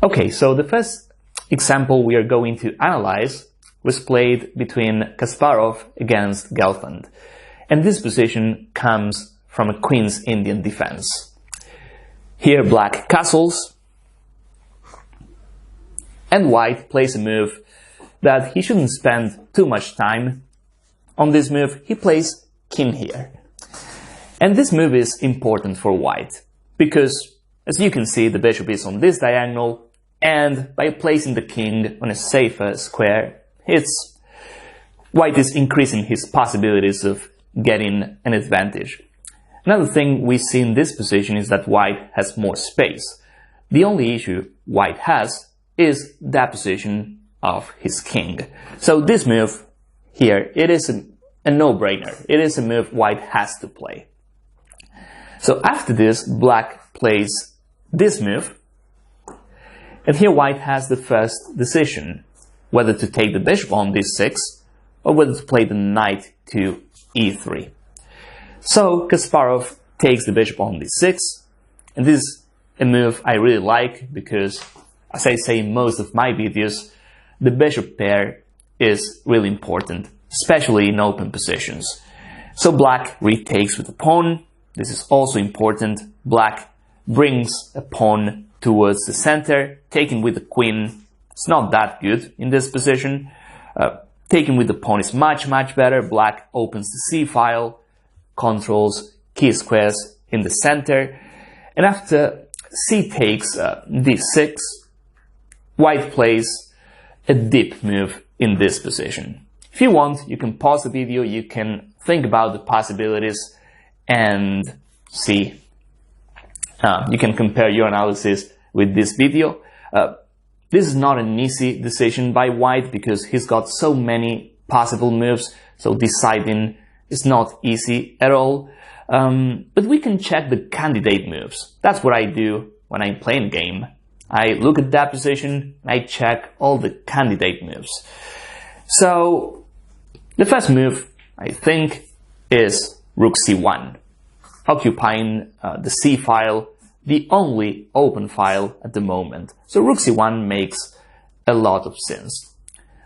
Okay, so the first example we are going to analyze was played between Kasparov against Gelfand, and this position comes from a Queen's Indian defense. Here black castles, and white plays a move that he shouldn't spend too much time on this move. He plays king here. And this move is important for white, because as you can see, the bishop is on this diagonal, and by placing the king on a safer square, white is increasing his possibilities of getting an advantage. Another thing we see in this position is that white has more space. The only issue white has is that position of his king. So this move here, it is a no-brainer. It is a move white has to play. So after this, black plays this move, and here white has the first decision, whether to take the bishop on d6 or whether to play the knight to e3. So Kasparov takes the bishop on d6, and this is a move I really like because, as I say in most of my videos, the bishop pair is really important, especially in open positions. So black retakes with the pawn. This is also important. Black brings a pawn towards the center. Taking with the queen, it's not that good in this position. Taking with the pawn is much better. Black opens the c-file, controls key squares in the center, and after c takes d6, white plays a deep move in this position. If you want, you can pause the video, you can think about the possibilities and see. You can compare your analysis with this video. This is not an easy decision by white because he's got so many possible moves, so deciding is not easy at all. But we can check the candidate moves. That's what I do when I'm playing a game. I look at that position, and I check all the candidate moves. So the first move, I think, is rook c1, occupying the c file, the only open file at the moment. So rook c1 makes a lot of sense.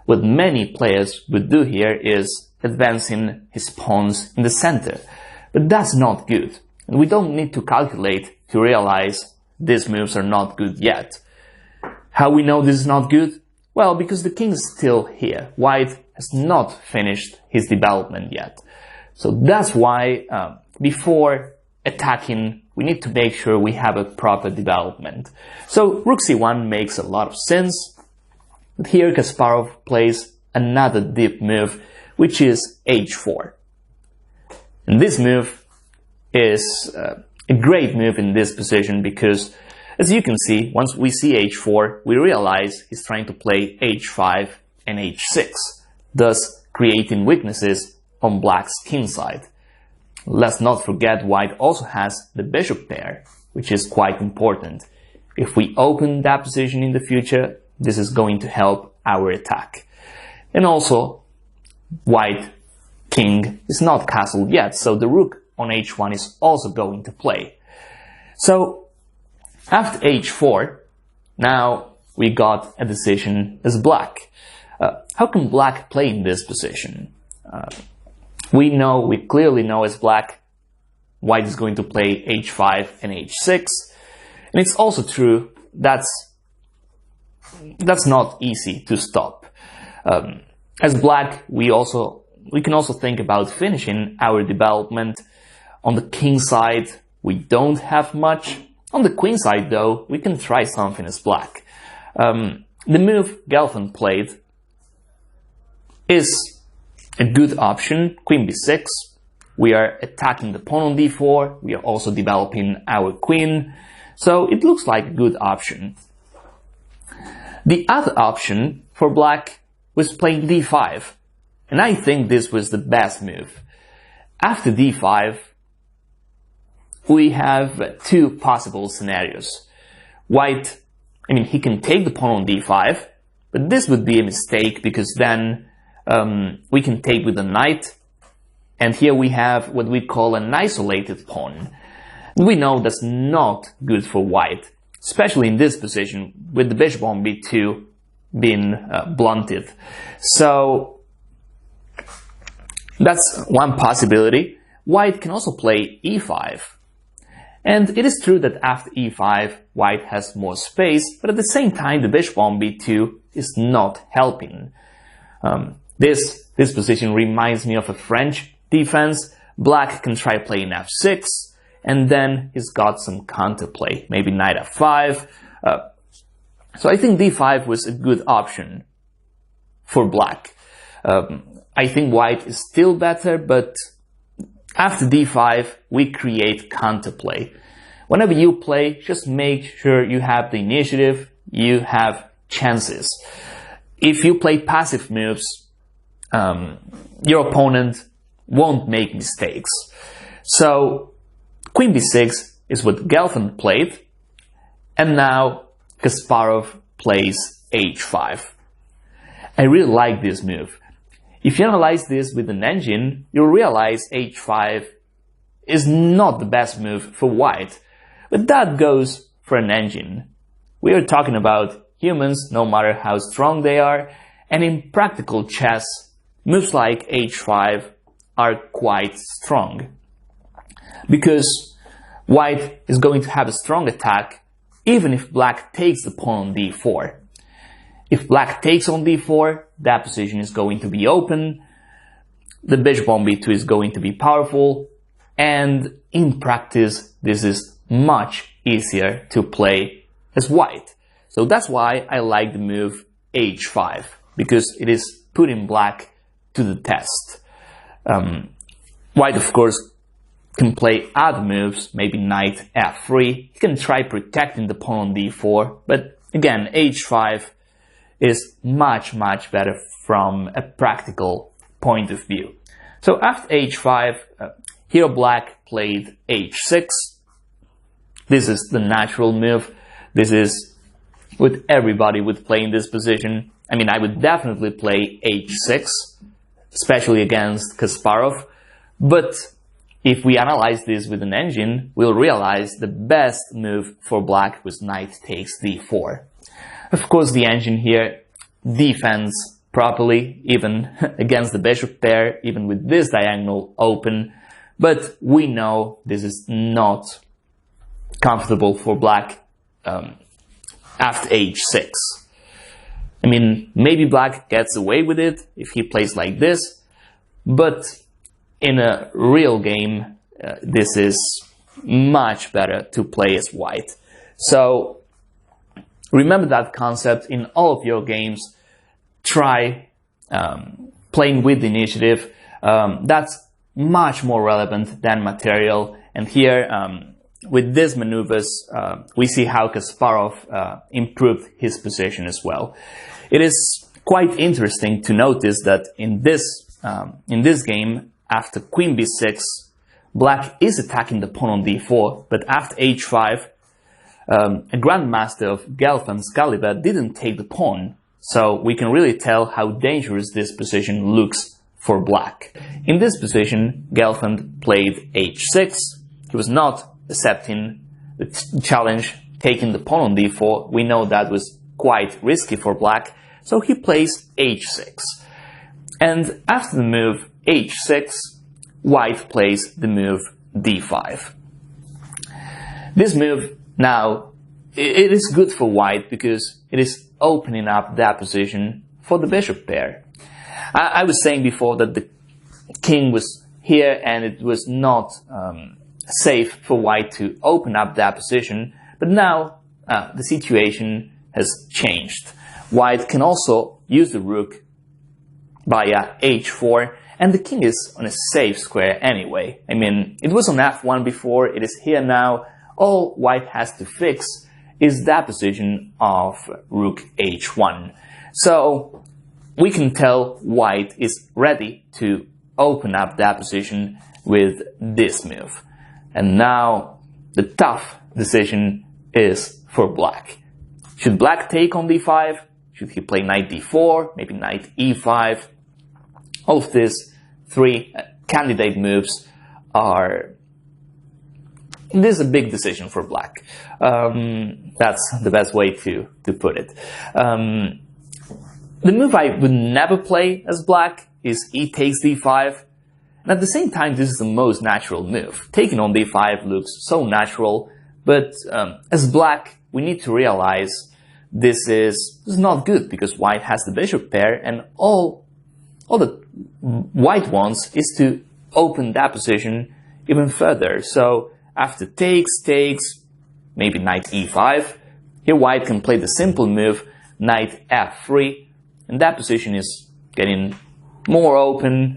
What many players would do here is advancing his pawns in the center, but that's not good. And we don't need to calculate to realize these moves are not good yet. How we know this is not good? Well, because the king is still here. White has not finished his development yet. So that's why before attacking, we need to make sure we have a proper development. So rook c1 makes a lot of sense. But here Kasparov plays another deep move, which is h4. And this move is a great move in this position because, as you can see, once we see h4, we realize he's trying to play h5 and h6, thus creating weaknesses on black's king side. Let's not forget white also has the bishop pair, which is quite important. If we open that position in the future, this is going to help our attack. And also, white king is not castled yet, so the rook on h1 is also going to play. So after h4, now we got a decision as black. How can black play in this position? We clearly know as black, white is going to play h5 and h6. And it's also true that's not easy to stop. As black, we can also think about finishing our development. On the king side, we don't have much. On the queen side, though, we can try something as black. The move Gelfand played is a good option. Queen b6. We are attacking the pawn on d4. We are also developing our queen. So it looks like a good option. The other option for black was playing d5. And I think this was the best move. After d5, we have two possible scenarios. White, he can take the pawn on d5, but this would be a mistake because then we can take with the knight, and here we have what we call an isolated pawn. We know that's not good for white. especially in this position with the bishop on b2 being blunted. So that's one possibility. White can also play e5. And it is true that after e5, white has more space, but at the same time, the bishop on b2 is not helping. This position reminds me of a French defense. Black can try playing f6, and then he's got some counterplay, maybe knight f5. So I think d5 was a good option for black. I think white is still better, but after d5, we create counterplay. Whenever you play, just make sure you have the initiative, you have chances. If you play passive moves, your opponent won't make mistakes. So queen b6 is what Gelfand played, and now Kasparov plays h5. I really like this move. If you analyze this with an engine, you'll realize h5 is not the best move for white, but that goes for an engine. We are talking about humans, no matter how strong they are, and in practical chess, moves like h5 are quite strong. Because white is going to have a strong attack even if black takes the pawn on d4. If black takes on d4, that position is going to be open, the bishop on b2 is going to be powerful, and in practice this is much easier to play as white. So that's why I like the move h5, because it is putting black to the test. White, of course, can play other moves, maybe knight f3. He can try protecting the pawn on d4, but again, h5 is much better from a practical point of view. So after h5, here black played h6. This is the natural move. This is what everybody would play in this position. I mean, I would definitely play h6, especially against Kasparov. But if we analyze this with an engine, we'll realize the best move for black was knight takes d4. Of course, the engine here defends properly, even against the bishop pair, even with this diagonal open. But we know this is not comfortable for black after h6. I mean, maybe black gets away with it if he plays like this, but in a real game, this is much better to play as white. So remember that concept in all of your games. Try playing with the initiative. That's much more relevant than material. And here, with these maneuvers, we see how Kasparov improved his position as well. It is quite interesting to notice that in this game, after queen b6, black is attacking the pawn on d4, but after h5, a grandmaster of Gelfand's caliber didn't take the pawn, so we can really tell how dangerous this position looks for black. In this position, Gelfand played h6. He was not accepting the challenge, taking the pawn on d4. We know that was quite risky for black, so he plays h6. And after the move h6, white plays the move d5. This move now, it is good for white because it is opening up that position for the bishop pair. I was saying before that the king was here and it was not safe for white to open up that position, but now the situation has changed. White can also use the rook via h4, and the king is on a safe square anyway. I mean, it was on f1 before, it is here now. All white has to fix is that position of rook h1. So we can tell white is ready to open up that position with this move. And now the tough decision is for black. Should black take on d5? Should he play knight d4? Maybe knight e5? All of these three candidate moves are this is a big decision for black. That's the best way to put it. The move I would never play as black is e takes d5. And at the same time, this is the most natural move. Taking on d5 looks so natural, but as black, we need to realize this is not good because white has the bishop pair, and all that white wants is to open that position even further. So after takes, maybe knight e5, here white can play the simple move, knight f3, and that position is getting more open,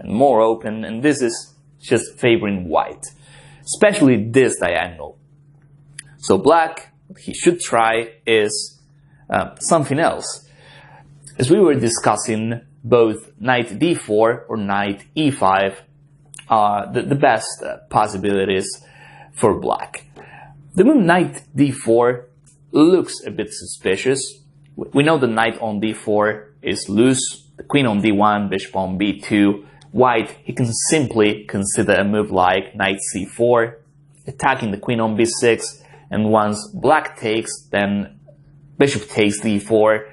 and this is just favoring white, especially this diagonal. So black, what he should try is something else. As we were discussing, both knight d4 or knight e5 are the best possibilities for black. The move knight d4 looks a bit suspicious. We know the knight on d4 is loose, the queen on d1, bishop on b2. White, he can simply consider a move like knight c4, attacking the queen on b6, and once black takes, then bishop takes d4,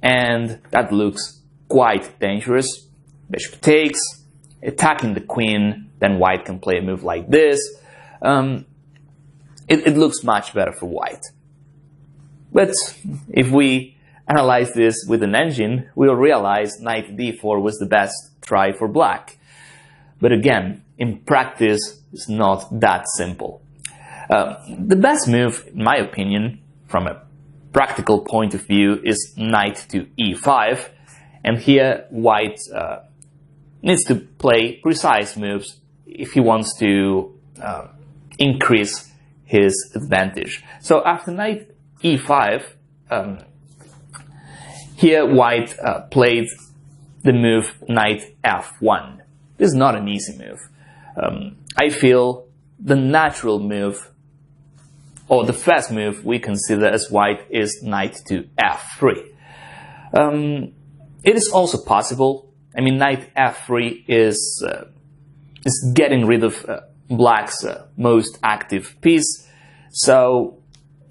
and that looks quite dangerous. Bishop takes, attacking the queen, then white can play a move like this. It looks much better for white. But if we analyze this with an engine, we'll realize knight d4 was the best try for black. But again, in practice, it's not that simple. The best move, in my opinion, from a practical point of view, is knight to e5. And here, white needs to play precise moves if he wants to increase his advantage. So after knight e5, here white played the move knight f1. This is not an easy move. I feel the natural move, or the first move we consider as white, is knight to f3. It is also possible. I mean, knight f3 is getting rid of black's most active piece, so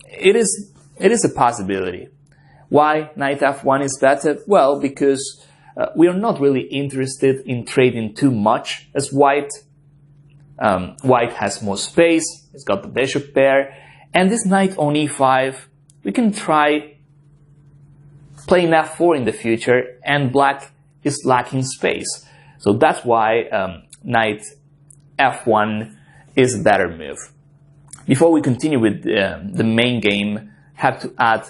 it is a possibility. Why knight f1 is better? Well, because we are not really interested in trading too much as white. White has more space, it's got the bishop pair, and this knight on e5, we can try playing f4 in the future, and black is lacking space. So that's why knight f1 is a better move. Before we continue with the main game, have to add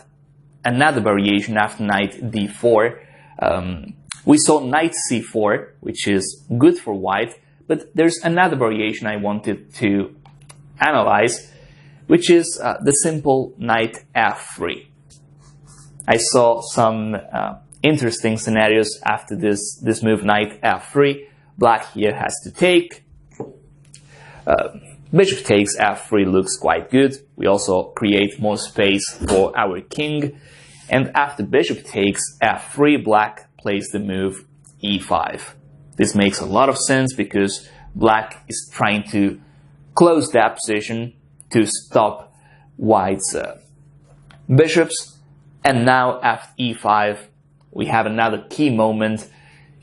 another variation after knight d4. We saw knight c4, which is good for white, but there's another variation I wanted to analyze, which is the simple knight f3. I saw some interesting scenarios after this move, knight f3. Black here has to take. Bishop takes f3 looks quite good. We also create more space for our king. And after bishop takes f3, black plays the move e5. This makes a lot of sense because black is trying to close that position to stop white's bishops. And now after e5, we have another key moment.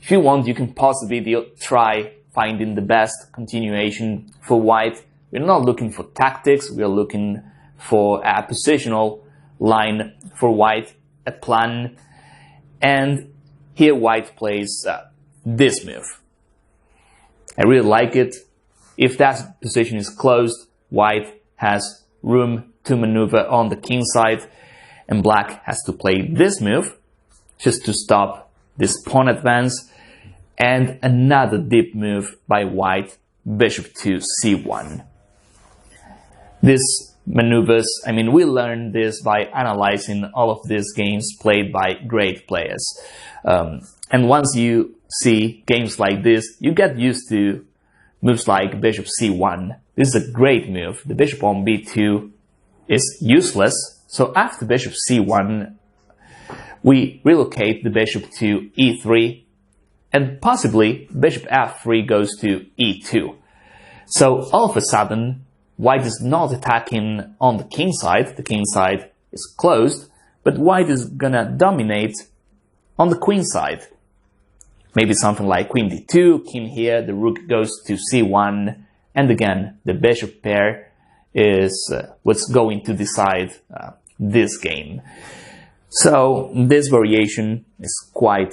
If you want, you can pause the video, try finding the best continuation for white. We're not looking for tactics, we are looking for a positional line for white, a plan. And here white plays this move. I really like it. If that position is closed, white has room to maneuver on the king side, and black has to play this move just to stop this pawn advance, and another deep move by white, bishop to c1. These maneuvers, I mean, we learned this by analyzing all of these games played by great players. And once you see games like this, you get used to moves like bishop c1. This is a great move. The bishop on b2 is useless. So after bishop c1, we relocate the bishop to e3, and possibly bishop f3 goes to e2. So all of a sudden, white is not attacking on the king side is closed, but white is gonna dominate on the queen side. Maybe something like queen d2, king here, the rook goes to c1, and again, the bishop pair is what's going to decide this game. So this variation is quite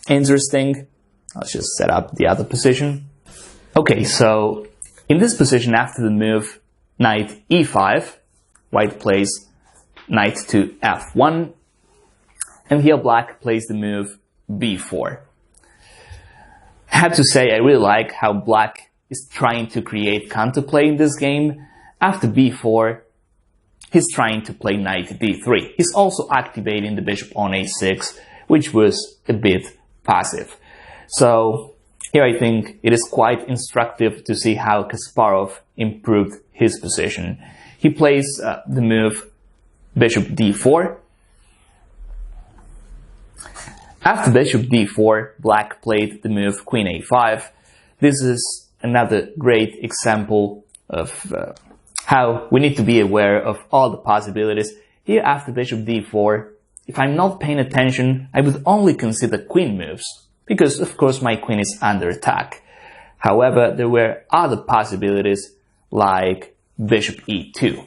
interesting. Let's just set up the other position. Okay, so in this position, after the move knight e5, white plays knight to f1, and here black plays the move b4. I have to say, I really like how black is trying to create counterplay in this game. After b4, he's trying to play knight d3. He's also activating the bishop on a6, which was a bit passive. So here I think it is quite instructive to see how Kasparov improved his position. He plays the move bishop d4. After bishop d4, black played the move queen a5. This is another great example of how we need to be aware of all the possibilities. Here after bishop d4, if I'm not paying attention, I would only consider queen moves, because of course my queen is under attack. However, there were other possibilities like bishop e2.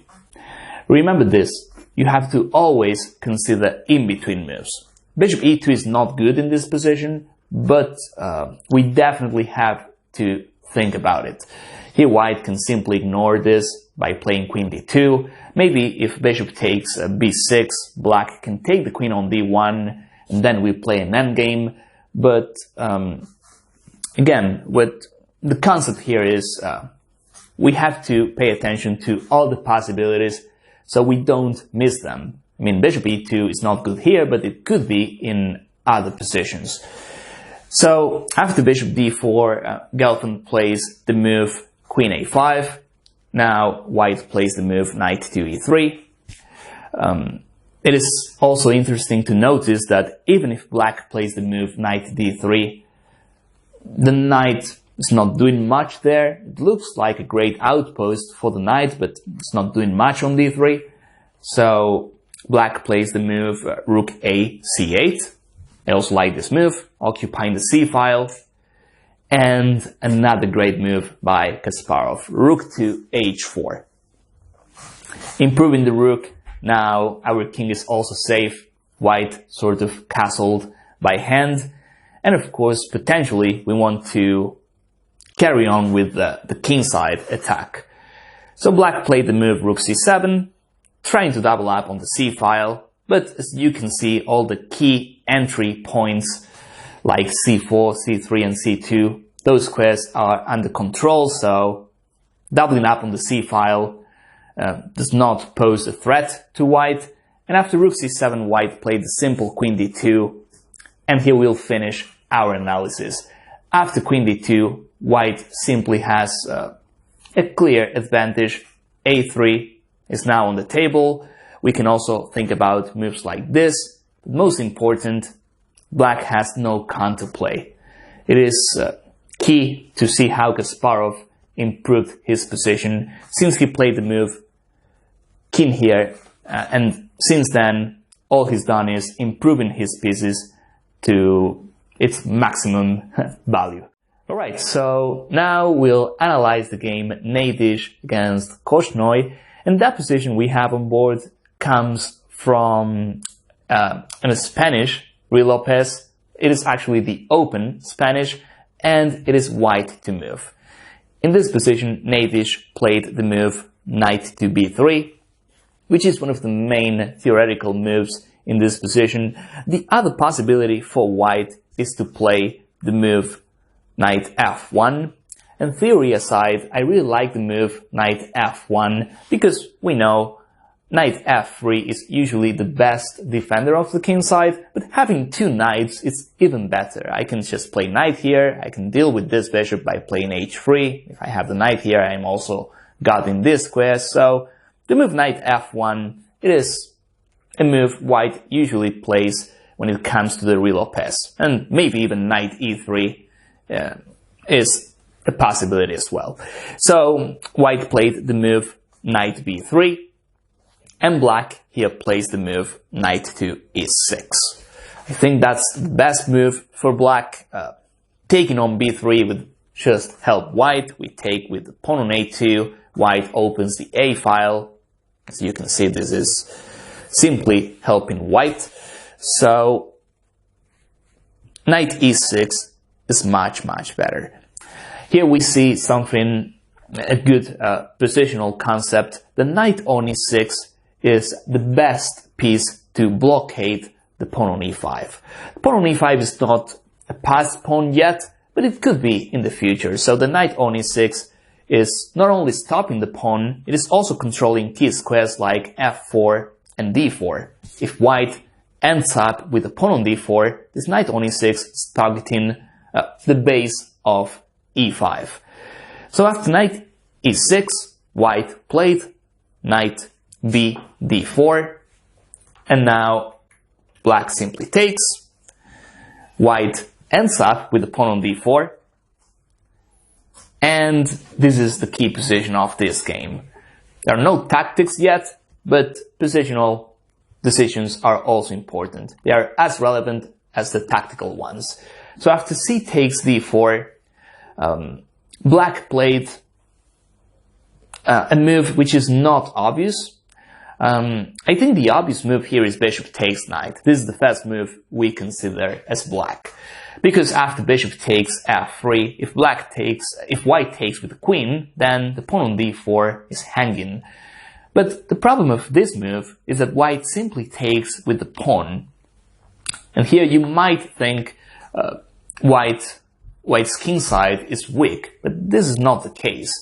Remember this, you have to always consider in-between moves. Bishop e2 is not good in this position, but we definitely have to think about it. Here white can simply ignore this by playing queen d2. Maybe if bishop takes b6, black can take the queen on d1, and then we play an endgame. But again, what the concept here is, we have to pay attention to all the possibilities so we don't miss them. I mean, bishop e2 is not good here, but it could be in other positions. So after bishop d4, Gelfand plays the move queen a5. Now white plays the move knight to e3. It is also interesting to notice that even if black plays the move knight d3, the knight is not doing much there. It looks like a great outpost for the knight, but it's not doing much on d3. So black plays the move rook a c8. I also like this move, occupying the c-file. And another great move by Kasparov, rook to h4. Improving the rook. Now our king is also safe, white sort of castled by hand, and of course potentially we want to carry on with the kingside attack. So black played the move rook c7, trying to double up on the c-file, but as you can see all the key entry points like c4, c3 and c2, those squares are under control, so doubling up on the c-file does not pose a threat to white. And after rook c7, white played the simple queen d2, and here we'll finish our analysis. After queen d2, white simply has a clear advantage. a3 is now on the table. We can also think about moves like this, but most important, black has no counterplay. It is key to see how Kasparov improved his position since he played the move king here, and since then all he's done is improving his pieces to its maximum value. Alright, so now we'll analyze the game Nadish against Korchnoi, and that position we have on board comes from a Spanish Ruy Lopez. It is actually the open Spanish, and it is white to move. In this position, Nadish played the move knight to b3, which is one of the main theoretical moves in this position. The other possibility for white is to play the move knight f1. And theory aside, I really like the move knight f1 because we know knight f3 is usually the best defender of the king side, but having two knights is even better. I can just play knight here, I can deal with this bishop by playing h3. If I have the knight here, I'm also guarding this square, so the move knight f1, it is a move white usually plays when it comes to the Ruy Lopez. And maybe even knight e3 is a possibility as well. So white played the move knight b3, and black here plays the move knight to e6. I think that's the best move for black. Taking on b3 would just help white. We take with the pawn on a2, white opens the a file. As you can see, this is simply helping white. So knight e6 is much better. Here we see something, a good positional concept. The knight on e6 is the best piece to blockade the pawn on e5. The pawn on e5 is not a passed pawn yet, but it could be in the future. So the knight on e6 is not only stopping the pawn, it is also controlling key squares like f4 and d4. If white ends up with a pawn on d4, this knight on e6 is targeting the base of e5. So after knight e6, white played knight b d4, and now black simply takes. White ends up with a pawn on d4, and this is the key position of this game. There are no tactics yet, but positional decisions are also important. They are as relevant as the tactical ones. So after c takes d4, black played a move which is not obvious. I think the obvious move here is bishop takes knight. This is the first move we consider as black. Because after bishop takes f3, if white takes with the queen, then the pawn on d4 is hanging. But the problem of this move is that white simply takes with the pawn. And here you might think white's kingside is weak, but this is not the case.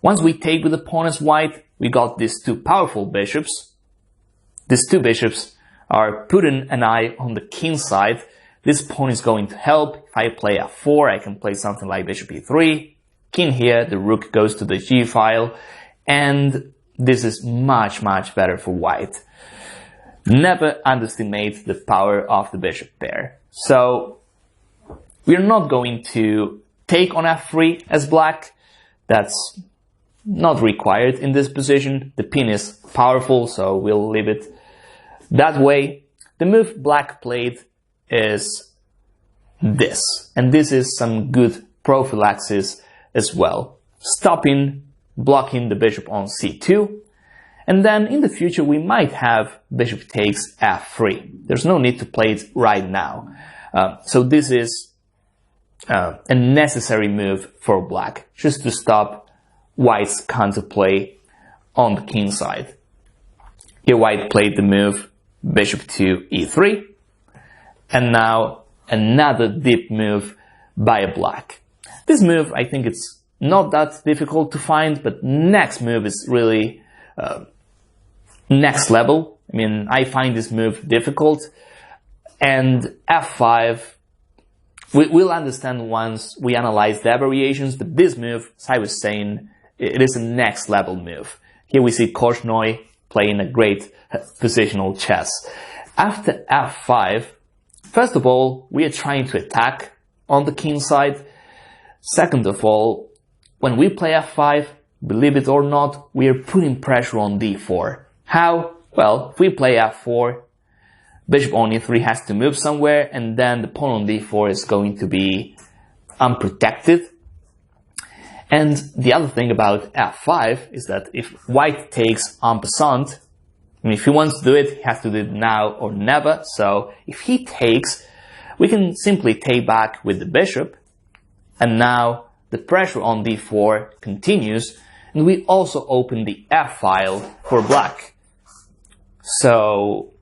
Once we take with the pawn as white, we got these two powerful bishops. These two bishops are putting an eye on the king side. This pawn is going to help. If I play f4, I can play something like bishop e3. King here, the rook goes to the g file, and this is much better for white. Never underestimate the power of the bishop pair. So we're not going to take on f3 as black. That's not required in this position. The pin is powerful, so we'll leave it that way. The move black played is this, and this is some good prophylaxis as well. Blocking the bishop on c2, and then in the future we might have bishop takes f3. There's no need to play it right now. So this is a necessary move for black, just to stop white's counterplay on the king side. Here white played the move bishop to e3, and now another deep move by a black. This move, I think it's not that difficult to find, but next move is really next level. I mean, I find this move difficult, and f5, we'll understand once we analyze their variations, but this move, as I was saying, it is a next level move. Here we see Korchnoi playing a great positional chess. After f5, first of all, we are trying to attack on the king side. Second of all, when we play f5, believe it or not, we are putting pressure on d4. How? Well, if we play f4, bishop on e3 has to move somewhere, and then the pawn on d4 is going to be unprotected. And the other thing about f5 is that if white takes en passant, I mean, if he wants to do it, he has to do it now or never. So if he takes, we can simply take back with the bishop, and now the pressure on d4 continues, and we also open the f file for black. So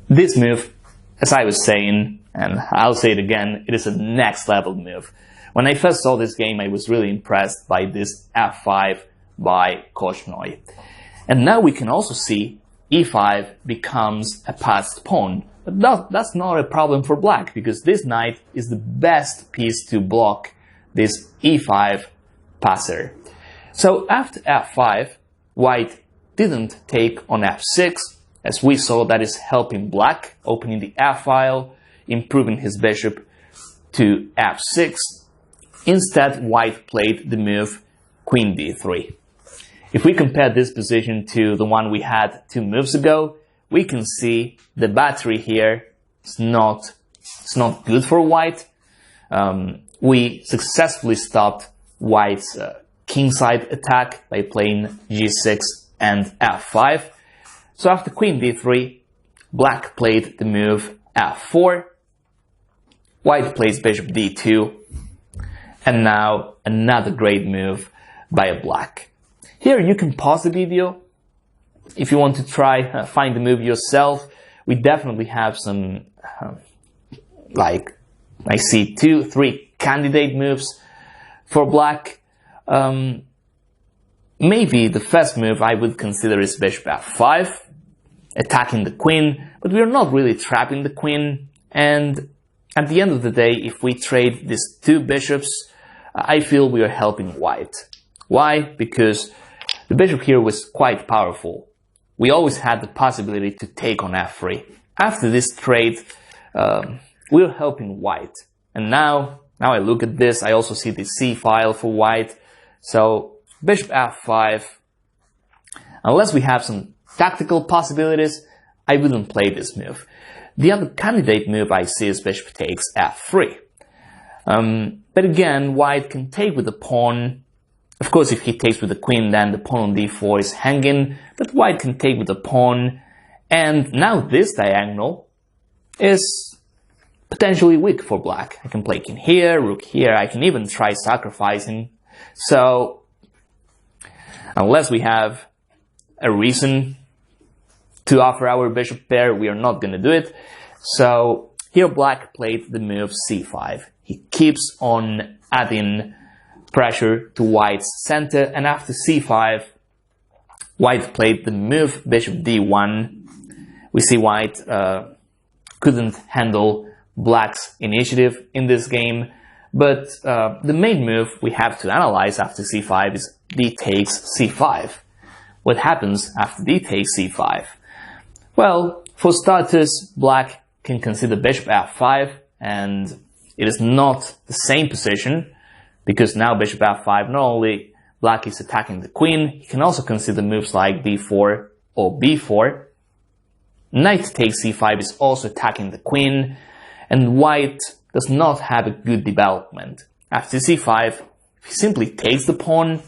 this move, as I was saying, and I'll say it again, it is a next level move. When I first saw this game, I was really impressed by this f5 by Korchnoi. And now we can also see e5 becomes a passed pawn. But that's not a problem for black, because this knight is the best piece to block this e5 passer. So after f5, white didn't take on f6. As we saw, that is helping black, opening the f file, improving his bishop to f6. Instead, white played the move queen d3. If we compare this position to the one we had 2 moves ago, we can see the battery here is not good for white. We successfully stopped white's kingside attack by playing g6 and f5. So after queen d3, black played the move f4, white plays bishop d2, and now another great move by black. Here you can pause the video if you want to try find the move yourself. We definitely have some like I see 2-3 candidate moves for black. Maybe the first move I would consider is bishop f5, attacking the queen, but we're not really trapping the queen, and at the end of the day, if we trade these 2 bishops, I feel we are helping white. Why? Because the bishop here was quite powerful. We always had the possibility to take on f3. After this trade, we're helping white. And now I look at this, I also see the c file for white. So bishop f5, unless we have some tactical possibilities, I wouldn't play this move. The other candidate move I see is bishop takes f3. But again, white can take with the pawn. Of course, if he takes with the queen, then the pawn on d4 is hanging, but white can take with the pawn, and now this diagonal is potentially weak for black. I can play king here, rook here, I can even try sacrificing. So, unless we have a reason to offer our bishop pair, we are not going to do it. So, here black played the move c5. He keeps on adding pressure to white's center, and after c5, white played the move bishop d1. We see white couldn't handle black's initiative in this game, but the main move we have to analyze after c5 is d takes c5. What happens after d takes c5? Well, for starters, black can consider bishop f5, and it is not the same position, because now bishop f5, not only black is attacking the queen, he can also consider moves like d4 or b4. Knight takes c5 is also attacking the queen, and white does not have a good development. After c5, if he simply takes the pawn,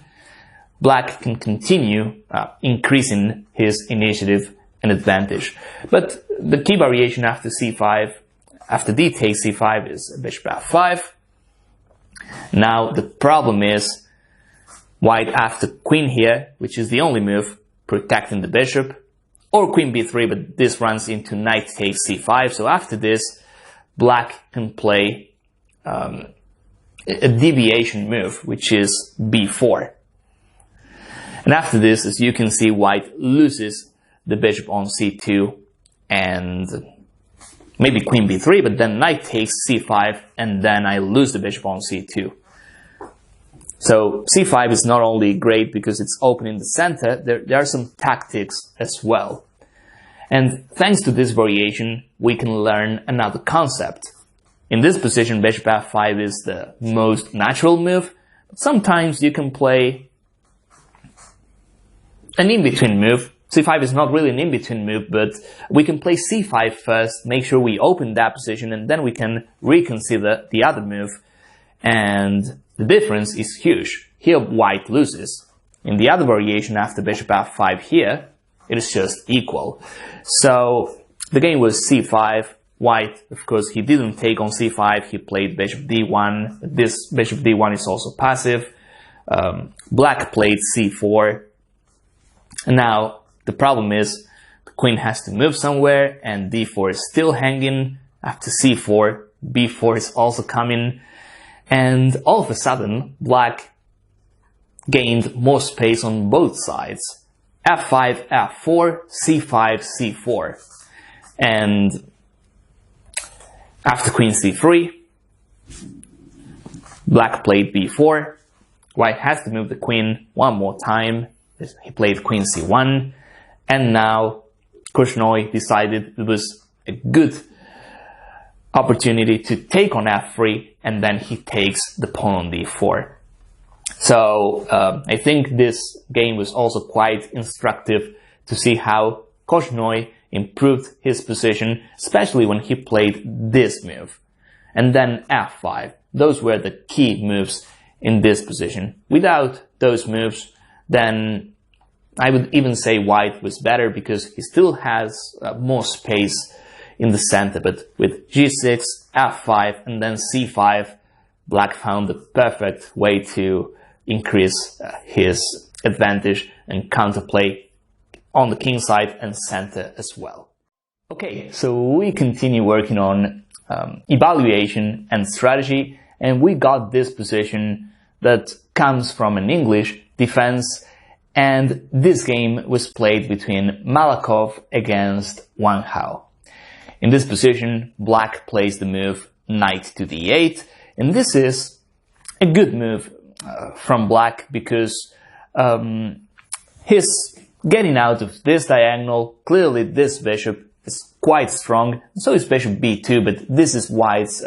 black can continue increasing his initiative and advantage. But the key variation after c5, after d takes c5, is bishop f5. Now the problem is white after queen here, which is the only move protecting the bishop, or queen b3, but this runs into knight takes c5. So after this, black can play a deviation move, which is b4. And after this, as you can see, white loses the bishop on c2 and maybe queen b3, but then knight takes c5, and then I lose the bishop on c2. So c5 is not only great because it's open in the center, there are some tactics as well. And thanks to this variation, we can learn another concept. In this position, bishop f5 is the most natural move, but sometimes you can play an in-between move. c5 is not really an in-between move, but we can play c5 first, make sure we open that position, and then we can reconsider the other move. And the difference is huge. Here white loses. In the other variation after bishop f5 here, it is just equal. So the game was c5. White, of course, he didn't take on c5. He played bishop d1. This bishop d1 is also passive. Black played c4. And now the problem is the queen has to move somewhere, and d4 is still hanging. After c4, b4 is also coming. And all of a sudden, black gained more space on both sides. f5, f4, c5, c4. And after queen c3, black played b4. White has to move the queen one more time. He played queen c1. And now Korchnoi decided it was a good opportunity to take on f3, and then he takes the pawn on d4. So I think this game was also quite instructive to see how Korchnoi improved his position, especially when he played this move. And then f5. Those were the key moves in this position. Without those moves, then I would even say white was better because he still has more space in the center. But with g6, f5, and then c5, black found the perfect way to increase his advantage and counterplay on the king side and center as well. Okay, so we continue working on evaluation and strategy, and we got this position that comes from an English defense, and this game was played between Malakhov against Wang Hao. In this position, black plays the move knight to d8, and this is a good move from black because he's getting out of this diagonal. Clearly this bishop is quite strong, so is bishop b2, but this is white's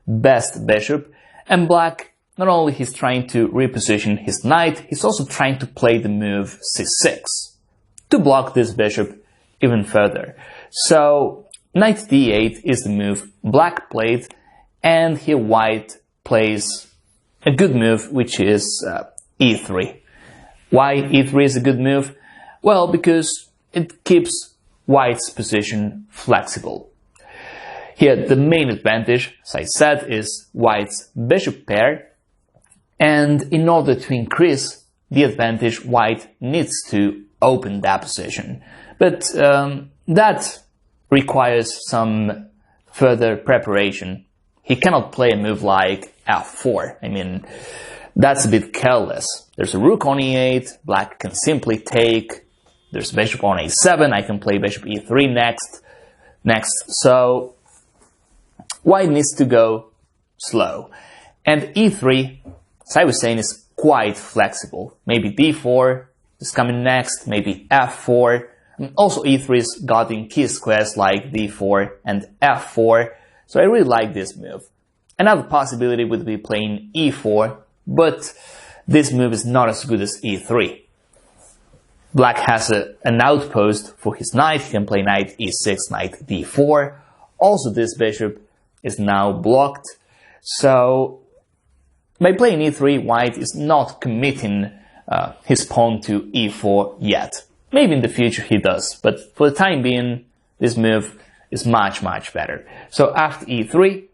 best bishop. And black, not only he's trying to reposition his knight, he's also trying to play the move c6 to block this bishop even further. So knight d8 is the move black played, and here white plays a good move, which is e3. Why e3 is a good move? Well, because it keeps white's position flexible. Here, the main advantage, as I said, is white's bishop pair, and in order to increase the advantage, white needs to open that position. But that requires some further preparation. He cannot play a move like f4. I mean, that's a bit careless. There's a rook on e8, black can simply take. There's bishop on a7, I can play bishop e3 next. So white needs to go slow. And e3, as I was saying, is quite flexible. Maybe d4 is coming next, maybe f4. And also e3 is guarding key squares like d4 and f4. So I really like this move. Another possibility would be playing e4, but this move is not as good as e3. Black has an outpost for his knight. He can play knight e6, knight d4. Also, this bishop is now blocked. So by playing e3, white is not committing his pawn to e4 yet. Maybe in the future he does, but for the time being, this move is much better. So after e3,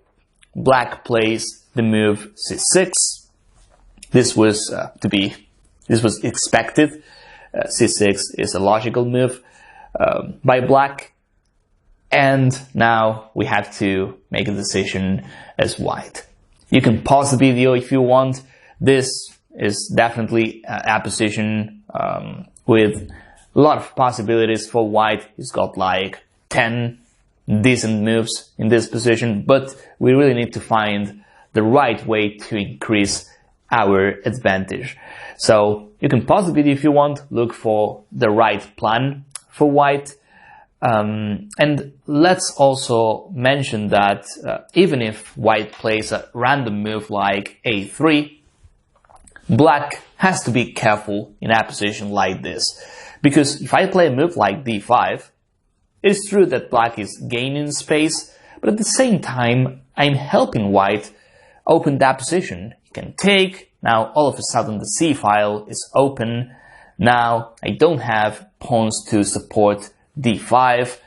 black plays the move c6. This was expected. C6 is a logical move by black, and now we have to make a decision as white. You can pause the video if you want. This is definitely a position with a lot of possibilities for white. He's got like 10 decent moves in this position, but we really need to find the right way to increase our advantage. So you can pause the video if you want, look for the right plan for white. And let's also mention that even if white plays a random move like a3, black has to be careful in a position like this. Because if I play a move like d5, it's true that black is gaining space, but at the same time, I'm helping white open that position. He can take. Now, all of a sudden, the c-file is open. Now, I don't have pawns to support d5.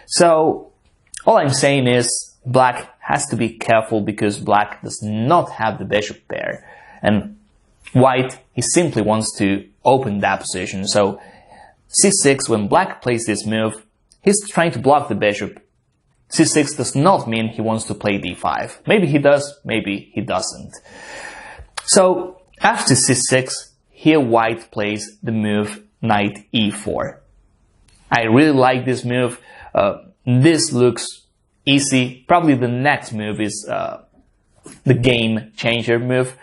So, all I'm saying is, black has to be careful because black does not have the bishop pair. And white, he simply wants to open that position. So, c6, when black plays this move, he's trying to block the bishop. c6 does not mean he wants to play d5. Maybe he does, maybe he doesn't. So, after c6, here white plays the move knight e4. I really like this move. This looks easy. Probably the next move is the game changer move.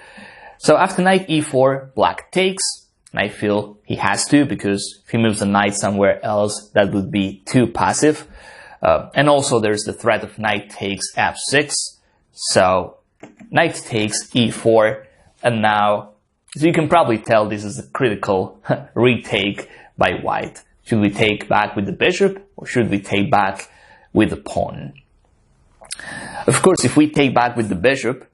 So after knight e4, black takes. And I feel he has to, because if he moves the knight somewhere else, that would be too passive. And also there's the threat of knight takes f6. So knight takes e4, and now, so you can probably tell this is a critical retake by white. Should we take back with the bishop, or should we take back with the pawn? Of course, if we take back with the bishop,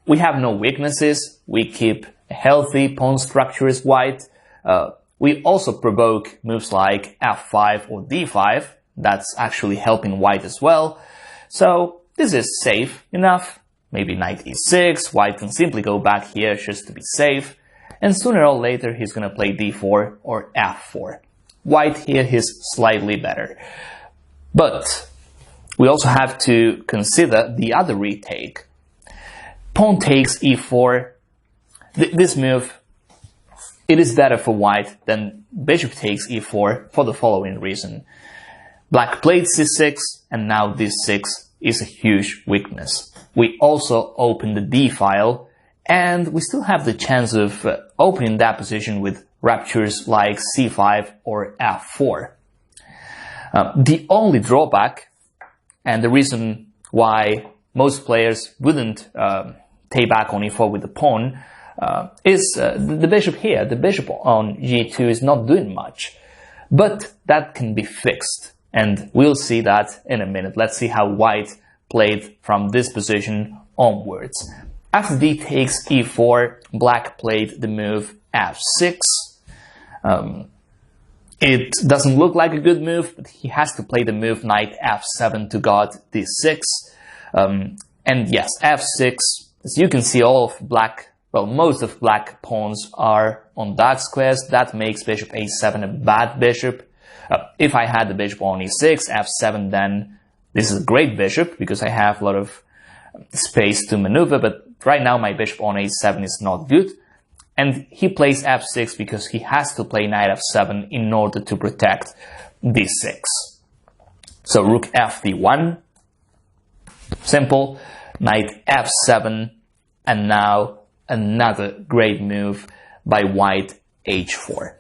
we have no weaknesses. We keep a healthy pawn structure as white. We also provoke moves like f5 or d5. That's actually helping white as well. So this is safe enough. Maybe knight e6, white can simply go back here just to be safe. And sooner or later he's gonna play d4 or f4. White here is slightly better. But we also have to consider the other retake. Pawn takes e4. This move, it is better for white than bishop takes e4 for the following reason. Black played c6, and now this 6 is a huge weakness. We also open the d file, and we still have the chance of opening that position with ruptures like c5 or f4. The only drawback, and the reason why most players wouldn't take back on e4 with the pawn, is the bishop here. The bishop on g2 is not doing much, but that can be fixed, and we'll see that in a minute. Let's see how white played from this position onwards. After d takes e4, black played the move f6. It doesn't look like a good move, but he has to play the move knight f7 to guard d6. And yes, f6, as you can see, all of black, well, most of black pawns are on dark squares. That makes bishop a7 a bad bishop. If I had the bishop on e6, f7, then this is a great bishop because I have a lot of space to maneuver, but right now my bishop on a7 is not good. And he plays f6 because he has to play knight f7 in order to protect d6. So rook f d1, simple, knight f7, and now another great move by white h4.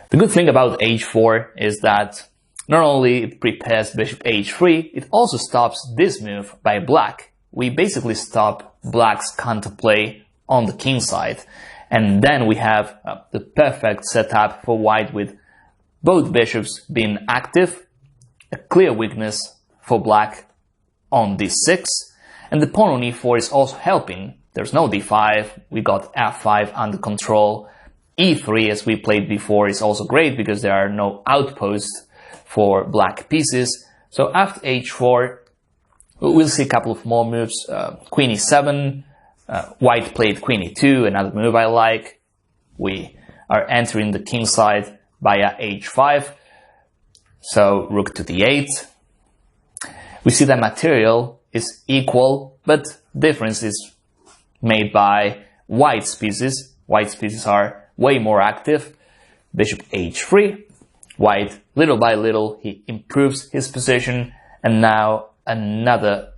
The good thing about h4 is that not only it prepares bishop h3, it also stops this move by black. We basically stop black's counterplay on the king side, and then we have the perfect setup for white with both bishops being active, a clear weakness for black on d6, and the pawn on e4 is also helping. There's no d5, we got f5 under control. e3, as we played before, is also great because there are no outposts for black pieces. So after h4, we'll see a couple of more moves. Queen e7, white played queen e2, another move I like. We are entering the king side via h5. So rook to d8. We see that material is equal, but difference is made by white's pieces. White's pieces are way more active. Bishop h3. White, little by little, he improves his position, and now another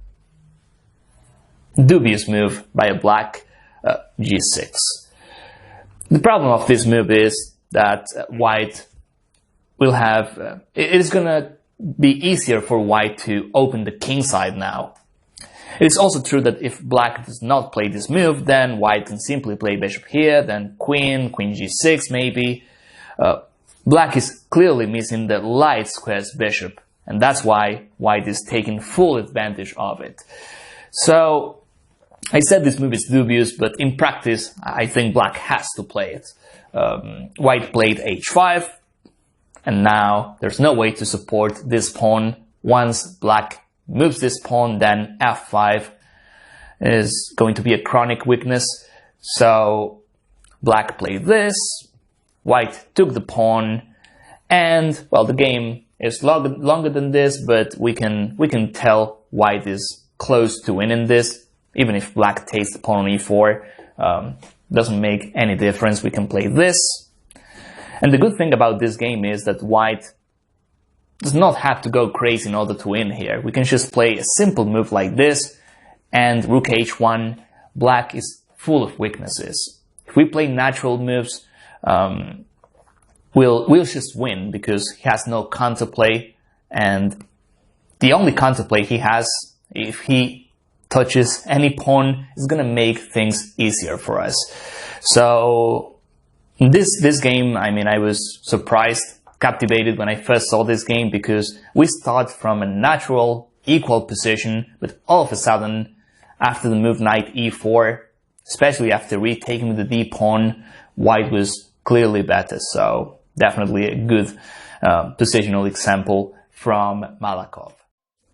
dubious move by a black, g6. The problem of this move is that white will have, it is gonna be easier for white to open the king side now. It is also true that if black does not play this move, then white can simply play bishop here, then queen g6 maybe. Black is clearly missing the light square's bishop, and that's why white is taking full advantage of it. So I said this move is dubious, but in practice I think black has to play it. White played h5, and now there's no way to support this pawn. Once black moves this pawn, then f5 is going to be a chronic weakness. So black played this, white took the pawn, and well, the game is longer than this, but we can tell white is close to winning this. Even if black takes the pawn on e4, doesn't make any difference. We can play this. And the good thing about this game is that white does not have to go crazy in order to win here. We can just play a simple move like this, and rook h1, black is full of weaknesses. If we play natural moves, we'll just win because he has no counterplay, and the only counterplay he has, if he touches any pawn, is gonna make things easier for us. So this game, I mean, I was surprised, captivated when I first saw this game, because we start from a natural equal position, but all of a sudden, after the move knight e4, especially after retaking the d pawn, white was clearly better. So definitely a good positional example from Malakhov.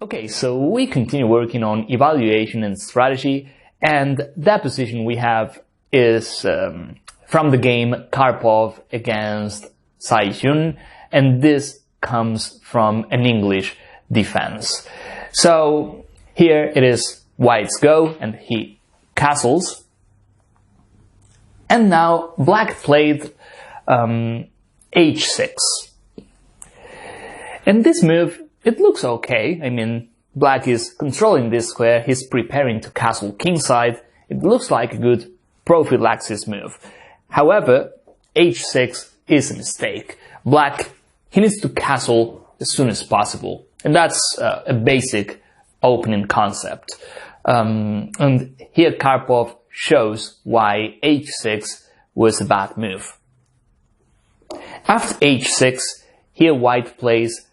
Okay, so we continue working on evaluation and strategy, and that position we have is from the game Karpov against Saijun, and this comes from an English defense. So here it is white's go, and he castles. And now black played h6. And this move, it looks okay. I mean, black is controlling this square, he's preparing to castle kingside. It looks like a good prophylaxis move. However, h6 is a mistake. Black, he needs to castle as soon as possible. And that's a basic opening concept. And here Karpov shows why h6 was a bad move. After h6, here white plays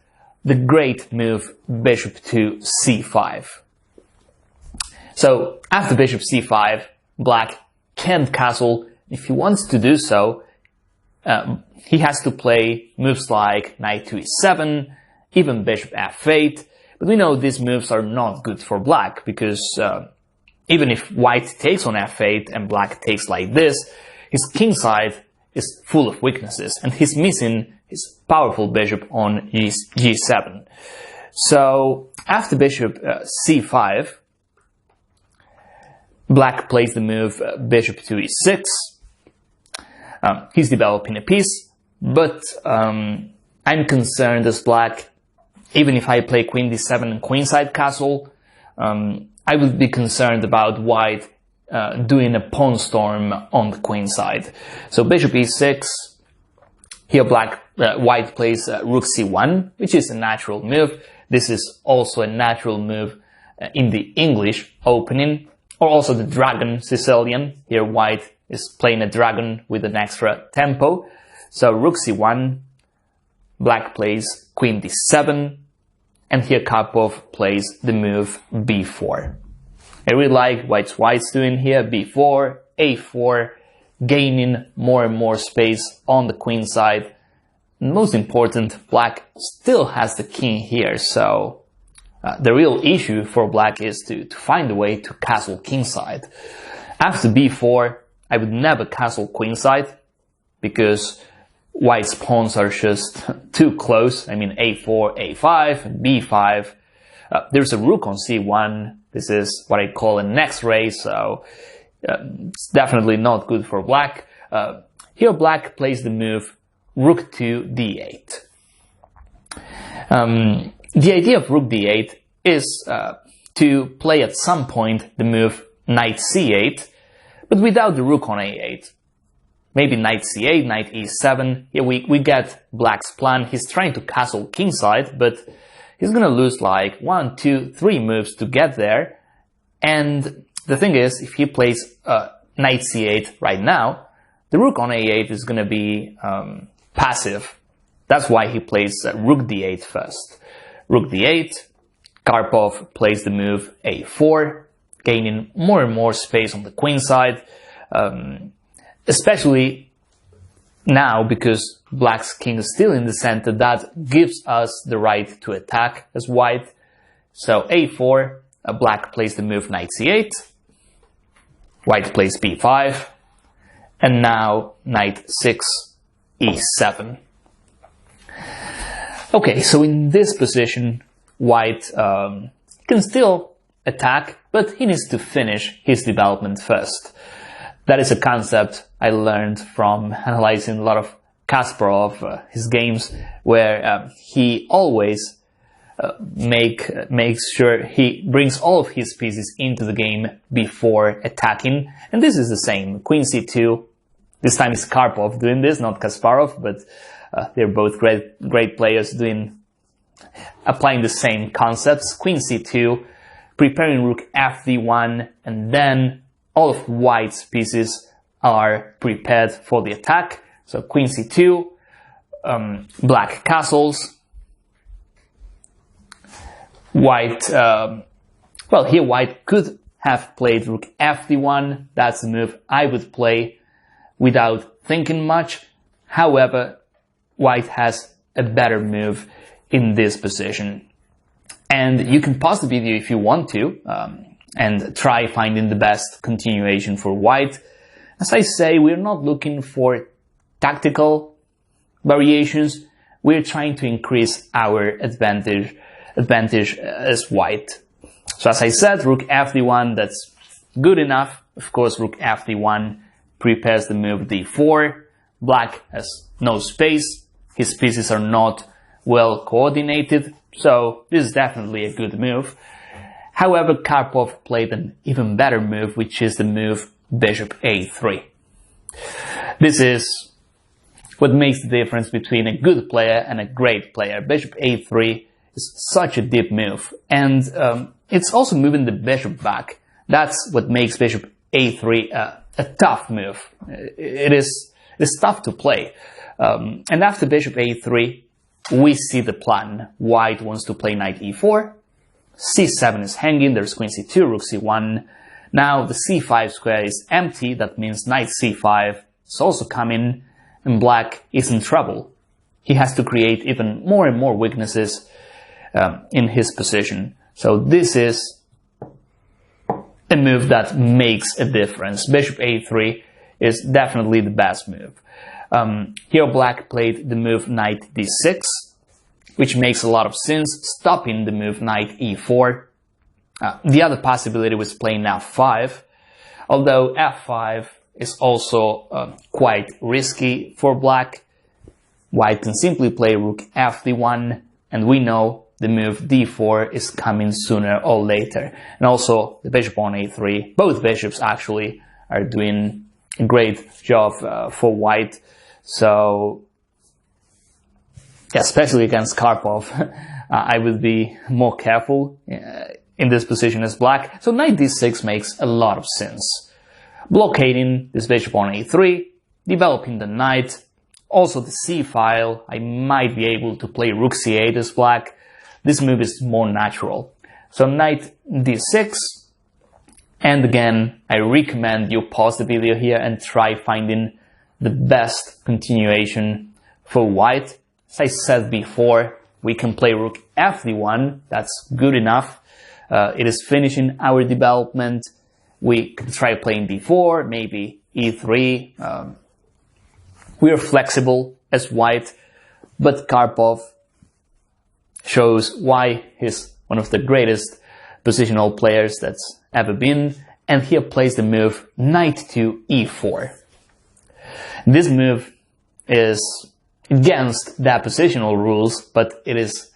the great move bishop to c5. So after bishop c5, black can't castle. If he wants to do so, he has to play moves like knight to e7, even bishop f8. But we know these moves are not good for black, because even if white takes on f8 and black takes like this, his kingside is full of weaknesses, and he's missing his powerful bishop on g7. So after bishop c5, black plays the move bishop to e6. He's developing a piece, but I'm concerned as black, even if I play queen d7 and queenside castle, I would be concerned about white doing a pawn storm on the queen side. So bishop e6, here white plays rook c1, which is a natural move. This is also a natural move in the English opening, or also the dragon Sicilian. Here white is playing a dragon with an extra tempo. So rook c1, black plays queen d7, and here Karpov plays the move b4. I really like what white's doing here, b4, a4, gaining more and more space on the queen side. And most important, black still has the king here, so the real issue for black is to find a way to castle kingside. After b4, I would never castle queenside, because white's pawns are just too close. I mean, a4, a5, b5. There's a rook on c1. This is what I call a next race, so it's definitely not good for black. Here black plays the move rook to d8. The idea of rook d8 is to play at some point the move knight c8, but without the rook on a8. Maybe knight c8, knight e7. Here we get black's plan. He's trying to castle kingside, but he's gonna lose like 1, 2, 3 moves to get there. And the thing is, if he plays knight c8 right now, the rook on a8 is gonna be passive. That's why he plays rook d8 first. Rook d8, Karpov plays the move a4, gaining more and more space on the queen side. Especially now, because black's king is still in the center, that gives us the right to attack as white. So a4, black plays the move knight c8, white plays b5, and now knight 6, e7. Okay, so in this position, white can still attack, but he needs to finish his development first. That is a concept I learned from analyzing a lot of Kasparov, his games, where he always makes sure he brings all of his pieces into the game before attacking. And this is the same. Queen c2. This time it's Karpov doing this, not Kasparov, but they're both great players doing applying the same concepts. Queen c2, preparing rook fd1, and then all of white's pieces are prepared for the attack. So queen c2, black castles, white, well, here white could have played rook fd1. That's the move I would play without thinking much. However, white has a better move in this position. And you can pause the video if you want to, and try finding the best continuation for white. As I say, we're not looking for tactical variations. We're trying to increase our advantage as white. So as I said, rook fd1, that's good enough. Of course, rook fd1 prepares the move d4. Black has no space. His pieces are not well coordinated, so this is definitely a good move. However, Karpov played an even better move, which is the move bishop a3. This is what makes the difference between a good player and a great player. Bishop a3 is such a deep move, and it's also moving the bishop back. That's what makes bishop a3 a tough move. It is tough to play. And after bishop a3, we see the plan. White wants to play knight e4. c7 is hanging. There's queen c2, rook c1. Now the c5 square is empty. That means knight c5 is also coming, and black is in trouble. He has to create even more and more weaknesses in his position. So this is a move that makes a difference. Bishop a3 is definitely the best move. Here black played the move knight d6, which makes a lot of sense, stopping the move knight e4. The other possibility was playing f5, although f5 is also quite risky for black. White can simply play rook fd1, and we know the move d4 is coming sooner or later. And also the bishop on a3. Both bishops actually are doing a great job for white. So, especially against Karpov, I would be more careful in this position as black. So knight d6 makes a lot of sense. Blockading this bishop on a3, developing the knight. Also the c-file, I might be able to play rook c8 as black. This move is more natural. So knight d6. And again, I recommend you pause the video here and try finding the best continuation for white. As I said before, we can play rook fd1. That's good enough. It is finishing our development. We can try playing d4, maybe e3. We are flexible as white, but Karpov shows why he's one of the greatest positional players that's ever been, and here plays the move knight to e4. This move is against the positional rules, but it is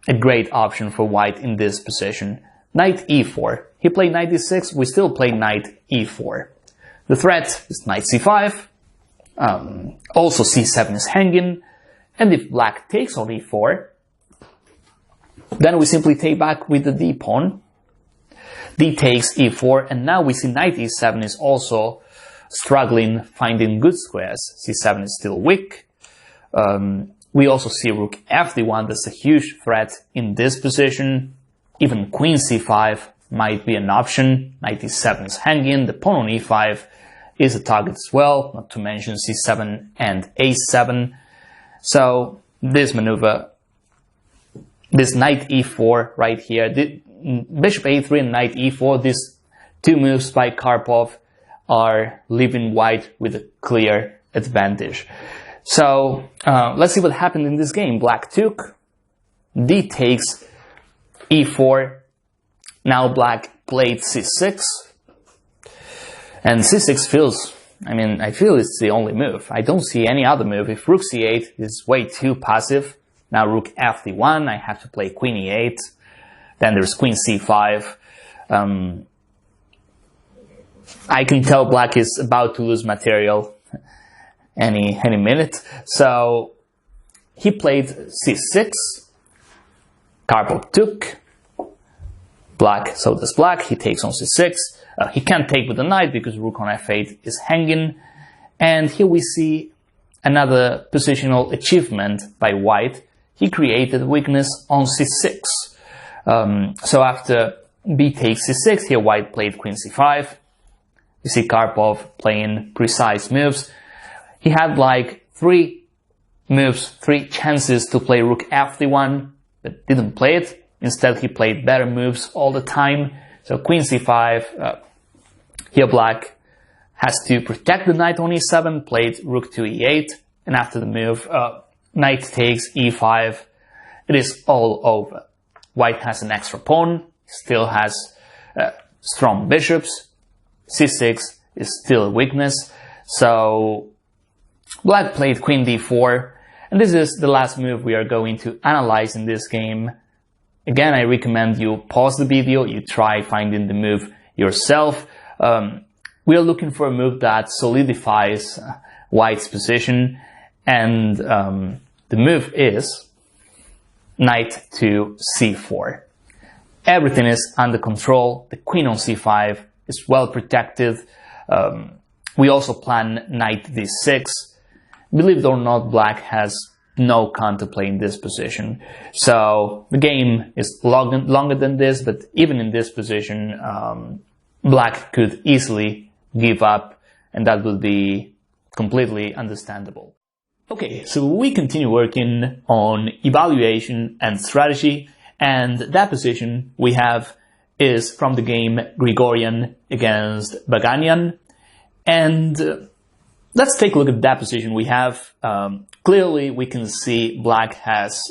a great option for white in this position. Knight e4. He played knight d6, we still play knight e4. The threat is knight c5. Also c7 is hanging, and if black takes on e4, then we simply take back with the d pawn. D takes e4, and now we see knight e7 is also struggling, finding good squares. c7 is still weak. We also see rook fd1, that's a huge threat in this position. Even queen c5 might be an option. Knight e7 is hanging, the pawn on e5 is a target as well, not to mention c7 and a7. So this maneuver, this knight e4 right here, bishop a3 and knight e4, these two moves by Karpov are leaving white with a clear advantage. So let's see what happened in this game. Black took, d takes e4, now black played c6, and c6 feels, I feel it's the only move. I don't see any other move. If rook c8 is way too passive, now rook fd1, I have to play queen e8, then there's queen c5. I can tell black is about to lose material any minute. So he played c6, Karpov took, black, so does black, he takes on c6, he can't take with the knight because rook on f8 is hanging, and here we see another positional achievement by white. He created weakness on c6. So after b takes c6, here white played queen c5. You see Karpov playing precise moves. He had like 3 moves, 3 chances to play rook f1, but didn't play it. Instead, he played better moves all the time. So queen c5, here black has to protect the knight on e7, played rook to e8, and after the move, knight takes e5, it is all over. White has an extra pawn, still has strong bishops, c6 is still a weakness, so black played queen d4, and this is the last move we are going to analyze in this game. Again, I recommend you pause the video, you try finding the move yourself. We are looking for a move that solidifies white's position, and the move is knight to c4. Everything is under control, the queen on c5 is well protected. We also plan knight d6. Believe it or not, black has no counterplay in this position. So the game is longer than this, but even in this position, black could easily give up, and that would be completely understandable. Okay, so we continue working on evaluation and strategy, and that position we have is from the game Grigorian against Baganian, and let's take a look at that position we have. Clearly we can see black has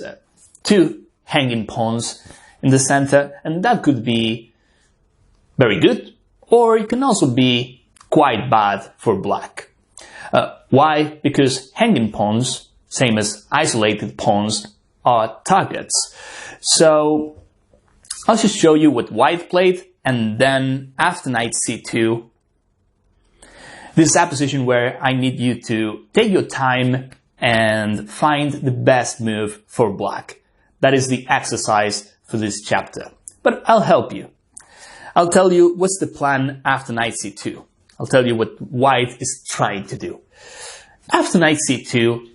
2 hanging pawns in the center, and that could be very good, or it can also be quite bad for black. Why? Because hanging pawns, same as isolated pawns, are targets. So I'll just show you what white played, and then after knight c2, this is a position where I need you to take your time and find the best move for black. That is the exercise for this chapter. But I'll help you. I'll tell you what's the plan after knight c2. I'll tell you what white is trying to do. After knight c2,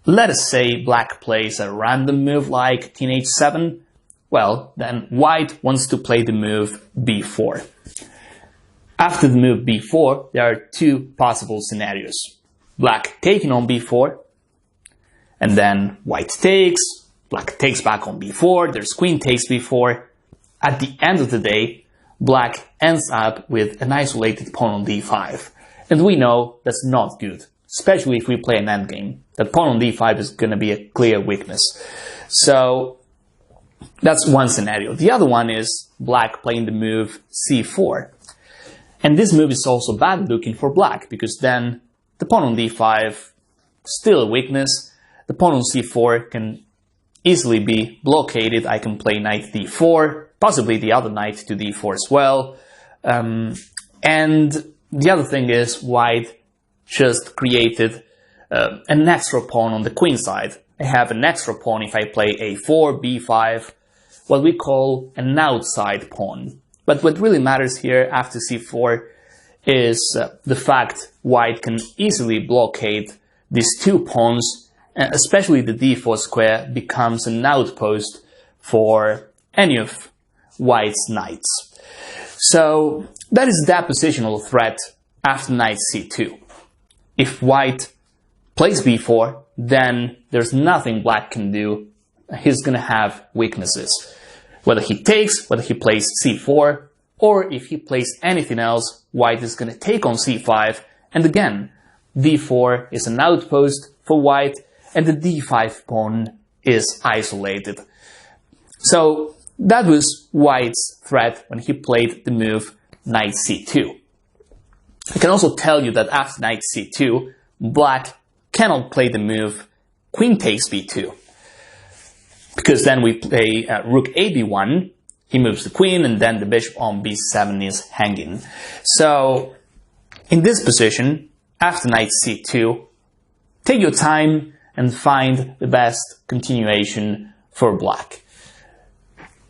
let us say black plays a random move like king h7. Well, then white wants to play the move b4. After the move b4, there are 2 possible scenarios. Black taking on b4, and then white takes, black takes back on b4, there's queen takes b4. At the end of the day, black ends up with an isolated pawn on d5. And we know that's not good, especially if we play an endgame. That pawn on d5 is going to be a clear weakness. So that's one scenario. The other one is black playing the move c4. And this move is also bad looking for black, because then the pawn on d5, still a weakness. The pawn on c4 can easily be blockaded. I can play knight d4, possibly the other knight to d4 as well. And the other thing is white just created an extra pawn on the queen side. I have an extra pawn if I play a4, b5, what we call an outside pawn. But what really matters here after c4 is the fact white can easily blockade these 2 pawns, especially the d4 square becomes an outpost for any of white's knights. So that is that positional threat after knight c2. If white plays b4, then there's nothing black can do. He's gonna have weaknesses. Whether he takes, whether he plays c4, or if he plays anything else, white is gonna take on c5, and again, d4 is an outpost for white, and the d5 pawn is isolated. So that was white's threat when he played the move knight c2. I can also tell you that after knight c2, black cannot play the move queen takes b2. Because then we play rook a b1, he moves the queen, and then the bishop on b7 is hanging. So in this position, after knight c2, take your time and find the best continuation for black.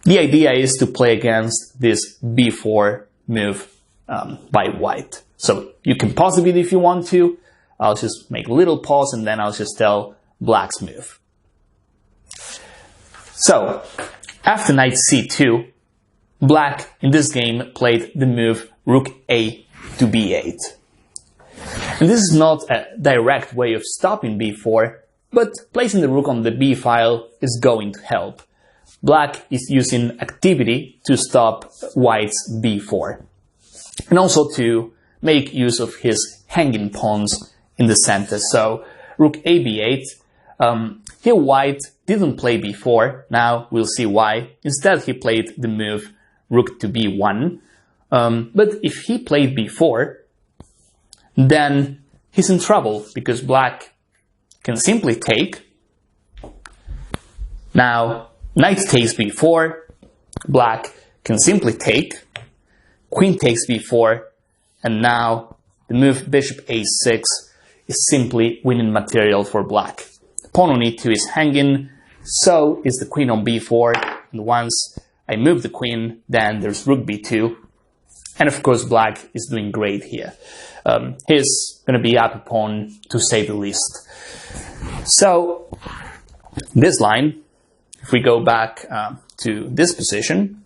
The idea is to play against this b4 move by white. So you can pause a bit if you want to. I'll just make a little pause and then I'll just tell black's move. So after knight c2, black in this game played the move rook a to b8. And this is not a direct way of stopping b4, but placing the rook on the b file is going to help. Black is using activity to stop white's b4, and also to make use of his hanging pawns in the center. So rook a b8, here white didn't play b4, now we'll see why. Instead he played the move rook to b1, but if he played b4, then he's in trouble, because black can simply take. Now knight takes b4, black can simply take, queen takes b4, and now the move bishop a6 is simply winning material for black. The pawn on e2 is hanging, so is the queen on b4, and once I move the queen, then there's rook b2, and of course black is doing great here. He's going to be up a pawn, to say the least. So this line, if we go back to this position,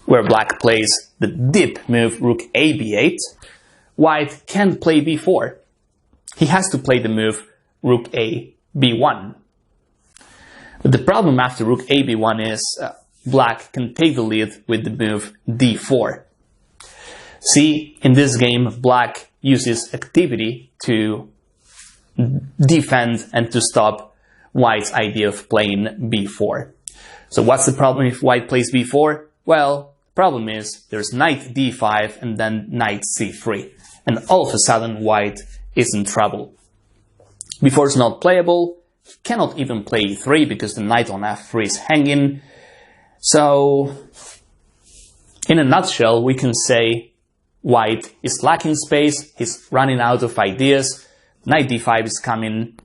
where black plays the deep move rook a b8, white can't play b4. He has to play the move rook a b1. But the problem after rook a b1 is black can take the lead with the move d4. See, in this game, black uses activity to defend and to stop white's idea of playing b4. So what's the problem if white plays b4? Well, the problem is there's knight d5 and then knight c3. And all of a sudden white is in trouble. b4 is not playable, he cannot even play e3 because the knight on f3 is hanging. So, in a nutshell, we can say white is lacking space, he's running out of ideas, knight d5 is coming,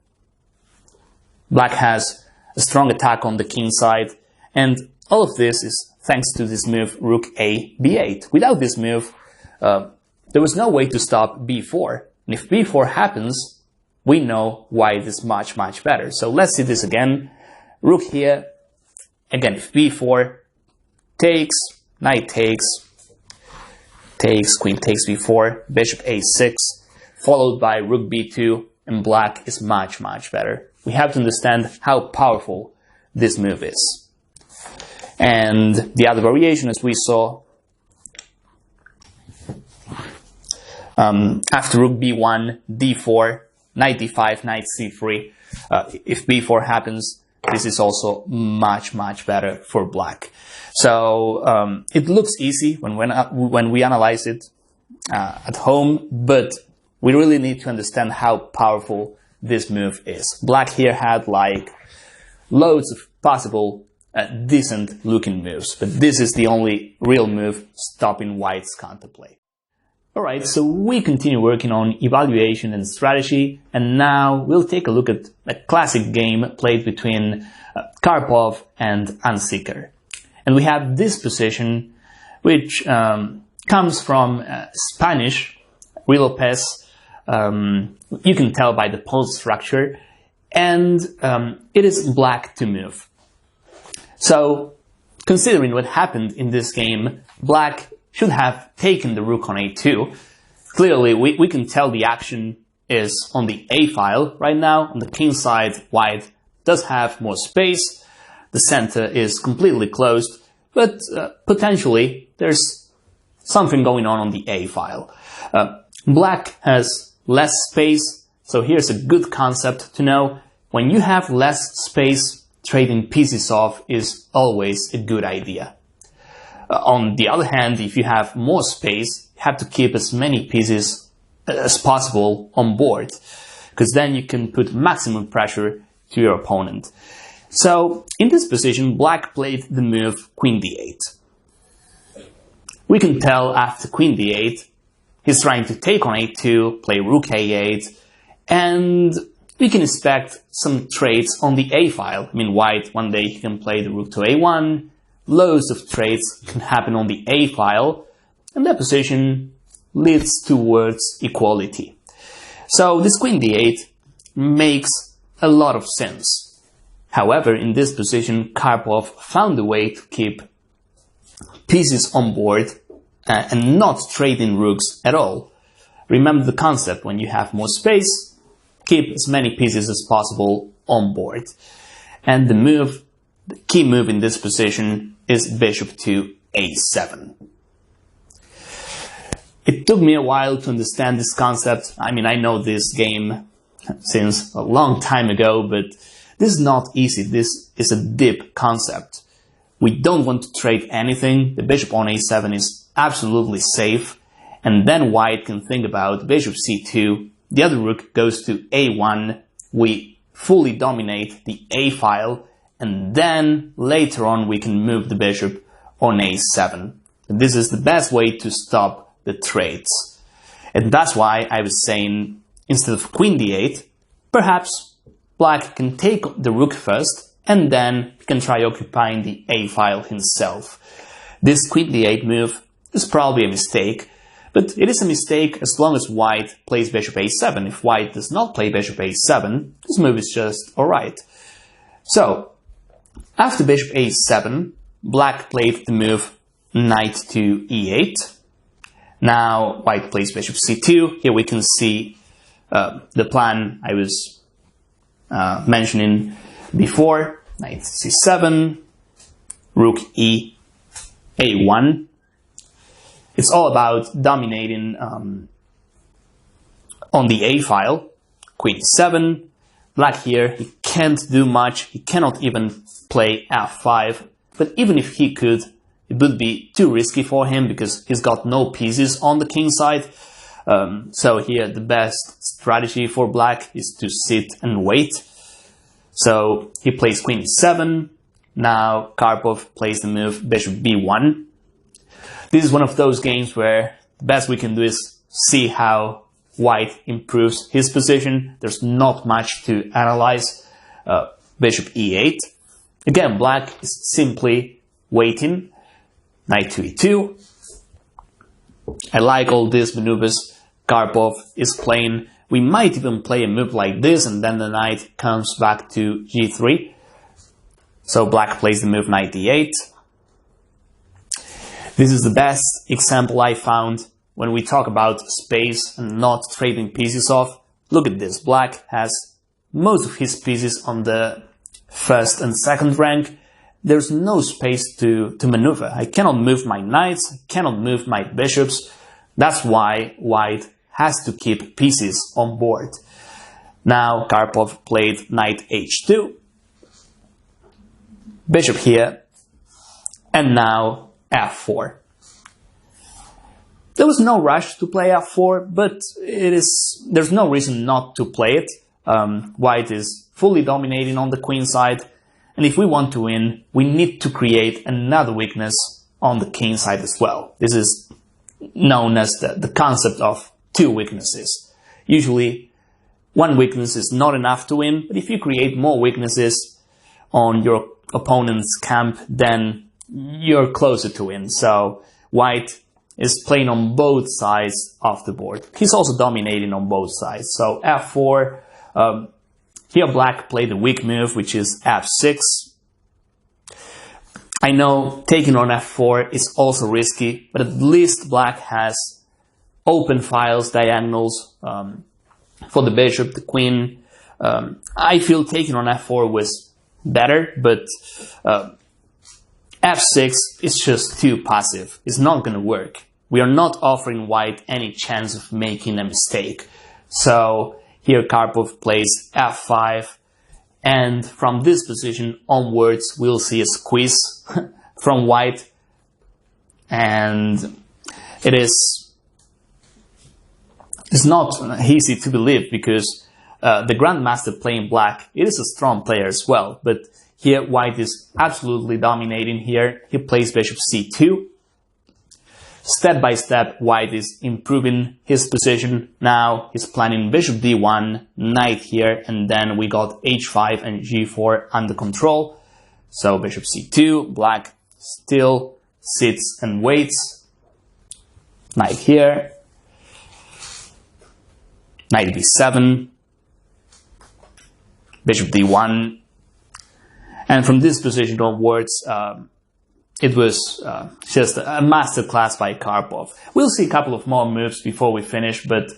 black has a strong attack on the king side, and all of this is thanks to this move rook a b8. Without this move, there was no way to stop b4, and if b4 happens, we know white is much better. So let's see this again. Rook here, again if b4 takes, knight takes, queen takes b4, bishop a6, followed by rook b2, and black is much better. We have to understand how powerful this move is. And the other variation, as we saw, after rook b1, d4, knight d5, knight c3, if b4 happens, this is also much better for black. So it looks easy when we analyze it at home, but we really need to understand how powerful this move is. Black here had like loads of possible decent looking moves, but this is the only real move stopping white's counterplay. Alright, so we continue working on evaluation and strategy, and now we'll take a look at a classic game played between Karpov and Unseeker. And we have this position, which comes from Spanish, Ruy Lopez. You can tell by the pawn structure, and it is black to move. So, considering what happened in this game, black should have taken the rook on a2. Clearly, we can tell the action is on the a file right now. On the king side, white does have more space. The center is completely closed, but potentially there's something going on the a file. Black has less space, so here's a good concept to know. When you have less space, trading pieces off is always a good idea. On the other hand, if you have more space, you have to keep as many pieces as possible on board, because then you can put maximum pressure to your opponent. So, in this position, black played the move queen d8. We can tell after queen d8, he's trying to take on a2, play rook a8, and we can expect some traits on the A file. I mean, white, one day he can play the rook to A1, loads of traits can happen on the A file, and that position leads towards equality. So this queen d8 makes a lot of sense. However, in this position, Karpov found a way to keep pieces on board and not trading rooks at all. Remember the concept: when you have more space, keep as many pieces as possible on board. And the key move in this position is bishop to a7. It took me a while to understand this concept. I mean, I know this game since a long time ago, but this is not easy. This is a deep concept. We don't want to trade anything. The bishop on a7 is absolutely safe. And then white can think about bishop c2. The other rook goes to a1. We fully dominate the a file. And then later on we can move the bishop on a7. And this is the best way to stop the trades. And that's why I was saying, instead of queen d8, perhaps black can take the rook first, and then he can try occupying the a file himself. This queen d8 move is probably a mistake, but it is a mistake as long as white plays bishop a7. If white does not play bishop a7, this move is just alright. So, after bishop a7, black played the move knight to e8. Now white plays bishop c2. Here we can see the plan I was mentioning before. Knight c7, rook e, a1. It's all about dominating on the a file. Queen e7. Black here, he can't do much. He cannot even play f5. But even if he could, it would be too risky for him because he's got no pieces on the king side. So here the best strategy for black is to sit and wait. So he plays queen e7. Now Karpov plays the move bishop b1. This is one of those games where the best we can do is see how white improves his position. There's not much to analyze. Bishop e8. Again, black is simply waiting. Knight to e2. I like all these maneuvers Karpov is playing. We might even play a move like this, and then the knight comes back to g3. So black plays the move knight d8. This is the best example I found when we talk about space and not trading pieces off. Look at this. Black has most of his pieces on the first and second rank. There's no space to maneuver. I cannot move my knights, I cannot move my bishops. That's why white has to keep pieces on board. Now Karpov played knight h2, bishop here, and now f4. There was no rush to play f4, but there's no reason not to play it. White is fully dominating on the queen side. And if we want to win, we need to create another weakness on the king side as well. This is known as the concept of two weaknesses. Usually, one weakness is not enough to win, but if you create more weaknesses on your opponent's camp, then you're closer to win. So, white is playing on both sides of the board. He's also dominating on both sides. So, f4. Here black played a weak move, which is f6. I know taking on f4 is also risky, but at least black has open files, diagonals for the bishop, the queen. I feel taking on f4 was better, but f6 is just too passive. It's not going to work. We are not offering white any chance of making a mistake. So here Karpov plays f5, and from this position onwards we'll see a squeeze from white, and it's not easy to believe because the grandmaster playing black, it is a strong player as well, but here white is absolutely dominating here. He plays bishop c2. Step by step, white is improving his position. Now he's planning bishop d1, knight here, and then we got h5 and g4 under control. So bishop c2, black still sits and waits. Knight here, knight b7, bishop d1, and from this position onwards, it was just a masterclass by Karpov. We'll see a couple of more moves before we finish, but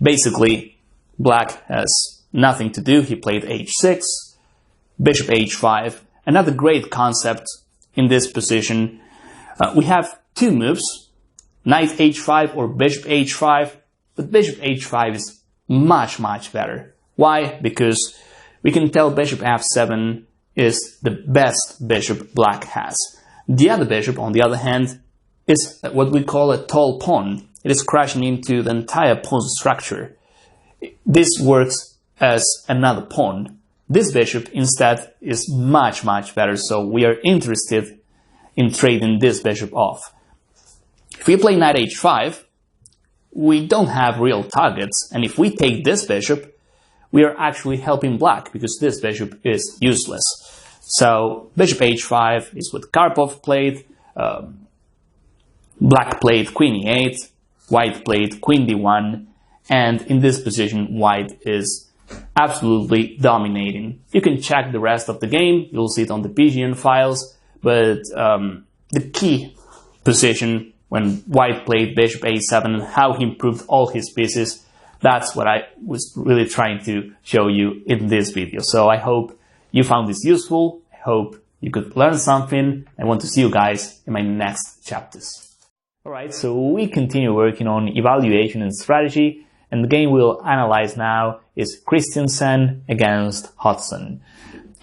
basically black has nothing to do. He played h6, bishop h5. Another great concept in this position. We have two moves, knight h5 or bishop h5, but bishop h5 is much better. Why? Because we can tell bishop f7 is the best bishop black has. The other bishop, on the other hand, is what we call a tall pawn. It is crashing into the entire pawn structure. This works as another pawn. This bishop instead is much better, so we are interested in trading this bishop off. If we play knight h5, we don't have real targets, and if we take this bishop, we are actually helping black because this bishop is useless. So bishop h5 is what Karpov played, black played queen e8, white played queen d1, and in this position white is absolutely dominating. You can check the rest of the game, you'll see it on the PGN files, but the key position when white played bishop a7 and how he improved all his pieces, that's what I was really trying to show you in this video. So I hope you found this useful. I hope you could learn something. I want to see you guys in my next chapters. Alright, so we continue working on evaluation and strategy, and the game we'll analyze now is Christensen against Hodgson.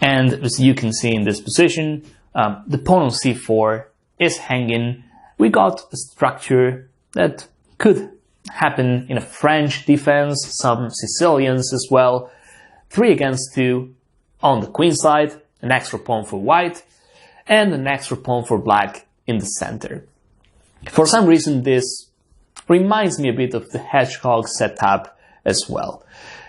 And as you can see in this position, the pawn on c4 is hanging. We got a structure that could happen in a French defense, some Sicilians as well. 3 against 2 on the queen side, an extra pawn for white, and an extra pawn for black in the center. For some reason, this reminds me a bit of the hedgehog setup as well.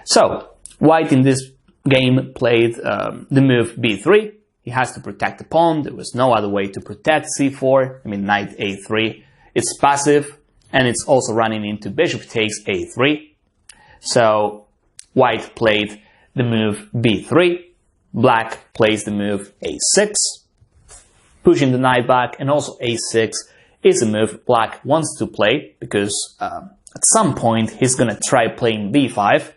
So, white in this game played the move b3. He has to protect the pawn. There was no other way to protect c4. I mean, knight a3. It's passive, and it's also running into bishop takes a3. So, white played the move b3. Black plays the move a6, pushing the knight back, and also a6 is a move black wants to play, because at some point he's gonna try playing b5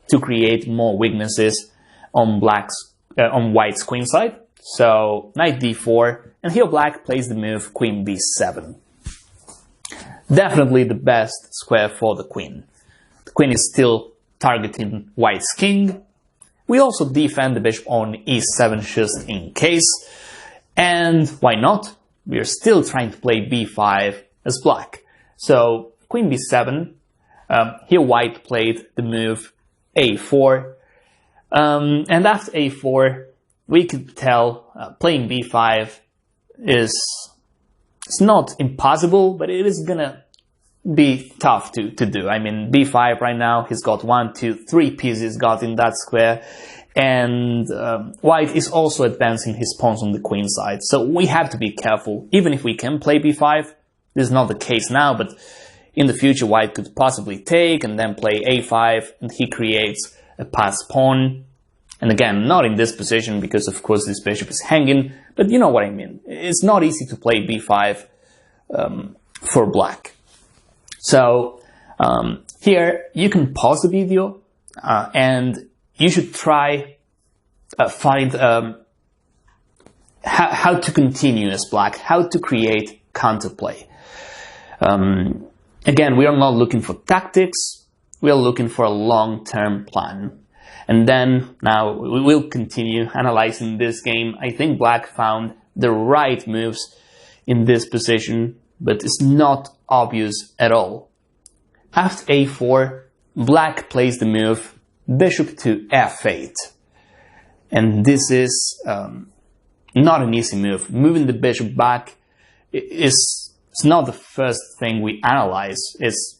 to create more weaknesses on white's queen side. So knight d4, and here black plays the move queen b7. Definitely the best square for the queen. The queen is still targeting white's king. We also defend the bishop on e7 just in case. And why not? We are still trying to play b5 as black. So queen b7, here white played the move a4. And after a4, we could tell playing b5 it's not impossible, but it is gonna be tough to do. I mean, b5 right now, he's got 1, 2, 3 pieces got in that square, and white is also advancing his pawns on the queen side. So we have to be careful. Even if we can play b5, this is not the case now, but in the future white could possibly take and then play a5, and he creates a passed pawn. And again, not in this position, because of course this bishop is hanging, but you know what I mean. It's not easy to play b5 for black. So here you can pause the video and you should try find how to continue as black, how to create counterplay. Again, we are not looking for tactics, we are looking for a long-term plan. And then now we will continue analyzing this game. I think black found the right moves in this position, but it's not obvious at all. After a4, black plays the move bishop to f8. And this is not an easy move. Moving the bishop back is it's not the first thing we analyze. It's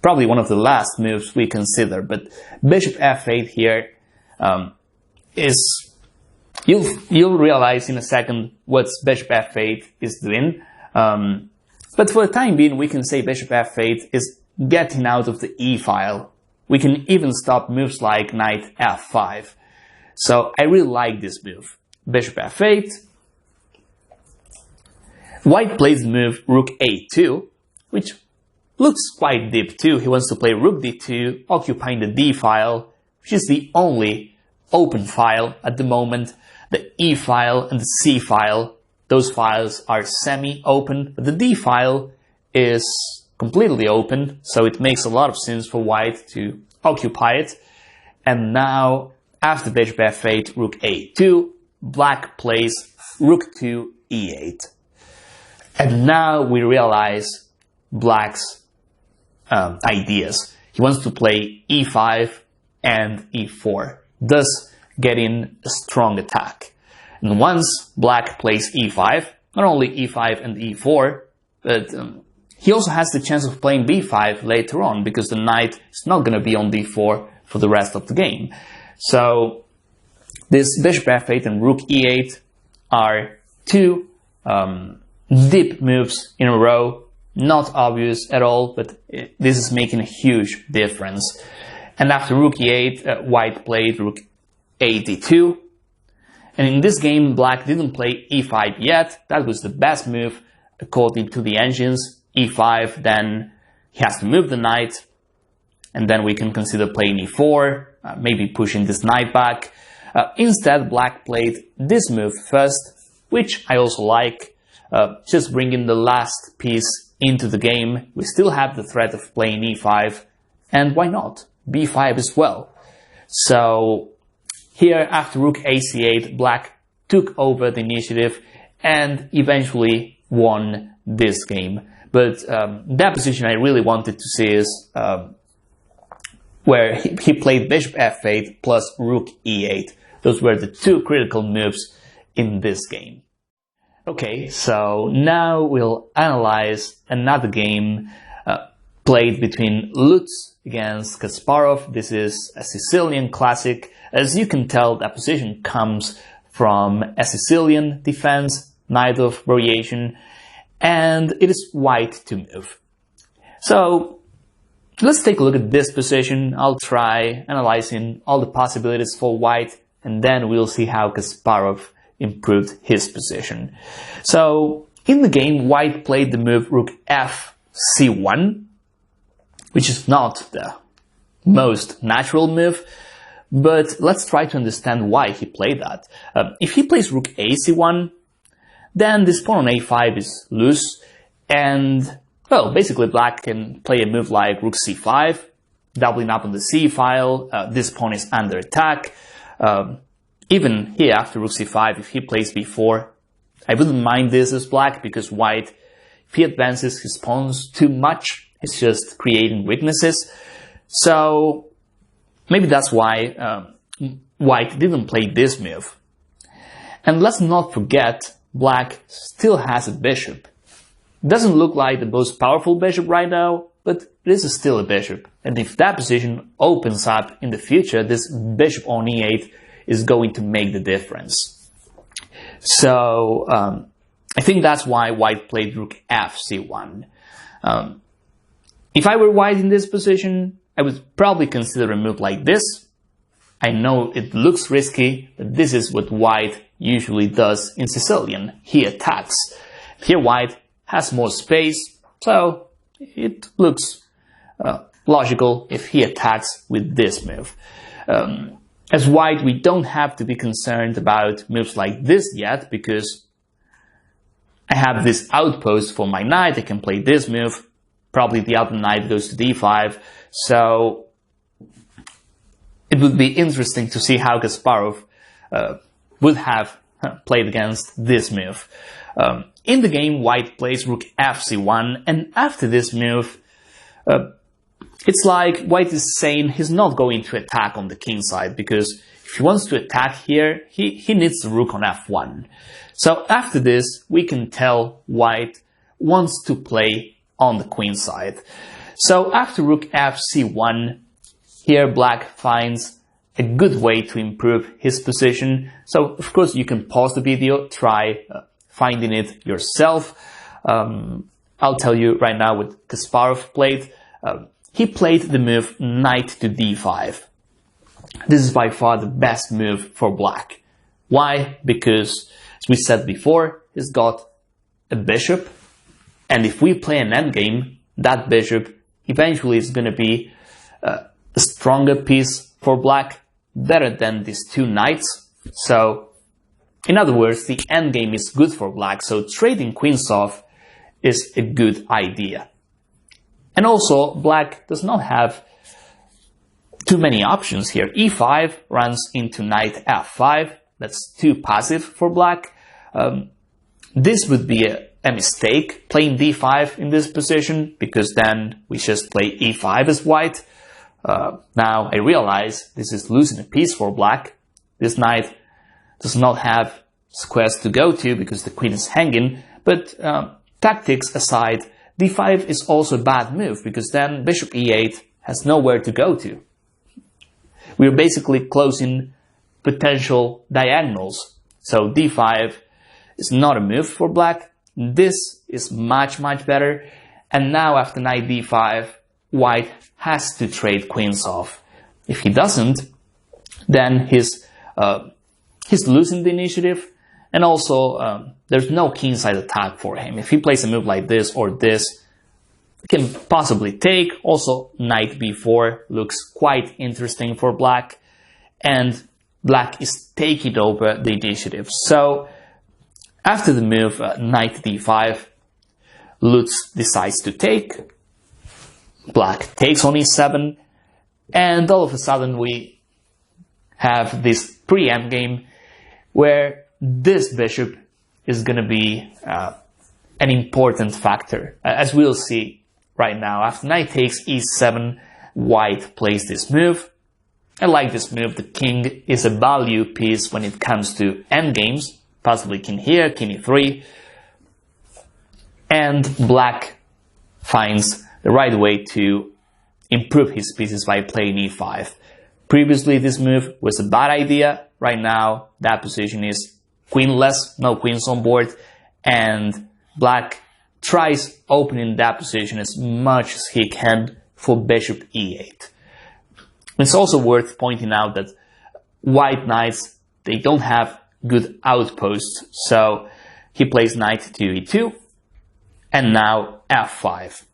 probably one of the last moves we consider. But bishop f8 here is, you'll realize in a second what bishop f8 is doing. But for the time being, we can say bishop f8 is getting out of the e file. We can even stop moves like knight f5. So I really like this move. Bishop f8. White plays the move rook a2, which looks quite deep too. He wants to play rook d2, occupying the d file, which is the only open file at the moment. The e file and the c file, those files are semi-open, but the d file is completely open, so it makes a lot of sense for white to occupy it. And now, after bishop f8, rook a2, black plays rook to e8. And now we realize black's ideas. He wants to play e5 and e4, thus getting a strong attack. And once black plays e5, not only e5 and e4, but he also has the chance of playing b5 later on, because the knight is not going to be on d4 for the rest of the game. So this bishop f8 and rook e8 are two deep moves in a row, not obvious at all, but this is making a huge difference. And after rook e8, white played rook a d2. And in this game, black didn't play e5 yet. That was the best move according to the engines. e5, then he has to move the knight, and then we can consider playing e4, maybe pushing this knight back. Instead, black played this move first, which I also like, just bringing the last piece into the game. We still have the threat of playing e5, and why not? b5 as well. So here, after rook ac8, black took over the initiative and eventually won this game. But that position I really wanted to see is where he played bishop f8 plus rook e8. Those were the two critical moves in this game. Okay, so now we'll analyze another game played between Lutz against Kasparov. This is a Sicilian classic. As you can tell, that position comes from a Sicilian defense, knight of variation, and it is white to move. So let's take a look at this position. I'll try analyzing all the possibilities for white, and then we'll see how Kasparov improved his position. So in the game, white played the move rook f c1, which is not the most natural move, but let's try to understand why he played that. If he plays rook a c1, then this pawn on a5 is loose, and, well, basically black can play a move like rook c5, doubling up on the c file. This pawn is under attack. Even here, after rook c5, if he plays b4, I wouldn't mind this as black, because white, if he advances his pawns too much, it's just creating weaknesses. So maybe that's why white didn't play this move. And let's not forget, black still has a bishop. It doesn't look like the most powerful bishop right now, but this is still a bishop. And if that position opens up in the future, this bishop on e8 is going to make the difference. So I think that's why white played rook f c1. If I were white in this position, I would probably consider a move like this. I know it looks risky, but this is what white usually does in Sicilian. He attacks. Here white has more space, so it looks logical if he attacks with this move. As white, we don't have to be concerned about moves like this yet, because I have this outpost for my knight. I can play this move. Probably the other knight goes to d5. So it would be interesting to see how Kasparov would have played against this move. In the game, white plays rook f c1, and after this move, it's like white is saying he's not going to attack on the king side, because if he wants to attack here, he needs the rook on f1. So after this, we can tell white wants to play on the queen side. So after rook fc1, here black finds a good way to improve his position. So of course you can pause the video, try finding it yourself. I'll tell you right now what Kasparov played. He played the move knight to d5. This is by far the best move for black. Why? Because, as we said before, he's got a bishop, and if we play an endgame, that bishop eventually is going to be a stronger piece for black, better than these two knights. So, in other words, the endgame is good for black, so trading queens off is a good idea. And also, black does not have too many options here. e5 runs into knight f5. That's too passive for black. This would be a mistake, playing d5 in this position, because then we just play e5 as white. Now I realize this is losing a piece for black. This knight does not have squares to go to because the queen is hanging, but tactics aside, d5 is also a bad move, because then bishop e8 has nowhere to go to. We're basically closing potential diagonals. So d5 is not a move for black. This is much better. And now after knight d5, white has to trade queens off. If he doesn't, then he's losing the initiative. And also, there's no kingside attack for him. If he plays a move like this or this, he can possibly take. Also, knight b4 looks quite interesting for black. And black is taking over the initiative. So, after the move knight d5, Lutz decides to take. Black takes on e7. And all of a sudden we have this pre-endgame where this bishop is going to be an important factor. As we'll see right now, after knight takes e7, white plays this move. I like this move. The king is a value piece when it comes to endgames. Possibly king here, king e3. And black finds the right way to improve his pieces by playing e5. Previously, this move was a bad idea. Right now, that position is queenless, no queens on board, and black tries opening that position as much as he can for bishop e8. It's also worth pointing out that white knights, they don't have good outposts, so he plays knight to e2, and now f5.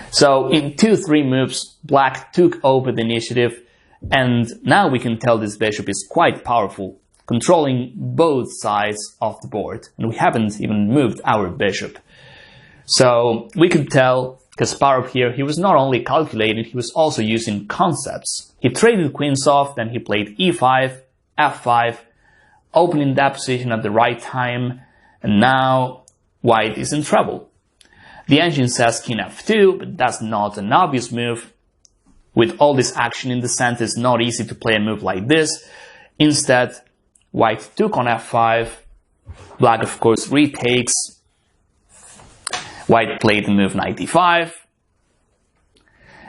So in 2-3 moves, black took over the initiative, and now we can tell this bishop is quite powerful, controlling both sides of the board, and we haven't even moved our bishop. So we can tell Kasparov here, he was not only calculating, he was also using concepts. He traded queens off, then he played e5, f5, opening that position at the right time, and now white is in trouble. The engine says king f2, but that's not an obvious move. With all this action in the center, it's not easy to play a move like this. Instead, white took on f5, black of course retakes, white played the move knight d5,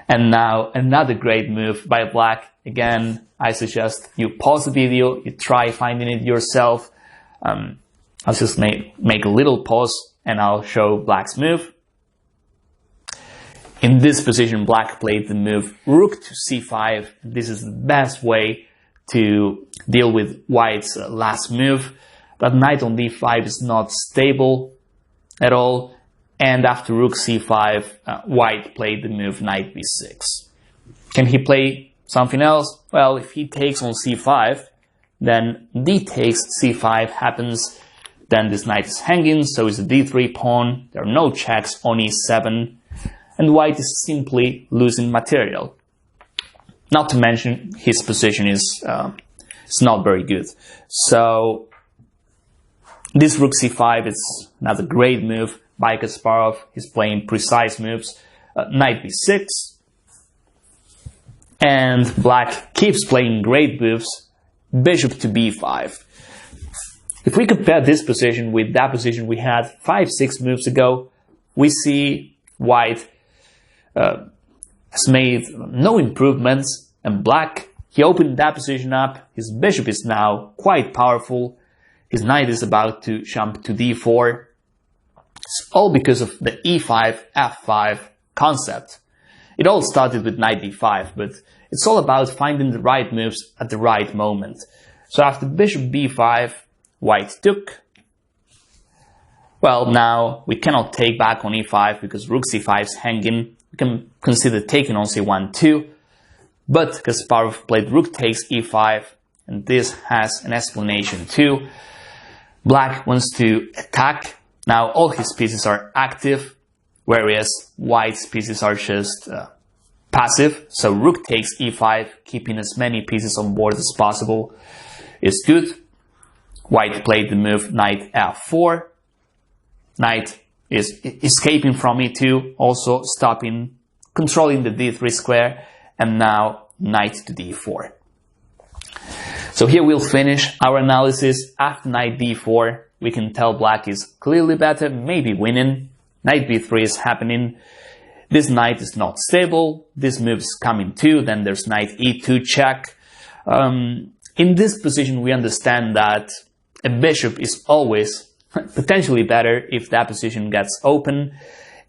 and now another great move by black. Again, I suggest you pause the video, you try finding it yourself. I'll just make a little pause and I'll show black's move. In this position, black played the move rook to c5. This is the best way to deal with white's last move. But knight on d5 is not stable at all. And after rook c5, white played the move knight b6. Can he play something else? Well, if he takes on c5, then d takes c5 happens. Then this knight is hanging, so it's a d3 pawn. There are no checks on e7. And white is simply losing material. Not to mention his position is not very good. So this rook c5 is another great move by Kasparov. He's playing precise moves. Knight b6. And black keeps playing great moves. Bishop to b5. If we compare this position with that position we had 5-6 moves ago, we see white has made no improvements, and black, he opened that position up. His bishop is now quite powerful. His knight is about to jump to d4. It's all because of the e5, f5 concept. It all started with knight d5, but it's all about finding the right moves at the right moment. So after bishop b5, white took. Well, now we cannot take back on e5 because rook c5 is hanging. We can consider taking on c1 too, but Kasparov played rook takes e5, and this has an explanation too. Black wants to attack. Now all his pieces are active, whereas white's pieces are just passive. So rook takes e5, keeping as many pieces on board as possible, is good. White played the move knight f4. Knight is escaping from e2, also stopping, controlling the d3 square, and now knight to d4. So here we'll finish our analysis. After knight d4, we can tell black is clearly better, maybe winning. Knight b3 is happening. This knight is not stable. This move is coming too. Then there's knight e2 check. In this position, we understand that a bishop is always potentially better if that position gets open.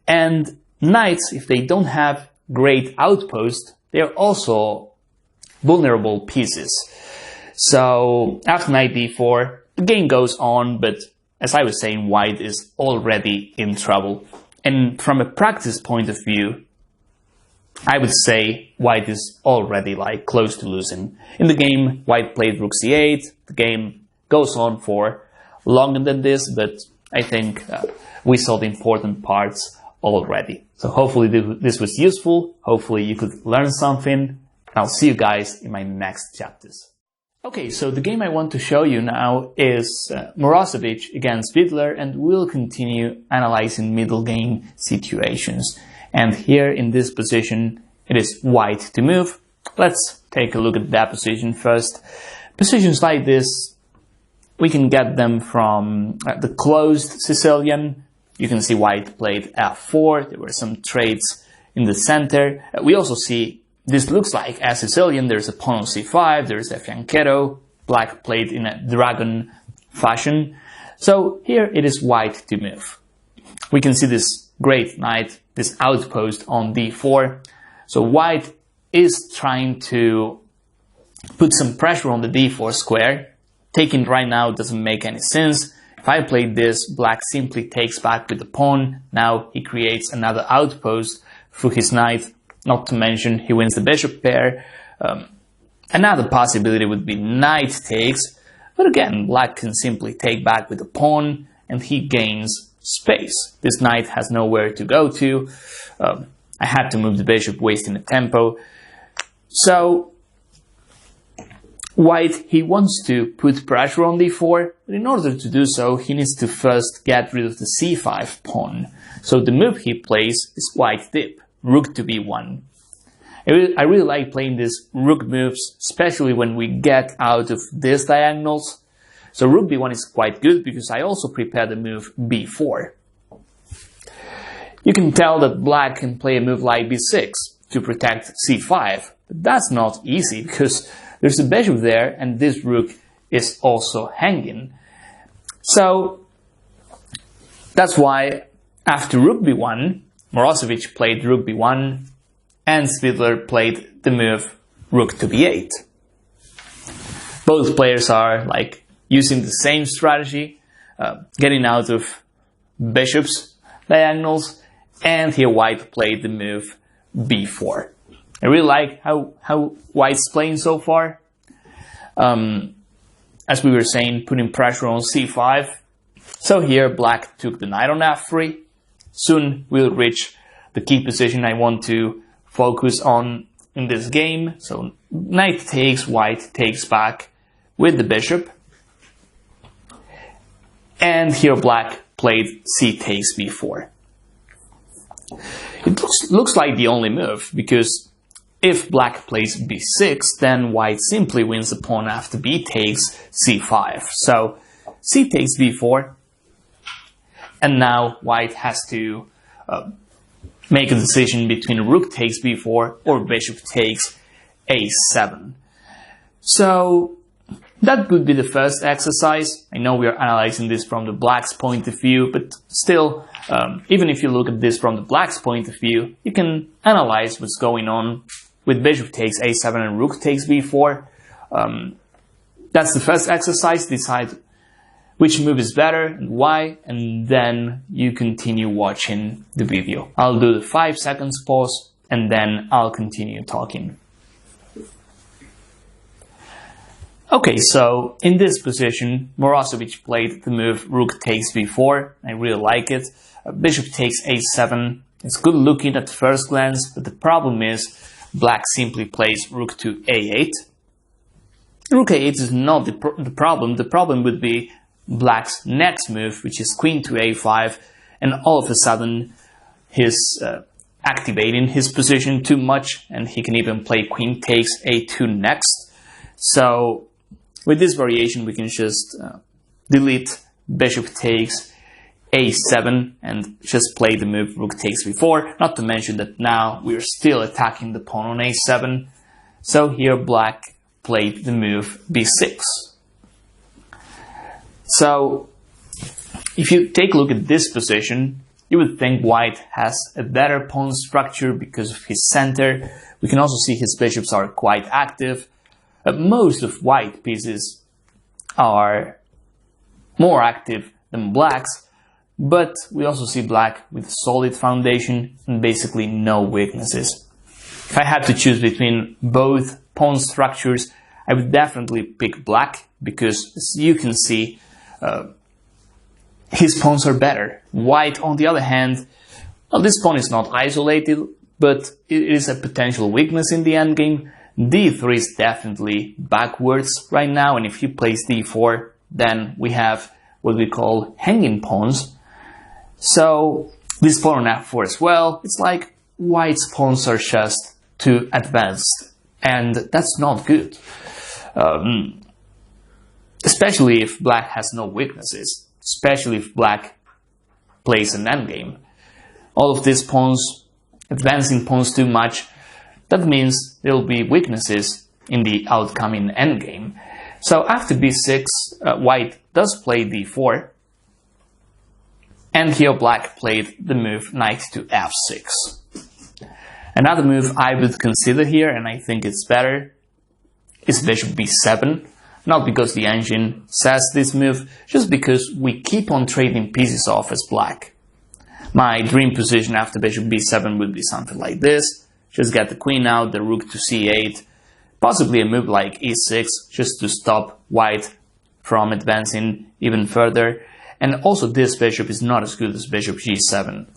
And knights, if they don't have great outpost, they're also vulnerable pieces. So after knight d4, the game goes on, but as I was saying, white is already in trouble. And from a practice point of view, I would say white is already like close to losing. In the game, white played rook c8. The game goes on for longer than this, but I think we saw the important parts already. So hopefully this was useful. Hopefully you could learn something. I'll see you guys in my next chapters. Okay, so the game I want to show you now is Morozevich against Fiedler, and we'll continue analyzing middle game situations. And here in this position, it is white to move. Let's take a look at that position first. Positions like this, we can get them from the closed Sicilian. You can see white played f4. There were some trades in the center. We also see this looks like a Sicilian. There's a pawn on c5. There's a fianchetto. Black played in a dragon fashion. So here it is white to move. We can see this great knight, this outpost on d4. So white is trying to put some pressure on the d4 square. Taking right now doesn't make any sense. If I played this, black simply takes back with the pawn. Now he creates another outpost through his knight. Not to mention he wins the bishop pair. Another possibility would be knight takes. But again, black can simply take back with the pawn and he gains space. This knight has nowhere to go to. I had to move the bishop, wasting the tempo. So white, he wants to put pressure on d4, but in order to do so, he needs to first get rid of the c5 pawn. So the move he plays is white dip, rook to b1. I really like playing these rook moves, especially when we get out of these diagonals. So rook b1 is quite good because I also prepare the move b4. You can tell that black can play a move like b6 to protect c5, but that's not easy because there's a bishop there and this rook is also hanging. So that's why after rook b1, Morozevich played rook b1 and Fiedler played the move rook to b8. Both players are like using the same strategy, getting out of bishop's diagonals, and here white played the move b4. I really like how white's playing so far. As we were saying, putting pressure on c5. So here black took the knight on f3. Soon we'll reach the key position I want to focus on in this game. So knight takes, white takes back with the bishop. And here black played c takes b4. It looks like the only move, because if black plays b6, then white simply wins the pawn after b takes c5. So c takes b4, and now white has to make a decision between rook takes b4 or bishop takes a7. So that would be the first exercise. I know we are analyzing this from the black's point of view, but still, even if you look at this from the black's point of view, you can analyze what's going on with bishop takes a7 and rook takes b4. That's the first exercise. Decide which move is better and why, and then you continue watching the video. I'll do the 5 seconds pause, and then I'll continue talking. Okay, so in this position, Morozevich played the move rook takes b4. I really like it. Bishop takes a7. It's good looking at first glance, but the problem is black simply plays rook to a8. Rook a8 is not the problem. The problem would be black's next move, which is queen to a5, and all of a sudden he's activating his position too much, and he can even play queen takes a2 next. So with this variation, we can just delete bishop takes a7 and just play the move rook takes b4. Not to mention that now we're still attacking the pawn on a7. So here black played the move b6. So if you take a look at this position, you would think white has a better pawn structure because of his center. We can also see his bishops are quite active. Most of white pieces are more active than black's, but we also see black with a solid foundation and basically no weaknesses. If I had to choose between both pawn structures, I would definitely pick black because, as you can see, his pawns are better. White, on the other hand, well, this pawn is not isolated, but it is a potential weakness in the endgame. d3 is definitely backwards right now, and if he plays d4, then we have what we call hanging pawns. So this pawn on f4 as well, it's like white's pawns are just too advanced, and that's not good. Especially if black has no weaknesses, especially if black plays an endgame. All of these pawns, advancing pawns too much, that means there will be weaknesses in the outcoming endgame. So after b6, white does play d4, and here black played the move knight to f6. Another move I would consider here, and I think it's better, is bishop b7. Not because the engine says this move, just because we keep on trading pieces off as black. My dream position after bishop b7 would be something like this. Just get the queen out, the rook to c8, possibly a move like e6, just to stop white from advancing even further. And also this bishop is not as good as bishop g7.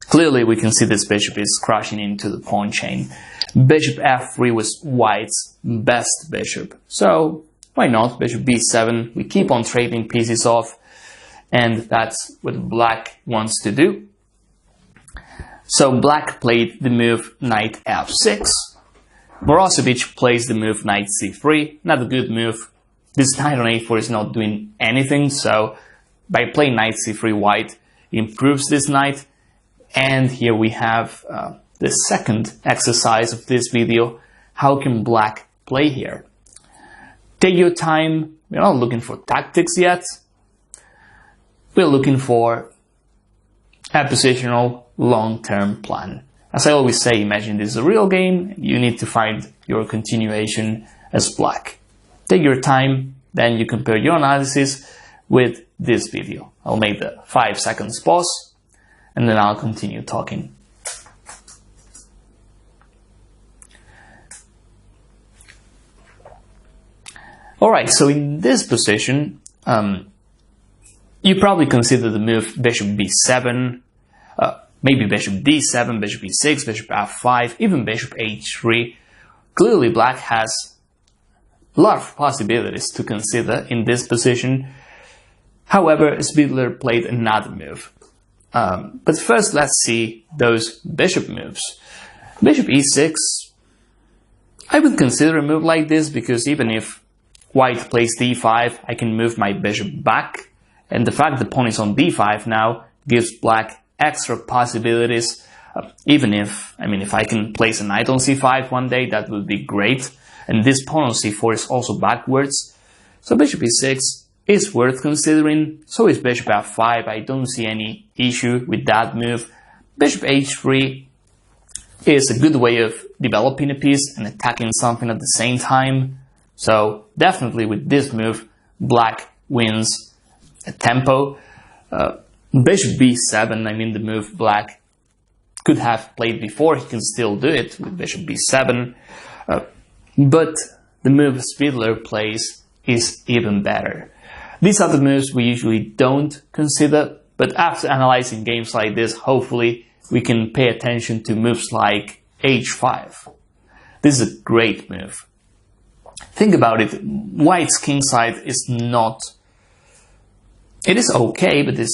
Clearly we can see this bishop is crashing into the pawn chain. Bishop f3 was white's best bishop. So why not bishop b7? We keep on trading pieces off, and that's what black wants to do. So black played the move knight f6. Morozevich plays the move knight c3. Not a good move. This knight on a4 is not doing anything, so by playing knight c3, white improves this knight. And here we have the second exercise of this video. How can black play here? Take your time. We're not looking for tactics yet. We're looking for a positional long-term plan. As I always say, imagine this is a real game. You need to find your continuation as black. Take your time, then you compare your analysis with this video. I'll make the 5 seconds pause, and then I'll continue talking. Alright, so in this position, you probably consider the move bishop b7, maybe bishop d7, bishop e6, bishop f5, even bishop h3. Clearly black has a lot of possibilities to consider in this position. However, Spiegler played another move. But first let's see those bishop moves. Bishop e6, I would consider a move like this because even if white plays d5, I can move my bishop back, and the fact the pawn is on d5 now gives black extra possibilities. Even if I can place a knight on c5 one day, that would be great. And this pawn on c4 is also backwards. So bishop e6 is worth considering. So is bishop f5. I don't see any issue with that move. Bishop h3 is a good way of developing a piece and attacking something at the same time. So definitely with this move, black wins a tempo. Bishop b7, the move black could have played before, he can still do it with bishop b7. But the move Spiedler plays is even better. These are the moves we usually don't consider, but after analyzing games like this, hopefully we can pay attention to moves like h5. This is a great move. Think about it, white's kingside is not... It is okay, but this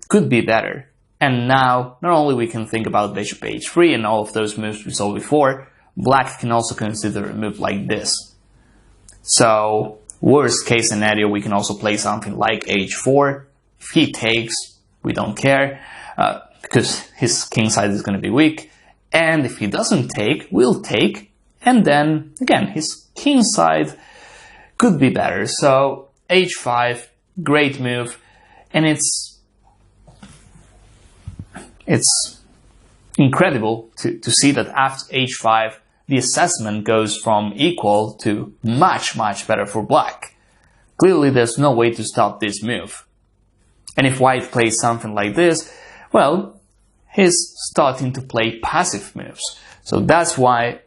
could be better. And now, not only we can think about bishop h3 and all of those moves we saw before, black can also consider a move like this. So, worst case scenario, we can also play something like h4. If he takes, we don't care, because his kingside is going to be weak. And if he doesn't take, we'll take. And then, again, his kingside could be better. So, h5, great move. And it's incredible to see that after h5, the assessment goes from equal to much, much better for black. Clearly, there's no way to stop this move. And if white plays something like this, well, he's starting to play passive moves. So that's why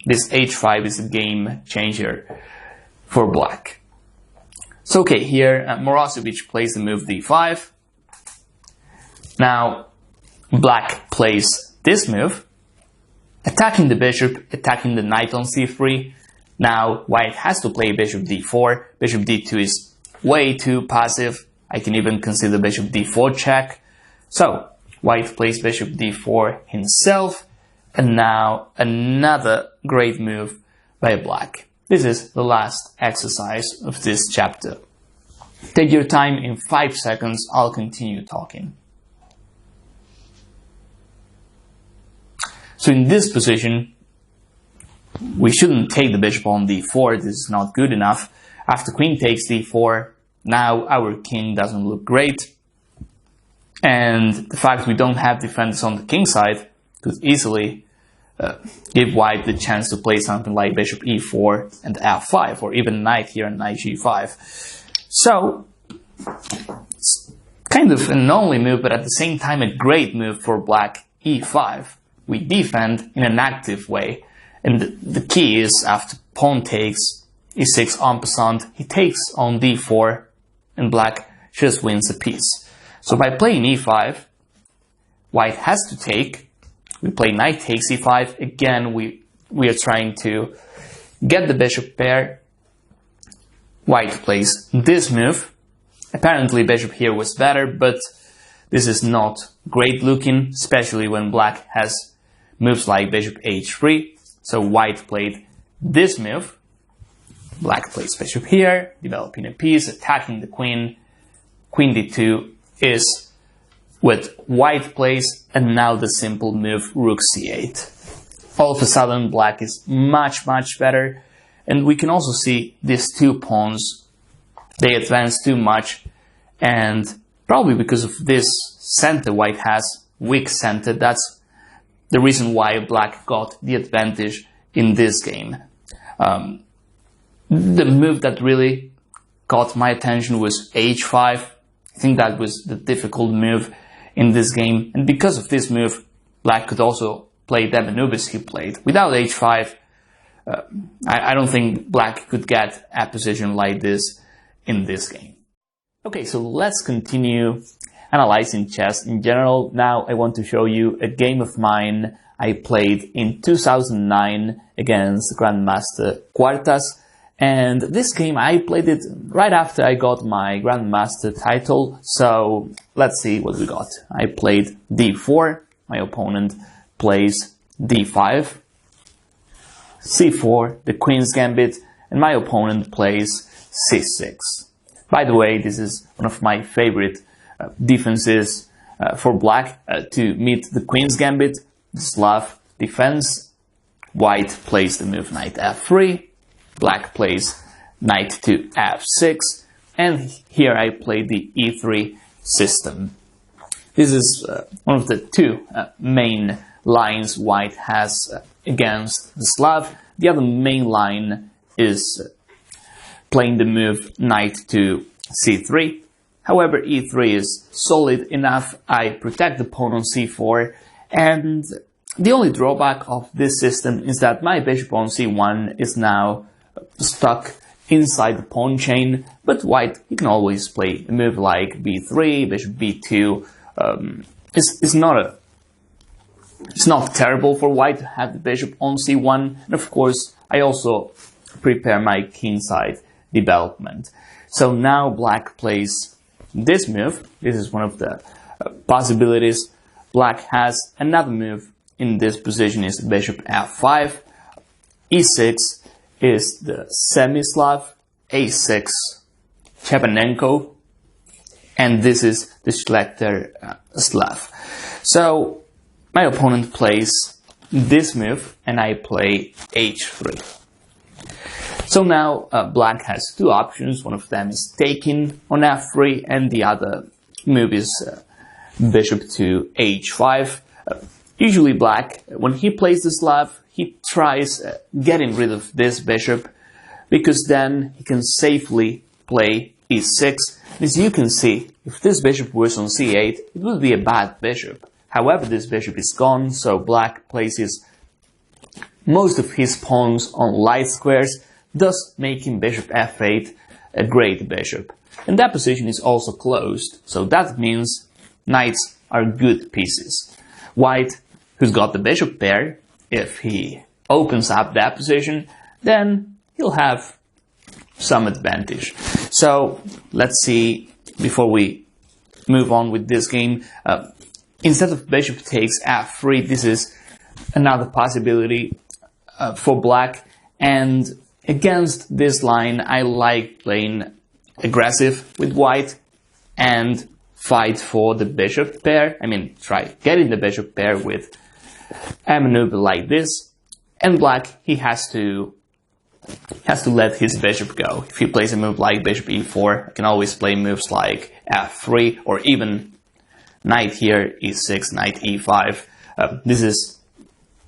this h5 is a game changer for black. So okay, here Morozevich plays the move d5. Now, black plays this move, attacking the bishop, attacking the knight on c3. Now, white has to play bishop d4. Bishop d2 is way too passive. I can even consider bishop d4 check. So, white plays bishop d4 himself. And now, another great move by black. This is the last exercise of this chapter. Take your time, in 5 seconds I'll continue talking. So in this position, we shouldn't take the bishop on d4, this is not good enough. After queen takes d4, now our king doesn't look great. And the fact we don't have defenders on the king side could easily give white the chance to play something like bishop e4 and f5, or even knight here and knight g5. So, it's kind of an only move, but at the same time a great move for black e5. We defend in an active way, and the key is after pawn takes e6 en passant, he takes on d4, and black just wins a piece. So by playing e5, white has to take. We play knight takes e5. Again, we are trying to get the bishop pair. White plays this move. Apparently bishop here was better, but this is not great looking, especially when black has moves like bishop h3. So white played this move. Black plays bishop here, developing a piece, attacking the queen. Queen d2 is what white plays, and now the simple move rook c8. All of a sudden black is much, much better, and we can also see these two pawns, they advance too much, and probably because of this center white has, weak center, that's the reason why black got the advantage in this game. The move that really caught my attention was h5. I think that was the difficult move in this game, and because of this move, black could also play the maneuvers he played. Without h5, I don't think black could get a position like this in this game. Okay, so let's continue analyzing chess in general. Now I want to show you a game of mine I played in 2009 against Grandmaster Quartas. And this game, I played it right after I got my Grandmaster title, so let's see what we got. I played d4, my opponent plays d5, c4, the Queen's Gambit, and my opponent plays c6. By the way, this is one of my favorite defenses for black to meet the queen's gambit. Slav defense. White plays the move knight f3. Black plays knight to f6. And here I play the e3 system. This is one of the two main lines white has against the Slav. The other main line is playing the move knight to c3. However, e3 is solid enough. I protect the pawn on c4, and the only drawback of this system is that my bishop on c1 is now stuck inside the pawn chain, but white, he can always play a move like b3, bishop b2. It's not terrible for white to have the bishop on c1, and of course I also prepare my kingside development. So now black plays this move. This is one of the possibilities. Black has another move in this position, is bishop f5. e6 is the semi-Slav, a6 Chepanenko, and this is the Schlechter Slav. So my opponent plays this move and I play h3. So now black has two options. One of them is taking on f3 and the other move is bishop to h5. Usually black, when he plays the Slav, he tries getting rid of this bishop because then he can safely play e6. As you can see, if this bishop was on c8, it would be a bad bishop. However, this bishop is gone, so black places most of his pawns on light squares, thus making bishop f8 a great bishop. And that position is also closed, so that means knights are good pieces. White, who's got the bishop pair, if he opens up that position, then he'll have some advantage. So let's see, before we move on with this game, instead of bishop takes f3, this is another possibility for black, and against this line I like playing aggressive with white and fight for the bishop pair. I mean, try getting the bishop pair with a maneuver like this, and black, he has to let his bishop go. If he plays a move like bishop e4, I can always play moves like f3 or even knight here, e6, knight e5. This is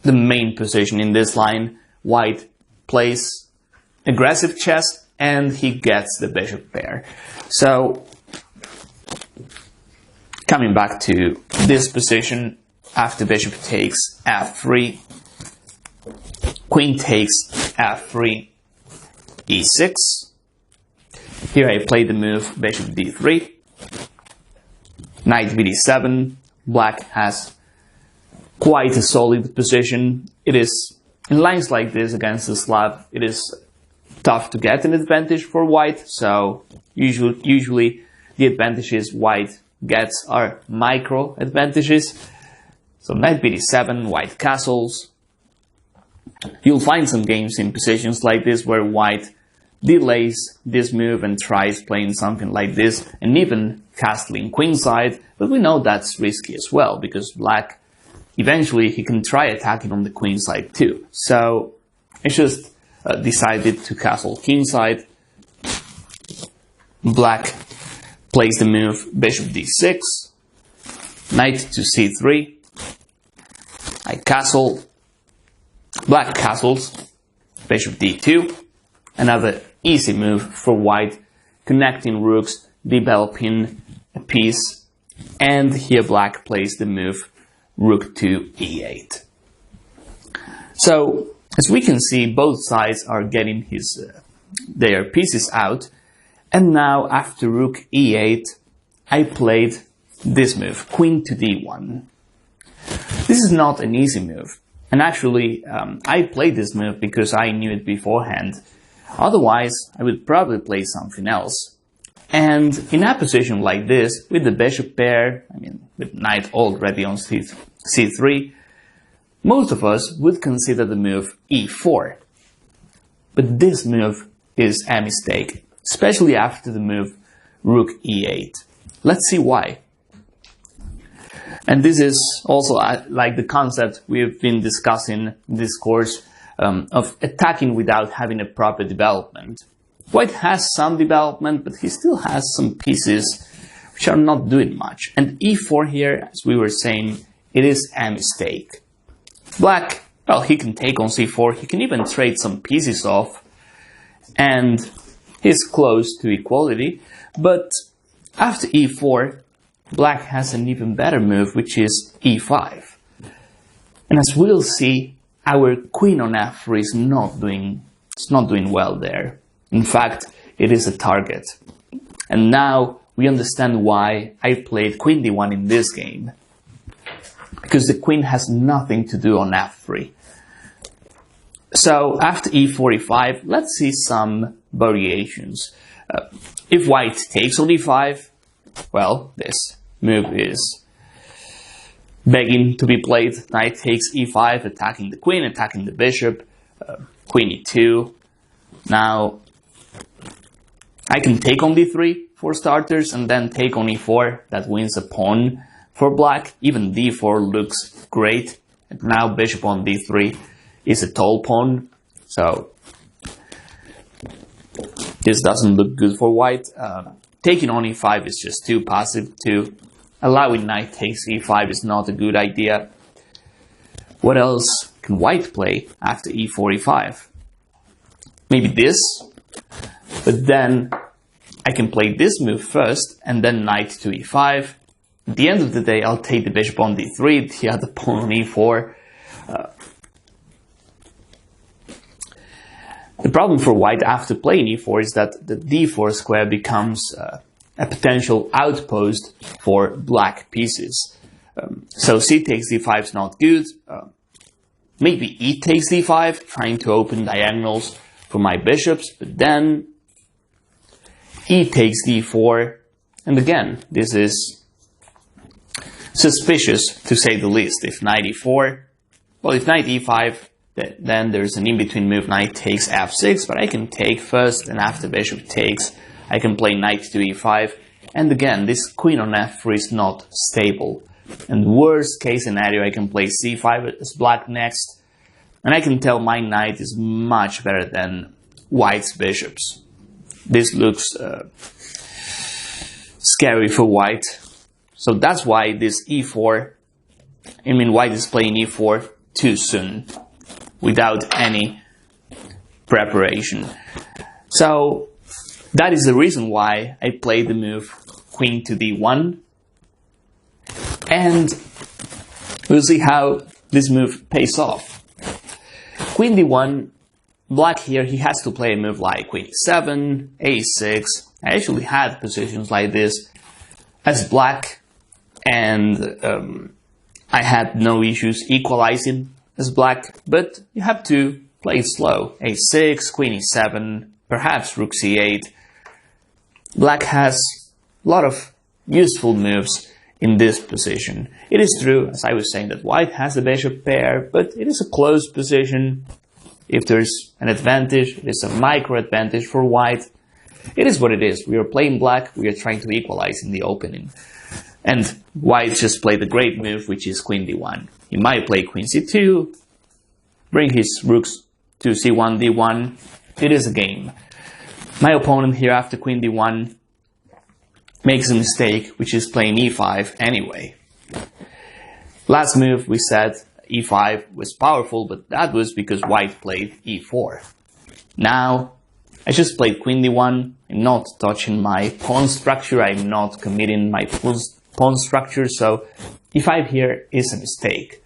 the main position in this line. White plays aggressive chess and he gets the bishop pair. So coming back to this position, after bishop takes f3, queen takes f3, e6. Here I play the move bishop d3, knight bd7. Black has quite a solid position. It is, in lines like this against the Slav, it is tough to get an advantage for white, so usually the advantages white gets are micro advantages. So knight bd7, white castles. You'll find some games in positions like this where white delays this move and tries playing something like this and even castling queenside, but we know that's risky as well because black, eventually he can try attacking on the queenside too. So I just decided to castle kingside. Black plays the move bishop d6, knight to c3. I castle. Black castles, bishop d2. Another easy move for white, connecting rooks, developing a piece. And here black plays the move rook to e8. So as we can see, both sides are getting their pieces out. And now after rook e8, I played this move, queen to d1. This is not an easy move. And actually, I played this move because I knew it beforehand. Otherwise, I would probably play something else. And in a position like this, with the bishop pair, I mean, with knight already on c3, most of us would consider the move e4. But this move is a mistake. especially after the move rook e8. Let's see why. And this is also like the concept we've been discussing in this course of attacking without having a proper development. White has some development, but he still has some pieces which are not doing much. And e4 here, as we were saying, it is a mistake. Black, well, he can take on c4, he can even trade some pieces off, and he's close to equality. But after e4, Black has an even better move, which is e5. And as we'll see, our queen on f3 is not doing well there. In fact, it is a target. And now we understand why I played queen d1 in this game. Because the queen has nothing to do on f3. So after e4, e5, let's see some variations. If white takes on e5, well, this move is begging to be played. Knight takes e5, attacking the queen, attacking the bishop, queen e2. Now, I can take on d3 for starters, and then take on e4. That wins a pawn for black. Even d4 looks great. And now bishop on d3 is a tall pawn. So this doesn't look good for white. Taking on e5 is just too passive too. Allowing knight takes e5 is not a good idea. What else can white play after e4, e5? Maybe this, but then I can play this move first, and then knight to e5. At the end of the day, I'll take the bishop on d3, the other pawn on e4. The problem for white after playing e4 is that the d4 square becomes a potential outpost for black pieces. So c takes d5 is not good. Maybe e takes d5, trying to open diagonals for my bishops, but then e takes d4, and again, this is suspicious to say the least. If knight e4, well, if knight e5, then there's an in-between move, knight takes f6, but I can take first, and after bishop takes, I can play knight to e5, and again, this queen on f3 is not stable. And worst case scenario, I can play c5 as black next, and I can tell my knight is much better than white's bishops. This looks scary for white. So that's why this e4, white is playing e4 too soon, without any preparation. So that is the reason why I played the move queen to d1. And we'll see how this move pays off. Queen d1, black here, he has to play a move like queen e7, a6. I actually had positions like this as black, and I had no issues equalizing as black, but you have to play it slow. a6, queen e7, perhaps rook c8. Black has a lot of useful moves in this position. It is true, as I was saying, that white has a bishop pair, but it is a closed position. If there's an advantage, it is a micro advantage for white. It is what it is. We are playing black, we are trying to equalize in the opening. And white just played a great move, which is queen d1. He might play queen c2, bring his rooks to c1, d1. It is a game. My opponent here after queen d1 makes a mistake, which is playing e5 anyway. Last move we said e5 was powerful, but that was because white played e4. Now, I just played queen d1. I'm not touching my pawn structure, I'm not committing my pawn structure, so e5 here is a mistake.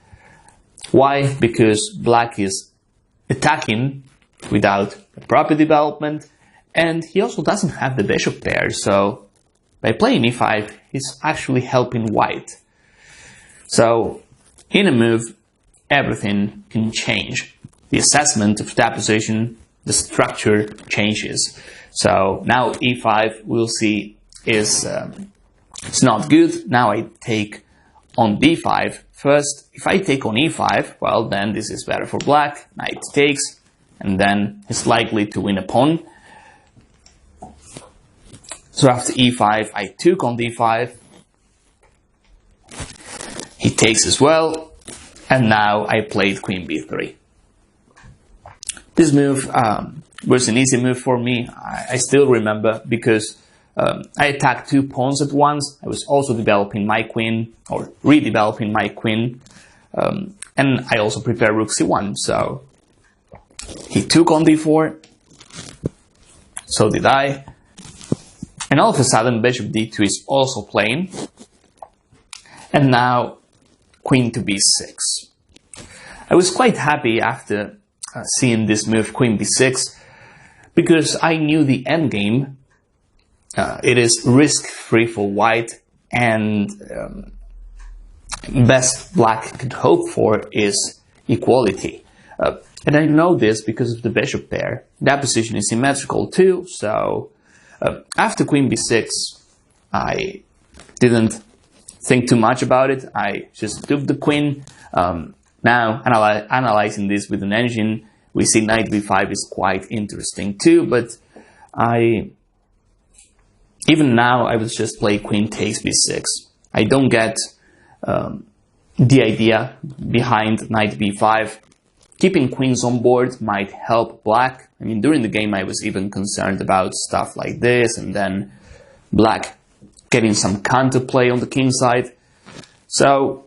Why? Because black is attacking without a proper development, and he also doesn't have the bishop pair, so by playing e5, he's actually helping white. So, in a move, everything can change. The assessment of that position, the structure changes. So now e5, we'll see, is it's not good. Now I take on d5 first. If I take on e5, well, then this is better for black. Knight takes, and then he's likely to win a pawn. So after e5, I took on d5. He takes as well, and now I played queen b3. This move was an easy move for me. I still remember because I attacked 2 pawns at once. I was also developing my queen, or redeveloping my queen, and I also prepared rook c1. So he took on d4, so did I, and all of a sudden bishop d2 is also playing, and now queen to b6. I was quite happy after seeing this move, queen b6, because I knew the endgame. It is risk-free for white, and best black could hope for is equality. And I know this because of the bishop pair. That position is symmetrical too, so after queen b6, I didn't think too much about it. I just took the queen. Now, analyzing this with an engine, we see knight b5 is quite interesting too, but even now I would just play queen takes b6. I don't get the idea behind knight b5. Keeping queens on board might help black. I mean, during the game I was even concerned about stuff like this, and then black getting some counterplay on the king side. So,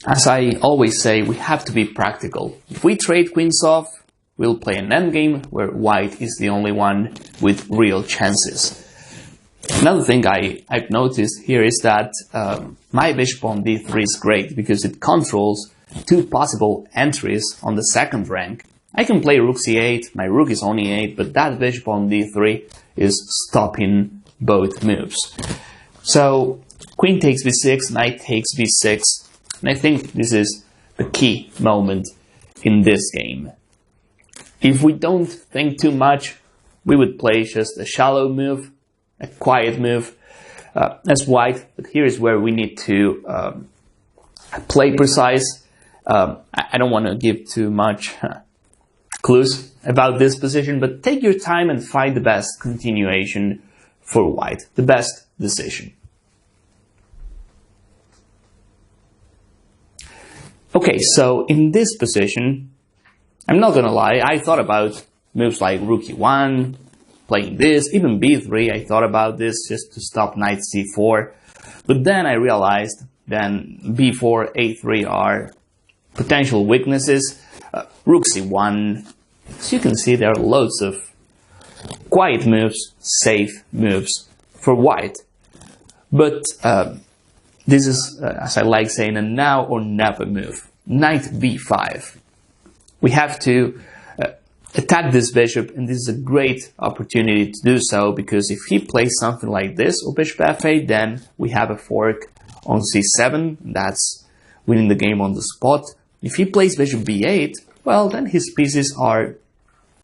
as I always say, we have to be practical. If we trade queens off, we'll play an endgame where white is the only one with real chances. Another thing I've noticed here is that my bishop on d3 is great because it controls 2 possible entries on the second rank. I can play rook c8, my rook is on e8, but that bishop on d3 is stopping both moves. So queen takes b6, knight takes b6, and I think this is the key moment in this game. If we don't think too much, we would play just a shallow move, a quiet move as white, but here is where we need to play precise. I don't want to give too much clues about this position, but take your time and find the best continuation for white, the best decision. Okay, so in this position, I'm not gonna lie, I thought about moves like rook e1, playing this, even b3, I thought about this just to stop knight c4, but then I realized then b4, a3 are potential weaknesses. Rook c1, as you can see, there are loads of quiet moves, safe moves for white. But this is, as I like saying, a now or never move. Knight b5. We have to attack this bishop, and this is a great opportunity to do so, because if he plays something like this, or bishop f8, then we have a fork on c7, that's winning the game on the spot. If he plays bishop b8, well, then his pieces are,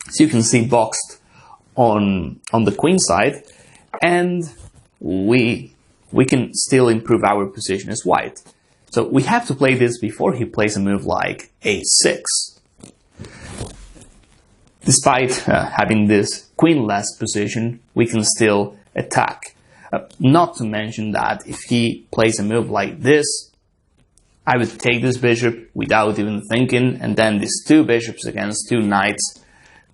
as you can see, boxed on the queen side, and we can still improve our position as white. So we have to play this before he plays a move like a6. Despite having this queenless position, we can still attack. Not to mention that if he plays a move like this, I would take this bishop without even thinking, and then these 2 bishops against 2 knights,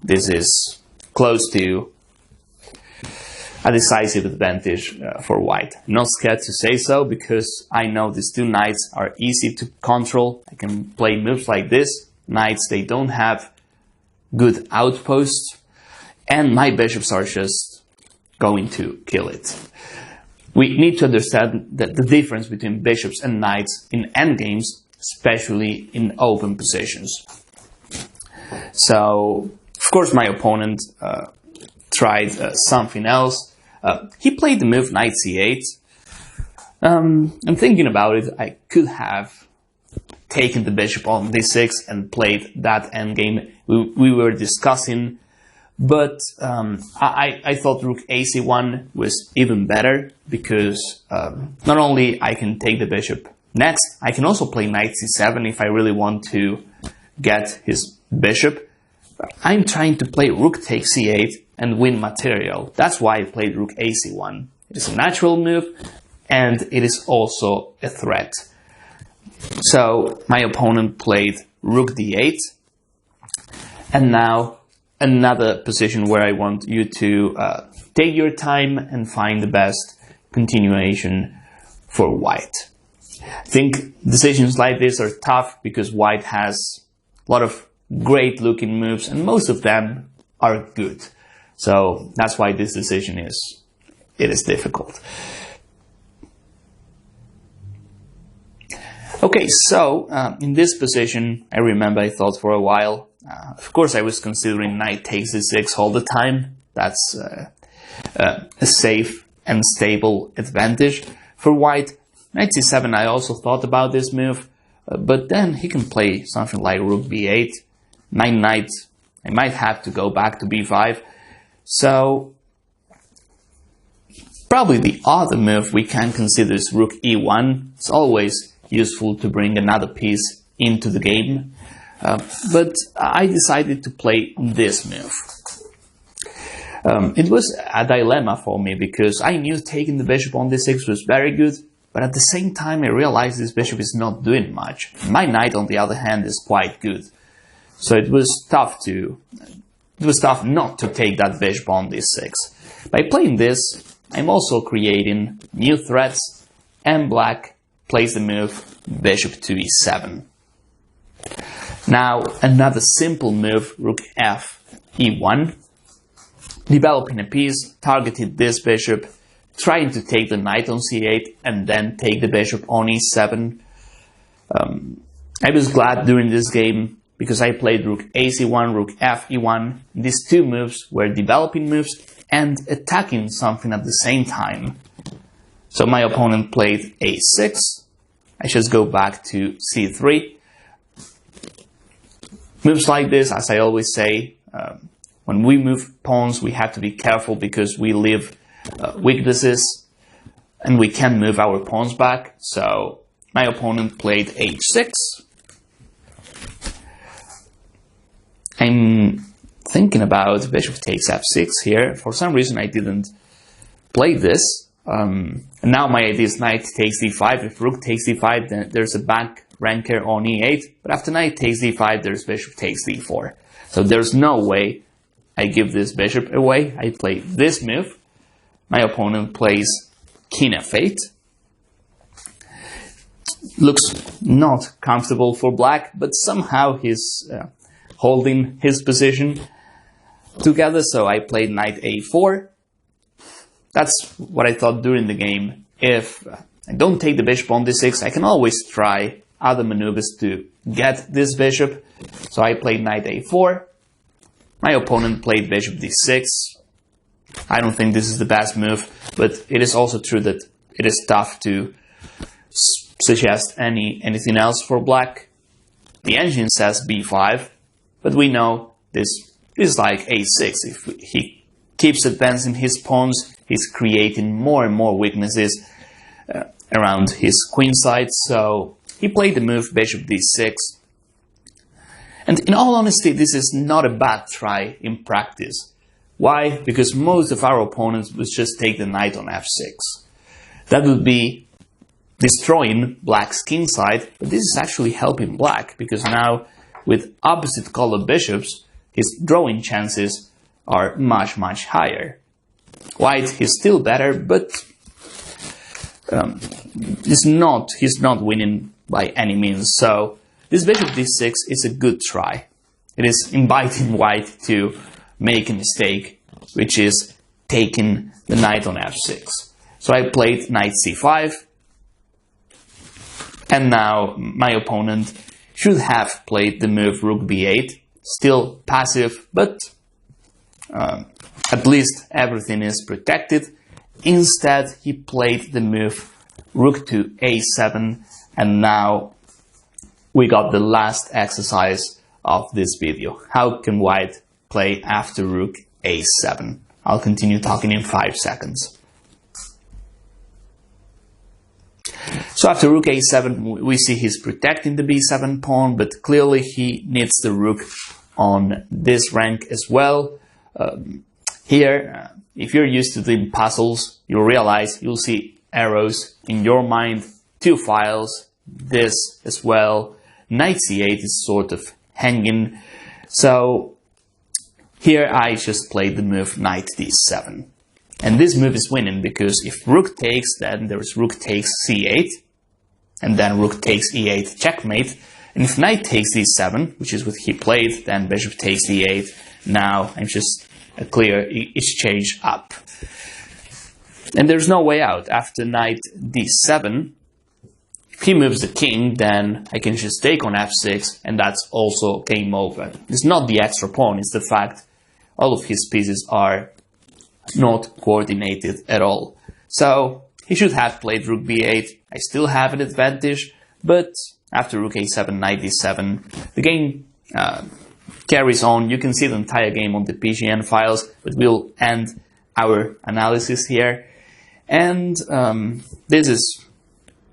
this is close to a decisive advantage for white. I'm not scared to say so, because I know these 2 knights are easy to control. I can play moves like this. Knights, they don't have good outposts, and my bishops are just going to kill it. We need to understand that the difference between bishops and knights in endgames, especially in open positions. So, of course, my opponent tried something else. He played the move knight c8. I'm thinking about it, I could have taken the bishop on d6 and played that endgame we were discussing, but I thought rook ac1 was even better, because not only I can take the bishop next, I can also play knight c7 if I really want to get his bishop. I'm trying to play rook takes c8, and win material. That's why I played rook ac1. It is a natural move, and it is also a threat. So my opponent played rook d8, and now another position where I want you to take your time and find the best continuation for white. I think decisions like this are tough because white has a lot of great looking moves and most of them are good. So that's why this decision is difficult. Okay, so in this position, I remember I thought for a while, of course I was considering knight takes d6 all the time. That's a safe and stable advantage for white. Knight c7, I also thought about this move, but then he can play something like rook b8, knight, I might have to go back to b5. So probably the other move we can consider is rook e1. It's always useful to bring another piece into the game, but I decided to play this move. It was a dilemma for me because I knew taking the bishop on d6 was very good, but at the same time I realized this bishop is not doing much. My knight, on the other hand, is quite good. So it was tough not to take that bishop on d6. By playing this, I'm also creating new threats, and black plays the move bishop to e7. Now another simple move, rook f e1. Developing a piece, targeted this bishop, trying to take the knight on c8 and then take the bishop on e7. I was glad during this game because I played rook ac1, rook f e1. These two moves were developing moves and attacking something at the same time. So my opponent played a6. I just go back to c3. Moves like this, as I always say, when we move pawns, we have to be careful because we leave weaknesses and we can move our pawns back. So my opponent played h6. I'm thinking about bishop takes f6 here. For some reason I didn't play this. And now my idea is knight takes d5. If rook takes d5, then there's a back ranker on e8. But after knight takes d5, there's bishop takes d4. So there's no way I give this bishop away. I play this move. My opponent plays king f8. Looks not comfortable for black, but somehow he's holding his position together. So I played knight a4. That's what I thought during the game. If I don't take the bishop on d6, I can always try other maneuvers to get this bishop. So I played knight a4. My opponent played bishop d6. I don't think this is the best move, but it is also true that it is tough to suggest anything else for black. The engine says b5, but we know this is like a6. If he keeps advancing his pawns, he's creating more and more weaknesses around his queen side. So he played the move bishop d6. And in all honesty, this is not a bad try in practice. Why? Because most of our opponents would just take the knight on f6. That would be destroying black's king side, but this is actually helping black, because now with opposite color bishops, his drawing chances are much, much higher. White is still better, but he's not winning by any means. So this bishop d6 is a good try. It is inviting white to make a mistake, which is taking the knight on f6. So I played knight c5, and now my opponent should have played the move rook b8. Still passive, but at least everything is protected. Instead, he played the move rook to a7, and now we got the last exercise of this video. How can white play after rook a7? I'll continue talking in 5 seconds. So after rook a7, we see he's protecting the b7 pawn, but clearly he needs the rook on this rank as well. Here, if you're used to the puzzles, you'll realize you'll see arrows in your mind, 2 files, this as well. Knight c8 is sort of hanging. So here I just played the move knight d7. And this move is winning because if rook takes, then there's rook takes c8, and then rook takes e8, checkmate. And if knight takes d7, which is what he played, then bishop takes d8. Now I'm just a clear exchange up. And there's no way out. After knight d7, if he moves the king, then I can just take on f6, and that's also game over. It's not the extra pawn, it's the fact all of his pieces are not coordinated at all. So he should have played rook b8. I still have an advantage, but after rook a7, knight d7, the game carries on. You can see the entire game on the PGN files, but we'll end our analysis here. And this is,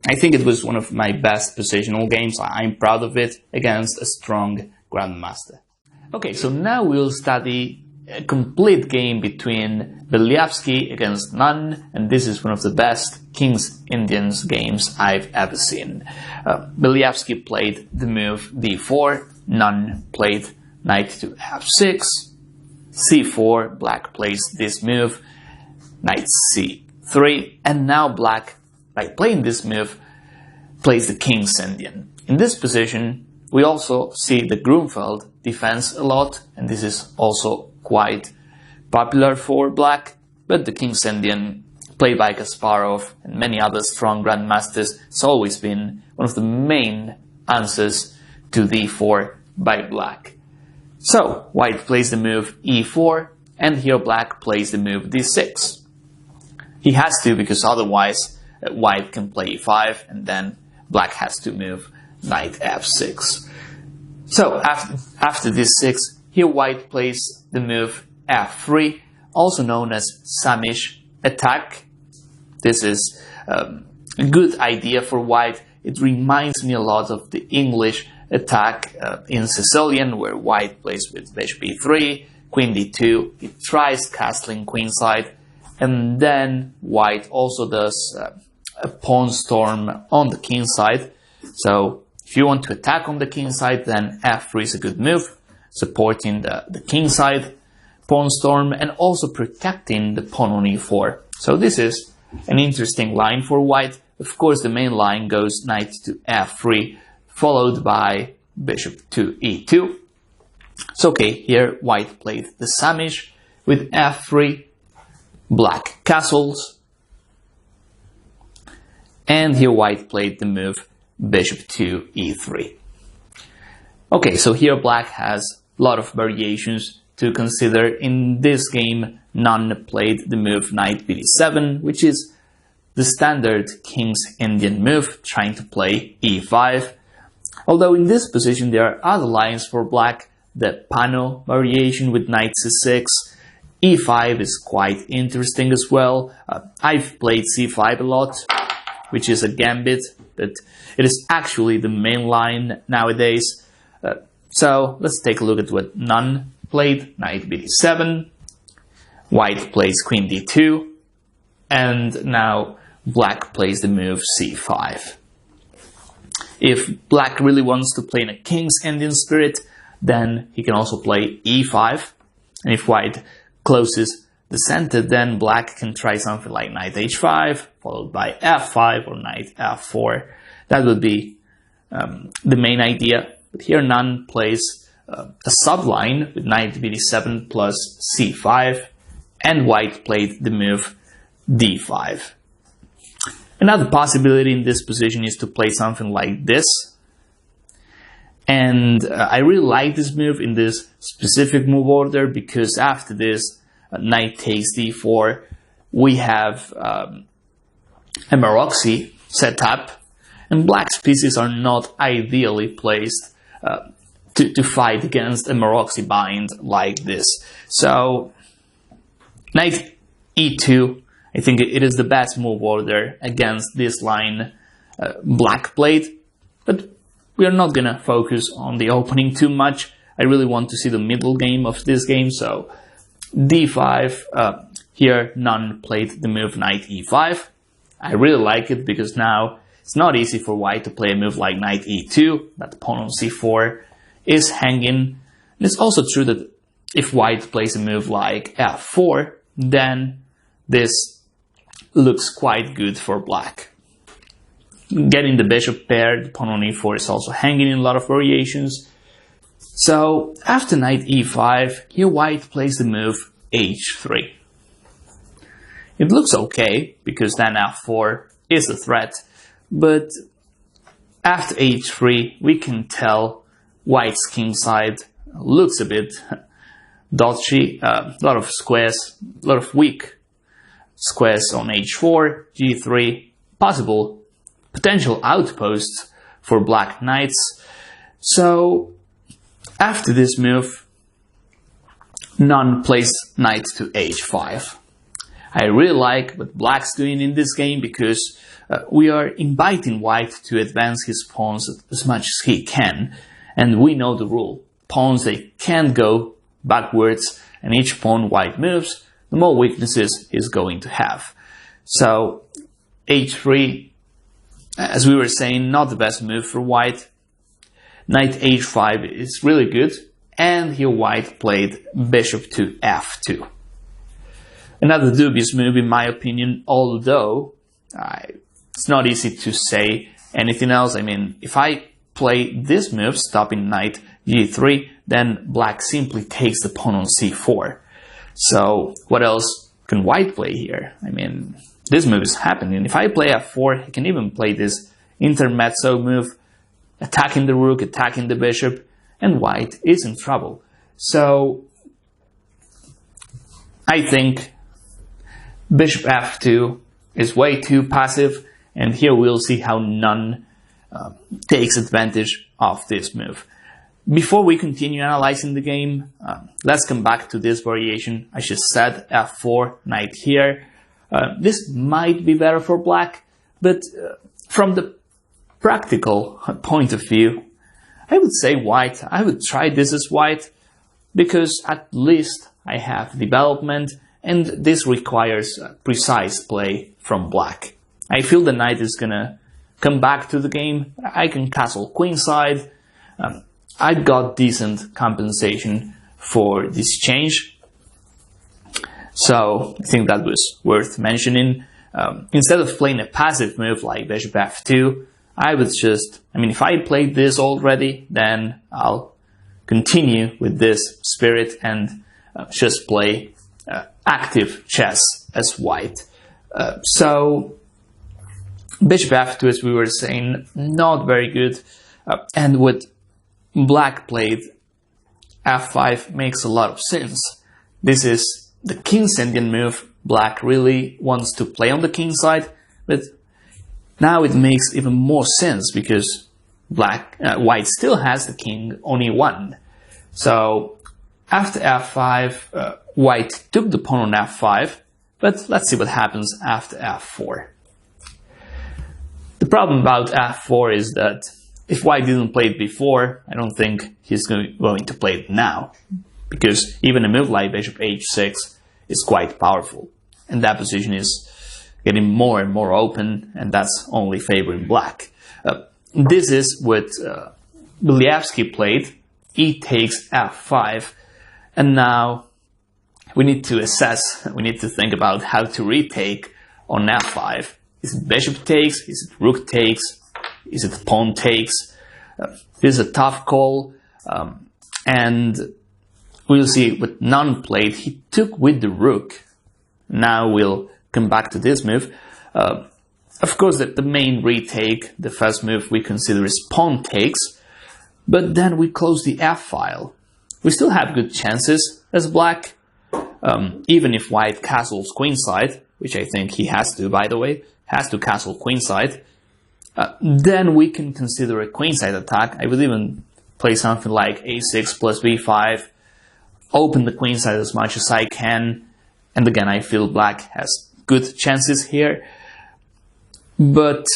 I think it was one of my best positional games. I'm proud of it against a strong grandmaster. Okay, so now we'll study a complete game between Beliavsky against Nunn, and this is one of the best King's Indians games I've ever seen. Beliavsky played the move d4, Nunn played knight to f6, c4, black plays this move, knight c3, and now black, by playing this move, plays the King's Indian. In this position, we also see the Grunfeld defense a lot, and this is also quite popular for black, but the King's Indian, played by Kasparov and many other strong grandmasters, has always been one of the main answers to d4 by black. So, white plays the move e4, and here black plays the move d6. He has to, because otherwise white can play e5, and then black has to move knight f6. So, after d6, here white plays the move f3, also known as Samish attack. This is a good idea for white. It reminds me a lot of the English attack in Sicilian, where white plays with bishop e3, queen d2, he tries castling queenside, and then white also does a pawn storm on the king side. So if you want to attack on the king side, then f3 is a good move, supporting the king side pawn storm and also protecting the pawn on e4. So this is an interesting line for white. Of course, the main line goes knight to f3, followed by bishop to e2. So okay, here white played the Samish with f3, black castles, and here white played the move bishop to e3. Okay, so here black has a lot of variations to consider. In this game, Nunn played the move knight bd7, which is the standard King's Indian move, trying to play e5. Although in this position there are other lines for black, the Pano variation with knight c6, e5 is quite interesting as well. I've played c5 a lot, which is a gambit, but it is actually the main line nowadays. So let's take a look at what Nunn played. Knight bd7, white plays queen d2, and now black plays the move c5. If black really wants to play in a King's Indian spirit, then he can also play e5. And if white closes the center, then black can try something like knight h5, followed by f5 or knight f4. That would be the main idea. But here Nunn plays a subline with knight bd7 plus c5, and white played the move d5. Another possibility in this position is to play something like this. And I really like this move in this specific move order, because after this, knight takes d4, we have a Maroczy set up, and black's pieces are not ideally placed to fight against a Maroczy bind like this. So, knight e2, I think it is the best move order against this line black played, but we are not gonna focus on the opening too much. I really want to see the middle game of this game, so d5, here none played the move knight e5. I really like it because now it's not easy for white to play a move like knight e2, that the pawn on c4 is hanging. And it's also true that if white plays a move like f4, then this looks quite good for black. Getting the bishop paired, the pawn on e4 is also hanging in a lot of variations. So after knight e5, here white plays the move h3. It looks okay, because then f4 is a threat, but after h3 we can tell white's kingside looks a bit dodgy, a lot of squares, a lot of weak squares on h4, g3, possible potential outposts for black knights. So after this move, none plays knight to h5. I really like what black's doing in this game because we are inviting white to advance his pawns as much as he can. And we know the rule. Pawns, they can't go backwards, and each pawn white moves, the more weaknesses he's going to have. So h3, as we were saying, not the best move for white. Knight h5 is really good, and here white played bishop to f2. Another dubious move in my opinion, although it's not easy to say anything else. I mean, if I play this move, stopping knight g3, then black simply takes the pawn on c4. So what else can white play here? I mean, this move is happening. If I play f4, he can even play this intermezzo move, attacking the rook, attacking the bishop, and white is in trouble. So I think bishop f2 is way too passive, and here we'll see how none takes advantage of this move. Before we continue analyzing the game, let's come back to this variation. I just said f4, knight here. This might be better for black, but from the practical point of view, I would say white. I would try this as white, because at least I have development, and this requires precise play from black. I feel the knight is gonna come back to the game. I can castle queenside. I got decent compensation for this change, so I think that was worth mentioning. Instead of playing a passive move like bishop f2, I would just, if I played this already, then I'll continue with this spirit and just play active chess as white. So bishop f2, as we were saying, not very good. And what black played f5 makes a lot of sense. This is the king's Indian move. Black really wants to play on the king side, but now it makes even more sense because white still has the king on e1. So after f5, white took the pawn on f5, but let's see what happens after f4. The problem about f4 is that if white didn't play it before, I don't think he's going to play it now, because even a move like bishop h6 is quite powerful, and that position is getting more and more open, and that's only favoring black. This is what Bilyevsky played. E takes f5, and now we need to assess, we need to think about how to retake on f5. Is it bishop takes? Is it rook takes? Is it pawn takes? This is a tough call, and we'll see what none played. He took with the rook. Now we'll come back to this move. Of course, the main retake, the first move we consider is pawn takes, but then we close the f-file. We still have good chances as black, even if white castles queenside, which I think he has to, by the way, has to castle queenside. Then we can consider a queenside attack. I would even play something like a6 plus b5, open the queenside as much as I can, and again I feel black has good chances here, but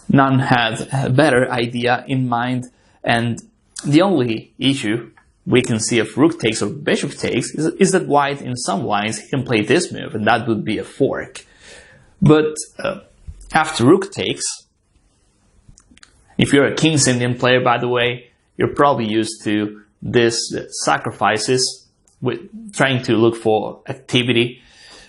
none had a better idea in mind, and the only issue we can see if rook takes or bishop takes is that white in some lines he can play this move, and that would be a fork. But after rook takes, if you're a King's Indian player, by the way, you're probably used to this sacrifices with trying to look for activity.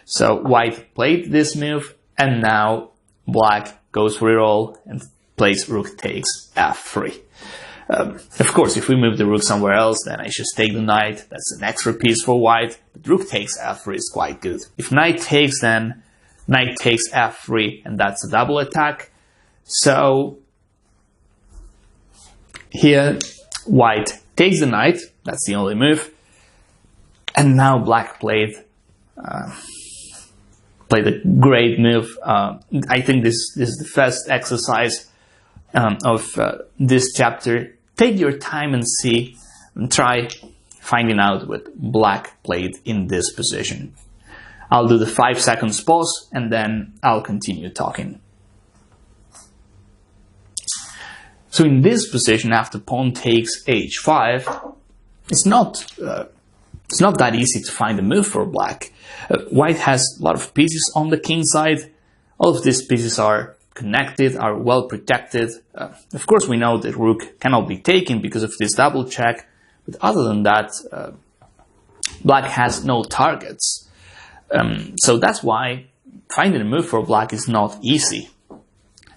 So white played this move, and now black goes for it all and plays rook takes f3. Of course, if we move the rook somewhere else, then I just take the knight. That's an extra piece for white. But rook takes f3 is quite good. If knight takes, then knight takes f3, and that's a double attack. So here, white takes the knight. That's the only move. And now black played a great move. I think this is the first exercise of this chapter. Take your time and see, and try finding out what black played in this position. I'll do the 5 seconds pause, and then I'll continue talking. So in this position, after pawn takes h5, it's not that easy to find a move for black. White has a lot of pieces on the king side. All of these pieces are connected, are well protected. Of course, we know that rook cannot be taken because of this double check, but other than that, black has no targets. So that's why finding a move for black is not easy.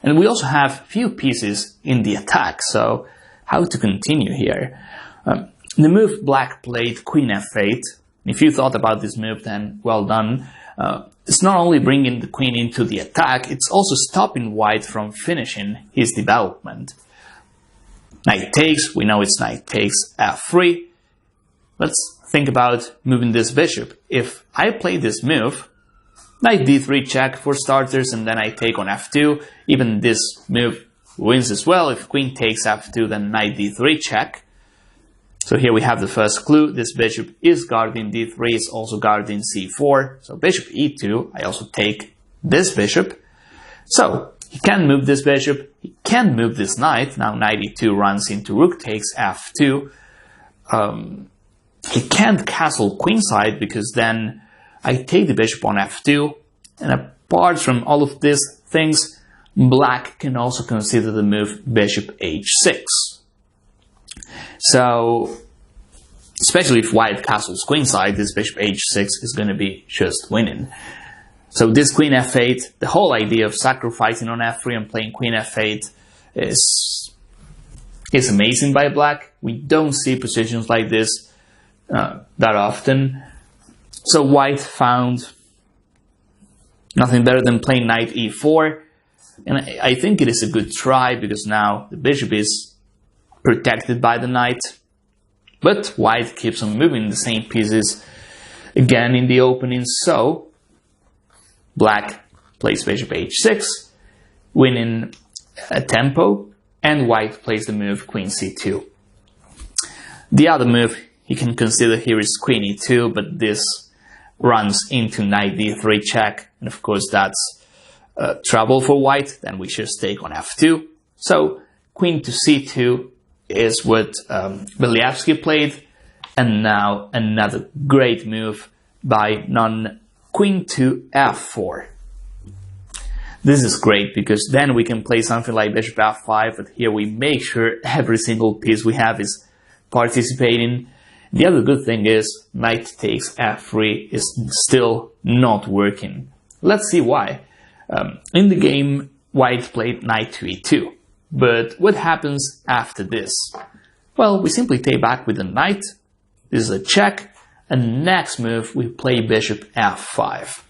And we also have few pieces in the attack, so how to continue here? The move black played queen f8. If you thought about this move, then well done. It's not only bringing the queen into the attack, it's also stopping white from finishing his development. Knight takes, we know it's knight takes f3. Let's think about moving this bishop. If I play this move, knight d3 check for starters, and then I take on f2. Even this move wins as well. If queen takes f2, then knight d3 check. So here we have the first clue. This bishop is guarding d3, it's also guarding c4. So bishop e2, I also take this bishop. So he can move this bishop, he can move this knight. Now knight e2 runs into rook takes f2. He can't castle queenside because then I take the bishop on f2. And apart from all of these things, black can also consider the move bishop h6. So, especially if white castles queenside, this bishop h6 is going to be just winning. So this queen f8, the whole idea of sacrificing on f3 and playing queen f8 is amazing by black. We don't see positions like this that often. So white found nothing better than playing knight e4. And I think it is a good try because now the bishop is protected by the knight, but white keeps on moving the same pieces again in the opening. So black plays bishop h6, winning a tempo, and white plays the move queen c2. The other move you can consider here is queen e2, but this runs into knight d3 check, and of course that's trouble for white. Then we just take on f2. So queen to c2 is what Beliavsky played, and now another great move by none, queen to f4. This is great because then we can play something like bishop f5, but here we make sure every single piece we have is participating. The other good thing is knight takes f3 is still not working. Let's see why. In the game, white played knight to e2. But what happens after this? Well, we simply take back with the knight. This is a check. And next move, we play bishop f5.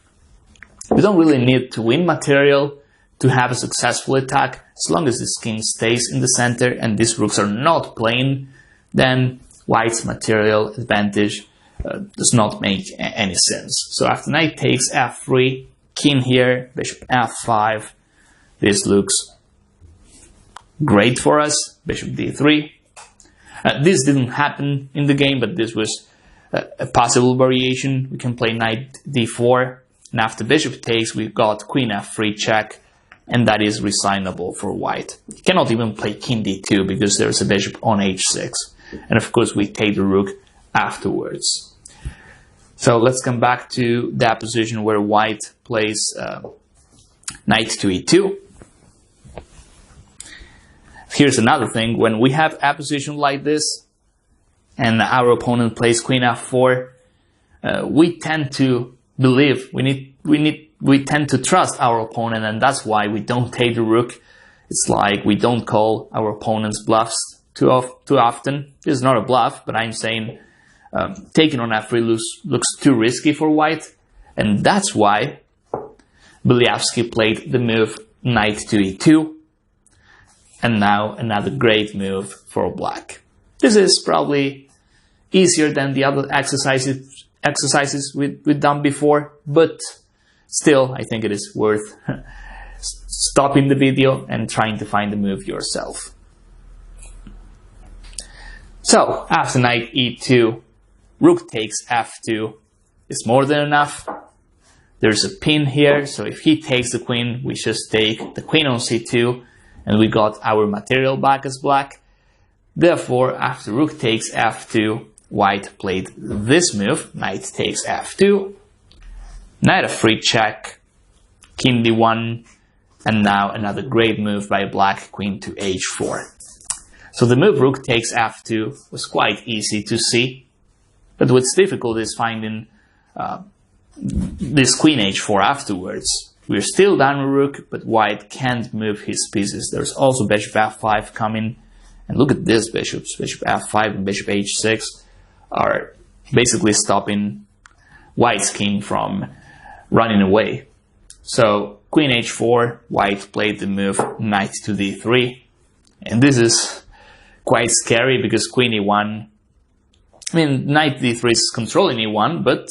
We don't really need to win material to have a successful attack. As long as this king stays in the center and these rooks are not playing, then white's material advantage does not make any sense. So after knight takes f3, king here, bishop f5, this looks great for us. Bishop d3. This didn't happen in the game, but this was a possible variation. We can play knight d4, and after bishop takes, we've got queen f3 check, and that is resignable for white. You cannot even play king d2 because there's a bishop on h6. And of course, we take the rook afterwards. So let's come back to that position where white plays knight to e2. Here's another thing, when we have a position like this and our opponent plays queen f4, we tend to believe, we tend to trust our opponent, and that's why we don't take the rook. It's like we don't call our opponent's bluffs too often. This is not a bluff, but I'm saying taking on f3 looks too risky for white, and that's why Bieliavsky played the move knight to e2, and now another great move for black. This is probably easier than the other exercises we've done before, but still I think it is worth stopping the video and trying to find the move yourself. So after knight e2, rook takes f2 is more than enough. There's a pin here, so if he takes the queen, we just take the queen on c2, and we got our material back as black. Therefore, after rook takes f2, white played this move, knight takes f2, knight f3 check, king d1, and now another great move by black, queen to h4. So the move rook takes f2 was quite easy to see, but what's difficult is finding this queen h4 afterwards. We're still down with rook, but white can't move his pieces. There's also bishop f5 coming, and look at this bishops. Bishop f5 and bishop h6 are basically stopping white's king from running away. So queen h4, white played the move knight to d3, and this is quite scary because queen e1, I mean knight d3 is controlling e1, but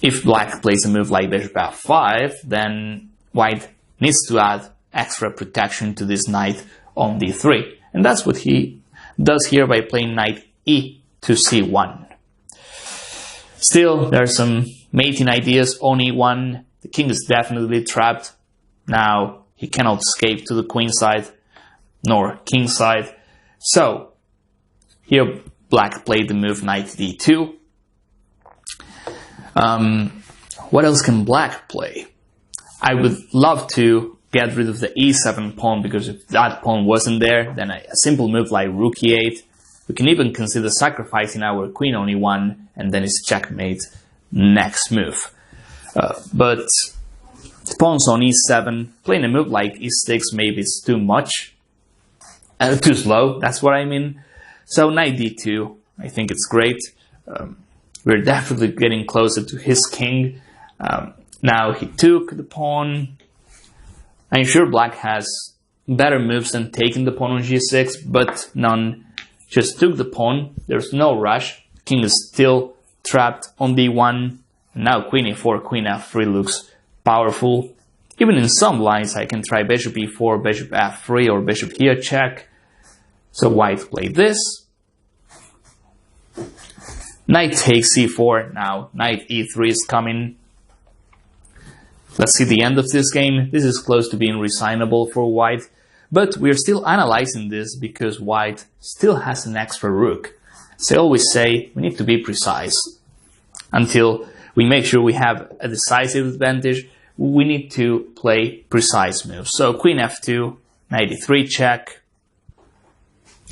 if black plays a move like bishop f5, then white needs to add extra protection to this knight on d3, and that's what he does here by playing knight e to c1. Still, there are some mating ideas on e1. The king is definitely trapped. Now he cannot escape to the queen side nor king side. So here black played the move knight d2. What else can black play? I would love to get rid of the e7 pawn, because if that pawn wasn't there, then a simple move like rook e8. We can even consider sacrificing our queen on e1, and then it's checkmate next move. But pawns on e7, playing a move like e6 maybe it's too much, too slow, that's what I mean. So knight d2, I think it's great. We're definitely getting closer to his king. Now he took the pawn. I'm sure black has better moves than taking the pawn on g6, but none. Just took the pawn. There's no rush. King is still trapped on d1. Now queen e4, queen f3 looks powerful. Even in some lines I can try bishop e4, bishop f3, or bishop here check. So white played this. Knight takes c4. Now knight e3 is coming. Let's see the end of this game. This is close to being resignable for white, but we're still analyzing this because white still has an extra rook. So I always say we need to be precise. Until we make sure we have a decisive advantage, we need to play precise moves. So queen f2, knight e3 check,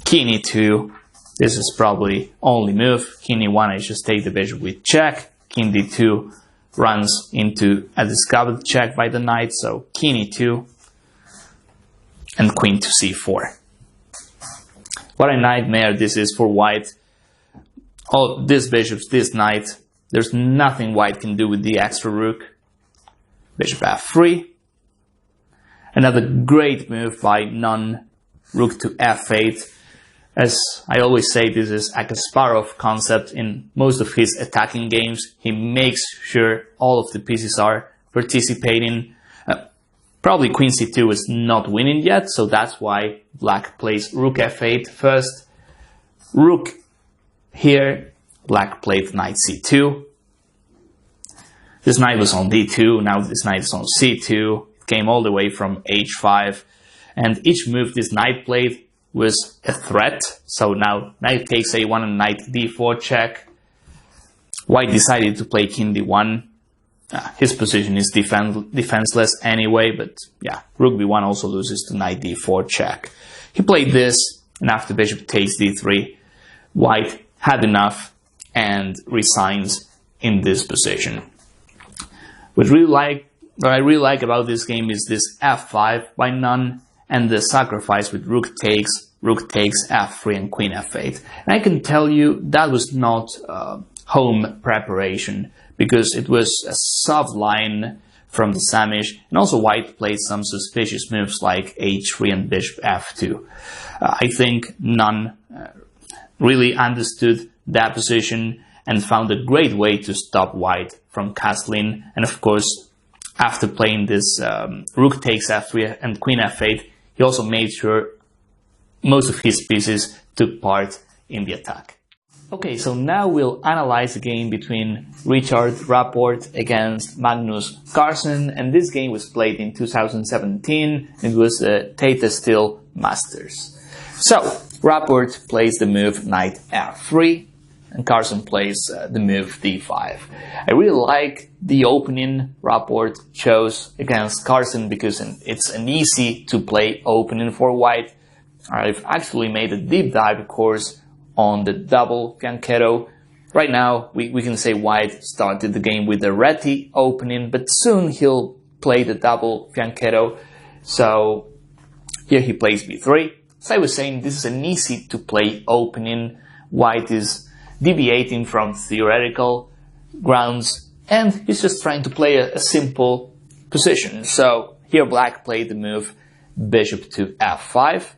king e2. This is probably only move. King e1, I just take the bishop with check. King d2 runs into a discovered check by the knight, so king e2 and queen to c4. What a nightmare this is for white. All these bishops, this knight, there's nothing white can do with the extra rook. Bishop f3. Another great move by none, rook to f8. As I always say, this is a Kasparov concept in most of his attacking games. He makes sure all of the pieces are participating. Probably queen c2 is not winning yet, so that's why black plays rook f8 first. Rook here, black played knight c2. This knight was on d2, now this knight is on c2. It came all the way from h5. And each move this knight played was a threat. So now knight takes a1 and knight d4 check. White decided to play king d1. His position is defenseless anyway, but yeah, rook b1 also loses to knight d4 check. He played this, and after bishop takes d3, White had enough and resigns in this position. What I really like about this game is this f5 by none, and the sacrifice with rook takes f3 and queen f8. And I can tell you that was not home preparation, because it was a soft line from the Samish, and also White played some suspicious moves like h3 and bishop f2. I think none really understood that position and found a great way to stop White from castling. And of course, after playing this rook takes f3 and queen f8, he also made sure most of his pieces took part in the attack. Okay, so now we'll analyze the game between Richard Rapport against Magnus Carlsen, and this game was played in 2017. It was the Tata Steel Masters. So, Rapport plays the move knight f3, and Carlsen plays the move d5. I really like the opening Rapport chose against Carlsen because it's an easy to play opening for White. I've actually made a deep dive course on the double fianchetto. Right now, we can say White started the game with the Reti opening, but soon he'll play the double fianchetto. So here he plays b3. So I was saying this is an easy to play opening. White is deviating from theoretical grounds, and he's just trying to play a simple position. So here Black played the move bishop to f5.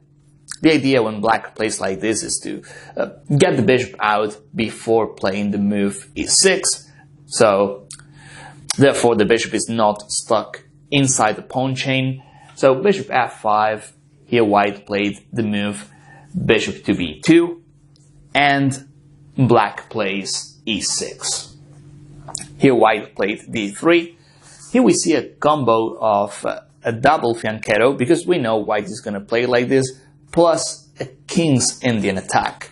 The idea when Black plays like this is to get the bishop out before playing the move e6. So therefore the bishop is not stuck inside the pawn chain. So bishop f5, here White played the move bishop to b2, and Black plays e6. Here White played d3. Here we see a combo of a double fianchetto, because we know White is going to play like this, plus a King's Indian attack.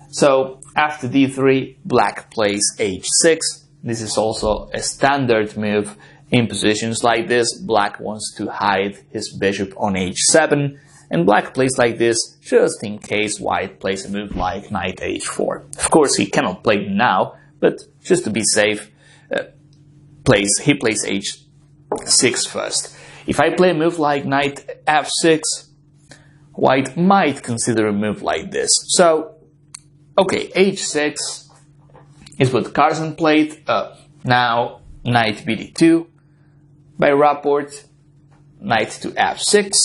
So after d3, Black plays h6. This is also a standard move in positions like this. Black wants to hide his bishop on h7, and Black plays like this just in case White plays a move like knight h4. Of course, he cannot play now, but just to be safe, he plays h6 first. If I play a move like knight f6, White might consider a move like this. So, okay, h6 is what Carlsen played. Now, knight bd2 by Rapport, knight to f6.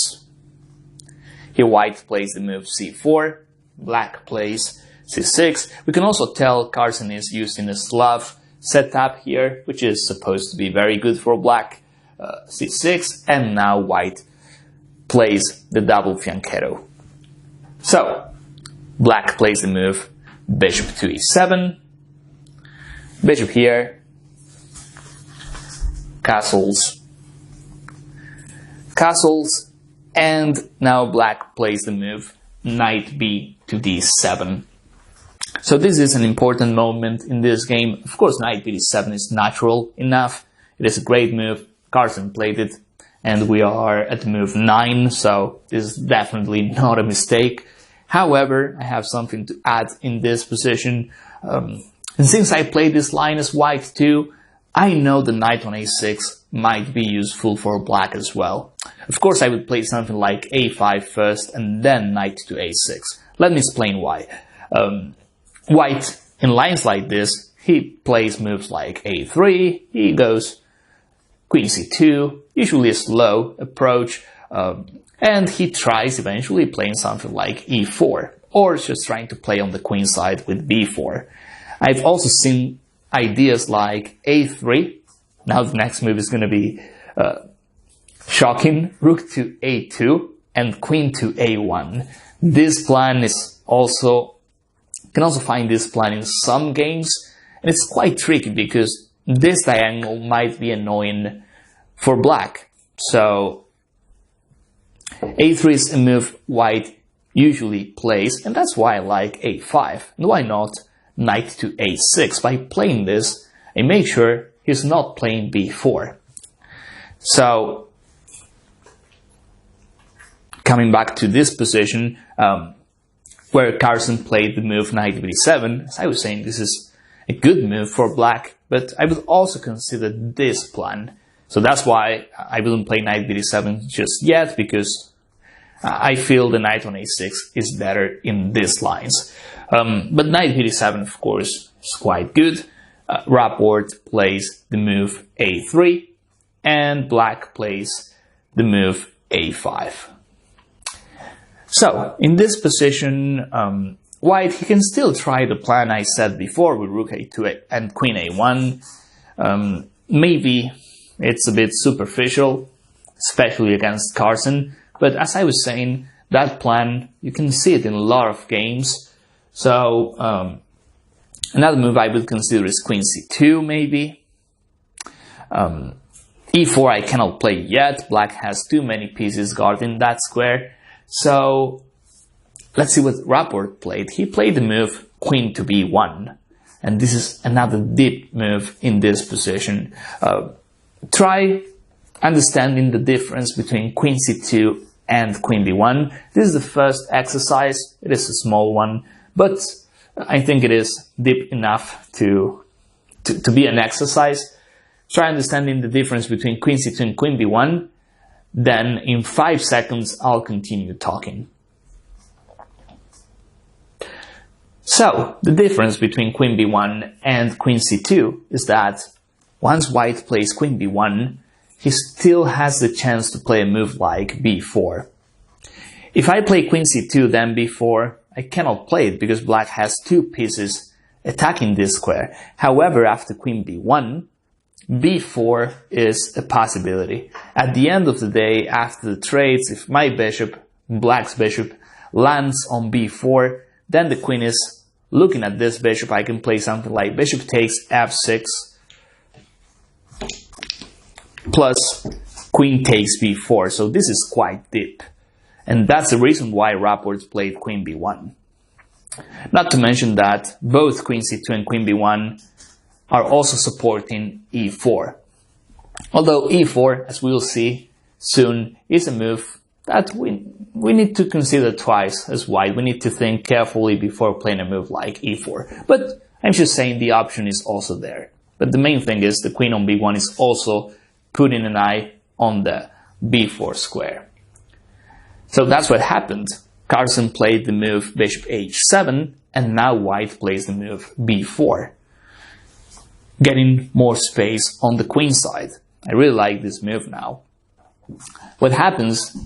Here White plays the move c4, Black plays c6. We can also tell Carlsen is using a Slav setup here, which is supposed to be very good for Black. c6, and now White plays the double fianchetto. So, Black plays the move bishop to e7, bishop here, castles, and now Black plays the move knight b to d7. So this is an important moment in this game. Of course, knight b d7 is natural enough. It is a great move. Carlsen played it, and we are at move 9, so this is definitely not a mistake. However, I have something to add in this position. And since I played this line as White too, I know the knight on a6 might be useful for Black as well. Of course, I would play something like a5 first and then knight to a6. Let me explain why. White, in lines like this, he plays moves like a3, he goes queen c2, usually a slow approach, and he tries eventually playing something like e4, or just trying to play on the queen side with b4. I've also seen ideas like a3. Now the next move is going to be shocking, rook to a2 and queen to a1. This plan is also, you can also find this plan in some games, and it's quite tricky because this diagonal might be annoying for Black. So a3 is a move White usually plays, and that's why I like a5. And why not knight to a6? By playing this, I make sure he's not playing b4. So, coming back to this position, where Carlsen played the move knight b7, as I was saying, this is a good move for black, but I would also consider this plan. So that's why I wouldn't play knight b7 just yet, because I feel the knight on a6 is better in these lines. But knight b7, of course, is quite good. Rapport plays the move a3, and black plays the move a5. So, in this position, white, he can still try the plan I said before with rook a2 and queen a1. Maybe it's a bit superficial, especially against Carlsen, but as I was saying, that plan, you can see it in a lot of games. So, another move I would consider is queen c2, maybe. e4 I cannot play yet. Black has too many pieces guarding that square. So, let's see what Rapport played. He played the move queen to b1. And this is another deep move in this position. Try understanding the difference between queen c2 and queen b1. This is the first exercise. It is a small one, but I think it is deep enough to be an exercise. Try understanding the difference between queen c2 and queen b1. Then in 5 seconds, I'll continue talking. So, the difference between queen b1 and queen c2 is that once white plays queen b1, he still has the chance to play a move like b4. If I play queen c2 then b4, I cannot play it because black has 2 pieces attacking this square. However, after queen b1, b4 is a possibility. At the end of the day, after the trades, if my bishop, black's bishop, lands on b4, then the queen is looking at this bishop. I can play something like bishop takes f6 plus queen takes b4. So this is quite deep. And that's the reason why Rapport played queen b1. Not to mention that both queen c2 and queen b1 are also supporting e4. Although e4, as we will see soon, is a move that we need to consider twice as white. We need to think carefully before playing a move like e4. But I'm just saying the option is also there. But the main thing is the queen on b1 is also putting an eye on the b4 square. So that's what happened. Carlsen played the move bishop h7, and now white plays the move b4, getting more space on the queen side. I really like this move now. What happens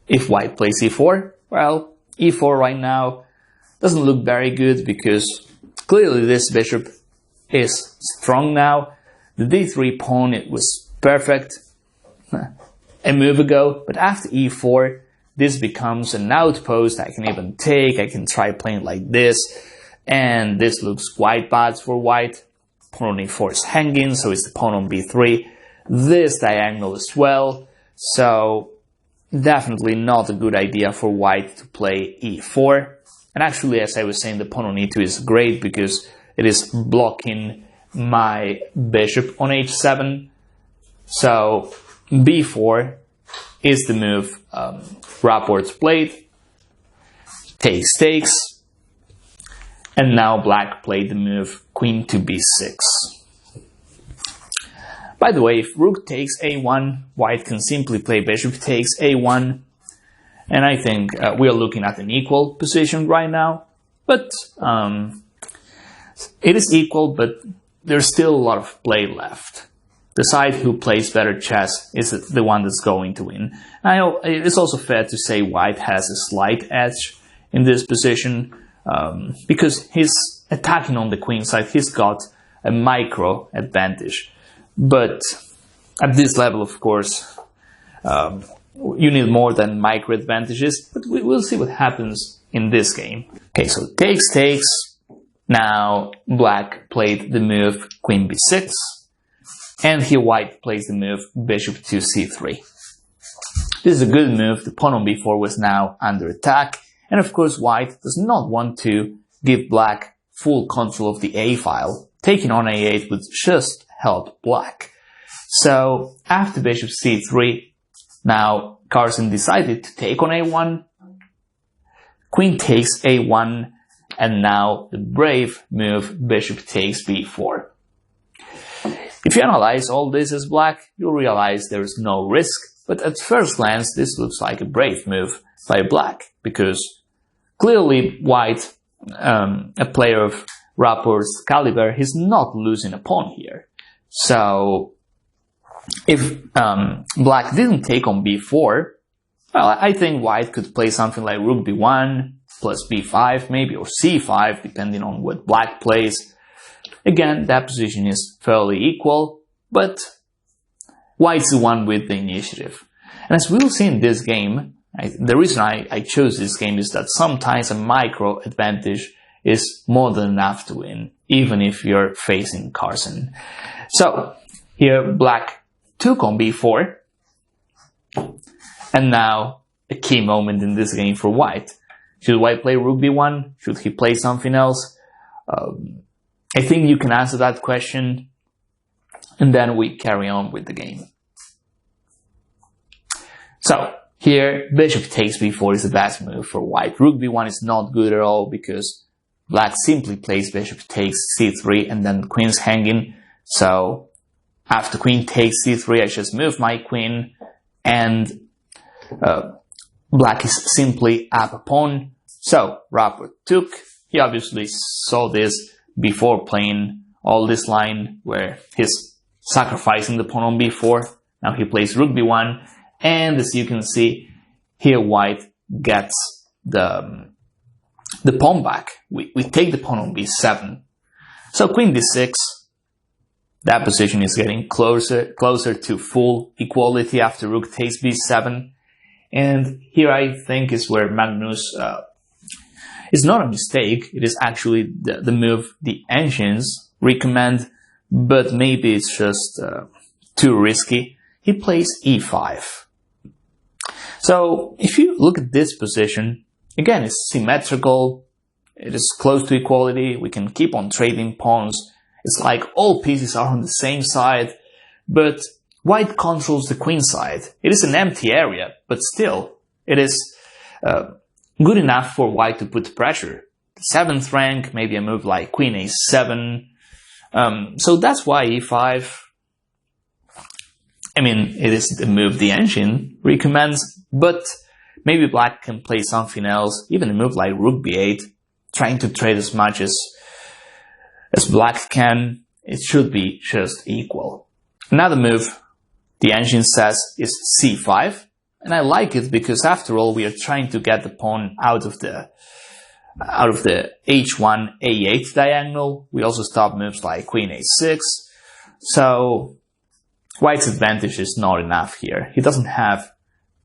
if white plays e4? Well, e4 right now doesn't look very good because clearly this bishop is strong now. The d3 pawn, it was perfect a move ago, but after e4, this becomes an outpost. I can even take, I can try playing like this, and this looks quite bad for white. Pawn on e4 is hanging, so it's the pawn on b3. This diagonal as well, so definitely not a good idea for white to play e4. And actually, as I was saying, the pawn on e2 is great because it is blocking my bishop on h7. So b4 is the move Rapport played. Takes, takes. And now black played the move queen to b6. By the way, if rook takes a1, white can simply play bishop takes a1. And I think we are looking at an equal position right now. But it is equal, but there's still a lot of play left. The side who plays better chess is the one that's going to win. It's also fair to say white has a slight edge in this position because he's attacking on the queen side. He's got a micro advantage. But at this level, of course, you need more than micro advantages. But we'll see what happens in this game. Okay, so takes, takes. Now black played the move queen b6. And here white plays the move bishop to c3. This is a good move. The pawn on b4 was now under attack. And of course, white does not want to give black full control of the A file. Taking on A8 would just help black. So after bishop c3, now Carson decided to take on A1. Queen takes A1, and now the brave move, bishop takes B4. If you analyze all this as black, you'll realize there is no risk, but at first glance this looks like a brave move by black, because clearly white, a player of Rapport's caliber, he's not losing a pawn here. So if black didn't take on b4, well, I think white could play something like rook b1 plus b5 maybe, or c5, depending on what black plays. Again, that position is fairly equal, but white's the one with the initiative. And as we'll see in this game, the reason I chose this game is that sometimes a micro advantage is more than enough to win, even if you're facing Carson. So here black took on b4, and now a key moment in this game for white. Should white play rook b1? Should he play something else? I think you can answer that question, and then we carry on with the game. So here bishop takes b4 is the best move for white. Rook b1 is not good at all, because black simply plays bishop takes c3 and then the queen's hanging. So after queen takes c3, I just move my queen, and black is simply up a pawn. So Rapport took. He obviously saw this before playing all this line where he's sacrificing the pawn on b4. Now he plays rook b1, and as you can see here, white gets the pawn back. We take the pawn on b7. So queen d6. That position is getting closer to full equality after rook takes b7. And here I think is where Magnus, it's not a mistake, it is actually the move the ancients recommend, but maybe it's just too risky. He plays e5. So if you look at this position, again, it's symmetrical, it is close to equality, we can keep on trading pawns. It's like all pieces are on the same side, but white controls the queen side. It is an empty area, but still, it is good enough for white to put pressure. The 7th rank, maybe a move like queen a7. So that's why e5, I mean, it is the move the engine recommends, but maybe black can play something else, even a move like rook b8, trying to trade as much as black can. It should be just equal. Another move the engine says is c5, and I like it because after all we are trying to get the pawn out of the h1 a8 diagonal. We also stop moves like queen a6. So white's advantage is not enough here. He doesn't have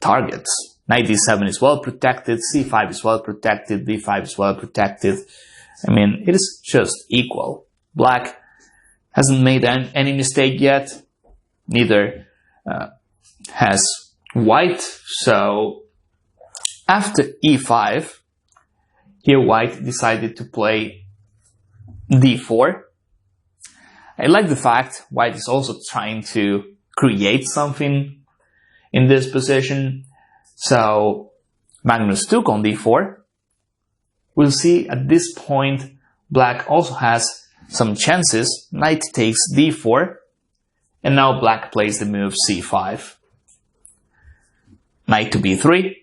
targets. Knight d7 is well protected, c5 is well protected, d5 is well protected. I mean, it is just equal. Black hasn't made any mistake yet. Neither has white. So after e5, here white decided to play d4. I like the fact white is also trying to create something in this position. So Magnus took on d4. We'll see at this point black also has some chances. Knight takes d4, and now black plays the move c5. Knight to b3.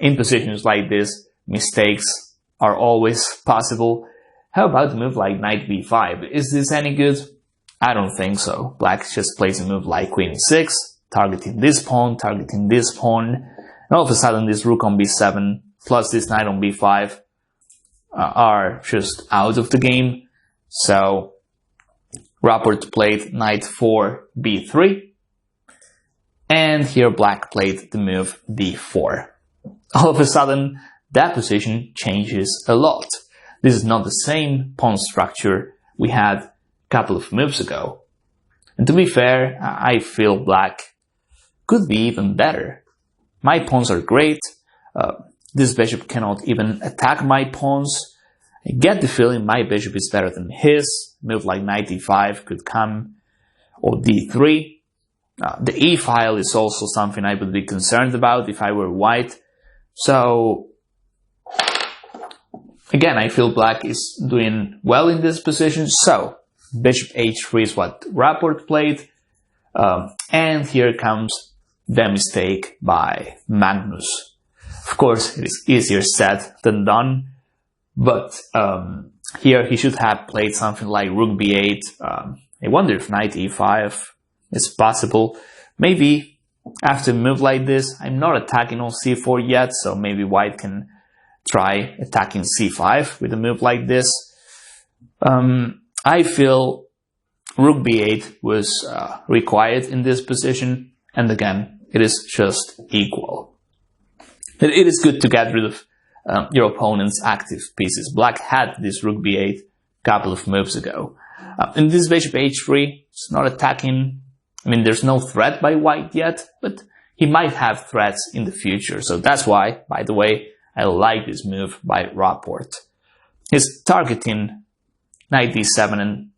In positions like this, mistakes are always possible. How about the move like knight b5? Is this any good? I don't think so. Black just plays a move like queen e6, targeting this pawn, and all of a sudden this rook on b7 plus this knight on b5 are just out of the game. So Rapport played knight 4 b3, and here black played the move d4. All of a sudden that position changes a lot. This is not the same pawn structure we had a couple of moves ago. And to be fair, I feel black could be even better. My pawns are great. This bishop cannot even attack my pawns. I get the feeling my bishop is better than his. Move like knight e5 could come, or d3. The e file is also something I would be concerned about if I were white. So, again, I feel black is doing well in this position. So, bishop h3 is what Rapport played. And here comes the mistake by Magnus. Of course, it is easier said than done. But here he should have played something like rook b8. I wonder if knight e5 is possible. Maybe after a move like this, I'm not attacking on c4 yet, so maybe white can try attacking c5 with a move like this. I feel rook b8 was required in this position, and again, it is just equal. It is good to get rid of your opponent's active pieces. Black had this rook b8 a couple of moves ago. In this bishop h3, it's not attacking. I mean, there's no threat by white yet, but he might have threats in the future. So that's why, by the way, I like this move by Rapport. He's targeting knight d7, and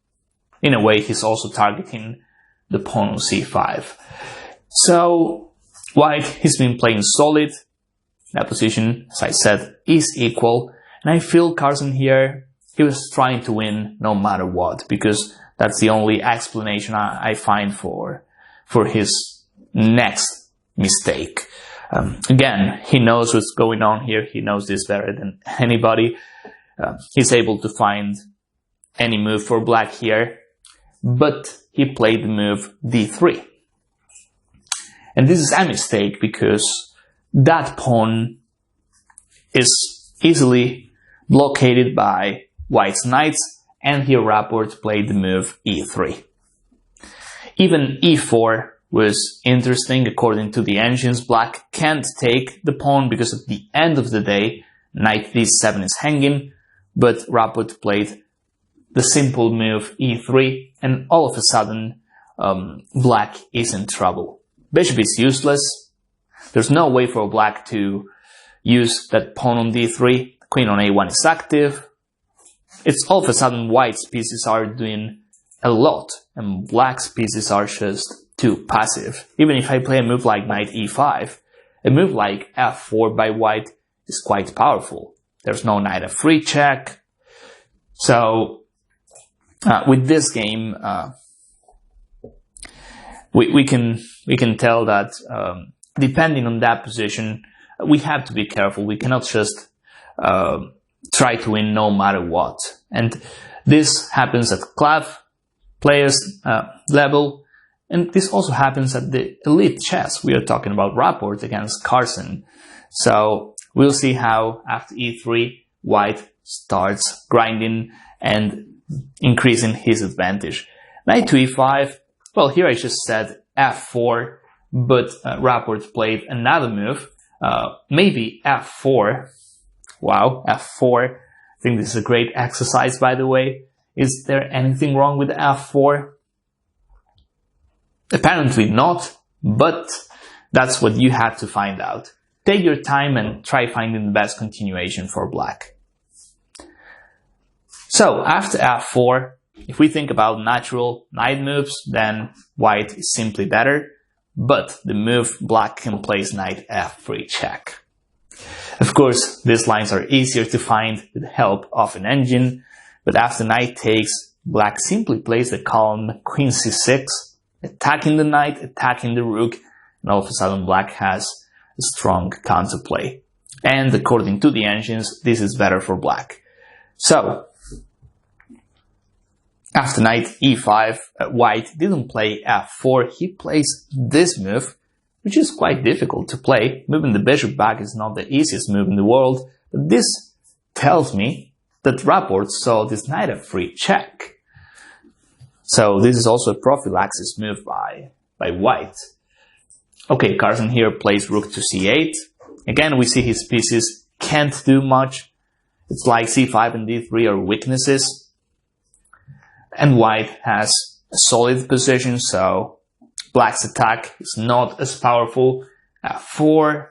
in a way, he's also targeting the pawn on c5. So, white, he's been playing solid. That position, as I said, is equal. And I feel Carson here, he was trying to win no matter what, because that's the only explanation I find for his next mistake. Again, he knows what's going on here. He knows this better than anybody. He's able to find any move for black here, but he played the move d3. And this is a mistake because that pawn is easily blockaded by white's knights, and here Rapport played the move e3. Even e4 was interesting. According to the engines, black can't take the pawn because at the end of the day, knight d7 is hanging, but Rapport played the simple move e3, and all of a sudden, black is in trouble. Bishop is useless. There's no way for black to use that pawn on d3. Queen on a1 is active. It's all of a sudden white's pieces are doing a lot, and black's pieces are just too passive. Even if I play a move like knight e5, a move like f4 by white is quite powerful. There's no knight f3 check. So, with this game, we can tell that depending on that position, we have to be careful. We cannot just try to win no matter what. And this happens at club players level, and this also happens at the elite chess. We are talking about Rapport against Carson. So we'll see how after e3, white starts grinding and increasing his advantage. Knight to e5, well, here I just said f4, but Rapport played another move, maybe f4. Wow, f4. I think this is a great exercise, by the way. Is there anything wrong with f4? Apparently not, but that's what you have to find out. Take your time and try finding the best continuation for black. So, after f4, if we think about natural knight moves, then white is simply better, but the move black can play is knight f3 check. Of course, these lines are easier to find with the help of an engine, but after knight takes, black simply plays the calm queen c6, attacking the knight, attacking the rook, and all of a sudden black has a strong counterplay. And according to the engines, this is better for black. So, after knight e5, white didn't play f4, he plays this move, which is quite difficult to play. Moving the bishop back is not the easiest move in the world, but this tells me that Rapport saw this knight f3 check. So this is also a prophylaxis move by white. Okay, Carson here plays rook to c8. Again, we see his pieces can't do much. It's like c5 and d3 are weaknesses. And white has a solid position, so black's attack is not as powerful. f4,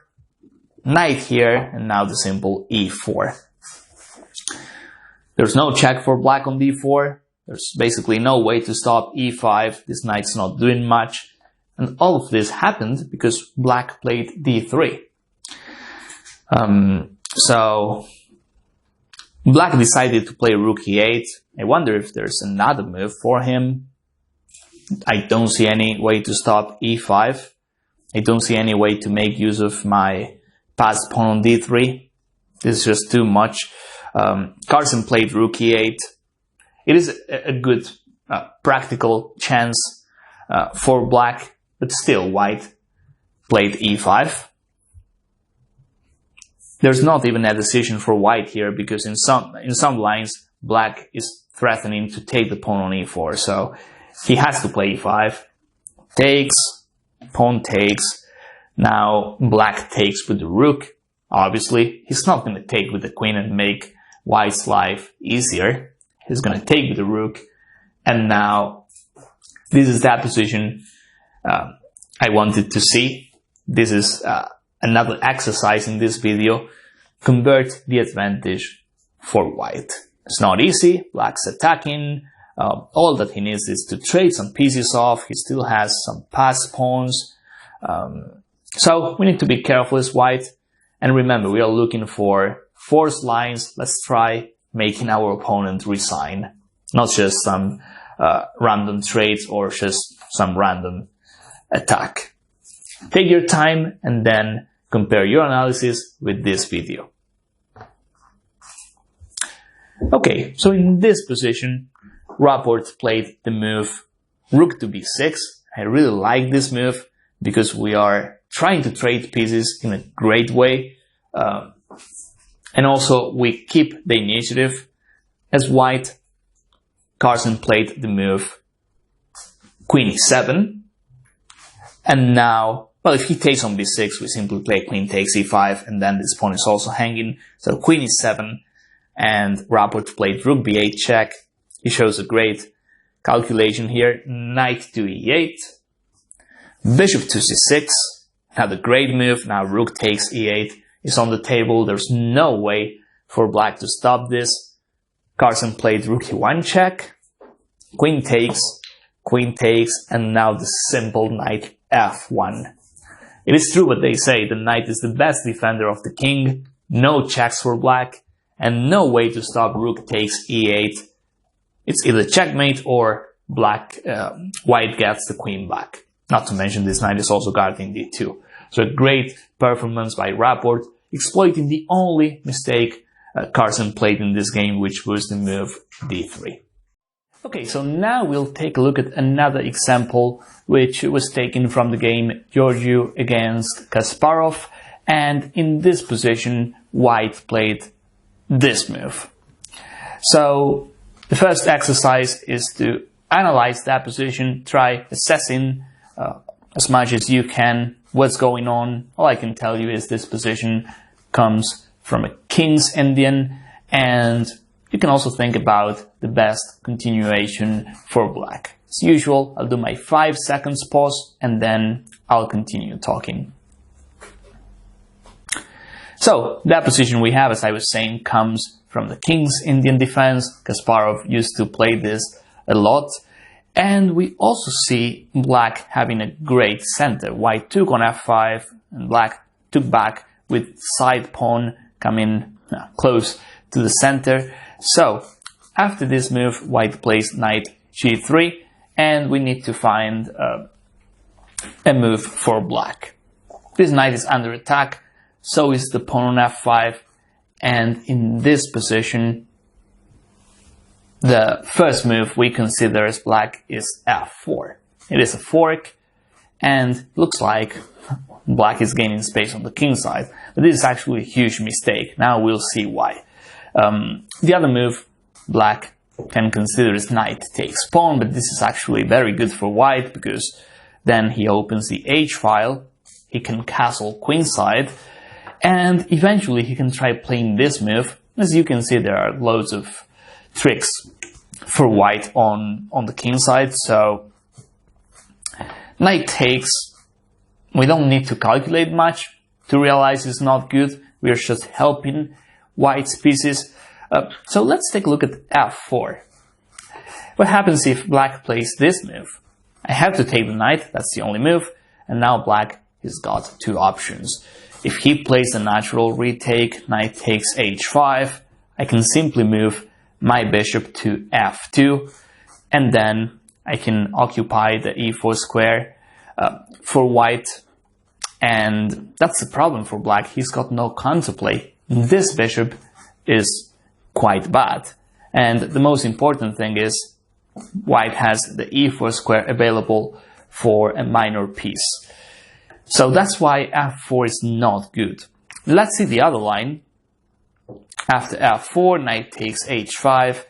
knight here, and now the simple e4. There's no check for black on d4. There's basically no way to stop e5. This knight's not doing much. And all of this happened because black played d3. So black decided to play rook e8. I wonder if there's another move for him. I don't see any way to stop e5. I don't see any way to make use of my passed pawn on d3. This is just too much. Carson played rook e8. It is a good practical chance for black, but still white played e5. There's not even a decision for white here because in some lines black is threatening to take the pawn on e4, so he has to play e5. Takes, pawn takes. Now black takes with the rook. Obviously, he's not going to take with the queen and make white's life easier. He's going to take with the rook. And now this is that position I wanted to see. This is another exercise in this video. Convert the advantage for white. It's not easy. Black's attacking. All that he needs is to trade some pieces off. He still has some passed pawns. So we need to be careful as white. And remember, we are looking for forced lines. Let's try making our opponent resign. Not just some random trades or just some random attack. Take your time and then compare your analysis with this video. Okay, so in this position, Rapport played the move rook to b6. I really like this move because we are trying to trade pieces in a great way. And also we keep the initiative. As white, Carson played the move queen e7. And now, well, if he takes on b6, we simply play queen takes e5, and then this pawn is also hanging. So queen e7, and Rapport played rook b8 check. He shows a great calculation here. Knight to e8, bishop to c6. Another great move. Now rook takes e8 is on the table. There's no way for black to stop this. Carson played rook e1 check, queen takes, and now the simple knight f1. It is true what they say, the knight is the best defender of the king, no checks for black, and no way to stop rook takes e8. It's either checkmate or white gets the queen back. Not to mention this knight is also guarding d2. So a great performance by Rapport, exploiting the only mistake Carson played in this game, which was the move d3. Okay, so now we'll take a look at another example, which was taken from the game Georgiou against Kasparov, and in this position, white played this move. So the first exercise is to analyze that position, try assessing as much as you can what's going on. All I can tell you is this position comes from a King's Indian, and you can also think about the best continuation for black. As usual, I'll do my 5 seconds pause and then I'll continue talking. So that position we have, as I was saying, comes from the King's Indian defense. Kasparov used to play this a lot. And we also see black having a great center. White took on f5 and black took back with side pawn coming close to the center. So after this move, white plays knight g3, and we need to find a move for black. This knight is under attack, so is the pawn on f5, and in this position, the first move we consider as black is f4. It is a fork, and looks like black is gaining space on the king side, but this is actually a huge mistake. Now we'll see why. The other move black can consider is knight takes pawn, but this is actually very good for white because then he opens the h file, he can castle queenside, and eventually he can try playing this move. As you can see, there are loads of tricks for white on the king side. So knight takes, we don't need to calculate much. to realize is not good. We are just helping white's pieces. So let's take a look at f4. What happens if black plays this move? I have to take the knight, that's the only move, and now black has got two options. If he plays the natural retake, knight takes h5, I can simply move my bishop to f2, and then I can occupy the e4 square for white, and that's the problem for black. He's got no counterplay. This bishop is quite bad, and the most important thing is white has the e4 square available for a minor piece. So that's why f4 is not good. Let's see the other line. After f4, knight takes h5.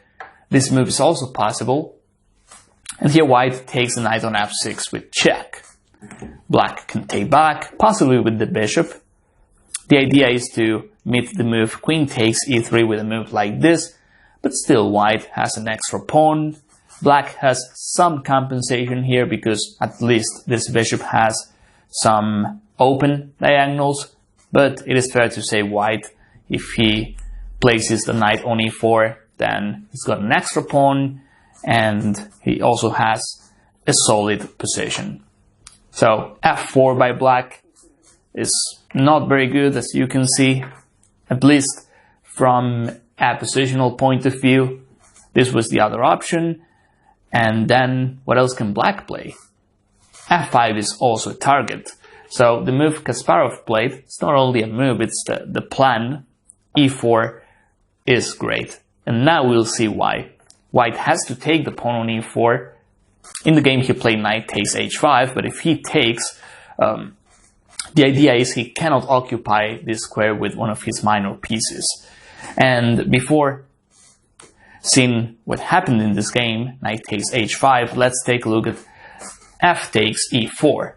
This move is also possible. And here white takes the knight on f6 with check. Black can take back, possibly with the bishop. The idea is to meet the move queen takes e3 with a move like this, but still white has an extra pawn. Black has some compensation here because at least this bishop has some open diagonals, but it is fair to say white, if he places the knight on e4, then he's got an extra pawn and he also has a solid position. So f4 by black is not very good, as you can see, at least from a positional point of view. This was the other option. And then what else can black play? f5 is also a target. So the move Kasparov played, it's not only a move, it's the plan. e4 is great. And now we'll see why. White has to take the pawn on e4. In the game he played knight takes h5, but if he takes, the idea is he cannot occupy this square with one of his minor pieces. And before seeing what happened in this game, knight takes h5, let's take a look at f takes e4.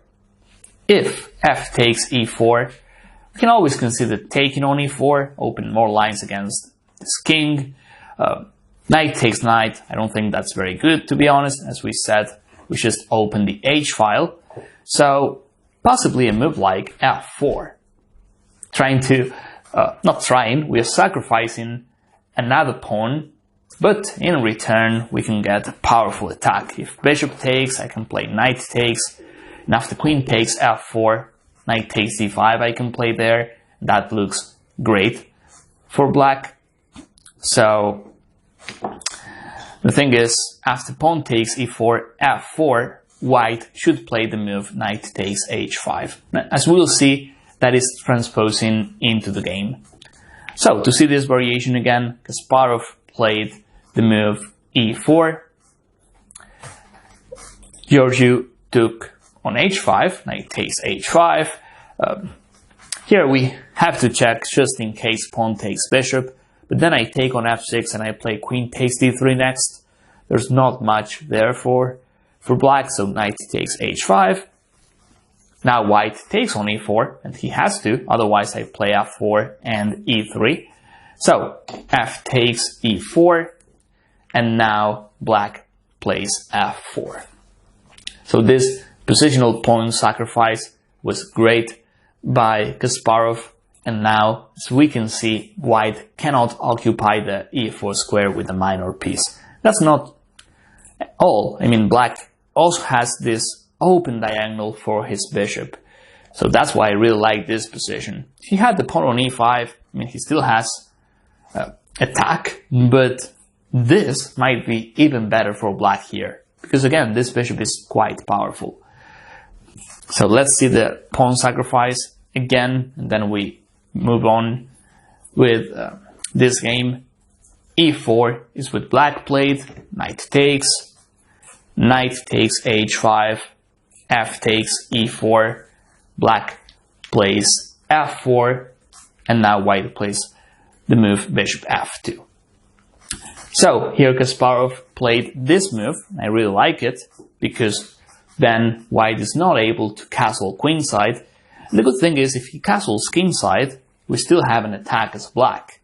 If f takes e4, we can always consider taking on e4, open more lines against this king. Knight takes knight, I don't think that's very good, to be honest. As we said, we just open the h file. So possibly a move like f4. We are sacrificing another pawn, but in return we can get a powerful attack. If bishop takes, I can play knight takes, and after queen takes f4, knight takes d5, I can play there. That looks great for black. So the thing is, after pawn takes e4, f4, white should play the move knight takes h5. As we'll see, that is transposing into the game. So to see this variation again, Kasparov played the move e4. Georgiou took on h5, knight takes h5. Here we have to check just in case pawn takes bishop, but then I take on f6 and I play queen takes d3 next. There's not much there for black, so knight takes h5. Now white takes on e4, and he has to, otherwise I play f4 and e3. So f takes e4, and now black plays f4. So this positional pawn sacrifice was great by Kasparov, and now, as we can see, white cannot occupy the e4 square with a minor piece. That's not all. I mean, black also has this open diagonal for his bishop. So that's why I really like this position. He had the pawn on e5, I mean, he still has attack, but this might be even better for black here, because again, this bishop is quite powerful. So let's see the pawn sacrifice again, and then we move on with this game. e4 is what black played, knight takes h5, f takes e4, black plays f4, and now white plays the move bishop f2. So here Kasparov played this move. I really like it, because then white is not able to castle queenside. And the good thing is, if he castles kingside, we still have an attack as black.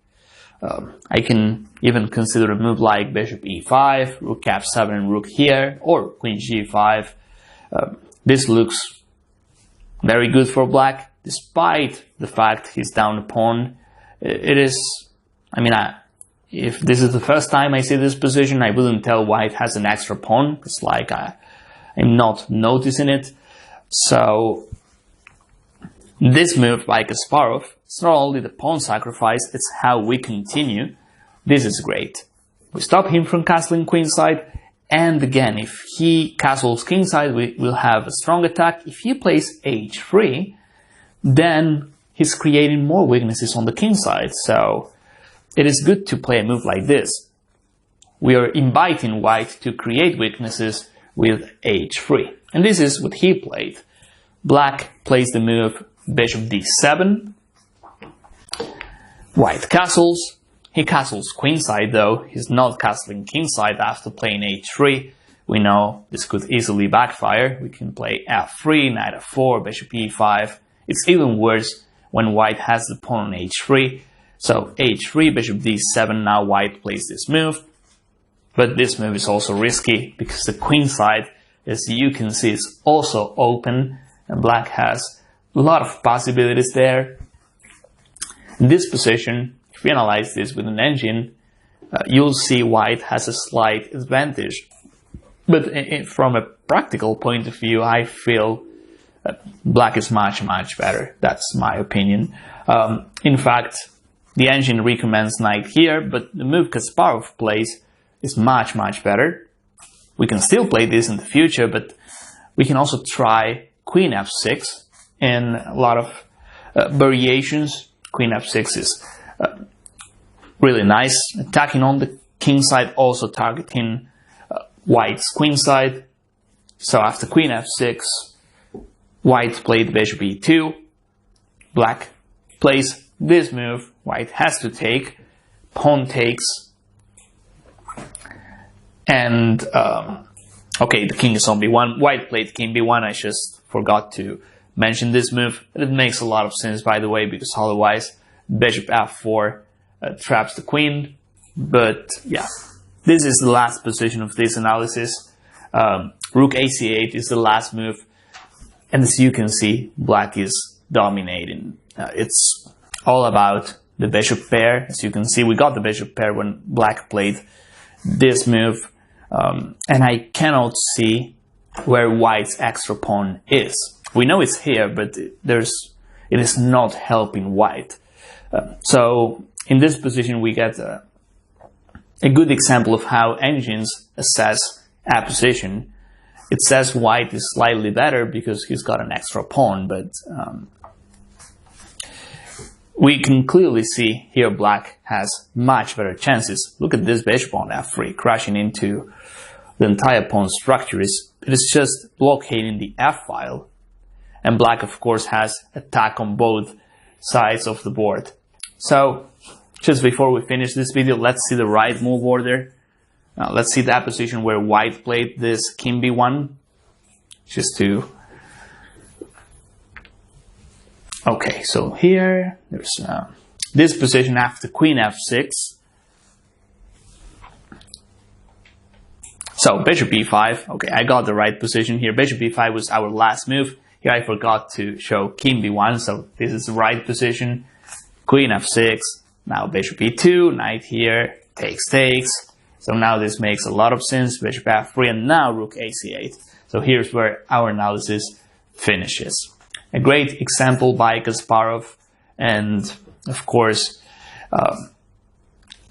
I can even consider a move like bishop e5, rook f7 and rook here, or queen g5. This looks very good for black. despite the fact he's down a pawn, it is, I mean, if this is the first time I see this position, I wouldn't tell white has an extra pawn. It's like I'm not noticing it. So this move by Kasparov, it's not only the pawn sacrifice, it's how we continue. This is great. We stop him from castling queenside, and again, if he castles kingside, we will have a strong attack. If he plays h3, then he's creating more weaknesses on the king side. So it is good to play a move like this. We are inviting white to create weaknesses with h3. And this is what he played. Black plays the move bishop d7. White castles. He castles queenside though. He's not castling kingside after playing h3. We know this could easily backfire. We can play f3, knight f4, bishop e5. It's even worse when white has the pawn on h3. So h3, bishop d7, now white plays this move. But this move is also risky because the queen side, as you can see, is also open and black has a lot of possibilities there. In this position, if we analyze this with an engine, you'll see white has a slight advantage. But from a practical point of view, I feel black is much better. That's my opinion. In fact, the engine recommends knight here, but the move Kasparov plays is much better. We can still play this in the future, but we can also try queen f6 in a lot of variations. Queen f6 is really nice, attacking on the king side, also targeting white's queen side. So after queen f6, white played bishop e2, black plays this move, white has to take, pawn takes, and okay, the king is on b1, white played king b1, I just forgot to mention this move. It makes a lot of sense, by the way, because otherwise bishop f4 traps the queen. But yeah, this is the last position of this analysis. Rook ac8 is the last move, and as you can see, black is dominating. It's all about the bishop pair. As you can see, we got the bishop pair when black played this move, and I cannot see where white's extra pawn is. We know it's here, but it is not helping white. So in this position, we get a good example of how engines assess a position. It says white is slightly better because he's got an extra pawn, but we can clearly see here black has much better chances. Look at this bishop on f3, crashing into the entire pawn structure. It is just blockading the f-file. And black, of course, has attack on both sides of the board. So, just before we finish this video, let's see the right move order. Let's see that position where white played this king b1. Just to... Okay, so here, there's this position after queen f6. So, bishop e5. Okay, I got the right position here. Bishop e5 was our last move. Here I forgot to show king b1, so this is the right position. Queen f6, now bishop e2, knight here, takes. So now this makes a lot of sense, bishop f3, and now rook ac8. So here's where our analysis finishes. A great example by Kasparov, and of course,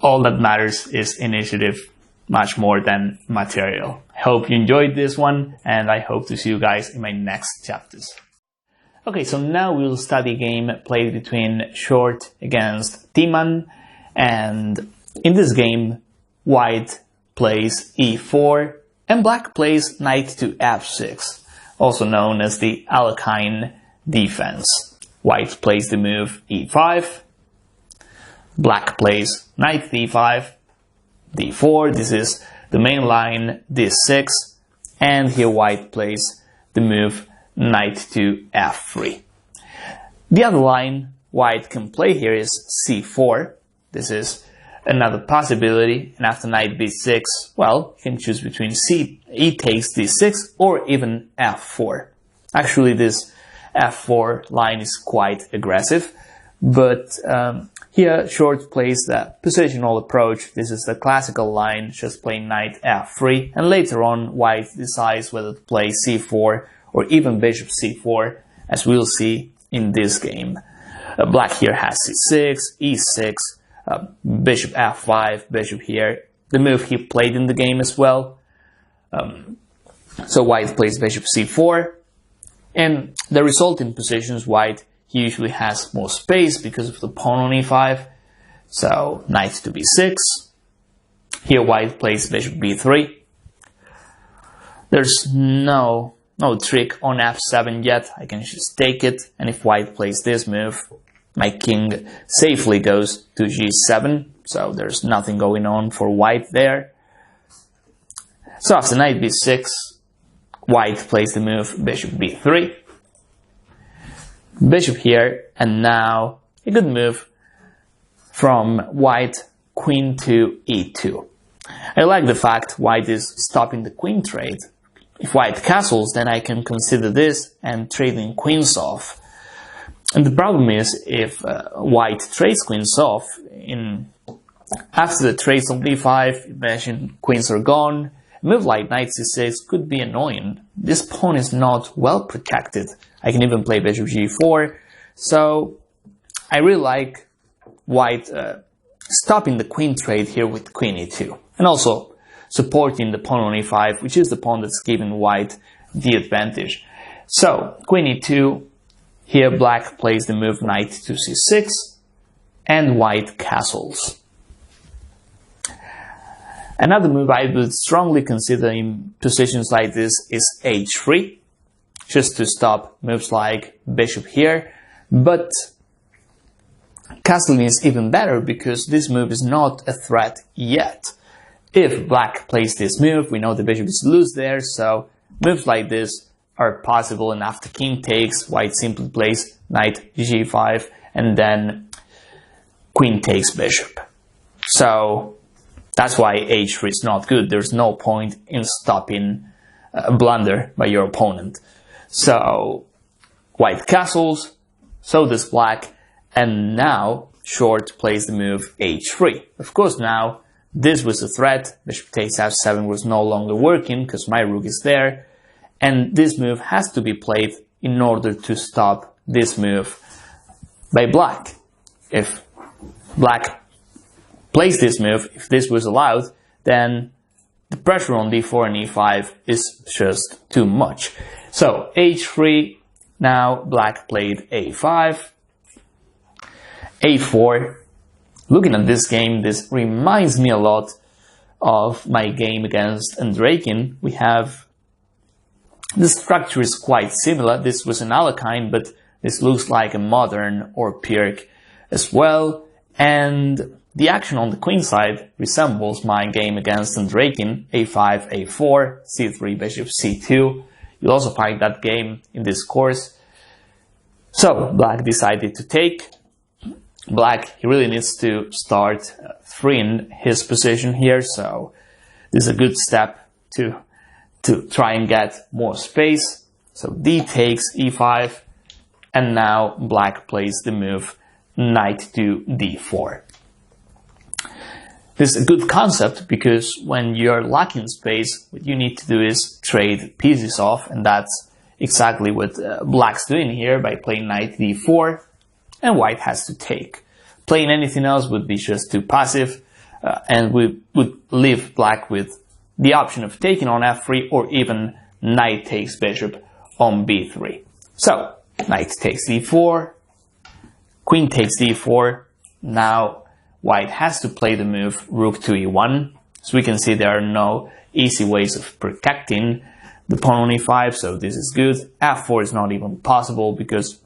all that matters is initiative, much more than material. Hope you enjoyed this one, and I hope to see you guys in my next chapters. Okay, so now we'll study a game played between Short against Timan, and in this game, white plays e4, and black plays knight to f6, also known as the Alekhine defense. White plays the move e5, black plays knight d5, d4, this is the main line, d6, and here white plays the move knight to f3. The other line white can play here is c4. This is another possibility, and after knight b6, well, you can choose between e takes d6 or even f4. Actually, this f4 line is quite aggressive, but here short plays the positional approach. This is the classical line, just playing knight f3, and later on white decides whether to play c4 or even bishop c4, as we'll see in this game. Black here has c6, e6, bishop f5, bishop here, the move he played in the game as well. So white plays bishop c4, and the resulting positions, white he usually has more space because of the pawn on e5. So knight to b6. Here white plays bishop b3. There's no trick on f7 yet. I can just take it, and if white plays this move, my king safely goes to g7. So there's nothing going on for white there. So after knight b6, white plays the move bishop b3. Bishop here, and now a good move from white, queen to e2. I like the fact white is stopping the queen trade. If white castles, then I can consider this and trading queens off. And the problem is, if white trades queens off, after the trades on d5, imagine queens are gone. A move like knight c6 could be annoying. This pawn is not well protected. I can even play bishop g4. So I really like white stopping the queen trade here with queen e2. And also supporting the pawn on e5, which is the pawn that's giving white the advantage. So queen e2, here black plays the move knight to c6, and white castles. Another move I would strongly consider in positions like this is h3, just to stop moves like bishop here. But castling is even better because this move is not a threat yet. If black plays this move, we know the bishop is loose there, so moves like this are possible, and after king takes, white simply plays knight g5, and then queen takes bishop. So that's why h3 is not good. There's no point in stopping a blunder by your opponent. So white castles, so does black, and now short plays the move h3. Of course now this was a threat. Bishop takes f7 was no longer working because my rook is there, and this move has to be played in order to stop this move by black. If black plays this move, if this was allowed, then the pressure on d4 and e5 is just too much. So h3, now black played a5, a4. Looking at this game, this reminds me a lot of my game against Andreikin. We have, the structure is quite similar. This was an Alekhine, but this looks like a modern or Pirc as well. And the action on the queen side resembles my game against Andreikin, a5, a4, c3, bishop, c2. You'll also find that game in this course. So black decided to take. Black, he really needs to start freeing his position here, so this is a good step to try and get more space. So d takes e5, and now black plays the move knight to d4. This is a good concept because when you're lacking space, what you need to do is trade pieces off, and that's exactly what black's doing here by playing knight d4, and white has to take. Playing anything else would be just too passive, and we would leave black with the option of taking on f3 or even knight takes bishop on b3. So knight takes d4, queen takes d4. Now white has to play the move rook to e1. So we can see there are no easy ways of protecting the pawn on e5, so this is good. f4 is not even possible because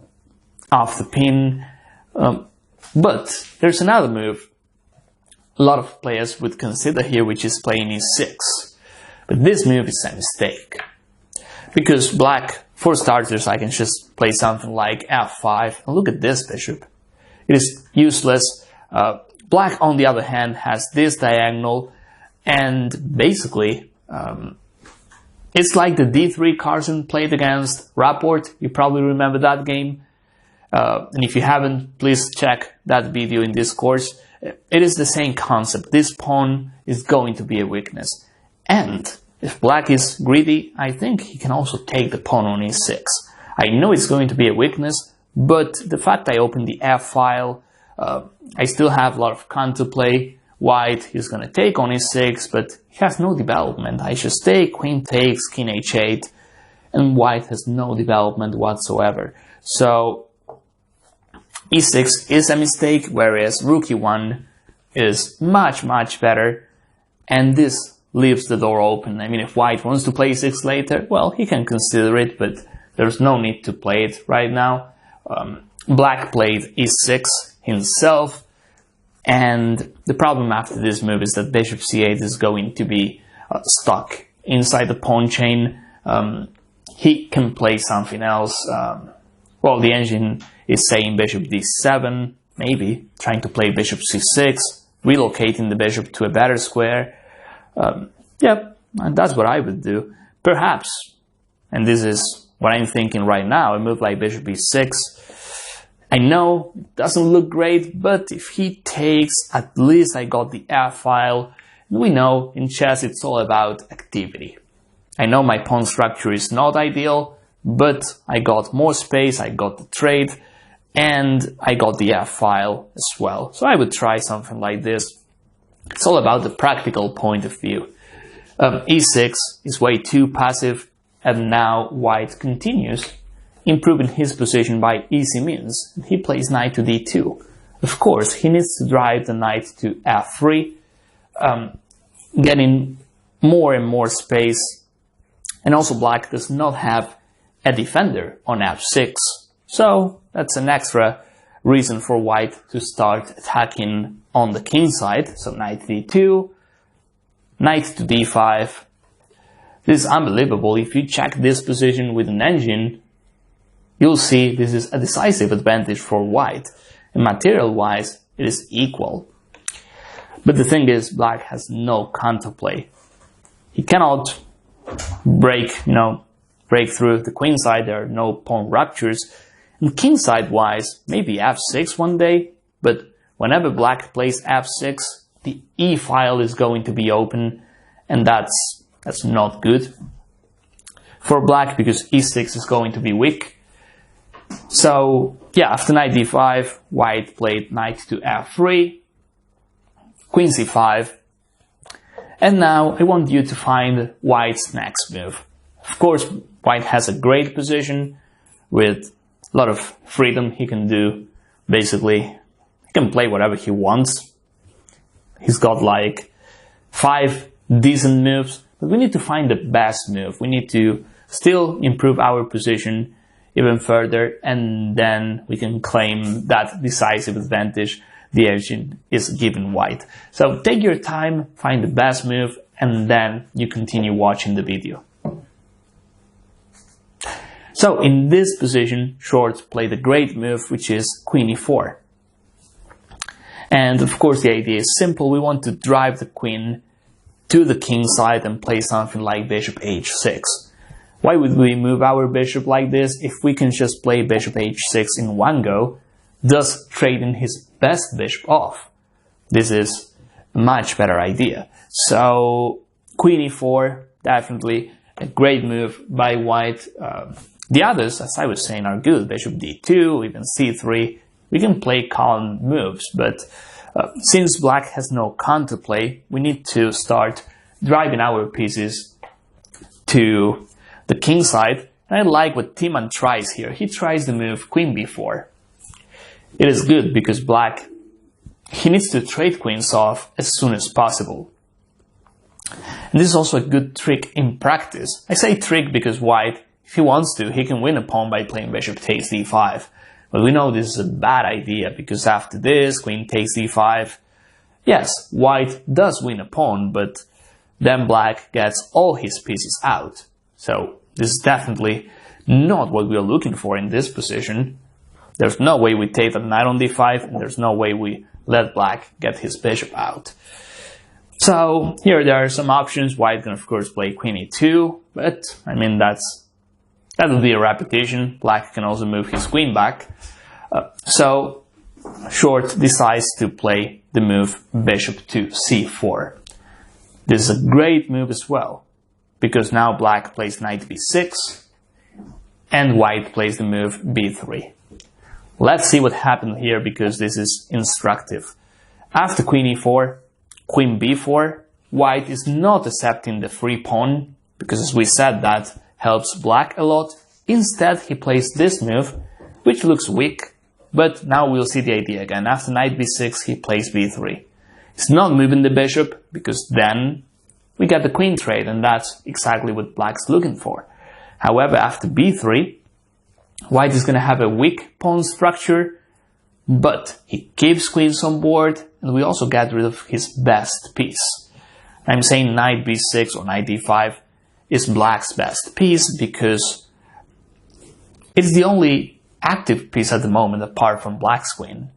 of the pin. But there's another move a lot of players would consider here, which is playing e6. But this move is a mistake. Because black, for starters, I can just play something like f5. And look at this bishop. It is useless. Black, on the other hand, has this diagonal. And basically, It's like the d3 Carson played against Rapport. You probably remember that game. And if you haven't, please check that video in this course. It is the same concept. This pawn is going to be a weakness. And if black is greedy, I think he can also take the pawn on e6. I know it's going to be a weakness, but the fact I opened the f file, I still have a lot of counterplay. White is going to take on e6, but he has no development. I just take, queen takes, king h8, and white has no development whatsoever. So e6 is a mistake, whereas rook e1 is much, much better, and this leaves the door open. I mean, if white wants to play e6 later, well, he can consider it, but there's no need to play it right now. Black played e6 himself, and the problem after this move is that bishop c8 is going to be stuck inside the pawn chain. He can play something else. Well, the engine is saying bishop d7, maybe trying to play bishop c6, relocating the bishop to a better square. Yeah, and that's what I would do. Perhaps, and this is what I'm thinking right now, a move like bishop e6. I know it doesn't look great, but if he takes, at least I got the f file. And we know in chess it's all about activity. I know my pawn structure is not ideal, but I got more space, I got the trade, and I got the f file as well. So I would try something like this. It's all about the practical point of view. e6 is way too passive, and now white continues improving his position by easy means. He plays knight to d2. Of course, he needs to drive the knight to f3, getting more and more space. And also black does not have a defender on f6. So that's an extra reason for white to start attacking on the king side. So knight d2, knight to d5. This is unbelievable. If you check this position with an engine, you'll see this is a decisive advantage for white. And material-wise, it is equal. But the thing is, black has no counterplay. He cannot break through the queen side. There are no pawn ruptures. And king side-wise, maybe f6 one day, but whenever black plays f6, the e file is going to be open, and that's not good for black because e6 is going to be weak. So yeah, after knight d5, white played knight to f3, queen c5, and now I want you to find white's next move. Of course, white has a great position with a lot of freedom. He can do, basically, he can play whatever he wants. He's got like 5 decent moves, but we need to find the best move. We need to still improve our position even further, and then we can claim that decisive advantage the engine is giving white. So take your time, find the best move, and then you continue watching the video. So in this position, Short played a great move, which is queen e4. And of course the idea is simple. We want to drive the queen to the king side and play something like bishop h6. Why would we move our bishop like this if we can just play bishop h6 in one go, thus trading his best bishop off? This is a much better idea. So queen e4, definitely a great move by white. The others, as I was saying, are good. Bishop d2, even c3. We can play calm moves, but since black has no counterplay, we need to start driving our pieces to the king side. And I like what Timan tries here. He tries the move queen b4. It is good because black, he needs to trade queens off as soon as possible. And this is also a good trick in practice. I say trick because white, if he wants to, he can win a pawn by playing bishop takes d5. But we know this is a bad idea because after this, queen takes d5. Yes, white does win a pawn, but then black gets all his pieces out. So this is definitely not what we are looking for in this position. There's no way we take the knight on d5, and there's no way we let black get his bishop out. So here there are some options. White can of course play queen e2, but I mean that will be a repetition. Black can also move his queen back. So Short decides to play the move bishop to c4. This is a great move as well, because now black plays knight b6 and white plays the move b3. Let's see what happened here, because this is instructive. After queen e4, queen b4, white is not accepting the free pawn, because as we said, that helps black a lot. Instead, he plays this move, which looks weak, but now we'll see the idea again. After knight b6, he plays b3. He's not moving the bishop, because then we get the queen trade, and that's exactly what black's looking for. However, after b3, white is going to have a weak pawn structure, but he keeps queens on board, and we also get rid of his best piece. I'm saying knight b6 or knight d5 is black's best piece, because it's the only active piece at the moment apart from black's queen.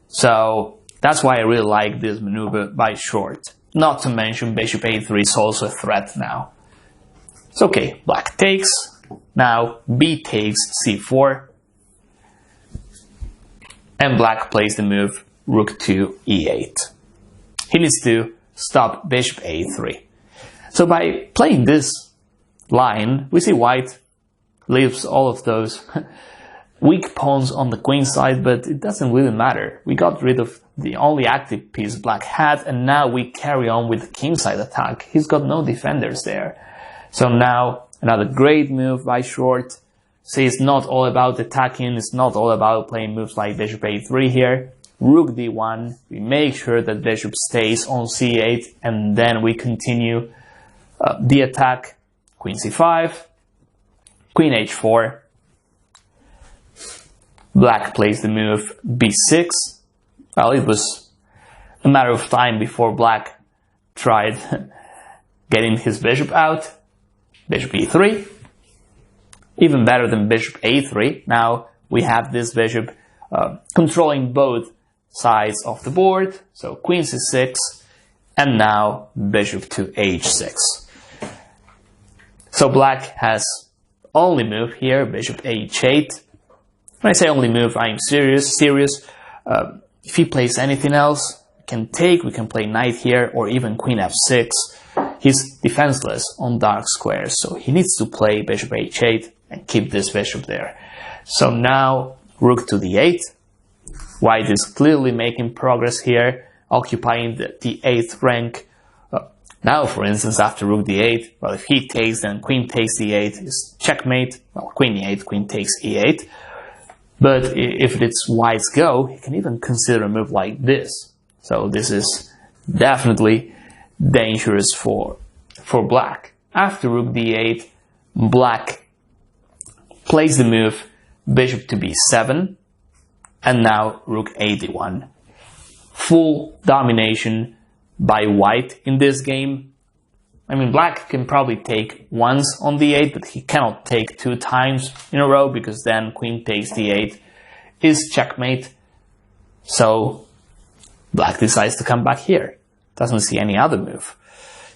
So that's why I really like this maneuver by Short. Not to mention bishop a3 is also a threat now. So okay, black takes. Now b takes c4. And black plays the move rook to e8. He needs to stop bishop a3. So by playing this line, we see white leaves all of those weak pawns on the queen side, but it doesn't really matter. We got rid of the only active piece black had, and now we carry on with the king side attack. He's got no defenders there. So now another great move by Short. See, it's not all about attacking, it's not all about playing moves like bishop a3 here. Rook d1, we make sure that bishop stays on c8, and then we continue the attack. Queen c5, queen h4. Black plays the move b6. Well, it was a matter of time before black tried getting his bishop out. Bishop e3. Even better than bishop a3. Now we have this bishop controlling both sides of the board. So queen c6, and now bishop to h6. So black has only move here, bishop h8. When I say only move, I'm serious. If he plays anything else, we can take, we can play knight here, or even queen f6. He's defenseless on dark squares, so he needs to play bishop h8 and keep this bishop there. So now rook to d8. White is clearly making progress here, occupying the 8th rank. Now, for instance, after rook d8, well, if he takes, then queen takes d8 is checkmate. Well, queen e8, queen takes e8. But if it's white's go, he can even consider a move like this. So this is definitely dangerous for black. After rook d8, black plays the move bishop to b7, and now rook a1. Full domination by white in this game. I mean, black can probably take once on d8, but he cannot take 2 times in a row, because then queen takes d8 is checkmate. So black decides to come back here. Doesn't see any other move.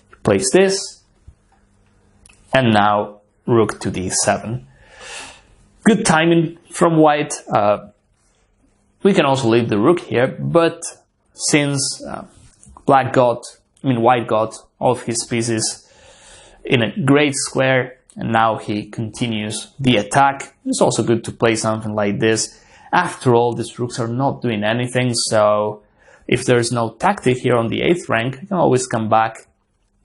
He plays this, and now rook to d7. Good timing from white. We can also leave the rook here, but since white got all of his pieces in a great square, and now he continues the attack, it's also good to play something like this. After all, these rooks are not doing anything, so if there's no tactic here on the 8th rank, I can always come back,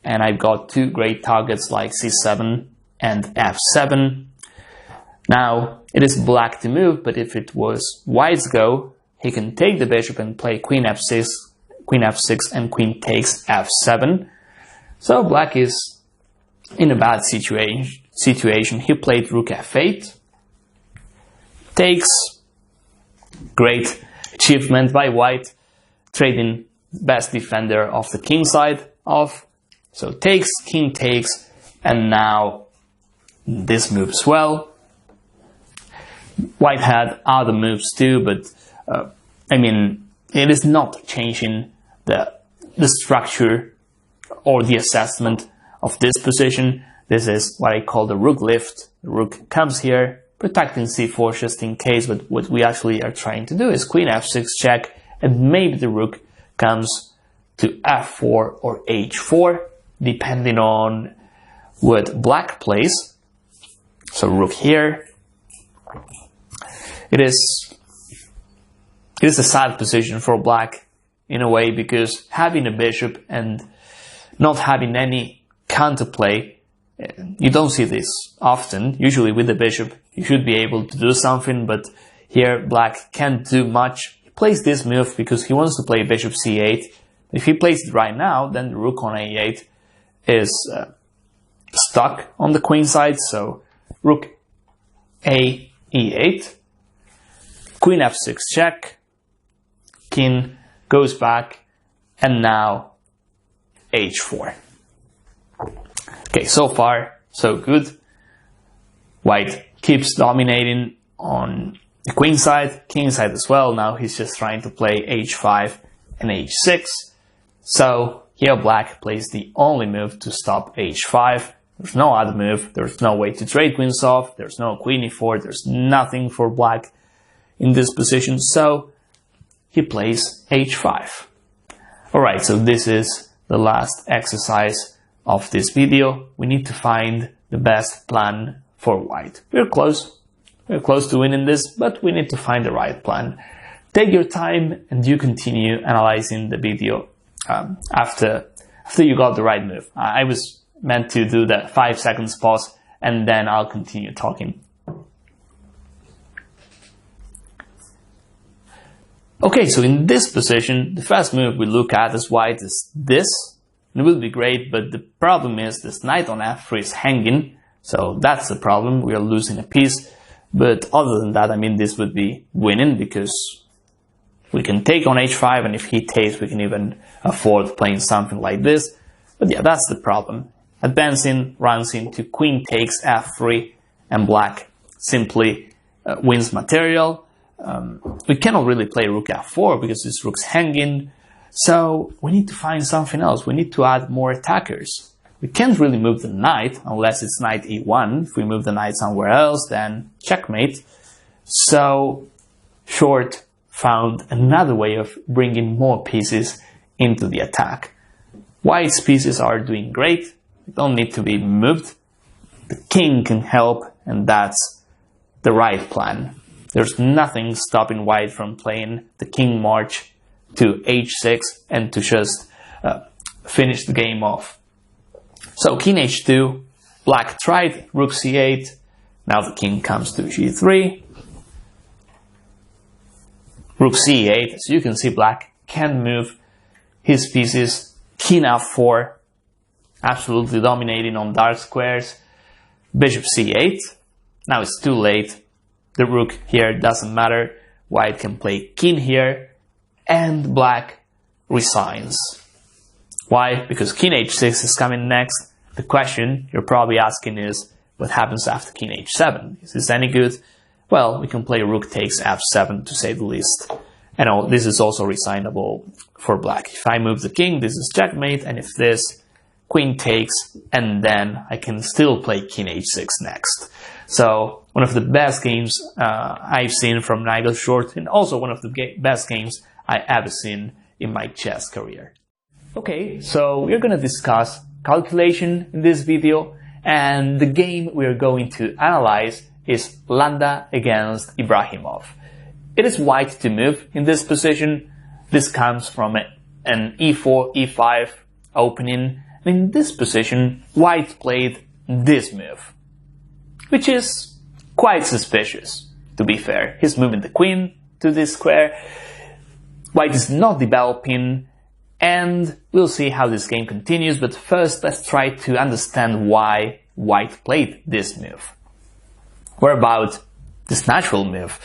and I've got 2 great targets like c7 and f7. Now, it is black to move, but if it was white's go, he can take the bishop and play queen f6, and queen takes f7. So black is in a bad situation. He played rook f8. Takes. Great achievement by white, trading best defender of the king side off. So takes, king takes, and now this move as well. White had other moves too, but I mean, it is not changing the structure or the assessment of this position. This is what I call the rook lift. The rook comes here, protecting c4 just in case, but what we actually are trying to do is queen f6 check, and maybe the rook comes to f4 or h4, depending on what black plays. So rook here. It is a sad position for black in a way, because having a bishop and not having any counterplay, you don't see this often. Usually with the bishop you should be able to do something, but here black can't do much. He plays this move because he wants to play bishop c8. If he plays it right now, then the rook on a8 is stuck on the queen side, so rook a e8, queen f6 check, king goes back, and now h4. Okay, so far so good. White keeps dominating on the queen side, king side as well. Now he's just trying to play h5 and h6. So here black plays the only move to stop h5. There's no other move. There's no way to trade queens off. There's no queen e4. There's nothing for black in this position. So he plays h5. Alright, so this is the last exercise of this video. We need to find the best plan for white. We're close to winning this, but we need to find the right plan. Take your time and you continue analyzing the video after you got the right move. I was meant to do that 5 seconds pause and then I'll continue talking. Okay, so in this position, the first move we look at as white is this. It will be great, but the problem is this knight on f3 is hanging, so that's the problem. We are losing a piece, but other than that, I mean, this would be winning because we can take on h5, and if he takes, we can even afford playing something like this. But yeah, that's the problem. Advancing runs into queen takes f3, and black simply wins material. We cannot really play rook f4 because this rook's hanging, so we need to find something else. We need to add more attackers. We can't really move the knight unless it's knight e1. If we move the knight somewhere else, then checkmate. So Short found another way of bringing more pieces into the attack. White's pieces are doing great. They don't need to be moved. The king can help, and that's the right plan. There's nothing stopping white from playing the king march to h6 and to just finish the game off. So king h2, black tried rook c8, now the king comes to g3. Rook c8, as you can see, black can move his pieces. King f4, absolutely dominating on dark squares. Bishop c8, now it's too late. The rook here doesn't matter. White can play king here, and black resigns. Why? Because king h6 is coming next. The question you're probably asking is, what happens after king h7? Is this any good? Well, we can play rook takes f7 to say the least. And this is also resignable for black. If I move the king, this is checkmate, and if this, queen takes, and then I can still play king h6 next. So one of the best games I've seen from Nigel Short, and also one of the best games I ever seen in my chess career. Okay, so we're going to discuss calculation in this video, and the game we're going to analyze is Landa against Ibrahimov. It is white to move in this position. This comes from an e4, e5 opening. In this position, white played this move, which is quite suspicious, to be fair. He's moving the queen to this square. White is not developing, and we'll see how this game continues, but first let's try to understand why white played this move. What about this natural move?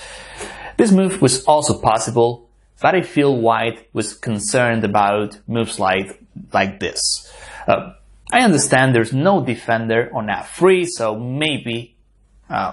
This move was also possible, but I feel white was concerned about moves like this. I understand there's no defender on f3, so maybe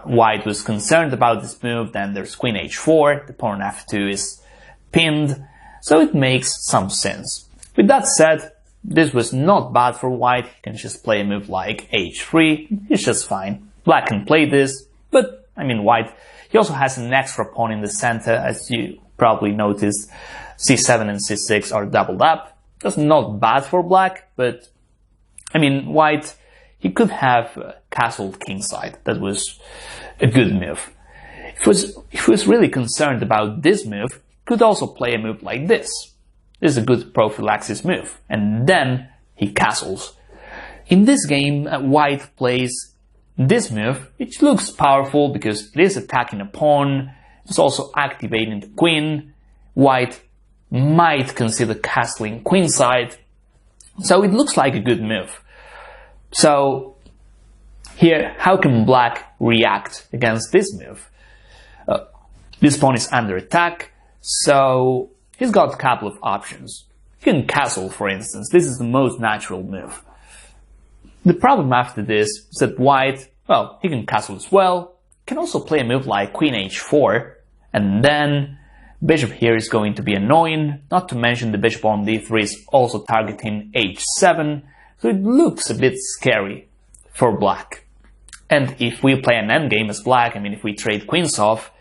white was concerned about this move. Then there's queen h4, the pawn on f2 is pinned, so it makes some sense. With that said, this was not bad for white. He can just play a move like h3. It's just fine. Black can play this, but I mean white, he also has an extra pawn in the center, as you probably noticed. c7 and c6 are doubled up. That's not bad for black, but I mean white, he could have castled kingside. That was a good move. If he was really concerned about this move, he could also play a move like this. This is a good prophylaxis move, and then he castles. In this game, white plays this move, which looks powerful because it is attacking a pawn, it's also activating the queen. White might consider castling queenside, so it looks like a good move. So here, how can black react against this move? This pawn is under attack, so he's got a couple of options. He can castle, for instance. This is the most natural move. The problem after this is that white, well, he can castle as well. He can also play a move like queen h4, and then bishop here is going to be annoying, not to mention the bishop on d3 is also targeting h7, so it looks a bit scary for black. And if we play an endgame as black, I mean if we trade queens off,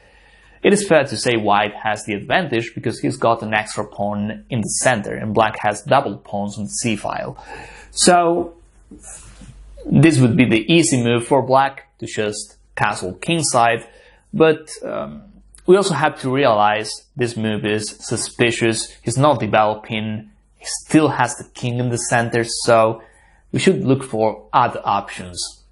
it is fair to say white has the advantage because he's got an extra pawn in the center and black has double pawns on the c-file. So this would be the easy move for black, to just castle kingside, but we also have to realize this move is suspicious. He's not developing, he still has the king in the center, so we should look for other options.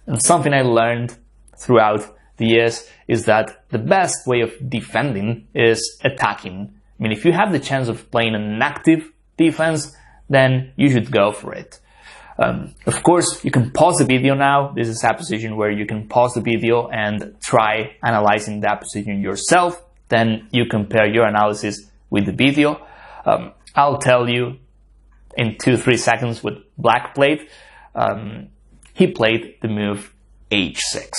And something I learned throughout the years is that the best way of defending is attacking. I mean, if you have the chance of playing an active defense, then you should go for it. Of course, you can pause the video now. This is a position where you can pause the video and try analyzing that position yourself. Then you compare your analysis with the video. I'll tell you in 2-3 seconds what black played. He played the move h6.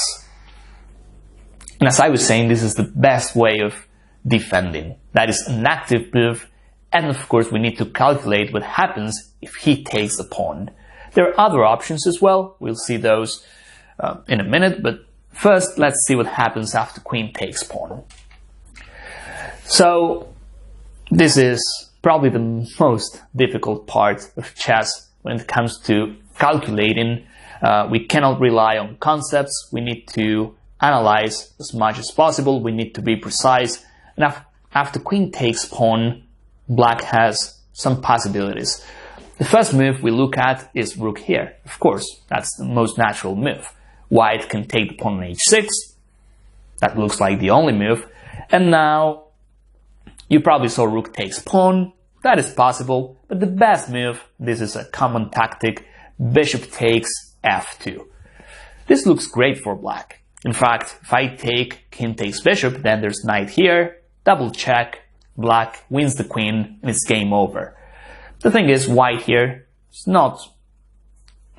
And as I was saying, this is the best way of defending. That is an active move. And of course, we need to calculate what happens if he takes the pawn. There are other options as well. We'll see those in a minute. But first, let's see what happens after queen takes pawn. So this is probably the most difficult part of chess when it comes to calculating. We cannot rely on concepts. We need to analyze as much as possible. We need to be precise. And after queen takes pawn, black has some possibilities. The first move we look at is rook here. Of course, that's the most natural move. White can take the pawn on h6. That looks like the only move. And now, you probably saw rook takes pawn. That is possible. But the best move, this is a common tactic, bishop takes f2. This looks great for black. In fact, if I take king takes bishop, then there's knight here, double check, black wins the queen, and it's game over. The thing is, white here is not,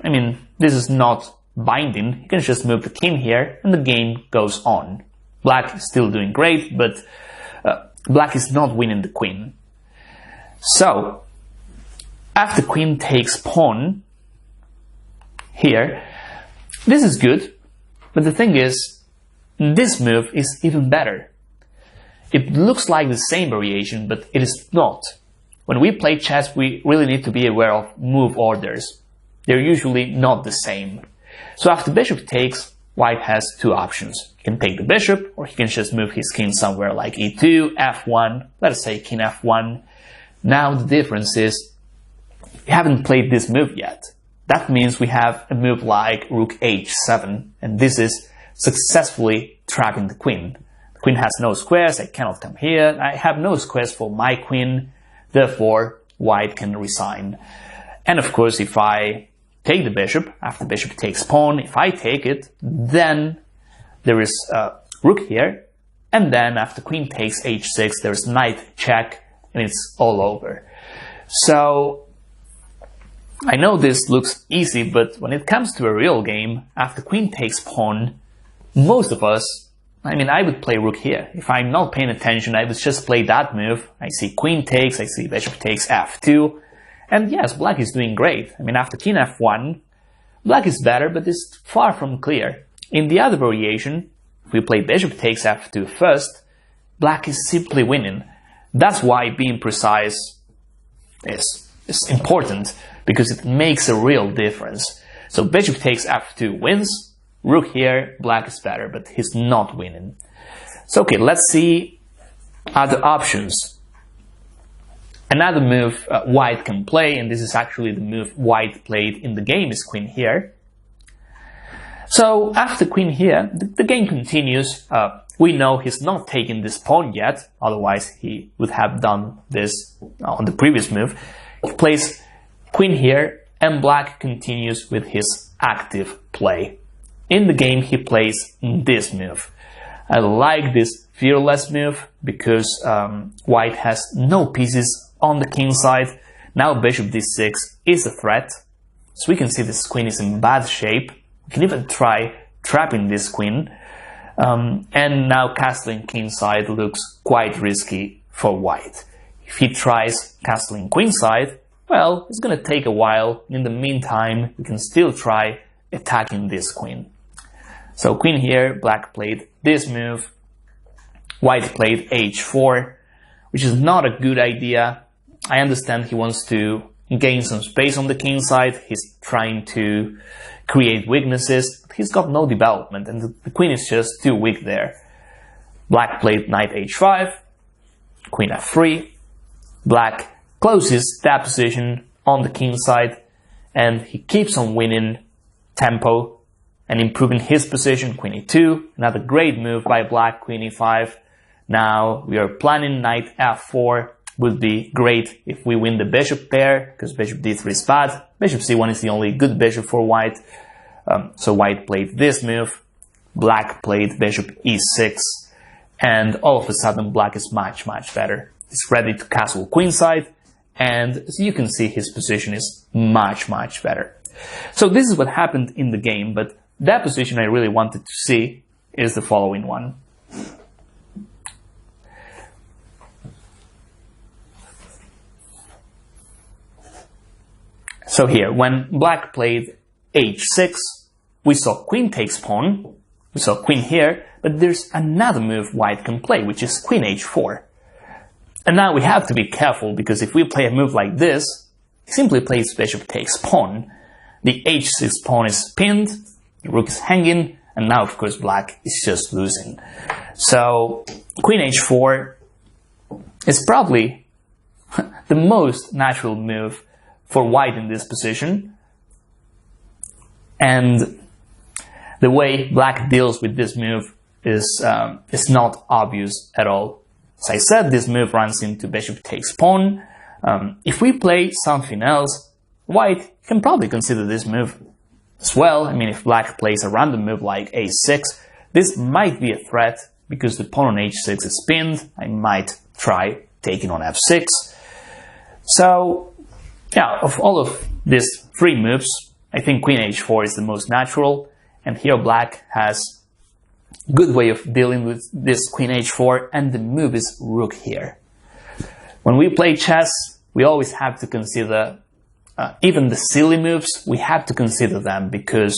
I mean, this is not binding. You can just move the king here, and the game goes on. Black is still doing great, but black is not winning the queen. So, after queen takes pawn, here, this is good. But the thing is, this move is even better. It looks like the same variation, but it is not. When we play chess, we really need to be aware of move orders. They're usually not the same. So after bishop takes, white has two options. He can take the bishop, or he can just move his king somewhere like e2, f1, let us say king f1. Now the difference is, we haven't played this move yet. That means we have a move like rook h7, and this is successfully trapping the queen. The queen has no squares, I cannot come here, I have no squares for my queen, therefore white can resign. And of course, if I take the bishop, after bishop takes pawn, if I take it, then there is rook here, and then after queen takes h6, there's knight check, and it's all over. So, I know this looks easy, but when it comes to a real game, after queen takes pawn, most of us, I mean, I would play rook here. If I'm not paying attention, I would just play that move. I see queen takes, I see bishop takes f2, And yes, black is doing great. I mean, after king f1, black is better, but it's far from clear. In the other variation, if we play bishop takes f2 first, black is simply winning. That's why being precise is important, because it makes a real difference. So bishop takes f2 wins, rook here, black is better, but he's not winning. So okay, let's see other options. Another move white can play, and this is actually the move white played in the game, is queen here. So after queen here, the game continues. We know he's not taking this pawn yet, otherwise he would have done this on the previous move. He plays queen here, and black continues with his active play. In the game, he plays this move. I like this fearless move because white has no pieces on the king side. Now bishop d6 is a threat, so we can see this queen is in bad shape. We can even try trapping this queen. And now castling kingside looks quite risky for white. If he tries castling queenside, well, it's going to take a while. In the meantime, we can still try attacking this queen. So queen here, black played this move. White played h4, which is not a good idea. I understand he wants to gain some space on the king side. He's trying to create weaknesses. He's got no development, and the queen is just too weak there. Black played knight h5, queen f3. Black closes that position on the king side, and he keeps on winning tempo and improving his position. Queen e2, another great move by black, queen e5. Now we are planning knight f4. Would be great if we win the bishop there, because bishop d3 is bad. Bishop c1 is the only good bishop for white. So white played this move. Black played bishop e6. And all of a sudden black is much better. He's ready to castle queenside. And as you can see, his position is much better. So this is what happened in the game, but that position I really wanted to see is the following one. So here, when black played h6, we saw queen takes pawn, we saw queen here, but there's another move white can play, which is queen h4. And now we have to be careful, because if we play a move like this, he simply plays bishop takes pawn. The h6 pawn is pinned, the rook is hanging, and now of course black is just losing. So queen h4 is probably the most natural move for white in this position, and the way black deals with this move is not obvious at all. As I said, this move runs into bishop takes pawn. If we play something else, white can probably consider this move as well. I mean, if black plays a random move like a6, this might be a threat because the pawn on h6 is pinned. I might try taking on f6. So yeah, of all of these three moves, I think queen h4 is the most natural, and here black has a good way of dealing with this queen h4, and the move is rook here. When we play chess, we always have to consider, even the silly moves, we have to consider them, because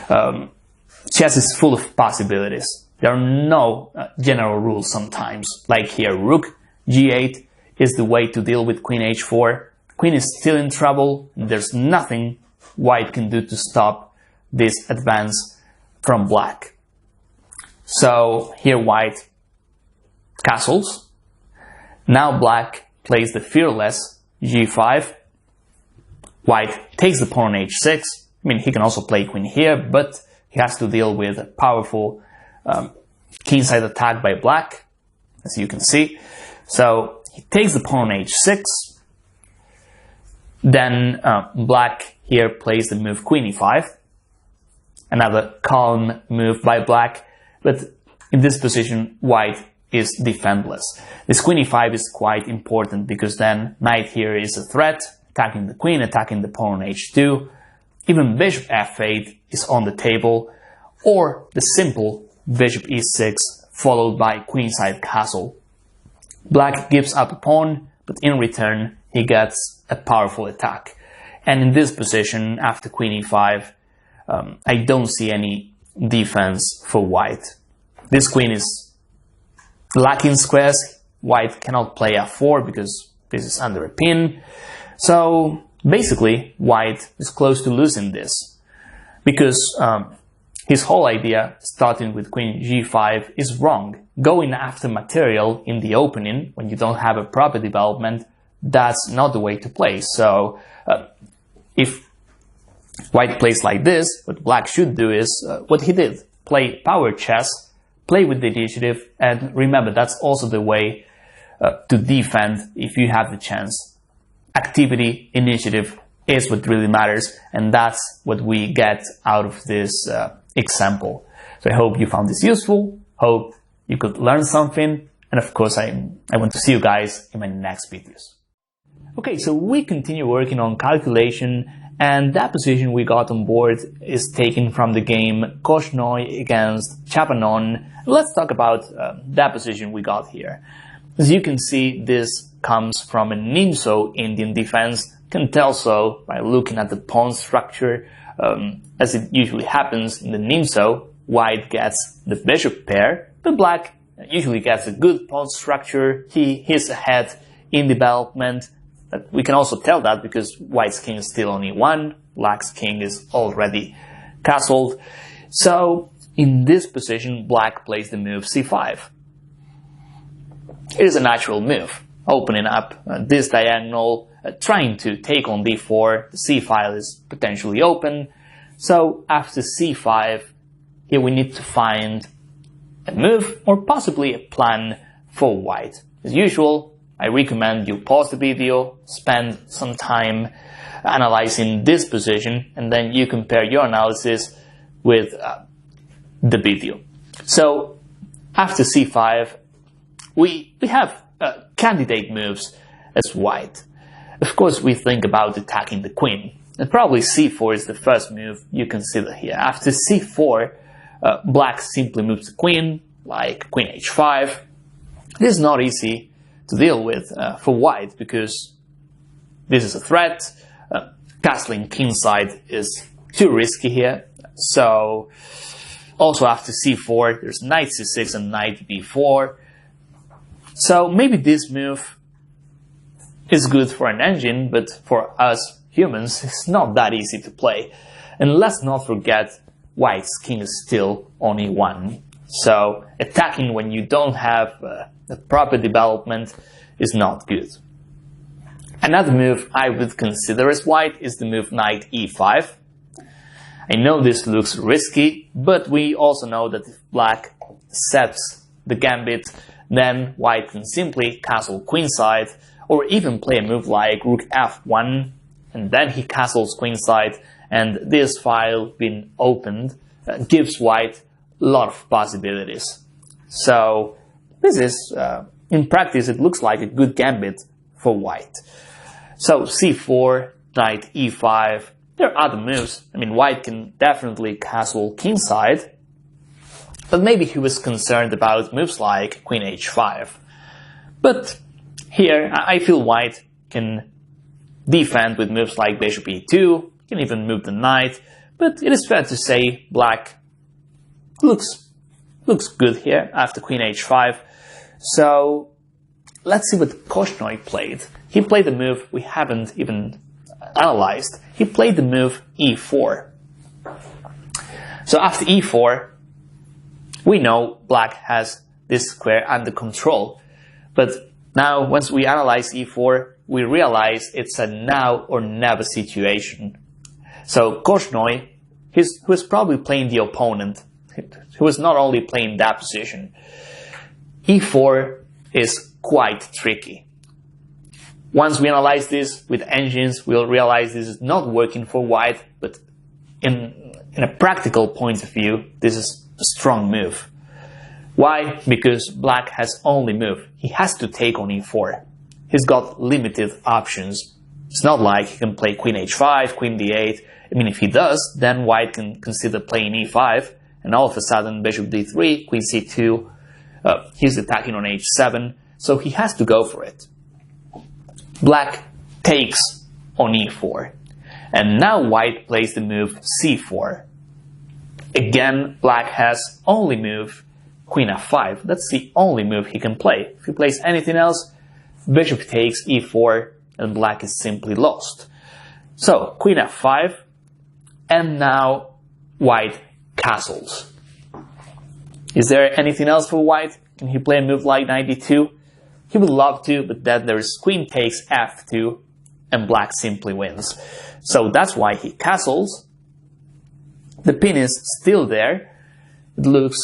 chess is full of possibilities. There are no general rules sometimes, like here, rook g8 is the way to deal with queen h4. Queen is still in trouble. There's nothing white can do to stop this advance from black. So here white castles. Now black plays the fearless g5. White takes the pawn on h6. I mean, he can also play queen here, but he has to deal with a powerful kingside attack by black, as you can see. So he takes the pawn on h6. Then black here plays the move queen e5. Another calm move by black, but in this position white is defenseless. This queen e5 is quite important, because then knight here is a threat, attacking the queen, attacking the pawn on h2. Even bishop f8 is on the table, or the simple bishop e6 followed by queenside castle. Black gives up a pawn, but in return he gets a powerful attack. And in this position, after queen e5, I don't see any defense for white. This queen is lacking squares. White cannot play f4 because this is under a pin. So basically, white is close to losing this, because his whole idea, starting with queen g5, is wrong. Going after material in the opening, when you don't have a proper development, that's not the way to play. So if white plays like this, what black should do is what he did. Play power chess, play with the initiative, and remember, that's also the way to defend if you have the chance. Activity, initiative is what really matters, and that's what we get out of this example. So I hope you found this useful, hope you could learn something, and of course I want to see you guys in my next videos. Okay, so we continue working on calculation, and that position we got on board is taken from the game Koshnoi against Chapanon. Let's talk about that position we got here. As you can see, this comes from a Nimzo Indian defense. Can tell so by looking at the pawn structure. As it usually happens in the Nimzo, white gets the bishop pair, but black usually gets a good pawn structure. He's ahead in development. But we can also tell that because white's king is still on e1, black's king is already castled. So in this position, black plays the move c5. It is a natural move, opening up this diagonal, trying to take on d4. The c file is potentially open. So after c5, here we need to find a move or possibly a plan for white. As usual, I recommend you pause the video, spend some time analyzing this position, and then you compare your analysis with the video. So after c5, we have candidate moves as white. Of course, we think about attacking the queen, and probably c4 is the first move you consider here. After c4, black simply moves the queen, like queen h5. This is not easy to deal with for white because this is a threat. Castling kingside is too risky here. So also after c4, there's knight c6 and knight b4. So maybe this move is good for an engine, but for us humans, it's not that easy to play. And let's not forget, white's king is still on e1. So attacking when you don't have a proper development is not good. Another move I would consider as white is the move knight e5. I know this looks risky, but we also know that if black sets the gambit, then white can simply castle queenside, or even play a move like rook f1, and then he castles queenside, and this file being opened gives white a lot of possibilities. So this is, in practice, it looks like a good gambit for white. So c4, knight e5, there are other moves. I mean, white can definitely castle kingside, but maybe he was concerned about moves like queen h5. But here, I feel white can defend with moves like bishop e2, can even move the knight, but it is fair to say black looks good here after queen h5. So let's see what Koshnoi played. He played a move we haven't even analyzed. He played the move e4. So after e4, we know black has this square under control. But now, once we analyze e4, we realize it's a now or never situation. So Koshnoi, who was probably playing the opponent, who was not only playing that position. e4 is quite tricky. Once we analyze this with engines, we'll realize this is not working for white, but in a practical point of view, this is a strong move. Why? Because black has only move. He has to take on e4. He's got limited options. It's not like he can play queen h5, queen d8. I mean, if he does, then white can consider playing e5, and all of a sudden bishop d3, queen c2, he's attacking on h7, so he has to go for it. Black takes on e4. And now white plays the move c4. Again, black has only move queen f5. That's the only move he can play. If he plays anything else, bishop takes e4, and black is simply lost. So, queen f5, and now white castles. Is there anything else for white? Can he play a move like knight d2? He would love to, but then there's queen takes f2, and black simply wins. So that's why he castles. The pin is still there. It looks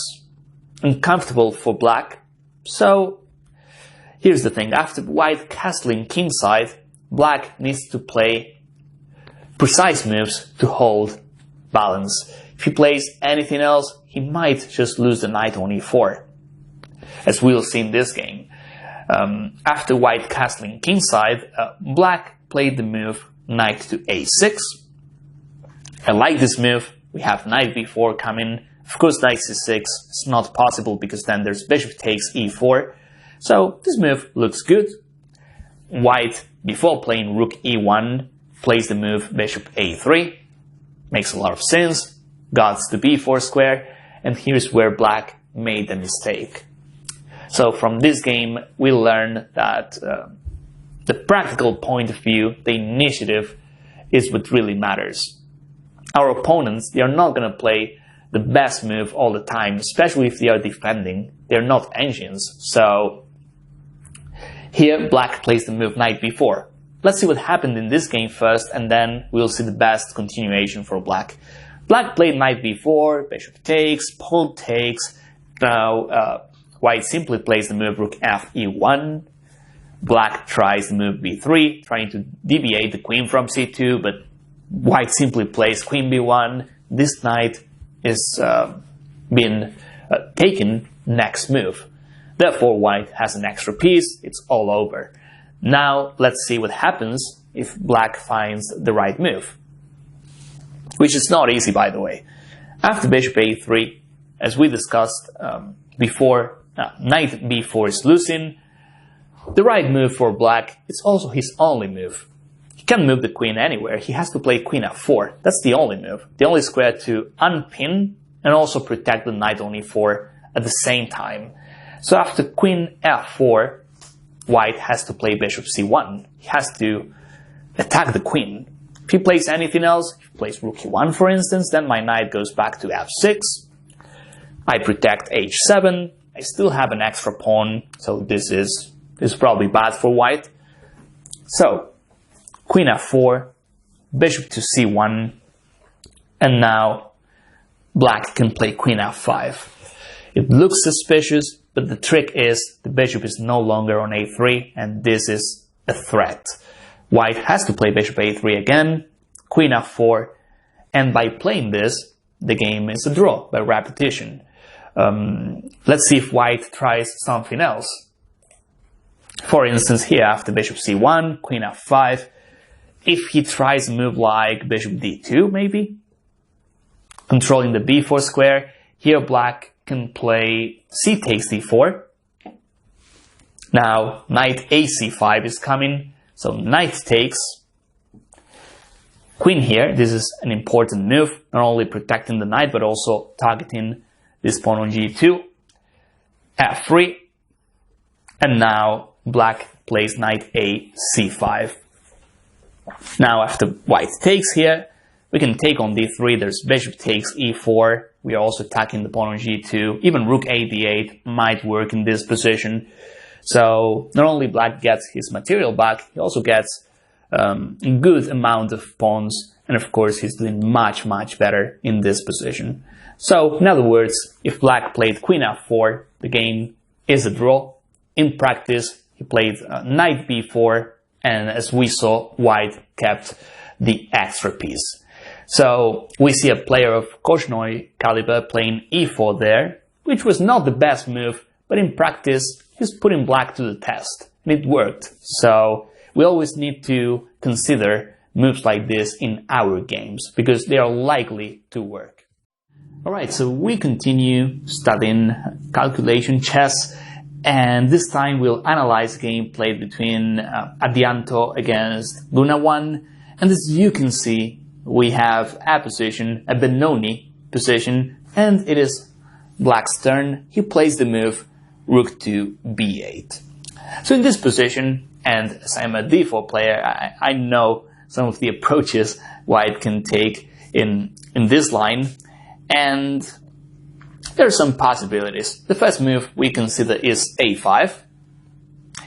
uncomfortable for black. So here's the thing. After white castling kingside, black needs to play precise moves to hold balance. If he plays anything else, he might just lose the knight on e4, as we'll see in this game. After white castling kingside, black played the move knight to a6. I like this move. We have knight b4 coming. Of course, knight c6 is not possible because then there's bishop takes e4. So this move looks good. White, before playing rook e1, plays the move bishop a3. Makes a lot of sense. Guards the b4 square. And here's where black made a mistake. So from this game, we learn that the practical point of view, the initiative, is what really matters. Our opponents, they are not going to play the best move all the time, especially if they are defending. They're not engines. So here, black plays the move knight b4. Let's see what happened in this game first, and then we'll see the best continuation for black. Black played knight b4, bishop takes, pawn takes. Now, white simply plays the move rook f e1. Black tries the move b3, trying to deviate the queen from c2, but white simply plays queen b1. This knight is been taken next move. Therefore, white has an extra piece. It's all over. Now, let's see what happens if black finds the right move, which is not easy, by the way. After bishop a3, as we discussed before, knight b4 is losing. The right move for black is also his only move. He can't move the queen anywhere. He has to play queen f4. That's the only move. The only square to unpin and also protect the knight on e4 at the same time. So after queen f4, white has to play bishop c1. He has to attack the queen. If he plays anything else, if he plays rook e1 for instance, then my knight goes back to f6. I protect h7. I still have an extra pawn, so this is probably bad for white. So, queen f4, bishop to c1, and now black can play queen f5. It looks suspicious, but the trick is the bishop is no longer on a3, and this is a threat. White has to play bishop a3 again, queen f4, and by playing this, the game is a draw by repetition. Let's see if white tries something else. For instance, here after bishop c1, queen f5, if he tries a move like bishop d2 maybe, controlling the b4 square, here black can play c takes d4. Now knight ac5 is coming, so knight takes. Queen here, this is an important move, not only protecting the knight but also targeting this pawn on g2. f3, and now black plays knight a c5. Now after white takes here, we can take on d3, there's bishop takes e4, we are also attacking the pawn on g2, even rook a d8 might work in this position. So not only black gets his material back, he also gets a good amount of pawns, and of course he's doing much better in this position. So in other words, if black played queen f4, the game is a draw. In practice, he played knight b4, and as we saw, white kept the extra piece. So we see a player of Korchnoi caliber playing e4 there, which was not the best move, but in practice, he's putting black to the test, and it worked. So we always need to consider moves like this in our games, because they are likely to work. Alright, so we continue studying calculation chess, And this time we'll analyze the game played between Adianto against Luna 1. And as you can see, we have a position, a Benoni position, and it is Black's turn. He plays the move Rook to B8. So in this position, and as I'm a d4 player, I know some of the approaches White can take in this line, and there are some possibilities. The first move we consider is a5.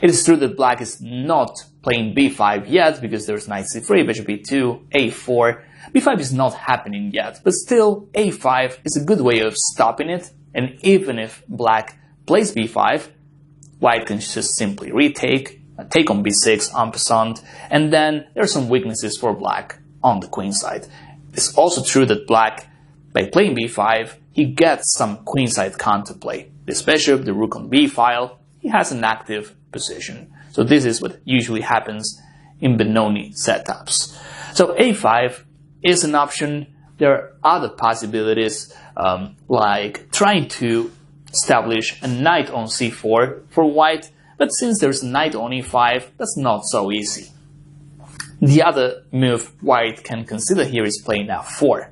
It is true that Black is not playing b5 yet, because there's knight c3, bishop e2, a4. b5 is not happening yet, but still a5 is a good way of stopping it, and even if Black plays b5, White can just simply retake, take on b6, en passant, and then there are some weaknesses for Black on the queen side. It's also true that Black, by playing b5, he gets some queenside counterplay. This bishop, the rook on b file, he has an active position. So this is what usually happens in Benoni setups. So a5 is an option. There are other possibilities, like trying to establish a knight on c4 for White, but since there's a knight on e5, that's not so easy. The other move White can consider here is playing f4.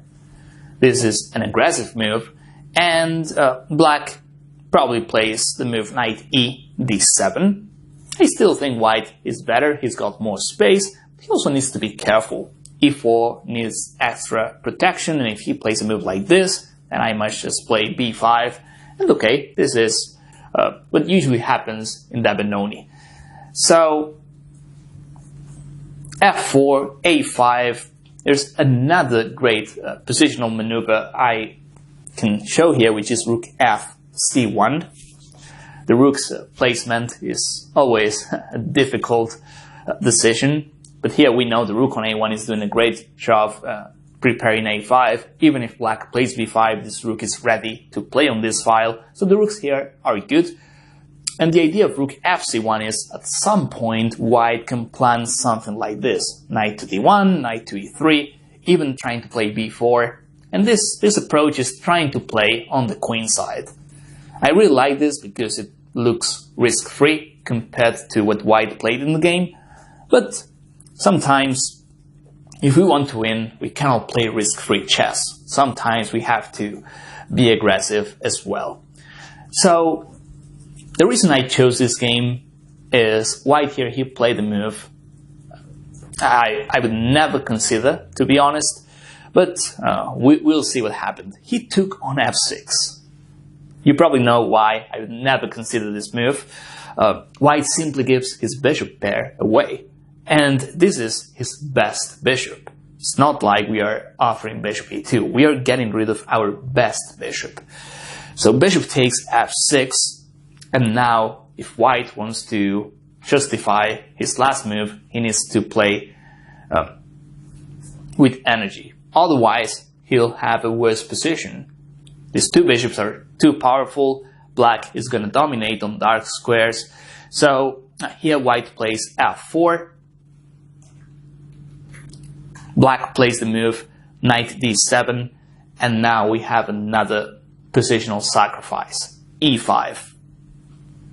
This is an aggressive move, and Black probably plays the move knight e d7. I still think White is better, he's got more space, but he also needs to be careful. e4 needs extra protection, and if he plays a move like this, then I must just play b5. And okay, this is what usually happens in that Benoni. So f4, a5, there's another great positional maneuver I can show here, which is rook f c1. The rook's placement is always a difficult decision, but here we know the rook on a1 is doing a great job preparing a5. Even if Black plays b5, this rook is ready to play on this file, so the rooks here are good. And the idea of rook fc1 is, at some point, White can plan something like this. Knight to d1, knight to e3, even trying to play b4. And this approach is trying to play on the queen side. I really like this because it looks risk-free compared to what White played in the game. But sometimes, if we want to win, we cannot play risk-free chess. Sometimes we have to be aggressive as well. So the reason I chose this game is White here, he played a move I would never consider, to be honest, but we'll see what happened. He took on f6. You probably know why I would never consider this move. White simply gives his bishop pair away, and this is his best bishop. It's not like we are offering bishop e2. We are getting rid of our best bishop. So bishop takes f6, and now if White wants to justify his last move, he needs to play with energy. Otherwise, he'll have a worse position. These two bishops are too powerful. Black is going to dominate on dark squares. So here White plays f4. Black plays the move knight d7. And now we have another positional sacrifice, e5.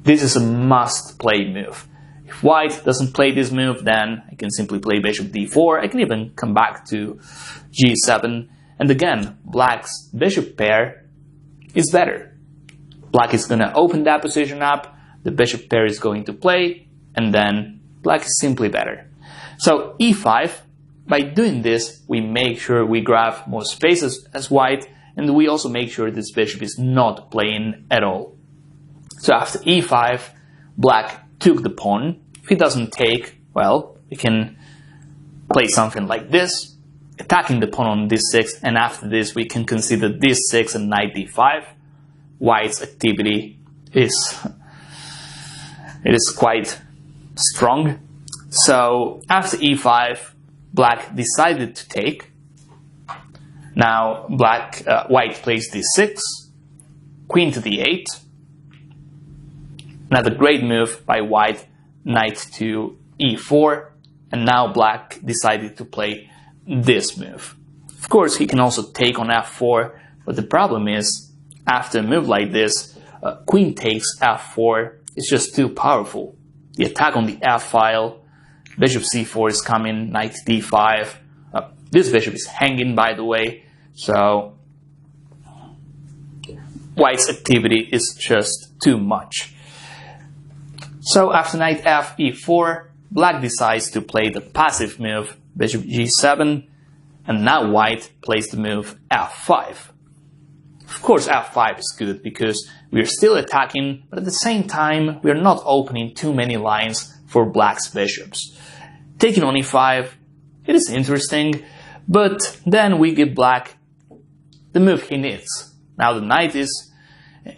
This is a must-play move. If White doesn't play this move, then I can simply play bishop d4. I can even come back to g7. And again, Black's bishop pair is better. Black is going to open that position up, the bishop pair is going to play, and then Black is simply better. So e5, by doing this, we make sure we grab more space as White, and we also make sure this bishop is not playing at all. So after e5, Black took the pawn. If he doesn't take, well, we can play something like this, attacking the pawn on d6, and after this we can consider d6 and knight d5. White's activity is quite strong. So after e5, Black decided to take. Now White plays d6, queen to d8. Another great move by White, knight to e4, and now Black decided to play this move. Of course, he can also take on f4, but the problem is, after a move like this, queen takes f4 is just too powerful. The attack on the f file, bishop c4 is coming, knight d5. This bishop is hanging, by the way, so white's activity is just too much. So after knight f e4, black decides to play the passive move, bishop g7, and now white plays the move f5. Of course, f5 is good because we are still attacking, but at the same time, we are not opening too many lines for black's bishops. Taking on e5, it is interesting, but then we give black the move he needs. Now the knight is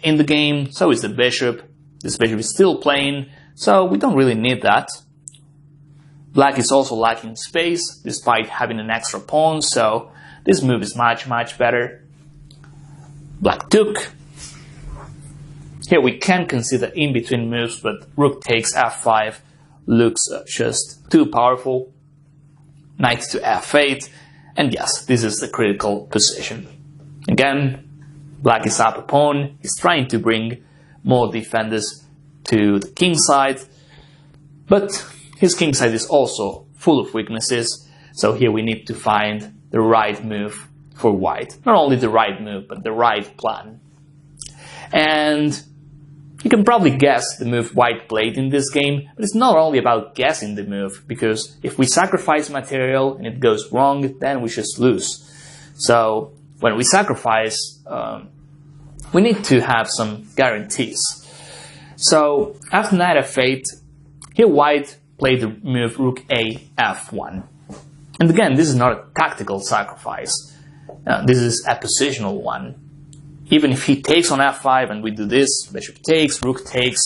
in the game, so is the bishop. This bishop is still playing, so we don't really need that. Black is also lacking space, despite having an extra pawn, so this move is much better. Black took. Here we can consider in-between moves, but rook takes f5 looks just too powerful. Knight to f8, and yes, this is the critical position. Again, black is up a pawn, he's trying to bring more defenders to the king side, but his king side is also full of weaknesses, so here we need to find the right move for white. Not only the right move, but the right plan. And you can probably guess the move white played in this game, but it's not only about guessing the move, because if we sacrifice material and it goes wrong, then we just lose. So when we sacrifice, we need to have some guarantees. So after knight f8, here white played the move rook a f1. And again, this is not a tactical sacrifice. This is a positional one. Even if he takes on f5 and we do this, bishop takes, rook takes,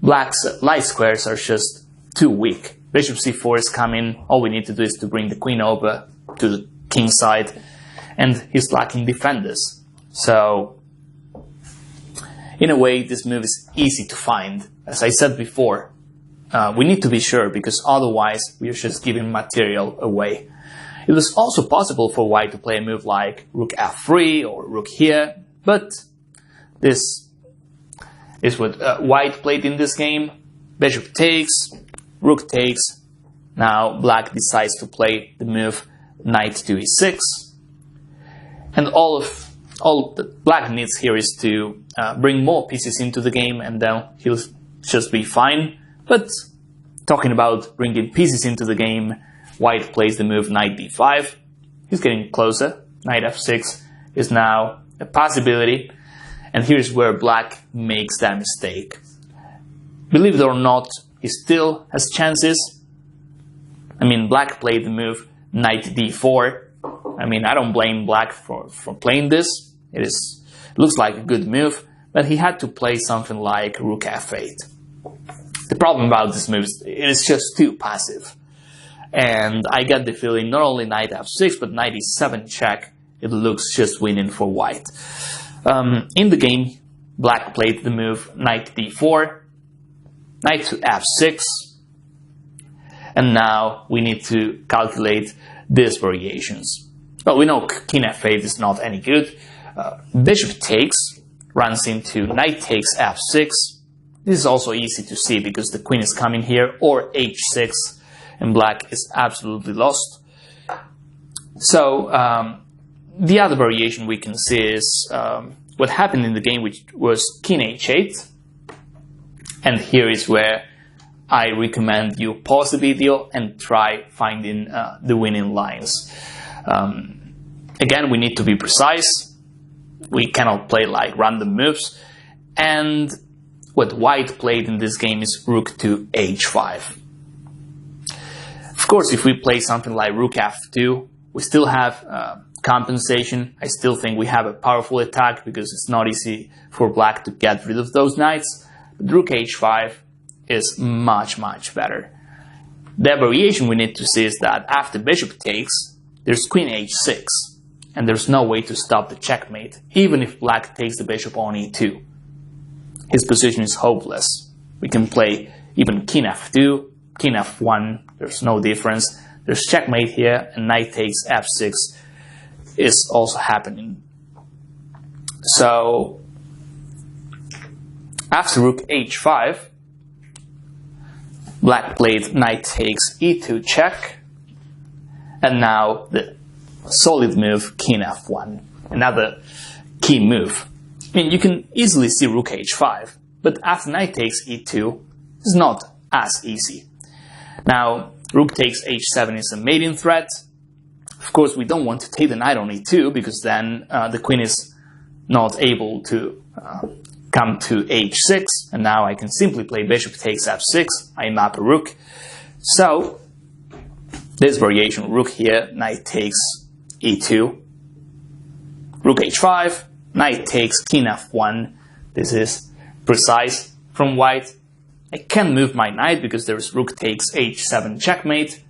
black's light squares are just too weak. Bishop c4 is coming, all we need to do is to bring the queen over to the king side, and he's lacking defenders. So, in a way, this move is easy to find. As I said before, we need to be sure, because otherwise we are just giving material away. It was also possible for white to play a move like rook f3 or rook here, but this is what white played in this game. Bishop takes, rook takes. Now black decides to play the move knight to e6, and all that black needs here is to bring more pieces into the game, and then he'll just be fine. But talking about bringing pieces into the game, white plays the move knight d5. He's getting closer. Knight f6 is now a possibility. And here's where black makes that mistake. Believe it or not, he still has chances. I mean, black played the move knight d4. I mean, I don't blame black for playing this. It looks like a good move, but he had to play something like rook f8. The problem about this move is it is just too passive. And I get the feeling not only knight f6, but knight e7 check, it looks just winning for white. In the game, black played the move knight d4, knight to f6, and now we need to calculate these variations. Well, we know king f8 is not any good. Bishop takes, runs into knight takes f6. This is also easy to see because the queen is coming here, or h6, and black is absolutely lost. So the other variation we can see is what happened in the game, which was king h8. And here is where I recommend you pause the video and try finding the winning lines. Again, we need to be precise. We cannot play like random moves. And what white played in this game is rook to h5. Of course, if we play something like rook f2, we still have compensation. I still think we have a powerful attack because it's not easy for black to get rid of those knights. But rook h5 is much better. The variation we need to see is that after bishop takes, there's queen h6, and there's no way to stop the checkmate, even if black takes the bishop on e2. His position is hopeless. We can play even king f2, king f1, there's no difference. There's checkmate here, and knight takes f6 is also happening. So After rook h5, black played knight takes e2 check, and now the solid move king f1, another key move. I mean, you can easily see rook h5, but after knight takes e2, it's not as easy. Now, rook takes h7 is a mating threat. Of course, we don't want to take the knight on e2, because then the queen is not able to come to h6, and now I can simply play bishop takes f6, I map a rook. So, this variation, rook here, knight takes e2, rook h5, knight takes king f1. This is precise from white. I can't move my knight because there's rook takes h7 checkmate,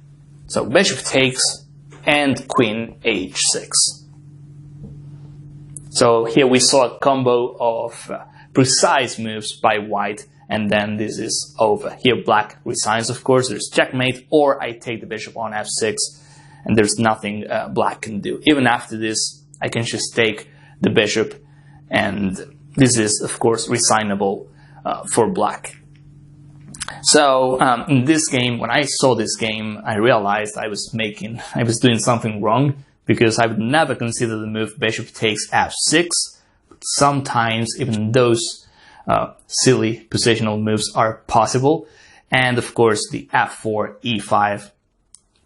so bishop takes and queen h6. So here we saw a combo of precise moves by white, and then this is over. Here black resigns, of course, there's checkmate, or I take the bishop on f6, and there's nothing black can do. Even after this, I can just take the bishop, and this is, of course, resignable for black. So in this game, when I saw this game, I realized I was doing something wrong, because I would never consider the move bishop takes f6. Sometimes even those silly positional moves are possible. And of course the f4, e5.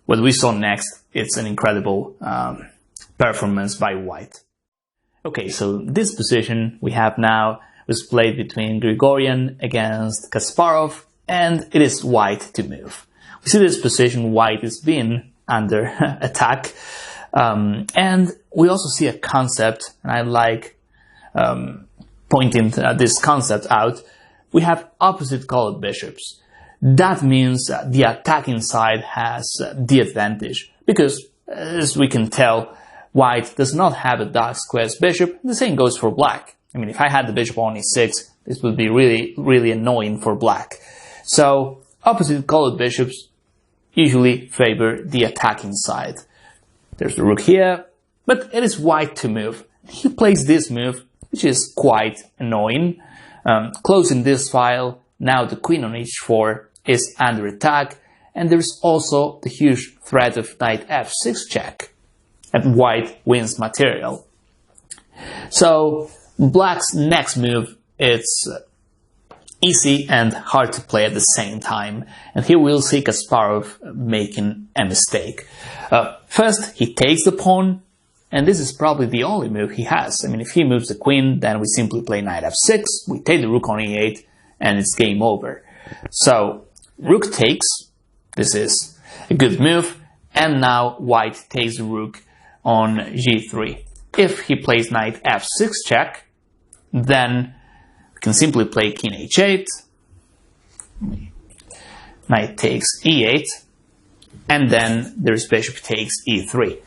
What we saw next, it's an incredible performance by white. Okay, so this position we have now was played between Grigorian against Kasparov, and it is white to move. We see this position, white is being under attack, and we also see a concept, and I like pointing this concept out. We have opposite colored bishops. That means that the attacking side has the advantage, because as we can tell, white does not have a dark squares bishop. The same goes for black. I mean, if I had the bishop on e6, this would be really annoying for black. So opposite colored bishops usually favor the attacking side. There's the rook here, but it is white to move. He plays this move, which is quite annoying. Closing this file, now the queen on h4 is under attack, and there's also the huge threat of knight f6 check, and white wins material. So black's next move, it's easy and hard to play at the same time, and here we'll see Kasparov making a mistake. First, he takes the pawn, and this is probably the only move he has. I mean, if he moves the queen, then we simply play knight f6, we take the rook on e8, and it's game over. So, rook takes, this is a good move, and now white takes the rook on g3. If he plays knight f6 check, then we can simply play king h8, knight takes e8, and then there's bishop takes e3.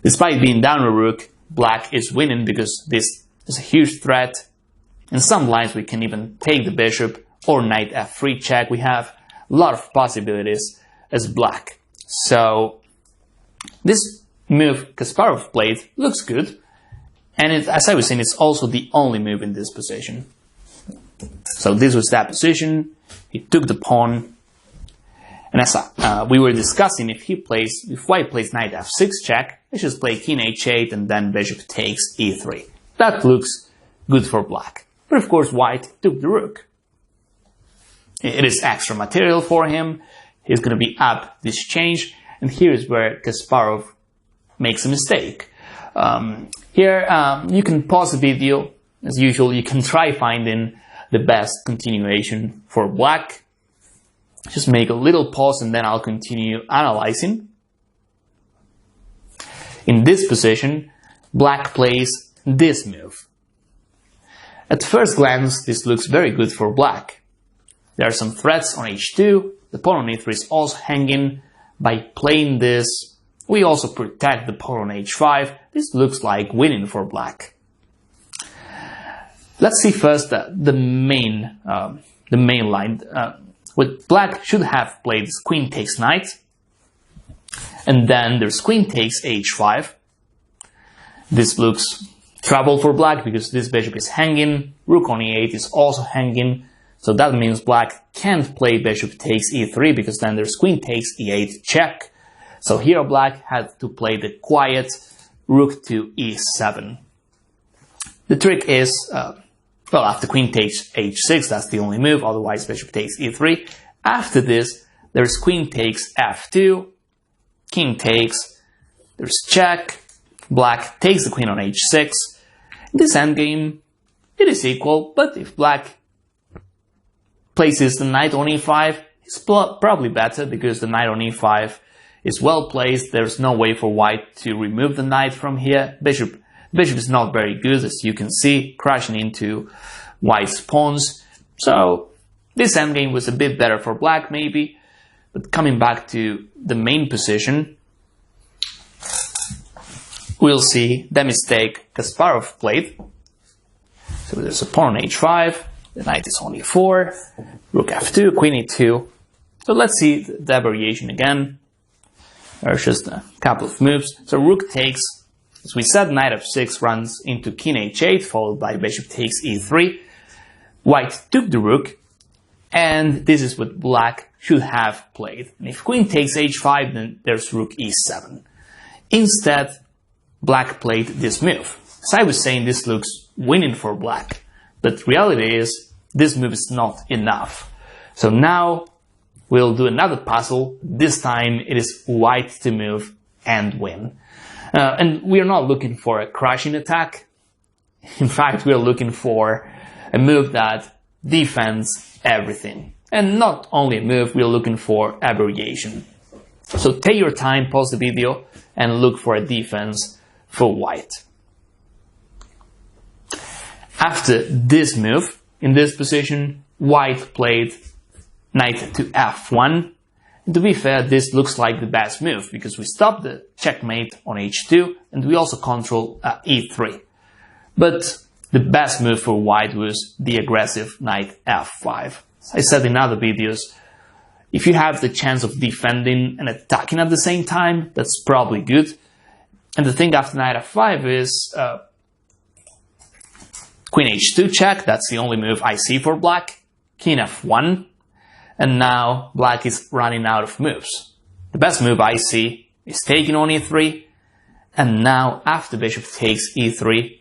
Despite being down a rook, black is winning because this is a huge threat. In some lines we can even take the bishop or knight f3 check. We have a lot of possibilities as black. So this move Kasparov played looks good, and as I was saying, it's also the only move in this position. So this was that position. He took the pawn, and as we were discussing, if white plays knight f6 check, let's just play king h8 and then bishop takes e3. That looks good for black. But of course white took the rook. It is extra material for him. He's going to be up this change, and here is where Kasparov makes a mistake. Here you can pause the video. As usual, you can try finding the best continuation for black. Just make a little pause and then I'll continue analyzing. In this position, black plays this move. At first glance, this looks very good for black. There are some threats on h2, the pawn on e3 is also hanging. By playing this, we also protect the pawn on h5. This looks like winning for black. Let's see first the main line. What black should have played is queen takes knight, and then there's queen takes h5. This looks trouble for black because this bishop is hanging, rook on e8 is also hanging, so that means black can't play bishop takes e3 because then there's queen takes e8 check. So here black had to play the quiet rook to e7. The trick is, well, after queen takes h6, that's the only move, otherwise bishop takes e3. After this, there's queen takes f2, king takes, there's check, black takes the queen on h6. In this endgame, it is equal, but if black places the knight on e5, it's probably better because the knight on e5 is well placed. There's no way for white to remove the knight from here. Bishop is not very good, as you can see, crashing into white's pawns. So this endgame was a bit better for black maybe, but coming back to the main position, we'll see the mistake Kasparov played. So there's a pawn on h5, the knight is on e4, rook f2, queen e2. So let's see the variation again. There's just a couple of moves. So rook takes, as we said, knight f6 runs into king h8, followed by bishop takes e3. White took the rook, and this is what black should have played. And if queen takes h5, then there's rook e7. Instead, black played this move. As I was saying, this looks winning for black, but reality is this move is not enough. So now we'll do another puzzle. This time it is white to move and win. And we are not looking for a crushing attack. In fact, we are looking for a move that defends everything. And not only a move, we are looking for a variation. So take your time, pause the video, and look for a defense for white. After this move, in this position, white played knight to f1. And to be fair, this looks like the best move because we stop the checkmate on h2 and we also control e3. But the best move for white was the aggressive knight f5. As I said in other videos, if you have the chance of defending and attacking at the same time, that's probably good. And the thing after knight f5 is queen h2 check, that's the only move I see for black, king f1, and now black is running out of moves. The best move I see is taking on e3, and now after bishop takes e3,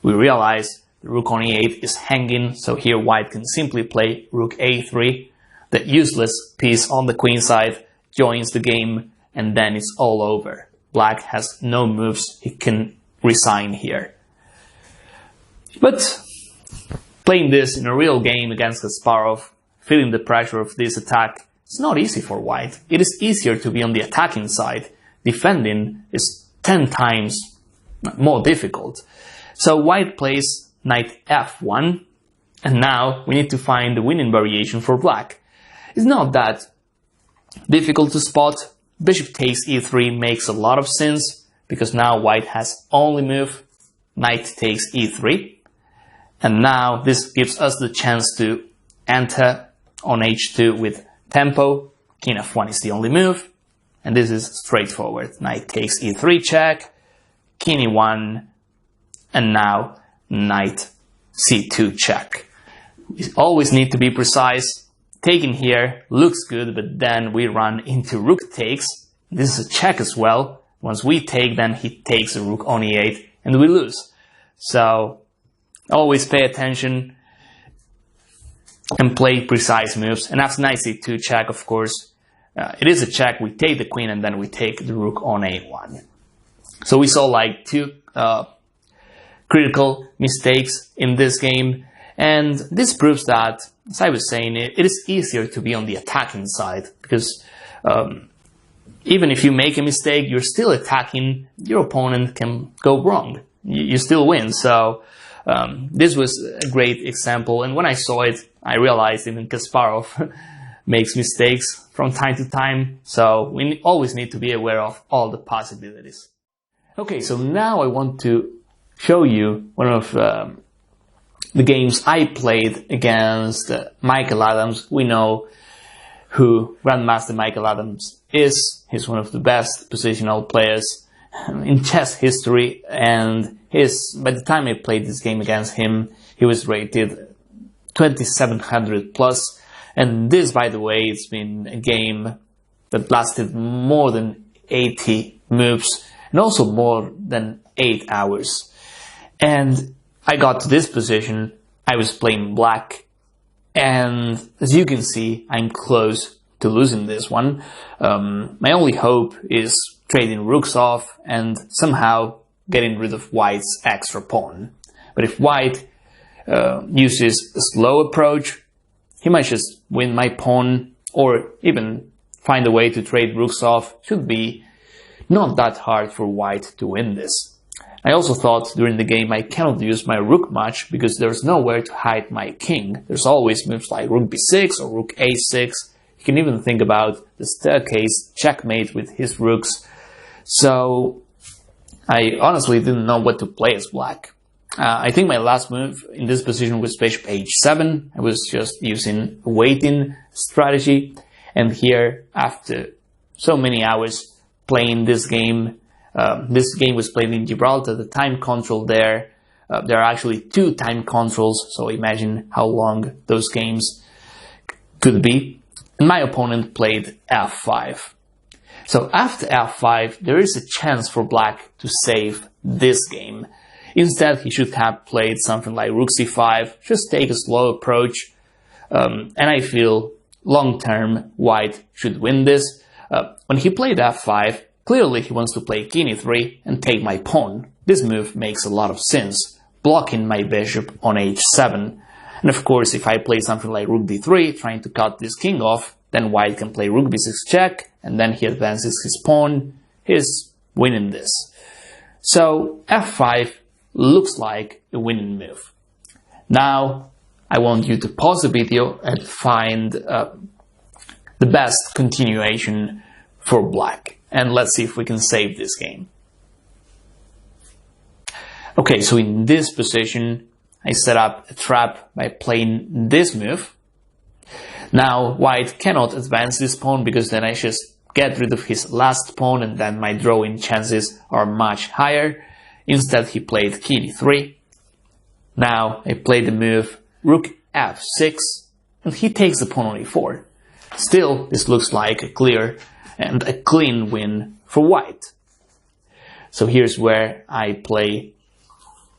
we realize the rook on e8 is hanging, so here white can simply play rook a3, the useless piece on the queen side joins the game, and then it's all over. Black has no moves, he can resign here. But playing this in a real game against Kasparov, feeling the pressure of this attack, it's not easy for white. It is easier to be on the attacking side. Defending is 10 times more difficult. So white plays knight f1, and now we need to find the winning variation for black. It's not that difficult to spot. Bishop takes e3 makes a lot of sense, because now white has only move, knight takes e3. And now this gives us the chance to enter on h2 with tempo. King f1 is the only move, and this is straightforward. Knight takes e3 check, king e1, and now knight c2 check. We always need to be precise. Taking here looks good, but then we run into rook takes. This is a check as well. Once we take, then he takes a rook on e8, and we lose. So always pay attention and play precise moves. And after knight c2 check, of course, it is a check. We take the queen and then we take the rook on a1. So we saw like two critical mistakes in this game. And this proves that, as I was saying, it is easier to be on the attacking side, because even if you make a mistake, you're still attacking, your opponent can go wrong. You still win. So this was a great example, and when I saw it, I realized even Kasparov makes mistakes from time to time, so we always need to be aware of all the possibilities. Okay, so now I want to show you one of the games I played against Michael Adams. We know who Grandmaster Michael Adams is. He's one of the best positional players in chess history, and by the time I played this game against him, he was rated 2700 plus, and this, by the way, it's been a game that lasted more than 80 moves and also more than 8 hours. And I got to this position, I was playing black, and as you can see, I'm close to losing this one. My only hope is trading rooks off and somehow getting rid of white's extra pawn. But if white uses a slow approach, he might just win my pawn, or even find a way to trade rooks off. Should be not that hard for white to win this. I also thought during the game I cannot use my rook much because there's nowhere to hide my king. There's always moves like rook b6 or rook a6. You can even think about the staircase checkmate with his rooks. So I honestly didn't know what to play as black. I think my last move in this position was bishop h7. I was just using a waiting strategy. And here, after so many hours playing this game was played in Gibraltar, the time control there are actually 2 time controls, so imagine how long those games could be. And my opponent played f5. So after f5, there is a chance for black to save this game. Instead, he should have played something like rook c5, just take a slow approach, and I feel long-term white should win this. When he played f5, clearly he wants to play king e3 and take my pawn. This move makes a lot of sense, blocking my bishop on h7. And of course, if I play something like rook d3, trying to cut this king off, then white can play rook b6 check, and then he advances his pawn. He's winning this. So f5 looks like a winning move. Now, I want you to pause the video and find the best continuation for black. And let's see if we can save this game. Okay, so in this position, I set up a trap by playing this move. Now, white cannot advance this pawn because then I just get rid of his last pawn and then my drawing chances are much higher. Instead, he played king e3. Now, I play the move rook f6 and he takes the pawn on e4. Still, this looks like a clear and a clean win for white. So here's where I play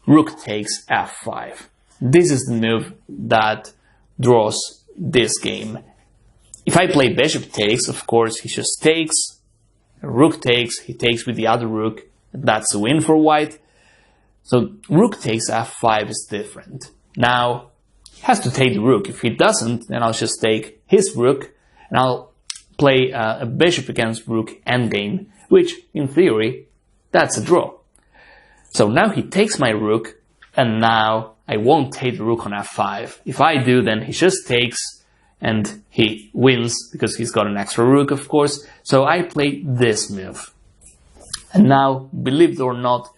rook takes f5. This is the move that draws this game. If I play bishop takes, of course, he just takes, rook takes, he takes with the other rook, and that's a win for white. So rook takes f5 is different. Now, he has to take the rook. If he doesn't, then I'll just take his rook, and I'll play a bishop against rook endgame, which, in theory, that's a draw. So now he takes my rook, and now I won't take the rook on f5. If I do, then he just takes, and he wins, because he's got an extra rook, of course. So I play this move. And now, believe it or not,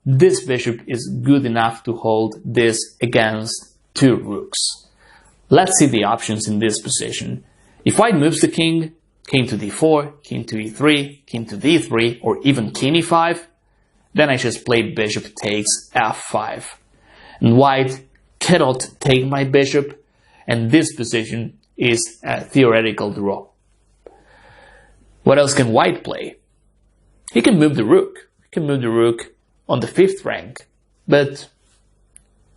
this bishop is good enough to hold this against 2 rooks. Let's see the options in this position. If white moves the king to d4, king to e3, king to d3, or even king e5, then I just play bishop takes f5. And white cannot take my bishop, and this position is a theoretical draw. What else can white play? He can move the rook. He can move the rook on the 5th rank. But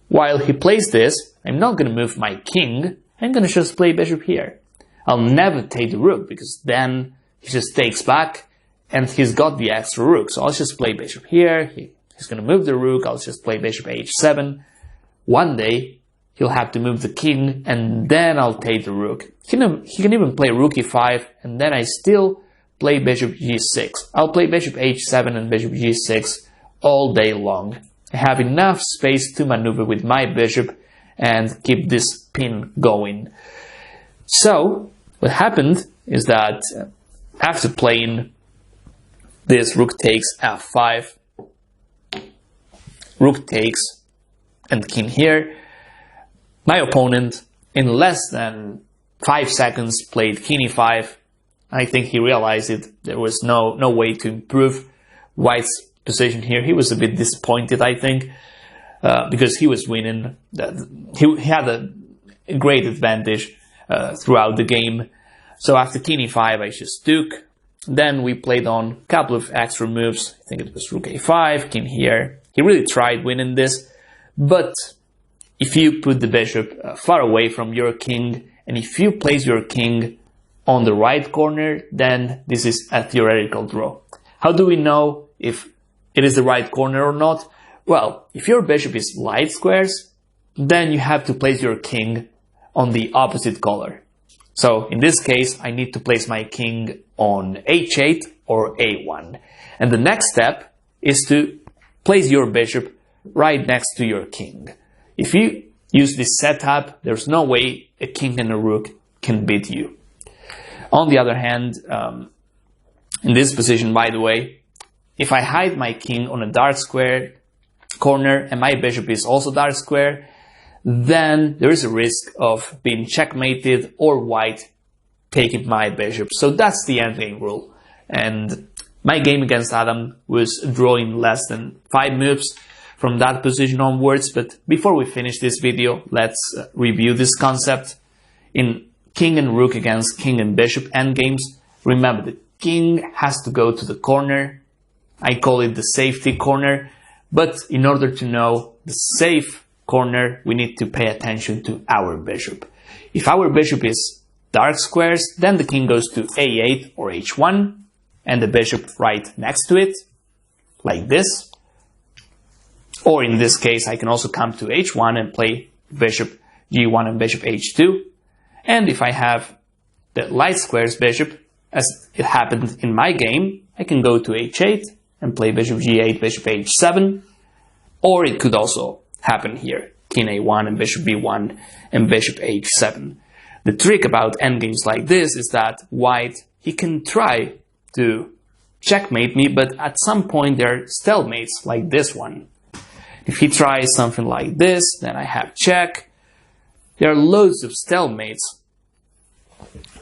while he plays this, I'm not going to move my king. I'm going to just play bishop here. I'll never take the rook, because then he just takes back, and he's got the extra rook. So I'll just play bishop here. He's going to move the rook. I'll just play bishop h7. One day, he'll have to move the king, and then I'll take the rook. He can even play rook e5, and then I still play bishop g6. I'll play bishop h7 and bishop g6 all day long. I have enough space to maneuver with my bishop and keep this pin going. So, what happened is that after playing this rook takes f5, rook takes, and king here, my opponent, in less than 5 seconds, played king e5. I think he realized it. There was no way to improve white's position here. He was a bit disappointed, I think, because he was winning. He had a great advantage throughout the game. So after king e5, I just took. Then we played on a couple of extra moves. I think it was rook a5, king here. He really tried winning this, but if you put the bishop far away from your king, and if you place your king on the right corner, then this is a theoretical draw. How do we know if it is the right corner or not? Well, if your bishop is light squares, then you have to place your king on the opposite color. So in this case, I need to place my king on h8 or a1. And the next step is to place your bishop right next to your king. If you use this setup, there's no way a king and a rook can beat you. On the other hand, in this position, by the way, if I hide my king on a dark square corner and my bishop is also dark square, then there is a risk of being checkmated or white taking my bishop. So that's the endgame rule. And my game against Adam was drawing less than 5 moves from that position onwards. But before we finish this video, let's review this concept. In king and rook against king and bishop endgames, remember the king has to go to the corner. I call it the safety corner. But in order to know the safe corner, we need to pay attention to our bishop. If our bishop is dark squares, then the king goes to a8 or h1, and the bishop right next to it, like this. Or in this case, I can also come to h1 and play bishop g1 and bishop h2. And if I have the light squares bishop, as it happened in my game, I can go to h8 and play bishop g8, bishop h7. Or it could also happen here, king a1 and bishop b1 and bishop h7. The trick about endgames like this is that white, he can try to checkmate me, but at some point there are stalemates like this one. If he tries something like this, then I have check. There are loads of stalemates.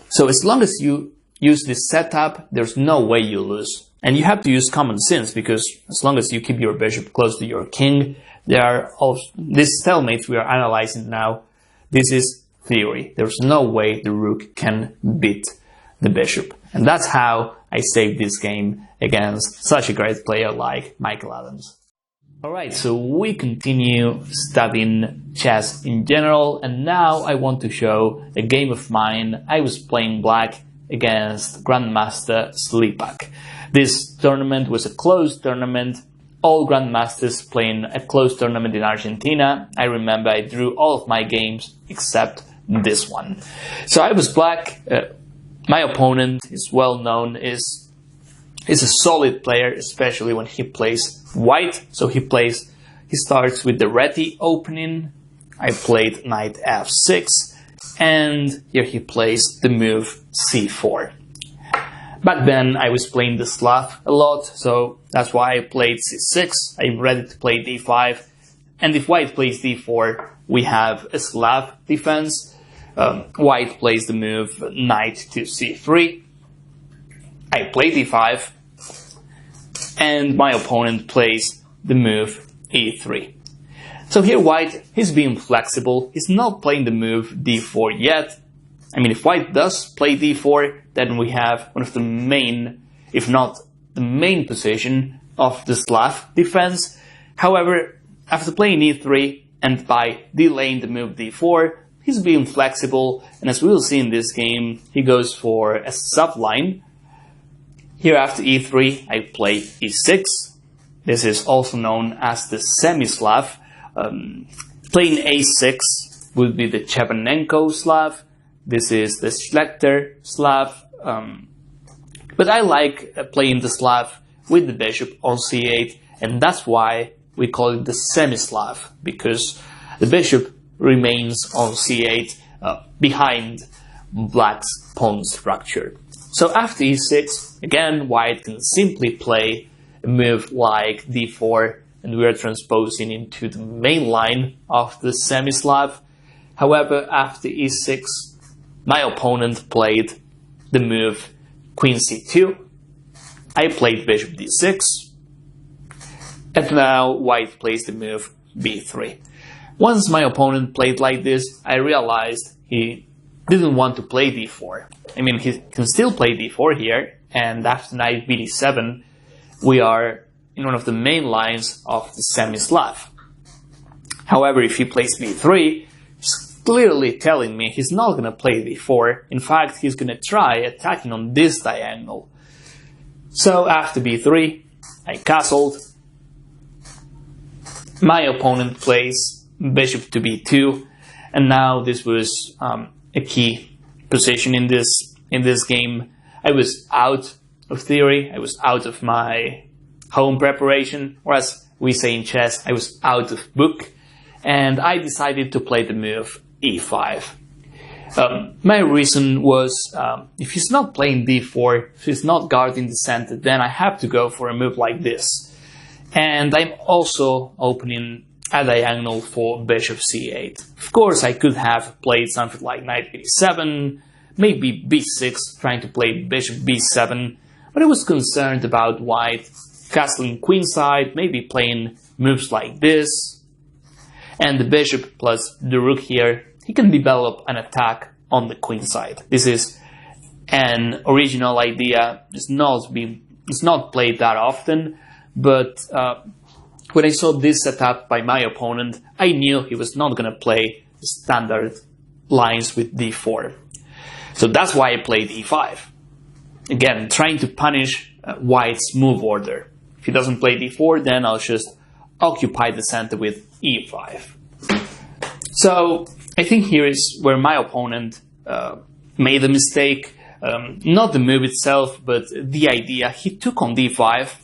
So as long as you use this setup, there's no way you lose. And you have to use common sense, because as long as you keep your bishop close to your king, there are also these stalemates we are analyzing now. This is theory. There's no way the rook can beat the bishop. And that's how I saved this game against such a great player like Michael Adams. Alright, so we continue studying chess in general, and now I want to show a game of mine. I was playing black against Grandmaster Slipak. This tournament was a closed tournament. All grandmasters playing a closed tournament in Argentina. I remember I drew all of my games except this one. So I was black. My opponent is well known, is a solid player, especially when he plays white. So he starts with the ready opening. I played knight f6, and here he plays the move c4. Back then I was playing the Slav a lot, so that's why I played c6. I'm ready to play d5, and if white plays d4, we have a Slav defense. White plays the move knight to c3. I play d5, and my opponent plays the move e3. So here white, he's being flexible. He's not playing the move d4 yet. I mean, if white does play d4, then we have one of the main, if not the main position of the Slav defense. However, after playing e3 and by delaying the move d4, he's being flexible, and as we will see in this game, he goes for a subline. Here after e3, I play e6. This is also known as the semi-Slav. Playing a6 would be the Chevanenko Slav. This is the Schlechter Slav. But I like playing the Slav with the bishop on c8, and that's why we call it the semi-Slav, because the bishop remains on c8 behind black's pawn structure. So after e6, again, white can simply play a move like d4, and we are transposing into the main line of the semi-Slav. However, after e6, my opponent played the move queen c2. I played bishop d6. And now white plays the move b3. Once my opponent played like this, I realized he didn't want to play d4. I mean, he can still play d4 here, and after knight bd7, we are in one of the main lines of the semi-Slav. However, if he plays b3, he's clearly telling me he's not going to play d4. In fact, he's going to try attacking on this diagonal. So after b3, I castled. My opponent plays bishop to b2, and now this was a key position in this game. I was out of theory, I was out of my home preparation, or as we say in chess, I was out of book, and I decided to play the move e5. My reason was, if he's not playing d4, if he's not guarding the center, then I have to go for a move like this. And I'm also opening a diagonal for bishop c8. Of course, I could have played something like knight b7, maybe b6, trying to play bishop b7, but I was concerned about white castling queenside, maybe playing moves like this. And the bishop plus the rook here, he can develop an attack on the queenside. This is an original idea. It's not played that often. But when I saw this setup by my opponent, I knew he was not going to play the standard lines with d4. So that's why I played e5. Again, trying to punish white's move order. If he doesn't play d4, then I'll just occupy the center with e5. So I think here is where my opponent made a mistake. Not the move itself, but the idea. He took on d5.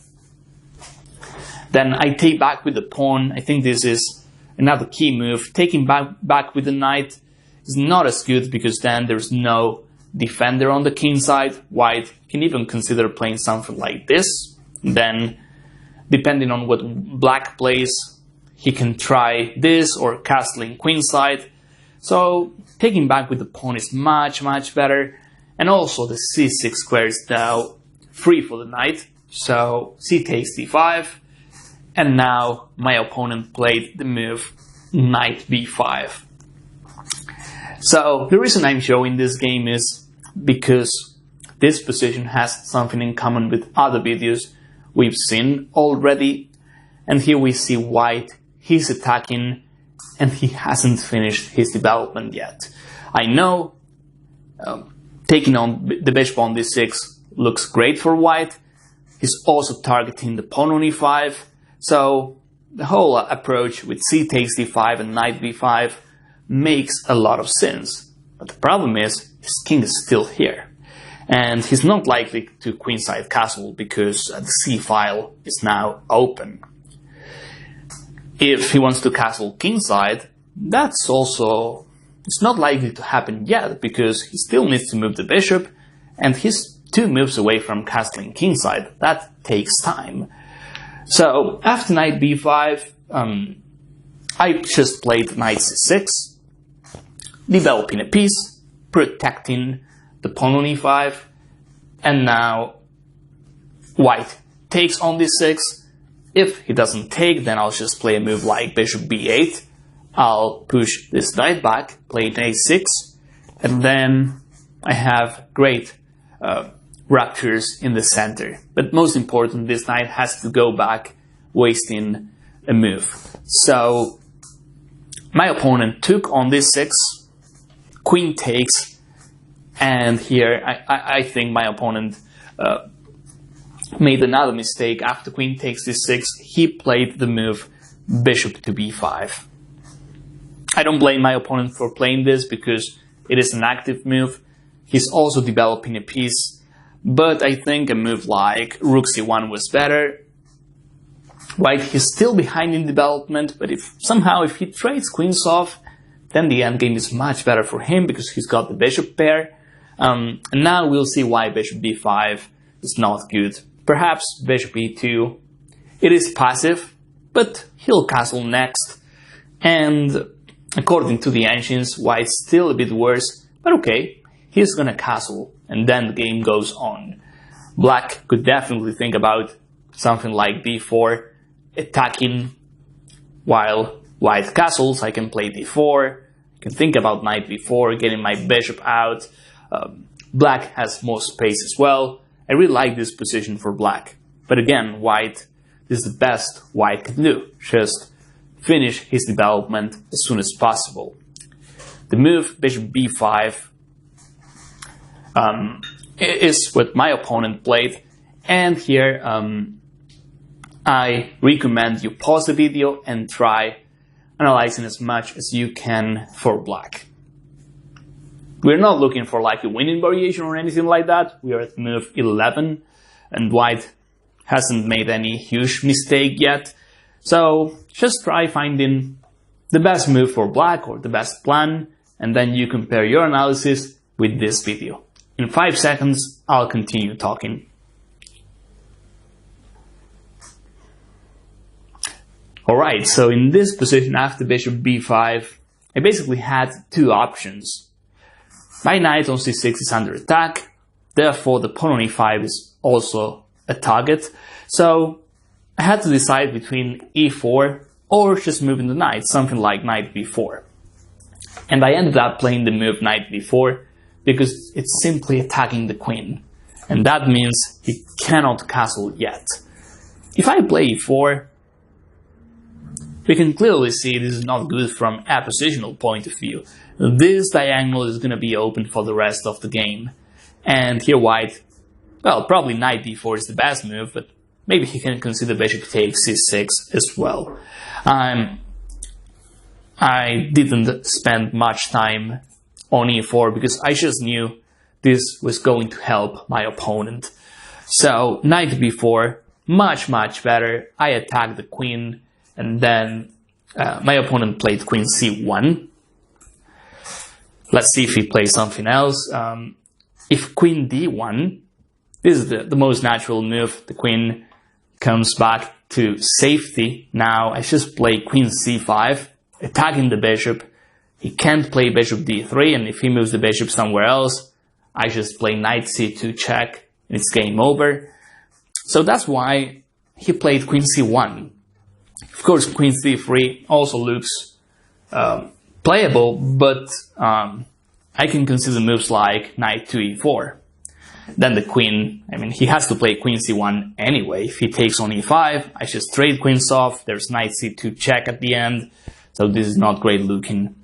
Then I take back with the pawn. I think this is another key move. Taking back with the knight is not as good because then there's no defender on the king side. White can even consider playing something like this. Then, depending on what black plays, he can try this or castling queenside. So taking back with the pawn is much better. And also the c6 square is now free for the knight. So c takes d5. And now my opponent played the move knight b5. So the reason I'm showing this game is because this position has something in common with other videos we've seen already. And here we see white, he's attacking and he hasn't finished his development yet. I know taking on the bishop on d6 looks great for white. He's also targeting the pawn on e5. So the whole approach with c takes d5 and knight b5 makes a lot of sense. But the problem is his king is still here. And he's not likely to queenside castle because the c file is now open. If he wants to castle kingside, that's also, it's not likely to happen yet because he still needs to move the bishop and he's 2 moves away from castling kingside. That takes time. So after knight b5, I just played knight c6, developing a piece, protecting the pawn on e5, and now white takes on d6. If he doesn't take, then I'll just play a move like bishop b8. I'll push this knight back, play a6, and then I have great ruptures in the center. But most important, this knight has to go back, wasting a move. So my opponent took on d6, queen takes, and here I think my opponent made another mistake. After queen takes d6, he played the move bishop to b5. I don't blame my opponent for playing this because it is an active move. He's also developing a piece. But I think a move like rook c1 was better. White, he's still behind in development, but if he trades queens off, then the endgame is much better for him because he's got the bishop pair. And now we'll see why bishop b5 is not good. Perhaps bishop e2, it is passive, but he'll castle next. And according to the ancients, white's still a bit worse, but okay, he's gonna castle. And then the game goes on. Black could definitely think about something like b4, attacking while white castles. I can play d4, I can think about knight b4, getting my bishop out. Black has more space as well. I really like this position for black. But again, white, this is the best white can do. Just finish his development as soon as possible. The move bishop b5 is what my opponent played, and here I recommend you pause the video and try analyzing as much as you can for black. We're not looking for like a winning variation or anything like that. We are at move 11 and white hasn't made any huge mistake yet. So just try finding the best move for black or the best plan, and then you compare your analysis with this video. In 5 seconds, I'll continue talking. Alright, so in this position after bishop b5, I basically had two options. My knight on c6 is under attack, therefore the pawn on e5 is also a target. So I had to decide between e4 or just moving the knight, something like knight b4. And I ended up playing the move knight b4 because it's simply attacking the queen. And that means he cannot castle yet. If I play e4, we can clearly see this is not good from a positional point of view. This diagonal is going to be open for the rest of the game. And here white, well, probably knight d4 is the best move, but maybe he can consider bishop takes c6 as well. I didn't spend much time on e4 because I just knew this was going to help my opponent. So knight b4, much better. I attacked the queen, and then my opponent played queen c1. Let's see if he plays something else. If queen d1, this is the most natural move. The queen comes back to safety. Now I just play queen c5, attacking the bishop. He can't play bishop d3, and if he moves the bishop somewhere else, I just play knight c2 check, and it's game over. So that's why he played queen c1. Of course, queen c3 also looks playable, but I can consider moves like knight to e4. Then the queen, I mean, he has to play queen c1 anyway. If he takes on e5, I just trade queens off. There's knight c2 check at the end. So this is not great looking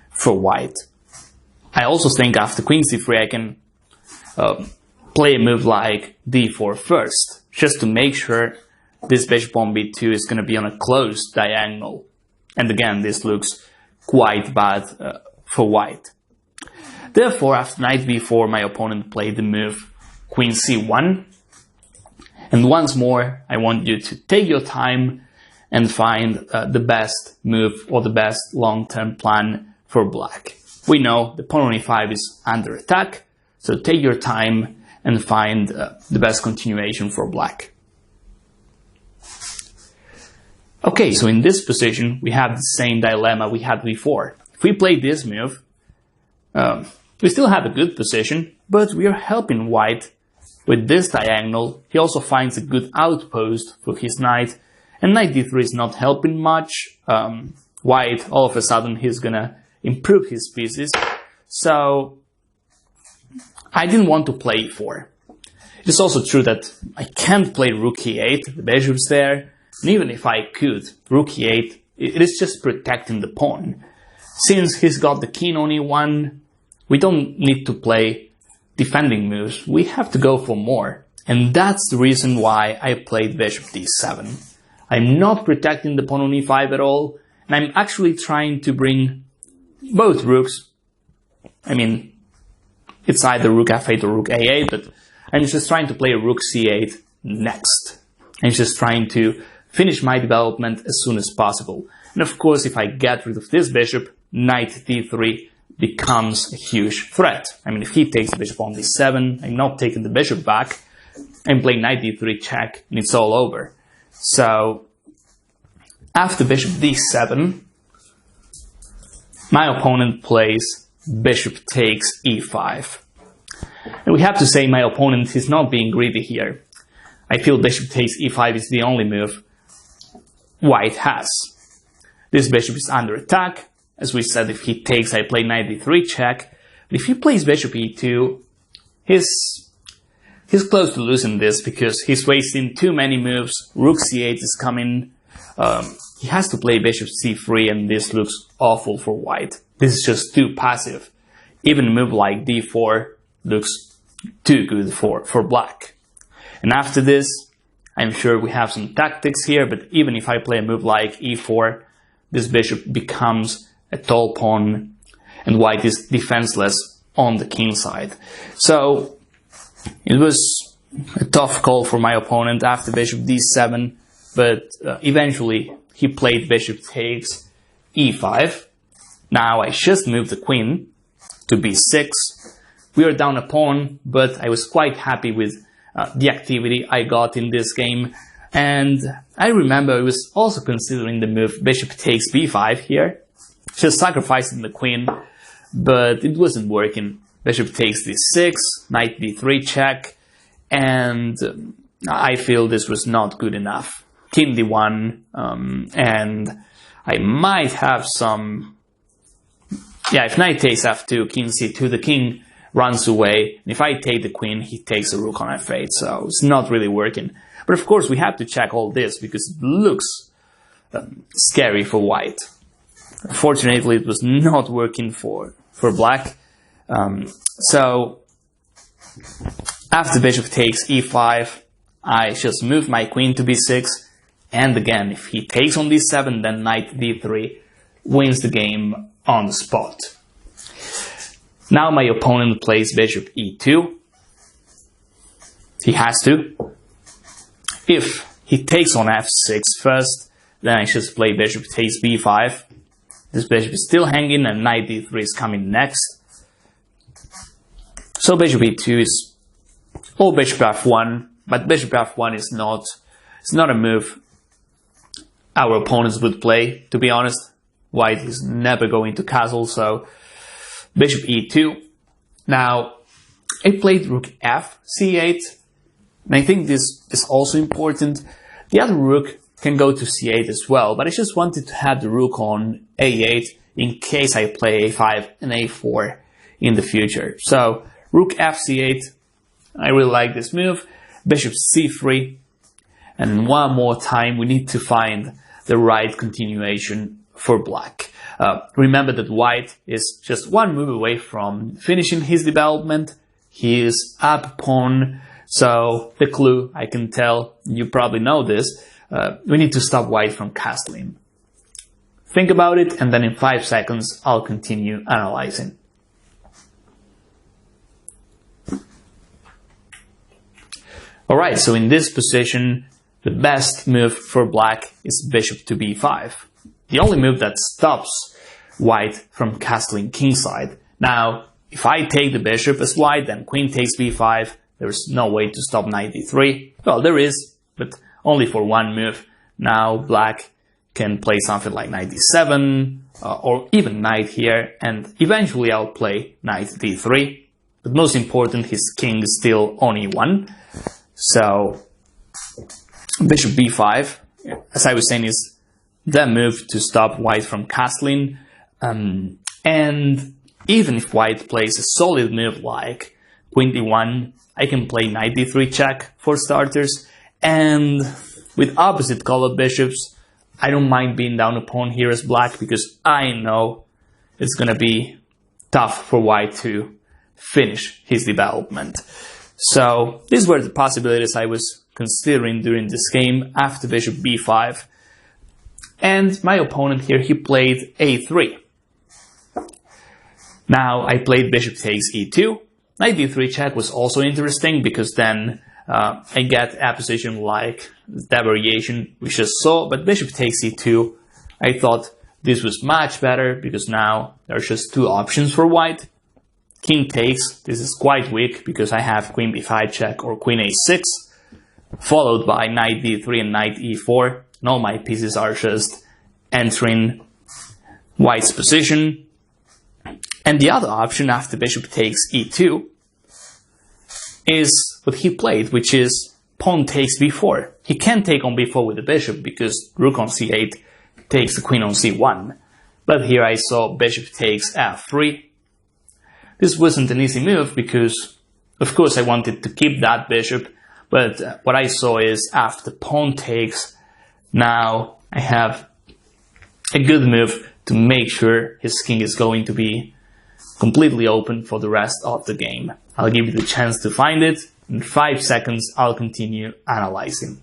for white. I also think after queen c3 I can play a move like d4 first, just to make sure this bishop on b2 is going to be on a closed diagonal. And again, this looks quite bad for white. Therefore, after knight b4, my opponent played the move queen c1. And once more, I want you to take your time and find the best move or the best long-term plan for black. We know the pawn on e5 is under attack, so take your time and find the best continuation for black. Okay, so in this position, we have the same dilemma we had before. If we play this move, we still have a good position, but we are helping white with this diagonal. He also finds a good outpost for his knight, and knight d3 is not helping much. White, all of a sudden, he's gonna improve his pieces. So I didn't want to play e4. It's also true that I can't play rook e8, the bishop's there, and even if I could, rook e8, it is just protecting the pawn. Since he's got the king on e1, we don't need to play defending moves, we have to go for more. And that's the reason why I played bishop d7. I'm not protecting the pawn on e5 at all, and I'm actually trying to bring both rooks. I mean, it's either rook f8 or rook a8, but I'm just trying to play rook c8 next. I'm just trying to finish my development as soon as possible. And of course, if I get rid of this bishop, knight d3 becomes a huge threat. I mean, if he takes the bishop on d7, I'm not taking the bishop back. I'm playing knight d3 check, and it's all over. So, after bishop d7, my opponent plays bishop takes e5. And we have to say my opponent is not being greedy here. I feel bishop takes e5 is the only move white has. This bishop is under attack. As we said, if he takes, I play knight d3 check. But if he plays bishop e2, he's close to losing this because he's wasting too many moves. Rook c8 is coming. He has to play bishop c3, and this looks awful for white. This is just too passive. Even a move like d4 looks too good for black. And after this, I'm sure we have some tactics here, but even if I play a move like e4, this bishop becomes a tall pawn, and white is defenseless on the king side. So it was a tough call for my opponent after bishop d7, but eventually he played bishop takes e5. Now I just moved the queen to b6. We are down a pawn, but I was quite happy with the activity I got in this game. And I remember I was also considering the move bishop takes b5 here, just sacrificing the queen, but it wasn't working. Bishop takes d6, knight d3 check, and I feel this was not good enough. King d1, and I might have some... Yeah, if knight takes f2, king c2, the king runs away. And if I take the queen, he takes a rook on f8, so it's not really working. But of course, we have to check all this because it looks scary for white. Fortunately, it was not working for black. So after bishop takes e5, I just move my queen to b6. And again, if he takes on d7, then knight d3 wins the game on the spot. Now my opponent plays bishop e2. He has to. If he takes on f6 first, then I just play bishop takes b5. This bishop is still hanging and knight d3 is coming next. So bishop e2 is or bishop f1, but bishop f1 is not a move our opponents would play, to be honest. White is never going to castle, so bishop e2. Now, I played rook f c8, and I think this is also important. The other rook can go to c8 as well, but I just wanted to have the rook on a8 in case I play a5 and a4 in the future. So, rook f c8, I really like this move. Bishop c3, and one more time we need to find the right continuation for black. Remember that white is just one move away from finishing his development. He is up pawn, so the clue, I can tell, you probably know this, we need to stop white from castling. Think about it, and then in 5 seconds I'll continue analyzing. Alright, so in this position, the best move for black is bishop to b5. The only move that stops white from castling kingside. Now, if I take the bishop as white, then queen takes b5, there's no way to stop knight d3. Well, there is, but only for one move. Now, black can play something like knight d7, or even knight here, and eventually I'll play knight d3. But most important, his king is still on e1. So, bishop b5, as I was saying, is the move to stop white from castling. And even if white plays a solid move like queen d1, I can play knight d3 check for starters. And with opposite colored bishops, I don't mind being down a pawn here as black because I know it's gonna be tough for white to finish his development. So these were the possibilities I was considering during this game after bishop b5. And my opponent here, he played a3. Now I played bishop takes e2. Knight d3 check was also interesting because then I get a position like that variation we just saw, but bishop takes e2, I thought this was much better because now there's just two options for white. King takes, this is quite weak because I have queen b5 check or queen a6, followed by knight d3 and knight e4, and all my pieces are just entering white's position. And the other option after bishop takes e2 is what he played, which is pawn takes b4. He can't take on b4 with the bishop because rook on c8 takes the queen on c1. But here I saw bishop takes f3. This wasn't an easy move because, of course, I wanted to keep that bishop. But what I saw is after pawn takes, now I have a good move to make sure his king is going to be completely open for the rest of the game. I'll give you the chance to find it. In 5 seconds, I'll continue analyzing.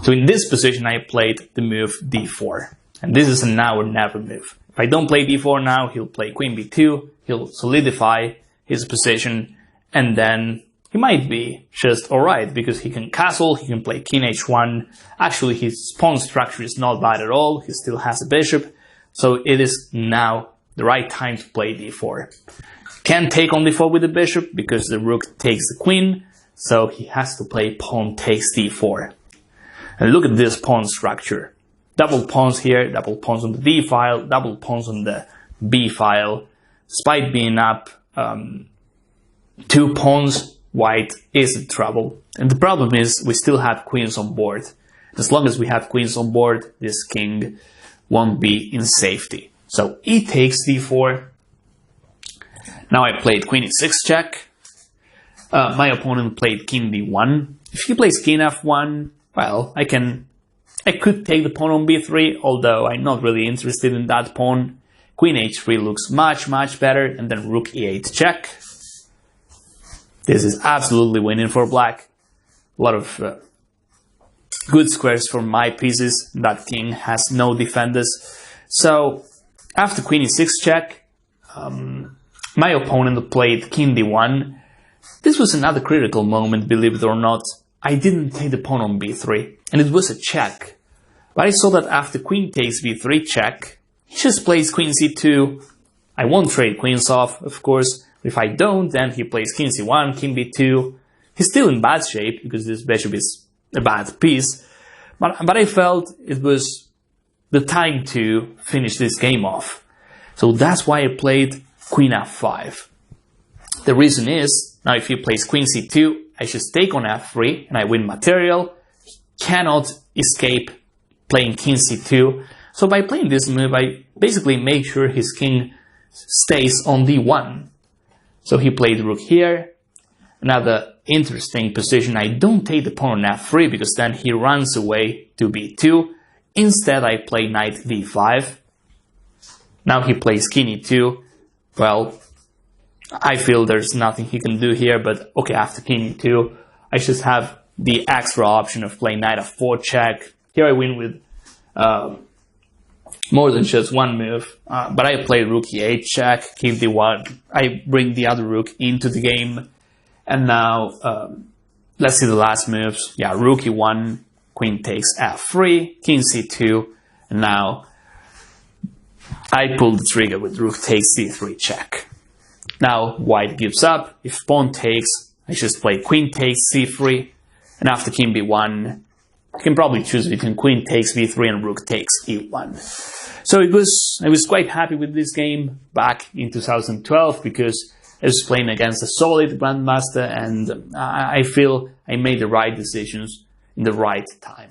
So in this position, I played the move d4. And this is a now or never move. If I don't play d4 now, he'll play queen b2, he'll solidify his position, and then he might be just alright, because he can castle, he can play king h1. Actually, his pawn structure is not bad at all, he still has a bishop, so it is now the right time to play d4. Can't take on d4 with the bishop, because the rook takes the queen, so he has to play pawn takes d4. And look at this pawn structure. Double pawns here, double pawns on the d file, double pawns on the b file. Despite being up 2 pawns, white is in trouble. And the problem is we still have queens on board. As long as we have queens on board, this king won't be in safety. So e takes d4. Now I played queen e6 check. My opponent played king d1. If he plays king f1, well, I could take the pawn on b3, although I'm not really interested in that pawn. Queen h3 looks much better, and then rook e8 check. This is absolutely winning for black. A lot of good squares for my pieces. That king has no defenders. So after queen e6 check, my opponent played king d1. This was another critical moment, believe it or not. I didn't take the pawn on b3, and it was a check. But I saw that after queen takes b3 check, he just plays queen c2. I won't trade queens off, of course. If I don't, then he plays king c1, king b2. He's still in bad shape, because this bishop is a bad piece. But I felt it was the time to finish this game off. So that's why I played queen f5. The reason is, now if he plays queen c2, I just take on f3 and I win material. He cannot escape playing king c2. So by playing this move, I basically make sure his king stays on d1. So he played rook here. Another interesting position, I don't take the pawn on f3 because then he runs away to b2. Instead, I play knight d5. Now he plays king e2. Well, I feel there's nothing he can do here, but okay, after king e2, I just have the extra option of playing knight f4 check. Here I win with more than just one move, but I play rook e8 check, king d1. I bring the other rook into the game, and now let's see the last moves. Yeah, rook e1, queen takes f3, king c2, and now I pull the trigger with rook takes c3 check. Now white gives up. If pawn takes, I just play queen takes c3, and after king b1, you can probably choose between queen takes b3 and rook takes e1. So I was quite happy with this game back in 2012 because I was playing against a solid grandmaster, and I feel I made the right decisions in the right time.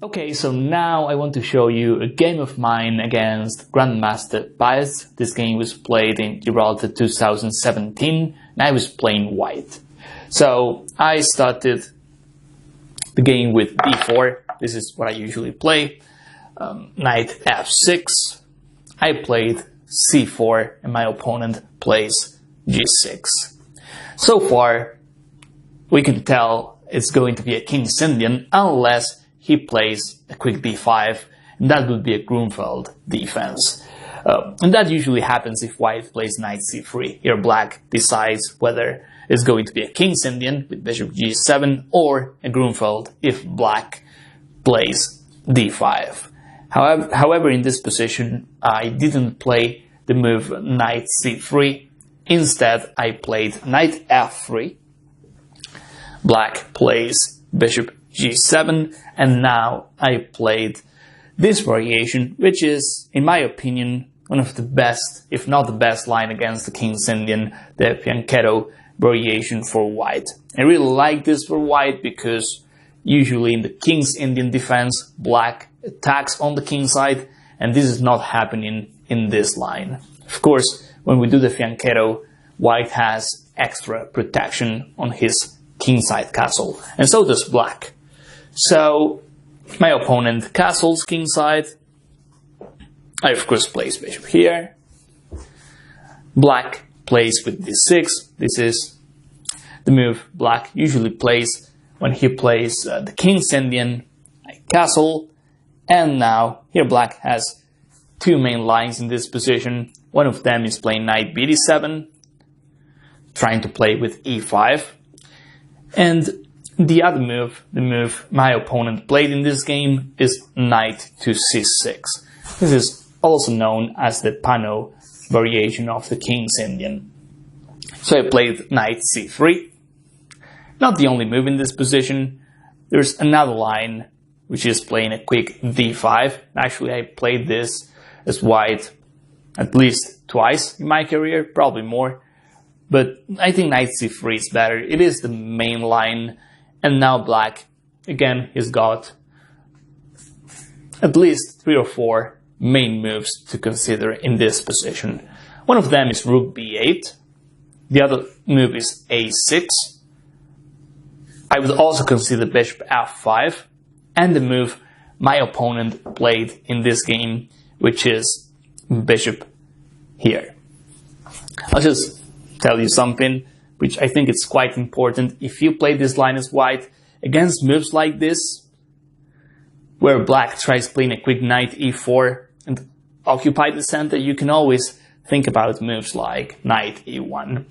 Okay, so now I want to show you a game of mine against Grandmaster Baez. This game was played in Gibraltar 2017, and I was playing white. So I started the game with b4. This is what I usually play. Knight f6. I played c4, and my opponent plays g6. So far, we can tell it's going to be a King's Indian unless he plays a quick b5, and that would be a Grunfeld defense. And that usually happens if white plays knight c3. Here black decides whether it's going to be a King's Indian with bishop g7 or a Grunfeld if black plays d5. However, in this position, I didn't play the move knight c3. Instead, I played knight f3. Black plays bishop g7, and now I played this variation, which is, in my opinion, one of the best, if not the best line against the King's Indian, the Fianchetto variation for white. I really like this for white because usually in the King's Indian defense, black attacks on the king side, and this is not happening in this line. Of course, when we do the fianchetto, white has extra protection on his kingside castle, and so does black. So my opponent castles kingside. I of course place bishop here. Black plays with d6. This is the move black usually plays when he plays the King's Indian. I castle, and now here black has two main lines in this position. One of them is playing knight bd7, trying to play with e5, and the other move, the move my opponent played in this game, is knight to c6. This is also known as the Pano variation of the King's Indian. So I played knight c3. Not the only move in this position. There's another line which is playing a quick d5. Actually, I played this as white at least twice in my career, probably more. But I think knight c3 is better. It is the main line. And now black, again, he's got at least 3 or 4 main moves to consider in this position. One of them is rook b8. The other move is a6. I would also consider bishop f5. And the move my opponent played in this game, which is bishop here. I'll just tell you something which I think is quite important. If you play this line as white, against moves like this, where black tries playing a quick knight e4 and occupy the center, you can always think about moves like knight e1.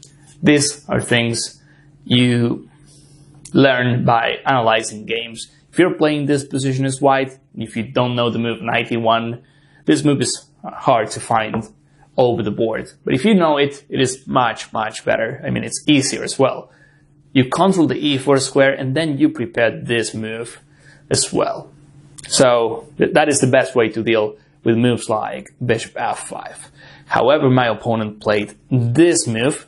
These are things you learn by analyzing games. If you're playing this position as white, if you don't know the move knight e1, this move is hard to find over the board. But if you know it, it is much, much better. I mean, it's easier as well. You control the e4 square and then you prepare this move as well. So that is the best way to deal with moves like bishop f5. However, my opponent played this move,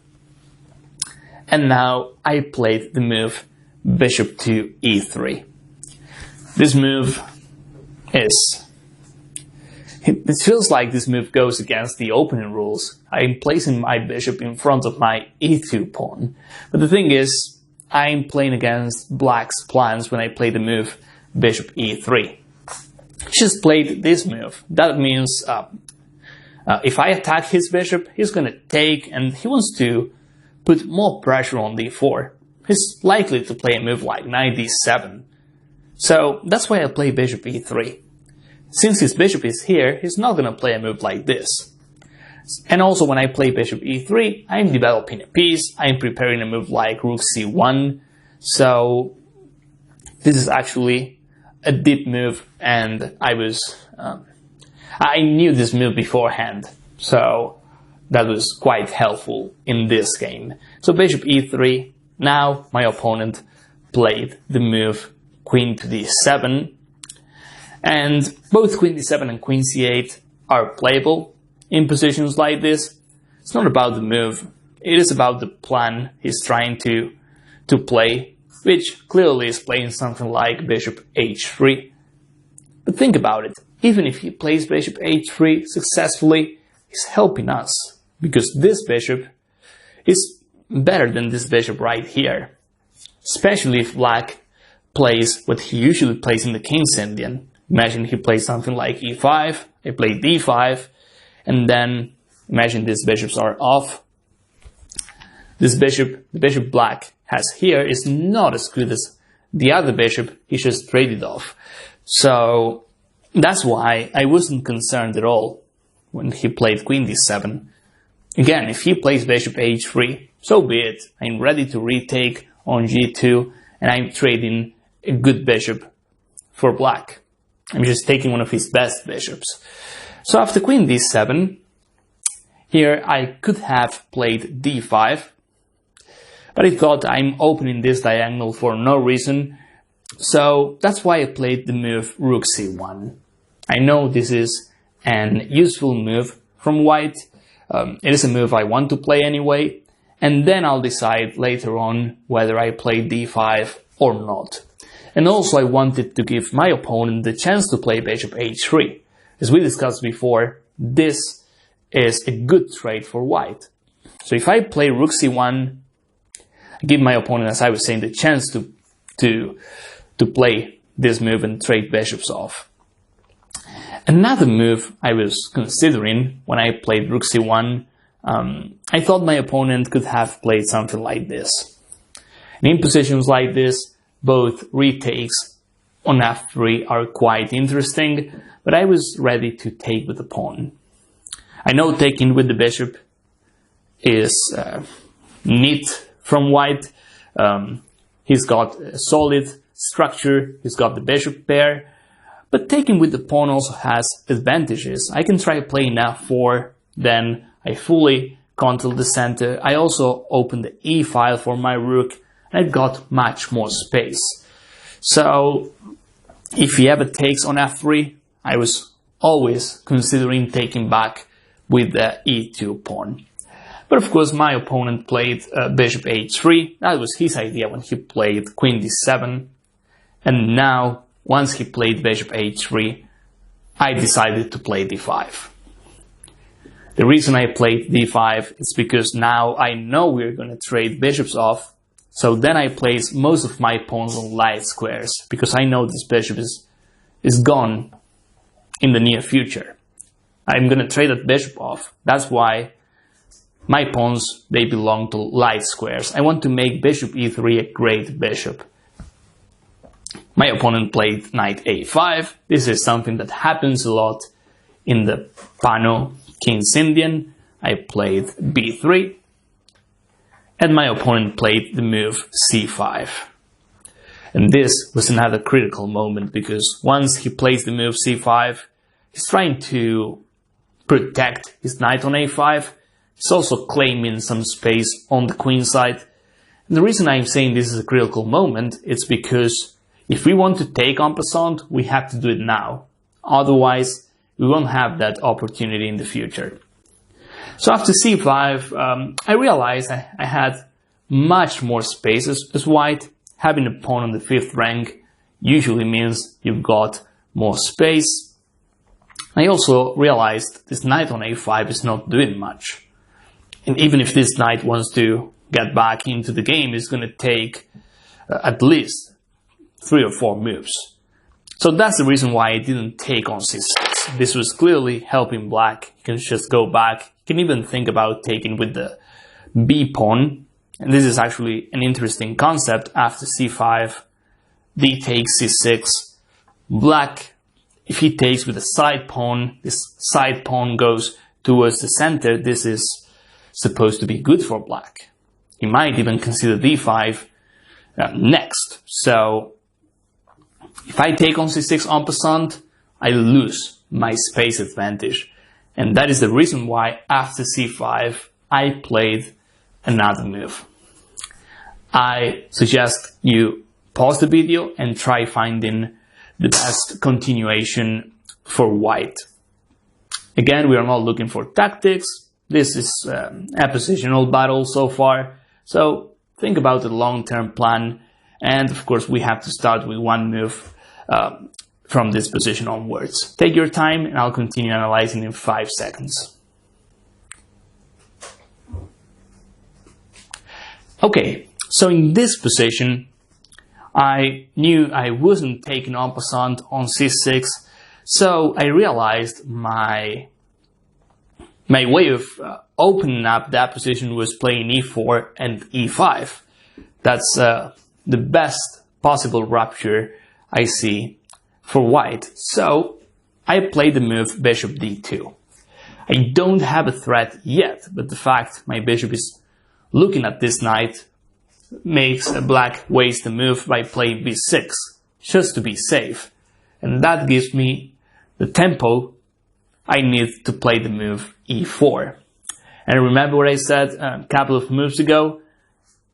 and now I played the move bishop to e3. This move is... It feels like this move goes against the opening rules. I'm placing my bishop in front of my e2 pawn. But the thing is, I'm playing against black's plans when I play the move bishop e3. He just played this move. That means if I attack his bishop, he's going to take, and he wants to put more pressure on d4. He's likely to play a move like knight d7. So that's why I play bishop e3. Since his bishop is here, he's not going to play a move like this. And also when I play bishop e3, I'm developing a piece, I'm preparing a move like rook c1. So this is actually a deep move, and I knew this move beforehand. So that was quite helpful in this game. So bishop e3, now my opponent played the move queen to d7. And both queen d7 and queen c8 are playable in positions like this. It's not about the move, it is about the plan he's trying to play, which clearly is playing something like bishop h3. But think about it, even if he plays bishop h3 successfully, he's helping us, because this bishop is better than this bishop right here. Especially if black plays what he usually plays in the King's Indian. Imagine he plays something like e5, I play d5, and then imagine these bishops are off. This bishop, the bishop black has here, is not as good as the other bishop he just traded off. So that's why I wasn't concerned at all when he played queen d7. Again, if he plays bishop h3, so be it. I'm ready to retake on g2, and I'm trading a good bishop for black. I'm just taking one of his best bishops. So after queen d7, here I could have played d5, but I thought I'm opening this diagonal for no reason, so that's why I played the move rook c1. I know this is an useful move from white, it is a move I want to play anyway, and then I'll decide later on whether I play d5 or not. And also I wanted to give my opponent the chance to play bishop h3. As we discussed before, this is a good trade for white. So if I play rook c1, I give my opponent, as I was saying, the chance to play this move and trade bishops off. Another move I was considering when I played rook c1, I thought my opponent could have played something like this. And in positions like this, both retakes on f3 are quite interesting, but I was ready to take with the pawn. I know taking with the bishop is neat from white. He's got a solid structure, he's got the bishop pair, but taking with the pawn also has advantages. I can try playing f4, then I fully control the center. I also open the e file for my rook, and I've got much more space. So if he ever takes on f3, I was always considering taking back with the e2 pawn. But of course my opponent played bishop h3. That was his idea when he played queen d7. And now, once he played bishop h3, I decided to play d5. The reason I played d5 is because now I know we're going to trade bishops off. So then I place most of my pawns on light squares, because I know this bishop is gone in the near future. I'm going to trade that bishop off. That's why my pawns, they belong to light squares. I want to make bishop e3 a great bishop. My opponent played knight a5. This is something that happens a lot in the Pano King's Indian. I played b3. And my opponent played the move c5. And this was another critical moment, because once he plays the move c5, he's trying to protect his knight on a5. He's also claiming some space on the queen side. And the reason I'm saying this is a critical moment is because if we want to take en passant, we have to do it now. Otherwise, we won't have that opportunity in the future. So after c5, I realized I had much more space as white. Having a pawn on the 5th rank usually means you've got more space. I also realized this knight on a5 is not doing much. And even if this knight wants to get back into the game, it's going to take at least 3 or 4 moves. So that's the reason why I didn't take on c6. This was clearly helping black. You can just go back. You can even think about taking with the b pawn. And this is actually an interesting concept. After c5, d takes c6. Black, if he takes with a side pawn, this side pawn goes towards the center. This is supposed to be good for black. He might even consider d5 next. So if I take on c6 en passant, I lose my space advantage. And that is the reason why after c5, I played another move. I suggest you pause the video and try finding the best continuation for white. Again, we are not looking for tactics. This is a positional battle so far. So think about the long-term plan. And of course, we have to start with one move from this position onwards. Take your time and I'll continue analyzing in 5 seconds. Okay, so in this position, I knew I wasn't taking en passant on c6, so I realized my way of opening up that position was playing e4 and e5. That's the best possible rupture I see for white. So I played the move bishop d2. I don't have a threat yet, but the fact my bishop is looking at this knight makes black waste the move by playing b6, just to be safe. And that gives me the tempo I need to play the move e4. And remember what I said a couple of moves ago?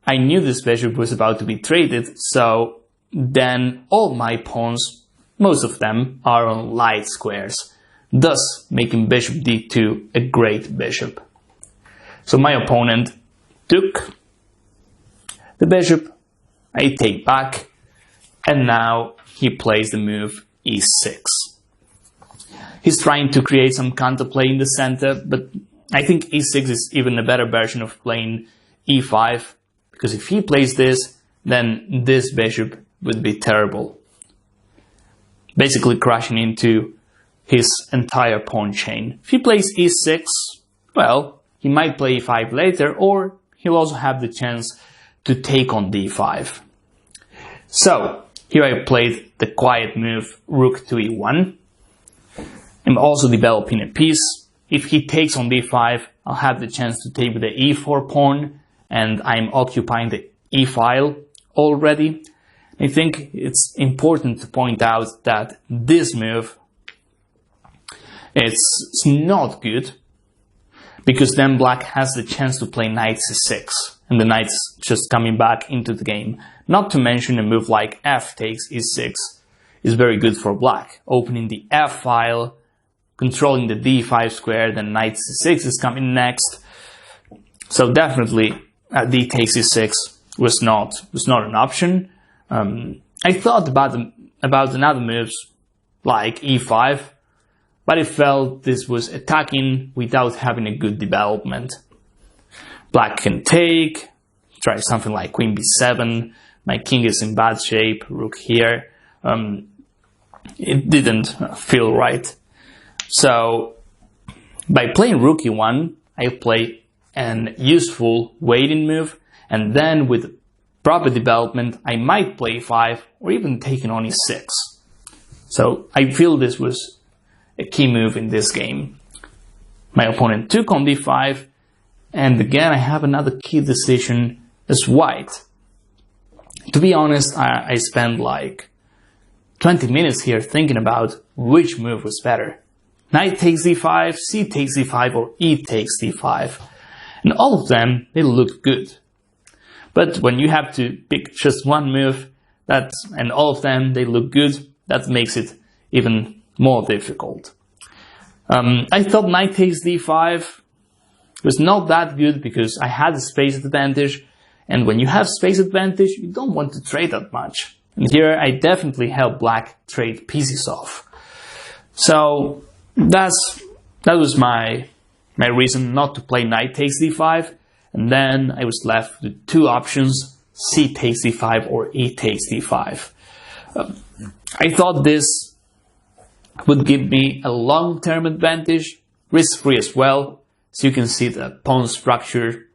I knew this bishop was about to be traded, so then all my pawns, most of them, are on light squares, thus making bishop d2 a great bishop. So my opponent took the bishop, I take back, and now he plays the move e6. He's trying to create some counterplay in the center, but I think e6 is even a better version of playing e5, because if he plays this, then this bishop would be terrible, basically crashing into his entire pawn chain. If he plays e6, well, he might play e5 later, or he'll also have the chance to take on d5. So, here I played the quiet move rook to e1. I'm also developing a piece. If he takes on d5, I'll have the chance to take with the e4 pawn, and I'm occupying the e file already. I think it's important to point out that this move, it's not good, because then black has the chance to play knight c6, and the knight's just coming back into the game. Not to mention a move like f takes e6 is very good for black, opening the f file, controlling the d5 square, then knight c6 is coming next. So definitely d takes e6 was not an option. I thought about another moves like e5, but I felt this was attacking without having a good development. Black can take, try something like queen b7, my king is in bad shape, rook here. It didn't feel right. So by playing rook e1, I play an useful waiting move, and then with proper development, I might play e5 or even taking on e6. So I feel this was a key move in this game. My opponent took on d5, and again I have another key decision as white. To be honest, I spent like 20 minutes here thinking about which move was better. Knight takes d5, c takes d5, or e takes d5. And all of them, they look good. But when you have to pick just one move, and all of them, they look good, that makes it even more difficult. I thought knight takes d5 was not that good because I had a space advantage, and when you have space advantage, you don't want to trade that much. And here I definitely helped black trade pieces off. So that was my reason not to play knight takes d5, and then I was left with two options, c takes d5 or e takes d5. I thought this would give me a long-term advantage, risk-free as well. So you can see the pawn structure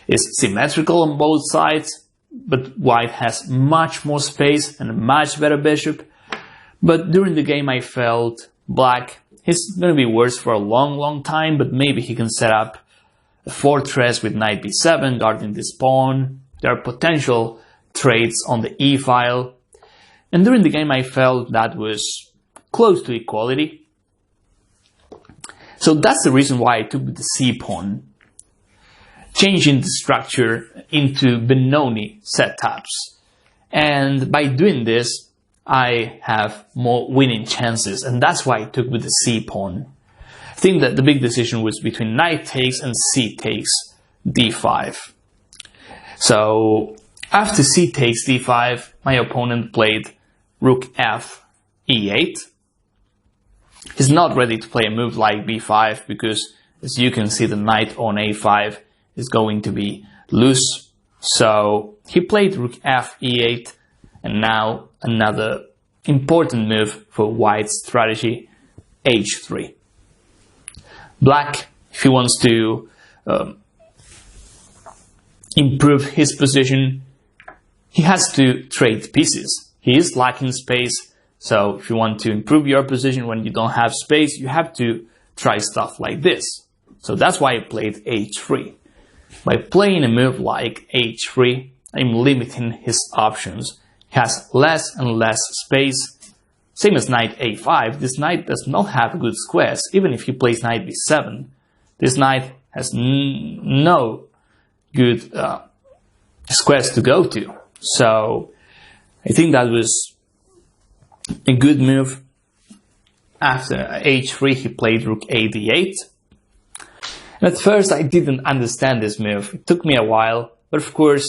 is symmetrical on both sides, but white has much more space and a much better bishop. But during the game I felt black is going to be worse for a long time, but maybe he can set up a fortress with knight b7 guarding this pawn. There are potential trades on the e file. And during the game I felt that was close to equality. So that's the reason why I took the c pawn, changing the structure into Benoni setups. And by doing this, I have more winning chances, and that's why I took with the c pawn. I think that the big decision was between knight takes and c takes d5. So after c takes d5, my opponent played rook f e8. He's not ready to play a move like b5 because, as you can see, the knight on a5 is going to be loose. So he played rook f e8, and now another important move for white's strategy, h3. Black, if he wants to improve his position, he has to trade pieces. He is lacking space, so if you want to improve your position when you don't have space, you have to try stuff like this. So that's why I played h3. By playing a move like h3, I'm limiting his options. He has less and less space. Same as knight a5, this knight does not have good squares. Even if he plays knight b7, this knight has no good squares to go to. So I think that was a good move. After h3, he played rook a d8. At first I didn't understand this move. It took me a while, but of course,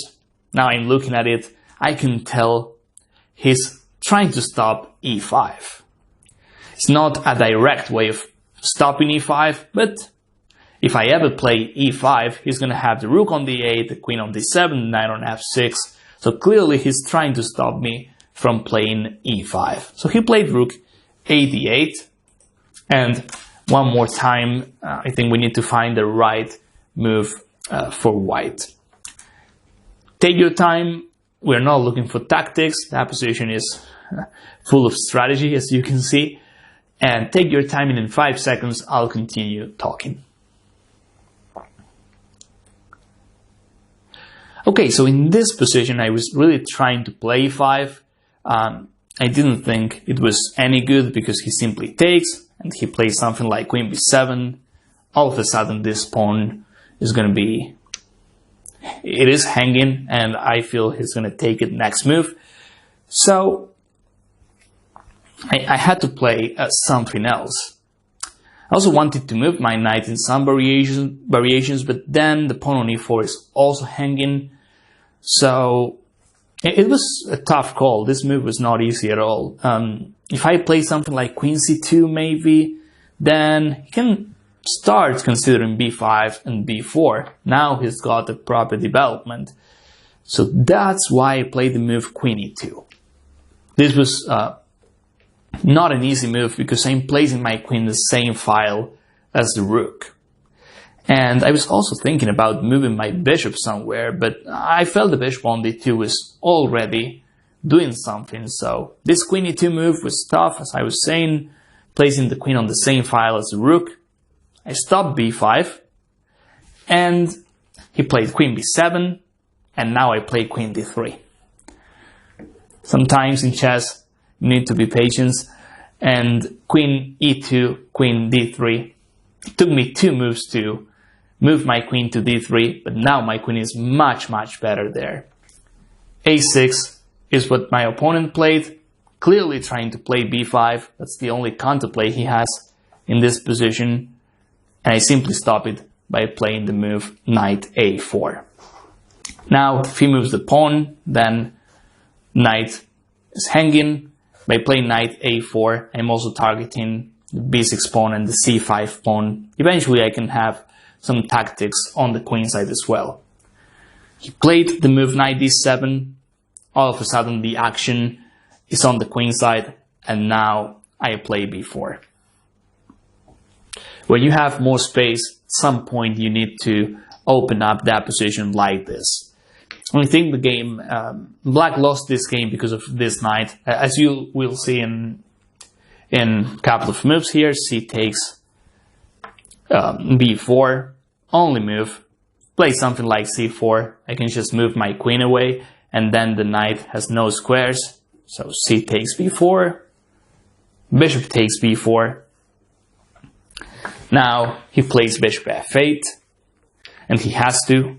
now I'm looking at it, I can tell he's trying to stop e5. It's not a direct way of stopping e5, but if I ever play e5, he's gonna have the rook on d8, the queen on d7, knight on f6, so clearly he's trying to stop me from playing e5. So he played rook a d8, and one more time, I think we need to find the right move for white. Take your time, we're not looking for tactics, that position is full of strategy as you can see, and take your time and in 5 seconds I'll continue talking. Okay, so in this position I was really trying to play e5. I didn't think it was any good because he simply takes and he plays something like queen b7. All of a sudden this pawn is going to be, it is hanging and I feel he's going to take it next move. So I had to play something else. I also wanted to move my knight in some variations, but then the pawn on e4 is also hanging. So it was a tough call. This move was not easy at all. If I play something like queen c2 maybe, then he can start considering b5 and b4. Now he's got a proper development. So that's why I played the move queen e2. This was not an easy move because I'm placing my queen in the same file as the rook. And I was also thinking about moving my bishop somewhere, but I felt the bishop on d2 was already doing something, so this queen e2 move was tough, as I was saying, placing the queen on the same file as the rook. I stopped b5, and he played queen b7, and now I play queen d3. Sometimes in chess you need to be patient, and queen e2, queen d3. It took me 2 moves to move my queen to d3, but now my queen is much better there. a6 is what my opponent played, clearly trying to play b5. That's the only counterplay he has in this position, and I simply stop it by playing the move knight a4. Now if he moves the pawn, then knight is hanging. By playing knight a4, I'm also targeting the b6 pawn and the c5 pawn. Eventually I can have some tactics on the queen side as well. He played the move knight d7. All of a sudden the action is on the queen side, and now I play b4. When you have more space, at some point you need to open up that position like this. I think the game, black lost this game because of this knight. As you will see in a couple of moves here, c takes b4, only move, play something like c4, I can just move my queen away, and then the knight has no squares, so c takes b4, bishop takes b4, now he plays bishop f8, and he has to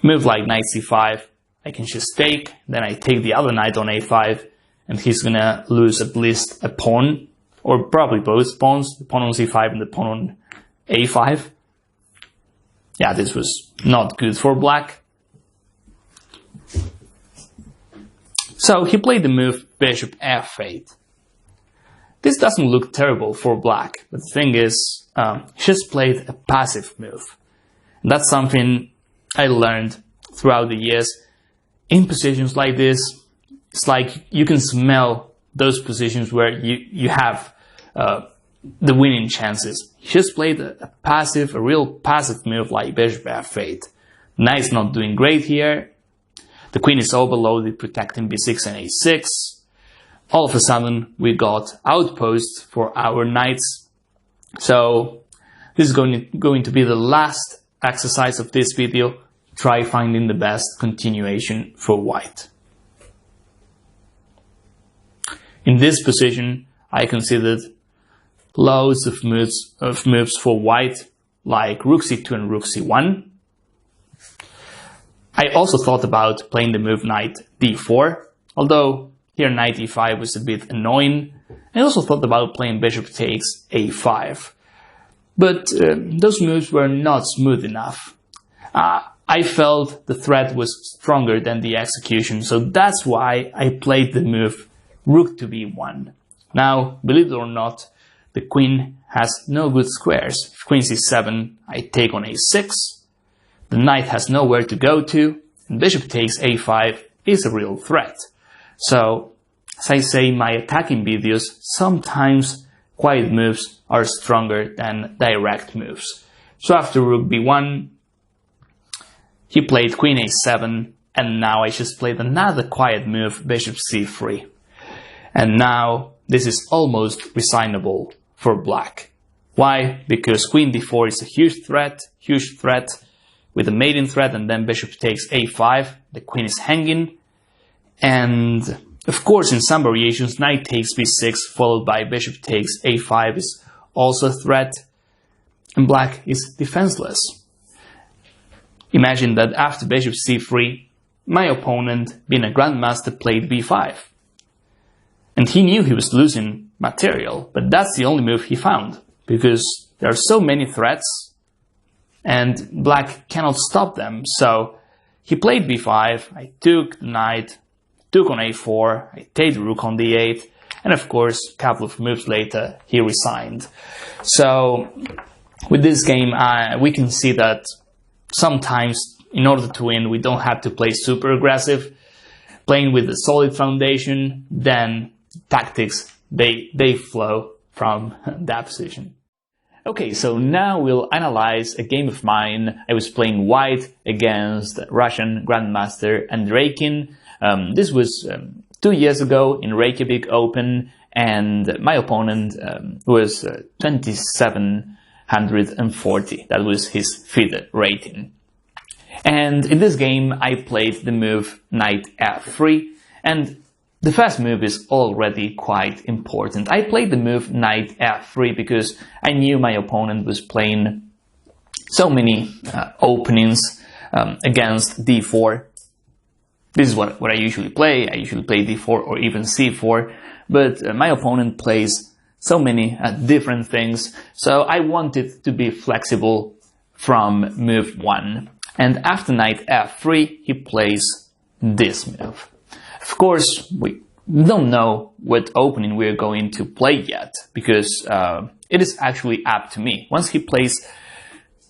move like knight c5, I can just take, then I take the other knight on a5, and he's gonna lose at least a pawn, or probably both pawns, the pawn on c5 and the pawn on a5. Yeah, this was not good for black. So he played the move bishop f8. This doesn't look terrible for black, but the thing is, he just played a passive move. And that's something I learned throughout the years. In positions like this, it's like you can smell those positions where you have the winning chances. He just played a real passive move like bishop f8. Knight's not doing great here. The queen is overloaded, protecting b6 and a6. All of a sudden, we got outposts for our knights. So this is going to be the last exercise of this video. Try finding the best continuation for white. In this position, I considered loads of moves for white, like rook c2 and rook c1. I also thought about playing the move knight d4, although here knight e5 was a bit annoying. I also thought about playing bishop takes a5. But those moves were not smooth enough. I felt the threat was stronger than the execution, so that's why I played the move rook to b1. Now, believe it or not, the queen has no good squares. If queen c7, I take on a6, the knight has nowhere to go to, and bishop takes a5 is a real threat. So, as I say in my attacking videos, sometimes quiet moves are stronger than direct moves. So after rook b1, he played queen a7, and now I just played another quiet move, bishop c3. And now this is almost resignable for black. Why? Because queen d4 is a huge threat, with a mating threat, and then bishop takes a5, the queen is hanging, and of course in some variations knight takes b6 followed by bishop takes a5 is also a threat, and black is defenseless. Imagine that after bishop c3, my opponent, being a grandmaster, played b5. And he knew he was losing material, but that's the only move he found, because there are so many threats, and black cannot stop them. So he played b5, I took the knight, took on a4, I take the rook on d8, and of course, a couple of moves later, he resigned. So with this game, we can see that sometimes, in order to win, we don't have to play super aggressive. Playing with a solid foundation, then tactics, they flow from that position. Okay, so now we'll analyze a game of mine. I was playing white against Russian Grandmaster Andreikin. This was 2 years ago in Reykjavik Open, and my opponent was 2740. That was his FIDE rating. And in this game, I played the move knight f3, and the first move is already quite important. I played the move knight f3 because I knew my opponent was playing so many openings against d4. This is what I usually play. I usually play d4 or even c4, but my opponent plays so many different things, so I wanted to be flexible from move 1. And after knight f3, he plays this move. Of course, we don't know what opening we're going to play yet, because it is actually up to me. Once he plays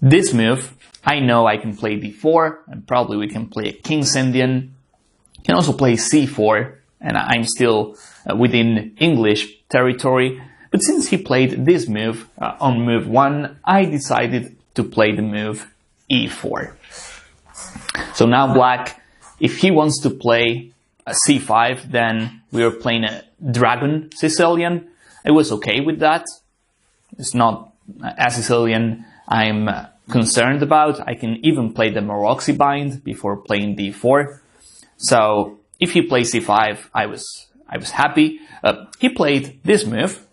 this move, I know I can play d4, and probably we can play a King's Indian. Can also play c4, and I'm still within English territory. But since he played this move on move 1, I decided to play the move e4. So now black, if he wants to play a c5, then we are playing a dragon Sicilian. I was okay with that. It's not a Sicilian I'm concerned about. I can even play the Maroczy bind before playing d4. So if he plays c5, I was happy. He played this move,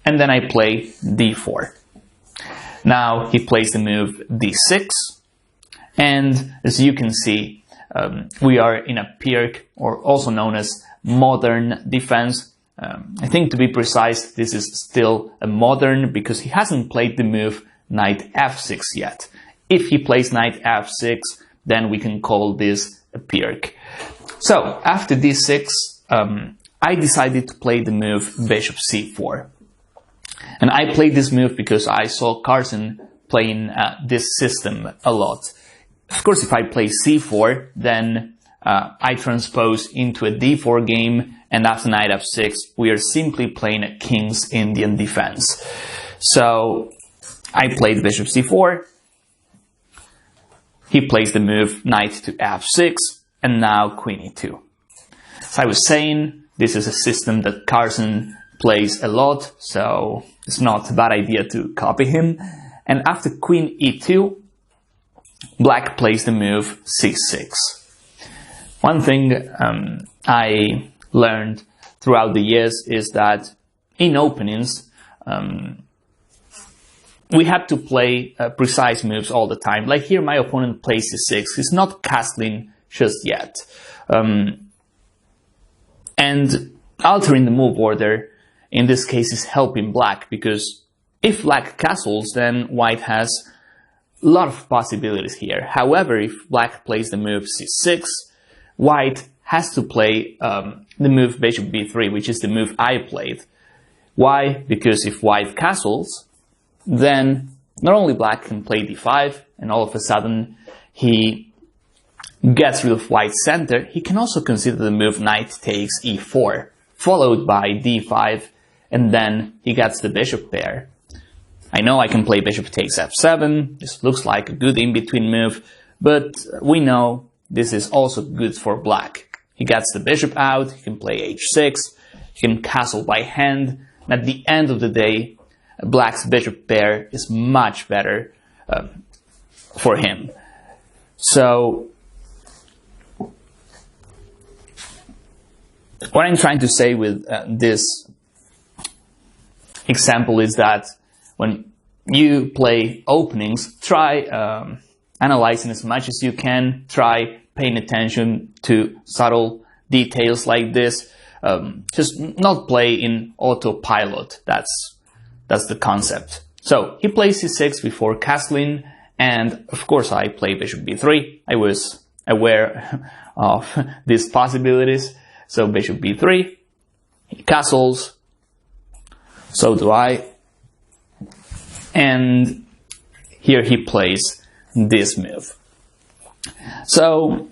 and then I play d4. Now he plays the move d6, and as you can see, we are in a Pirc, or also known as modern defense. I think, to be precise, this is still a modern because he hasn't played the move knight f6 yet. If he plays knight f6, then we can call this a Pirc. So after d6, I decided to play the move bishop c4. And I played this move because I saw Carson playing this system a lot. Of course, if I play c4, then I transpose into a d4 game, and after knight f6, we are simply playing a King's Indian defense. So I played bishop c4, he plays the move knight to f6, and now queen e2. As I was saying, this is a system that Carson plays a lot, so it's not a bad idea to copy him. And after queen e2, black plays the move c6. One thing I learned throughout the years is that in openings, we have to play precise moves all the time. Like here, my opponent plays c6. He's not castling just yet. And altering the move order, in this case, is helping black, because If black castles, then white has a lot of possibilities here. However, if black plays the move c6, white has to play the move bishop b3, which is the move I played. Why? Because if white castles, then not only black can play d5, and all of a sudden he gets rid of white's center, he can also consider the move knight takes e4, followed by d5, and then he gets the bishop pair. I know I can play bishop takes f7, this looks like a good in-between move, but we know this is also good for black. He gets the bishop out, he can play h6, he can castle by hand, and at the end of the day, black's bishop pair is much better for him. So, what I'm trying to say with this example is that when you play openings, try analyzing as much as you can, try paying attention to subtle details like this. Just not play in autopilot, that's the concept. So he plays c6 before castling, and of course I play bishop b3. I was aware of these possibilities. So bishop b3, he castles, so do I, and here he plays this move. So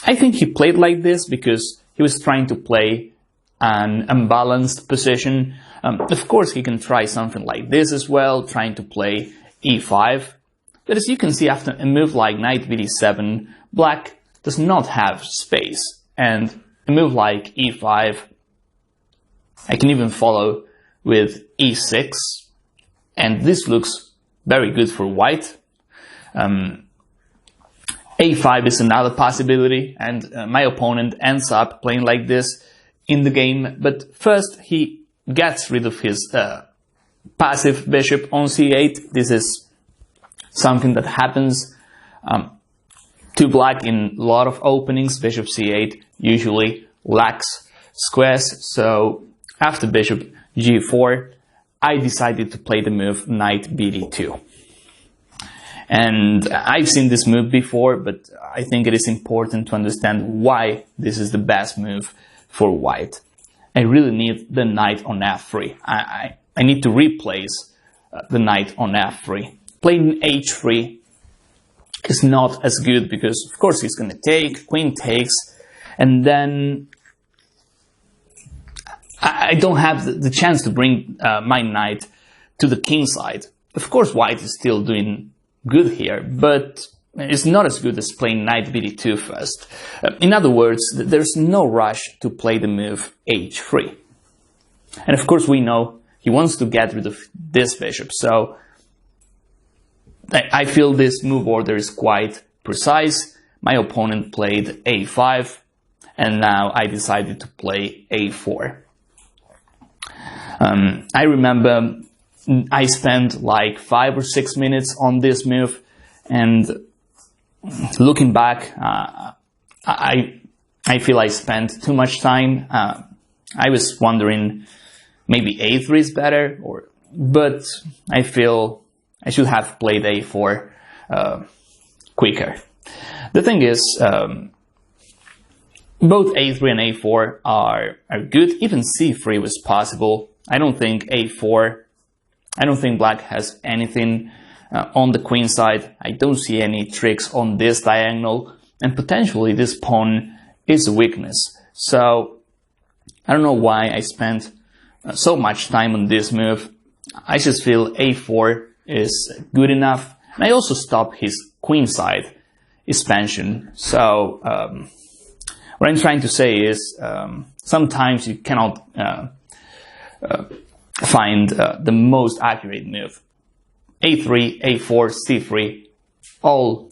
I think he played like this because he was trying to play an unbalanced position. Of course he can try something like this as well, trying to play e5, but as you can see, after a move like knight bd7, black does not have space, and a move like e5, I can even follow with e6, and this looks very good for white. a5 is another possibility, and my opponent ends up playing like this in the game, but first he gets rid of his passive bishop on c8. This is something that happens to black in a lot of openings. Bishop c8 usually lacks squares, so after bishop g4, I decided to play the move knight bd2. And I've seen this move before, but I think it is important to understand why this is the best move for white. I really need the knight on f3. I need to replace the knight on f3. Playing h3 is not as good because, of course, he's going to take, queen takes, and then I don't have the chance to bring my knight to the king side. Of course, white is still doing good here, but it's not as good as playing knight bd2 first. In other words, there's no rush to play the move h3. And of course, we know he wants to get rid of this bishop, so I feel this move order is quite precise. My opponent played a5, and now I decided to play a4. I remember I spent like 5 or 6 minutes on this move, and looking back, I feel I spent too much time. I was wondering maybe a3 is better, but I feel I should have played a4 quicker. The thing is, both a3 and a4 are good. Even c3 was possible. I don't think black has anything on the queen side. I don't see any tricks on this diagonal, and potentially this pawn is a weakness. So I don't know why I spent so much time on this move. I just feel a4 is good enough, and I also stop his queen side expansion. So what I'm trying to say is sometimes you cannot find the most accurate move. a3, a4, c3, all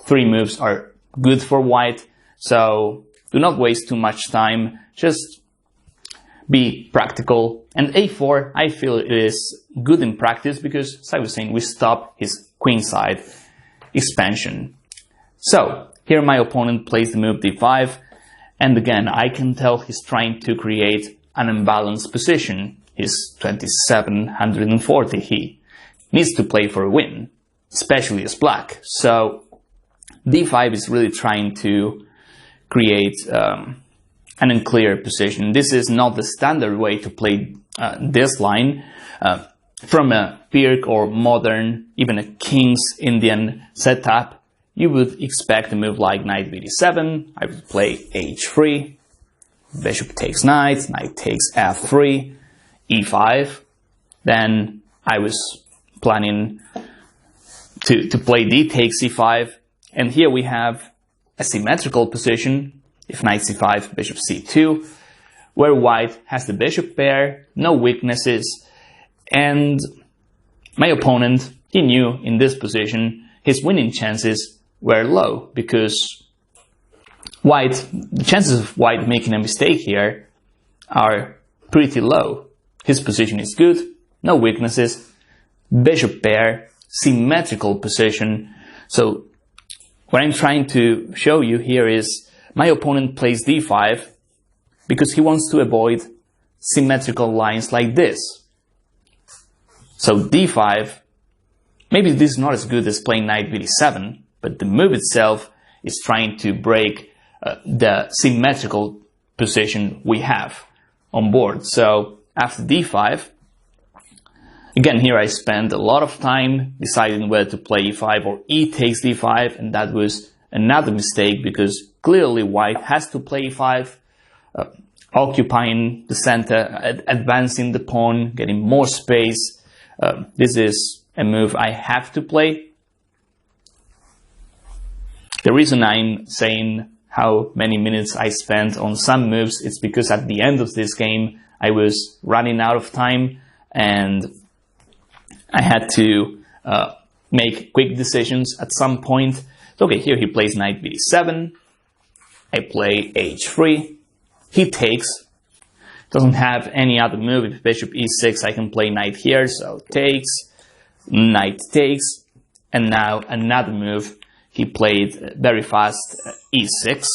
three moves are good for white, so do not waste too much time, just be practical. And a4, I feel it is good in practice because, as I was saying, we stop his queenside expansion. So here my opponent plays the move d5, and again I can tell he's trying to create an unbalanced position. He's 2740. He needs to play for a win, especially as black. So d5 is really trying to create an unclear position. This is not the standard way to play this line. From a Pirc or modern, even a King's Indian setup, you would expect a move like knight b7. I would play h3, bishop takes knight, knight takes f3, e5. Then I was planning to play d takes c5, and here we have a symmetrical position, if knight c5, bishop c2, where white has the bishop pair, no weaknesses, and my opponent, he knew in this position his winning chances were low, because the chances of white making a mistake here are pretty low. His position is good, no weaknesses, bishop pair, symmetrical position. So what I'm trying to show you here is my opponent plays d5 because he wants to avoid symmetrical lines like this. So d5, maybe this is not as good as playing knight b7, but the move itself is trying to break the symmetrical position we have on board. So after d5, again here I spent a lot of time deciding whether to play e5 or e takes d5, and that was another mistake because clearly white has to play e5, occupying the center, advancing the pawn, getting more space. This is a move I have to play. The reason I'm saying how many minutes I spent on some moves, it's because at the end of this game I was running out of time and I had to make quick decisions at some point. So, okay, here he plays knight b7, I play h3, he takes. Doesn't have any other move. If bishop e6, I can play knight here, so takes, knight takes, and now another move. He played very fast e6,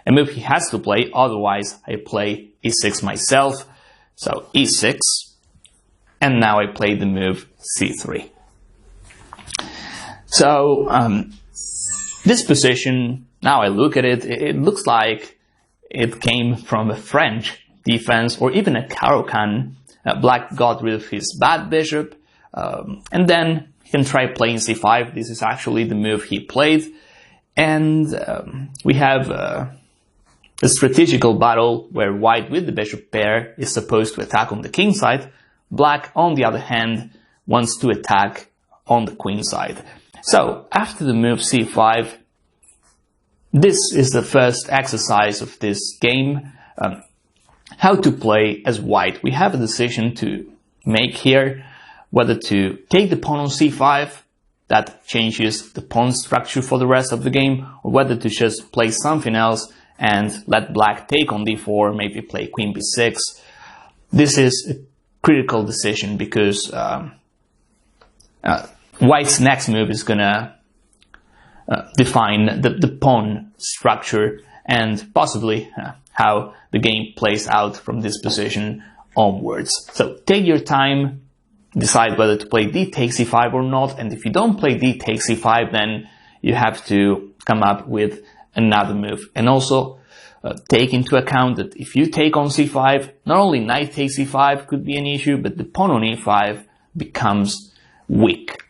a move he has to play, otherwise I play e6 myself, so e6, and now I play the move c3. So this position, now I look at it, it looks like it came from a French defense or even a Caro-Kann. Black got rid of his bad bishop, and then he can try playing c5. This is actually the move he played, and we have a strategical battle where white with the bishop pair is supposed to attack on the king side. Black, on the other hand, wants to attack on the queen side. So after the move c5, this is the first exercise of this game. How to play as white. We have a decision to make here, whether to take the pawn on c5, that changes the pawn structure for the rest of the game, or whether to just play something else and let black take on d4, maybe play queen b6. This is a critical decision because white's next move is gonna define the pawn structure and possibly how the game plays out from this position onwards. So take your time, decide whether to play d takes c5 or not, and if you don't play d takes c5, then you have to come up with another move. And also take into account that if you take on c5, not only knight takes c5 could be an issue, but the pawn on e5 becomes weak.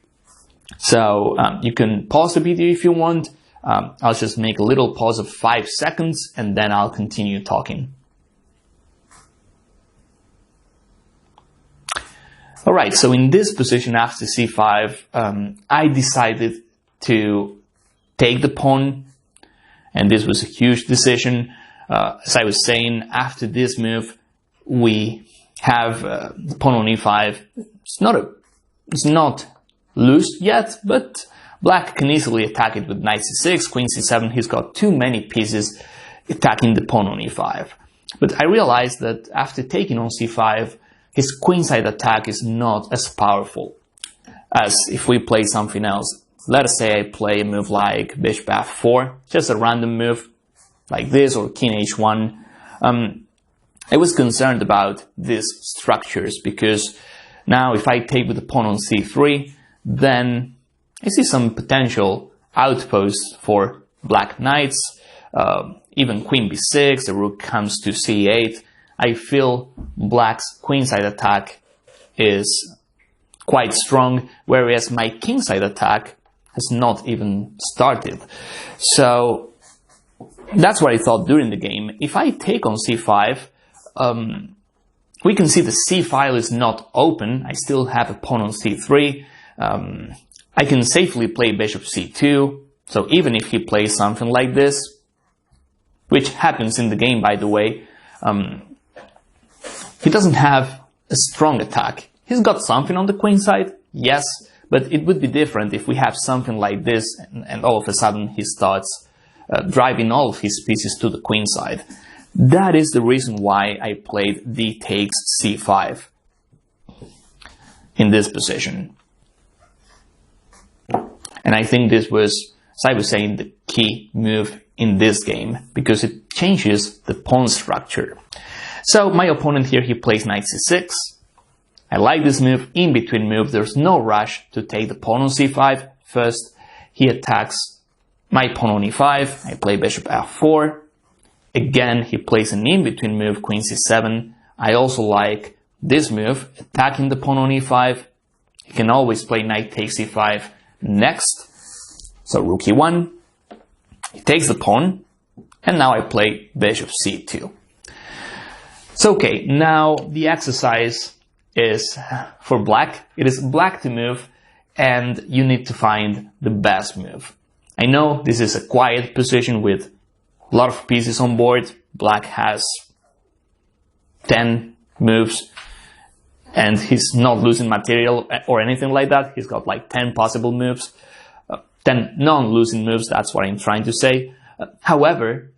So you can pause the video if you want. I'll just make a little pause of 5 seconds and then I'll continue talking. Alright, so in this position after c5, I decided to take the pawn, and this was a huge decision. As I was saying, after this move, we have the pawn on e5. It's not loose yet, but black can easily attack it with knight c6, queen c7. He's got too many pieces attacking the pawn on e5. But I realized that after taking on c5, his queenside attack is not as powerful as if we play something else. Let us say I play a move like bishop f4, just a random move like this, or king h1. I was concerned about these structures because now if I take with the pawn on c3, then I see some potential outposts for black knights, even queen b6, the rook comes to c8. I feel black's queenside attack is quite strong, whereas my kingside attack has not even started. So that's what I thought during the game. If I take on c5, we can see the c file is not open. I still have a pawn on c3. I can safely play bishop c2. So even if he plays something like this, which happens in the game, by the way, he doesn't have a strong attack. He's got something on the queen side, yes, but it would be different if we have something like this and all of a sudden he starts driving all of his pieces to the queen side. That is the reason why I played d takes c5 in this position. And I think this was, as I was saying, the key move in this game, because it changes the pawn structure. So my opponent here, he plays knight c6. I like this move, in between move. There's no rush to take the pawn on c5. First, he attacks my pawn on e5. I play bishop f4. Again, he plays an in-between move, queen c7. I also like this move, attacking the pawn on e5. He can always play knight takes e5 next. So rook e1. He takes the pawn. And now I play bishop c2. So okay, now the exercise is for black. It is black to move, and you need to find the best move. I know this is a quiet position with a lot of pieces on board. Black has 10 moves, and he's not losing material or anything like that. He's got like 10 possible moves, 10 non-losing moves, that's what I'm trying to say. However,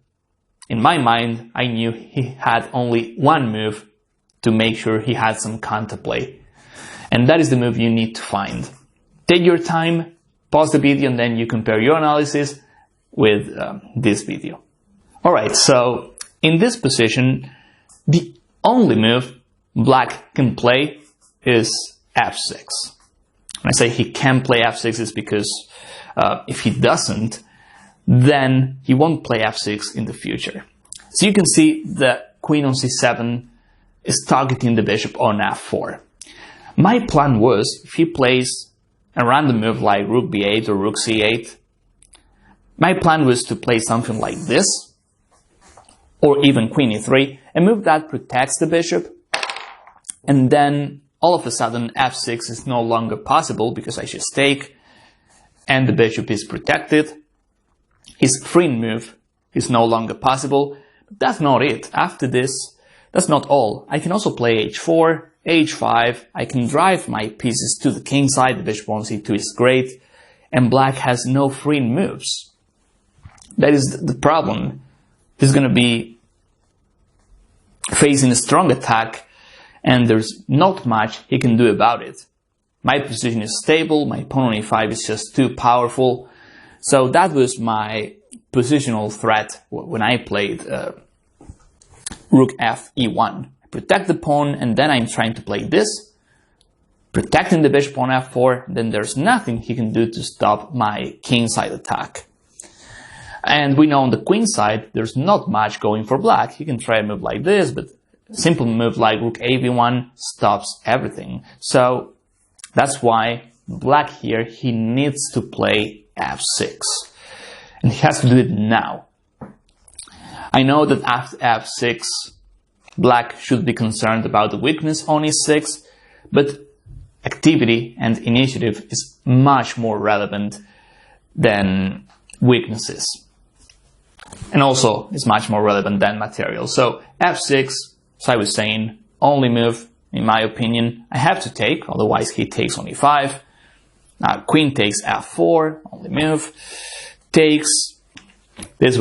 in my mind, I knew he had only one move to make sure he had some counterplay. And that is the move you need to find. Take your time, pause the video, and then you compare your analysis with this video. Alright, so in this position, the only move black can play is f6. When I say he can play f6, it's because if he doesn't, then he won't play f6 in the future. So you can see the queen on c7 is targeting the bishop on f4. My plan was, if he plays a random move like rook b8 or rook c8, my plan was to play something like this, or even queen e3, a move that protects the bishop, and then all of a sudden f6 is no longer possible because I just take, and the bishop is protected. His freeing move is no longer possible. But that's not it. After this, that's not all. I can also play h4, h5. I can drive my pieces to the king side. The bishop on c2 is great. And black has no freeing moves. That is the problem. He's going to be facing a strong attack, and there's not much he can do about it. My position is stable. My pawn on e5 is just too powerful. So that was my positional threat when I played rook f e1. I protect the pawn, and then I'm trying to play this, protecting the bishop on f4. Then there's nothing he can do to stop my king side attack. And we know on the queen side, there's not much going for black. He can try a move like this, but a simple move like rook av1 stops everything. So that's why black here, he needs to play f6. And he has to do it now. I know that after f6, black should be concerned about the weakness on e6, but activity and initiative is much more relevant than weaknesses. And also, it's much more relevant than material. So f6, as I was saying, only move, in my opinion, I have to take, otherwise he takes on e5. Queen takes f4, only move. Takes, this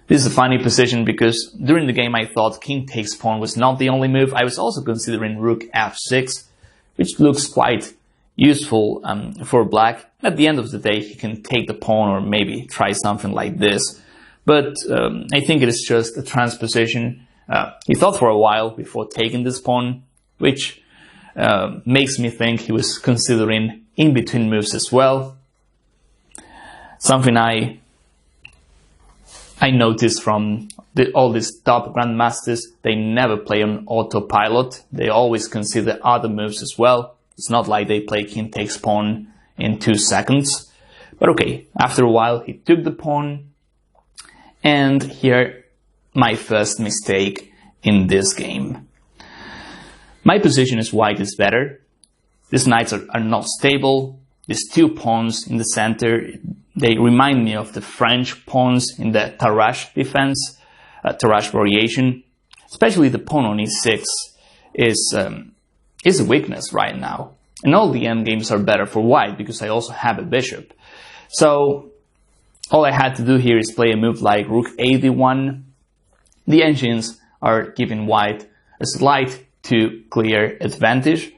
is a funny position because during the game I thought king takes pawn was not the only move. I was also considering rook f6, which looks quite useful for black. At the end of the day, he can take the pawn or maybe try something like this. But I think it is just a transposition. He thought for a while before taking this pawn, which makes me think he was considering in-between moves as well. Something I noticed from all these top grandmasters, they never play on autopilot. They always consider other moves as well. It's not like they play king takes pawn in 2 seconds. But okay, after a while he took the pawn, and here my first mistake in this game. My position as white is better. These knights are not stable. These 2 pawns in the center, they remind me of the French pawns in the Tarrasch defense, Tarrasch variation. Especially the pawn on e6 is a weakness right now. And all the endgames are better for white because I also have a bishop. So all I had to do here is play a move like rook a1. The engines are giving white a slight to clear advantage.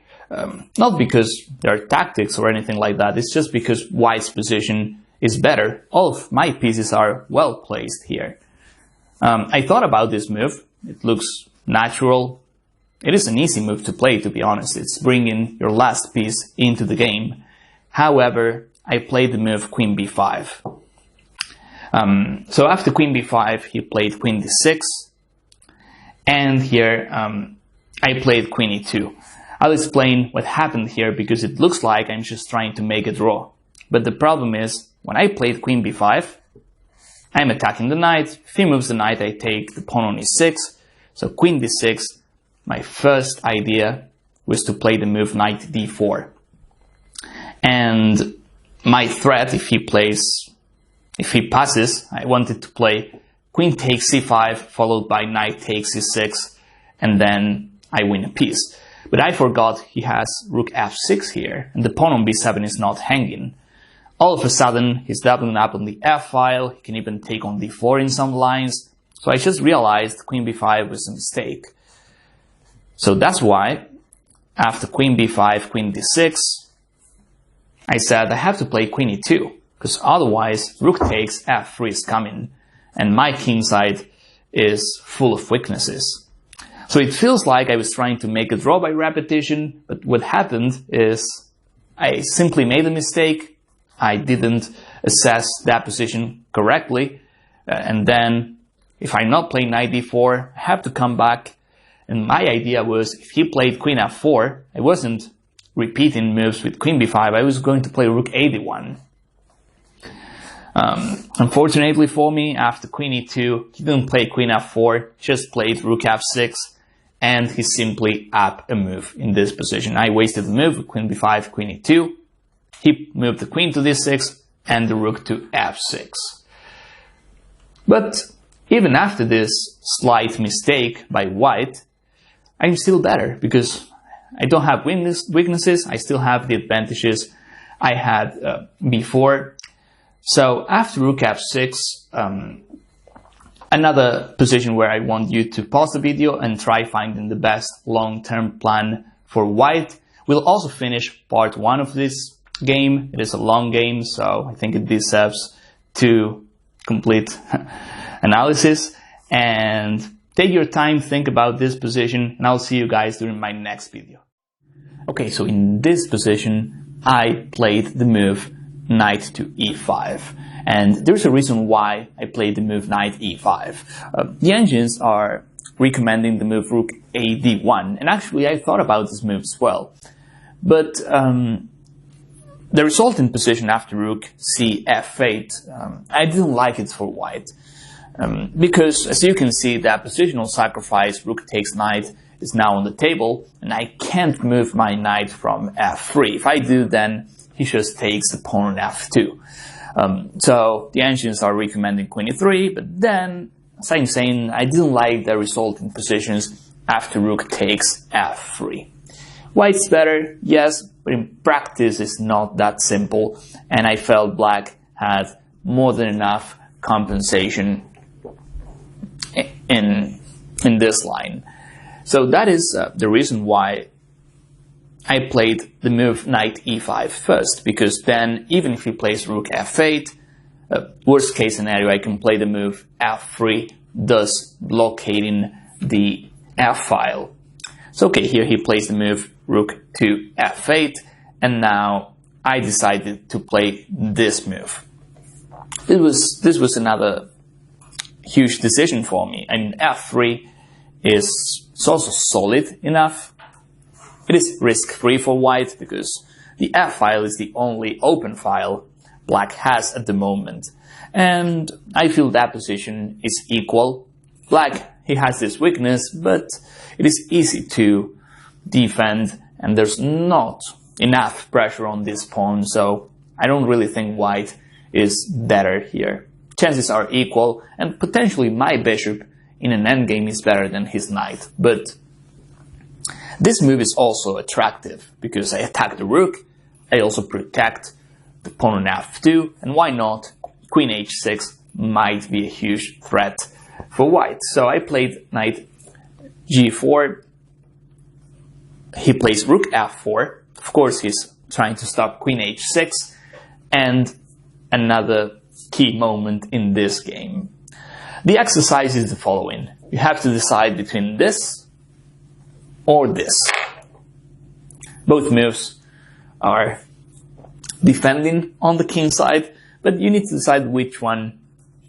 Not because there are tactics or anything like that, it's just because white's position is better. All of my pieces are well placed here. I thought about this move. It looks natural. It is an easy move to play, to be honest. It's bringing your last piece into the game. However, I played the move queen b5. So after queen b5, he played queen d6. And here I played queen e2. I'll explain what happened here because it looks like I'm just trying to make a draw. But the problem is, when I played queen b5, I'm attacking the knight. If he moves the knight, I take the pawn on e6. So queen d6, my first idea was to play the move knight d4. And my threat, if he passes, I wanted to play queen takes c5, followed by knight takes c6, and then I win a piece. But I forgot he has rook f6 here, and the pawn on b7 is not hanging. All of a sudden, he's doubling up on the f-file, he can even take on d4 in some lines, so I just realized queen b5 was a mistake. So that's why, after queen b5, queen d6, I said I have to play queen e2, because otherwise rook takes f3 is coming, and my king side is full of weaknesses. So it feels like I was trying to make a draw by repetition, but what happened is I simply made a mistake. I didn't assess that position correctly, and then if I not play knight d4, I have to come back. And my idea was, if he played queen f4, I wasn't repeating moves with queen b5, I was going to play rook a1. Unfortunately for me, after queen e2, he didn't play queen f4, just played rook f6, and he simply up a move in this position. I wasted the move with queen b5, queen e2. He moved the queen to d6 and the rook to f6. But even after this slight mistake by white, I'm still better because I don't have weaknesses. I still have the advantages I had before. So after rook f6, another position where I want you to pause the video and try finding the best long-term plan for white. We'll also finish part 1 of this game. It is a long game, so I think it deserves to complete analysis. And take your time, think about this position, and I'll see you guys during my next video. Okay, so in this position, I played the move knight to e5. And there's a reason why I played the move knight e5. The engines are recommending the move rook a d1, and actually I thought about this move as well. But the resulting position after rook c f8, I didn't like it for white. Because, as you can see, that positional sacrifice, rook takes knight, is now on the table, and I can't move my knight from f3. If I do, then he just takes the pawn on f2. So the engines are recommending queen e3, but then, as I'm saying, I didn't like the resulting positions after rook takes f3. White's better, yes, but in practice it's not that simple, and I felt black had more than enough compensation in this line. So that is the reason why I played the move knight e5 first, because then even if he plays rook f8, worst case scenario, I can play the move f3, thus blockading the f file. So okay, here he plays the move rook to f8, and now I decided to play this move. This was another huge decision for me. I mean, f3 is also solid enough. It is risk-free for white because the f file is the only open file black has at the moment. And I feel that position is equal. Black, he has this weakness, but it is easy to defend, and there's not enough pressure on this pawn, so I don't really think white is better here. Chances are equal, and potentially my bishop in an endgame is better than his knight, but this move is also attractive because I attack the rook, I also protect the pawn on f2, and why not? Queen h6 might be a huge threat for white. So I played knight g4, he plays rook f4, of course he's trying to stop queen h6, and another key moment in this game. The exercise is the following. You have to decide between this or this. Both moves are defending on the king side, but you need to decide which one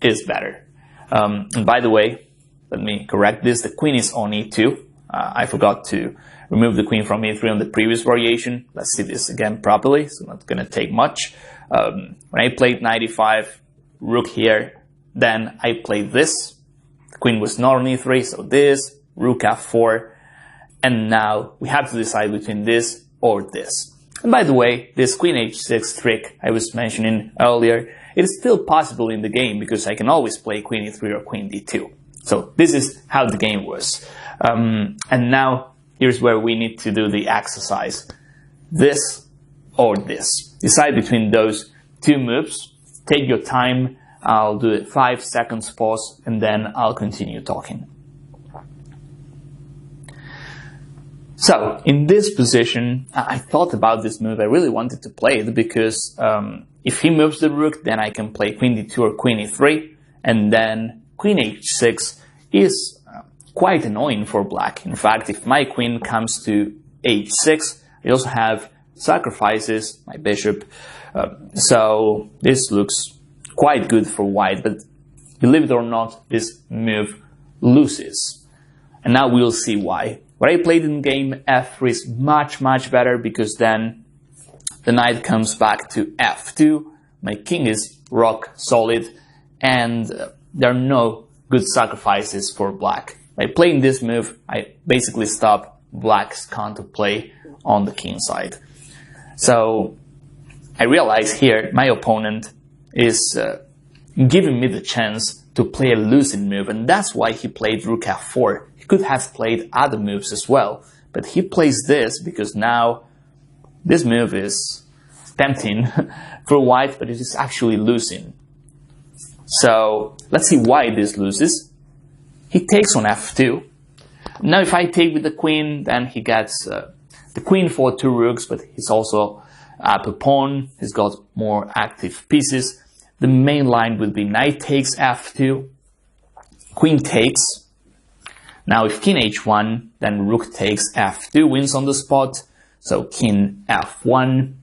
is better. And by the way, let me correct this. The queen is on e2. I forgot to remove the queen from e3 on the previous variation. Let's see this again properly, so not going to take much. When I played knight e5, rook here, then I played this. The queen was not on e3, so this, rook f4, and now we have to decide between this or this. And by the way, this queen h6 trick I was mentioning earlier, it is still possible in the game because I can always play queen e3 or queen d2. So this is how the game was. And now here's where we need to do the exercise. This or this. Decide between those two moves. Take your time. I'll do a 5 seconds pause and then I'll continue talking. So, in this position, I thought about this move. I really wanted to play it because if he moves the rook, then I can play queen d2 or queen e3, and then queen h6 is quite annoying for black. In fact, if my queen comes to h6, I also have sacrifices, my bishop, so this looks quite good for white, but believe it or not, this move loses. And now we'll see why. What I played in game f3 is much better because then the knight comes back to f2, my king is rock solid, and there are no good sacrifices for black. By playing this move, I basically stop black's counterplay on the king side. So I realize here my opponent is giving me the chance to play a losing move, and that's why he played rook f4. He could have played other moves as well, but he plays this because now this move is tempting for white, but it is actually losing. So let's see why this loses. He takes on f2. Now if I take with the queen, then he gets the queen for 2 rooks, but he's also up a pawn. He's got more active pieces. The main line would be knight takes f2, queen takes. Now if king h1, then rook takes f2 wins on the spot, so king f1.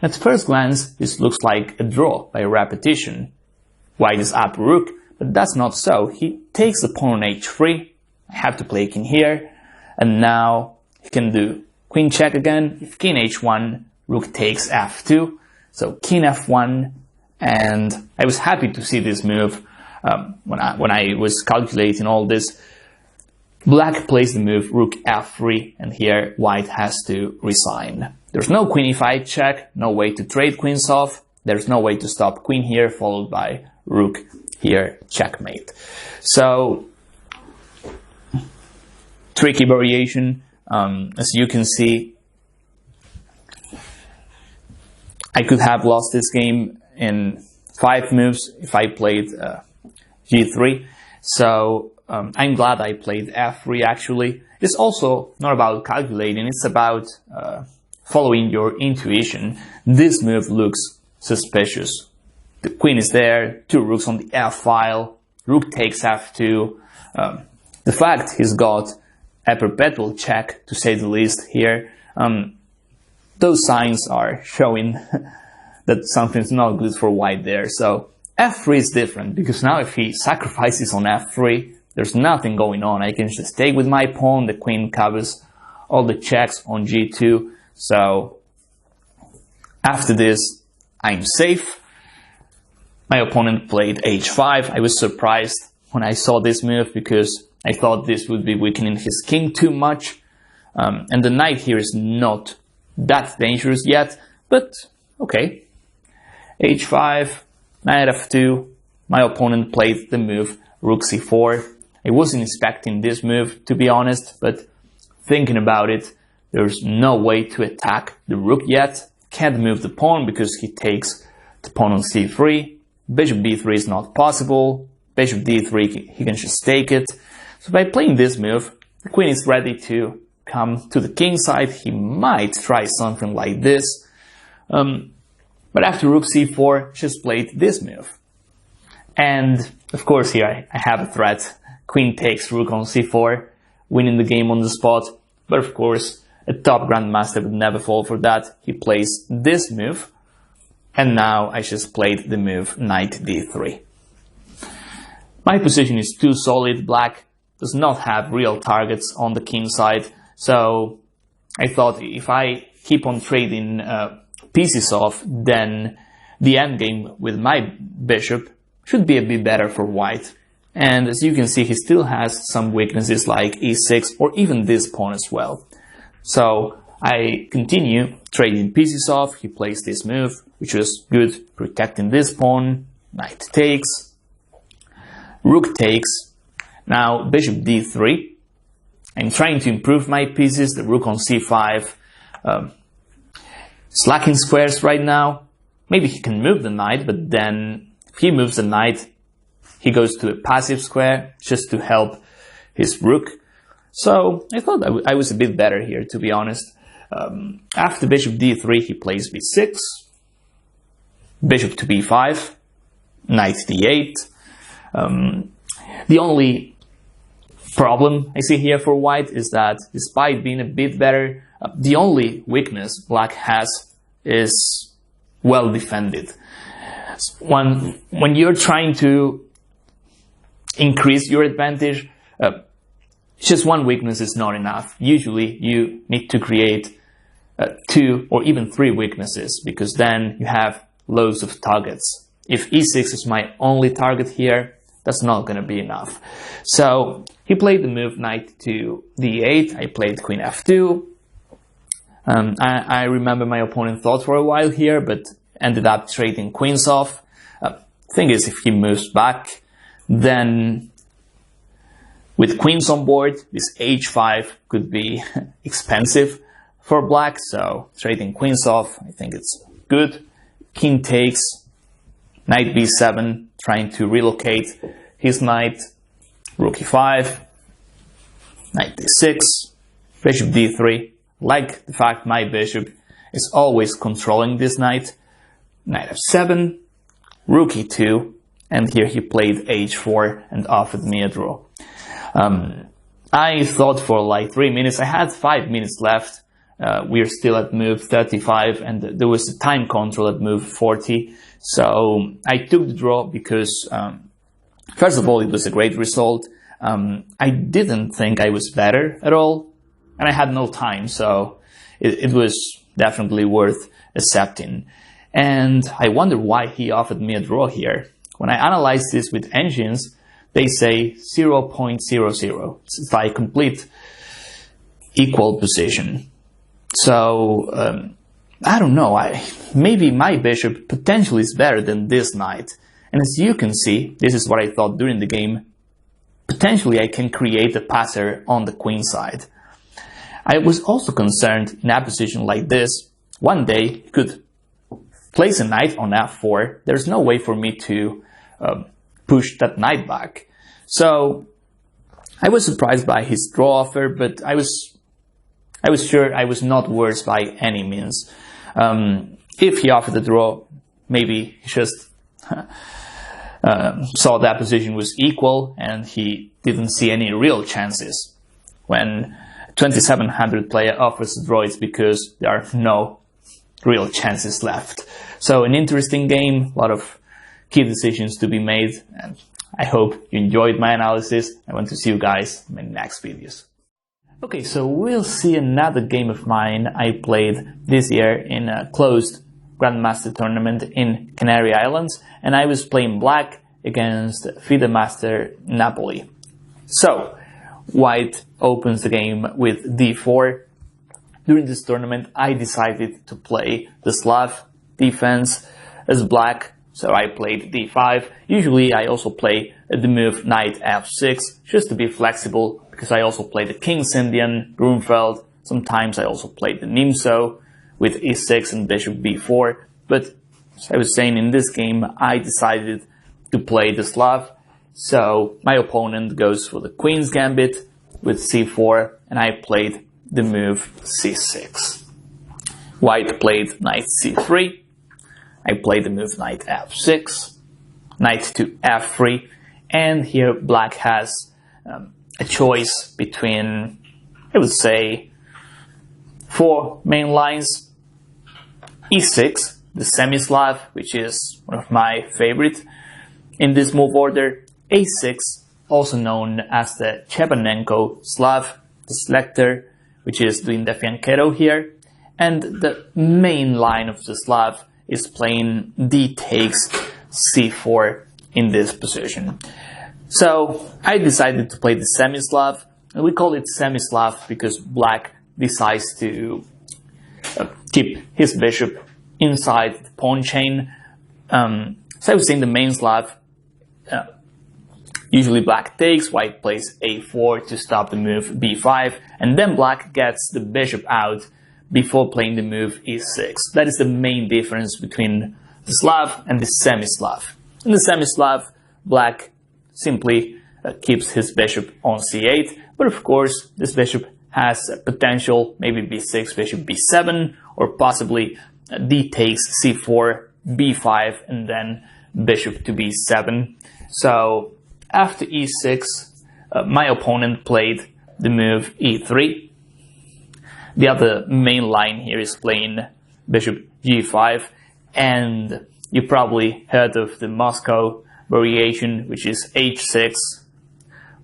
At first glance, this looks like a draw by repetition. White is up rook, but that's not so. He takes the pawn on h3, I have to play king here, and now he can do queen check again. If king h1, rook takes f2, so king f1, and I was happy to see this move when I was calculating all this. Black plays the move rook f3, and here white has to resign. There's no queen e5 check, no way to trade queens off. There's no way to stop queen here, followed by rook here, checkmate. So, tricky variation. As you can see, I could have lost this game in 5 moves if I played g3. So I'm glad I played f3 actually. It's also not about calculating, it's about following your intuition. This move looks suspicious. The queen is there, 2 rooks on the f file, rook takes f2, the fact he's got a perpetual check, to say the least, here, those signs are showing that something's not good for white there. So f3 is different, because now if he sacrifices on f3, there's nothing going on. I can just stay with my pawn, the queen covers all the checks on g2. So after this, I'm safe. My opponent played h5. I was surprised when I saw this move, because I thought this would be weakening his king too much. And the knight here is not that dangerous yet, but okay. h5, knight f2. My opponent played the move rook c4. I wasn't expecting this move, to be honest, but thinking about it, there's no way to attack the rook yet. Can't move the pawn because he takes the pawn on c3. Bishop b3 is not possible. Bishop d3, he can just take it. So by playing this move, the queen is ready to come to the king side. He might try something like this. But after rook c4, just played this move. And of course here I have a threat. Queen takes rook on c4, winning the game on the spot. But of course, a top grandmaster would never fall for that. He plays this move. And now I just played the move knight d3. My position is too solid. Black does not have real targets on the king side. So I thought if I keep on trading pieces off, then the endgame with my bishop should be a bit better for white. And as you can see, he still has some weaknesses like e6 or even this pawn as well. So I continue trading pieces off. He plays this move, which was good, protecting this pawn. Knight takes, rook takes. Now bishop d3. I'm trying to improve my pieces. The rook on c5. Slacking squares right now. Maybe he can move the knight, but then if he moves the knight, he goes to a passive square just to help his rook. So I thought I was a bit better here, to be honest. After bishop d3, he plays b6, bishop to b5, knight d8. The only problem I see here for white is that despite being a bit better, the only weakness black has is well defended. When you're trying to increase your advantage, just one weakness is not enough. Usually you need to create 2 or even 3 weaknesses, because then you have loads of targets. If e6 is my only target here, that's not going to be enough. So he played the move knight to d8. I played queen f2. I remember my opponent thought for a while here, but ended up trading queens off. Thing is, if he moves back, then with queens on board, this h5 could be expensive for black. So trading queens off, I think it's good. King takes, knight b7, trying to relocate his knight. Rook e5, knight d6, bishop d3. Like the fact my bishop is always controlling this knight. Knight f7, rook e2, and here he played h4 and offered me a draw. I thought for like 3 minutes. I had 5 minutes left. We're still at move 35, and there was a time control at move 40. So I took the draw because, first of all, it was a great result. I didn't think I was better at all, and I had no time, so it was definitely worth accepting. And I wonder why he offered me a draw here. When I analyze this with engines, they say 0.00. It's like complete equal position. So, I don't know, maybe my bishop potentially is better than this knight. And as you can see, this is what I thought during the game, potentially I can create a passer on the queen side. I was also concerned in a position like this, one day he could place a knight on f4. There's no way for me to push that knight back. So I was surprised by his draw offer, but I was sure I was not worse by any means. If he offered a draw, maybe he just saw that position was equal and he didn't see any real chances when 2700 player offers a draw. It's because there are no real chances left. So an interesting game, a lot of key decisions to be made, and I hope you enjoyed my analysis. I want to see you guys in my next videos. Okay, so we'll see another game of mine I played this year in a closed grandmaster tournament in Canary Islands, and I was playing black against FIDE master Napoli. So white opens the game with d4. During this tournament I decided to play the Slav defense as black, so I played d5. Usually I also play the move knight f6 just to be flexible, because I also play the King's Indian, Grunfeld. Sometimes I also play the Nimzo with e6 and bishop b4. But as I was saying, in this game I decided to play the Slav. So my opponent goes for the Queen's Gambit with c4, and I played the move c6. White played knight c3. I played the move knight f6, knight to f3, and here black has a choice between, I would say, 4 main lines. e6, the semi-Slav, which is one of my favorite in this move order. a6, also known as the Chebanenko Slav, the selector, which is doing the fianchetto here. And the main line of the Slav is playing d takes c4 in this position. So I decided to play the semi-Slav, and we call it semi-Slav because black decides to keep his bishop inside the pawn chain. So I was saying the main Slav, usually black takes, white plays a4 to stop the move b5, and then black gets the bishop out before playing the move e6. That is the main difference between the Slav and the semi-Slav. In the semi-Slav, black simply keeps his bishop on c8, but of course this bishop has potential, maybe b6, bishop b7, or possibly d takes c4, b5, and then bishop to b7. So after e6, my opponent played the move e3. The other main line here is playing bishop g5, and you probably heard of the Moscow variation, which is h6.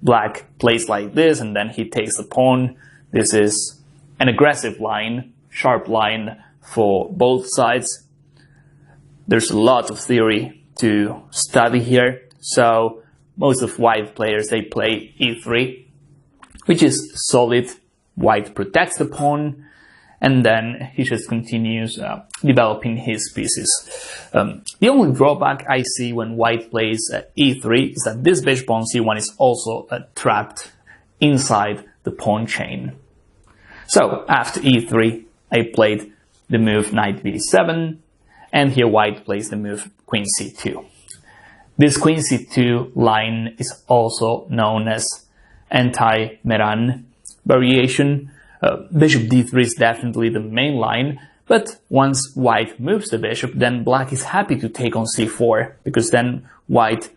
Black plays like this, and then he takes the pawn. This is an aggressive line, sharp line for both sides. There's a lot of theory to study here, so most of white players, they play e3, which is solid. White protects the pawn, and then he just continues developing his pieces. The only drawback I see when white plays e3 is that this bishop on c1 is also trapped inside the pawn chain. So after e3, I played the move knight b7, and here white plays the move queen c2. This queen c2 line is also known as anti-Meran variation. Bishop d3 is definitely the main line, but once white moves the bishop, then black is happy to take on c4, because then white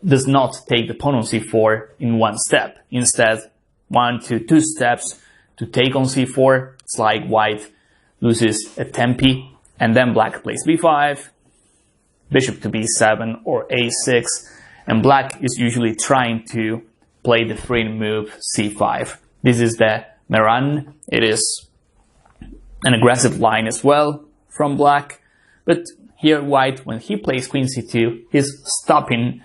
does not take the pawn on c4 in one step. Instead, 1 to 2 steps to take on c4. It's like white loses a tempi, and then black plays b5, bishop to b7 or a6, and black is usually trying to play the free move c5. This is the Meran. It is an aggressive line as well from black, but here white, when he plays queen c2, he's stopping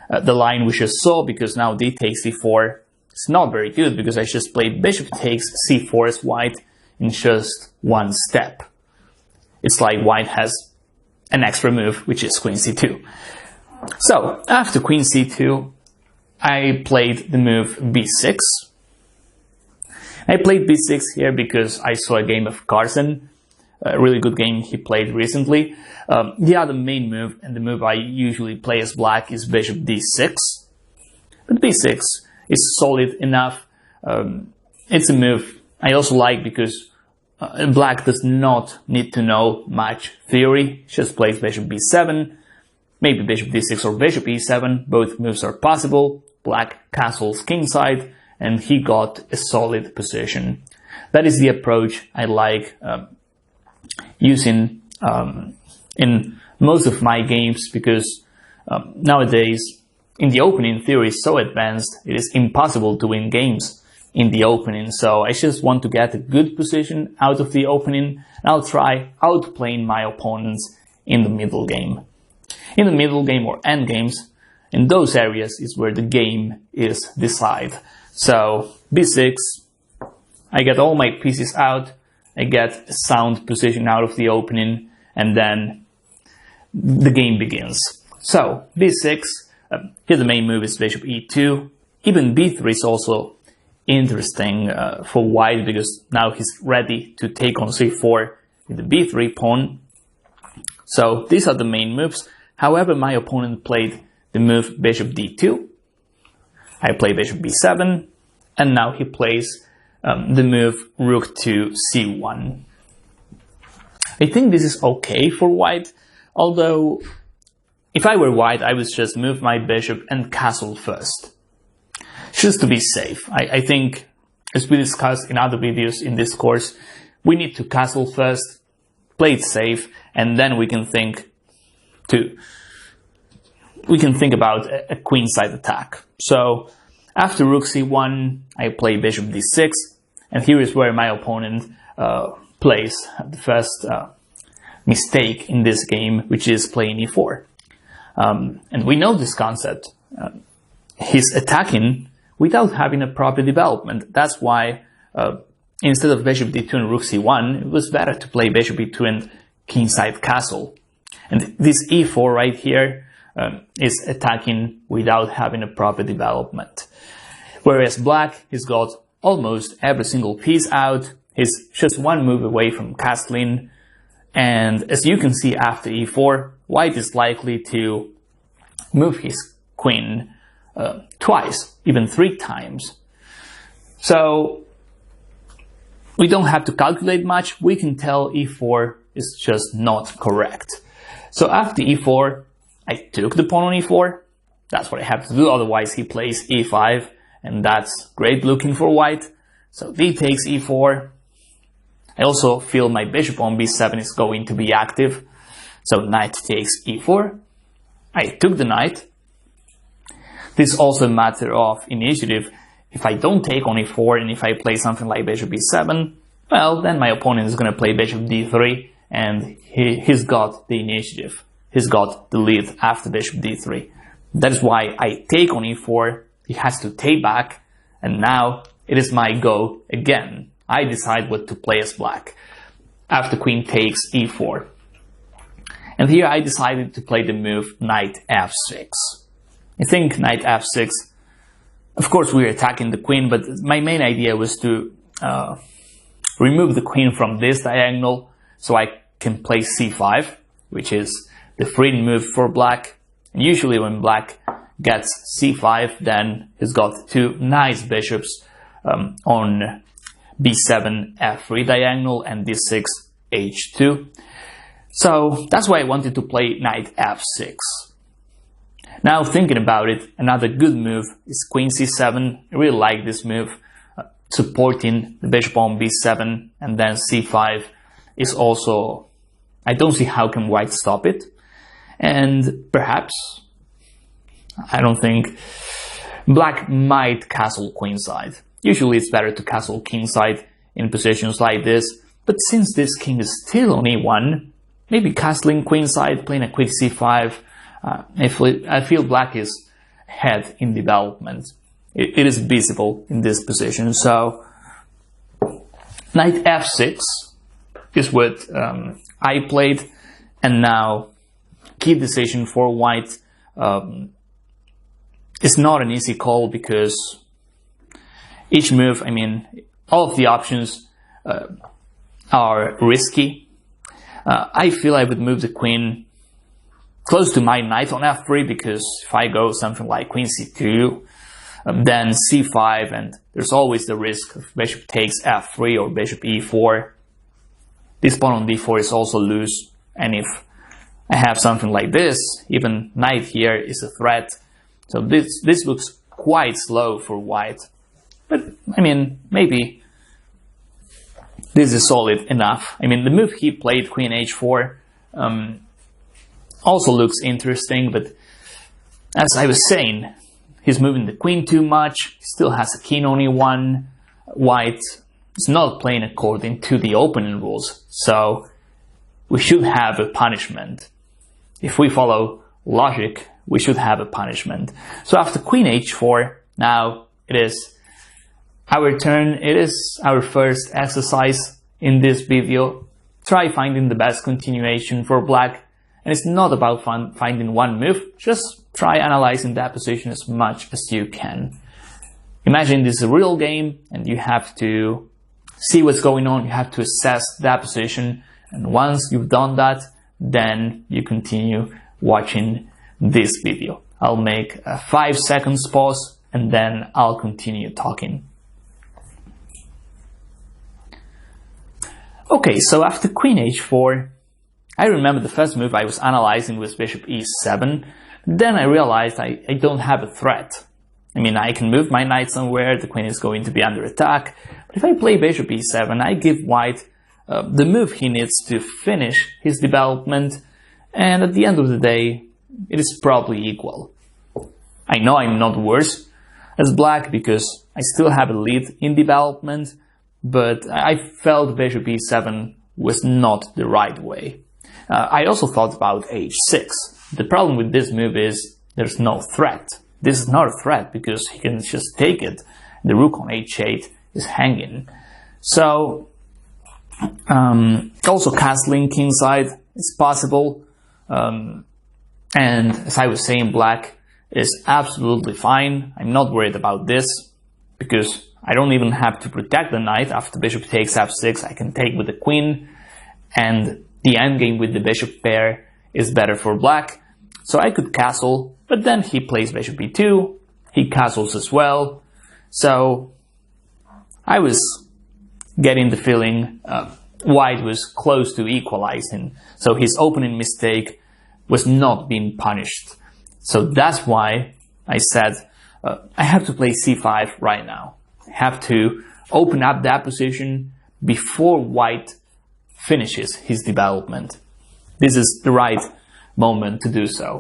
the line we just saw, because now d takes c4. It's not very good, because I just played bishop takes c4 as white in just one step. It's like white has an extra move, which is queen c2. So after queen c2, I played the move b6. I played b6 here because I saw a game of Carson, a really good game he played recently. The other main move, and the move I usually play as black, is bishop d6. But b6 is solid enough. It's a move I also like because black does not need to know much theory. Just plays bishop b7, maybe bishop d6 or bishop e7. Both moves are possible. Black castles kingside, and he got a solid position. That is the approach I like using in most of my games, because nowadays in the opening theory is so advanced, it is impossible to win games in the opening. So I just want to get a good position out of the opening, and I'll try outplaying my opponents in the middle game. In the middle game or end games, in those areas is where the game is decided. So b6, I get all my pieces out, I get a sound position out of the opening, and then the game begins. So b6, here the main move is bishop e2. Even b3 is also interesting for white, because now he's ready to take on c4 with the b3 pawn. So these are the main moves. However, my opponent played the move bishop d2. I play bishop b7, and now he plays the move rook to c1. I think this is okay for white, although if I were white, I would just move my bishop and castle first, just to be safe. I think, as we discussed in other videos in this course, we need to castle first, play it safe, and then we can think about a queenside attack. So after rook c1, I play bishop d6, and here is where my opponent plays the first mistake in this game, which is playing e4. And we know this concept. He's attacking without having a proper development. That's why instead of bishop d2 and rook c1, it was better to play bishop e2 and kingside castle. And this e4 right here is attacking without having a proper development. Whereas black, he's got almost every single piece out. He's just one move away from castling. And as you can see after e4, white is likely to move his queen twice, even 3 times. So we don't have to calculate much. We can tell e4 is just not correct. So after e4, I took the pawn on e4. That's what I have to do, otherwise he plays e5, and that's great looking for white. So d takes e4. I also feel my bishop on b7 is going to be active. So knight takes e4. I took the knight. This is also a matter of initiative. If I don't take on e4 and if I play something like bishop b7, well, then my opponent is going to play bishop d3, and he's got the initiative. He's got the lead after bishop d3. That is why I take on e4. He has to take back, and now it is my go again. I decide what to play as black after queen takes e4. And here I decided to play the move knight f6. I think knight f6, of course we're attacking the queen, but my main idea was to remove the queen from this diagonal so I can play c5, which is the freedom move for black. And usually when black gets c5, then he's got 2 nice bishops on b7 f3 diagonal and d6 h2. So that's why I wanted to play knight f6. Now thinking about it, another good move is queen c7. I really like this move, supporting the bishop on b7, and then c5 is also, I don't see how can white stop it. And perhaps, I don't think, black might castle queenside. Usually it's better to castle kingside in positions like this, but since this king is still on e1, maybe castling queenside, playing a quick c5, I feel black is ahead in development. It is visible in this position. So knight f6 is what I played, and now key decision for white. It's not an easy call because each move, I mean, all of the options are risky. I feel I would move the queen close to my knight on f3, because if I go something like queen c2, then c5, and there's always the risk of bishop takes f3 or bishop e4. This pawn on d4 is also loose, and if I have something like this. Even knight here is a threat. So this looks quite slow for white. But, I mean, maybe this is solid enough. I mean, the move he played, queen h4, also looks interesting, but as I was saying, he's moving the queen too much, he still has a king on e1, white is not playing according to the opening rules, so we should have a punishment. If we follow logic, we should have a punishment. So after queen h4, now it is our turn. It is our first exercise in this video. Try finding the best continuation for black. And it's not about finding one move, just try analyzing that position as much as you can. Imagine this is a real game and you have to see what's going on, you have to assess that position, and once you've done that, then you continue watching this video. I'll make a 5 seconds pause and then I'll continue talking. Okay, so after queen h4, I remember the first move I was analyzing was bishop e7. Then I realized I don't have a threat. I mean, I can move my knight somewhere, the queen is going to be under attack. But if I play bishop e7, I give white the move he needs to finish his development. And at the end of the day, it is probably equal. I know I'm not worse as black because I still have a lead in development, but I felt bishop e7 was not the right way. I also thought about h6. The problem with this move is there's no threat. This is not a threat because he can just take it. The rook on h8 is hanging. So, also castling kingside is possible. And as I was saying, black is absolutely fine. I'm not worried about this because I don't even have to protect the knight. After bishop takes f6, I can take with the queen, and the endgame with the bishop pair is better for black. So I could castle, but then he plays bishop e2, he castles as well. So I was getting the feeling white was close to equalizing. So his opening mistake was not being punished. So that's why I said I have to play c5 right now. I have to open up that position before white finishes his development. This is the right moment to do so.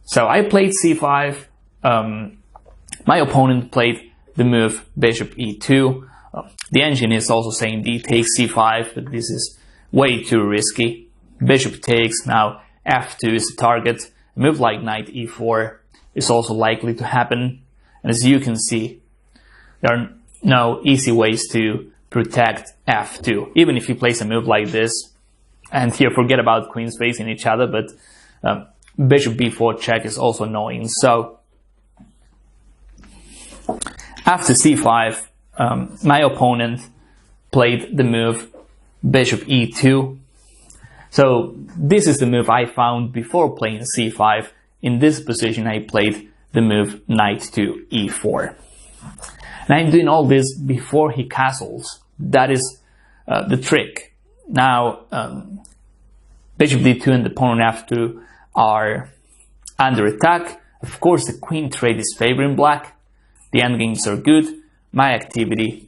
So I played c5. My opponent played the move bishop e2. The engine is also saying d takes c5, but this is way too risky. Bishop takes, now f2 is the target. A move like knight e4 is also likely to happen. And as you can see, there are no easy ways to protect f2. Even if you place a move like this, and here forget about queens facing each other, but bishop b4 check is also annoying. So after c5, my opponent played the move bishop e2. So this is the move I found before playing c5. In this position I played the move knight to e4. And I'm doing all this before he castles. That is the trick. Now bishop d2 and the pawn on f2 are under attack. Of course the queen trade is favoring black. The endgames are good. My activity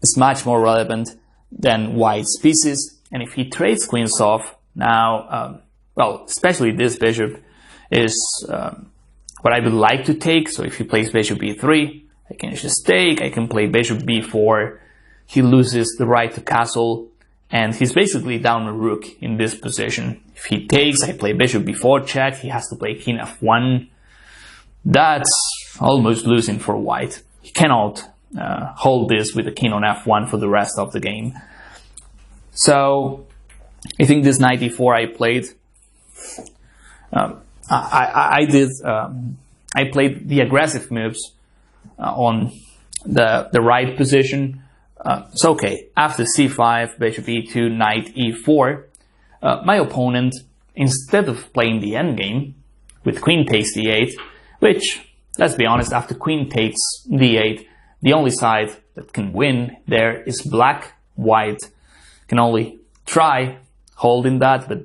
is much more relevant than white's pieces. And if he trades queens off, now, well, especially this bishop is what I would like to take. So if he plays bishop b3, I can just take. I can play bishop b4. He loses the right to castle, and he's basically down a rook in this position. If he takes, I play bishop b4 check. He has to play king f1. That's almost losing for white. He cannot hold this with the king on f1 for the rest of the game. So I think this knight e4 I played. I played the aggressive moves on the right position. So okay, after c5, bishop e2, knight e4, my opponent, instead of playing the endgame with queen takes d8, which, let's be honest, after queen takes d8, the only side that can win there is black. White can only try, holding that, but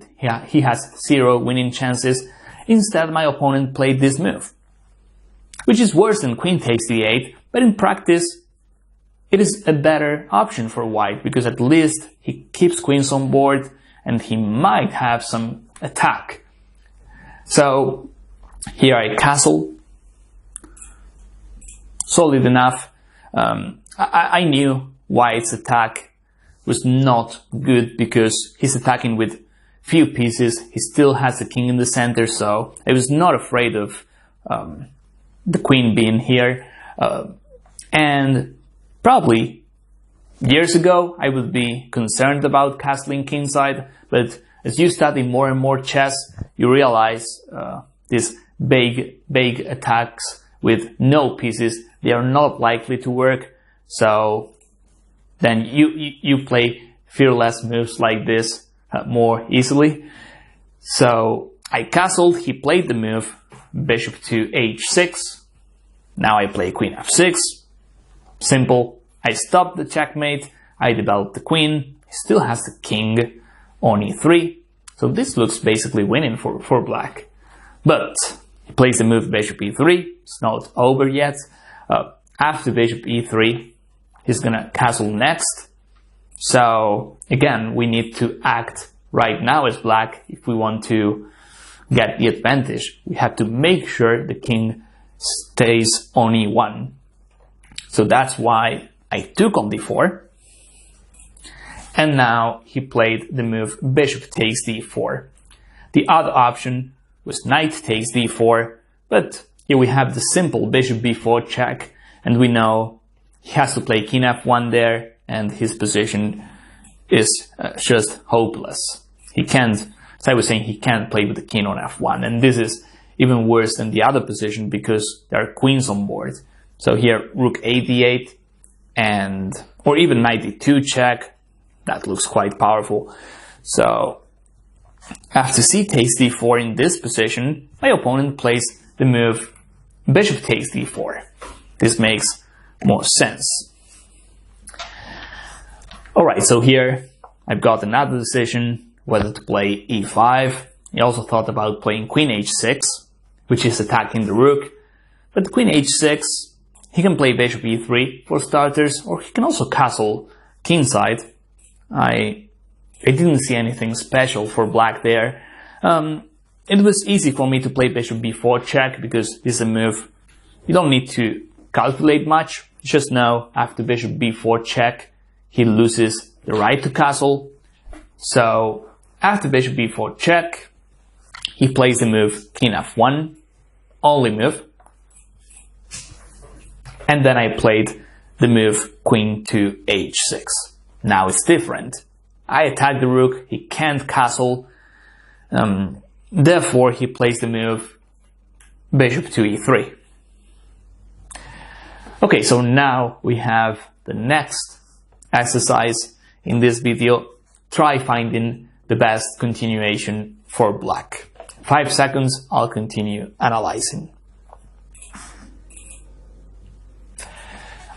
he has 0 winning chances. Instead, my opponent played this move, which is worse than queen takes d8, but in practice, it is a better option for white, because at least he keeps queens on board and he might have some attack. So here I castle. Solid enough. I knew white's attack was not good because he's attacking with few pieces. He still has the king in the center, so I was not afraid of the queen being here. And probably years ago I would be concerned about castling kingside, but as you study more and more chess, you realize these big attacks with no pieces, they are not likely to work. So then you play fearless moves like this more easily. So I castled, he played the move bishop to h6. Now I play queen f6. Simple. I stopped the checkmate, I developed the queen, he still has the king on e3. So this looks basically winning for black. But he plays the move bishop e3, it's not over yet. After bishop e3, he's gonna castle next. So again, we need to act right now as black if we want to get the advantage. We have to make sure the king stays on e1. So that's why I took on d4. And now he played the move bishop takes d4. The other option was knight takes d4, but here we have the simple bishop b4 check, and we know he has to play king f1 there, and his position is just hopeless. He can't, as I was saying, he can't play with the king on f1, and this is even worse than the other position because there are queens on board. So here rook a d8, and or even knight d2 check. That looks quite powerful. So after c takes d4 in this position, my opponent plays the move bishop takes d4. This makes more sense. Alright, so here I've got another decision whether to play e5. I also thought about playing queen h6, which is attacking the rook. But queen h6, he can play bishop e3 for starters, or he can also castle kingside. I didn't see anything special for black there. It was easy for me to play bishop b4 check because this is a move you don't need to calculate much. Just know after bishop b4 check, he loses the right to castle. So after bishop b4 check, he plays the move king f1, only move. And then I played the move queen to h6. Now it's different. I attack the rook, he can't castle, therefore he plays the move bishop to e3. Okay, so now we have the next exercise in this video. Try finding the best continuation for black. 5 seconds, I'll continue analyzing.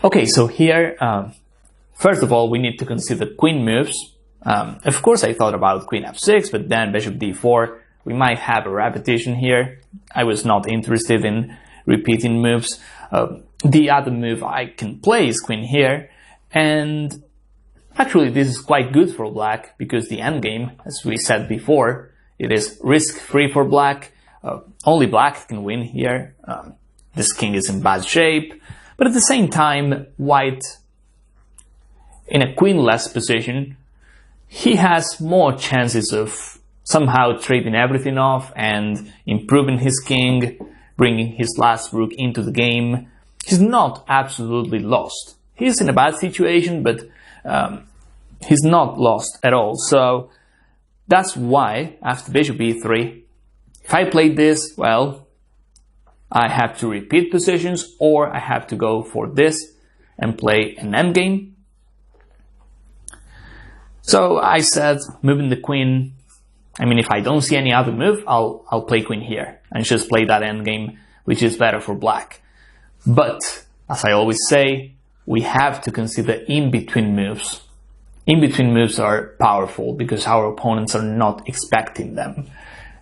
Okay, so here, first of all, we need to consider queen moves. Of course, I thought about queen f6, but then bishop d4. We might have a repetition here. I was not interested in repeating moves. The other move I can play is queen here, and actually this is quite good for black because the endgame, as we said before, it is risk-free for black. Only black can win here. This king is in bad shape, but at the same time, white, in a queenless position, he has more chances of somehow trading everything off and improving his king, bringing his last rook into the game. He's not absolutely lost. He's in a bad situation, but he's not lost at all. So that's why, after bishop e3, if I played this, well, I have to repeat positions, or I have to go for this and play an endgame. So I said, moving the queen, I mean, if I don't see any other move, I'll play queen here and just play that endgame, which is better for black. But, as I always say, we have to consider in-between moves. in-between moves are powerful because our opponents are not expecting them.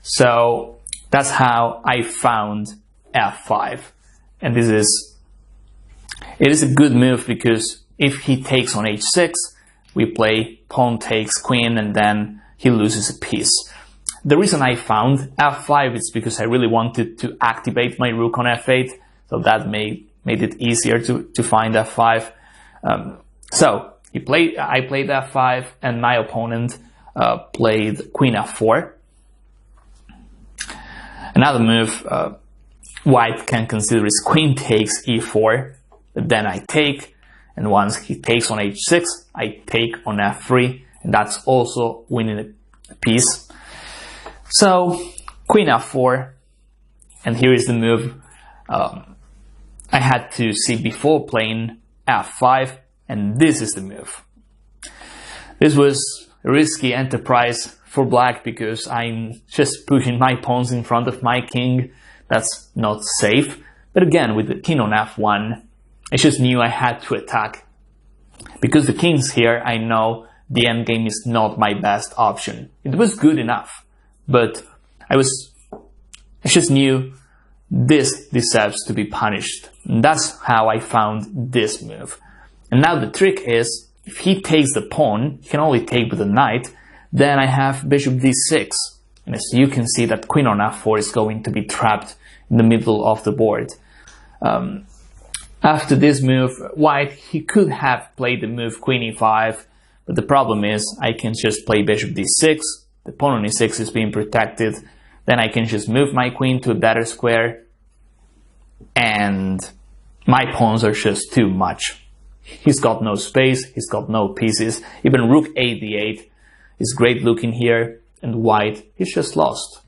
So that's how I found f5. And it is a good move because if he takes on h6, we play pawn takes queen and then he loses a piece. The reason I found f5 is because I really wanted to activate my rook on f8, so that made it easier to find f5. So I played f5 and my opponent played queen f4. Another move white can consider is queen takes e4, but then I take, and once he takes on h6, I take on f3, and that's also winning a piece. So queen f4, and here is the move I had to see before playing f5, and this is the move. This was a risky enterprise for black because I'm just pushing my pawns in front of my king. That's not safe. But again, with the king on f1, I just knew I had to attack. Because the king's here, I know the endgame is not my best option. It was good enough, but I just knew this deserves to be punished. And that's how I found this move. And now the trick is, if he takes the pawn, he can only take with the knight, then I have bishop d6. And as you can see, that queen on f4 is going to be trapped in the middle of the board. After this move, white, he could have played the move queen e5, but the problem is I can just play bishop d6, the pawn on e6 is being protected, then I can just move my queen to a better square, and my pawns are just too much. He's got no space, he's got no pieces, even rook a d8 is great looking here, and white is just lost.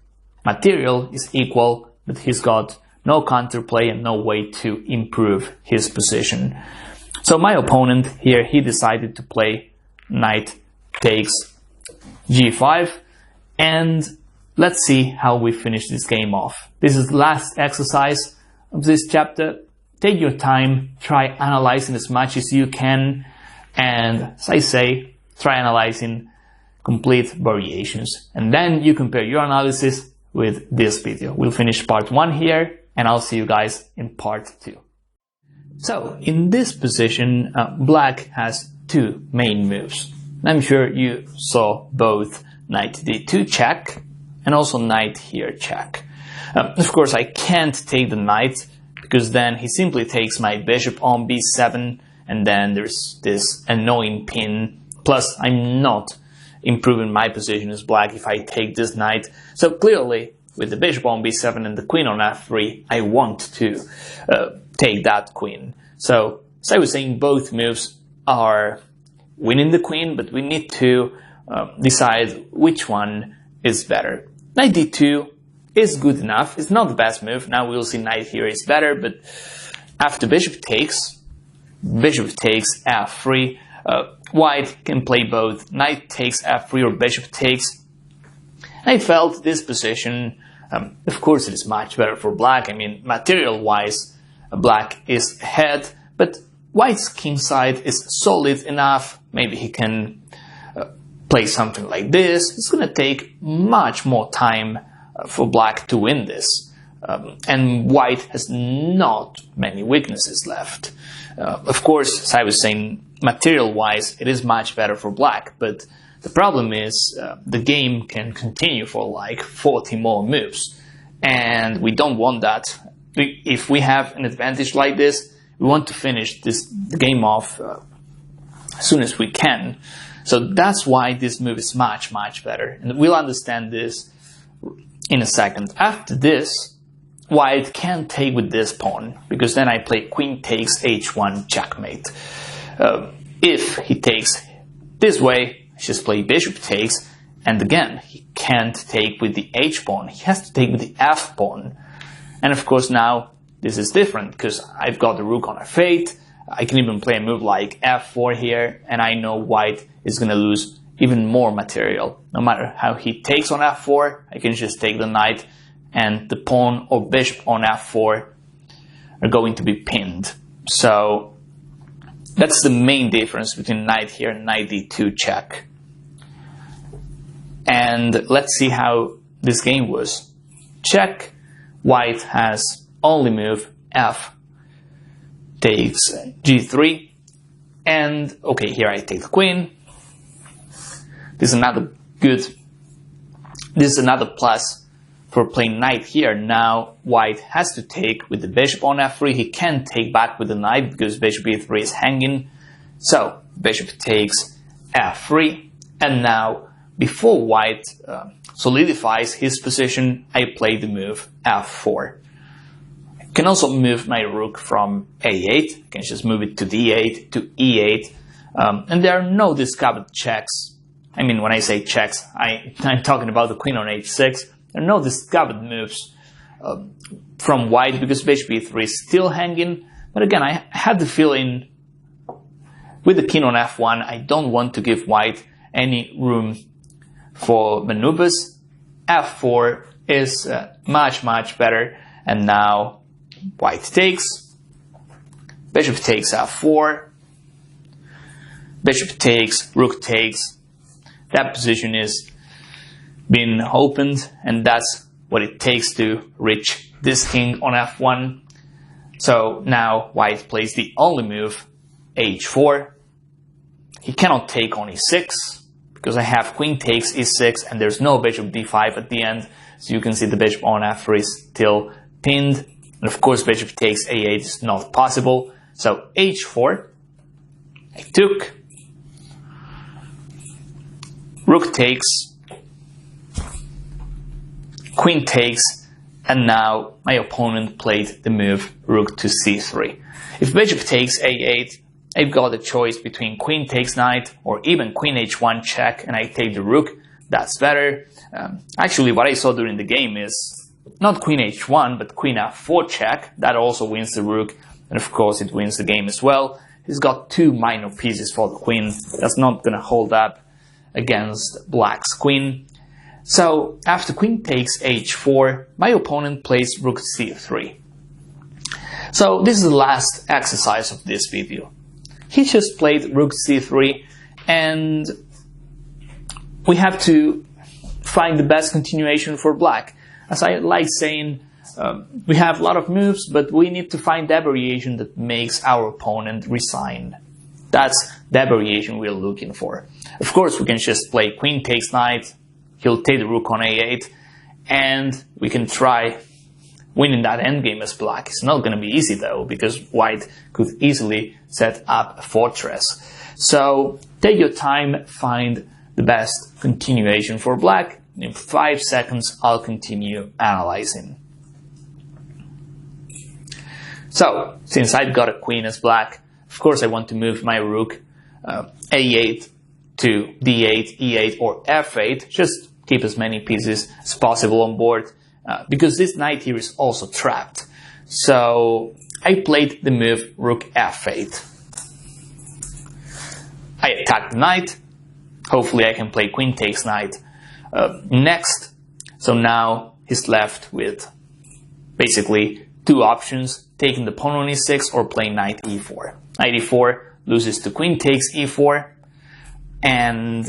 Material is equal, but he's got no counterplay and no way to improve his position. So my opponent here, he decided to play knight takes g5, and let's see how we finish this game off. This is the last exercise of this chapter. Take your time, try analyzing as much as you can, and as I say, try analyzing complete variations. And then you compare your analysis with this video. We'll finish part 1 here, and I'll see you guys in part 2. So, in this position, black has two main moves. I'm sure you saw both knight d2 check, and also knight here check. Of course, I can't take the knight, because then he simply takes my bishop on b7, and then there's this annoying pin. Plus, I'm not improving my position as black if I take this knight. So clearly, with the bishop on b7 and the queen on f3, I want to take that queen. So, as I was saying, both moves are winning the queen, but we need to decide which one is better. Knight d2 is good enough. It's not the best move. Now we'll see knight here is better, but after bishop takes f3, white can play both knight takes f3 or bishop takes. I felt this position, of course it is much better for black. I mean, material-wise, black is ahead, but white's kingside is solid enough. Maybe he can play something like this. It's going to take much more time for black to win this. And white has not many weaknesses left. Of course, as I was saying, material-wise, it is much better for black, but the problem is the game can continue for like 40 more moves, and we don't want that. If we have an advantage like this, we want to finish the game off as soon as we can. So that's why this move is much, much better, and we'll understand this in a second. After this, white can't take with this pawn, because then I play queen takes h1 checkmate. If he takes this way, I just play bishop takes, and again, he can't take with the h pawn, he has to take with the f pawn. And of course now, this is different, because I've got the rook on f8, I can even play a move like f4 here, and I know white is going to lose even more material. No matter how he takes on f4, I can just take the knight, and the pawn or bishop on f4 are going to be pinned. So That's the main difference between knight here and knight d2 check. And let's see how this game was. Check. White has only move f takes g3. And okay, here I take the queen. This is another plus for playing knight here. Now white has to take with the bishop on f3. He can't take back with the knight because bishop e3 is hanging. So bishop takes f3. And now before white solidifies his position, I play the move f4. I can also move my rook from a8. I can just move it to d8, to e8. And there are no discovered checks. I mean, when I say checks, I'm talking about the queen on h6. There are no discovered moves from white because bishop e3 is still hanging. But again, I had the feeling with the king on f1, I don't want to give white any room for maneuvers. f4 is much better. And now white takes. Bishop takes f4. Bishop takes, rook takes. That position is being opened, and that's what it takes to reach this king on f1. So now white plays the only move, h4. He cannot take on e6 because I have queen takes e6 and there's no bishop d5 at the end. So you can see the bishop on f3 is still pinned. And of course bishop takes a8 is not possible. So h4, I took. Rook takes, queen takes, and now my opponent played the move rook to c3. If bishop takes a8, I've got a choice between queen takes knight or even queen h1 check and I take the rook. That's better. Actually, what I saw during the game is not queen h1, but queen f4 check. That also wins the rook, and of course it wins the game as well. He's got two minor pieces for the queen. That's not going to hold up against black's queen. So after queen takes h4, my opponent plays rook c3. So this is the last exercise of this video. He just played rook c3, and we have to find the best continuation for black. As I like saying, we have a lot of moves, but we need to find that variation that makes our opponent resign. That's the variation we're looking for. Of course, we can just play queen takes knight, he'll take the rook on a8, and we can try winning that endgame as black. It's not going to be easy though, because white could easily set up a fortress. So take your time, find the best continuation for black. In 5 seconds, I'll continue analyzing. So, since I've got a queen as black, of course I want to move my rook a8 to d8, e8 or f8. Just keep as many pieces as possible on board, because this knight here is also trapped. So I played the move rook f8. I attack the knight. Hopefully I can play queen takes knight next. So now he's left with basically two options, taking the pawn on e6 or playing knight e4. Knight e4 loses to queen takes e4, and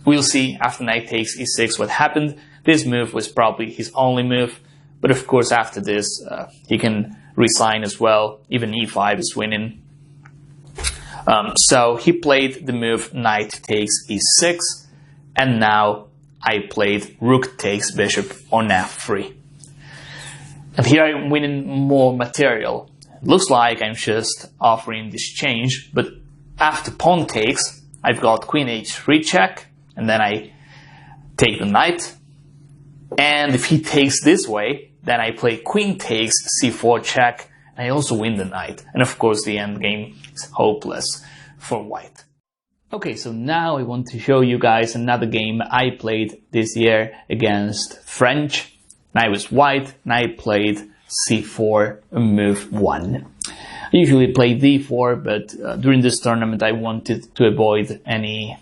we'll see after knight takes e6 what happened. This move was probably his only move, but of course after this he can resign as well. Even e5 is winning. So he played the move knight takes e6, and now I played rook takes bishop on f3. And here I'm winning more material. It looks like I'm just offering this change, but after pawn takes, I've got queen h3 check, and then I take the knight. And if he takes this way, then I play queen takes c4 check, and I also win the knight. And of course the endgame is hopeless for white. Okay, so now I want to show you guys another game I played this year against French. And I was white, and I played c4, move 1. I usually play d4, but during this tournament I wanted to avoid any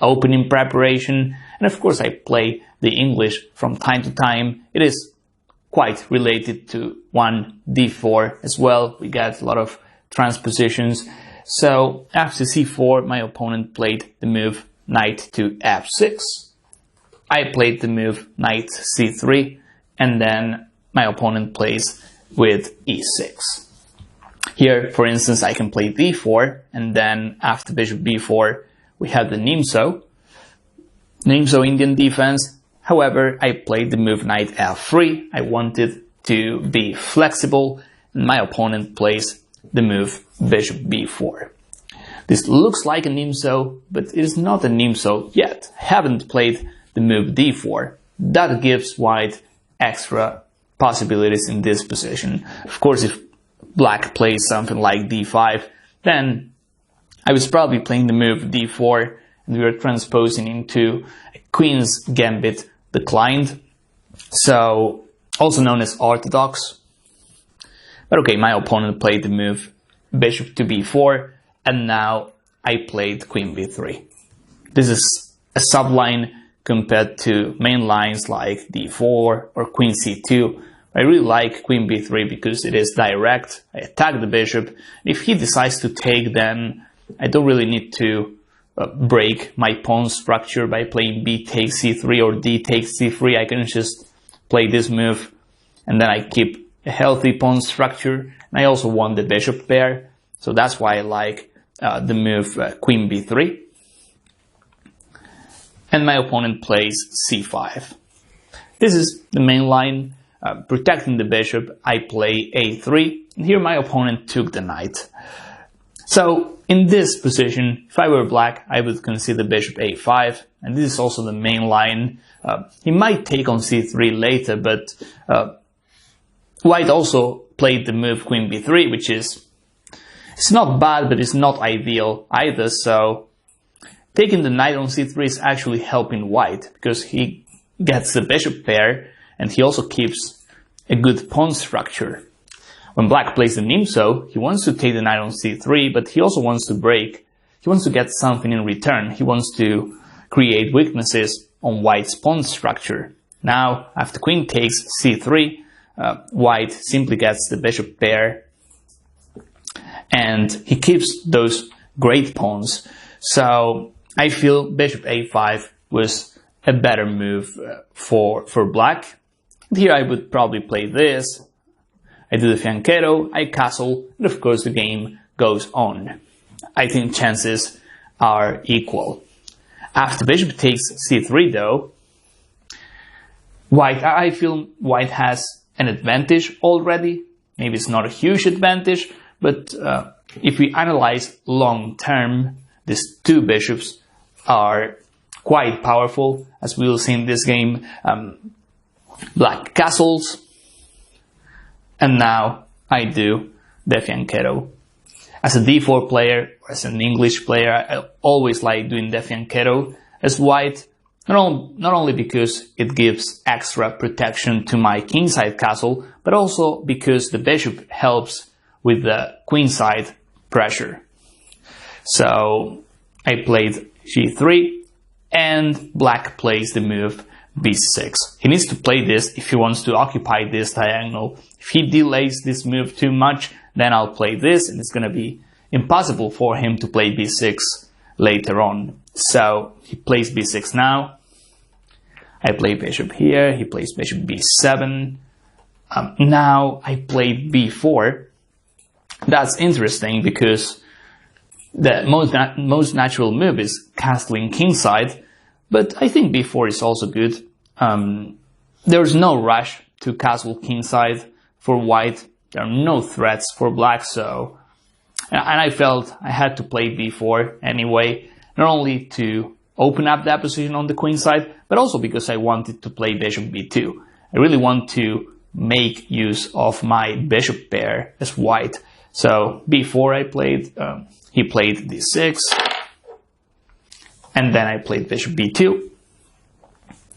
opening preparation. And of course I play the English from time to time. It is quite related to 1 d4 as well. We get a lot of transpositions. So after c4, my opponent played the move knight to f6. I played the move knight c3, and then my opponent plays with e6. Here, for instance, I can play d4, and then after bishop b4, we have the Nimzo Indian defense. However, I played the move knight f3. I wanted to be flexible, and my opponent plays the move bishop b4. This looks like a Nimzo, but it is not a Nimzo yet. I haven't played the move d4. That gives white extra possibilities in this position. Of course, if black plays something like d5, then I was probably playing the move d4, and we are transposing into a queen's gambit declined, so also known as orthodox. But okay, my opponent played the move bishop to b4, and now I played queen b3. This is a subline compared to main lines like d4 or queen c2. I really like queen b3 because it is direct. I attack the bishop. If he decides to take, then I don't really need to break my pawn structure by playing b takes c3 or d takes c3. I can just play this move, and then I keep a healthy pawn structure. And I also want the bishop pair, so that's why I like the move queen b3. And my opponent plays c5. This is the main line, protecting the bishop. I play a3, and here my opponent took the knight. So in this position, if I were black, I would consider bishop a5, and this is also the main line. He might take on c3 later, but white also played the move queen b3, which is, it's not bad, but it's not ideal either. So taking the knight on c3 is actually helping white, because he gets the bishop pair, and he also keeps a good pawn structure. When black plays the Nimzo, he wants to take the knight on c3, but he also wants to break. He wants to get something in return. He wants to create weaknesses on white's pawn structure. Now, after queen takes c3, white simply gets the bishop pair, and he keeps those great pawns. So I feel bishop a5 was a better move for black. Here I would probably play this. I do the fianchetto, I castle, and of course the game goes on. I think chances are equal. After bishop takes c3 though, I feel white has an advantage already. Maybe it's not a huge advantage, but if we analyze long term, these two bishops are quite powerful, as we will see in this game. Black castles, and now I do the fianchetto. As a d4 player, or as an English player, I always like doing the fianchetto as white, not only because it gives extra protection to my kingside castle, but also because the bishop helps with the queenside pressure. So I played g3, and black plays the move b6. He needs to play this if he wants to occupy this diagonal. If he delays this move too much, then I'll play this, and it's going to be impossible for him to play b6 later on. So he plays b6 now. I play bishop here. He plays bishop b7. Now I play b4. That's interesting because the most natural move is castling kingside, but I think b4 is also good. There's no rush to castle kingside for white. There are no threats for black, so... And I felt I had to play b4 anyway, not only to open up that position on the queen side, but also because I wanted to play bishop b2. I really want to make use of my bishop pair as white. So b4 I played, he played d6, and then I played bishop b2,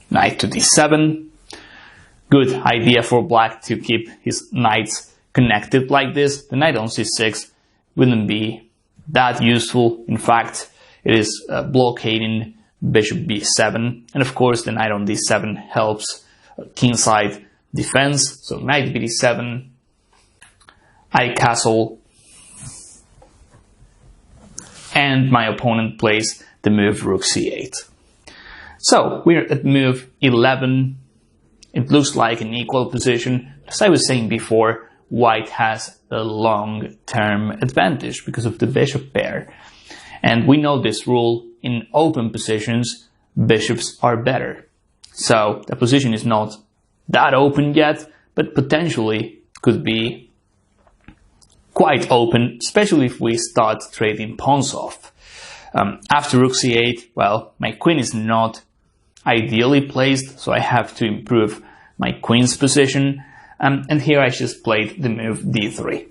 knight to d7. Good idea for black to keep his knights connected like this. The knight on c6 wouldn't be that useful. In fact, it is blockading bishop b7, and of course the knight on d7 helps kingside defense. So knight bd7, I castle, and my opponent plays the move rook c8. So we're at move 11. It looks like an equal position. As I was saying before, white has a long-term advantage because of the bishop pair. And we know this rule: in open positions, bishops are better. So the position is not that open yet, but potentially could be quite open, especially if we start trading pawns off. After rook c8, well, my queen is not ideally placed, so I have to improve my queen's position. And here I just played the move d3.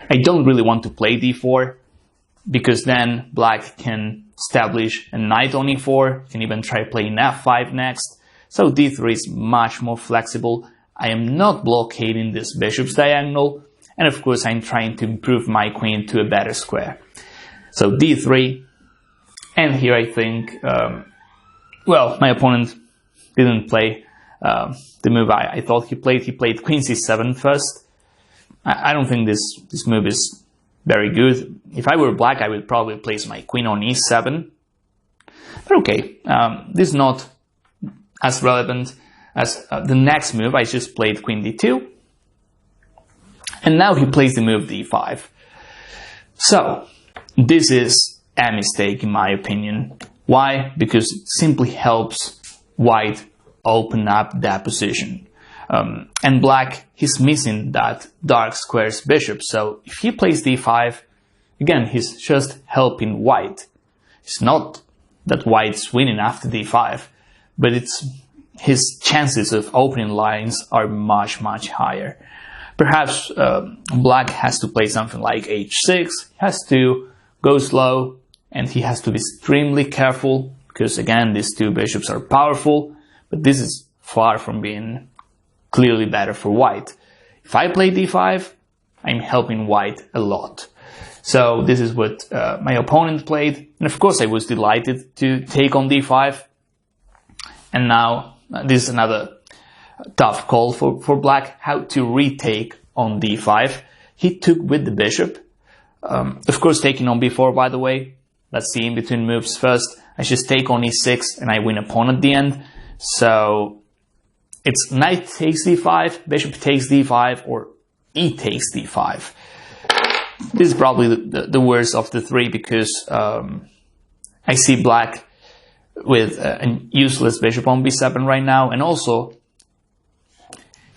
I don't really want to play d4, because then black can establish a knight on e4, can even try playing f5 next. So d3 is much more flexible. I am not blockading this bishop's diagonal, and of course I'm trying to improve my queen to a better square. So d3, and here I think, well, my opponent didn't play the move I thought he played. He played queen c7 first. I don't think this move is very good. If I were black, I would probably place my queen on e7. But okay, this is not as relevant as the next move. I just played queen d2. And now he plays the move d5. So this is a mistake in my opinion. Why? Because it simply helps white open up that position. And black, he's missing that dark square's bishop. So if he plays d5, again, he's just helping white. It's not that white's winning after d5, but it's his chances of opening lines are much, much higher. Perhaps black has to play something like h6, has to go slow, and he has to be extremely careful, because again, these two bishops are powerful, but this is far from being clearly better for white. If I play d5, I'm helping white a lot. So this is what my opponent played, and of course I was delighted to take on d5. And now this is another tough call for black, how to retake on d5. He took with the bishop. Of course, taking on b4, by the way. Let's see in between moves first. I just take on e6 and I win a pawn at the end. So it's knight takes d5, bishop takes d5, or e takes d5. This is probably the worst of the three, because I see black with a useless bishop on b7 right now, and also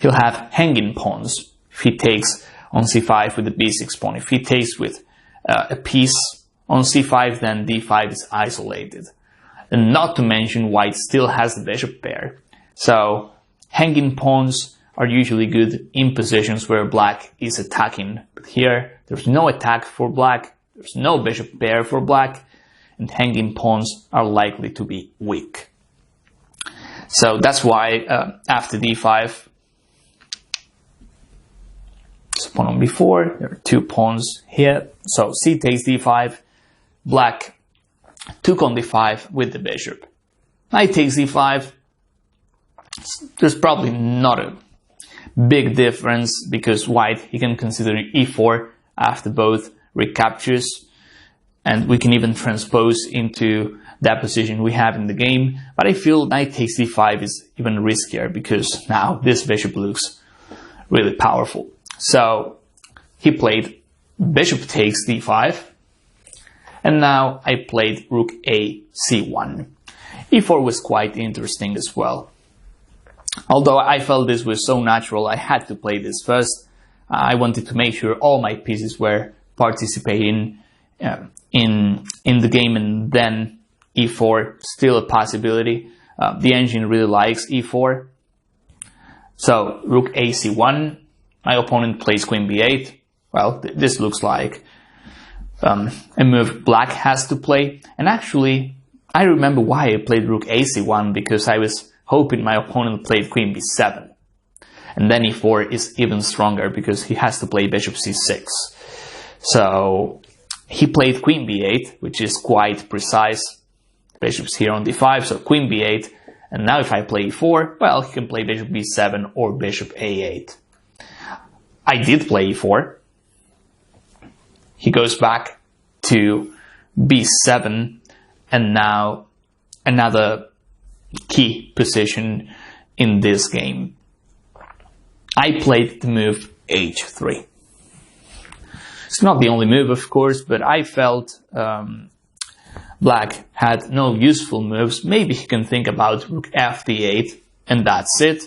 he'll have hanging pawns if he takes on c5 with the b6 pawn. If he takes with a piece on c5, then d5 is isolated. And not to mention white still has the bishop pair. So hanging pawns are usually good in positions where black is attacking. But here, there's no attack for black, there's no bishop pair for black, and hanging pawns are likely to be weak. So that's why after d5, so pawn on b4, there are two pawns here. So c takes d5, black took on d5 with the bishop. Knight takes d5. There's probably not a big difference, because white, he can consider e4 after both recaptures, and we can even transpose into that position we have in the game. But I feel knight takes d5 is even riskier, because now this bishop looks really powerful. So he played bishop takes d5, and now I played rook a c1. e4 was quite interesting as well. Although I felt this was so natural, I had to play this first. I wanted to make sure all my pieces were participating in the game, and then e4 still a possibility. The engine really likes e4. So rook a c1. My opponent plays queen b8. Well, this looks like a move black has to play. And actually, I remember why I played rook a c1, because I was hoping my opponent played queen b7. And then e4 is even stronger, because he has to play bishop c6. So he played queen b8, which is quite precise. Bishop's here on d5, so queen b8. And now if I play e4, well, he can play bishop b7 or bishop a8. I did play e4. He goes back to b7, and now another key position in this game. I played the move h3. It's not the only move, of course, but I felt Black had no useful moves. Maybe he can think about rook fd8 and that's it,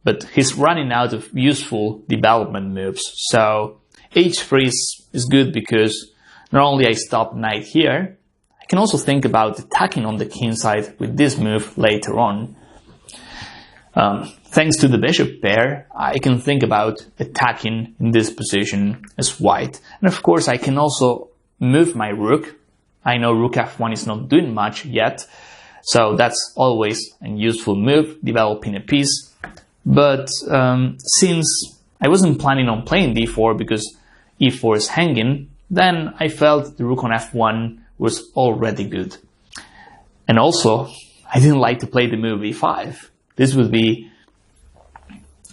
but he's running out of useful development moves. So h3 is good because not only I stop knight here, I can also think about attacking on the king side with this move later on. Thanks to the bishop pair, I can think about attacking in this position as white. And of course I can also move my rook. I know rook f1 is not doing much yet, so that's always a useful move, developing a piece. But since I wasn't planning on playing d4 because e4 is hanging, then I felt the rook on f1 was already good. And also, I didn't like to play the move e5. This would be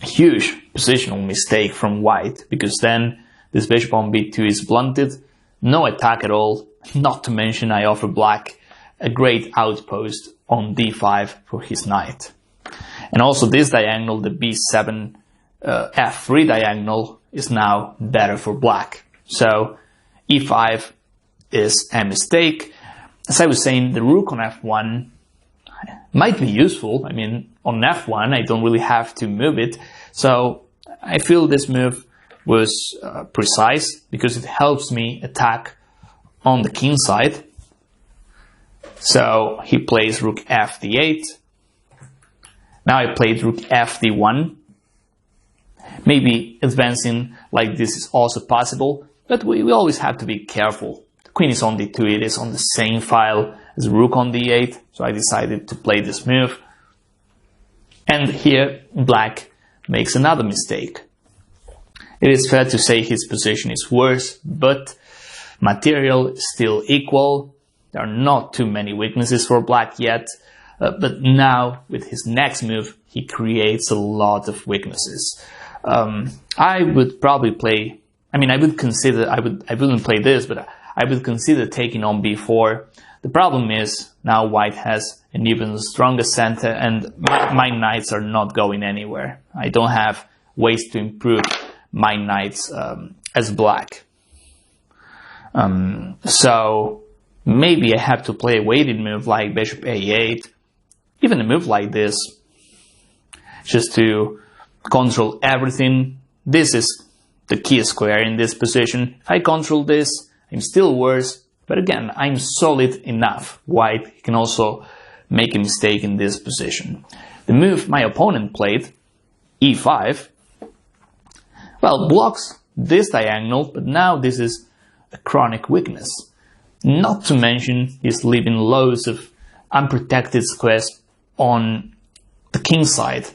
a huge positional mistake from white, because then this bishop on b2 is blunted, no attack at all, not to mention I offer Black a great outpost on d5 for his knight. And also this diagonal, the b7 f3 diagonal, is now better for Black. So e5 is a mistake. As I was saying, the rook on f1 might be useful. I mean, on f1 I don't really have to move it, so I feel this move was precise because it helps me attack on the king side. So he plays rook fd8. Now I played rook fd1. Maybe advancing like this is also possible, but we always have to be careful. The queen is on d2, it is on the same file as rook on d8, so I decided to play this move. And here Black makes another mistake. It is fair to say his position is worse, but material is still equal. There are not too many weaknesses for Black yet, but now with his next move he creates a lot of weaknesses. I would probably play, I wouldn't play this, but I would consider taking on b4. The problem is now white has an even stronger center and my knights are not going anywhere. I don't have ways to improve my knights as Black. So maybe I have to play a weighted move like bishop a8, even a move like this, just to control everything. This is the key square in this position. If I control this, I'm still worse. But again, I'm solid enough. White can also make a mistake in this position. The move my opponent played, e5, well, blocks this diagonal, but now this is a chronic weakness. Not to mention he's leaving loads of unprotected squares on the king side.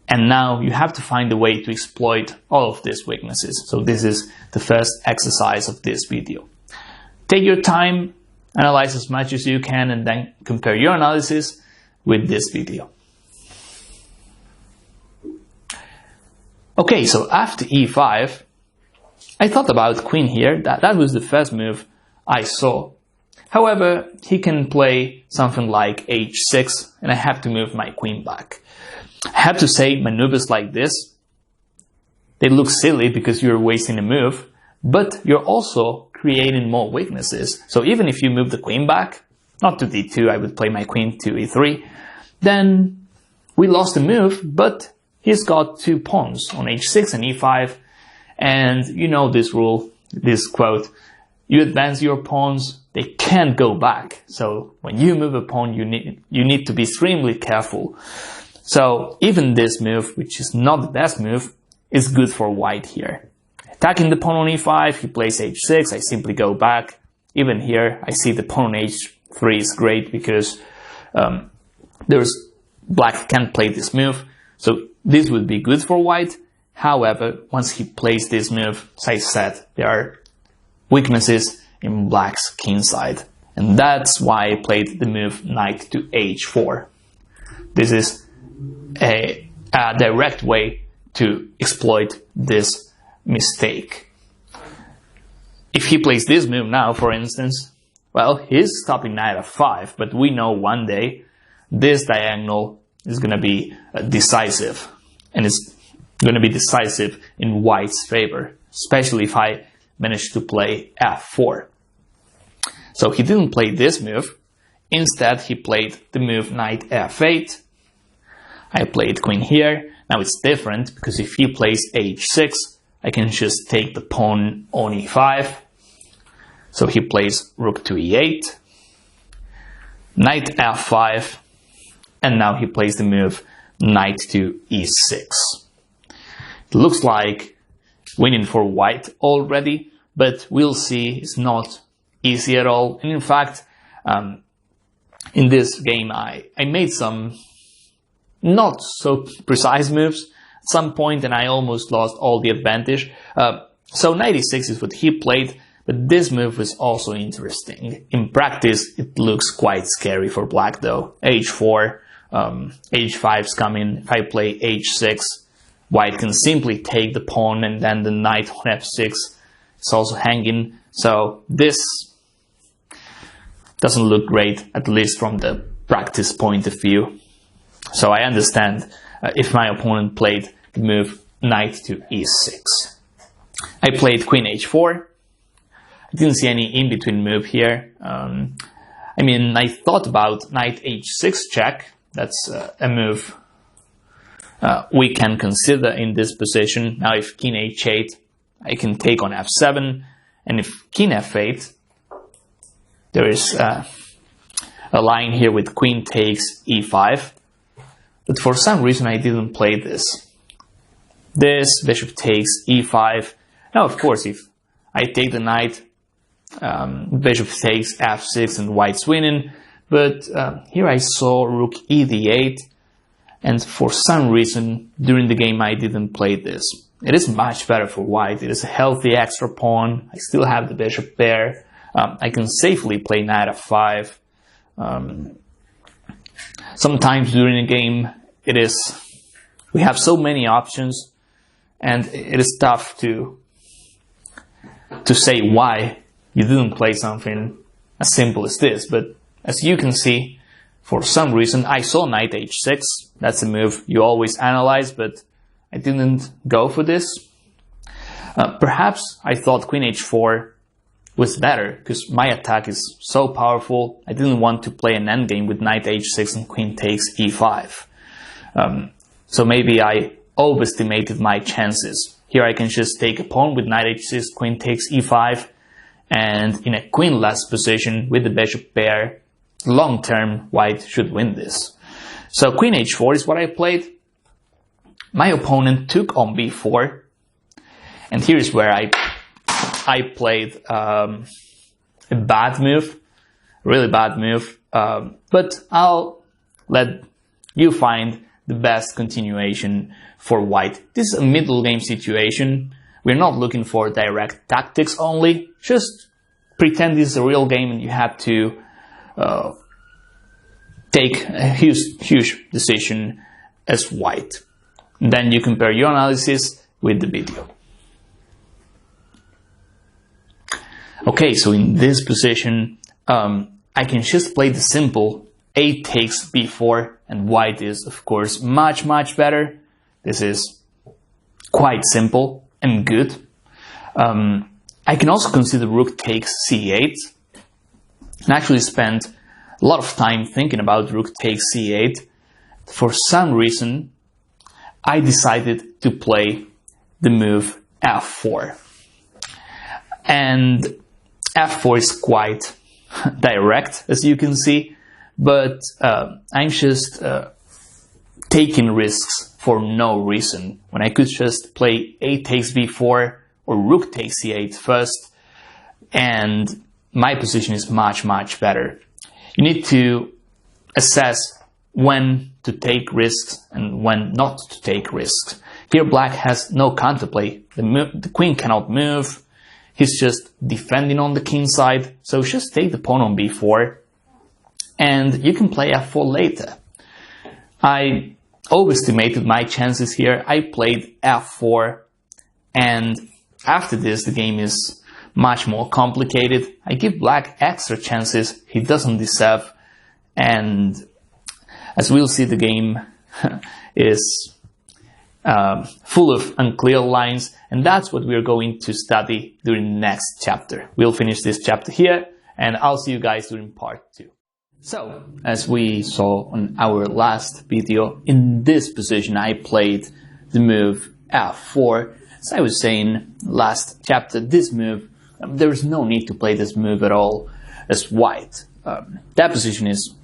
And now you have to find a way to exploit all of these weaknesses. So this is the first exercise of this video. Take your time, analyze as much as you can, and then compare your analysis with this video. Okay, so after e5, I thought about queen here. That was the first move I saw. However, he can play something like h6, and I have to move my queen back. I have to say, maneuvers like this, they look silly because you're wasting a move, but you're also creating more weaknesses. So even if you move the queen back, not to d2, I would play my queen to e3, then we lost the move, but he's got two pawns on h6 and e5, and you know this rule, this quote, you advance your pawns, they can't go back. So when you move a pawn, you need to be extremely careful. So even this move, which is not the best move, is good for white here. Attacking the pawn on e5, he plays h6, I simply go back. Even here, I see the pawn on h3 is great because Black can't play this move. So this would be good for white. However, once he plays this move, as I said, there are weaknesses in Black's king side. And that's why I played the move knight to h4. This is a direct way to exploit this mistake. if he plays this move now, for instance, well, he's stopping knight f5, but we know one day this diagonal is going to be decisive, and it's going to be decisive in white's favor, especially if I manage to play f4. So he didn't play this move. Instead, he played the move knight f8. I played queen here. Now it's different, because if he plays h6, I can just take the pawn on e5. So he plays rook to e8, knight f5, and now he plays the move knight to e6. It looks like winning for white already, but we'll see it's not easy at all. And in fact, in this game I made some not so precise moves at some point, and I almost lost all the advantage. So knight e6 is what he played, but this move was also interesting. In practice, it looks quite scary for black though. h4, h5's coming. If I play h6, white can simply take the pawn, and then the knight on f6 is also hanging. So this doesn't look great, at least from the practice point of view. So I understand if my opponent played the move knight to e6. I played queen h4. I didn't see any in-between move here. I mean, I thought about knight h6 check. That's a move we can consider in this position. Now if king h8, I can take on f7, and if king f8, there is a line here with queen takes e5, but for some reason I didn't play this. This bishop takes e5. Now of course if I take the knight, bishop takes f6 and white's winning, but here I saw rook e d8, and for some reason during the game I didn't play this. It is much better for white. It is a healthy extra pawn. I still have the bishop there. I can safely play knight f5. Sometimes during a game we have so many options, and it is tough to say why you didn't play something as simple as this. But as you can see, for some reason I saw knight h6. That's a move you always analyze, but I didn't go for this. Perhaps I thought queen h4 was better, because my attack is so powerful. I didn't want to play an endgame with knight h6 and queen takes e5. So maybe I overestimated my chances. Here I can just take a pawn with knight h6, queen takes e5, and in a queen-less position with the bishop pair, long term white should win this. So queen h4 is what I played. My opponent took on b4, and here is where I played a bad move, really bad move, but I'll let you find the best continuation for white. This is a middle game situation. We're not looking for direct tactics only. Just pretend this is a real game and you have to take a huge decision as white. And then you compare your analysis with the video. Okay, so in this position, I can just play the simple a takes b4, and white is, of course, much better. This is quite simple and good. I can also consider rook takes c8, and actually spent a lot of time thinking about rook takes c8. For some reason, I decided to play the move f4. And f4 is quite direct, as you can see, but I'm just taking risks for no reason, when I could just play a takes b4 or rook takes c8 first, and my position is much better. You need to assess when to take risks and when not to take risks. Here black has no counterplay. The queen cannot move. He's just defending on the king side, so just take the pawn on b4, and you can play f4 later. I overestimated my chances here. I played f4, and after this the game is much more complicated. I give black extra chances he doesn't deserve, and as we'll see, the game is full of unclear lines, and that's what we're going to study during the next chapter. We'll finish this chapter here, and I'll see you guys during part 2. So, as we saw on our last video, in this position I played the move f4. As I was saying last chapter, this move, there is no need to play this move at all as white. That position is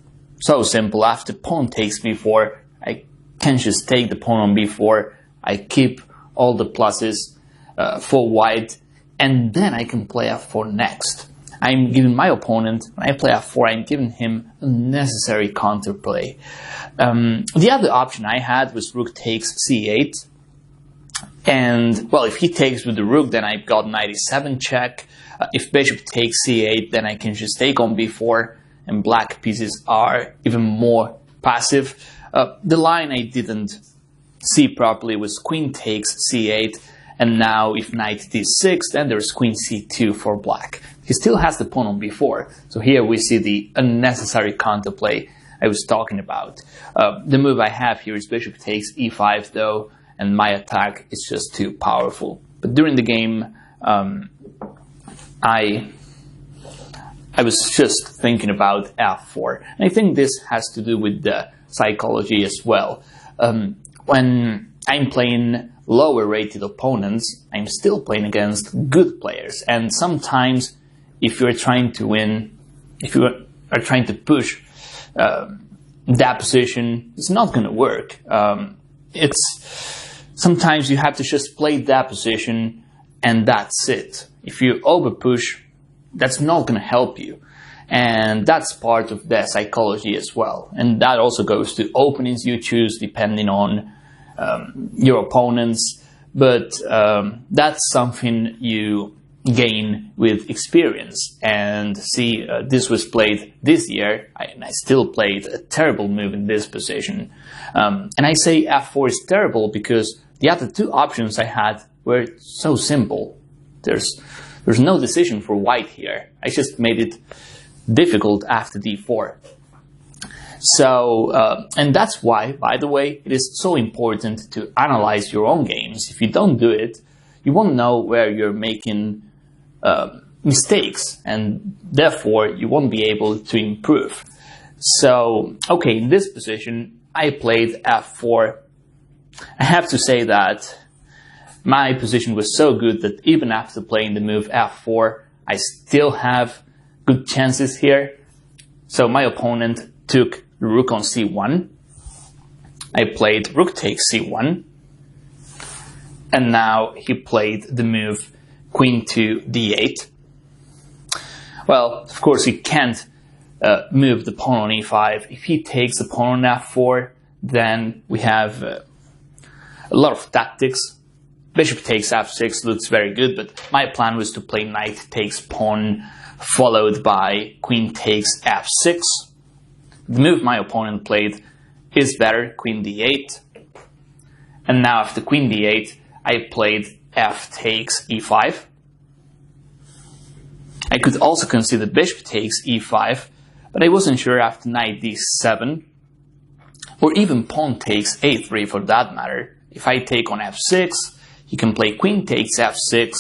so simple. After pawn takes b4, I can just take the pawn on b4, I keep all the pluses for white, and then I can play f4 next. I'm giving my opponent, when I play f4, I'm giving him a necessary counterplay. The other option I had was rook takes c8. And, well, if he takes with the rook, then I've got knight e7 check. If bishop takes c8, then I can just take on b4, and black pieces are even more passive. The line I didn't see properly was queen takes c8, and now if knight d6, then there's queen c2 for black. He still has the pawn on b4, so here we see the unnecessary counterplay I was talking about. The move I have here is bishop takes e5 though, and my attack is just too powerful. But during the game, I was just thinking about f4, and I think this has to do with the psychology as well. When I'm playing lower rated opponents, I'm still playing against good players, and sometimes if you're trying to win, if you are trying to push that position, it's not going to work. Sometimes you have to just play that position and that's it. If you over push, that's not going to help you. And that's part of the psychology as well. And that also goes to openings you choose depending on your opponents. But that's something you gain with experience. And see, this was played this year, and I still played a terrible move in this position. And I say f4 is terrible because the other two options I had were so simple. There's no decision for white here. I just made it difficult after d4. So, and that's why, by the way, it is so important to analyze your own games. If you don't do it, you won't know where you're making mistakes, and therefore you won't be able to improve. So, okay, in this position, I played f4. I have to say that my position was so good that even after playing the move f4, I still have good chances here. So my opponent took rook on c1. I played rook takes c1. And now he played the move queen to d8. Well, of course he can't move the pawn on e5. If he takes the pawn on f4, then we have a lot of tactics. Bishop takes f6 looks very good, but my plan was to play knight takes pawn followed by queen takes f6. The move my opponent played is better, queen d8. And now after queen d8, I played f takes e5. I could also consider bishop takes e5, but I wasn't sure after knight d7, or even pawn takes a3 for that matter. If I take on f6, he can play queen takes f6,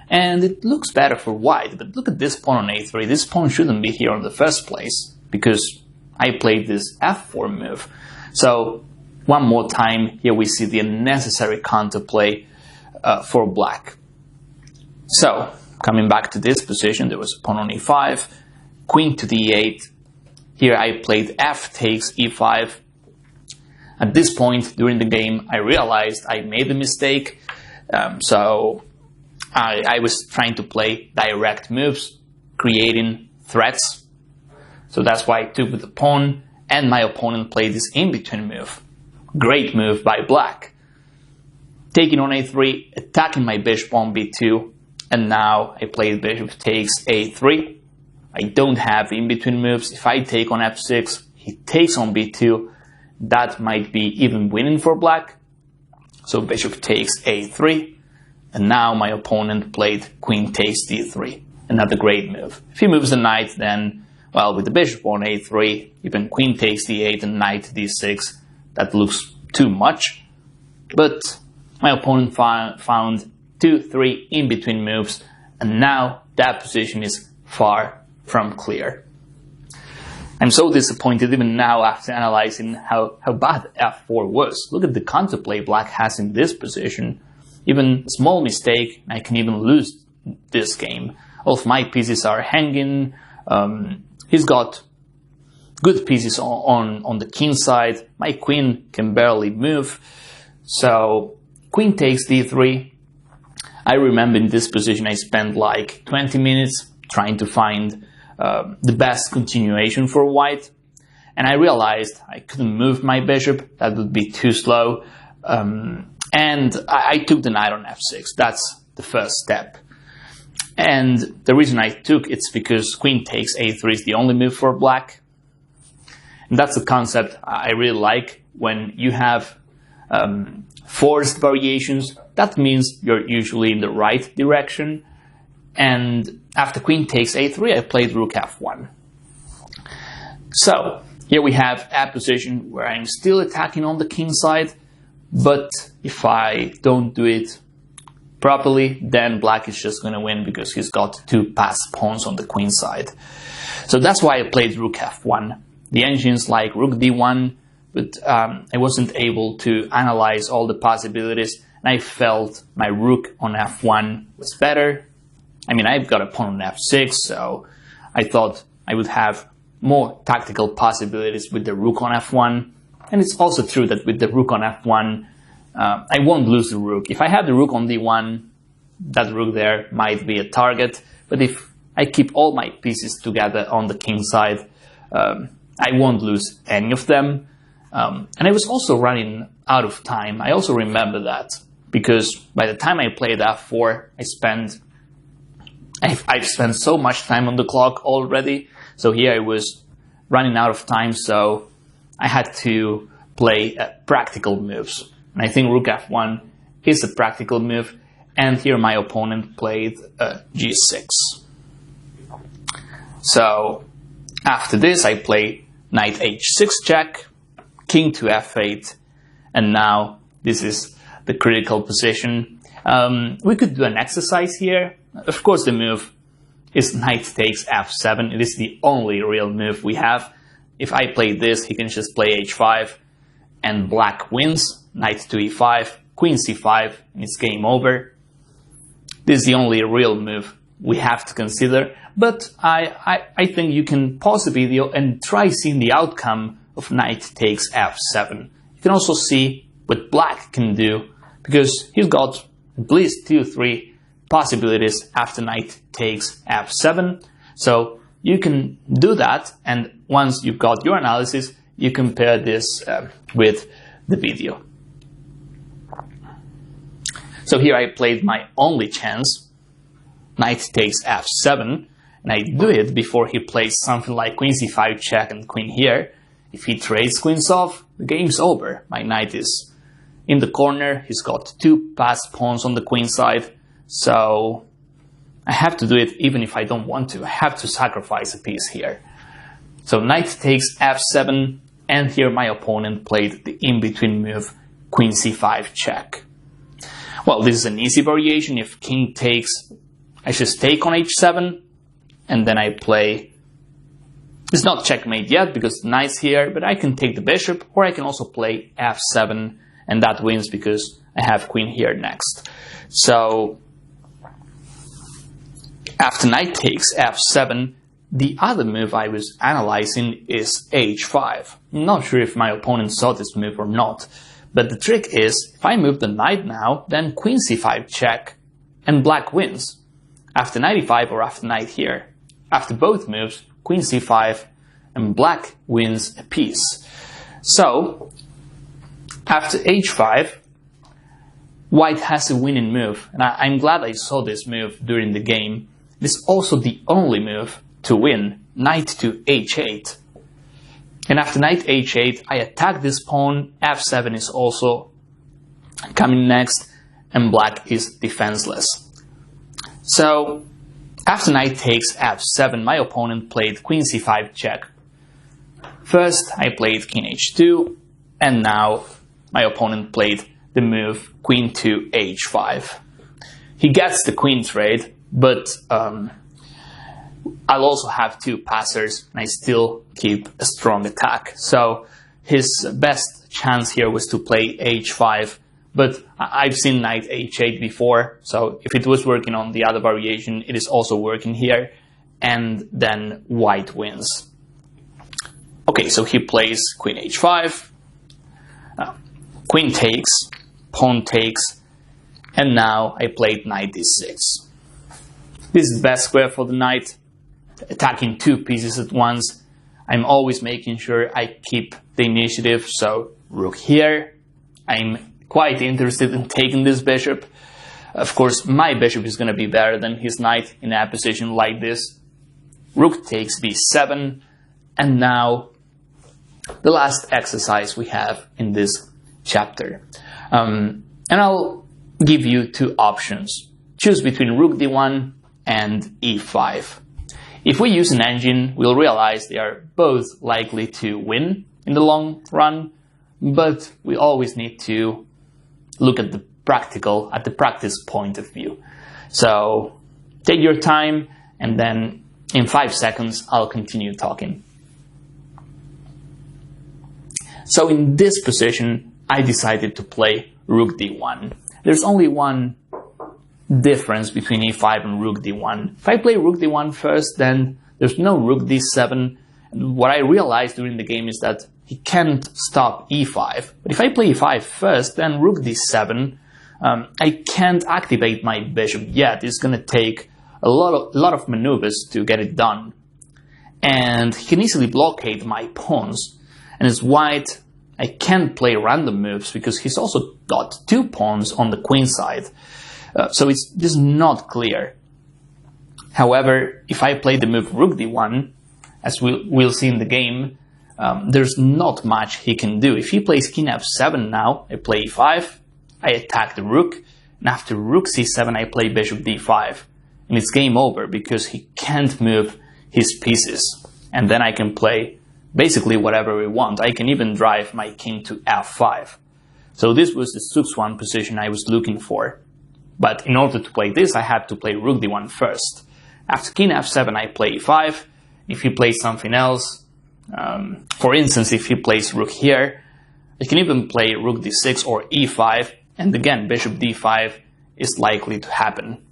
and it looks better for white. But look at this pawn on a3. This pawn shouldn't be here in the first place, because I played this f4 move. So, one more time, here we see the unnecessary counterplay for black. So, coming back to this position, there was a pawn on e5, queen to d8. Here I played f takes e5. At this point during the game, I realized I made a mistake. So I was trying to play direct moves, creating threats. So that's why I took with the pawn, and my opponent played this in-between move. Great move by black. Taking on a3, attacking my bishop on b2, and now I played bishop takes a3. I don't have in-between moves. If I take on f6, he takes on b2. That might be even winning for black. So bishop takes a3. And now my opponent played queen takes d3. Another great move. If he moves the knight, then, well, with the bishop on a3, even queen takes d8 and knight d6, that looks too much. But my opponent found 2-3 in-between moves, and now that position is far from clear. I'm so disappointed even now after analyzing how bad f4 was. Look at the counterplay black has in this position. Even a small mistake, I can even lose this game. All of my pieces are hanging. He's got good pieces on the king side. My queen can barely move. So queen takes d3. I remember in this position I spent like 20 minutes trying to find the best continuation for white. And I realized I couldn't move my bishop. That would be too slow. And I took the knight on f6. That's the first step. And the reason I took it's because queen takes a3 is the only move for black. And that's a concept I really like. When you have forced variations, that means you're usually in the right direction. And after queen takes a3, I played rook f1. So here we have a position where I'm still attacking on the king side, but if I don't do it properly, then black is just going to win because he's got two passed pawns on the queen side. So that's why I played rook f1. The engines like rook d1, but I wasn't able to analyze all the possibilities, and I felt my rook on f1 was better. I mean, I've got a pawn on f6, so I thought I would have more tactical possibilities with the rook on f1. And it's also true that with the rook on f1, I won't lose the rook. If I have the rook on d1, that rook there might be a target. But if I keep all my pieces together on the king side, I won't lose any of them. And I was also running out of time. I also remember that because by the time I played f4, I've spent so much time on the clock already. So here I was running out of time, so I had to play practical moves. And I think rook f1 is a practical move. And here my opponent played g6. So after this, I play knight h6 check, king to f8, and now this is the critical position. We could do an exercise here. Of course, the move is knight takes f7. It is the only real move we have. If I play this, he can just play h5, and black wins. Knight to e5, queen c5, and it's game over. This is the only real move we have to consider. But I think you can pause the video and try seeing the outcome of knight takes f7. You can also see what black can do, because he's got at least 2-3 possibilities after knight takes f7. So you can do that, and once you've got your analysis, you compare this with the video. So here I played my only chance, knight takes f7, and I do it before he plays something like queen c5 check and queen here. If he trades queens off, the game's over. My knight is in the corner, he's got two passed pawns on the queen side, so I have to do it even if I don't want to. I have to sacrifice a piece here. So knight takes f7, and here my opponent played the in-between move, queen c5 check. Well, this is an easy variation. If king takes, I just take on h7, and then I play. It's not checkmate yet because the knight's here, but I can take the bishop, or I can also play f7, and that wins because I have queen here next. So after knight takes f7, the other move I was analyzing is h5. I'm not sure if my opponent saw this move or not, but the trick is, if I move the knight now, then queen c5 check, and black wins. After knight e5 or after knight here. After both moves, queen c5, and black wins a piece. So, after h5, white has a winning move, and I'm glad I saw this move during the game. It's also the only move to win, knight to h8. And after knight h8, I attack this pawn, f7 is also coming next, and black is defenseless. So after knight takes f7, my opponent played queen c5 check. First I played king h2, and now my opponent played the move queen to h5. He gets the queen trade, but I'll also have two passers and I still keep a strong attack. So his best chance here was to play h5, but I've seen knight h8 before, so if it was working on the other variation, it is also working here, and then white wins. Okay, so he plays queen h5, queen takes, pawn takes, and now I played knight d6. This is best square for the knight, attacking two pieces at once. I'm always making sure I keep the initiative, so rook here. I'm quite interested in taking this bishop. Of course, my bishop is going to be better than his knight in a position like this. Rook takes b7, and now the last exercise we have in this chapter. And I'll give you two options. Choose between rook d1 and e5. If we use an engine, we'll realize they are both likely to win in the long run, but we always need to look at the practice point of view. So take your time, and then in 5 seconds I'll continue talking. So in this position, I decided to play rook d1. There's only one difference between e5 and rook d1. If I play rook d1 first, then there's no rook d7. And what I realized during the game is that he can't stop e5. But if I play e5 first, then rook d7, I can't activate my bishop yet. It's going to take a lot of maneuvers to get it done. And he can easily blockade my pawns. And as white, I can't play random moves because he's also got two pawns on the queen side. So it's just not clear. However, if I play the move rook d1, as we'll see in the game, there's not much he can do. If he plays king f7 now, I play e5, I attack the rook, and after rook c7 I play bishop d5. And it's game over because he can't move his pieces. And then I can play basically whatever we want. I can even drive my king to f5. So this was the Zugzwang position I was looking for. But in order to play this, I had to play rook d1 first. After king f7, I play e5. If he plays something else, for instance, if he plays rook here, I can even play rook d6 or e5, and again, bishop d5 is likely to happen.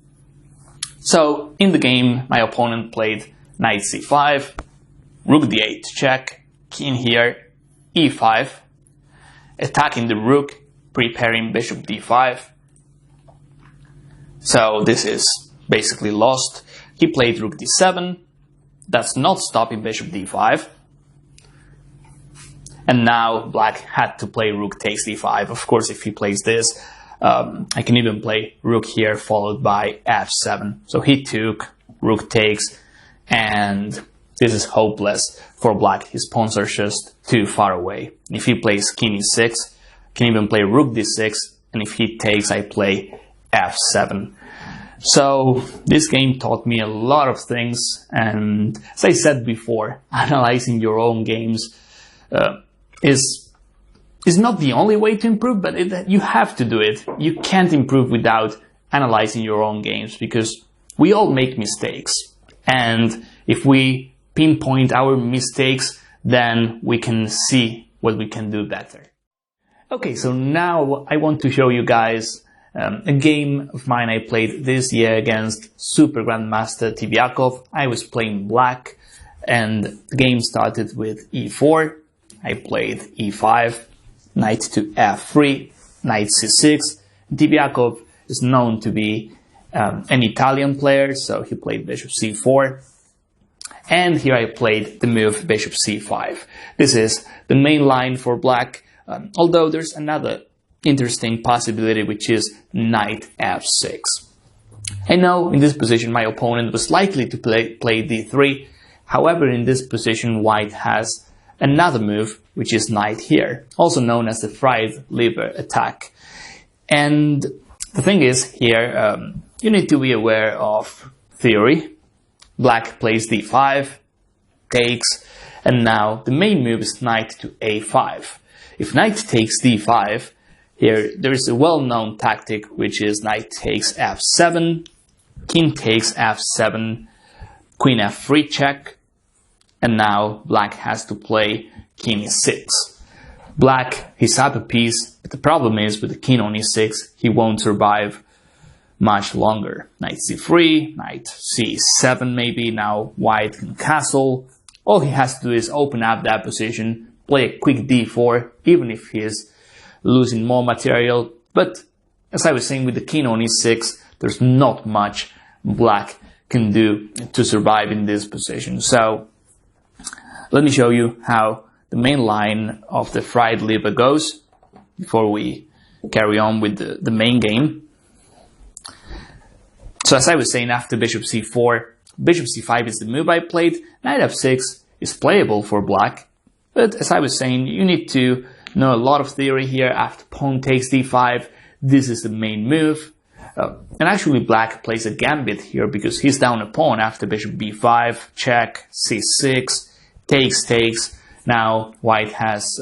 So in the game, my opponent played knight c5, rook d8 check, king here, e5, attacking the rook, preparing bishop d5. So this is basically lost. He played rook d7. That's not stopping bishop d5. And now black had to play rook takes d5. Of course, if he plays this, I can even play rook here followed by f7. So he took, rook takes, and this is hopeless for black. His pawns are just too far away. If he plays king e6, I can even play rook d6, and if he takes, I play f7. So this game taught me a lot of things, and as I said before, analyzing your own games is not the only way to improve, but you have to do it. You can't improve without analyzing your own games, because we all make mistakes, and if we pinpoint our mistakes, then we can see what we can do better. Okay, so now I want to show you guys a game of mine I played this year against Super Grandmaster Tibiakov. I was playing black, and the game started with e4. I played e5, knight to f3, knight c6. Tibiakov is known to be an Italian player, so he played bishop c4. And here I played the move bishop c5. This is the main line for black, although there's another interesting possibility, which is knight f6. I know in this position my opponent was likely to play d3. However, in this position white has another move, which is knight here, also known as the FIDE lever attack. And the thing is here, you need to be aware of theory. Black plays d5, takes, and now the main move is knight to a5. If knight takes d5, here there is a well-known tactic, which is knight takes f7, king takes f7, queen f3 check, and now black has to play king e6. Black, he's up a piece, but the problem is with the king on e6, he won't survive much longer. Knight c3, knight c7 maybe, now white can castle. All he has to do is open up that position, play a quick d4, even if he is losing more material. But as I was saying, with the king on e6, there's not much black can do to survive in this position. So let me show you how the main line of the FIDE lever goes before we carry on with the main game. So as I was saying, after bishop c4, bishop c5 is the move I played. Knight f6 is playable for black. But as I was saying, you need to know a lot of theory here. After pawn takes d5, this is the main move. And actually black plays a gambit here because he's down a pawn after bishop b5, check, c6, takes. Now white has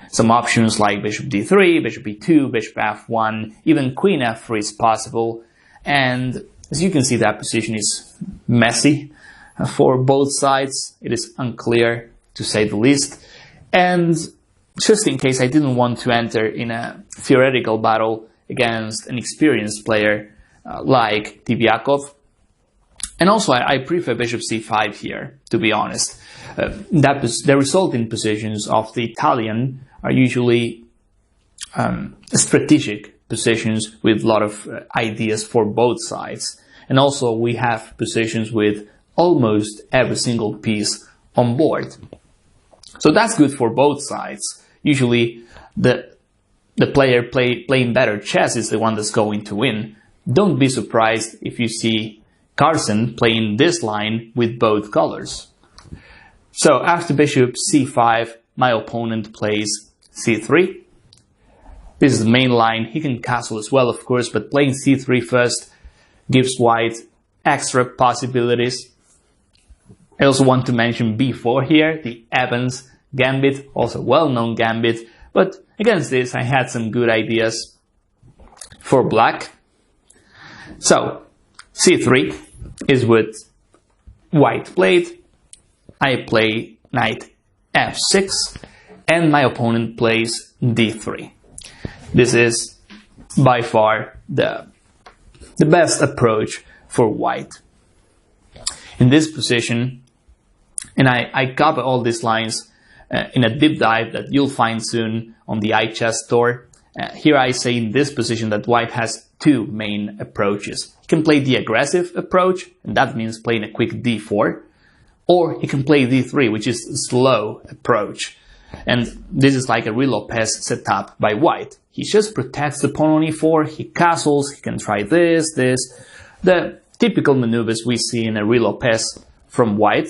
some options like bishop d3, bishop e2, bishop f1, even queen f3 is possible. And as you can see, that position is messy for both sides. It is unclear, to say the least. And just in case I didn't want to enter in a theoretical battle against an experienced player like Tibiakov. And also I prefer bishop c5 here, to be honest. The resulting positions of the Italian are usually strategic positions with a lot of ideas for both sides. And also we have positions with almost every single piece on board. So that's good for both sides. Usually the player playing better chess is the one that's going to win. Don't be surprised if you see Carson playing this line with both colors. So after bishop c5, my opponent plays c3. This is the main line. He can castle as well, of course, but playing c3 first gives white extra possibilities. I also want to mention b4 here, the Evans gambit, also well-known gambit. But against this, I had some good ideas for black. So c3 is what white played. I play knight f6, and my opponent plays d3. This is by far the best approach for white. In this position, and I cover all these lines in a deep dive that you'll find soon on the iChess store. Here I say in this position that white has two main approaches. He can play the aggressive approach, and that means playing a quick d4, or he can play d3, which is a slow approach. And this is like a Ruy Lopez setup by white. He just protects the pawn on e4, he castles, he can try this. The typical maneuvers we see in a Ruy Lopez from white.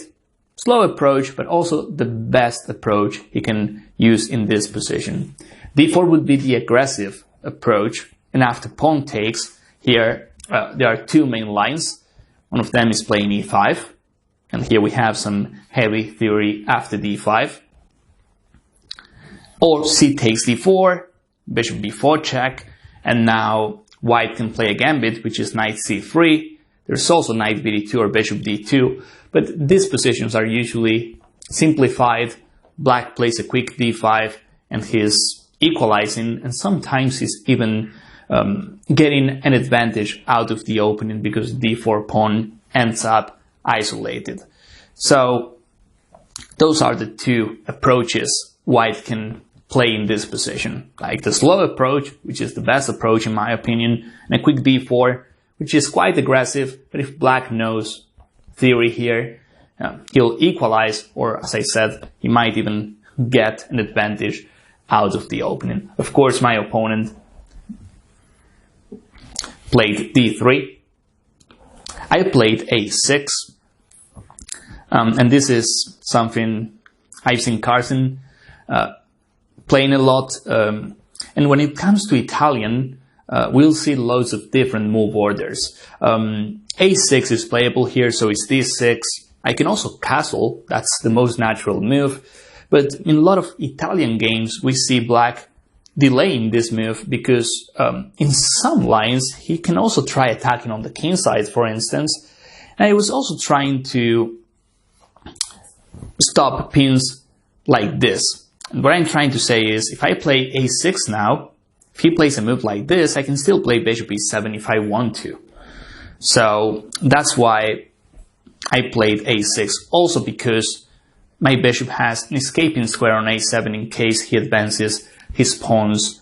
Slow approach, but also the best approach he can use in this position. d4 would be the aggressive approach, and after pawn takes, here there are two main lines. One of them is playing e5, and here we have some heavy theory after d5. Or c takes d4, bishop b4 check, and now white can play a gambit, which is knight c3. There's also knight bd2 or bishop d2, but these positions are usually simplified. Black plays a quick d5, and he's equalizing, and sometimes he's even getting an advantage out of the opening because d4 pawn ends up isolated. So those are the two approaches white can play in this position. Like the slow approach, which is the best approach in my opinion, and a quick d4, which is quite aggressive, but if black knows theory here, he'll equalize, or as I said, he might even get an advantage out of the opening. Of course, my opponent played d3. I played a6, and this is something I've seen Carson playing a lot. And when it comes to Italian, we'll see loads of different move orders. A6 is playable here, so it's D6. I can also castle, that's the most natural move. But in a lot of Italian games, we see black delaying this move because in some lines, he can also try attacking on the king side, for instance. And he was also trying to stop pins like this. And what I'm trying to say is, if I play A6 now, if he plays a move like this, I can still play bishop E7 if I want to. So that's why I played A6, also because my bishop has an escaping square on A7 in case he advances his pawns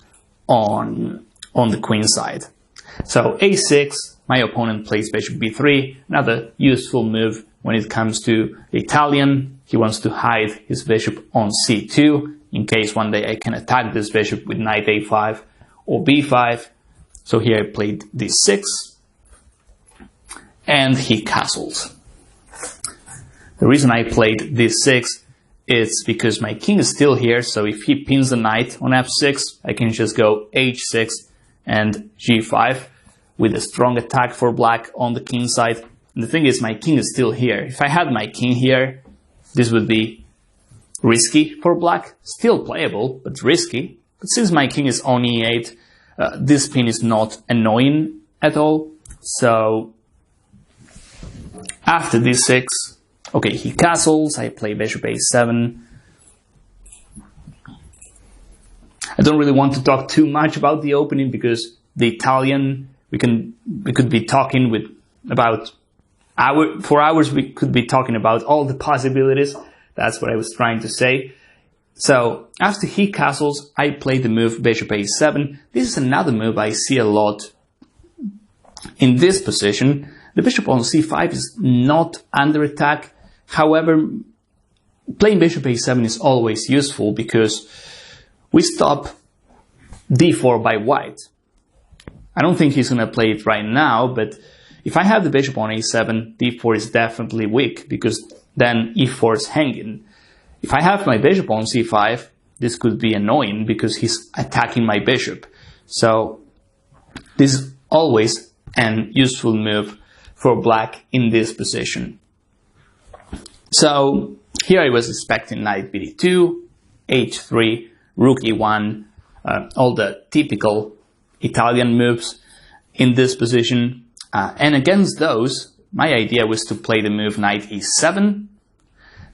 on the queen side. So A6, my opponent plays bishop B3, another useful move when it comes to Italian. He wants to hide his bishop on C2 in case one day I can attack this bishop with knight A5 or B5. So here I played D6 and he castles. The reason I played D6 is because my king is still here, so if he pins the knight on F6, I can just go H6 and G5 with a strong attack for black on the king side. And the thing is, my king is still here. If I had my king here, this would be risky for black. Still playable, but risky. But since my king is on E8, this pin is not annoying at all. So after D6, okay, he castles, I play bishop A7. I don't really want to talk too much about the opening because the Italian, we could be talking for hours we could be talking about all the possibilities. That's what I was trying to say. So after he castles, I play the move bishop A7. This is another move I see a lot in this position. The bishop on C5 is not under attack. However, playing bishop A7 is always useful because we stop D4 by white. I don't think he's going to play it right now, but if I have the bishop on A7, D4 is definitely weak because then E4 is hanging. If I have my bishop on C5, this could be annoying because he's attacking my bishop. So this is always an useful move for black in this position. So here I was expecting knight bd2, h3, rook e1, all the typical Italian moves in this position. And against those, my idea was to play the move knight e7,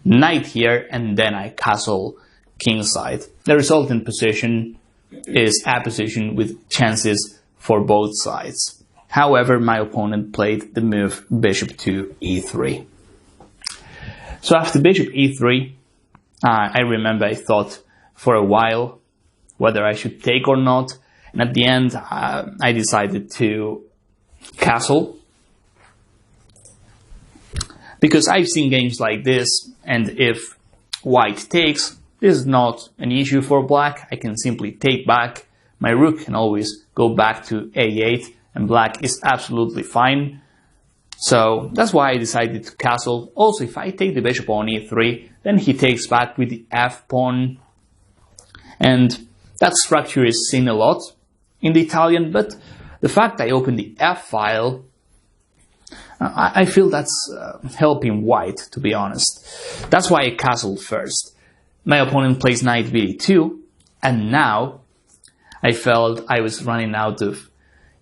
knight here, and then I castle kingside. The resultant position is a position with chances for both sides. However, my opponent played the move bishop to e3. So after bishop e3, I remember I thought for a while whether I should take or not. And at the end, I decided to castle. Because I've seen games like this, and if white takes, this is not an issue for black. I can simply take back. My rook can always go back to a8, and black is absolutely fine. So that's why I decided to castle. Also, if I take the bishop on e3, then he takes back with the f-pawn. And that structure is seen a lot in the Italian, but the fact I opened the f-file, I feel that's helping white, to be honest. That's why I castled first. My opponent plays knight bd2, and now I felt I was running out of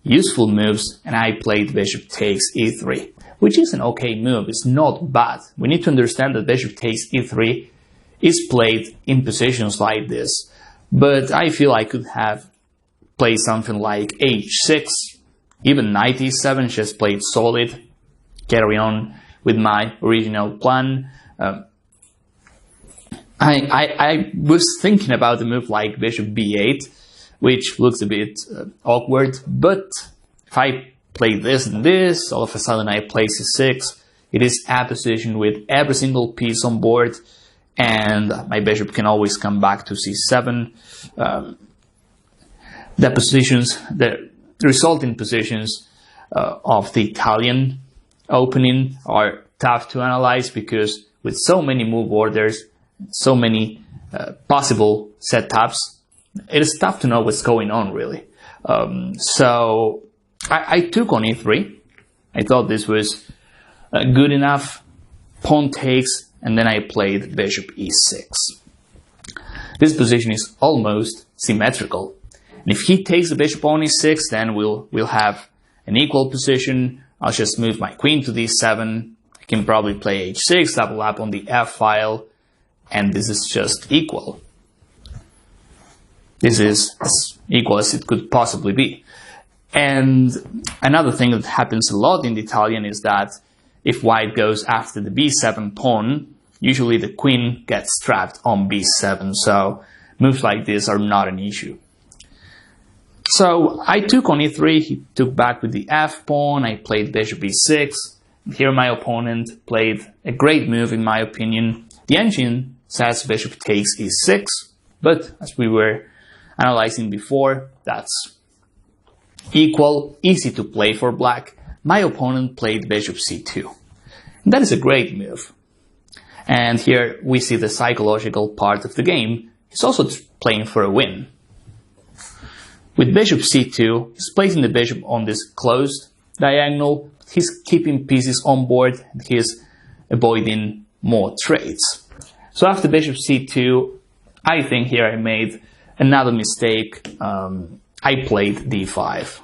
useful moves, and I played bishop takes e3, which is an okay move. It's not bad. We need to understand that bishop takes e3 is played in positions like this, but I feel I could have played something like h6, even knight e7, just played solid, carry on with my original plan. I was thinking about a move like bishop b8, which looks a bit awkward, but if I play this and this, all of a sudden I play c6. It is a position with every single piece on board, and my bishop can always come back to c7. The resulting positions of the Italian opening are tough to analyze because with so many move orders, so many possible setups, it is tough to know what's going on really. So I took on e3. I thought this was good enough. Pawn takes, and then I played bishop e6. This position is almost symmetrical. And if he takes the bishop on e6, then we'll have an equal position. I'll just move my queen to d7. I can probably play h6, double up on the f file, and this is just equal. This is as equal as it could possibly be. And another thing that happens a lot in the Italian is that if white goes after the b7 pawn, usually the queen gets trapped on b7, so moves like this are not an issue. So I took on e3, he took back with the f pawn, I played bishop e6. Here my opponent played a great move in my opinion. The engine says bishop takes e6, but as we were analyzing before, that's equal, easy to play for black. My opponent played bishop c2. And that is a great move. And here we see the psychological part of the game. He's also playing for a win. With bishop c2, he's placing the bishop on this closed diagonal. He's keeping pieces on board and he's avoiding more trades. So after bishop c2, I think here I made another mistake. I played d5.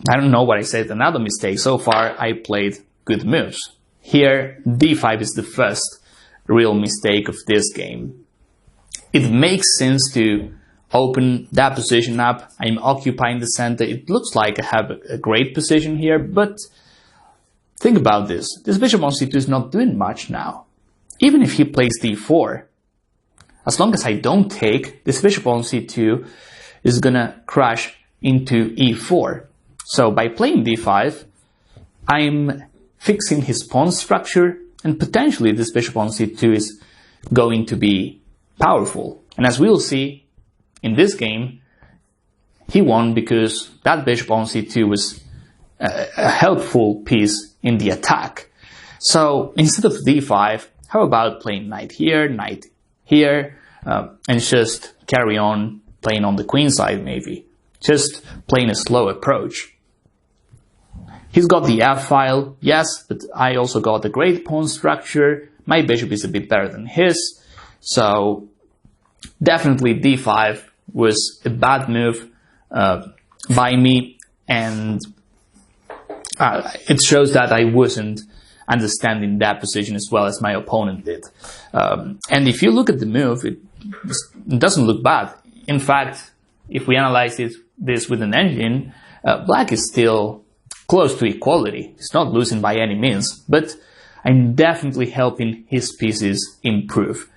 I don't know what I said, another mistake. So far, I played good moves. Here, d5 is the first real mistake of this game. It makes sense to open that position up. I'm occupying the center. It looks like I have a great position here, but think about this. This bishop on c2 is not doing much now. Even if he plays d4, as long as I don't take, this bishop on c2 is gonna crash into e4. So by playing d5, I'm fixing his pawn structure, and potentially this bishop on c2 is going to be powerful. And as we will see in this game, he won because that bishop on c2 was a helpful piece in the attack. So instead of d5, how about playing knight here, and just carry on playing on the queen side maybe. Just playing a slow approach. He's got the f file, yes, but I also got a great pawn structure. My bishop is a bit better than his, so definitely d5 was a bad move by me, and it shows that I wasn't understanding that position as well as my opponent did. And if you look at the move, it doesn't look bad. In fact, if we analyze this with an engine, black is still close to equality. He's not losing by any means, but I'm definitely helping his pieces improve.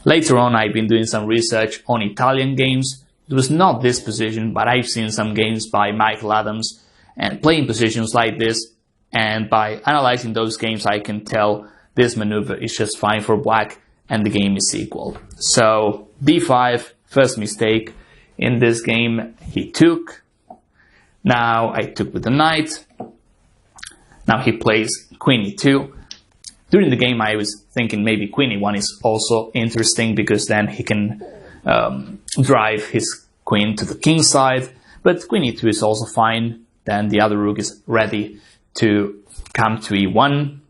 Later on, I've been doing some research on Italian games. It was not this position, but I've seen some games by Michael Adams and playing positions like this. And by analyzing those games, I can tell this maneuver is just fine for black and the game is equal. So d5, first mistake in this game, he took. Now I took with the knight. Now he plays queen e2. During the game, I was thinking maybe queen e1 is also interesting because then he can drive his queen to the king side. But queen e2 is also fine. Then the other rook is ready to come to e1.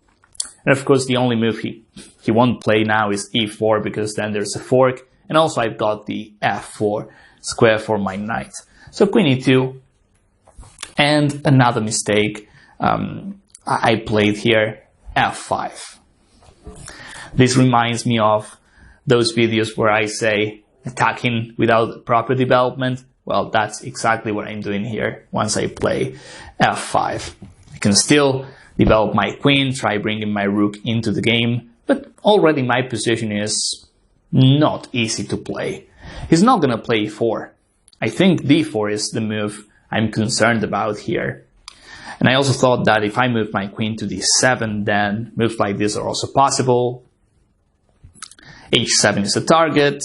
And of course, the only move he won't play now is e4 because then there's a fork. And also I've got the f4 square for my knight. So queen e2. And another mistake I played here, f5. This reminds me of those videos where I say attacking without proper development. Well, that's exactly what I'm doing here once I play f5. I can still develop my queen, try bringing my rook into the game, but already my position is not easy to play. He's not going to play e4. I think d4 is the move I'm concerned about here. And I also thought that if I move my queen to d7, then moves like this are also possible. h7 is a target,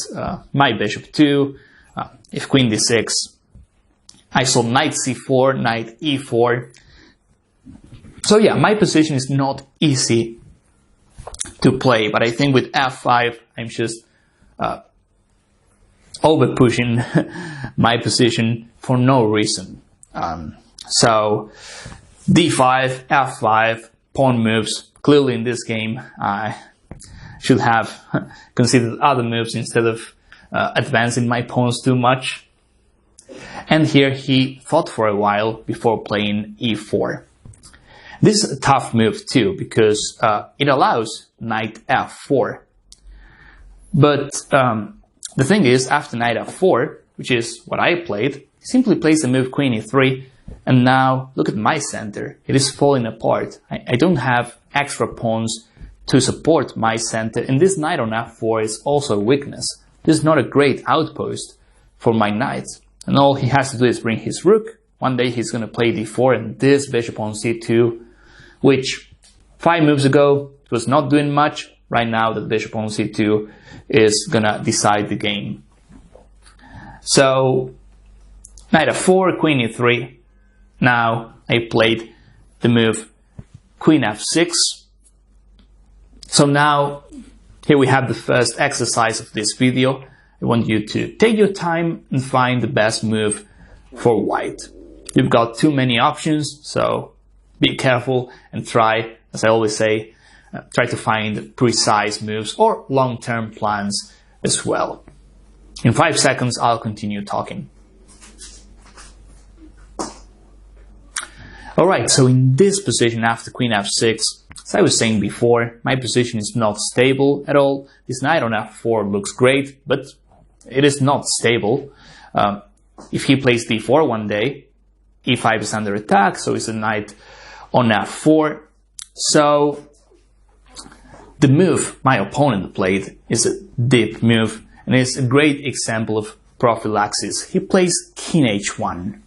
my bishop too. If queen d6, I saw knight c4, knight e4. So yeah, my position is not easy to play, but I think with f5, I'm just over pushing my position for no reason. So d5, f5, pawn moves. Clearly in this game I should have considered other moves instead of advancing my pawns too much. And here he thought for a while before playing e4. This is a tough move too, because it allows knight f4. But the thing is, after knight f4, which is what I played, he simply plays the move queen e3, and now look at my center. It is falling apart. I don't have extra pawns to support my center, and this knight on f4 is also a weakness. This is not a great outpost for my knight, and all he has to do is bring his rook. One day he's going to play d4 and this bishop on c2, which 5 moves ago it was not doing much. Right now the bishop on c2 is going to decide the game. So knight f4, queen e3. Now I played the move queen f6. So now here we have the first exercise of this video. I want you to take your time and find the best move for white. You've got too many options, so be careful and try, as I always say, try to find precise moves or long-term plans as well. In 5 seconds, I'll continue talking. Alright, so in this position after queen f6, as I was saying before, my position is not stable at all. This knight on f4 looks great, but it is not stable. If he plays d4 one day, e5 is under attack, so it's a knight on f4. So the move my opponent played is a deep move, and it's a great example of prophylaxis. He plays king h1.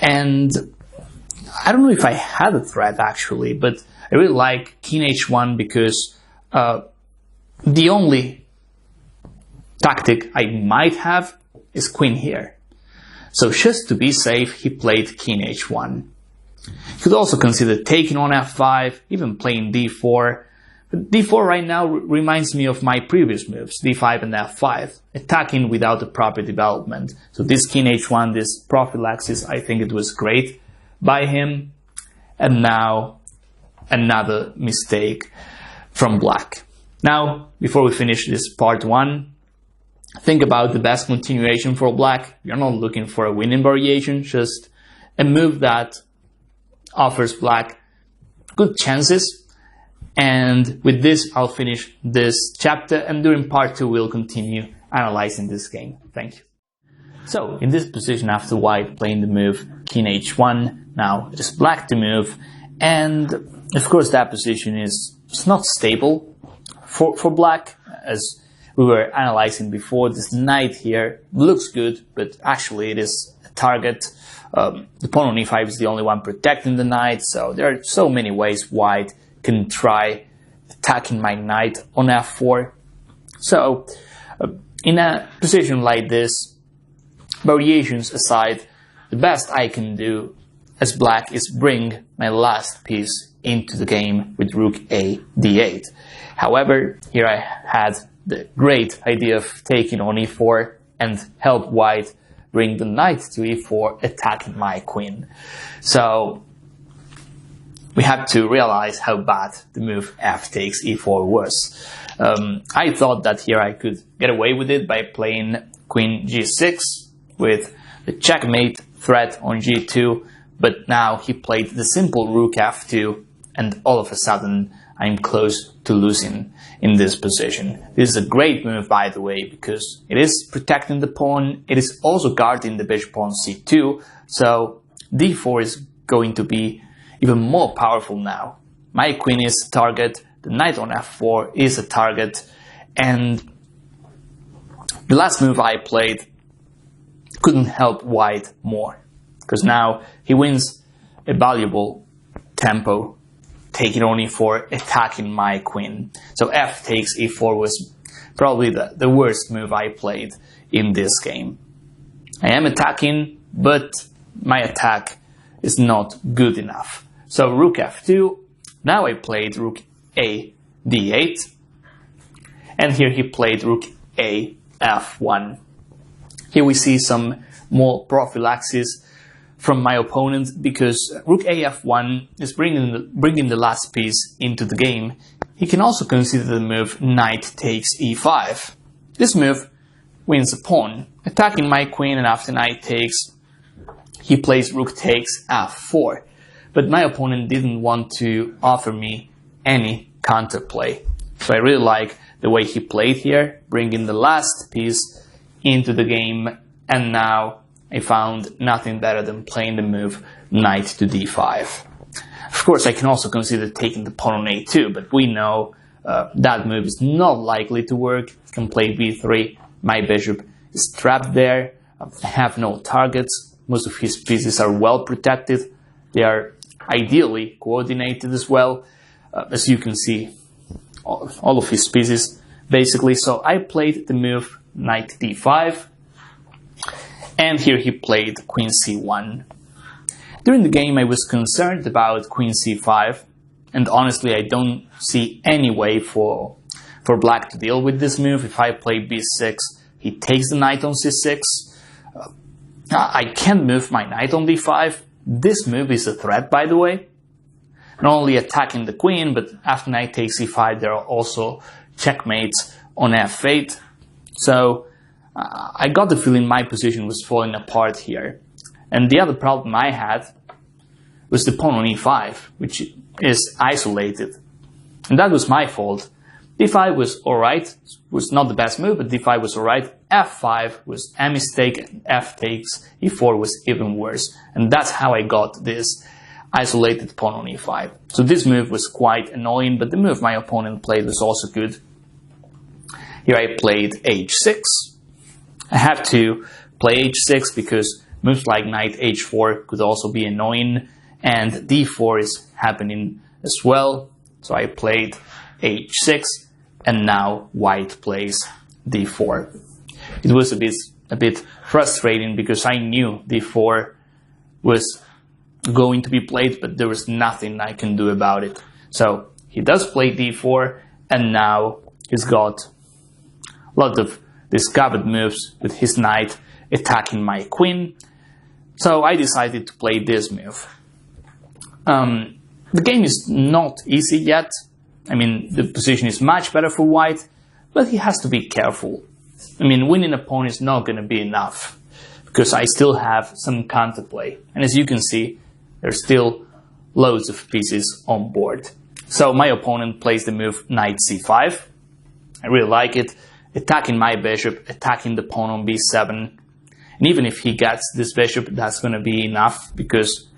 And I don't know if I had a threat actually, but I really like king h1 because the only tactic I might have is queen here. So just to be safe, he played king h1. He could also consider taking on f5, even playing d4. But d4 right now reminds me of my previous moves, d5 and f5, attacking without the proper development. So this king h1, this prophylaxis, I think it was great by him. And now another mistake from black. Now, before we finish this part 1, think about the best continuation for black. You're not looking for a winning variation, just a move that offers black good chances. And with this, I'll finish this chapter, and during part 2, we'll continue analyzing this game. Thank you. So, in this position after white playing the move king h1, now it is black to move, and of course that position is not stable for black, as we were analyzing before. This knight here looks good, but actually it is a target. The pawn on e5 is the only one protecting the knight, so there are so many ways white can try attacking my knight on f4. So in a position like this, variations aside, the best I can do as black is bring my last piece into the game with rook a d8. However, here I had the great idea of taking on e4 and help white bring the knight to e4, attacking my queen. So we have to realize how bad the move f takes e4 was. I thought that here I could get away with it by playing queen g6 with the checkmate threat on g2, but now he played the simple rook f2, and all of a sudden I'm close to losing in this position. This is a great move, by the way, because it is protecting the pawn, it is also guarding the bishop on c2, so d4 is going to be even more powerful now. My queen is a target, the knight on f4 is a target, and the last move I played couldn't help white more, because now he wins a valuable tempo, taking on e4, attacking my queen. So f takes e4 was probably the worst move I played in this game. I am attacking, but my attack is not good enough. So rook f2, now I played rook a d8, and here he played rook a f1. Here we see some more prophylaxis from my opponent, because rook af1 is bringing the last piece into the game. He can also consider the move knight takes e5. This move wins a pawn, attacking my queen, and after knight takes, he plays rook takes f4. But my opponent didn't want to offer me any counterplay. So I really like the way he played here, bringing the last piece into the game, and now I found nothing better than playing the move knight to d5. Of course, I can also consider taking the pawn on a2, but we know that move is not likely to work. I can play b3. My bishop is trapped there. I have no targets. Most of his pieces are well protected. They are ideally coordinated as well. As you can see, all of his pieces basically. So I played the move knight d5. And here he played queen c1. During the game I was concerned about queen c5, and honestly I don't see any way for black to deal with this move. If I play b6, he takes the knight on c6. I can move my knight on d5. This move is a threat, by the way. Not only attacking the queen, but after knight takes e5 there are also checkmates on f8. So I got the feeling my position was falling apart here. And the other problem I had was the pawn on e5, which is isolated. And that was my fault. d5 was alright, was not the best move, but d5 was alright. f5 was a mistake, and f takes e4 was even worse. And that's how I got this isolated pawn on e5. So this move was quite annoying, but the move my opponent played was also good. Here I played h6. I have to play h6 because moves like knight h4 could also be annoying, and d4 is happening as well. So I played h6, and now white plays d4. It was a bit frustrating because I knew d4 was going to be played, but there was nothing I can do about it. So he does play d4, and now he's got a lot of discovered moves with his knight attacking my queen. So I decided to play this move. The game is not easy yet. I mean, the position is much better for white, but he has to be careful. I mean, winning a pawn is not going to be enough, because I still have some counterplay. And as you can see, there's still loads of pieces on board. So my opponent plays the move knight c5. I really like it. Attacking my bishop, attacking the pawn on b7. And even if he gets this bishop, that's going to be enough, because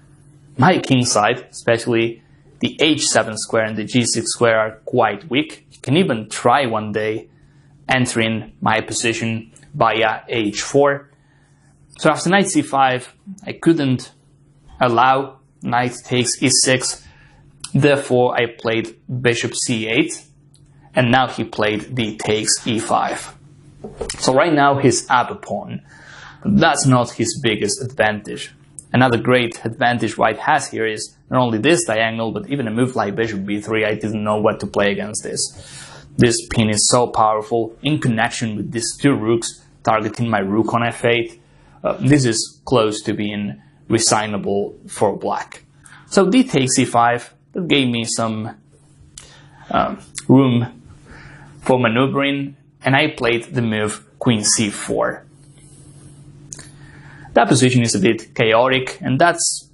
my king side, especially the h7 square and the g6 square, are quite weak. You can even try one day entering my position via h4. So after knight c5, I couldn't allow knight takes e6. Therefore, I played bishop c8. And now he played d takes e5. So right now he's up a pawn. That's not his biggest advantage. Another great advantage white has here is not only this diagonal, but even a move like bishop b3. I didn't know what to play against this. This pin is so powerful in connection with these two rooks targeting my rook on f8. This is close to being resignable for black. So d takes e5, that gave me some room for maneuvering, and I played the move queen c4. That position is a bit chaotic, and that's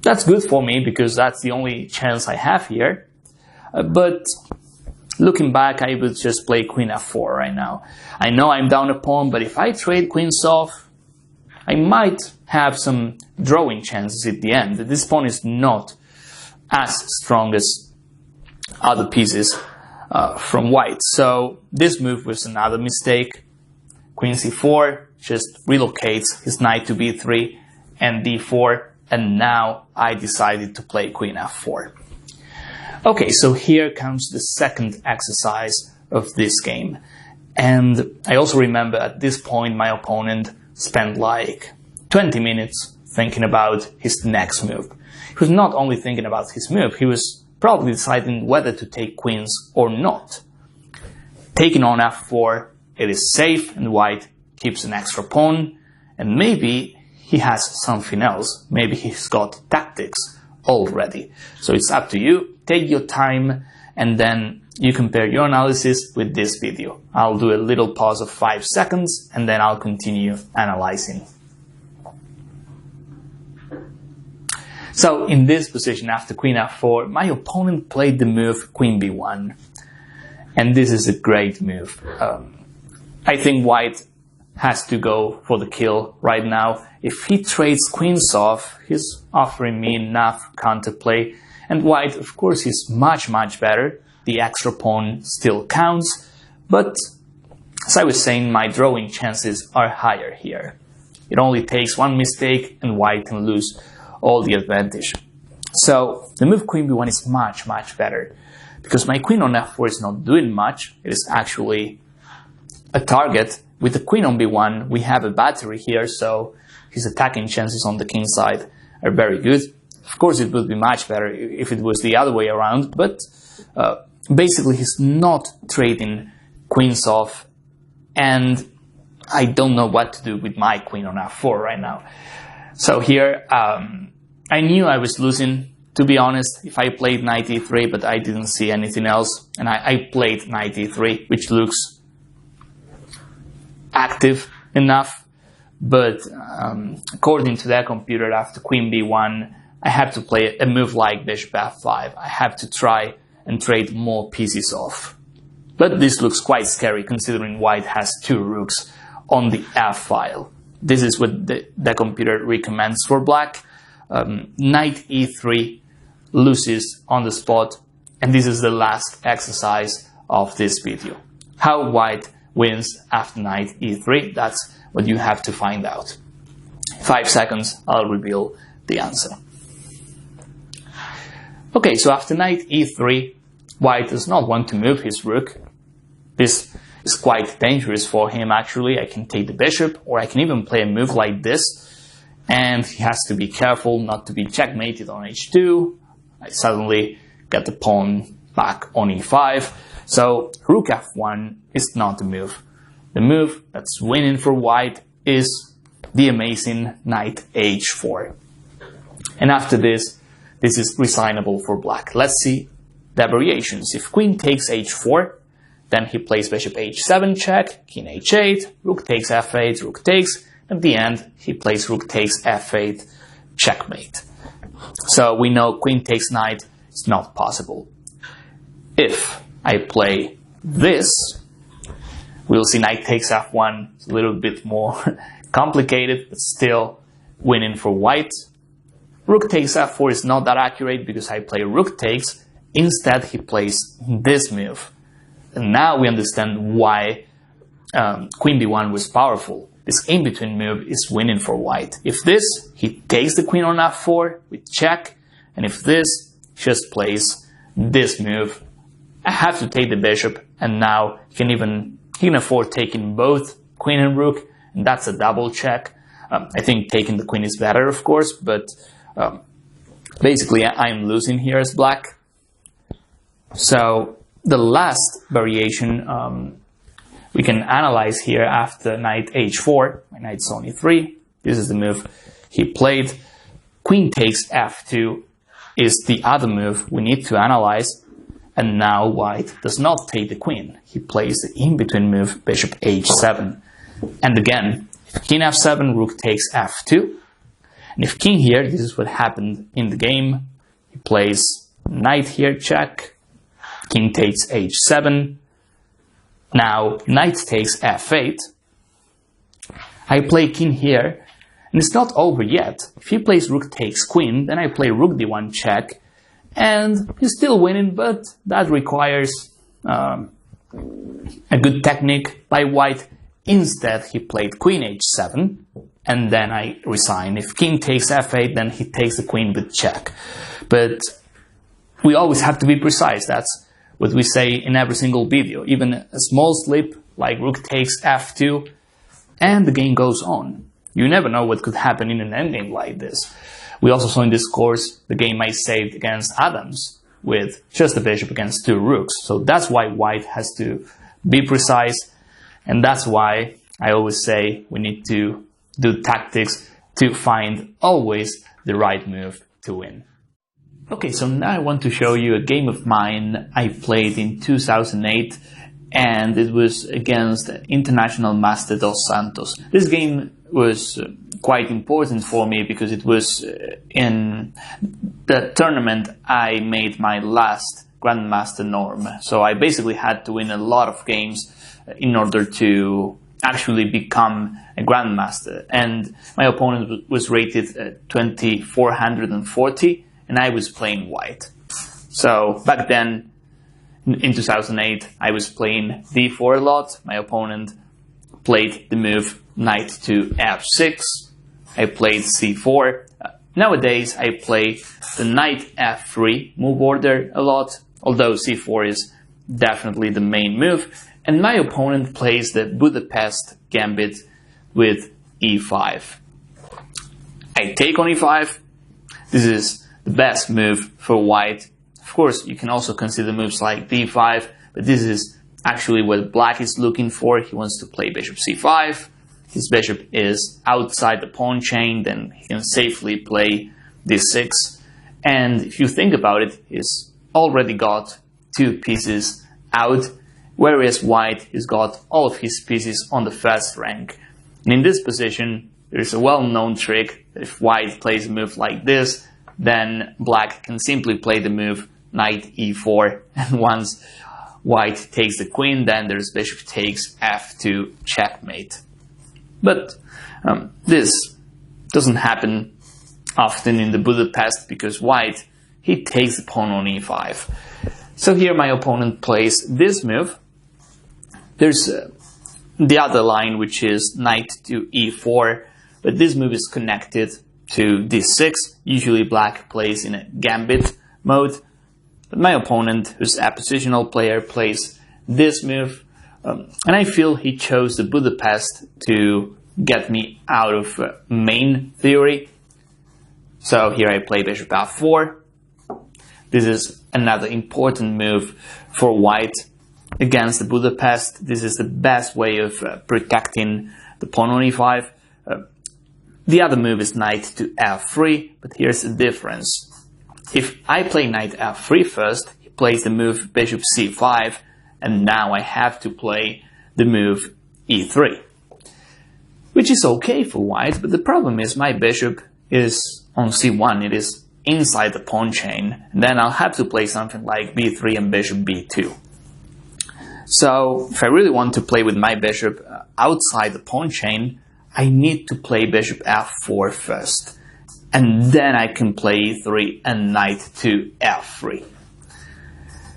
good for me because that's the only chance I have here. But looking back, I would just play queen f4 right now. I know I'm down a pawn, but if I trade queens off, I might have some drawing chances at the end. This pawn is not as strong as other pieces from white. So this move was another mistake. Queen c4 just relocates his knight to b3 and d4, and now I decided to play queen f4. Okay, so here comes the second exercise of this game. And I also remember at this point my opponent spent like 20 minutes thinking about his next move. He was not only thinking about his move, he was probably deciding whether to take queens or not. Taking on f4, it is safe and white keeps an extra pawn, and maybe he has something else. Maybe he's got tactics already. So it's up to you. Take your time, and then you compare your analysis with this video. I'll do a little pause of 5 seconds, and then I'll continue analyzing. So in this position, after queen f4, my opponent played the move queen b1. And this is a great move. I think white has to go for the kill right now. If he trades queens off, he's offering me enough counterplay. And white, of course, is much, much better. The extra pawn still counts. But as I was saying, my drawing chances are higher here. It only takes one mistake and white can lose all the advantage. So the move queen b1 is much, much better. Because my queen on f4 is not doing much. It is actually a target. With the queen on b1, we have a battery here, so his attacking chances on the king side are very good. Of course, it would be much better if it was the other way around, but basically he's not trading queens off, and I don't know what to do with my queen on f4 right now. So here, I knew I was losing. To be honest, if I played knight e3, but I didn't see anything else, and I played knight e3, which looks active enough, but according to their computer, after queen b1, I have to play a move like bishop f5. I have to try and trade more pieces off. But this looks quite scary, considering white has 2 rooks on the f-file. This is what the computer recommends for black. Knight e3 loses on the spot, and this is the last exercise of this video. How white wins after knight e3, that's what you have to find out. 5 seconds, I'll reveal the answer. Okay, so after knight e3, white does not want to move his rook. This is quite dangerous for him actually. I can take the bishop, or I can even play a move like this, and he has to be careful not to be checkmated on h2. I suddenly get the pawn back on e5. So rook f1 is not the move. The move that's winning for white is the amazing knight h4. And after this is resignable for black. Let's see the variations. If queen takes h4, then he plays bishop h7 check, king h8, rook takes f8, rook takes. At the end, he plays rook takes f8, checkmate. So we know queen takes knight is not possible. If I play this, we'll see knight takes f1. It's a little bit more complicated, but still winning for white. Rook takes f4 is not that accurate because I play rook takes. Instead, he plays this move. And now we understand why queen b1 was powerful. This in-between move is winning for white. If this, he takes the queen on f4 with check, and if this, just plays this move. I have to take the bishop, and now he can afford taking both queen and rook, and that's a double check. I think taking the queen is better, of course, but basically I'm losing here as black. So the last variation we can analyze here after knight h4, my knight's on e3. This is the move he played. Queen takes f2 is the other move we need to analyze. And now white does not take the queen. He plays the in-between move, bishop h7. And again, if king f7, rook takes f2. And if king here, this is what happened in the game. He plays knight here, check. King takes h7. Now, knight takes f8. I play king here, and it's not over yet. If he plays rook takes queen, then I play rook d1 check, and he's still winning, but that requires a good technique by white. Instead, he played queen h7, and then I resign. If king takes f8, then he takes the queen with check. But we always have to be precise. That's what we say in every single video. Even a small slip like rook takes f2 and the game goes on. You never know what could happen in an endgame like this. We also saw in this course the game I saved against Adams with just the bishop against 2 rooks. So that's why white has to be precise, and that's why I always say we need to do tactics to find always the right move to win. Okay, so now I want to show you a game of mine I played in 2008, and it was against International Master dos Santos. This game was quite important for me because it was in the tournament I made my last grandmaster norm. So I basically had to win a lot of games in order to actually become a grandmaster. And my opponent was rated 2440, and I was playing white. So back then, in 2008, I was playing d4 a lot. My opponent played the move knight to f6. I played c4. Nowadays, I play the knight f3 move order a lot, although c4 is definitely the main move. And my opponent plays the Budapest gambit with e5. I take on e5. This is the best move for white. Of course, you can also consider moves like d5, but this is actually what black is looking for. He wants to play bishop c5. His bishop is outside the pawn chain, then he can safely play d6. And if you think about it, he's already got 2 pieces out, whereas white has got all of his pieces on the first rank. And in this position, there's a well-known trick that if white plays a move like this, then black can simply play the move knight e4, and once white takes the queen, then there's bishop takes f2 checkmate. But this doesn't happen often in the Budapest because white, he takes the pawn on e5. So here my opponent plays this move. There's the other line, which is knight to e4, but this move is connected to d6. Usually black plays in a gambit mode, but my opponent, who's a positional player, plays this move, and I feel he chose the Budapest to get me out of main theory. So here I play bishop f4. This is another important move for white against the Budapest. This is the best way of protecting the pawn on e5. The other move is knight to f3, but here's the difference. If I play knight f3 first, he plays the move bishop c5, and now I have to play the move e3, which is okay for white, but the problem is my bishop is on c1, it is inside the pawn chain, and then I'll have to play something like b3 and bishop b2. So if I really want to play with my bishop outside the pawn chain, I need to play bishop f4 first, and then I can play e3 and knight to f3.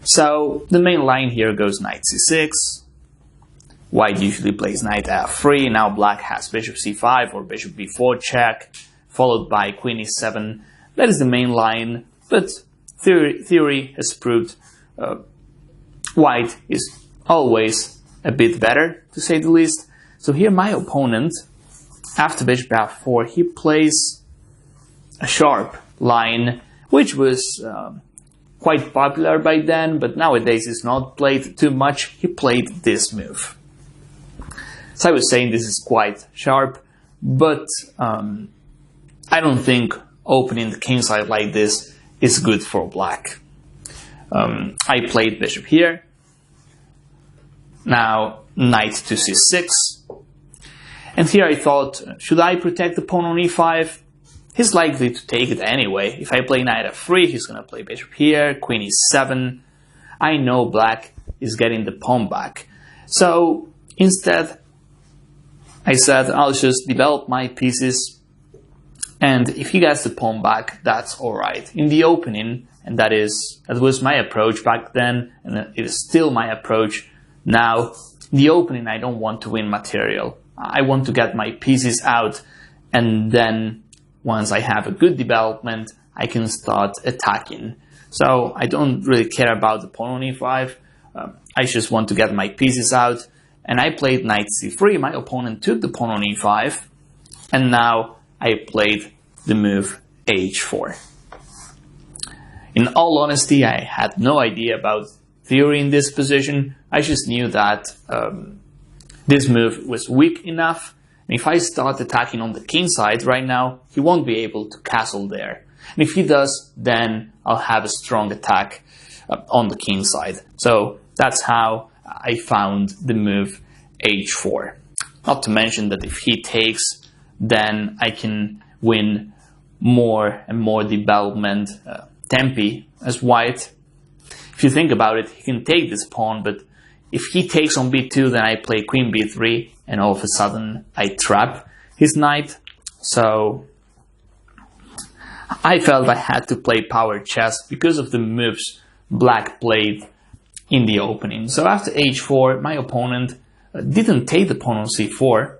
So the main line here goes knight c6, white usually plays knight f3, now black has bishop c5 or bishop b4 check, followed by queen e7. That is the main line, but theory has proved white is always a bit better, to say the least. So here my opponent, after bishop f4, he plays a sharp line, which was quite popular by then, but nowadays it's not played too much. He played this move. So I was saying this is quite sharp, but I don't think opening the king side like this is good for black. I played bishop here. Now knight to c6. And here I thought, should I protect the pawn on e5? He's likely to take it anyway. If I play knight f3, he's going to play bishop here, queen e7. I know black is getting the pawn back. So instead, I said, I'll just develop my pieces, and if he gets the pawn back, that's alright. In the opening, and that was my approach back then, and it is still my approach now. In the opening, I don't want to win material. I want to get my pieces out, and then once I have a good development, I can start attacking. So I don't really care about the pawn on e5. I just want to get my pieces out. And I played knight c3. My opponent took the pawn on e5. And now I played the move h4. In all honesty, I had no idea about theory in this position. I just knew that This move was weak enough, and if I start attacking on the king side right now, he won't be able to castle there. And if he does, then I'll have a strong attack on the king side. So that's how I found the move h4. Not to mention that if he takes, then I can win more and more development tempi as white. If you think about it, he can take this pawn, but if he takes on b2, then I play queen b3, and all of a sudden I trap his knight. So I felt I had to play power chess because of the moves black played in the opening. So after h4, my opponent didn't take the pawn on c4.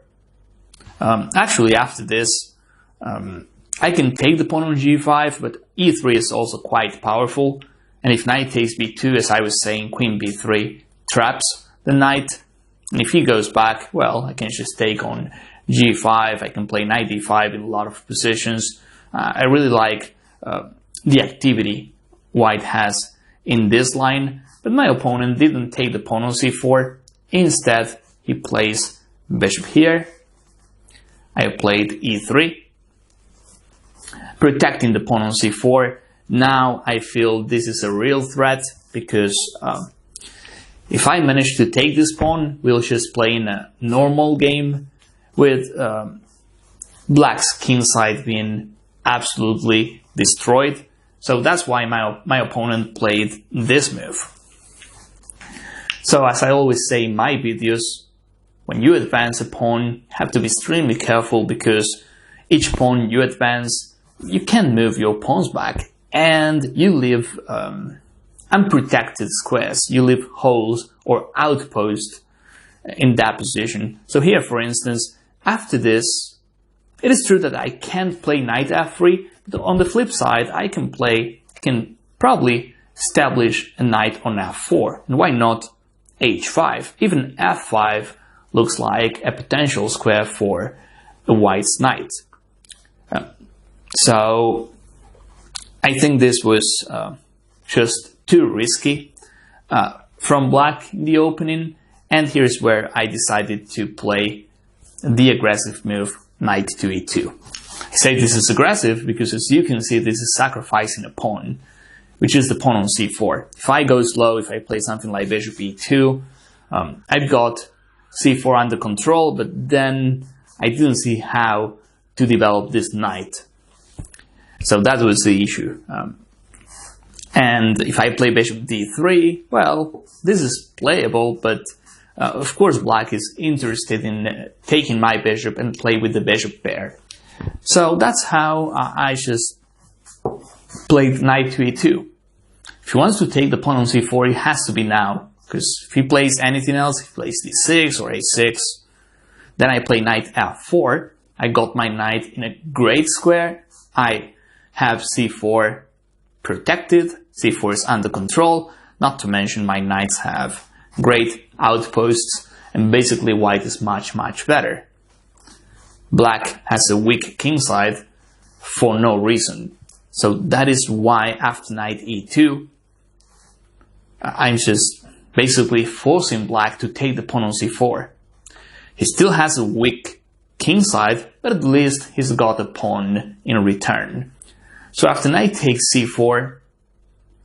Actually, after this, I can take the pawn on g5, but e3 is also quite powerful. And if knight takes b2, as I was saying, queen b3 traps the knight. And if he goes back, well, I can just take on g5. I can play knight d5 in a lot of positions. I really like the activity white has in this line. But my opponent didn't take the pawn on c4. Instead, he plays bishop here. I played e3, protecting the pawn on c4. Now I feel this is a real threat, because if I manage to take this pawn, we'll just play in a normal game with black's king side being absolutely destroyed. So that's why my opponent played this move. So as I always say in my videos, when you advance a pawn, you have to be extremely careful, because each pawn you advance, you can move your pawns back, and you leave unprotected squares. You leave holes or outposts in that position. So here, for instance, after this, it is true that I can't play knight f3, but on the flip side, I can probably establish a knight on f4. And why not h5? Even f5 looks like a potential square for the white's knight. So I think this was just too risky from black in the opening, and here's where I decided to play the aggressive move knight to e2. I say this is aggressive because, as you can see, this is sacrificing a pawn, which is the pawn on c4. If I go slow, if I play something like bishop e2, I've got c4 under control, but then I didn't see how to develop this knight. So that was the issue. And if I play bishop d3, well, this is playable, but of course black is interested in taking my bishop and play with the bishop pair. So that's how I just played knight to e2. If he wants to take the pawn on c4, it has to be now, because if he plays anything else, if he plays d6 or a6, then I play knight f4. I got my knight in a great square. I have c4 protected, c4 is under control, not to mention my knights have great outposts, and basically white is much, much better. Black has a weak king side for no reason. So that is why after knight e2, I'm just basically forcing black to take the pawn on c4. He still has a weak king side, but at least he's got a pawn in return. So after knight takes c4,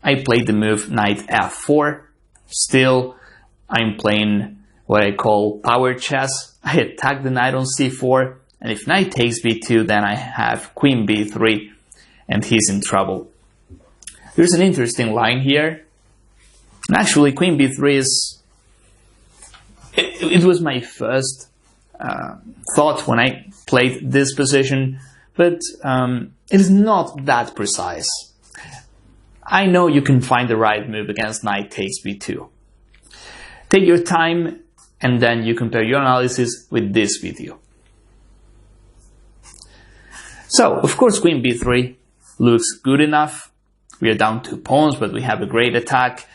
I played the move knight f4. Still, I'm playing what I call power chess. I attack the knight on c4, and if knight takes b2, then I have queen b3, and he's in trouble. There's an interesting line here. And actually, queen b3 is... It was my first thought when I played this position, but it is not that precise. I know you can find the right move against knight takes b2. Take your time, and then you compare your analysis with this video. So, of course, queen b3 looks good enough. We are down 2 pawns, but we have a great attack.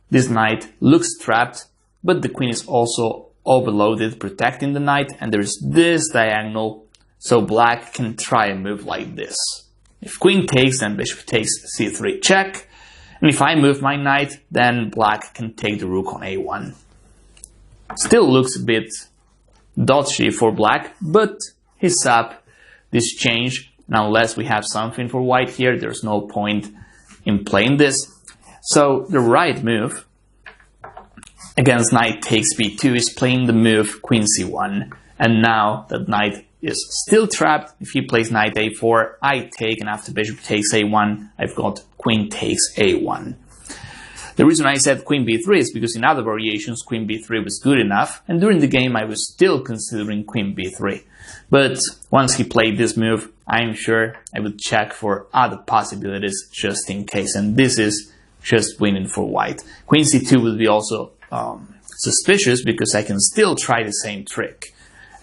This knight looks trapped, but the queen is also overloaded, protecting the knight, and there's this diagonal, so black can try a move like this. If queen takes, then bishop takes c3 check, and if I move my knight, then black can take the rook on a1. Still looks a bit dodgy for black, but he sapped this change, and unless we have something for white here, there's no point in playing this. So the right move against knight takes b2 is playing the move queen c1, and now that knight is still trapped, if he plays knight a4, I take, and after bishop takes a1, I've got queen takes a1. The reason I said queen b3 is because in other variations queen b3 was good enough, and during the game I was still considering queen b3. But once he played this move, I'm sure I would check for other possibilities just in case, and this is just winning for white. Queen c2 would be also suspicious because I can still try the same trick,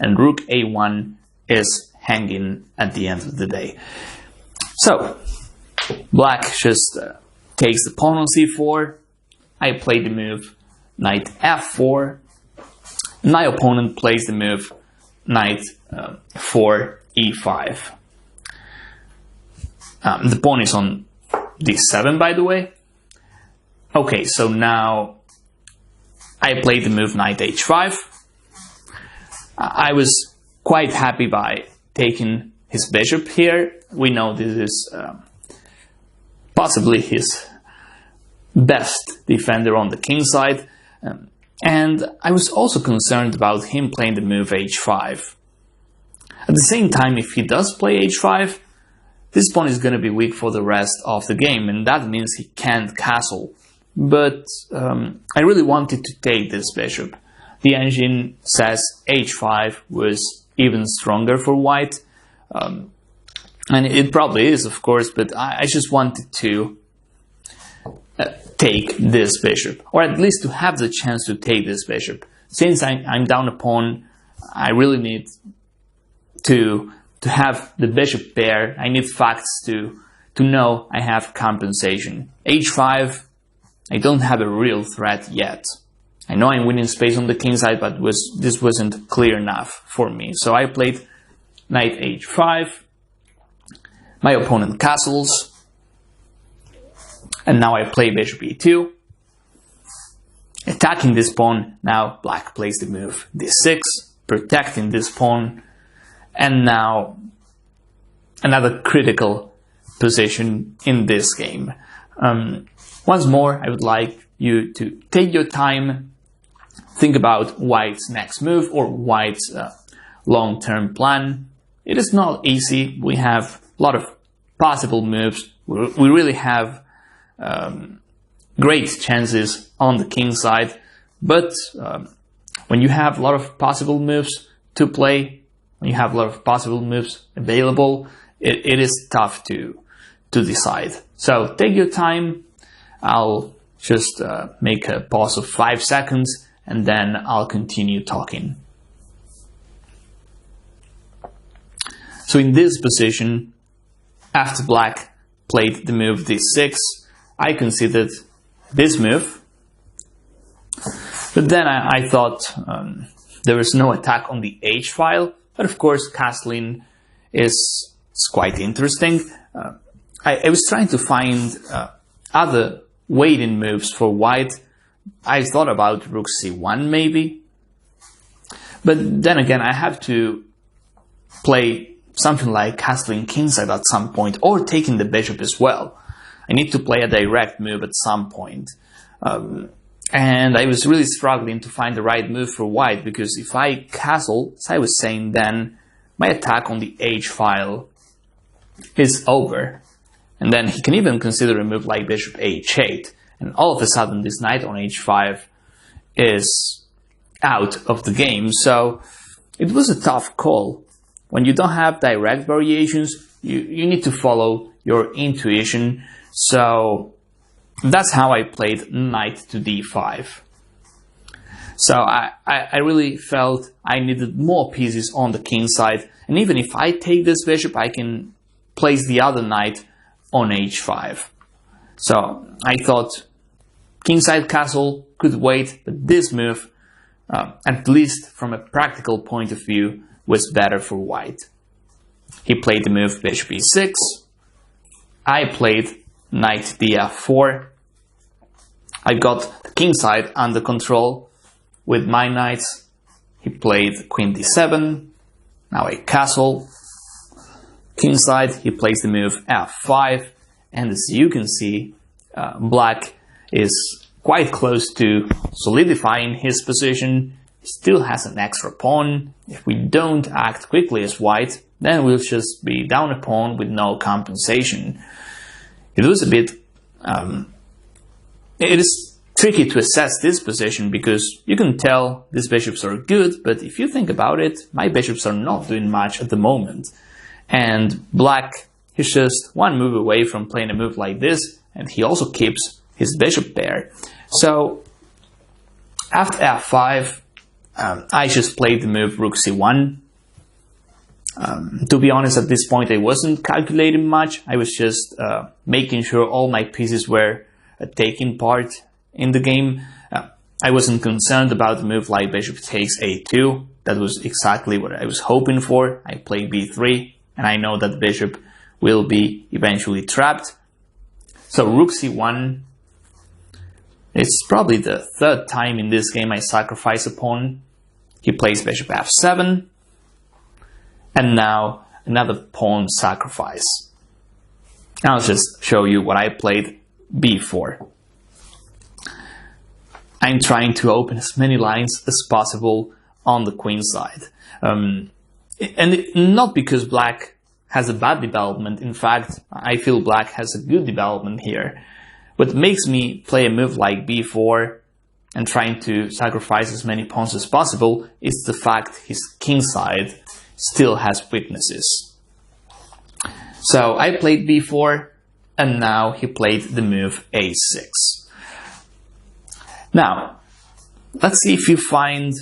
and rook a1 is hanging at the end of the day. So black just takes the pawn on c4. I play the move knight f4. My opponent plays the move knight 4 e5. The pawn is on d7, by the way. Okay, so now I play the move knight h5. I was quite happy by taking his bishop here. We know this is possibly his best defender on the king side, and I was also concerned about him playing the move h5. At the same time, if he does play h5, this pawn is going to be weak for the rest of the game, and that means he can't castle. But I really wanted to take this bishop. The engine says h5 was even stronger for white, and it probably is, of course, but I just wanted to take this bishop, or at least to have the chance to take this bishop. Since I'm down a pawn, I really need to have the bishop pair. I need facts to know I have compensation. h5, I don't have a real threat yet. I know I'm winning space on the king side, but this wasn't clear enough for me. So I played knight h5. My opponent castles. And now I play bishop e2. Attacking this pawn, now black plays the move d6, protecting this pawn. And now another critical position in this game. Once more, I would like you to take your time, think about white's next move or white's long-term plan. It is not easy. We have a lot of possible moves. We really have great chances on the king side, but when you have a lot of possible moves to play, when you have a lot of possible moves available, it is tough to decide. So take your time. I'll just make a pause of 5 seconds, and then I'll continue talking. So in this position, after black played the move d6, I considered this move, but then I thought there was no attack on the h file, but of course castling is quite interesting. I was trying to find other waiting moves for white. I thought about rook c1 maybe, but then again I have to play something like castling kingside at some point, or taking the bishop as well. I need to play a direct move at some point. And I was really struggling to find the right move for white, because if I castle, as I was saying, then my attack on the h file is over. And then he can even consider a move like bishop h8. And all of a sudden this knight on h5 is out of the game. So it was a tough call. When you don't have direct variations, you need to follow your intuition. So that's how I played knight to d5. So I really felt I needed more pieces on the king side. And even if I take this bishop, I can place the other knight on h5. So I thought kingside castle could wait, but this move, at least from a practical point of view, was better for white. He played the move bishop e6. I played knight df4. I got the king side under control with my knights. he played queen d7, now a castle. Kingside, he plays the move f5, and as you can see, black is quite close to solidifying his position. He still has an extra pawn. If we don't act quickly as white, then we'll just be down a pawn with no compensation. It was a bit... it is tricky to assess this position because you can tell these bishops are good, but if you think about it, my bishops are not doing much at the moment. And black is just one move away from playing a move like this, and he also keeps his bishop there. So after f5, I just played the move rook c1. To be honest, at this point I wasn't calculating much. I was just making sure all my pieces were taking part in the game. I wasn't concerned about the move like bishop takes a2. That was exactly what I was hoping for. I played b3. And I know that the bishop will be eventually trapped. So rook c1, it's probably the third time in this game I sacrifice a pawn. He plays bishop f7, and now another pawn sacrifice. I'll just show you what I played b4. I'm trying to open as many lines as possible on the queen side. And not because black has a bad development. In fact, I feel black has a good development here. What makes me play a move like b4 and trying to sacrifice as many pawns as possible is the fact his king side still has weaknesses. So I played b4, and now he played the move a6. Now, let's see if you find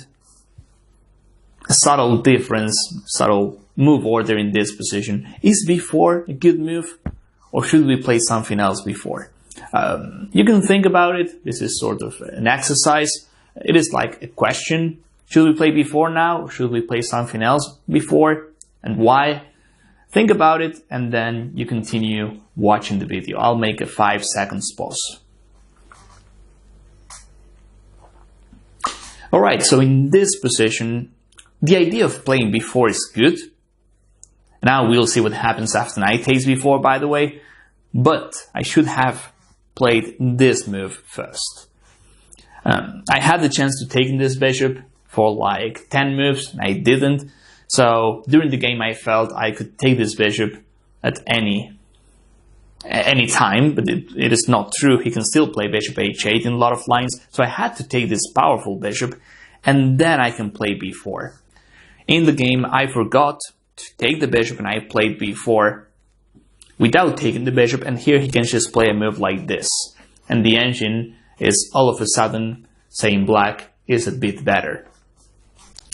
a subtle difference, subtle move order in this position. Is b4 a good move, or should we play something else before? You can think about it. This is sort of an exercise. It is like a question. Should we play b4 now, or should we play something else before, and why? Think about it, and then you continue watching the video. I'll make a 5 seconds pause. Alright, so in this position, the idea of playing b4 is good. Now we'll see what happens after knight takes b4, by the way. But I should have played this move first. I had the chance to take this bishop for like 10 moves, and I didn't. So during the game I felt I could take this bishop at any time, but it is not true. He can still play bishop h8 in a lot of lines. So I had to take this powerful bishop, and then I can play b4. In the game, I forgot to take the bishop, and I played b4 without taking the bishop, and here he can just play a move like this. And the engine is all of a sudden saying black is a bit better.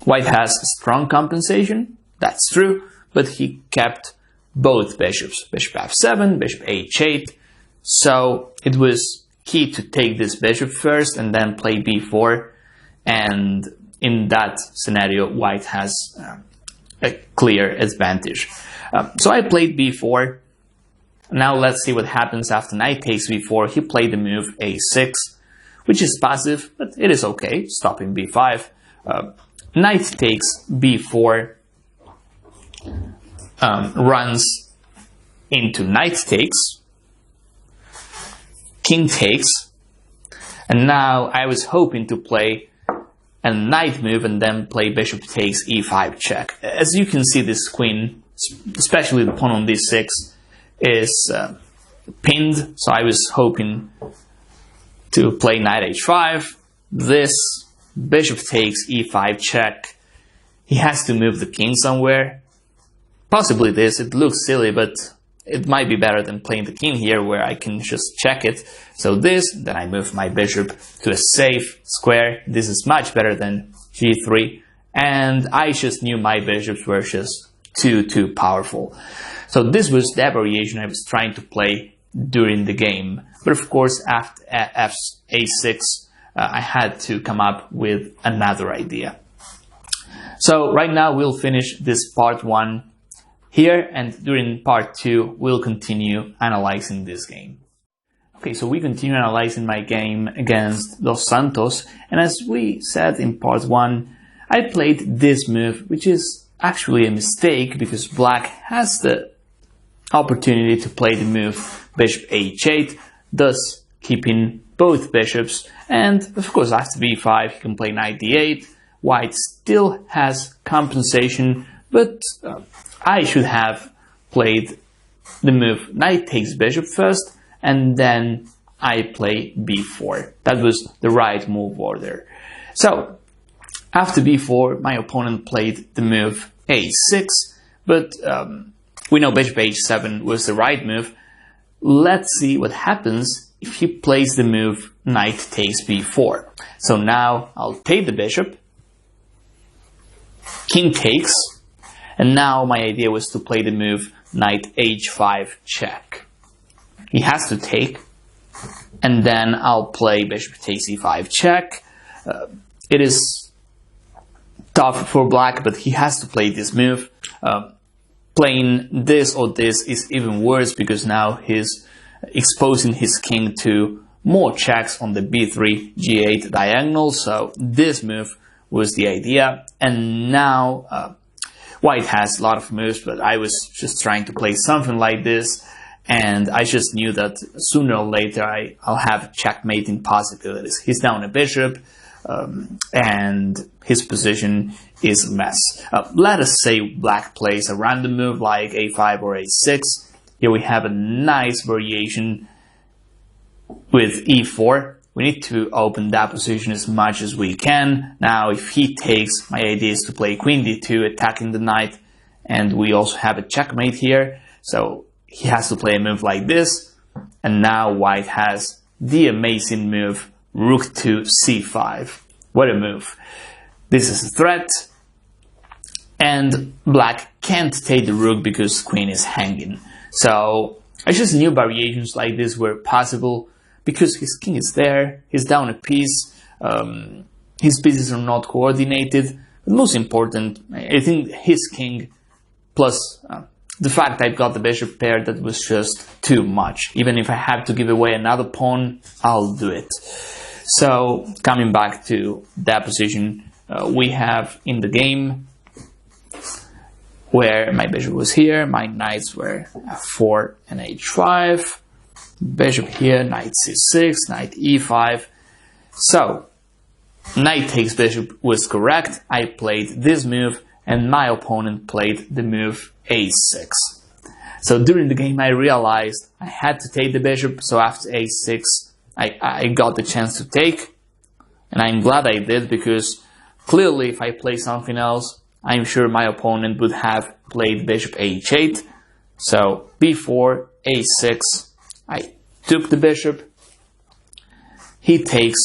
White has strong compensation, that's true, but he kept both bishops, bishop f7, bishop h8, so it was key to take this bishop first and then play b4, and in that scenario white has a clear advantage. So I played b4. Now let's see what happens after knight takes b4. He played the move a6, which is passive, but it is okay, stopping b5. Knight takes b4, runs into knight takes, king takes, and now I was hoping to play a knight move and then play bishop takes e5 check. As you can see, this queen, especially the pawn on d6, is pinned, so I was hoping to play knight h5, this, bishop takes e5 check. He has to move the king somewhere. Possibly this, it looks silly, but it might be better than playing the king here where I can just check it. So this, then I move my bishop to a safe square. This is much better than g3, and I just knew my bishops were just too powerful. So this was the variation I was trying to play during the game. But of course, after a6, I had to come up with another idea. So right now we'll finish this part 1 here, and during part 2 we'll continue analyzing this game. Okay, so we continue analyzing my game against Dos Santos, and as we said in part 1, I played this move, which is actually a mistake because black has the opportunity to play the move bishop h8, thus keeping both bishops, and of course after b5 he can play knight d8. White still has compensation, but I should have played the move knight takes bishop first, and then I play b4. That was the right move order. So after b4, my opponent played the move a6, but we know bishop h7 was the right move. Let's see what happens if he plays the move knight takes b4. So now I'll take the bishop, king takes, and now my idea was to play the move knight h5 check. He has to take, and then I'll play bishop takes e5 check. It is tough for black, but he has to play this move. Playing this or this is even worse because now he's exposing his king to more checks on the b3, g8 diagonal. So this move was the idea, and now white has a lot of moves, but I was just trying to play something like this, and I just knew that sooner or later I'll have checkmating possibilities. He's down a bishop, and his position is a mess. Let us say black plays a random move like a5 or a6. Here we have a nice variation with e4. We need to open that position as much as we can. Now if he takes, my idea is to play queen d2, attacking the knight, and we also have a checkmate here. So he has to play a move like this, and now white has the amazing move rook to c5. What a move. This is a threat, and black can't take the rook because queen is hanging. So I just knew variations like this were possible because his king is there, he's down a piece, his pieces are not coordinated. But most important, I think his king plus the fact I've got the bishop pair, that was just too much. Even if I have to give away another pawn, I'll do it. So coming back to that position, we have in the game where my bishop was here, my knights were f4 and h5, bishop here, knight c6, knight e5. So knight takes bishop was correct. I played this move, and my opponent played the move a6. So during the game I realized I had to take the bishop, so after a6 I got the chance to take, and I'm glad I did, because clearly if I play something else, I'm sure my opponent would have played bishop h8. So b4, a6, I took the bishop, he takes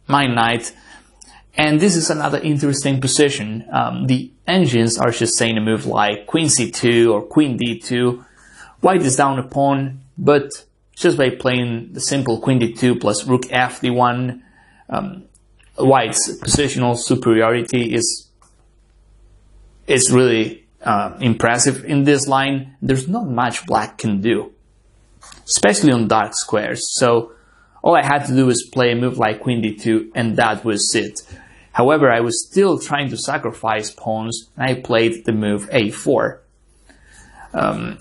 my knight, and this is another interesting position. The engines are just saying a move like queen c2 or queen d2. White is down a pawn, but just by playing the simple queen d2 plus rook f d1, white's positional superiority is really impressive in this line. There's not much black can do, especially on dark squares. So all I had to do was play a move like queen d2, and that was it. However, I was still trying to sacrifice pawns, and I played the move a4.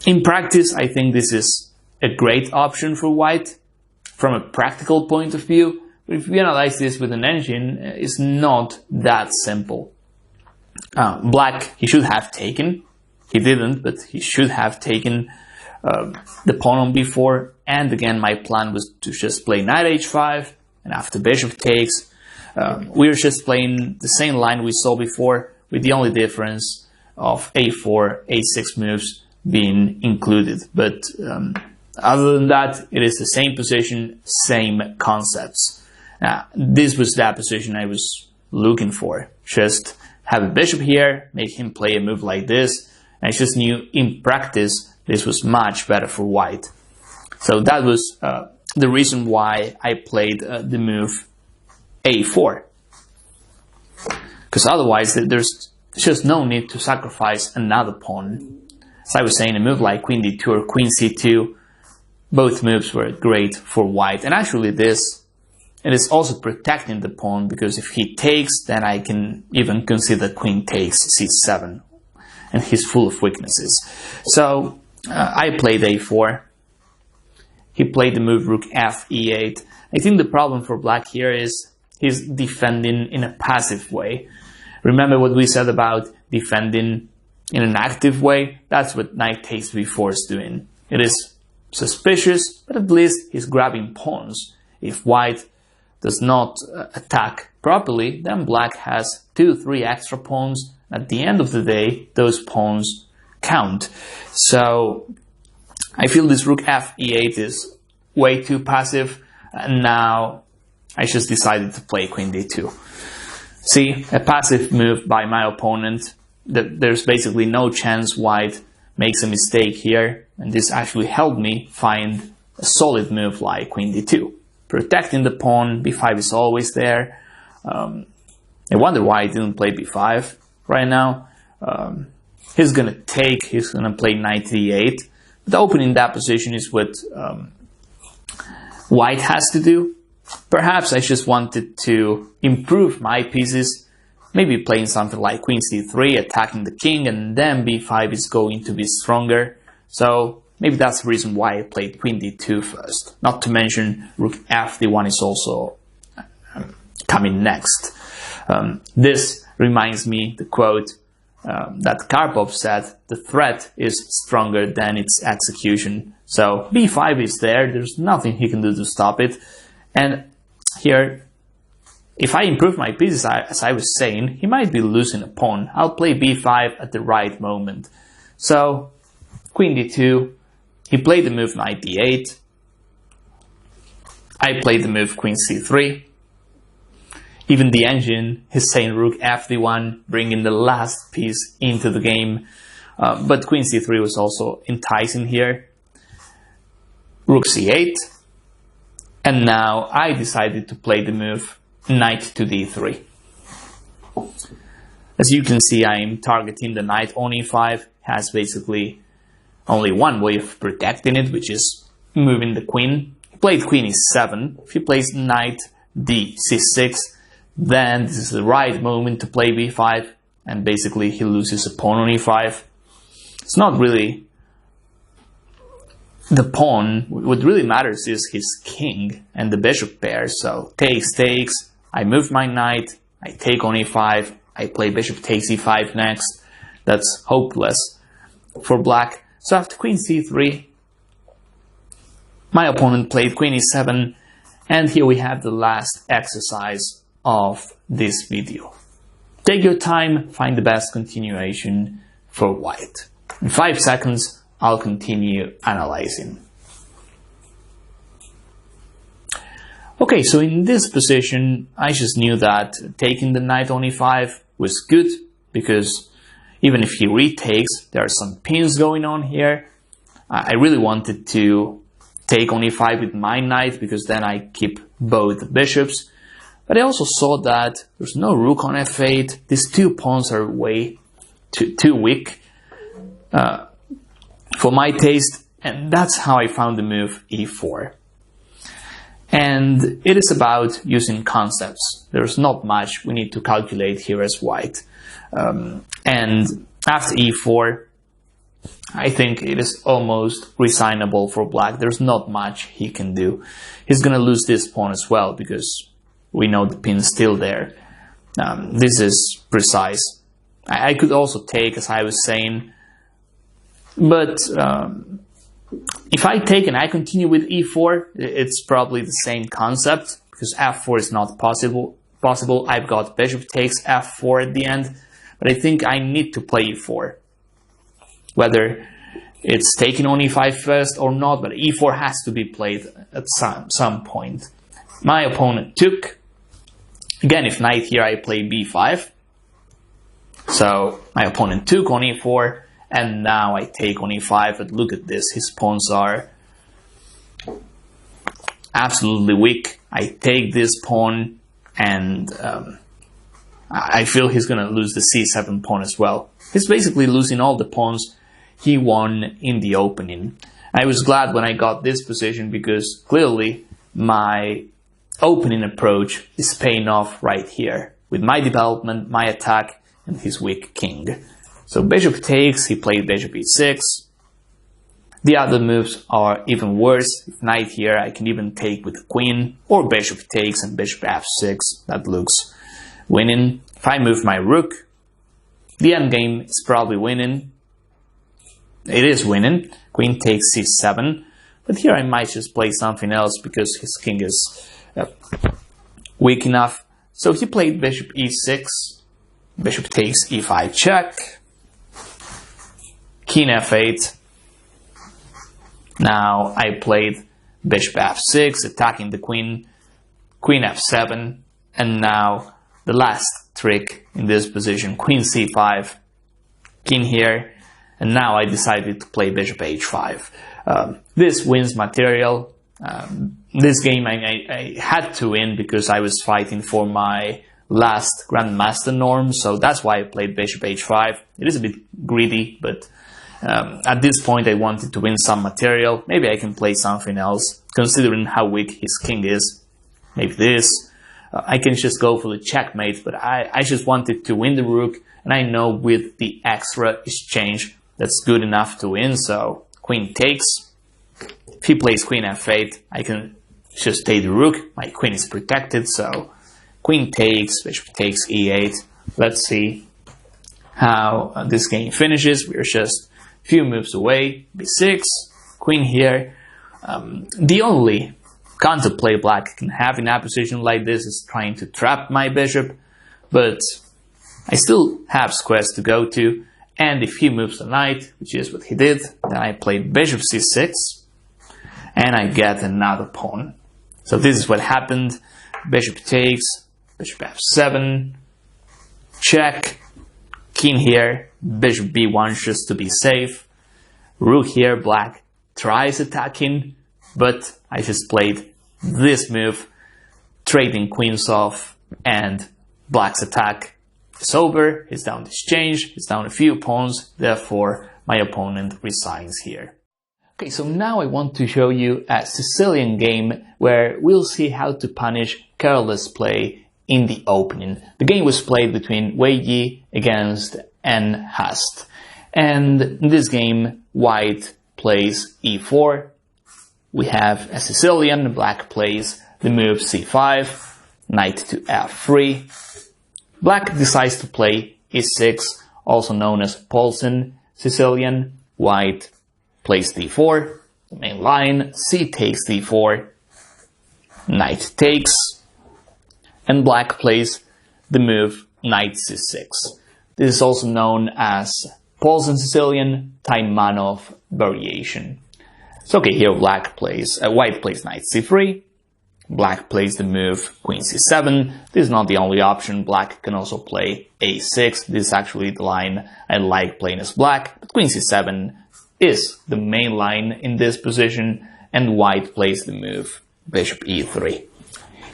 In practice, I think this is a great option for white from a practical point of view, but if we analyze this with an engine, it's not that simple. Black, he should have taken, he didn't, but he should have taken the pawn on b4, and again my plan was to just play knight h5, and after bishop takes, we were just playing the same line we saw before, with the only difference of a4, a6 moves being included. But other than that, it is the same position, same concepts. This was that position I was looking for. Just have a bishop here, make him play a move like this. And I just knew in practice this was much better for white. So that was the reason why I played the move a4. Because otherwise there's just no need to sacrifice another pawn. As I was saying, a move like queen d2 or queen c2, both moves were great for white. And actually this it is also protecting the pawn, because if he takes, then I can even consider queen takes c7, and he's full of weaknesses. So I played a4. He played the move rook f e8. I think the problem for black here is he's defending in a passive way. Remember what we said about defending in an active way? That's what knight takes b4 is doing. It is suspicious, but at least he's grabbing pawns. If white does not attack properly, then black has 2-3 extra pawns. At the end of the day, those pawns count. So I feel this rook f e8 is way too passive, and now I just decided to play queen d2. See, a passive move by my opponent. There's basically no chance white makes a mistake here, and this actually helped me find a solid move like queen d2. Protecting the pawn, b5 is always there. I wonder why he didn't play b5 right now. He's gonna take, he's gonna play knight d8. But opening that position is what white has to do. Perhaps I just wanted to improve my pieces, maybe playing something like queen c3, attacking the king, and then b5 is going to be stronger. So maybe that's the reason why I played queen d2 first. Not to mention rook f d1 is also coming next. This reminds me the quote that Karpov said, "The threat is stronger than its execution." So b5 is there, there's nothing he can do to stop it. And here, if I improve my pieces, as I was saying, he might be losing a pawn. I'll play b5 at the right moment. So queen d2, he played the move knight d8. I played the move queen c3. Even the engine is saying rook f d1, bringing the last piece into the game. But queen c3 was also enticing here. Rook c8. And now I decided to play the move knight to d3. As you can see, I'm targeting the knight on e5. Has basically only one way of protecting it, which is moving the queen. He played queen e7. If he plays knight d c6, then this is the right moment to play b5, and basically he loses a pawn on e5. It's not really the pawn. What really matters is his king and the bishop pair. So takes, takes, I move my knight, I take on e5, I play bishop takes e5 next. That's hopeless for black. So after queen c3, my opponent played queen e7, and here we have the last exercise of this video. Take your time, find the best continuation for white. In 5 seconds, I'll continue analyzing. Okay, so in this position, I just knew that taking the knight on e5 was good, because even if he retakes, there are some pins going on here. I really wanted to take on e5 with my knight, because then I keep both bishops. But I also saw that there's no rook on f8. These two pawns are way too weak for my taste, and that's how I found the move e4. And it is about using concepts. There's not much we need to calculate here as white. And after e4, I think it is almost resignable for black. There's not much he can do. He's gonna lose this pawn as well, because we know the pin's still there. This is precise. I could also take, as I was saying, but if I take and I continue with e4, it's probably the same concept, because f4 is not possible. I've got bishop takes f4 at the end, but I think I need to play e4. Whether it's taking on e5 first or not, but e4 has to be played at some point. My opponent took. Again, if knight here, I play b5. So my opponent took on e4, and now I take on e5. But look at this, his pawns are absolutely weak. I take this pawn, and I feel he's gonna lose the c7 pawn as well. He's basically losing all the pawns he won in the opening. I was glad when I got this position, because clearly my opening approach is paying off right here, with my development, my attack, and his weak king. So bishop takes, he played bishop e6. The other moves are even worse. If knight here, I can even take with queen, or bishop takes and bishop f6. That looks winning. If I move my rook, the endgame is probably winning. It is winning. Queen takes c7. But here I might just play something else because his king is weak enough. So he played bishop e6. Bishop takes e5 check. King f8. Now I played bishop f6, attacking the queen, queen f7, and now the last trick in this position, queen c5, king here, and now I decided to play bishop h5. This wins material. This game I had to win because I was fighting for my last grandmaster norm, so that's why I played bishop h5. It is a bit greedy, but at this point I wanted to win some material. Maybe I can play something else, considering how weak his king is. Maybe this. I can just go for the checkmate, but I just wanted to win the rook, and I know with the extra exchange that's good enough to win, so queen takes. If he plays queen f8, I can just take the rook. My queen is protected, so queen takes, bishop takes e8. Let's see how this game finishes. We're just few moves away, b6, queen here. The only counterplay black can have in a position like this is trying to trap my bishop, but I still have squares to go to, and if he moves the knight, which is what he did, then I play bishop c6, and I get another pawn. So this is what happened. Bishop takes, bishop f7, check, king here, bishop b1 just to be safe. Rook here, black tries attacking, but I just played this move, trading queens off, and black's attack is over. He's down the exchange, he's down a few pawns, therefore my opponent resigns here. Okay, so now I want to show you a Sicilian game where we'll see how to punish careless play in the opening. The game was played between Wei Yi against N. Hast. And in this game, white plays e4. We have a Sicilian, black plays the move c5, knight to f3. Black decides to play e6, also known as Paulsen Sicilian. White plays d4, the main line, c takes d4, knight takes, and black plays the move knight c6. This is also known as Paulsen Sicilian Taimanov variation. So okay, here white plays knight c3, black plays the move queen c7. This is not the only option, black can also play a6. This is actually the line I like playing as black, but queen c7 is the main line in this position, and white plays the move bishop e3.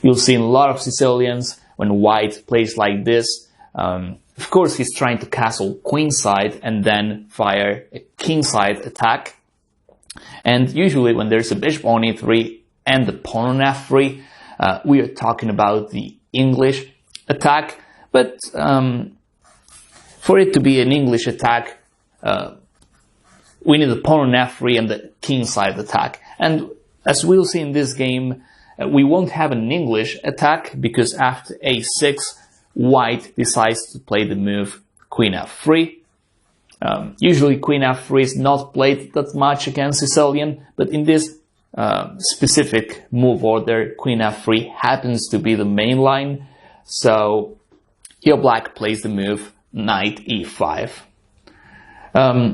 You'll see in a lot of Sicilians, when white plays like this, of course he's trying to castle queenside and then fire a kingside attack. And usually when there's a bishop on e3 and the pawn on f3, we are talking about the English attack. But for it to be an English attack, we need the pawn on f3 and the kingside attack. And as we'll see in this game, we won't have an English attack because after a6, white decides to play the move queen f3. Usually queen f3 is not played that much against Sicilian, but in this specific move order, queen f3 happens to be the main line. So here black plays the move knight e5.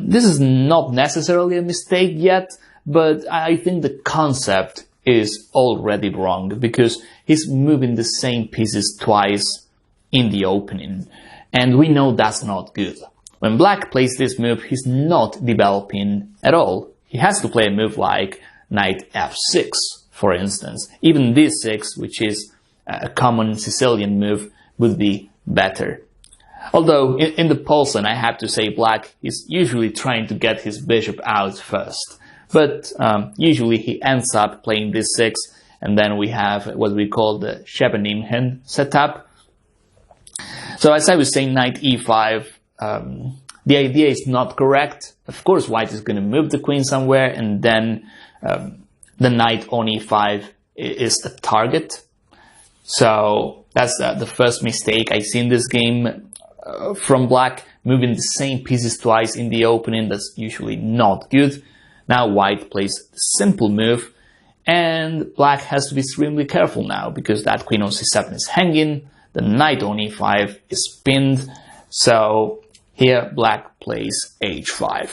This is not necessarily a mistake yet, but I think the concept is already wrong because he's moving the same pieces twice in the opening, and we know that's not good. When black plays this move, he's not developing at all. He has to play a move like knight f6, for instance. Even d6, which is a common Sicilian move, would be better. Although in the Paulsen, I have to say black is usually trying to get his bishop out first. But usually he ends up playing d6, and then we have what we call the Scheveningen setup. So as I was saying, knight e5, the idea is not correct. Of course, white is going to move the queen somewhere, and then the knight on e5 is a target. So that's the first mistake I see in this game from black, moving the same pieces twice in the opening. That's usually not good. Now white plays the simple move, and black has to be extremely careful now, because that queen on c7 is hanging, the knight on e5 is pinned, so here black plays h5.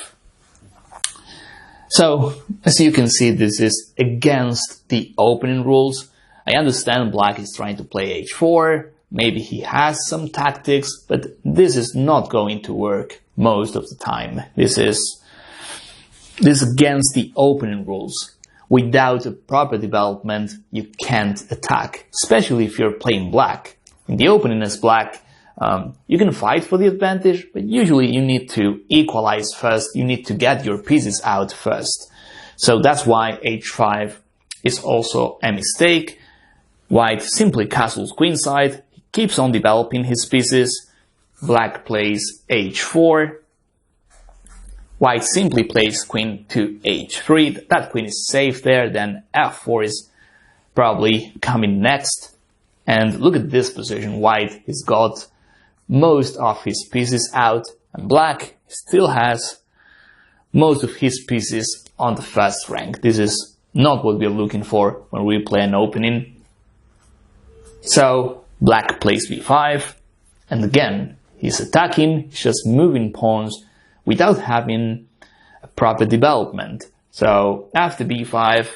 So, as you can see, this is against the opening rules. I understand black is trying to play h4, maybe he has some tactics, but this is not going to work most of the time. This is against the opening rules. Without a proper development, you can't attack, especially if you're playing black. In the opening as black, you can fight for the advantage, but usually you need to equalize first, you need to get your pieces out first. So that's why h5 is also a mistake. White simply castles queenside, he keeps on developing his pieces. Black plays h4. White simply plays queen to h3. That queen is safe there, then f4 is probably coming next. And look at this position. White has got most of his pieces out, and black still has most of his pieces on the first rank. This is not what we're looking for when we play an opening. So black plays b5, and again he's attacking, he's just moving pawns without having a proper development. So after b5,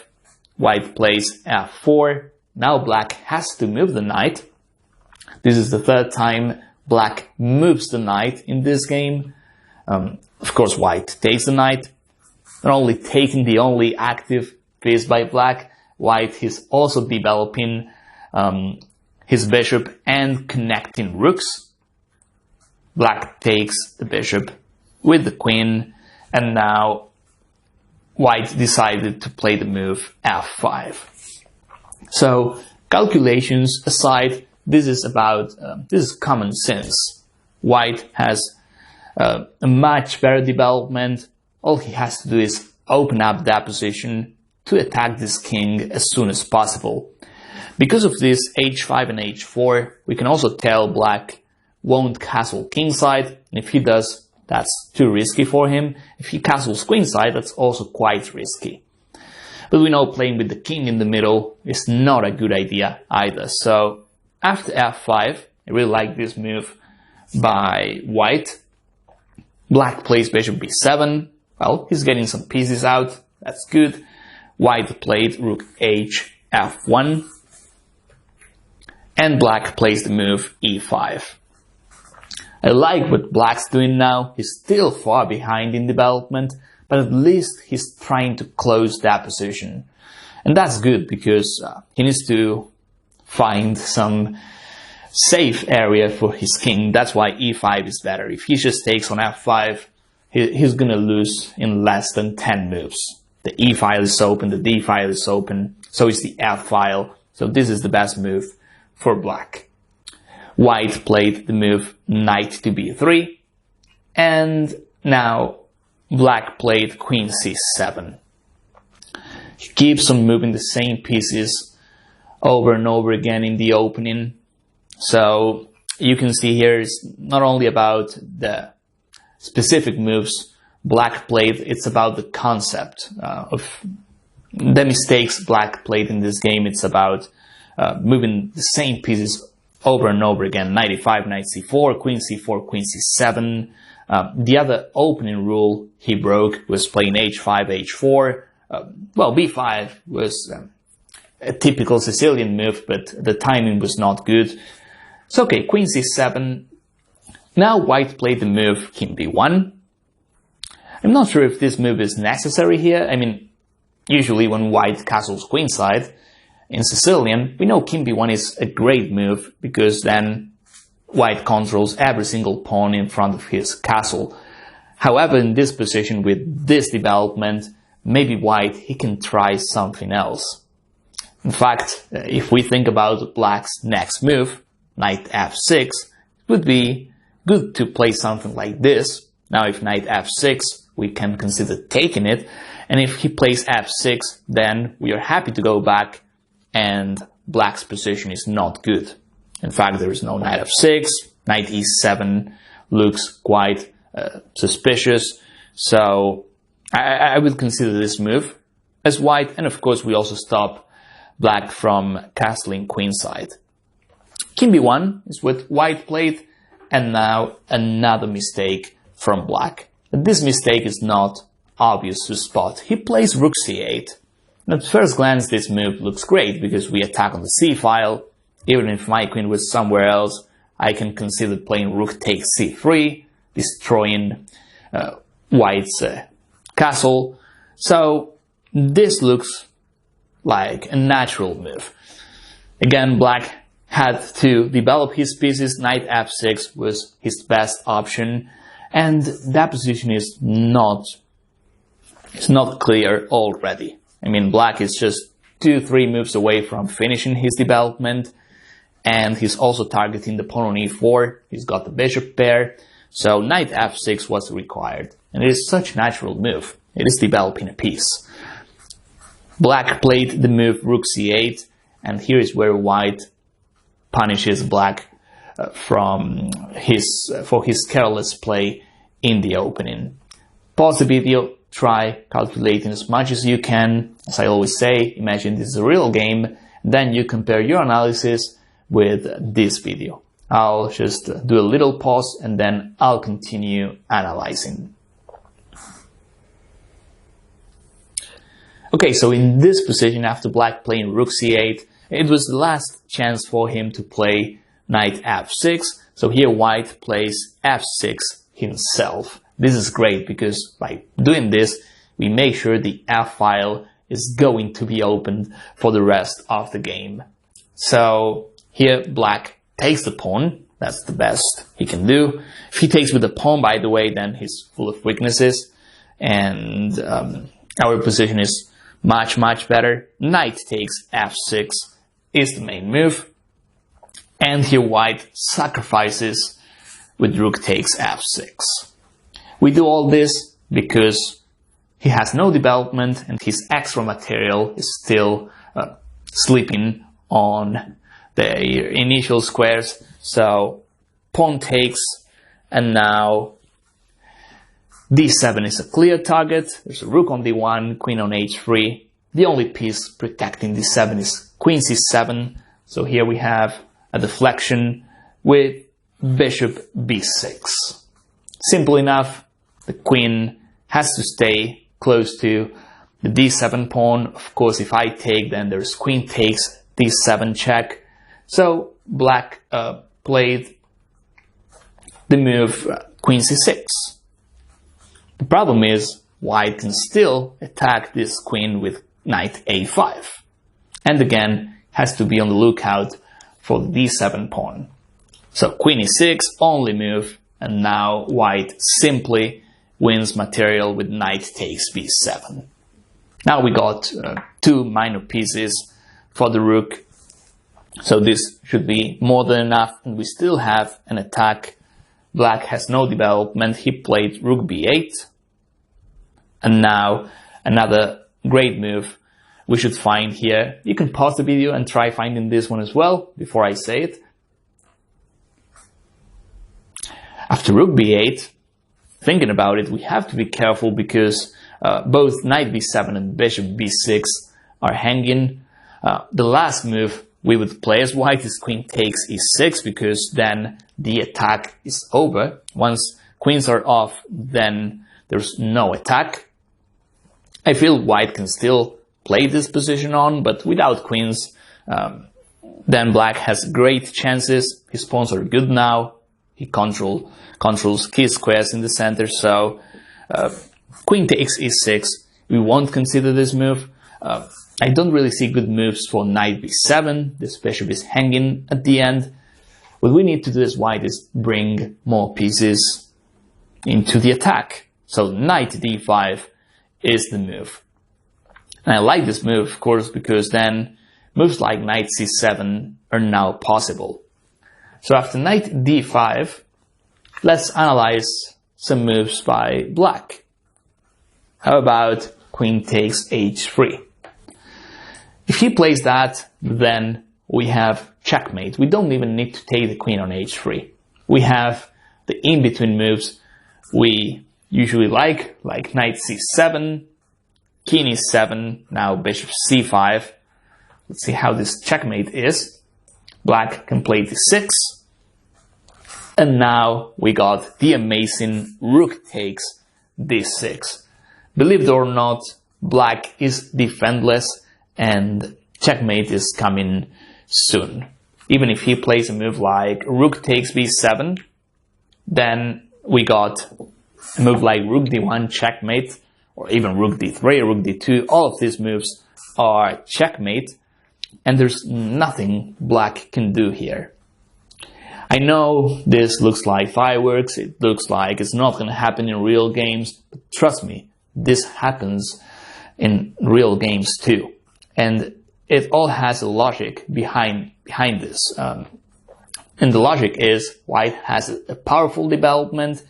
white plays f4. Now black has to move the knight. This is the third time black moves the knight in this game. Of course, white takes the knight. Not only taking the only active piece by black, white is also developing his bishop and connecting rooks. Black takes the bishop with the queen, and now white decided to play the move f5. So, calculations aside, this is common sense. White has a much better development. All he has to do is open up that position to attack this king as soon as possible. Because of this h5 and h4, we can also tell black won't castle kingside, and if he does, that's too risky for him. If he castles queenside, that's also quite risky. But we know playing with the king in the middle is not a good idea either. So after f5, I really like this move by white. Black plays bishop b7. Well, he's getting some pieces out. That's good. White played rook h f1. And black plays the move e5. I like what black's doing now. He's still far behind in development, but at least he's trying to close that position. And that's good, because he needs to find some safe area for his king. That's why e5 is better. If he just takes on f5, he's gonna lose in less than 10 moves. The e file is open, the d file is open, so is the f file. So this is the best move for black. White played the move knight to b3, and now black played queen c7. He keeps on moving the same pieces over and over again in the opening. So you can see here it's not only about the specific moves black played, it's about the concept of the mistakes black played in this game. It's about moving the same pieces over and over again. Knight e5, knight c4, queen c4, queen c7. The other opening rule he broke was playing h5, h4. Well, b5 was a typical Sicilian move, but the timing was not good. So okay, queen c7. Now white played the move king b1. I'm not sure if this move is necessary here. I mean, usually when white castles queenside in Sicilian, we know king b1 is a great move, because then white controls every single pawn in front of his castle. However, in this position with this development, maybe white, he can try something else. In fact, if we think about black's next move, knight f6, it would be good to play something like this. Now if knight f6, we can consider taking it, and if he plays f6, then we are happy to go back, and black's position is not good. In fact, there is no knight f6, knight e7 looks quite suspicious, so I would consider this move as white, and of course we also stop black from castling queenside. King b1 is what white played, and now another mistake from black. This mistake is not obvious to spot. He plays rook c8. And at first glance this move looks great because we attack on the c file. Even if my queen was somewhere else, I can consider playing rook takes c3, destroying white's castle. So this looks like a natural move. Again, black had to develop his pieces. Knight f6 was his best option, and that position is not clear already. I mean, black is just 2-3 moves away from finishing his development, and he's also targeting the pawn on e4. He's got the bishop pair, so knight f6 was required, and it is such a natural move. It is developing a piece. Black played the move rook c8, and here is where white punishes black for his careless play in the opening. Pause the video, try calculating as much as you can. As I always say, imagine this is a real game, then you compare your analysis with this video. I'll just do a little pause and then I'll continue analyzing. Okay, so in this position, after black playing rook c8, it was the last chance for him to play knight f6. So here white plays f6 himself. This is great because by doing this, we make sure the f file is going to be opened for the rest of the game. So here black takes the pawn. That's the best he can do. If he takes with the pawn, by the way, then he's full of weaknesses, and our position is much better. Knight takes f6 is the main move, and here white sacrifices with rook takes f6. We do all this because he has no development and his extra material is still sleeping on the initial squares. So pawn takes, and now d7 is a clear target. There's a rook on d1, queen on h3. The only piece protecting d7 is queen c7. So here we have a deflection with bishop b6. Simple enough. The queen has to stay close to the d7 pawn. Of course, if I take, then there's queen takes, d7 check. So black played the move queen c6. The problem is white can still attack this queen with knight a5. And again, has to be on the lookout for the d7 pawn. So queen e6, only move, and now white simply wins material with knight takes b7. Now we got two minor pieces for the rook, so this should be more than enough, and we still have an attack. Black has no development. He played rook b8, and now another great move we should find here. You can pause the video and try finding this one as well before I say it. After rook b8, thinking about it, we have to be careful because both knight b7 and bishop b6 are hanging. The last move we would play as white is queen takes e6, because then the attack is over. Once queens are off, then there's no attack. I feel white can still play this position on, but without queens, then black has great chances. His pawns are good now. He controls key squares in the center, so queen takes e6. We won't consider this move. I don't really see good moves for knight b7. This bishop is hanging at the end. What we need to do as white is bring more pieces into the attack. So knight d5 is the move. And I like this move, of course, because then moves like knight c7 are now possible. So after knight d5, let's analyze some moves by black. How about queen takes h3? If he plays that, then we have checkmate. We don't even need to take the queen on h3. We have the in-between moves we usually like knight c7, king e7, now bishop c5. Let's see how this checkmate is. Black can play d6. And now we got the amazing rook takes d6. Believe it or not, black is defenseless and checkmate is coming soon. Even if he plays a move like rook takes b7, then we got a move like rook d1 checkmate, or even rook d3, rook d2. All of these moves are checkmate, and there's nothing black can do here. I know this looks like fireworks, it looks like it's not going to happen in real games, but trust me, this happens in real games too. And it all has a logic behind this. And the logic is white has a powerful development,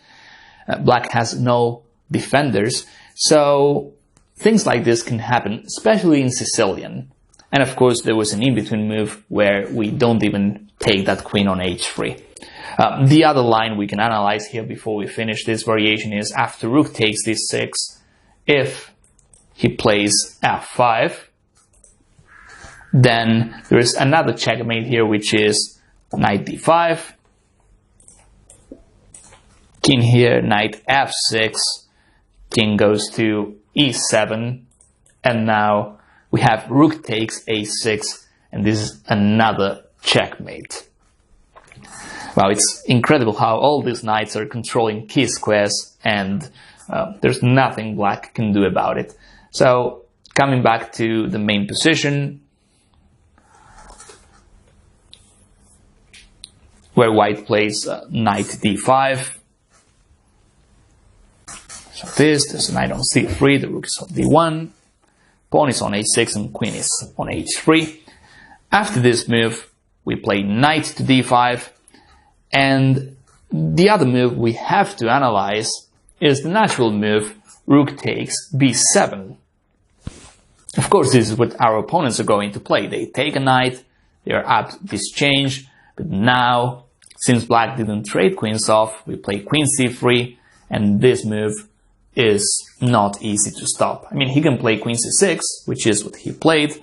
black has no defenders, so things like this can happen, especially in Sicilian. And of course there was an in-between move where we don't even take that queen on h3. The other line we can analyze here before we finish this variation is after rook takes d6, if he plays f5, then there is another checkmate here, which is knight d5, king here, knight f6, king goes to e7, and now we have rook takes a6, and this is another checkmate. Wow, it's incredible how all these knights are controlling key squares, and there's nothing black can do about it. So, coming back to the main position, where white plays knight d5. So there's a knight on c3, the rook is on d1, pawn is on h6, and queen is on h3. After this move, we play knight to d5, and the other move we have to analyze is the natural move rook takes b7. Of course, this is what our opponents are going to play. They take a knight, they are up this change, but now, since black didn't trade queens off, we play queen c3, and this move is not easy to stop. I mean, he can play queen c6, which is what he played,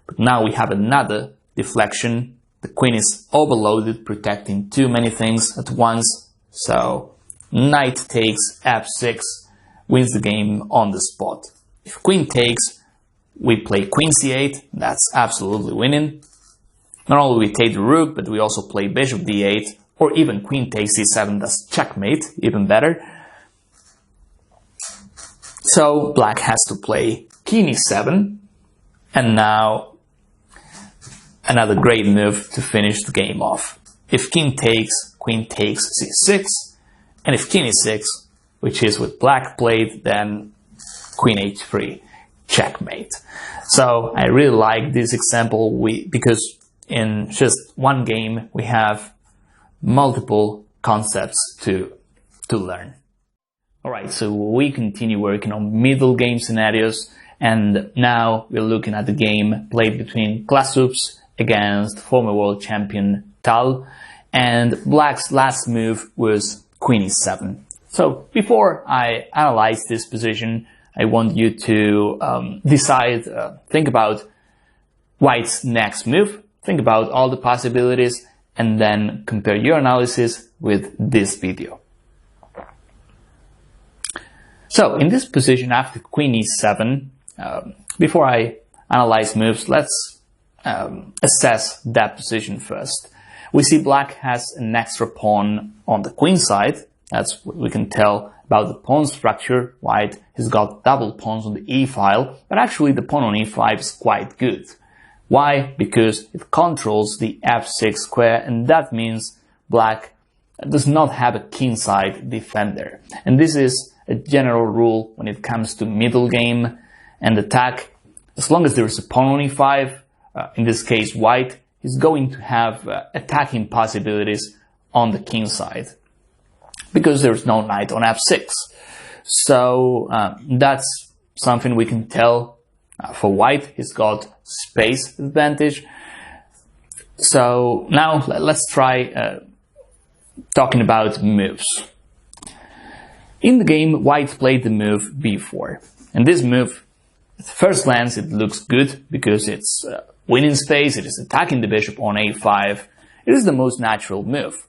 but now we have another deflection. The queen is overloaded, protecting too many things at once, so knight takes f6, wins the game on the spot. If queen takes, we play queen c8, that's absolutely winning. Not only we take the rook, but we also play bishop d8, or even queen takes c7, that's checkmate, even better. So black has to play king e7, and now another great move to finish the game off. If king takes, queen takes c6, and if king e6, which is what black played, then queen h3, checkmate. So I really like this example because in just one game we have multiple concepts to learn. Alright, so we continue working on middle game scenarios, and now we're looking at the game played between Klasups against former world champion Tal, and black's last move was queen e7. So before I analyze this position, I want you to think about white's next move, think about all the possibilities, and then compare your analysis with this video. So in this position after queen e7, before I analyze moves, let's assess that position first. We see black has an extra pawn on the queen side. That's what we can tell about the pawn structure. White has got double pawns on the e file, but actually the pawn on e5 is quite good. Why? Because it controls the f6 square, and that means black does not have a kingside defender. And this is a general rule when it comes to middle game and attack. As long as there is a pawn on e5, in this case white, is going to have attacking possibilities on the king side, because there's no knight on f6. So that's something we can tell for white. He's got space advantage. So now let's try talking about moves. In the game, white played the move b4. And this move, at first glance, it looks good because it's winning space, it is attacking the bishop on a5. It is the most natural move.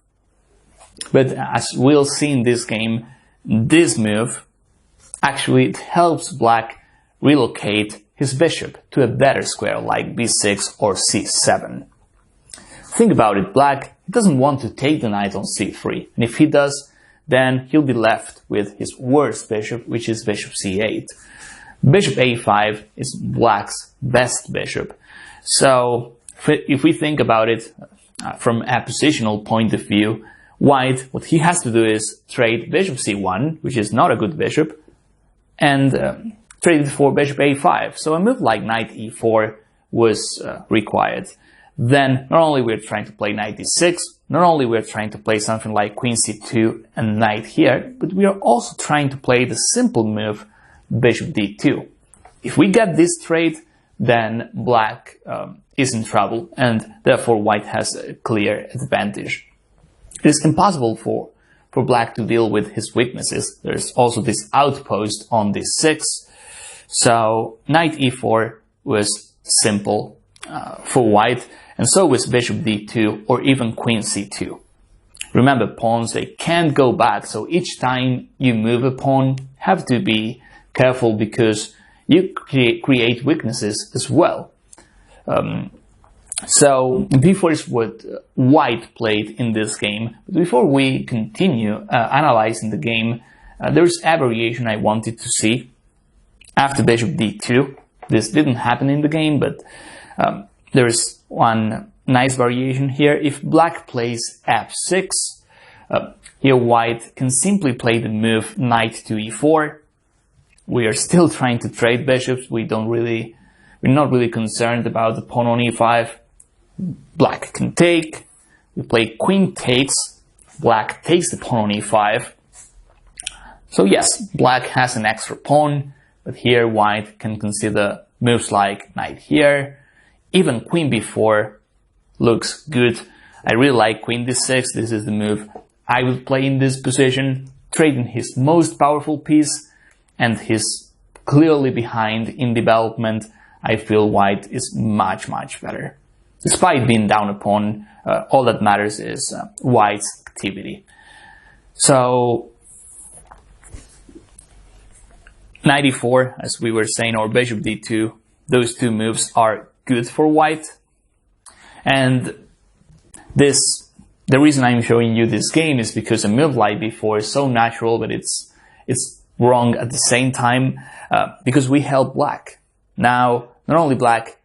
But as we'll see in this game, this move actually it helps black relocate his bishop to a better square like b6 or c7. Think about it, black doesn't want to take the knight on c3, and if he does, then he'll be left with his worst bishop, which is bishop c8. Bishop a5 is black's best bishop. So if we think about it from a positional point of view, white, what he has to do is trade bishop c1, which is not a good bishop, and trade it for bishop a5. So a move like knight e4 was required. Then not only we're trying to play knight d6, not only we're trying to play something like queen c2 and knight here, but we are also trying to play the simple move bishop d2. If we get this trade, then black is in trouble, and therefore white has a clear advantage. It is impossible for black to deal with his weaknesses. There's also this outpost on d6, so knight e4 was simple for white, and so was bishop d2 or even queen c2. Remember, pawns, they can't go back, so each time you move a pawn, have to be careful because you create weaknesses as well. So b4 is what white played in this game. But before we continue analyzing the game, there's a variation I wanted to see after bishop d2. This didn't happen in the game, but there's one nice variation here. If black plays f6, here white can simply play the move knight to e4. We are still trying to trade bishops. We're not really concerned about the pawn on e5. Black can take. We play queen takes. Black takes the pawn on e5. So yes, black has an extra pawn, but here white can consider moves like knight here. Even queen b4 looks good. I really like queen d6. This is the move I would play in this position, trading his most powerful piece, and he's clearly behind in development. I feel white is much better. Despite being down a pawn, all that matters is white's activity. So knight e4, as we were saying, or bishop d2, those two moves are good for white. And the reason I'm showing you this game is because a move like b4 is so natural, but it's wrong at the same time, because we help black. Now, not only black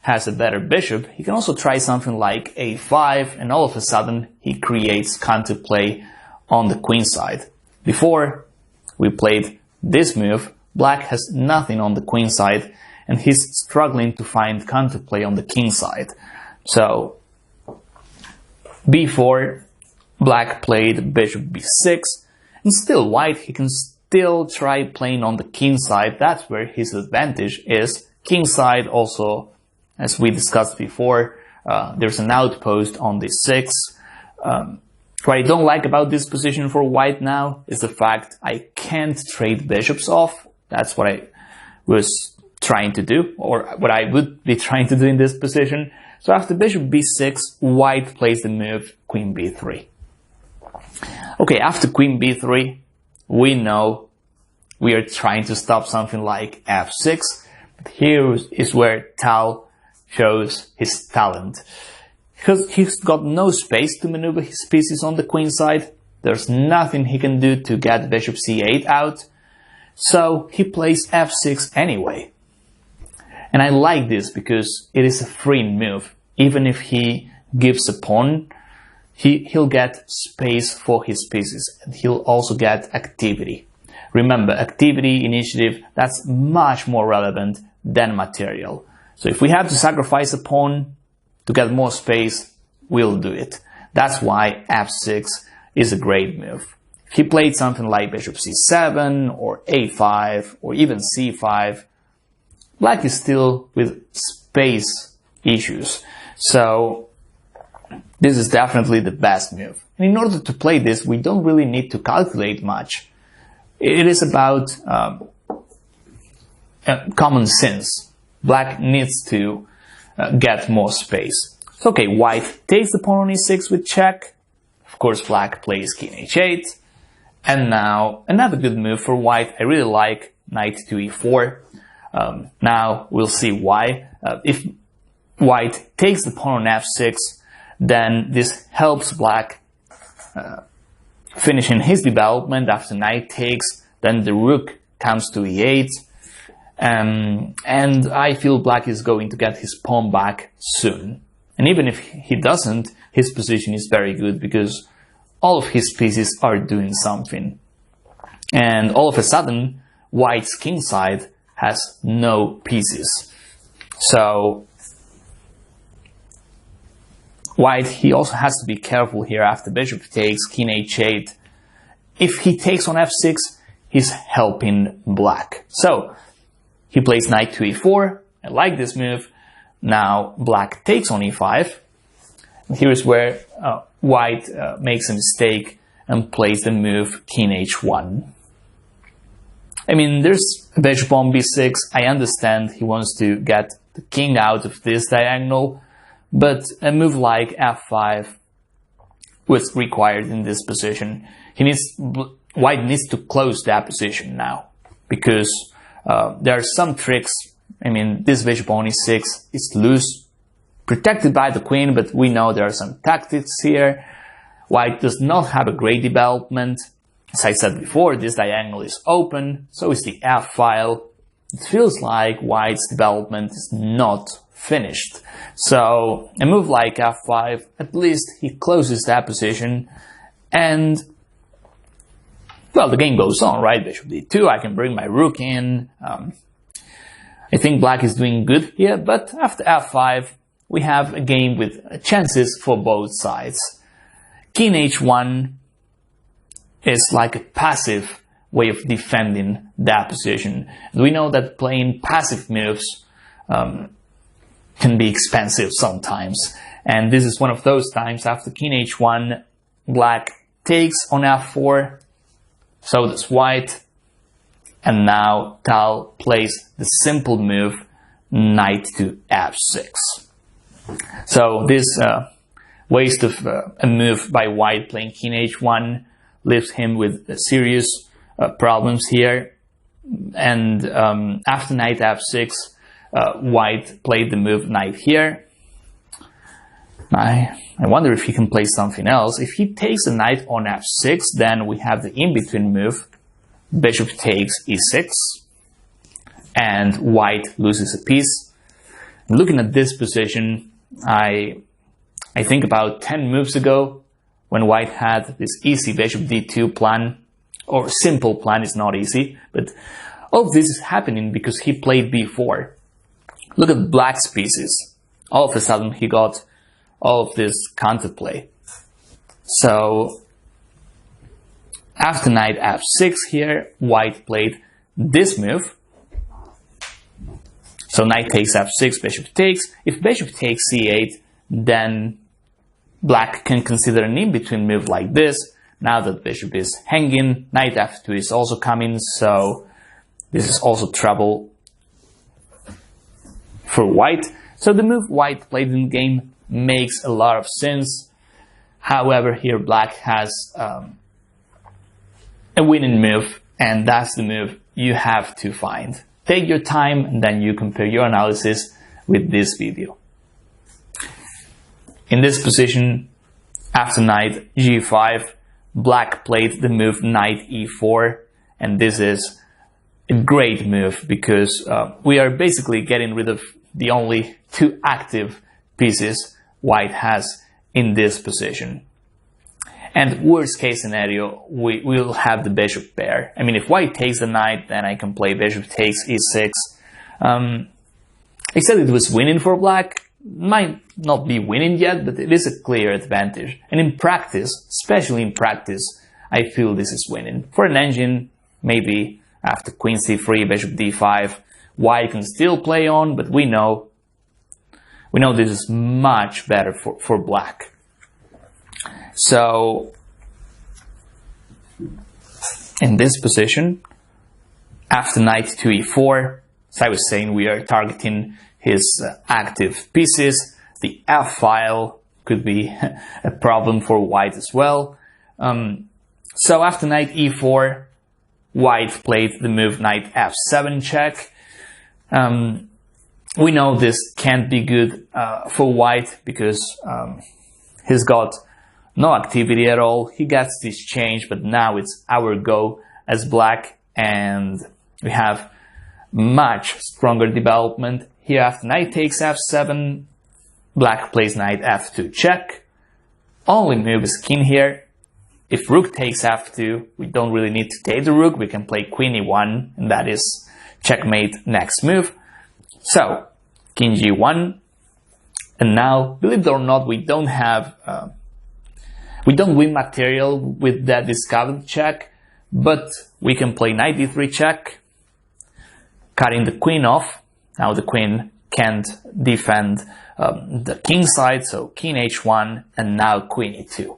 has a better bishop, he can also try something like a5, and all of a sudden he creates counterplay on the queen side. Before we played this move, black has nothing on the queen side, and he's struggling to find counterplay on the king side. So b4, black played bishop b6, and still white, he can still try playing on the king side. That's where his advantage is. King side also, as we discussed before, there's an outpost on d6. What I don't like about this position for white now is the fact I can't trade bishops off. That's what I was trying to do, or what I would be trying to do in this position. So after bishop b6, white plays the move queen b3. Okay, after queen b3, we know we are trying to stop something like f6. But here is where Tal shows his talent. Because he's got no space to maneuver his pieces on the queen side, there's nothing he can do to get bishop c8 out, so he plays f6 anyway. And I like this because it is a free move. Even if he gives a pawn, he'll get space for his pieces, and he'll also get activity. Remember, activity, initiative, that's much more relevant than material. So if we have to sacrifice a pawn to get more space, we'll do it. That's why f6 is a great move. If he played something like bishop c7 or a5 or even c5, black is still with space issues. So this is definitely the best move. And in order to play this, we don't really need to calculate much. It is about common sense. Black needs to get more space. So, okay, white takes the pawn on e6 with check. Of course, black plays king h8. And now, another good move for white, I really like knight to e4. Now, we'll see why. If white takes the pawn on f6, then this helps black finishing his development. After knight takes, then the rook comes to e8. And I feel black is going to get his pawn back soon. And even if he doesn't, his position is very good because all of his pieces are doing something. And all of a sudden, white's king side has no pieces. So white, he also has to be careful here after bishop takes, king h8. If he takes on f6, he's helping black. So he plays knight to e4. I like this move. Now black takes on e5. Here's where white makes a mistake and plays the move king h1. I mean, there's a bishop on b6. I understand he wants to get the king out of this diagonal, but a move like f5 was required in this position. White needs to close that position now, because there are some tricks. I mean, this bishop on e6 is loose, protected by the queen, but we know there are some tactics here. White does not have a great development. As I said before, this diagonal is open, so is the f-file. It feels like white's development is not finished. So a move like f5, at least he closes that position, and well, the game goes on, right? Bishop d2, I can bring my rook in. I think black is doing good here, but after f5, we have a game with chances for both sides. King h1 is like a passive way of defending that position. We know that playing passive moves can be expensive sometimes. And this is one of those times. After king h1, black takes on f4, so does white. And now Tal plays the simple move, knight to f6. So this waste of a move by white playing king h1 leaves him with serious problems here. And after knight f6, white played the move knight here. I wonder if he can play something else. If he takes a knight on f6, then we have the in-between move, bishop takes e6, and white loses a piece. Looking at this position, I think about 10 moves ago, when white had this easy bishop d2 plan, or simple plan, is not easy, but all of this is happening because he played b4. Look at black's pieces. All of a sudden he got all of this counterplay. So after knight f6 here, white played this move. So knight takes f6, bishop takes. If bishop takes c8, then black can consider an in-between move like this. Now that bishop is hanging, knight f2 is also coming, so this is also trouble for white. So the move white played in the game makes a lot of sense. However, here black has a winning move, and that's the move you have to find. Take your time and then you compare your analysis with this video. In this position, after knight g5, black played the move knight e4, and this is a great move because we are basically getting rid of the only two active pieces white has in this position. And worst case scenario, we will have the bishop pair. I mean, if white takes the knight, then I can play bishop takes e6. I said it was winning for black. Might not be winning yet, but it is a clear advantage. And in practice, especially in practice, I feel this is winning. For an engine, maybe after queen c3, bishop d5, white can still play on, but we know this is much better for black. So, in this position, after knight to e4, as I was saying, we are targeting his active pieces. The F file could be a problem for white as well. So after knight e4, white played the move knight f7 check. We know this can't be good for white because he's got no activity at all. He gets this change, but now it's our go as black, and we have much stronger development. Here after knight takes f7, black plays knight f2 check. Only move is king here. If rook takes f2, we don't really need to take the rook. We can play queen e1, and that is checkmate next move. So, king g1. And now, believe it or not, we don't win material with that discovered check, but we can play knight d3 check, cutting the queen off. Now the queen can't defend the king side, so king h1, and now queen e2.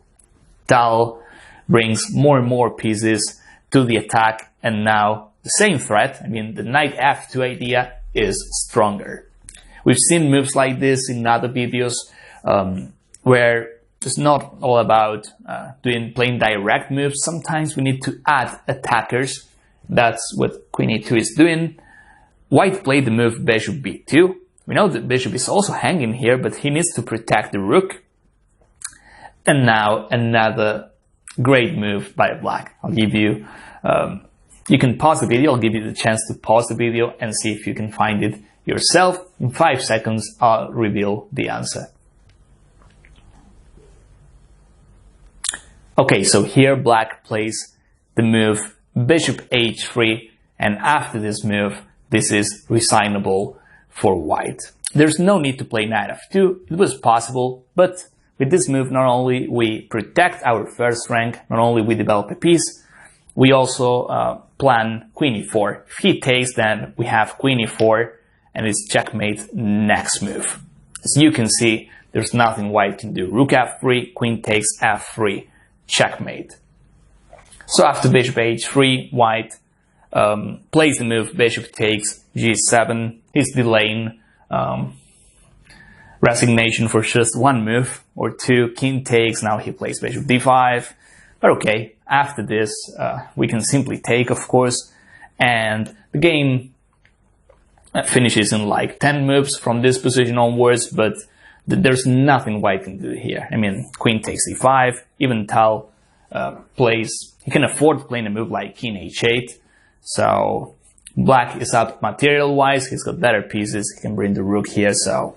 Tal brings more and more pieces to the attack, and now the same threat, I mean the knight f2 idea, is stronger. We've seen moves like this in other videos where it's not all about playing direct moves. Sometimes we need to add attackers. That's what queen e2 is doing. White played the move bishop b2. We know the bishop is also hanging here, but he needs to protect the rook. And now another great move by black. I'll give you, you can pause the video. I'll give you the chance to pause the video and see if you can find it yourself. In 5 seconds, I'll reveal the answer. Okay, so here black plays the move bishop h3, and after this move, this is resignable for white. There's no need to play knight f2. It was possible, but with this move, not only we protect our first rank, not only we develop a piece, we also plan queen e4. If he takes, then we have queen e4, and it's checkmate next move. As you can see, there's nothing white can do. Rook f3, queen takes f3, checkmate. So after bishop h3, white plays the move bishop takes g7. He's delaying resignation for just one move or two. King takes, now he plays bishop d5. But okay, after this, we can simply take, of course, and the game finishes in like 10 moves from this position onwards, but there's nothing white can do here. I mean, queen takes e5, even Tal he can afford playing a move like king h8, so black is up material-wise, he's got better pieces, he can bring the rook here, so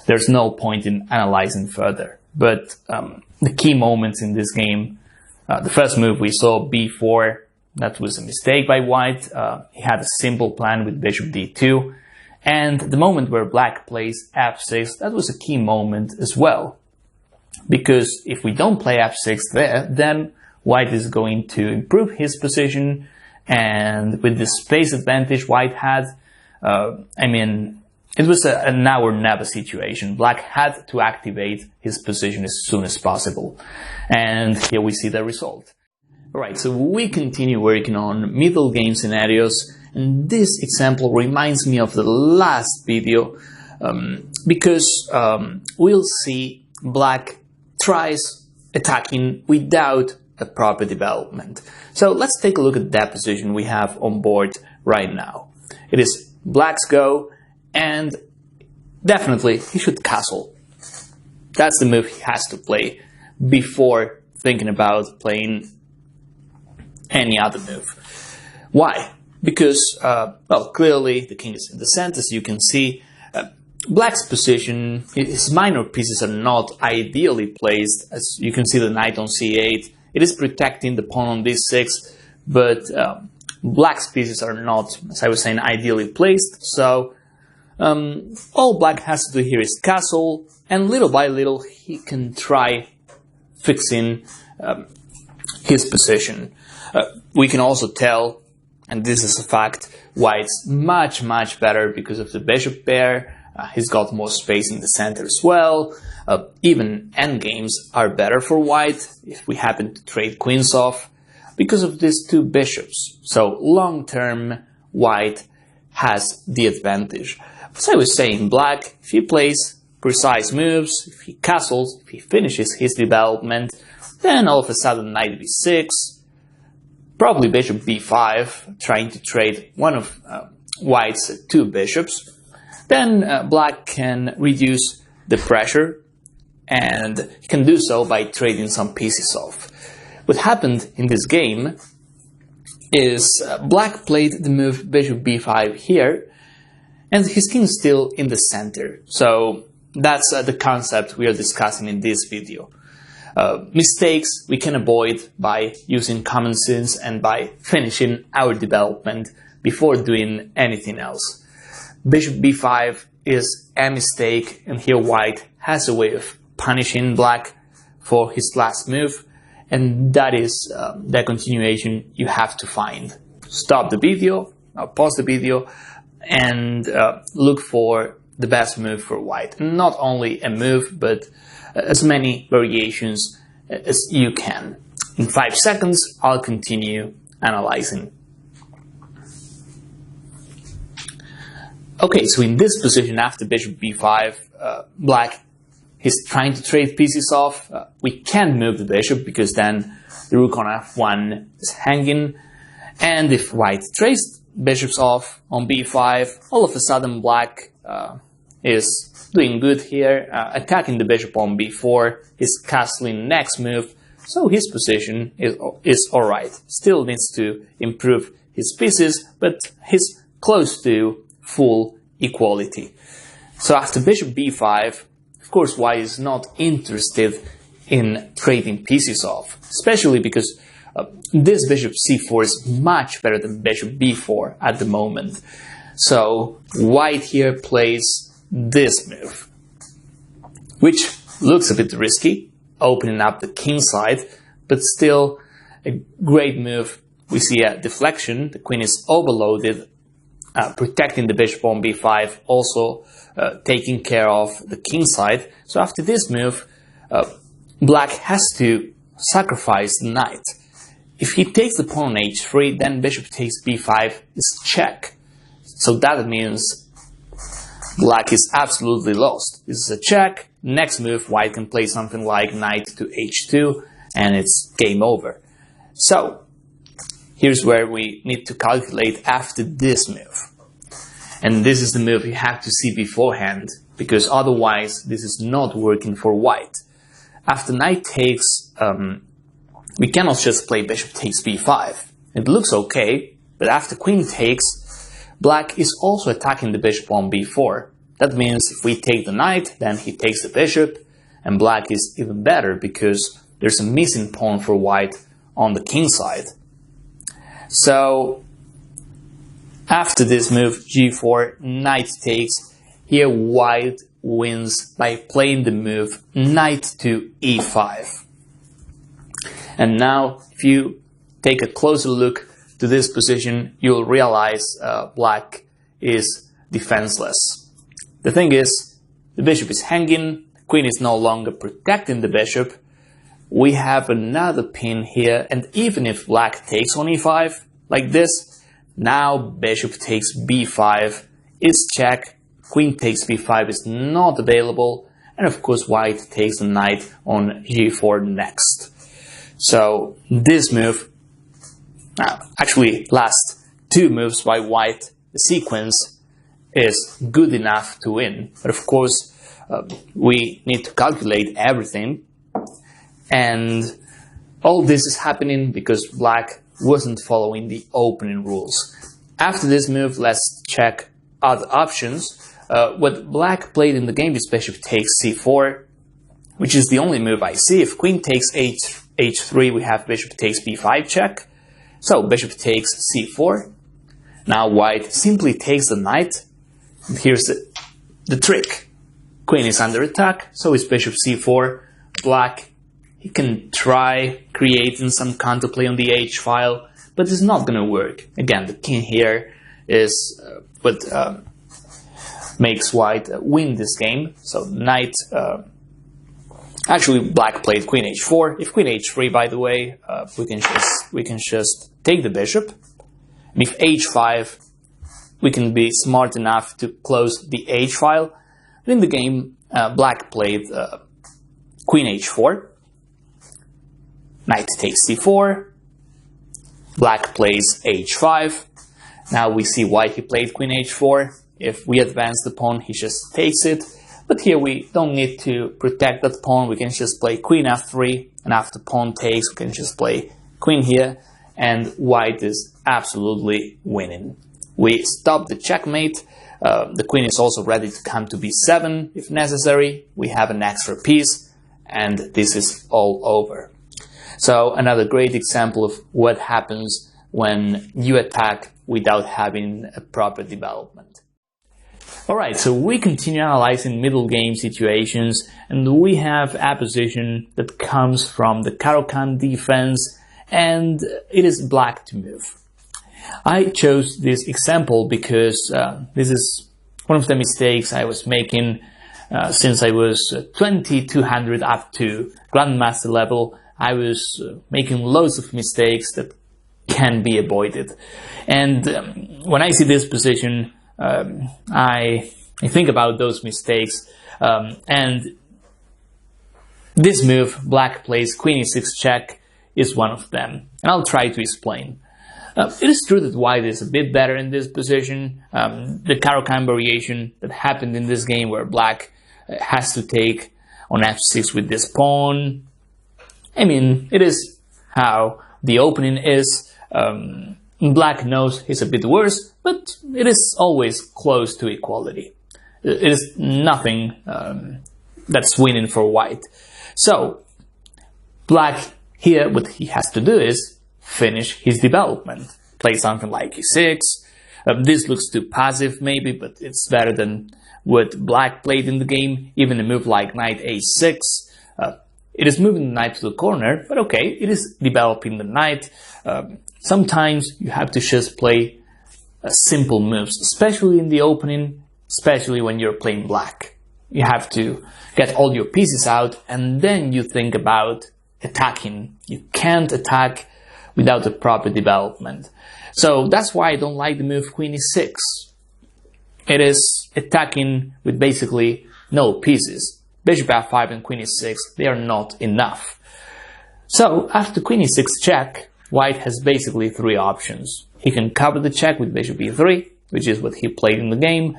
there's no point in analyzing further. But the key moments in this game, the first move we saw, b4, that was a mistake by white. He had a simple plan with bishop d2, and the moment where black plays f6, that was a key moment as well. Because if we don't play f6 there, then white is going to improve his position, and with the space advantage white had, I mean, it was a now or never situation. Black had to activate his position as soon as possible. And here we see the result. Alright, so we continue working on middle game scenarios, and this example reminds me of the last video because we'll see black tries attacking without a proper development. So let's take a look at that position we have on board right now. It is black's go, and definitely he should castle. That's the move he has to play before thinking about playing any other move. Why? Because, well, clearly the king is in the center, as you can see. Black's position, his minor pieces are not ideally placed. As you can see, the knight on c8, it is protecting the pawn on d6, but black's pieces are not, as I was saying, ideally placed. So All black has to do here is castle, and little by little he can try fixing his position. We can also tell, and this is a fact, white's much better because of the bishop pair. He's got more space in the center as well. Even endgames are better for white if we happen to trade queens off because of these two bishops. So long term, white has the advantage. As I was saying, black, if he plays precise moves, if he castles, if he finishes his development, then all of a sudden knight b6, probably bishop b5, trying to trade one of white's two bishops. Then black can reduce the pressure, and he can do so by trading some pieces off. What happened in this game is black played the move bishop b5 here, and his king is still in the center. So that's the concept we are discussing in this video. Mistakes we can avoid by using common sense and by finishing our development before doing anything else. Bishop b5 is a mistake, and here white has a way of punishing black for his last move, and that is the continuation you have to find. Stop the video, pause the video, and look for the best move for white. Not only a move, but as many variations as you can. In 5 seconds, I'll continue analyzing. Okay, so in this position after bishop b5, black is trying to trade pieces off. We can't move the bishop because then the rook on f1 is hanging. And if white trades bishops off on b5, all of a sudden black is doing good here, attacking the bishop on b4, is castling next move, so his position is alright. Still needs to improve his pieces, but he's close to full equality. So after bishop b5, of course white is not interested in trading pieces off, especially because this bishop c4 is much better than bishop b4 at the moment. So white here plays this move, which looks a bit risky, opening up the king side, but still a great move. We see a deflection, the queen is overloaded, protecting the bishop on b5, also taking care of the king side. So after this move, black has to sacrifice the knight. If he takes the pawn on h3, then bishop takes b5 is check. So that means black is absolutely lost. This is a check. Next move, white can play something like knight to h2, and it's game over. So here's where we need to calculate after this move. And this is the move you have to see beforehand, because otherwise this is not working for white. After knight takes, we cannot just play bishop takes b5. It looks okay, but after queen takes, black is also attacking the bishop on b4. That means if we take the knight, then he takes the bishop, and black is even better because there's a missing pawn for white on the king side. So after this move, g4, knight takes, here white wins by playing the move knight to e5. And now, if you take a closer look to this position, you'll realize black is defenseless. The thing is, the bishop is hanging, the queen is no longer protecting the bishop. We have another pin here, and even if black takes on e5, like this, now bishop takes b5 is check, queen takes b5 is not available, and of course white takes the knight on g4 next. So this move, actually last two moves by white, the sequence is good enough to win. But of course, we need to calculate everything. And all this is happening because black wasn't following the opening rules. After this move, let's check other options. What black played in the game is bishop takes c4, which is the only move I see. If queen takes h3, we have bishop takes b5 check. So bishop takes c4. Now white simply takes the knight, here's the trick. Queen is under attack, so is bishop c4. Black, he can try creating some counterplay on the h file, but it's not gonna work. Again, the king here is what makes white win this game. So knight, actually black played queen h4. If queen h3, by the way, we can just take the bishop. And if h5, we can be smart enough to close the h file. But in the game, black played queen h4. Knight takes c4. Black plays h5. Now we see why he played queen h4. If we advance the pawn, he just takes it. But here we don't need to protect that pawn. We can just play queen f3. And after pawn takes, we can just play queen here. And white is absolutely winning. We stop the checkmate. The queen is also ready to come to b7 if necessary. We have an extra piece. And this is all over. So another great example of what happens when you attack without having a proper development. Alright, so we continue analyzing middle game situations, and we have a position that comes from the Caro-Kann defense, and it is black to move. I chose this example because this is one of the mistakes I was making since I was 2200 up to grandmaster level. I was making loads of mistakes that can be avoided. And when I see this position, I think about those mistakes. And this move, black plays queen e6 check, is one of them. And I'll try to explain. It is true that white is a bit better in this position. The Caro-Kann variation that happened in this game where black has to take on f6 with this pawn. I mean, it is how the opening is. Black knows he's a bit worse, but it is always close to equality. It is nothing that's winning for white. So, black here, what he has to do is finish his development. Play something like e6. This looks too passive maybe, but it's better than what black played in the game. Even a move like knight a6. It is moving the knight to the corner, but okay, it is developing the knight. Sometimes you have to just play simple moves, especially in the opening, especially when you're playing black. You have to get all your pieces out, and then you think about attacking. You can't attack without a proper development. So that's why I don't like the move queen e6. It is attacking with basically no pieces. Bishop f5 and queen e6, they are not enough. So after queen e6 check, white has basically three options. He can cover the check with bishop e3, which is what he played in the game.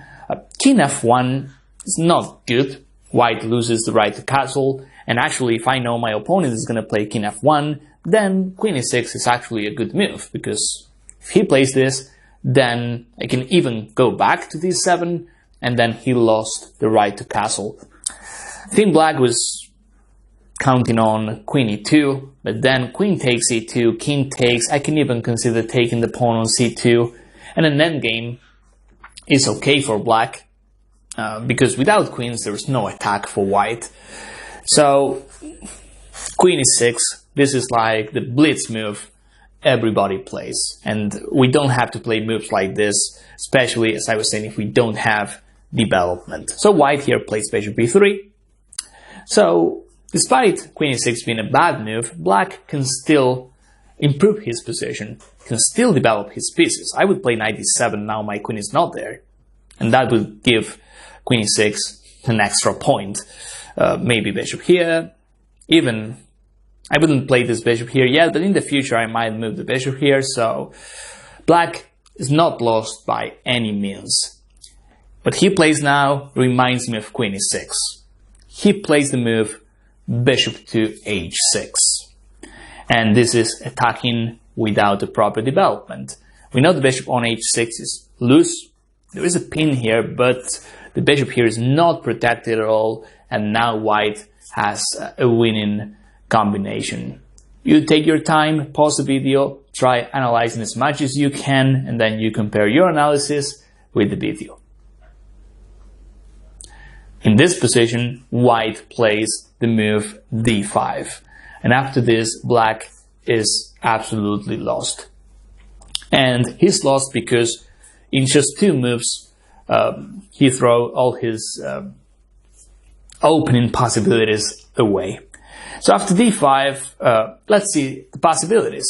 King f1 is not good. White loses the right to castle, and actually if I know my opponent is going to play king f1, then queen e6 is actually a good move, because if he plays this, then I can even go back to d7, and then he lost the right to castle. I think black was counting on queen e2, but then queen takes e2, king takes. I can even consider taking the pawn on c2, and an endgame is okay for black, because without queens there's no attack for white. So queen e6, this is like the blitz move everybody plays, and we don't have to play moves like this, especially as I was saying, if we don't have development. So white here plays bishop e3. So, despite queen e6 being a bad move, black can still improve his position, can still develop his pieces. I would play knight e7, now my queen is not there. And that would give queen e6 an extra point. Maybe bishop here. Even, I wouldn't play this bishop here yet, but in the future I might move the bishop here. So, black is not lost by any means. What he plays now reminds me of queen e6. He plays the move bishop to h6. And this is attacking without a proper development. We know the bishop on h6 is loose. There is a pin here, but the bishop here is not protected at all. And now white has a winning combination. You take your time, pause the video, try analyzing as much as you can, and then you compare your analysis with the video. In this position, white plays the move d5. And after this, black is absolutely lost. And he's lost because in just 2 moves, he throws all his opening possibilities away. So after d5, let's see the possibilities.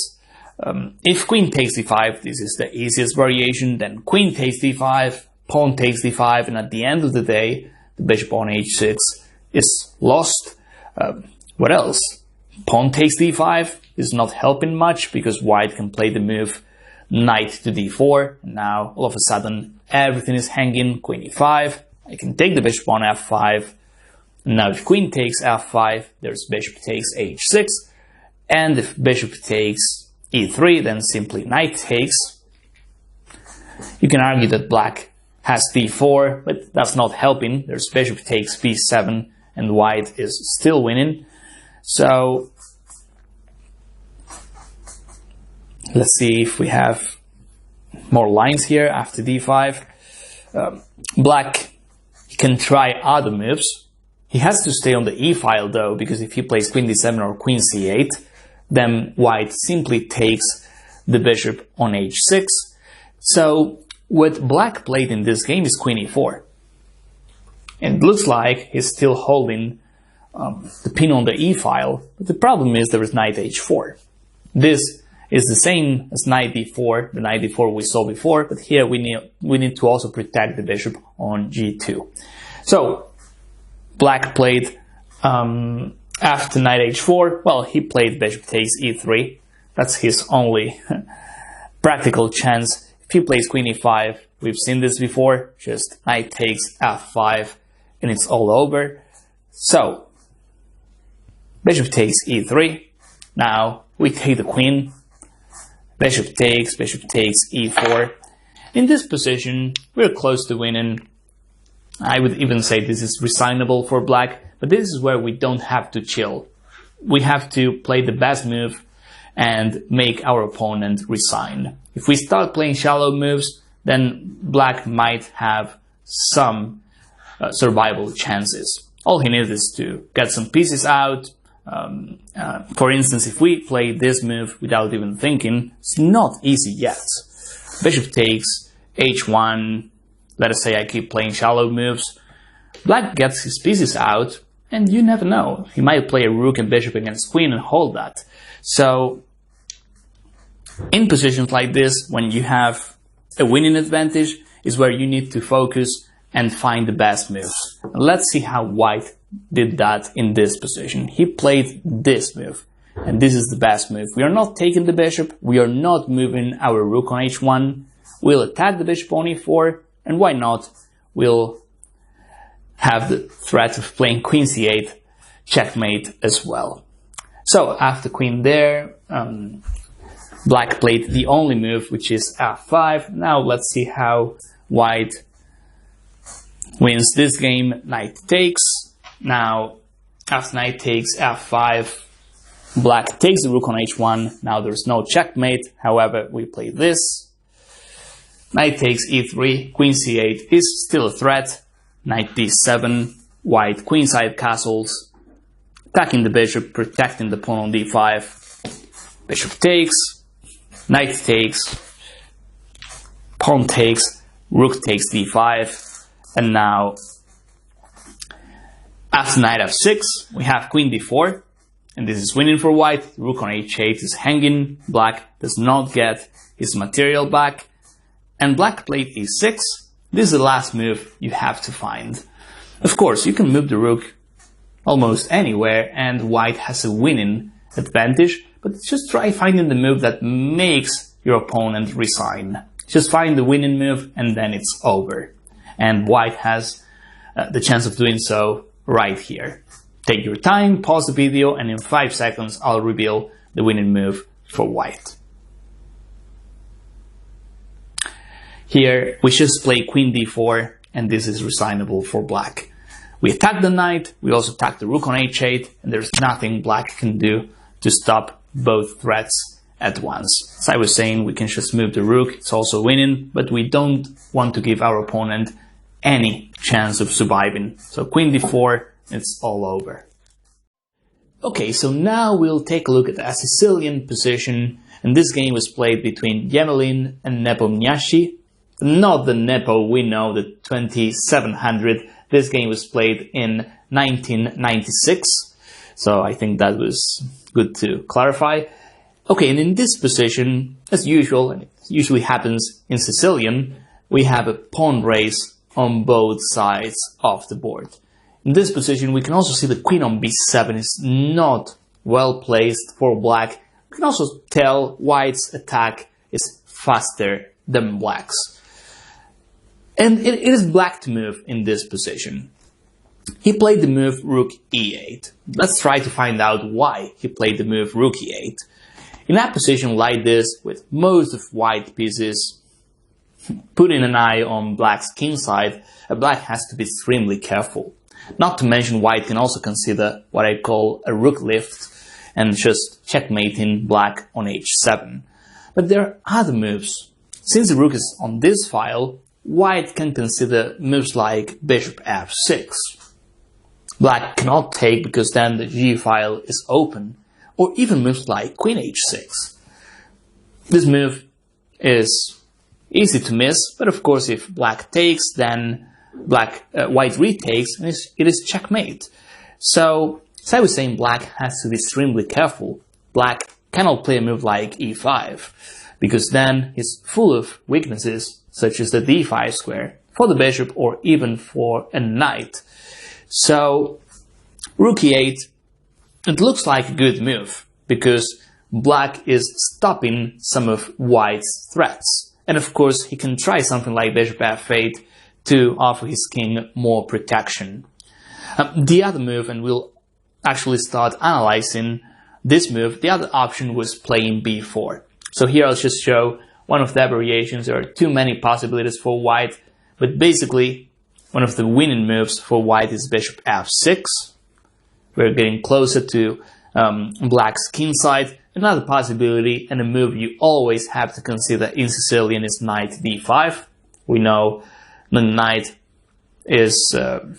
If queen takes d5, this is the easiest variation. Then queen takes d5, pawn takes d5, and at the end of the day, the bishop on h6 is lost. What else? Pawn takes d5 is not helping much because white can play the move knight to d4. And now all of a sudden everything is hanging. Queen e5. I can take the bishop on f5. Now if queen takes f5, there's bishop takes h6. And if bishop takes e3, then simply knight takes. You can argue that black has d4, but that's not helping. There's bishop takes b7, and white is still winning. So let's see if we have more lines here after d5. Black can try other moves. He has to stay on the e file though, because if he plays queen d7 or queen c8, then white simply takes the bishop on h6. So what black played in this game is queen e4. And it looks like he's still holding the pin on the e file, but the problem is there is knight h4. This is the same as knight d4, the knight d4 we saw before, but here we need to also protect the bishop on g2. So black played after knight h4, well, he played bishop takes e3. That's his only practical chance. If he plays queen e5, we've seen this before, just knight takes f5 and it's all over. So bishop takes e3. Now we take the queen. Bishop takes e4. In this position, we're close to winning. I would even say this is resignable for black, but this is where we don't have to chill. We have to play the best move and make our opponent resign. If we start playing shallow moves, then black might have some survival chances. All he needs is to get some pieces out. For instance, if we play this move without even thinking, it's not easy yet. Bishop takes h1. Let us say I keep playing shallow moves. Black gets his pieces out, and you never know. He might play a rook and bishop against queen and hold that. So in positions like this, when you have a winning advantage, is where you need to focus and find the best moves. Let's see how white did that in this position. He played this move, and this is the best move. We are not taking the bishop, we are not moving our rook on h1, we'll attack the bishop on e4, and why not, we'll have the threat of playing queen c8, checkmate as well. So after queen there, black played the only move, which is f5. Now let's see how white wins this game. Knight takes. Now after knight takes f5, black takes the rook on h1. Now there's no checkmate. However, we play this. Knight takes e3, queen c8 is still a threat. Knight d7, white queenside castles, attacking the bishop, protecting the pawn on d5. Bishop takes, knight takes, pawn takes, rook takes d5, and now after knight f6, we have queen d4, and this is winning for white. Rook on h8 is hanging. Black does not get his material back, and black played e6. This is the last move you have to find. Of course, you can move the rook almost anywhere, and white has a winning advantage, but just try finding the move that makes your opponent resign. Just find the winning move, and then it's over. And white has the chance of doing so right here. Take your time, pause the video, and in 5 seconds I'll reveal the winning move for white. Here we just play queen d4, and this is resignable for black. We attack the knight, we also attack the rook on h8, and there's nothing black can do to stop both threats at once. As I was saying, we can just move the rook, it's also winning, but we don't want to give our opponent any chance of surviving. So queen d4, it's all over. Okay, so now we'll take a look at the Sicilian position, and this game was played between Yemelin and Nepomniachtchi. Not the Nepo we know, the 2700. This game was played in 1996, so I think that was good to clarify. Okay, and in this position, as usual, and it usually happens in Sicilian, we have a pawn race on both sides of the board. In this position, we can also see the queen on b7 is not well placed for black. We can also tell white's attack is faster than black's. And it is black to move in this position. He played the move rook e8. Let's try to find out why he played the move rook e8. In a position like this, with most of white pieces putting an eye on black's king side, black has to be extremely careful. Not to mention white can also consider what I call a rook lift and just checkmating black on h7. But there are other moves. Since the rook is on this file, white can consider moves like bishop f6. Black cannot take because then the g file is open, or even moves like queen h6. This move is easy to miss, but of course if black takes, then white retakes, and it is checkmate. So, as I was saying, black has to be extremely careful. Black cannot play a move like e5, because then he's full of weaknesses, such as the d5 square, for the bishop or even for a knight. So, rook e8, it looks like a good move, because black is stopping some of white's threats. And of course, he can try something like bishop f8 to offer his king more protection. The other move, and we'll actually start analyzing this move, the other option was playing b4. So here I'll just show one of the variations. There are too many possibilities for white, but basically one of the winning moves for white is bishop f6. We're getting closer to black's king side. Another possibility, and a move you always have to consider in Sicilian, is knight d5. We know the knight is, it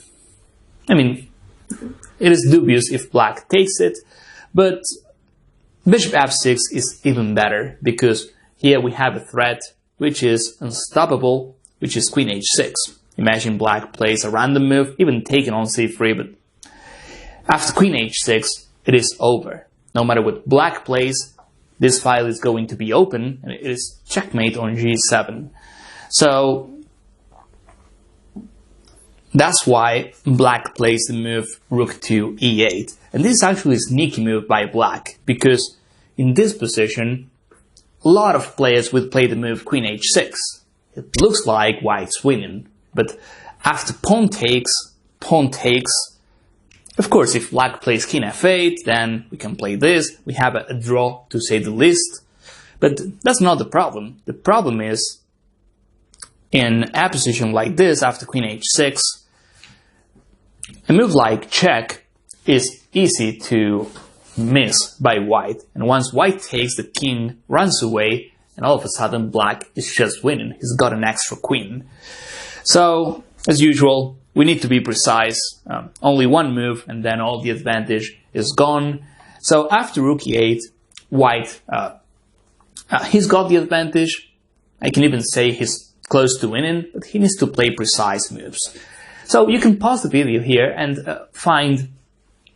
is dubious if black takes it, but bishop f6 is even better, because here we have a threat which is unstoppable, which is queen h6. Imagine black plays a random move, even taken on c3, but after queen h6, it is over. No matter what black plays, this file is going to be open, and it is checkmate on g7. So that's why black plays the move rook to e8. And this is actually a sneaky move by black, because in this position, a lot of players would play the move queen h6. It looks like white's winning, but after pawn takes, of course, if black plays king f8, then we can play this. We have a draw, to say the least. But that's not the problem. The problem is, in a position like this, after queen h6, a move like check is easy to miss by white. And once white takes, the king runs away, and all of a sudden black is just winning. He's got an extra queen. So, as usual, we need to be precise. Only one move, and then all the advantage is gone. So after rook e8, white, he's got the advantage. I can even say he's close to winning, but he needs to play precise moves. So you can pause the video here and find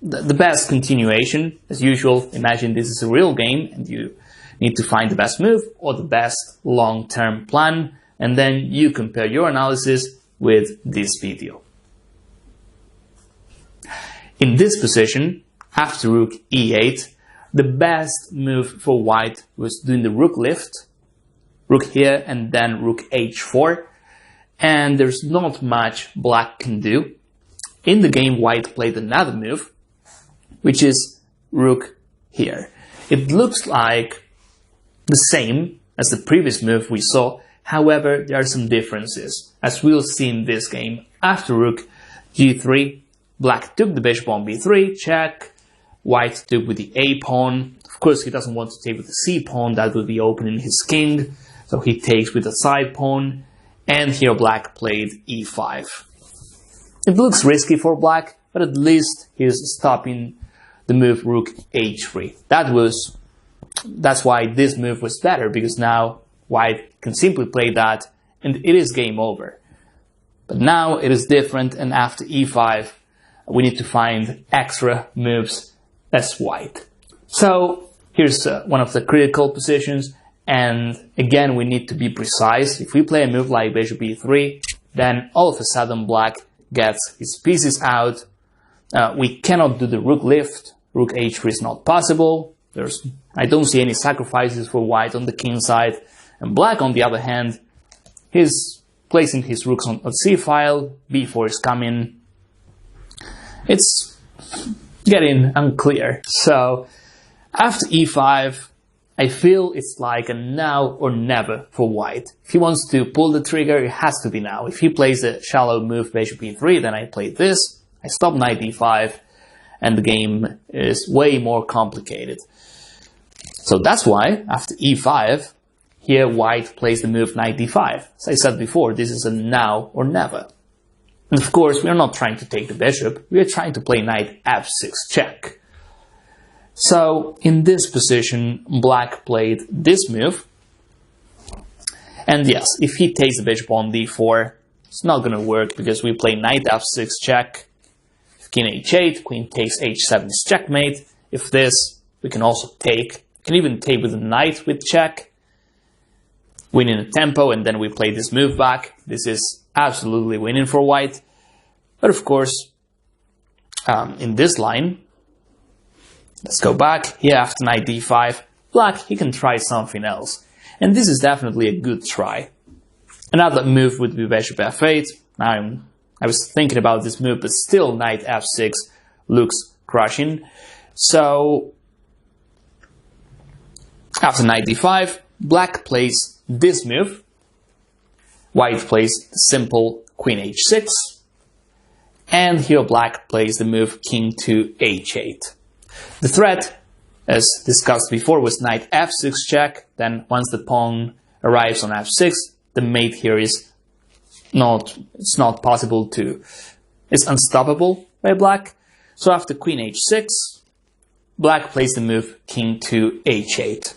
the best continuation. As usual, imagine this is a real game, and you need to find the best move or the best long-term plan, and then you compare your analysis with this video. In this position, after rook e8, the best move for white was doing the rook lift, rook here, and then rook h4, and there's not much black can do. In the game, white played another move, which is rook here. It looks like the same as the previous move we saw, however, there are some differences, as we'll see in this game. After rook g3, black took the bishop on b3, check. White took with the a pawn. Of course, he doesn't want to take with the c pawn, that would be opening his king. So he takes with the side pawn. And here black played e5. It looks risky for black, but at least he's stopping the move rook h3. That's why this move was better, because now white can simply play that and it is game over. But now it is different, and after e5 we need to find extra moves as white. So here's one of the critical positions, and again we need to be precise. If we play a move like bishop e3, then all of a sudden black gets his pieces out. We cannot do the rook lift. Rook h3 is not possible. I don't see any sacrifices for white on the king side. And black, on the other hand, he's placing his rooks on c-file. b4 is coming. It's getting unclear. So after e5, I feel it's like a now or never for white. If he wants to pull the trigger, it has to be now. If he plays a shallow move bishop e3, then I play this. I stop knight e5, and the game is way more complicated. So that's why, after e5, here white plays the move knight d5. As I said before, this is a now or never. And of course, we are not trying to take the bishop, we are trying to play knight f6 check. So, in this position, black played this move. And yes, if he takes the bishop on d4, it's not going to work, because we play knight f6 check. If king h8, queen takes h7 is checkmate. If this, we can also take. Can even take with a knight with check, winning a tempo, and then we play this move back. This is absolutely winning for white. But of course, in this line, let's go back. Here after knight d5, black, he can try something else. And this is definitely a good try. Another move would be bishop f8. Now, I was thinking about this move, but still knight f6 looks crushing. So, after knight d5, black plays this move. White plays the simple queen h6. And here black plays the move king to h8. The threat, as discussed before, was knight f6 check. Then once the pawn arrives on f6, the mate here is it's not possible to, it's unstoppable by black. So after queen h6, black plays the move king to h8.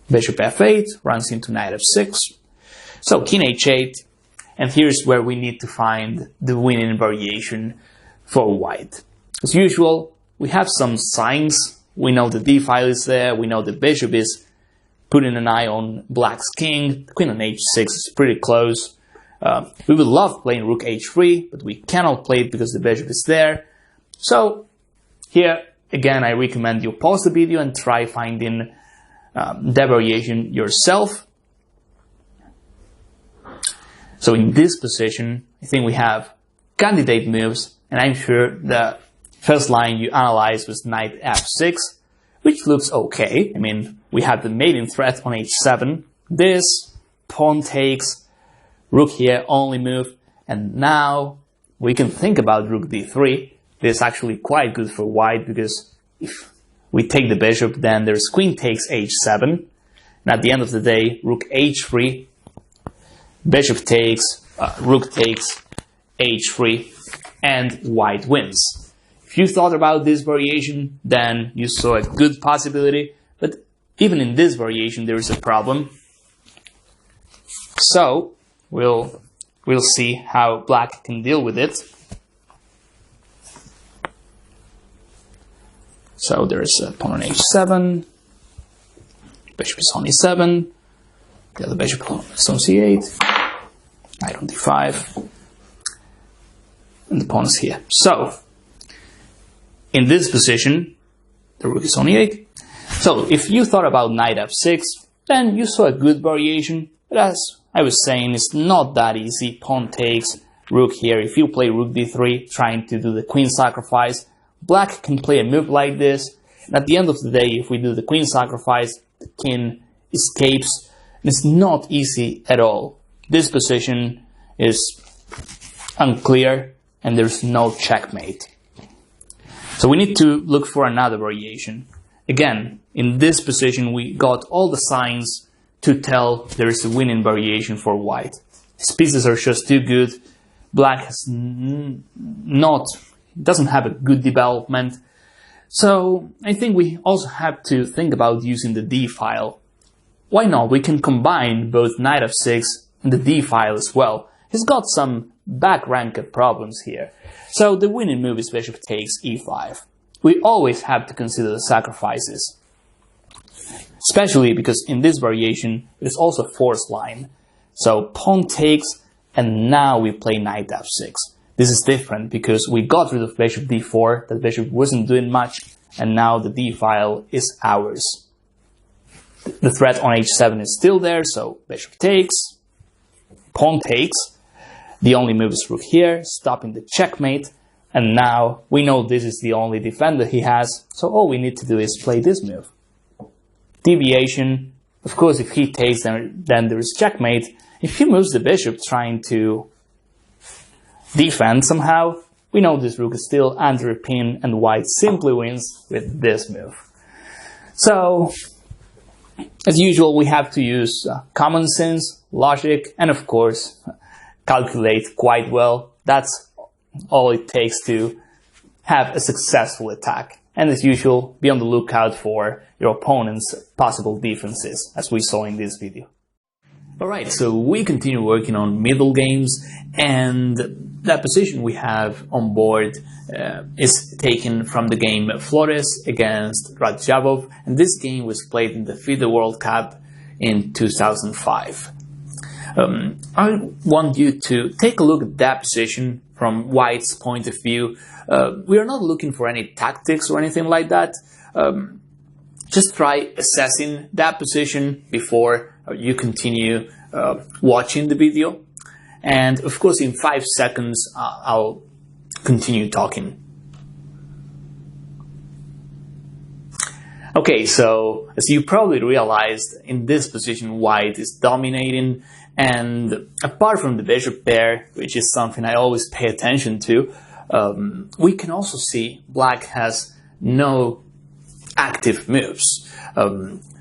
Bishop f8 runs into knight f6. So king h8, and here's where we need to find the winning variation for white. As usual, we have some signs. We know the d-file is there, we know the bishop is putting an eye on black's king, the queen on h6 is pretty close. We would love playing rook h3, but we cannot play it because the bishop is there. So here, again, I recommend you pause the video and try finding that variation yourself. So in this position, I think we have candidate moves, and I'm sure the first line you analyze was knight f6, which looks okay. I mean, we have the mating threat on h7, this, pawn takes, rook here, only move, and now we can think about rook d3. This is actually quite good for white, because if we take the bishop, then there's queen takes h7, and at the end of the day, rook h3, bishop takes, rook takes h3, and white wins. If you thought about this variation, then you saw a good possibility, but even in this variation there is a problem. So we'll see how black can deal with it. So there's a pawn on h7, bishop is on e7, the other bishop is on c8, knight on d5, and the pawn is here. So, in this position, the rook is on e8. So, if you thought about knight f6, then you saw a good variation, but as I was saying, it's not that easy. Pawn takes, rook here. If you play rook d3, trying to do the queen sacrifice, black can play a move like this, and at the end of the day, if we do the queen sacrifice, the king escapes, and it's not easy at all. This position is unclear, and there's no checkmate. So we need to look for another variation. Again, in this position, we got all the signs to tell there is a winning variation for white. His pieces are just too good. Black has doesn't have a good development. So I think we also have to think about using the D file. Why not? We can combine both knight f6 and the D file as well. He's got some back rank problems here. So the winning move is bishop takes e5. We always have to consider the sacrifices, especially because in this variation it is also a forced line. So pawn takes, and now we play knight f6. This is different because we got rid of bishop d4, that bishop wasn't doing much, and now the d file is ours. The threat on h7 is still there, so bishop takes, pawn takes. The only move is rook here, stopping the checkmate, and now we know this is the only defender he has, so all we need to do is play this move. Deviation, of course if he takes then there is checkmate. If he moves the bishop trying to defend somehow, we know this rook is still under a pin and white simply wins with this move. So, as usual, we have to use common sense, logic, and of course, calculate quite well. That's all it takes to have a successful attack. And as usual, be on the lookout for your opponent's possible defenses, as we saw in this video. Alright, so we continue working on middle games, and that position we have on board is taken from the game Flores against Radjabov, and this game was played in the FIDE World Cup in 2005. I want you to take a look at that position from White's point of view. We are not looking for any tactics or anything like that. Just try assessing that position before you continue watching the video. And of course, in 5 seconds, I'll continue talking. Okay, so as you probably realized, in this position, White is dominating. And apart from the bishop pair, which is something I always pay attention to, we can also see Black has no active moves.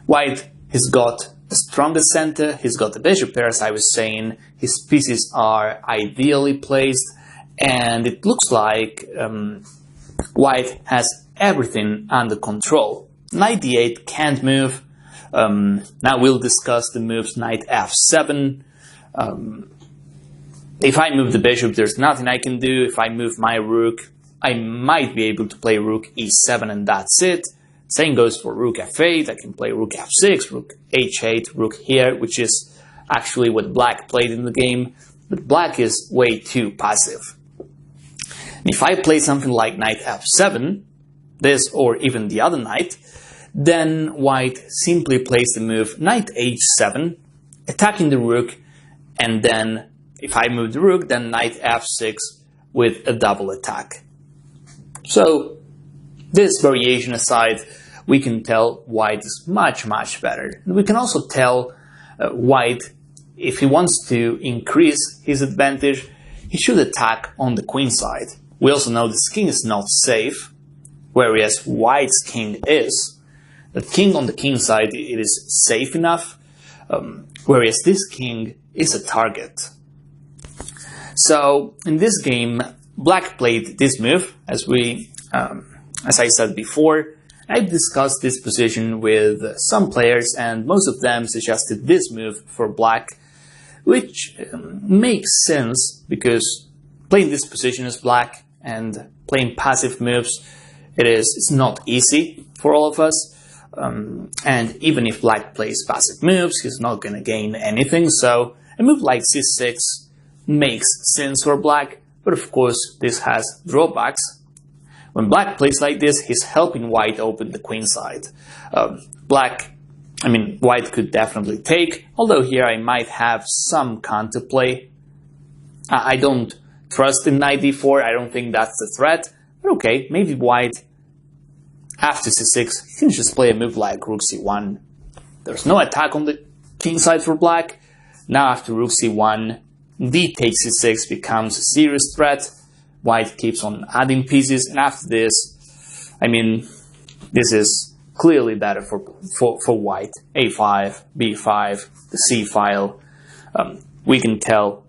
White has got a stronger center, he's got the bishop pair, as I was saying, his pieces are ideally placed, and it looks like White has everything under control. Knight d8 can't move. Now we'll discuss the moves knight f7. If I move the bishop, there's nothing I can do. If I move my rook, I might be able to play rook e7 and that's it. Same goes for rook f8. I can play rook f6, rook h8, rook here, which is actually what Black played in the game. But Black is way too passive. And if I play something like knight f7, this or even the other knight, then White simply plays the move knight h7, attacking the rook, and then if I move the rook, then knight f6 with a double attack. So this variation aside, we can tell White is much, much better. And we can also tell White, if he wants to increase his advantage, he should attack on the queen side. We also know this king is not safe, whereas White's king is. The king on the king side, it is safe enough, whereas this king is a target. So in this game, Black played this move, as I said before. I've discussed this position with some players, and most of them suggested this move for Black, which makes sense because playing this position as Black and playing passive moves, it's not easy for all of us. And even if Black plays passive moves, he's not going to gain anything. So a move like c6 makes sense for Black, but of course this has drawbacks. When Black plays like this, he's helping White open the queen side. White could definitely take, although here I might have some counterplay. I don't trust in knight d4, I don't think that's the threat, but okay, maybe White, after c6, he can just play a move like rook c1. There's no attack on the king side for Black. Now after rook c1, d takes c6 becomes a serious threat. White keeps on adding pieces, and after this, this is clearly better for White. a5, b5, the c file. We can tell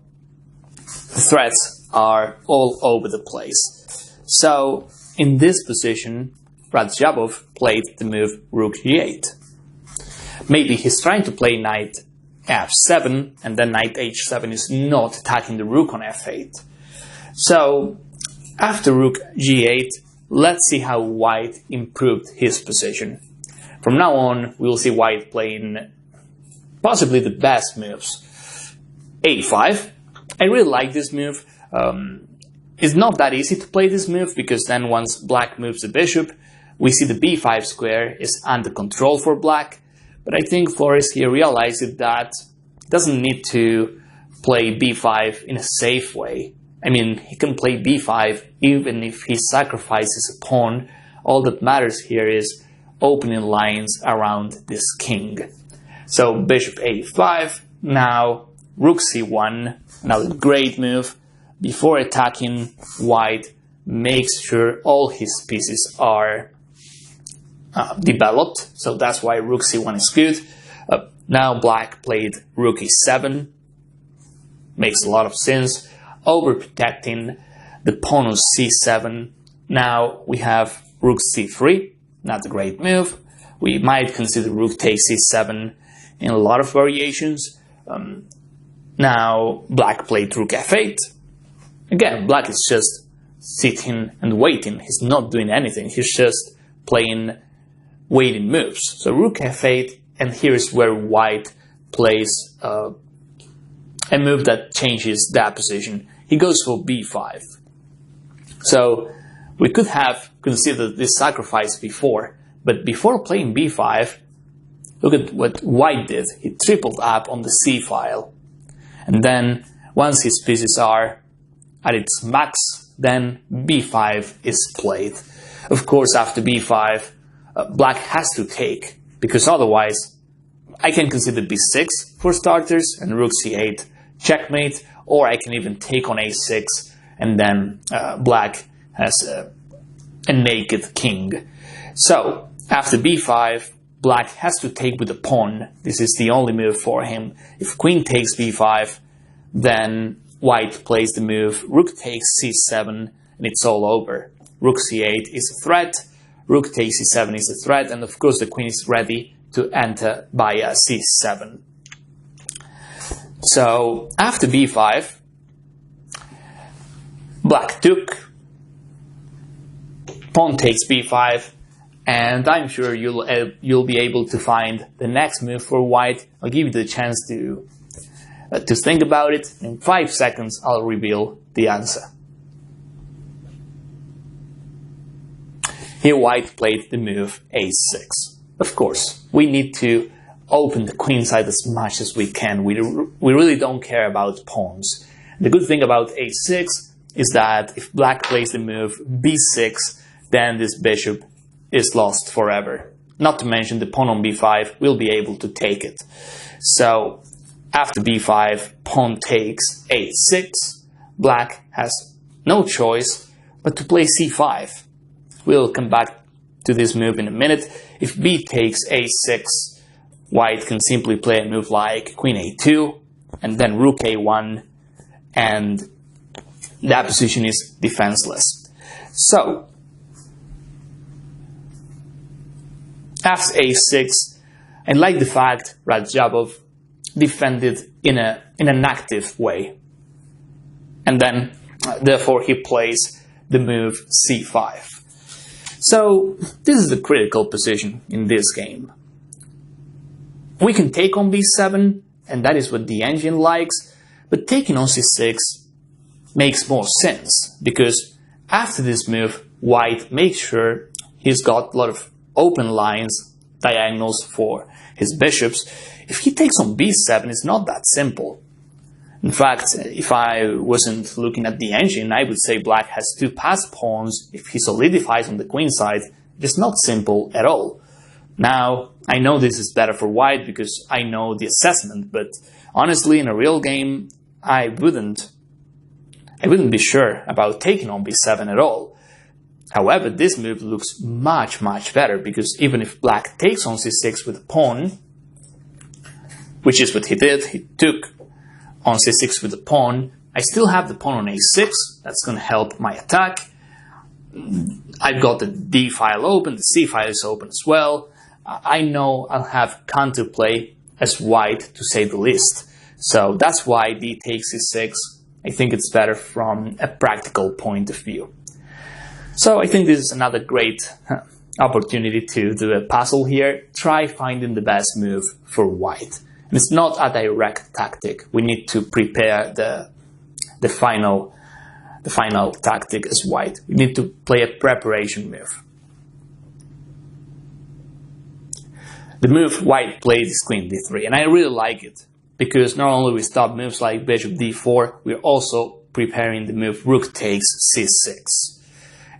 the threats are all over the place. So in this position, Radzhabov played the move Rook G8. Maybe he's trying to play Knight F7, and then Knight H7 is not attacking the Rook on F8. So after Rook G8, let's see how White improved his position. From now on, we will see White playing possibly the best moves. A5. I really like this move. It's not that easy to play this move, because then once Black moves the bishop, we see the B5 square is under control for Black. But I think Flores here realized that he doesn't need to play B5 in a safe way. I mean, he can play B5 even if he sacrifices a pawn. All that matters here is opening lines around this king. So bishop A5, now Rook C1, another great move. Before attacking, White makes sure all his pieces are developed, so that's why Rook C1 is good. Now Black played Rook E7, makes a lot of sense, overprotecting the pawn on C7. Now we have Rook C3, not a great move. We might consider Rook takes C7 in a lot of variations. Now Black played Rook F8. Again, Black is just sitting and waiting. He's not doing anything. He's just playing waiting moves. So Rook F8, and here is where White plays a move that changes that position. He goes for B5. So we could have considered this sacrifice before, but before playing B5, look at what White did. He tripled up on the C file. And then once his pieces are at its max, then B5 is played. Of course, after B5, Black has to take, because otherwise I can consider B6 for starters and Rook C8 checkmate, or I can even take on A6, and then Black has a naked king. So after B5, Black has to take with the pawn. This is the only move for him. If Queen takes B5, then White plays the move Rook takes C7, and it's all over. Rook C8 is a threat, Rook takes C7 is a threat, and of course the Queen is ready to enter by C7. So after B5, Black took, pawn takes B5, and I'm sure you'll be able to find the next move for White. I'll give you the chance to think about it. In 5 seconds, I'll reveal the answer. Here White played the move A6. Of course, we need to open the queen side as much as we can. We really don't care about pawns. The good thing about A6 is that if Black plays the move B6, then this bishop is lost forever. Not to mention the pawn on B5 will be able to take it. So after B5, pawn takes A6. Black has no choice but to play C5. We'll come back to this move in a minute. If B takes A6, White can simply play a move like Queen A2, and then Rook A1, and that position is defenseless. So after A6, I like the fact Radzhabov defended in an active way, and then therefore he plays the move C5. So this is the critical position in this game. We can take on B7, and that is what the engine likes, but taking on C6 makes more sense, because after this move, White makes sure he's got a lot of open lines, diagonals for his bishops. If he takes on B7, it's not that simple. In fact, if I wasn't looking at the engine, I would say Black has 2 passed pawns. If he solidifies on the queen side, it's not simple at all. Now, I know this is better for White because I know the assessment, but honestly, in a real game, I wouldn't be sure about taking on B7 at all. However, this move looks much, much better, because even if Black takes on C6 with a pawn, which is what he did, he took on C6 with a pawn, I still have the pawn on a6, that's going to help my attack. I've got the d file open, the c file is open as well. I know I'll have counterplay as white, to say the least. So that's why d takes c6. I think it's better from a practical point of view. So I think this is another great opportunity to do a puzzle here. Try finding the best move for white. And it's not a direct tactic. We need to prepare the final tactic as white. We need to play a preparation move. The move white played is queen d3, and I really like it, because not only we stop moves like bishop d4, we're also preparing the move rook takes c6.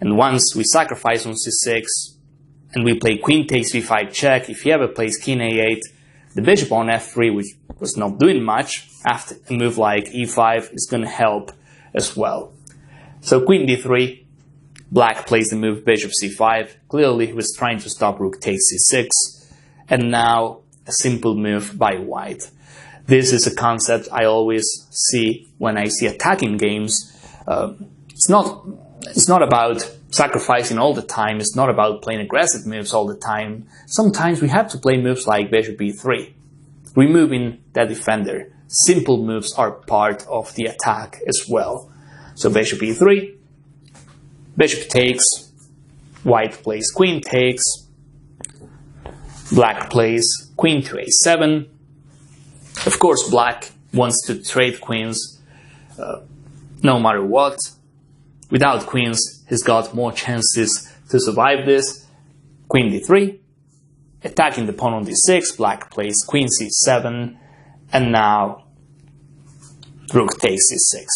And once we sacrifice on c6, and we play queen takes b5 check, if he ever plays king a8, the bishop on f3, which was not doing much, after a move like e5 is going to help as well. So queen d3, black plays the move bishop c5, clearly he was trying to stop rook takes c6, and now a simple move by white. This is a concept I always see when I see attacking games. It's not about sacrificing all the time, it's not about playing aggressive moves all the time. Sometimes we have to play moves like bishop e3, removing that defender. Simple moves are part of the attack as well. So bishop e3, bishop takes, white plays queen takes, black plays queen to a7. Of course, black wants to trade queens no matter what. Without queens, he's got more chances to survive this. Queen d3, attacking the pawn on d6, black plays queen c7, and now rook takes c6.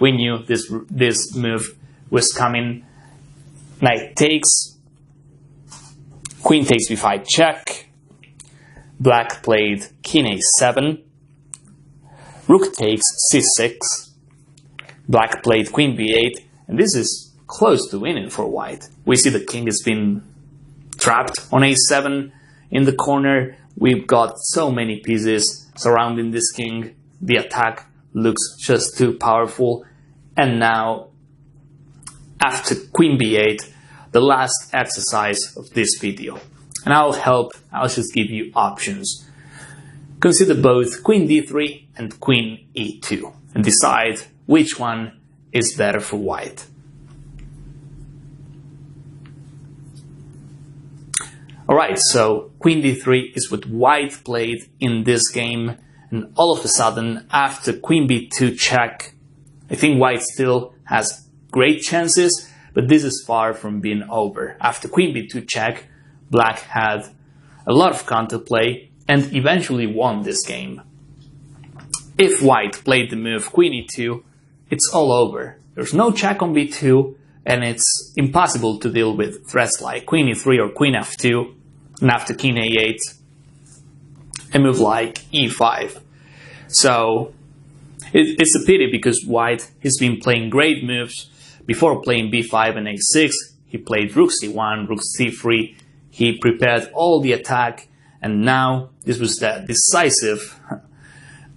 We knew this move was coming. Knight takes, queen takes b5 check, black played king a7, rook takes c6, black played queen b8, and this is close to winning for white. We see the king has been trapped on a7 in the corner. We've got so many pieces surrounding this king. The attack looks just too powerful. And now, after queen b8, the last exercise of this video. And I'll just give you options. Consider both queen d3 and queen e2 and decide which one is better for white. Alright, so queen d3 is what white played in this game, and all of a sudden, after queen b2 check, I think white still has great chances, but this is far from being over. After queen b2 check, black had a lot of counterplay and eventually won this game. If white played the move queen e2, it's all over. There's no check on b2, and it's impossible to deal with threats like queen e3 or queen f2, and after king a8, a move like e5. So it's a pity, because white has been playing great moves. Before playing b5 and a6, he played rook c1, rook c3, he prepared all the attack, and now this was the decisive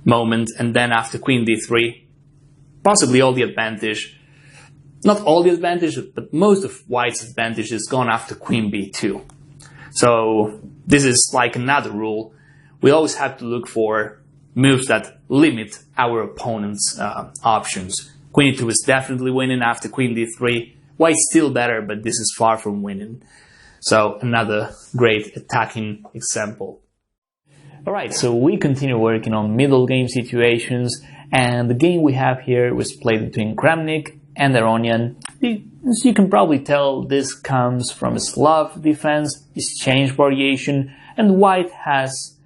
moment. And then after queen d3, possibly all the advantage, not all the advantage, but most of white's advantage is gone after queen b2. So this is like another rule. We always have to look for moves that limit our opponent's options. Queen e2 is definitely winning after queen d3. White's still better, but this is far from winning. So another great attacking example. Alright, so we continue working on middle game situations, and the game we have here was played between Kramnik and Aronian. As you can probably tell, this comes from a Slav defense, exchange variation, and white has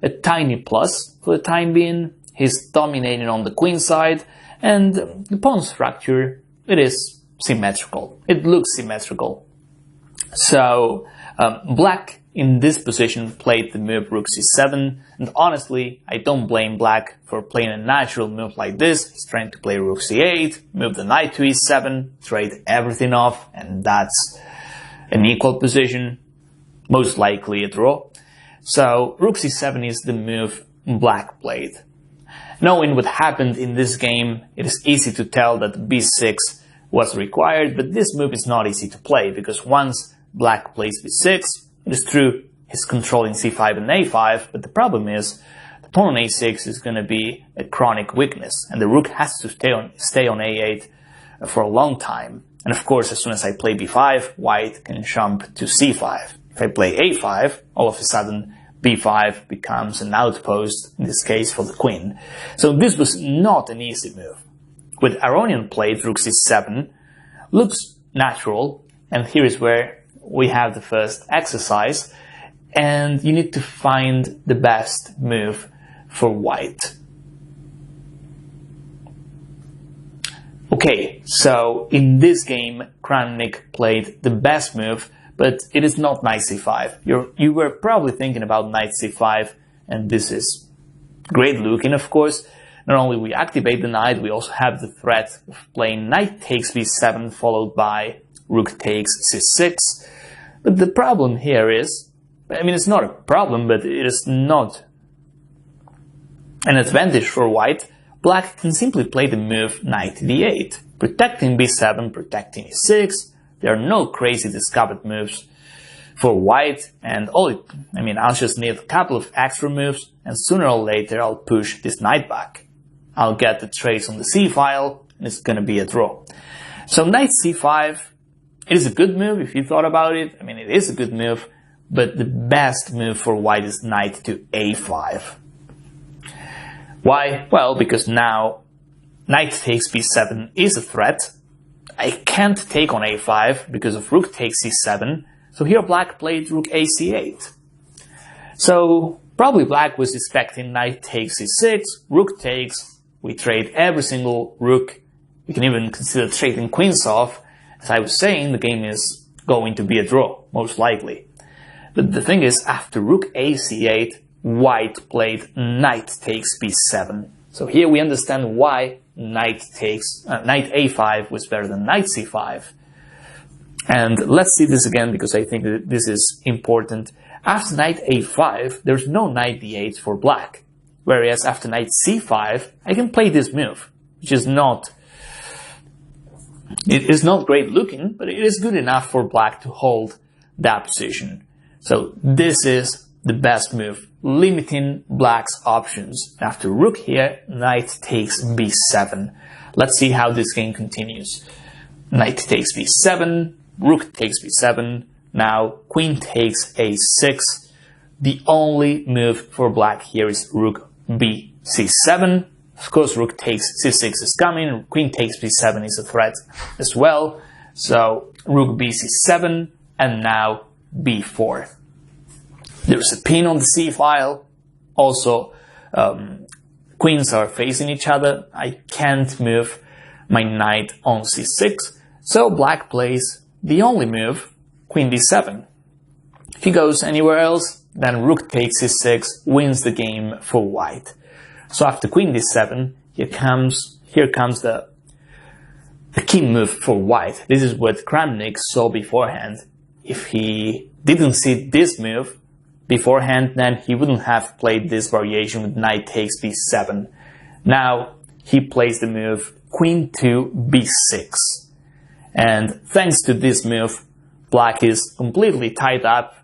a tiny plus for the time being. He's dominating on the queen side, and the pawn structure, it is symmetrical. It looks symmetrical. So black in this position played the move rook c7, and honestly, I don't blame black for playing a natural move like this. He's trying to play rook c8, move the knight to e7, trade everything off, and that's an equal position, most likely a draw. So rook c7 is the move black played. Knowing what happened in this game, it is easy to tell that b6 was required, but this move is not easy to play, because once black plays b6, it is true he's controlling c5 and a5, but the problem is the pawn on a6 is going to be a chronic weakness, and the rook has to stay on a8 for a long time. And of course, as soon as I play b5, white can jump to c5. If I play a5, all of a sudden b5 becomes an outpost, in this case for the queen. So this was not an easy move. With Aronian played rook c7, looks natural, and here is where we have the first exercise, and you need to find the best move for white. Okay, so in this game, Kramnik played the best move, but it is not knight c5. You were probably thinking about knight c5, and this is great looking, of course. Not only we activate the knight, we also have the threat of playing knight takes b7 followed by rook takes c6. But the problem here is, I mean, it's not a problem, but it is not an advantage for white. Black can simply play the move knight d8, protecting b7, protecting e6. There are no crazy discovered moves for white, and I'll just need a couple of extra moves, and sooner or later I'll push this knight back. I'll get the trace on the c-file, and it's gonna be a draw. So knight c5, it is a good move if you thought about it. I mean, it is a good move, but the best move for white is knight to a5. Why? Well, because now knight takes b7 is a threat. I can't take on a5 because of rook takes c7. So here black played rook a c8. So probably black was expecting knight takes c6, rook takes. We trade every single rook. We can even consider trading queens off. As I was saying, the game is going to be a draw, most likely. But the thing is, after rook a c8, white played knight takes b7. So here we understand why knight a5 was better than knight c5. And let's see this again, because I think that this is important. After knight a5, there's no knight d8 for black. Whereas after knight c5, I can play this move, which is not great looking, but it is good enough for black to hold that position. So this is the best move, limiting black's options. After rook here, knight takes b7. Let's see how this game continues. Knight takes b7, rook takes b7, now queen takes a6. The only move for black here is rook b c7. Of course, rook takes c6 is coming, queen takes b7 is a threat as well. So rook b c7, and now b4. There's a pin on the c-file. Also, queens are facing each other. I can't move my knight on c6. So black plays the only move, queen d7. If he goes anywhere else, then rook takes c6 wins the game for white. So after queen d7, here comes the key move for white. This is what Kramnik saw beforehand. If he didn't see this move beforehand, then he wouldn't have played this variation with knight takes b7. Now he plays the move queen to b6. And thanks to this move, black is completely tied up.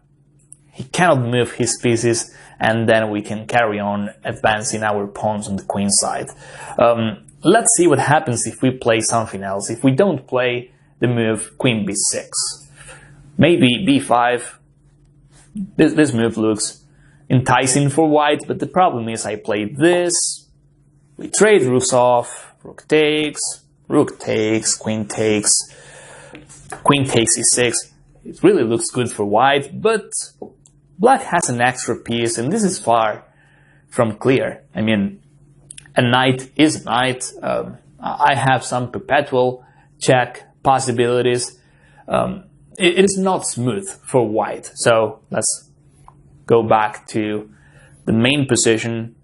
He cannot move his pieces, and then we can carry on advancing our pawns on the queen side. Let's see what happens if we play something else. If we don't play the move queen b6, maybe b5. This move looks enticing for white, but the problem is I played this. We trade rooks off, rook takes, queen takes e6. It really looks good for white, but black has an extra piece, and this is far from clear. I mean, a knight is a knight. I have some perpetual check possibilities. It is not smooth for white. So let's go back to the main position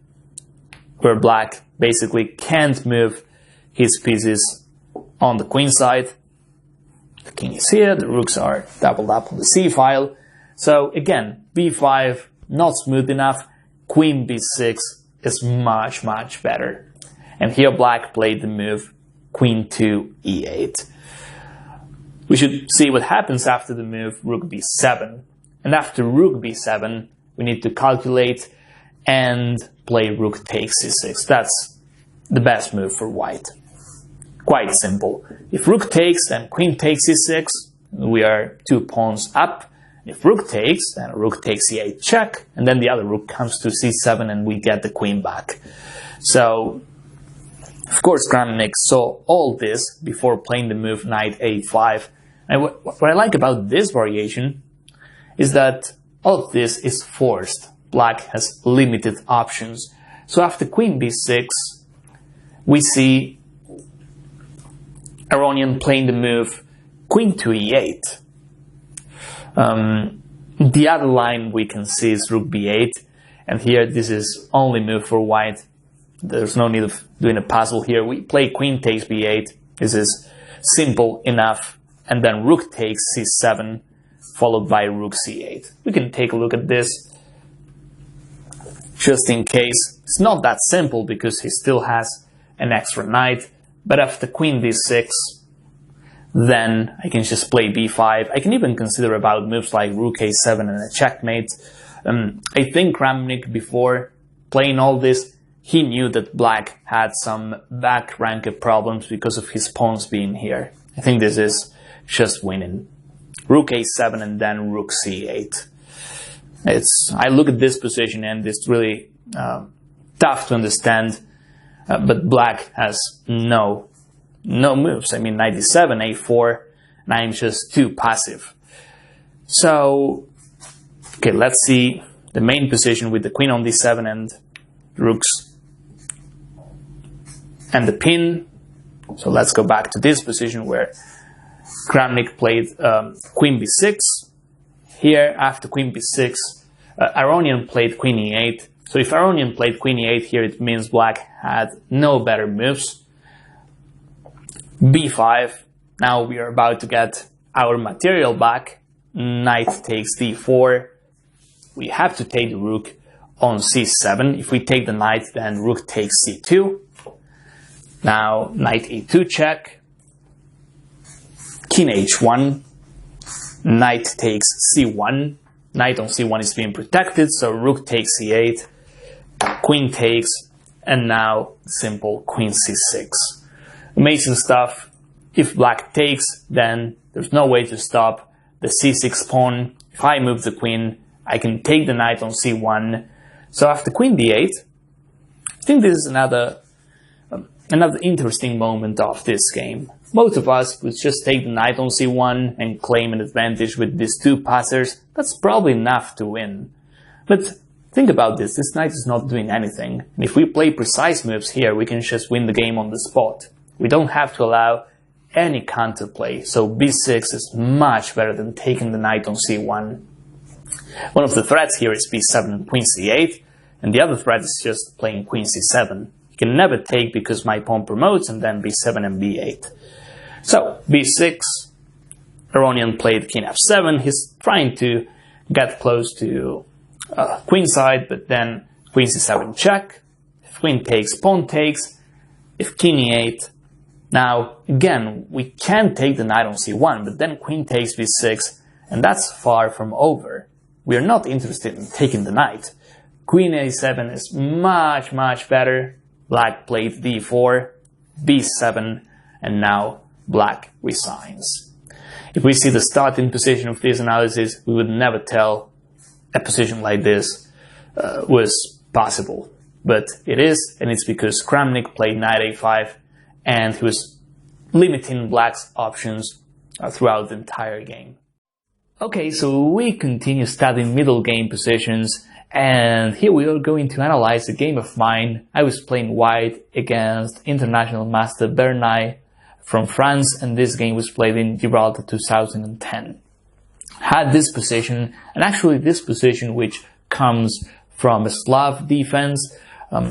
where black basically can't move his pieces on the queen side. The king is here, the rooks are doubled up on the c-file. So again, b5 not smooth enough, queen b6 is much, much better. And here black played the move queen to e8. We should see what happens after the move rook b7. And after rook b7, we need to calculate and play rook takes c6. That's the best move for white. Quite simple. If rook takes, then queen takes c6. We are 2 pawns up. If rook takes, then rook takes e8 check. And then the other rook comes to c7 and we get the queen back. So, of course, Kramnik saw all this before playing the move knight a5. And what I like about this variation is that all of this is forced. Black has limited options. So after queen b6, we see Aronian playing the move queen to e8. The other line we can see is rook b8. And here this is only move for white. There's no need of doing a puzzle here. We play queen takes b8. This is simple enough. And then rook takes c7, followed by rook c8. We can take a look at this just in case. It's not that simple because he still has an extra knight. But after queen d6, then I can just play b5. I can even consider about moves like rook a7 and a checkmate. I think Kramnik, before playing all this, he knew that black had some back rank problems because of his pawns being here. I think this is just winning. Rook a7 and then rook c8. I look at this position and it's really tough to understand, but black has no moves. I mean, knight d7, a4, and I'm just too passive. So, okay, let's see the main position with the queen on d7 and rooks and the pin. So let's go back to this position where Kramnik played queen b6. Here, after queen b6, Aronian played queen e8. So if Aronian played queen e8 here, it means black had no better moves. b5. Now we are about to get our material back. Knight takes d4. We have to take the rook on c7. If we take the knight, then rook takes c2. Now knight e2 check. King h1. Knight takes c1. Knight on c1 is being protected, so rook takes c8. Queen takes, and now simple queen c6. Amazing stuff. If black takes, then there's no way to stop the c6 pawn. If I move the queen, I can take the knight on c1. So after queen d8, I think this is another interesting moment of this game. Most of us would just take the knight on c1 and claim an advantage with these two passers. That's probably enough to win. But think about this, this knight is not doing anything. And if we play precise moves here, we can just win the game on the spot. We don't have to allow any counterplay, so b6 is much better than taking the knight on c1. One of the threats here is b7 and queen c8, and the other threat is just playing queen c7. You can never take because my pawn promotes, and then b7 and b8. So, b6, Aronian played king f7, he's trying to get close to queen side, but then queen c7 check, if queen takes, pawn takes, if king e8. Now, again, we can take the knight on c1, but then queen takes b6, and that's far from over. We are not interested in taking the knight. Queen a7 is much, much better. Black played d4, b7, and now black resigns. If we see the starting position of this analysis, we would never tell a position like this was possible. But it is, and it's because Kramnik played knight a5, and he was limiting black's options throughout the entire game. Okay, so we continue studying middle game positions, and here we are going to analyze a game of mine. I was playing white against international master Bernay from France, and this game was played in Gibraltar 2010. Had this position, and actually this position which comes from a Slav defense,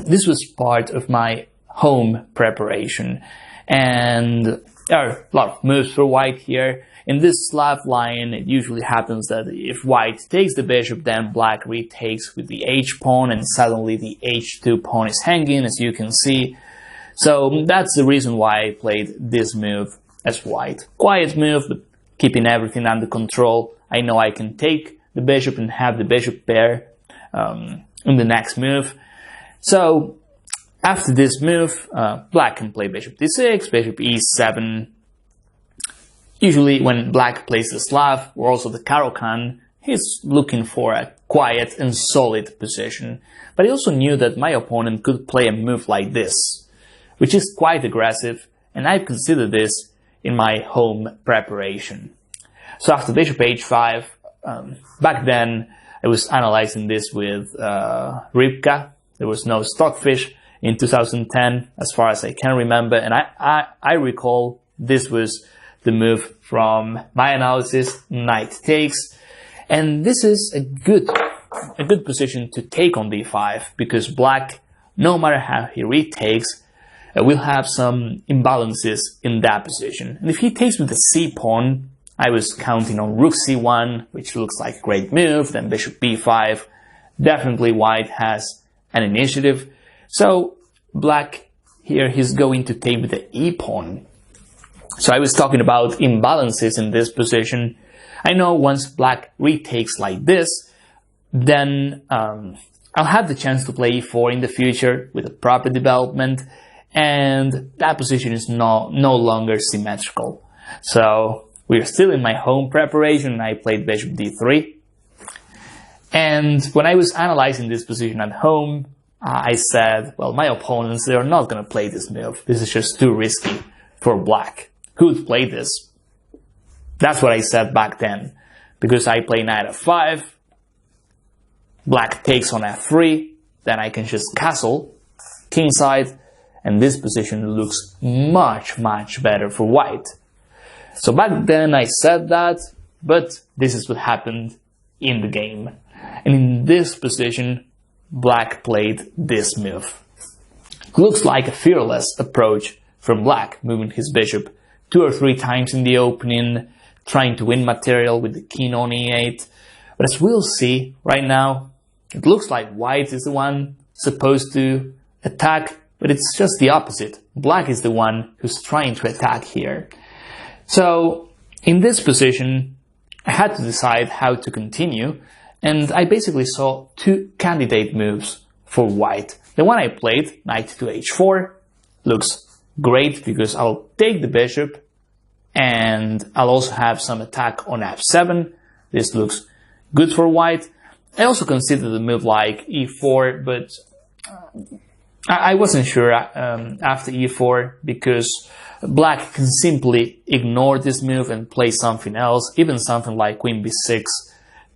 this was part of my home preparation, and there are a lot of moves for white here. In this Slav line, it usually happens that if white takes the bishop, then black retakes with the h pawn, and suddenly the h2 pawn is hanging, as you can see. So that's the reason why I played this move as white. Quiet move, but keeping everything under control. I know I can take the bishop and have the bishop pair in the next move. So after this move, black can play bishop d6, bishop e7. Usually when black plays the Slav, or also the Caro-Kann, he's looking for a quiet and solid position. But I also knew that my opponent could play a move like this, which is quite aggressive, and I've considered this in my home preparation. So after bishop h5, back then I was analyzing this with Rybka. There was no Stockfish in 2010, as far as I can remember, and I recall this was the move from my analysis, knight takes, and this is a good position to take on d5, because black, no matter how he retakes, will have some imbalances in that position. And if he takes with the c pawn, I was counting on rook c1, which looks like a great move, then bishop b5. Definitely white has an initiative. So black here, he's going to take with the e pawn. So I was talking about imbalances in this position. I know once black retakes like this, then I'll have the chance to play e4 in the future with a proper development, and that position is no longer symmetrical. So we're still in my home preparation, and I played bishop d3. And when I was analyzing this position at home, I said, well, my opponents, they are not going to play this move. This is just too risky for black. Could play this. That's what I said back then. Because I play knight f5, black takes on f3, then I can just castle, kingside, and this position looks much, much better for white. So back then I said that, but this is what happened in the game. And in this position, black played this move. Looks like a fearless approach from black, moving his bishop 2 or 3 times in the opening, trying to win material with the king on e8. But as we'll see right now, it looks like white is the one supposed to attack, but it's just the opposite. Black is the one who's trying to attack here. So in this position, I had to decide how to continue, and I basically saw 2 candidate moves for white. The one I played, knight to h4, looks great because I'll take the bishop and I'll also have some attack on f7. This looks good for white. I also considered a move like e4, but I wasn't sure after e4, because black can simply ignore this move and play something else, even something like queen b6,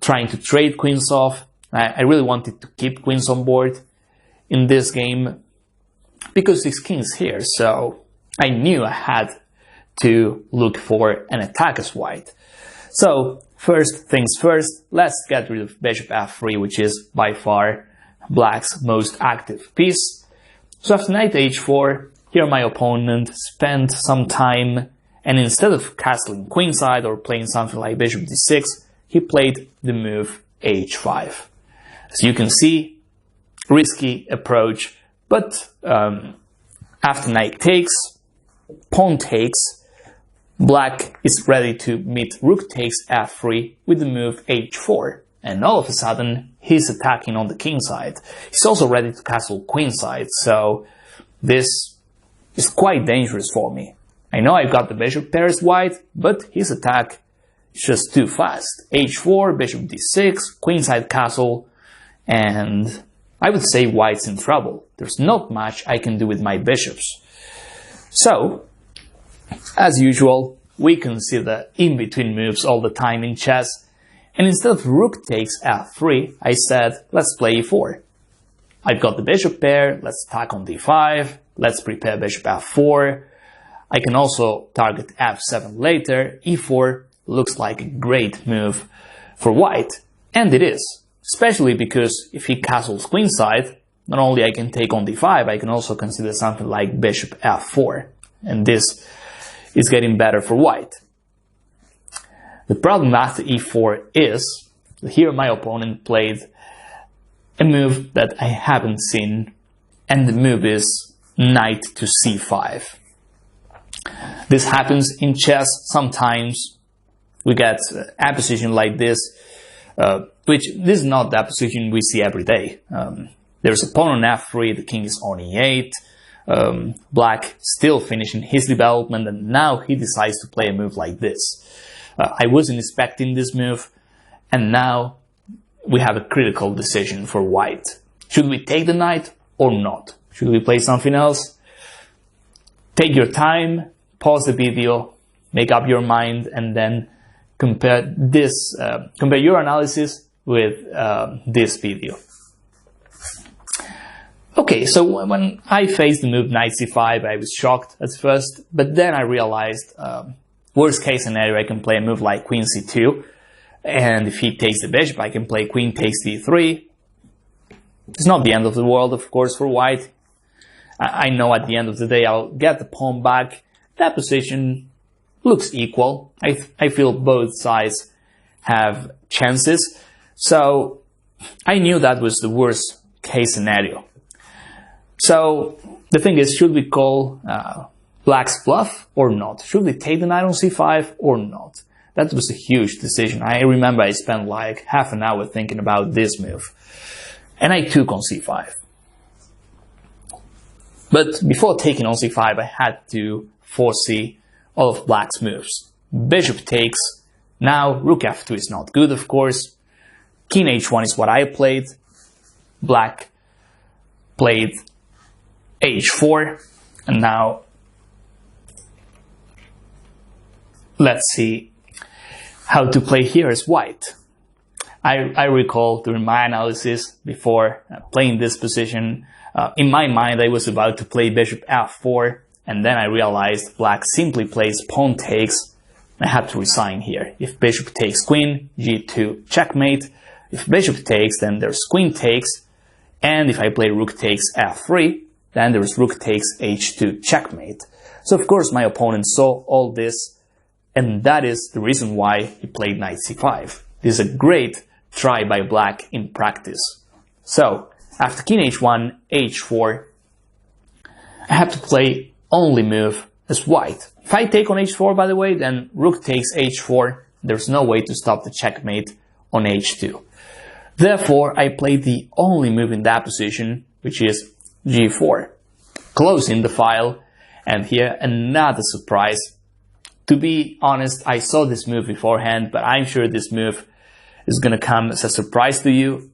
trying to trade queens off. I really wanted to keep queens on board in this game, because this king is here, so I knew I had to look for an attack as white. So first things first, let's get rid of bishop f3, which is by far black's most active piece. So after knight h4, here my opponent spent some time, and instead of castling queenside or playing something like bishop d6, he played the move h5. As you can see, risky approach, but after knight takes, pawn takes, black is ready to meet rook takes f3 with the move h4. And all of a sudden, he's attacking on the king side. He's also ready to castle queenside, so this is quite dangerous for me. I know I've got the bishop pair as white, but his attack is just too fast. h4, bishop d6, queenside castle, and I would say white's in trouble. There's not much I can do with my bishops. So, as usual, we consider in-between moves all the time in chess, and instead of rook takes f3, I said, let's play e4. I've got the bishop pair, let's attack on d5, let's prepare bishop f4. I can also target f7 later. e4 looks like a great move for white, and it is. Especially because if he castles queenside, not only I can take on d5, I can also consider something like bishop f4. And this is getting better for white. The problem after e4 is that here my opponent played a move that I haven't seen, and the move is knight to c5. This happens in chess sometimes. We get a position like this, which this is not the position we see every day. There's a pawn on f3, the king is on e8, black still finishing his development, and now he decides to play a move like this. I wasn't expecting this move, and now we have a critical decision for white. Should we take the knight or not? Should we play something else? Take your time, pause the video, make up your mind, and then compare your analysis with this video. Okay, so when I faced the move knight c5, I was shocked at first, but then I realized worst case scenario, I can play a move like queen c2, and if he takes the bishop, I can play queen takes d3. It's not the end of the world, of course, for white. I know at the end of the day I'll get the pawn back. That position looks equal. I feel both sides have chances. So I knew that was the worst case scenario. So the thing is, should we call black's bluff or not? Should we take the knight on c5 or not? That was a huge decision. I remember I spent like half an hour thinking about this move. And I took on c5. But before taking on c5, I had to foresee all of black's moves. Bishop takes. Now rook f2 is not good, of course. King h1 is what I played. Black played h4. And now let's see how to play here as white. I recall during my analysis before playing this position, in my mind I was about to play bishop f4, and then I realized black simply plays pawn takes. I had to resign here. If bishop takes queen, g2 checkmate. If bishop takes, then there's queen takes, and if I play rook takes f3, then there's rook takes h2 checkmate. So of course my opponent saw all this, and that is the reason why he played knight c5. This is a great try by black in practice. So after king h1, h4, I have to play only move as white. If I take on h4, by the way, then rook takes h4. There's no way to stop the checkmate on h2. Therefore, I played the only move in that position, which is g4. Closing the file, and here another surprise. To be honest, I saw this move beforehand, but I'm sure this move is going to come as a surprise to you.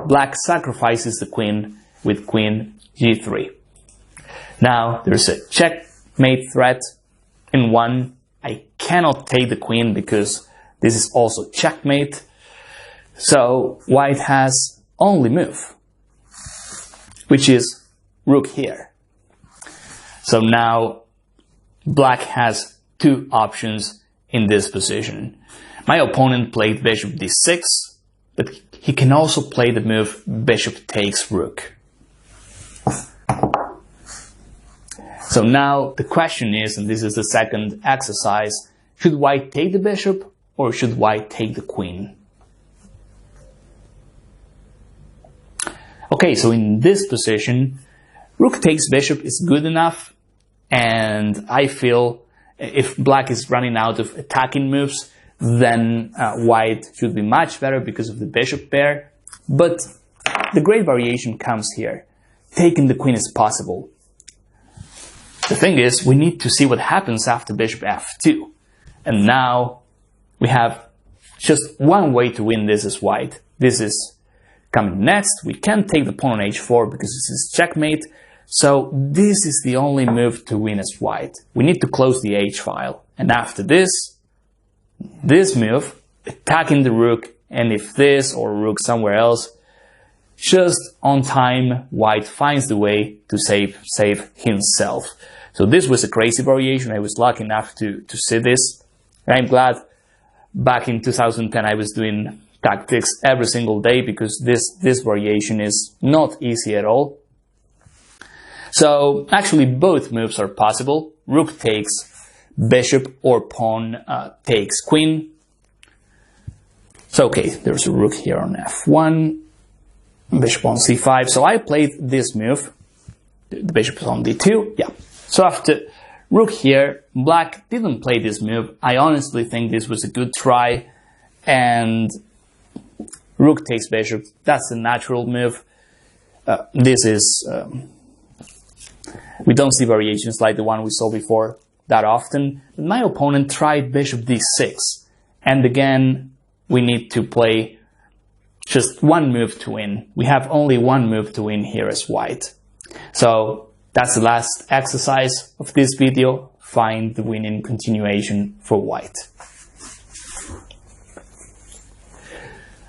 Black sacrifices the queen with queen g3. Now there's a checkmate threat in one. I cannot take the queen because this is also checkmate. So white has only move, which is rook here. So now black has two options in this position. My opponent played bishop d6, but he can also play the move bishop takes rook. So now the question is, and this is the second exercise, should white take the bishop or should white take the queen? Okay, so in this position, rook takes bishop is good enough, and I feel if black is running out of attacking moves, then white should be much better because of the bishop pair. But the great variation comes here. Taking the queen is possible. The thing is, we need to see what happens after bishop f2. And now we have just one way to win this as white. This is coming next. We can't take the pawn on h4 because this is checkmate. So this is the only move to win as white. We need to close the h-file. And after this move, attacking the rook, and if this or rook somewhere else, just on time, white finds the way to save himself. So this was a crazy variation. I was lucky enough to see this. And I'm glad back in 2010 I was doing tactics every single day because this variation is not easy at all. So actually both moves are possible. Rook takes bishop or pawn takes queen. So okay, there's a rook here on f1, bishop on c5. So I played this move. The bishop is on d2. Yeah. So after rook here, black didn't play this move. I honestly think this was a good try. And rook takes bishop. That's the natural move. This is... we don't see variations like the one we saw before that often. But my opponent tried bishop d6. And again, we need to play just one move to win. We have only one move to win here as white. So that's the last exercise of this video. Find the winning continuation for white.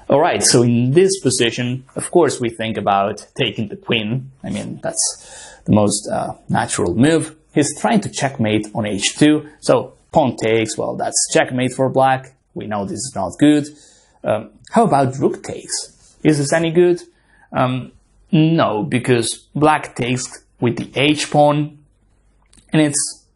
Alright, so in this position, of course we think about taking the queen. I mean, that's the most natural move. He's trying to checkmate on h2. So pawn takes, well, that's checkmate for black. We know this is not good. How about rook takes? Is this any good? No, because black takes with the h-pawn, and it's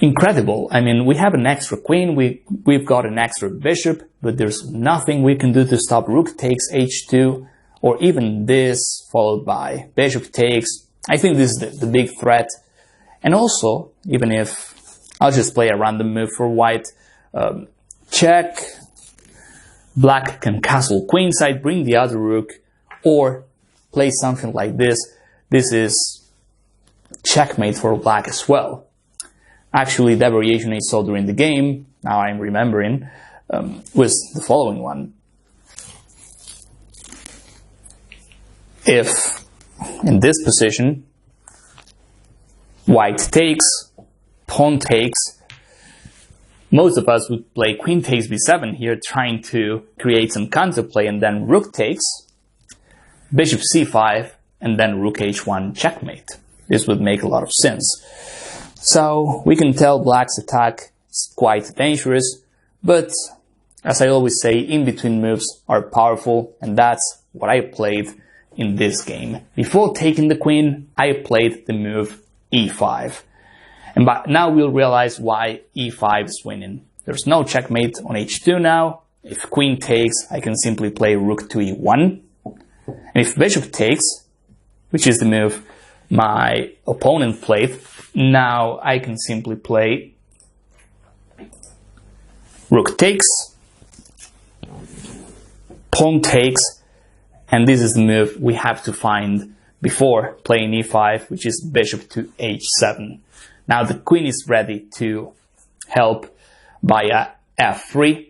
incredible. I mean, we have an extra queen, we've got an extra bishop, but there's nothing we can do to stop rook takes h2, or even this, followed by bishop takes. I think this is the big threat. And also, even if I'll just play a random move for white, check, black can castle queenside, bring the other rook, or play something like this. This is checkmate for black as well. Actually, the variation I saw during the game, now I'm remembering, was the following one. If, in this position, white takes, pawn takes, most of us would play queen takes b7 here, trying to create some counterplay, and then rook takes, bishop c5, and then rook h1 checkmate. This would make a lot of sense. So we can tell black's attack is quite dangerous, but as I always say, in-between moves are powerful, and that's what I played in this game. Before taking the queen, I played the move e5. And now we'll realize why e5 is winning. There's no checkmate on h2 now. If queen takes, I can simply play rook to e1. And if bishop takes, which is the move my opponent played, now I can simply play rook takes, pawn takes, and this is the move we have to find before playing e5, which is bishop to h7. Now the queen is ready to help by f3,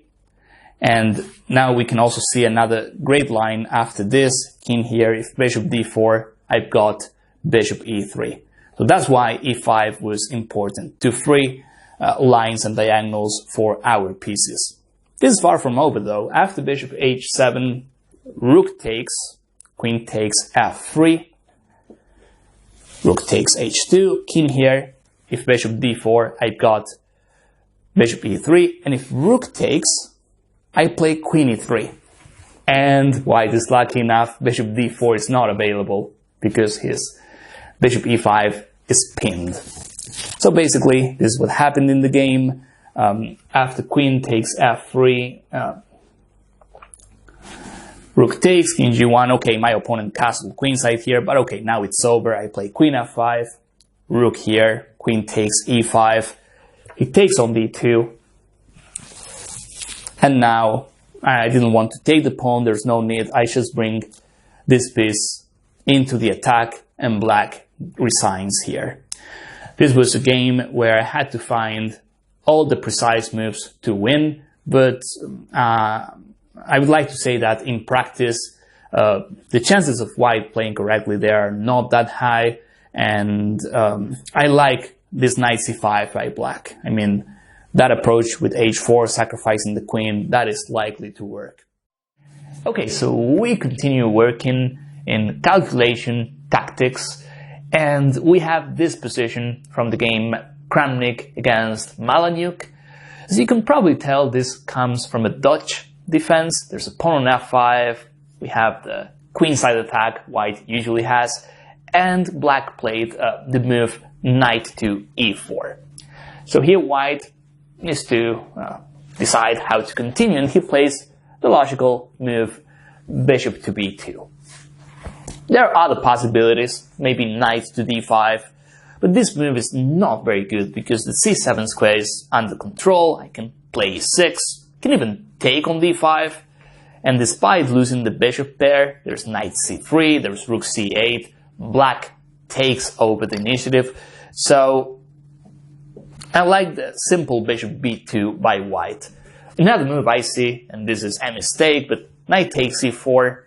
and now we can also see another great line after this, king here. If bishop d4, I've got bishop e3. So that's why e5 was important, to free lines and diagonals for our pieces. This is far from over though. After bishop h7, rook takes, queen takes f3, rook takes h2, king here. If bishop d4, I've got bishop e3, and if rook takes, I play queen e3. And white is lucky enough, bishop d4 is not available because his bishop e5 is pinned. So basically, this is what happened in the game. After queen takes f3, rook takes, king g1. Okay, my opponent castled queenside here, but okay, now it's over. I play queen f5, rook here, queen takes e5. He takes on d2. And now, I didn't want to take the pawn, there's no need. I just bring this piece into the attack, and black resigns here. This was a game where I had to find all the precise moves to win, but I would like to say that in practice, the chances of white playing correctly there are not that high, and I like this knight c5 by black. I mean, that approach with h4, sacrificing the queen, that is likely to work. Okay, so we continue working in calculation, tactics, and we have this position from the game Kramnik against Malanyuk. As you can probably tell, this comes from a Dutch defense. There's a pawn on f5, we have the queenside attack white usually has, and black played the move knight to e4. So here white needs to decide how to continue, and he plays the logical move bishop to b2. There are other possibilities, maybe knight to d5, but this move is not very good because the c7 square is under control. I can play e6, can even take on d5, and despite losing the bishop pair, there's knight c3, there's rook c8, black takes over the initiative, so I like the simple bishop b2 by white. Another move I see, and this is a mistake, but knight takes c4.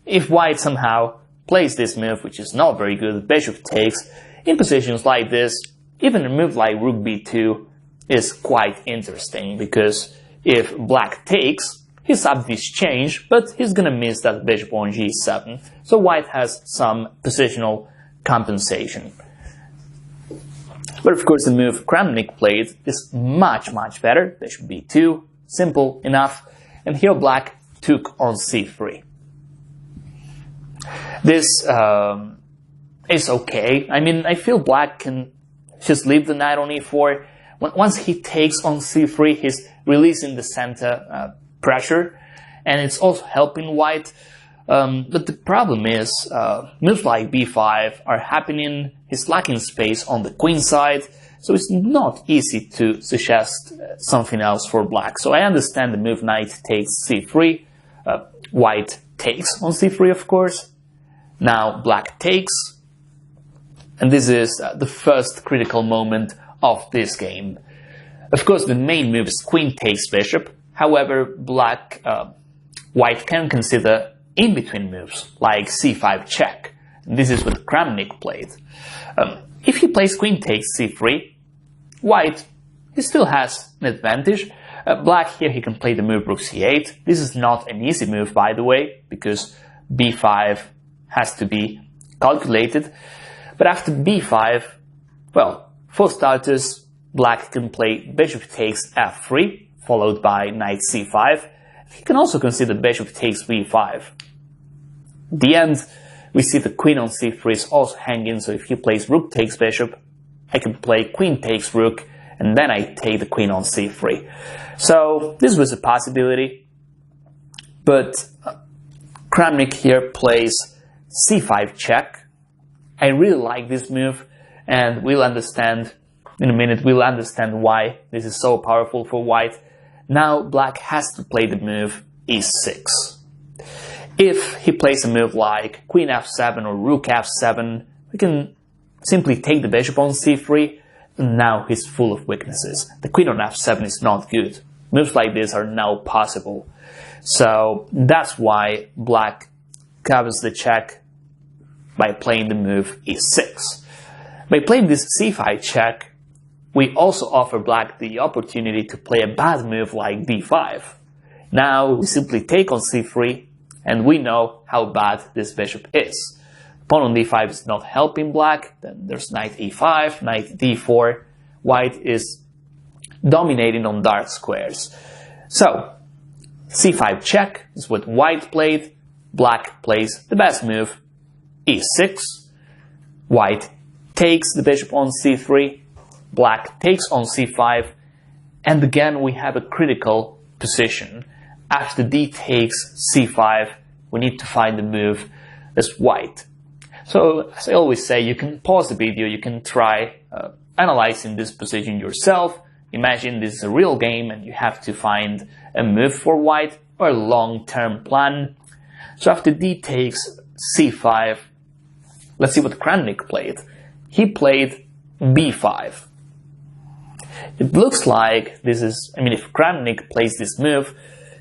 If white somehow plays this move, which is not very good, bishop takes, in positions like this, even a move like rook b2 is quite interesting, because if black takes, his up this change, but he's gonna miss that bishop on g7, so white has some positional compensation. But of course the move Kramnik played is much better, bishop b2, simple enough, and here black took on c3. This is okay. I mean, I feel black can just leave the knight on e4. Once he takes on c3, he's releasing the center pressure, and it's also helping white. But the problem is, moves like b5 are happening, he's lacking space on the queen side, so it's not easy to suggest something else for black. So I understand the move knight takes c3, white takes on c3 of course. Now black takes, and this is the first critical moment of this game. Of course the main move is queen takes bishop, however white can consider in-between moves, like c5 check. This is what Kramnik played. If he plays queen takes c3, white, he still has an advantage. Black here, he can play the move rook c8. This is not an easy move, by the way, because b5 has to be calculated. But after b5, well, for starters, black can play bishop takes f3, followed by knight c5. He can also consider bishop takes b5. At the end, we see the queen on c3 is also hanging, so if he plays rook takes bishop, I can play queen takes rook, and then I take the queen on c3. So this was a possibility, but Kramnik here plays c5 check. I really like this move, and we'll understand in a minute, we'll understand why this is so powerful for white. Now black has to play the move e6. If he plays a move like queen f7 or rook f7, we can simply take the bishop on c3, and now he's full of weaknesses. The queen on f7 is not good. Moves like this are now possible. So that's why black covers the check by playing the move e6. By playing this c5 check, we also offer black the opportunity to play a bad move like d5. Now we simply take on c3, and we know how bad this bishop is. Pawn on d5 is not helping black, then there's knight e5, knight d4. White is dominating on dark squares. So, c5 check is what white played. Black plays the best move, e6. White takes the bishop on c3. Black takes on c5. And again, we have a critical position. After d takes c5, we need to find the move as white. So, as I always say, you can pause the video, you can try analyzing this position yourself. Imagine this is a real game and you have to find a move for white or a long-term plan. So after d takes c5, let's see what Kramnik played. He played b5. It looks like this is, I mean, if Kramnik plays this move,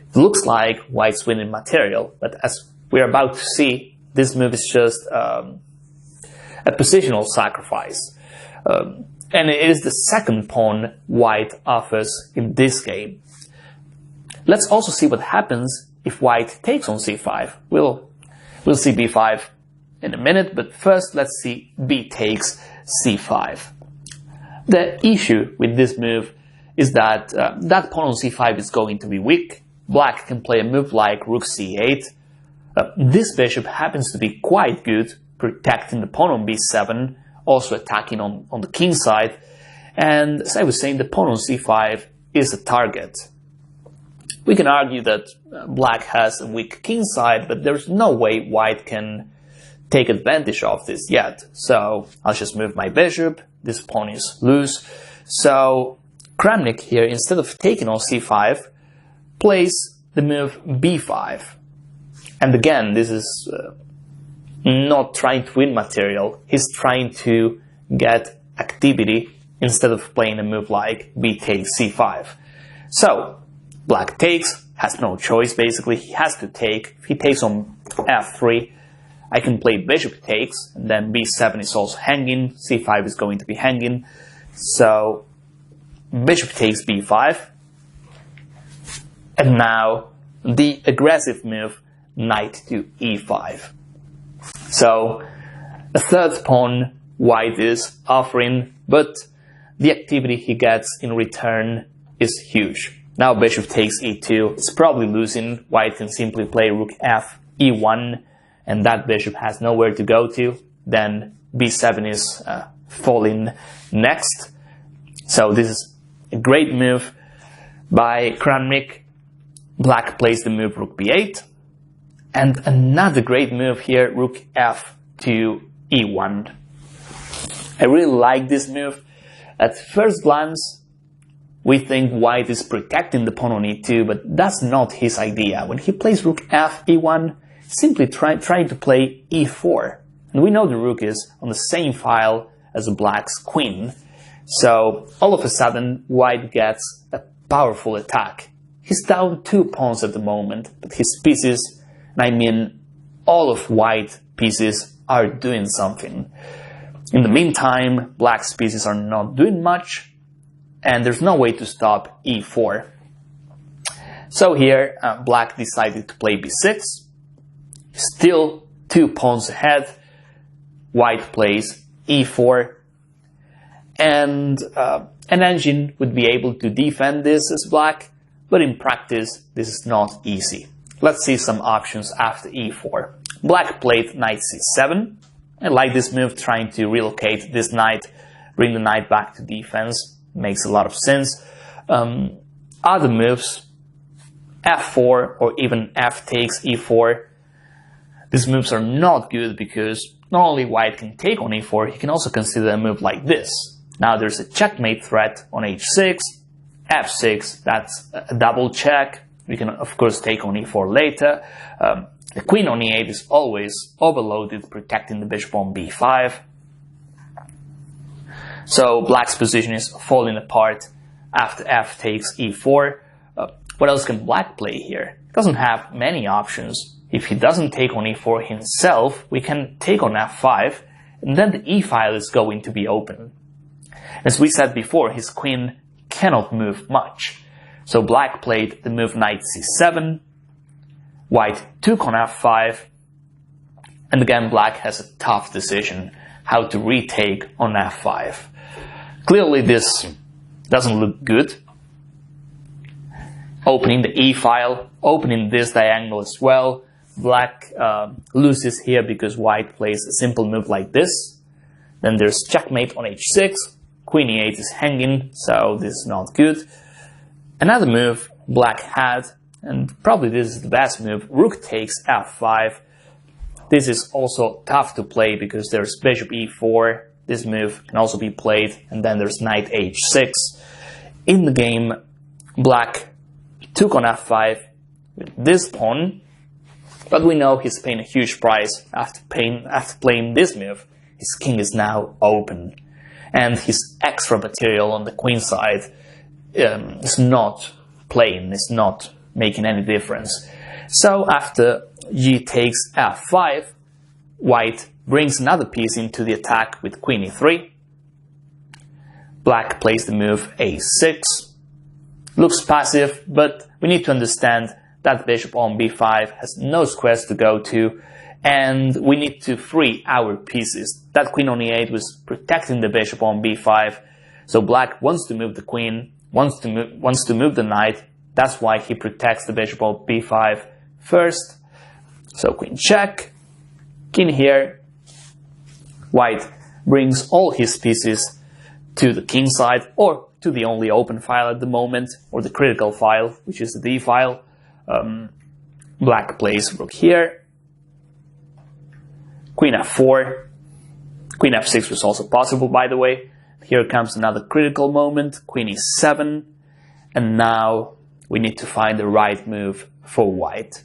it looks like white's winning material, but as we're about to see, this move is just a positional sacrifice. And it is the second pawn white offers in this game. Let's also see what happens if white takes on c5. We'll see b5 in a minute, but first let's see b takes c5. The issue with this move is that that pawn on c5 is going to be weak. Black can play a move like rook c8. This bishop happens to be quite good, protecting the pawn on b7, also attacking on the king side. And as I was saying, the pawn on c5 is a target. We can argue that black has a weak king side, but there's no way white can take advantage of this yet. So I'll just move my bishop. This pawn is loose. So Kramnik here, instead of taking on c5, plays the move b5. And again, this is not trying to win material. He's trying to get activity instead of playing a move like b takes c5. So black takes, has no choice basically. He has to take. If he takes on f3, I can play bishop takes, and then b7 is also hanging, c5 is going to be hanging. So bishop takes b5. And now the aggressive move, knight to e5. So a third pawn white is offering, but the activity he gets in return is huge. Now bishop takes e2, it's probably losing. White can simply play rook f, e1, and that bishop has nowhere to go to. Then b7 is falling next. So this is a great move by Kramnik. Black plays the move rook b8. And another great move here, rook f to e1. I really like this move. At first glance, we think white is protecting the pawn on e2, but that's not his idea. When he plays rook f, e1, simply trying to play e4. And we know the rook is on the same file as black's queen. So all of a sudden, white gets a powerful attack. He's down 2 pawns at the moment, but his pieces, and I mean all of white pieces, are doing something. In the meantime, black's pieces are not doing much, and there's no way to stop e4. So here, black decided to play b6. Still 2 pawns ahead. White plays e4. And an engine would be able to defend this as black, but in practice, this is not easy. Let's see some options after e4. Black played knight c7. I like this move, trying to relocate this knight, bring the knight back to defense. Makes a lot of sense. Other moves, f4 or even f takes e4. These moves are not good because not only white can take on e4, he can also consider a move like this. Now there's a checkmate threat on h6, f6, that's a double check. We can of course take on e4 later. The queen on e8 is always overloaded, protecting the bishop on b5. So black's position is falling apart after f takes e4. What else can black play here? He doesn't have many options. If he doesn't take on e4 himself, we can take on f5, and then the e file is going to be open. As we said before, his queen cannot move much. So black played the move knight c7, white took on f5, and again black has a tough decision how to retake on f5. Clearly this doesn't look good. Opening the e file, opening this diagonal as well. Black loses here because white plays a simple move like this. Then there's checkmate on h6. Queen e8 is hanging, so this is not good. Another move black had, and probably this is the best move, rook takes f5. This is also tough to play because there's bishop e4. This move can also be played, and then there's knight h6. In the game, black took on f5 with this pawn, but we know he's paying a huge price after playing this move. His king is now open, and his extra material on the queen side is not playing, is not making any difference. So after g takes f5, white brings another piece into the attack with queen e3. Black plays the move a6. Looks passive, but we need to understand that bishop on b5 has no squares to go to, and we need to free our pieces. That queen on e8 was protecting the bishop on b5, so black wants to move the queen, wants to move the knight. That's why he protects the bishop on b5 first. So queen check, king here. White brings all his pieces to the king side, or to the only open file at the moment, or the critical file, which is the D file. Black plays rook here, queen f4, queen f6 was also possible, by the way. Here comes another critical moment, queen e7, and now we need to find the right move for white.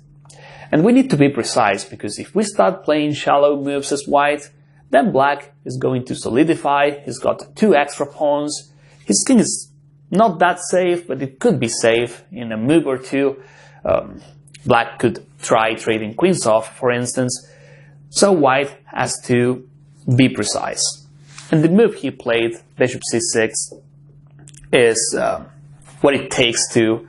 And we need to be precise, because if we start playing shallow moves as white, then black is going to solidify. He's got 2 extra pawns. His king is not that safe, but it could be safe in a move or two. Black could try trading queens off, for instance. So white has to be precise. And the move he played, bishop c6, is what it takes to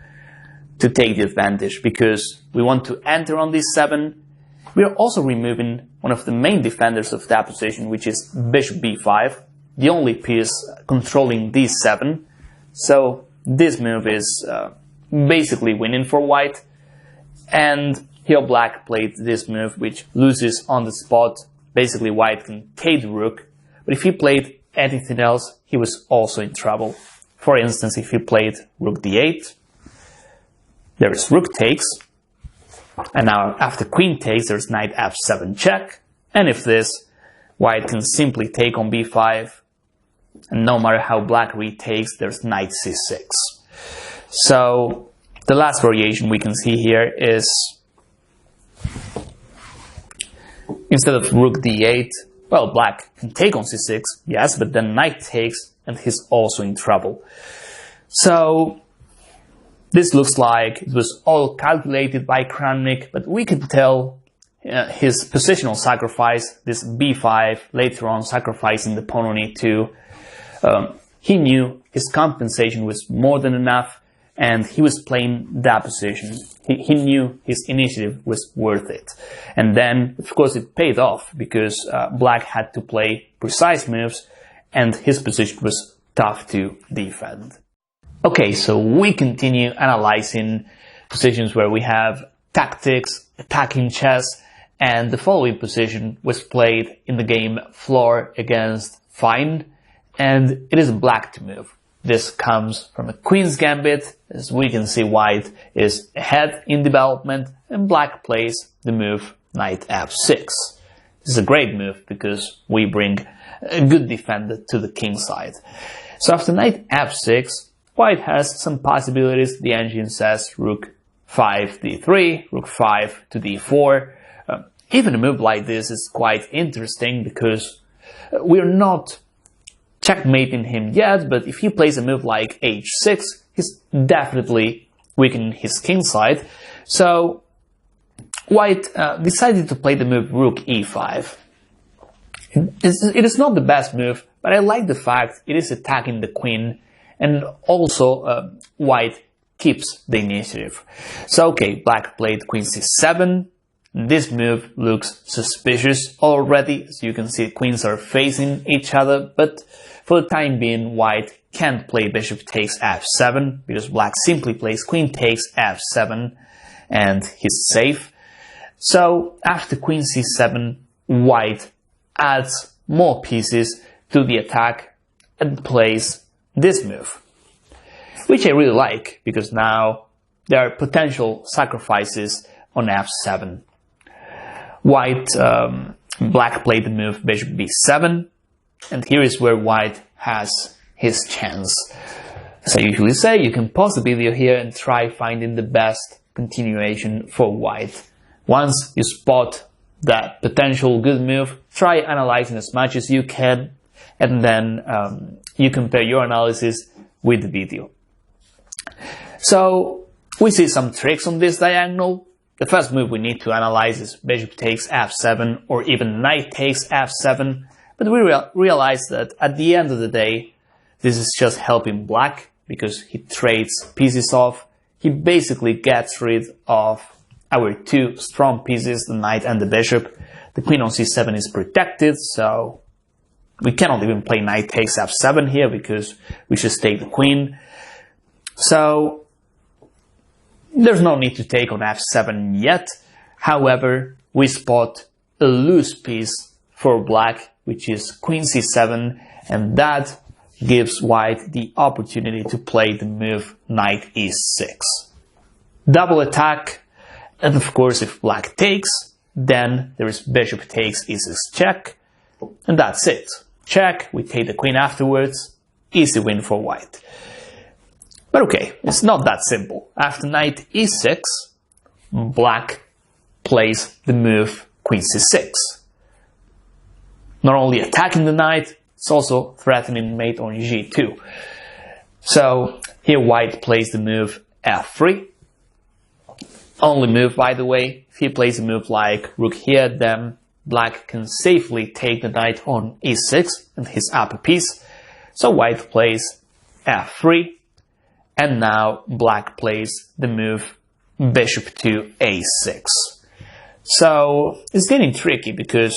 take the advantage, because we want to enter on d7. We are also removing one of the main defenders of that position, which is bishop b5, the only piece controlling d7. So this move is basically winning for white. And here black played this move, which loses on the spot. Basically white can take the rook, but if he played anything else, he was also in trouble. For instance, if he played rook d8, there is rook takes, and now after queen takes, there's knight f7 check, and if this, white can simply take on b5, and no matter how black retakes, there's knight c6. So the last variation we can see here is, instead of rook d8, well, black can take on c6, yes, but then knight takes, and he's also in trouble. So this looks like it was all calculated by Kramnik, but we could tell his positional sacrifice, this b5, later on sacrificing the pawn on e2. He knew his compensation was more than enough, and he was playing that position. He knew his initiative was worth it. And then, of course, it paid off, because black had to play precise moves, and his position was tough to defend. Okay, so we continue analyzing positions where we have tactics, attacking chess, and the following position was played in the game floor against FIDE, and it is black to move. This comes from a queen's gambit. As we can see, white is ahead in development, and black plays the move knight f6. This is a great move because we bring a good defender to the king side. So after knight f6, white has some possibilities. The engine says rook 5 d3, rook 5 to d4. Even a move like this is quite interesting, because we're not checkmating him yet, but if he plays a move like h6, he's definitely weakening his king side. So white decided to play the move rook e5. It is not the best move, but I like the fact it is attacking the queen, and also white keeps the initiative. So okay, black played queen c7. This move looks suspicious already. As you can see, queens are facing each other, but for the time being, white can't play bishop takes f7, because black simply plays queen takes f7, and he's safe. So after queen c7, white adds more pieces to the attack and plays this move, which I really like, because now there are potential sacrifices on f7. Black played the move bishop b7, and here is where white has his chance. As I usually say, you can pause the video here and try finding the best continuation for white. Once you spot that potential good move, try analyzing as much as you can, and then you compare your analysis with the video. So we see some tricks on this diagonal. The first move we need to analyze is bishop takes f7, or even knight takes f7, but we realize that at the end of the day, this is just helping black, because he trades pieces off. He basically gets rid of our two strong pieces, the knight and the bishop. The queen on c7 is protected, so we cannot even play knight takes f7 here, because we just take the queen. So there's no need to take on f7 yet. However, we spot a loose piece for black, which is queen c7, and that gives white the opportunity to play the move knight e6. Double attack, and of course if black takes, then there is bishop takes e6 check, and that's it. Check, we take the queen afterwards, easy win for white. But okay, it's not that simple. After knight e6, black plays the move queen c6. Not only attacking the knight, it's also threatening mate on g2. So here white plays the move f3. Only move, by the way. If he plays a move like rook here, then black can safely take the knight on e6 and his upper piece. So white plays f3, and now black plays the move bishop to a6. So it's getting tricky because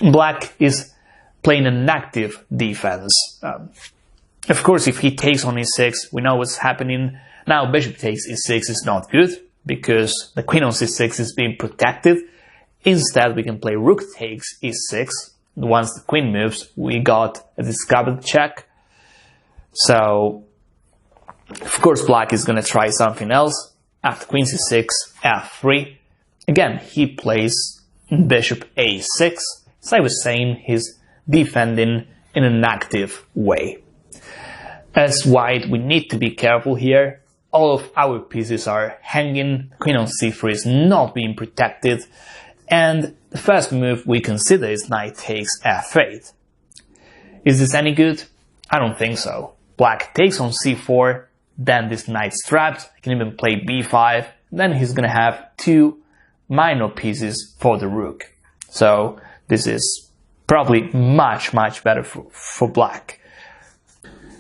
black is playing an active defense. Of course, if he takes on e6, we know what's happening. Now bishop takes e6 is not good because the queen on c6 is being protected. Instead, we can play rook takes e6. Once the queen moves, we got a discovered check. So, of course, black is going to try something else. After queen c6, f3. Again, he plays bishop a6. As I was saying, he's defending in an active way. As white, we need to be careful here. All of our pieces are hanging. Queen on c3 is not being protected. And the first move we consider is knight takes f8. Is this any good? I don't think so. Black takes on c4, then this knight's trapped. He can even play b5. Then he's gonna have two minor pieces for the rook. So this is probably much better for black.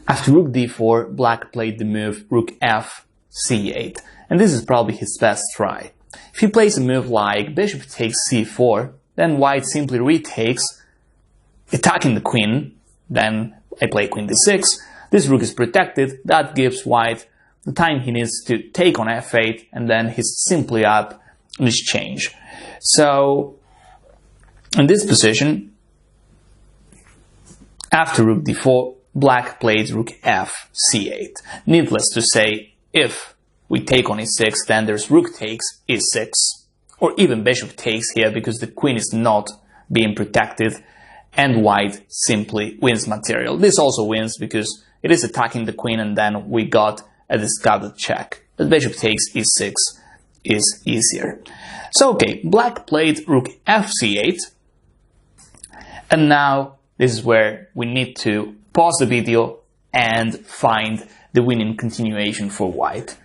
After rook d4, black played the move rook f c8, and this is probably his best try. If he plays a move like bishop takes c4, then white simply retakes, attacking the queen. Then I play queen d6. This rook is protected. That gives white the time he needs to take on f8, and then he's simply up on this change. So in this position, after rook d4, black plays rook f c8. Needless to say, if we take on e6, then there's rook takes e6, or even bishop takes here because the queen is not being protected, and white simply wins material. This also wins because it is attacking the queen, and then we got a discovered check. But bishop takes e6 is easier. So okay, black played rook f c8, and now this is where we need to pause the video and find the winning continuation for white.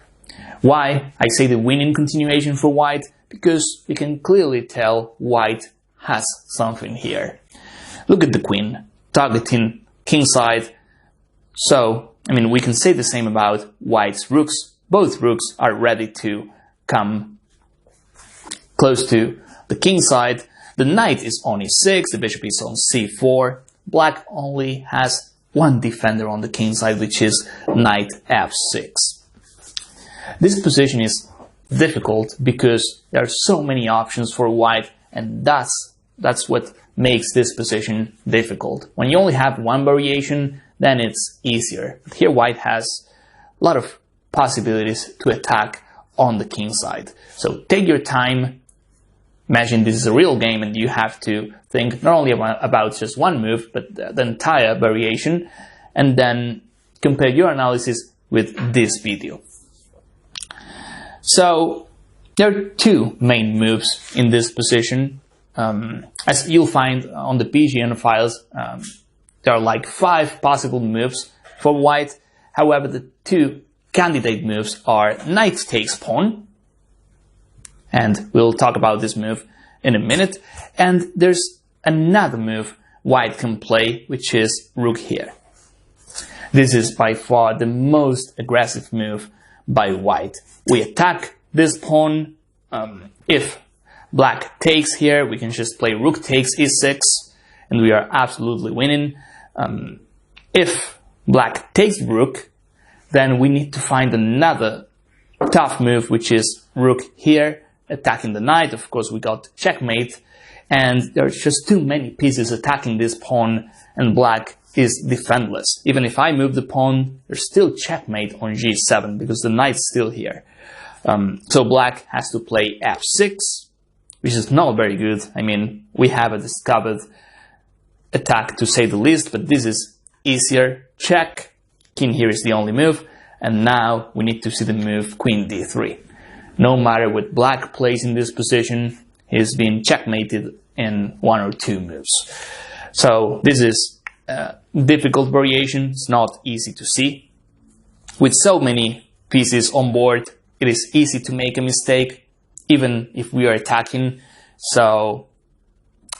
Why I say the winning continuation for white? Because we can clearly tell white has something here. Look at the queen, targeting kingside. So, I mean, we can say the same about white's rooks. Both rooks are ready to come close to the kingside. The knight is on e6, the bishop is on c4. Black only has one defender on the king side, which is knight f6. This position is difficult because there are so many options for white, and that's what makes this position difficult. When you only have one variation, then it's easier. But here white has a lot of possibilities to attack on the king side. So take your time. Imagine this is a real game and you have to think not only about just one move, but the entire variation, and then compare your analysis with this video. So there are two main moves in this position. As you'll find on the BGN files, there are like 5 possible moves for white. However, the two candidate moves are knight takes pawn, and we'll talk about this move in a minute. And there's another move white can play, which is rook here. This is by far the most aggressive move by white. We attack this pawn. If black takes here, we can just play rook takes e6, and we are absolutely winning. If black takes rook, then we need to find another tough move, which is rook here, attacking the knight. Of course, we got checkmate, and there are just too many pieces attacking this pawn, and black is defendless. Even if I move the pawn, there's still checkmate on g7 because the knight's still here. So black has to play f6, which is not very good. I mean, we have a discovered attack to say the least, but this is easier. Check, king here is the only move, and now we need to see the move queen d3. No matter what black plays in this position, he's been checkmated in 1 or 2 moves. So this is a difficult variation, it's not easy to see. With so many pieces on board, it is easy to make a mistake, even if we are attacking. So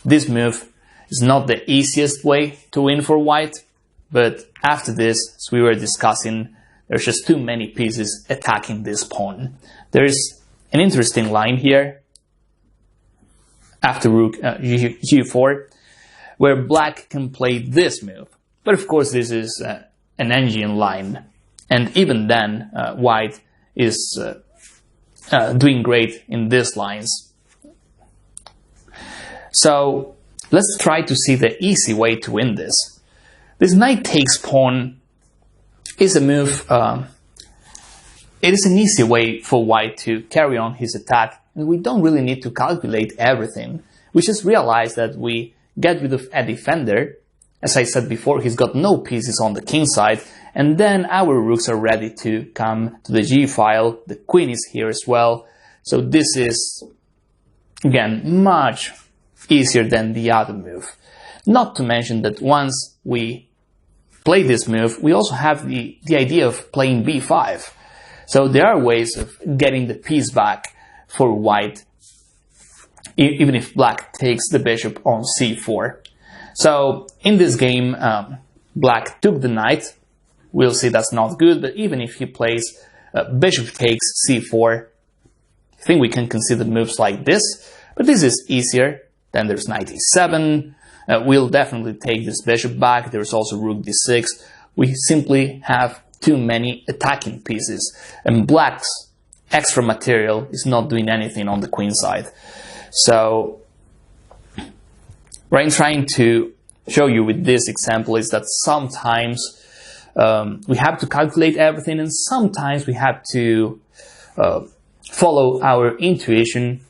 this move is not the easiest way to win for white, but after this, as we were discussing, there's just too many pieces attacking this pawn. There is an interesting line here after rook g4, where black can play this move. But of course this is an engine line, and even then white is doing great in these lines. So let's try to see the easy way to win this. This knight takes pawn is a move, it is an easy way for white to carry on his attack, and we don't really need to calculate everything. We just realize that we get rid of a defender. As I said before, he's got no pieces on the king side, and then our rooks are ready to come to the g-file. The queen is here as well, so this is, again, much easier than the other move. Not to mention that once we play this move, we also have the idea of playing b5. So there are ways of getting the piece back for white, even if black takes the bishop on c4. So in this game, black took the knight. We'll see that's not good, but even if he plays bishop takes c4, I think we can consider moves like this, but this is easier. Then there's knight e7. We'll definitely take this bishop back. There's also rook d6. We simply have too many attacking pieces, and black's extra material is not doing anything on the queen side. So what I'm trying to show you with this example is that sometimes we have to calculate everything, and sometimes we have to follow our intuition,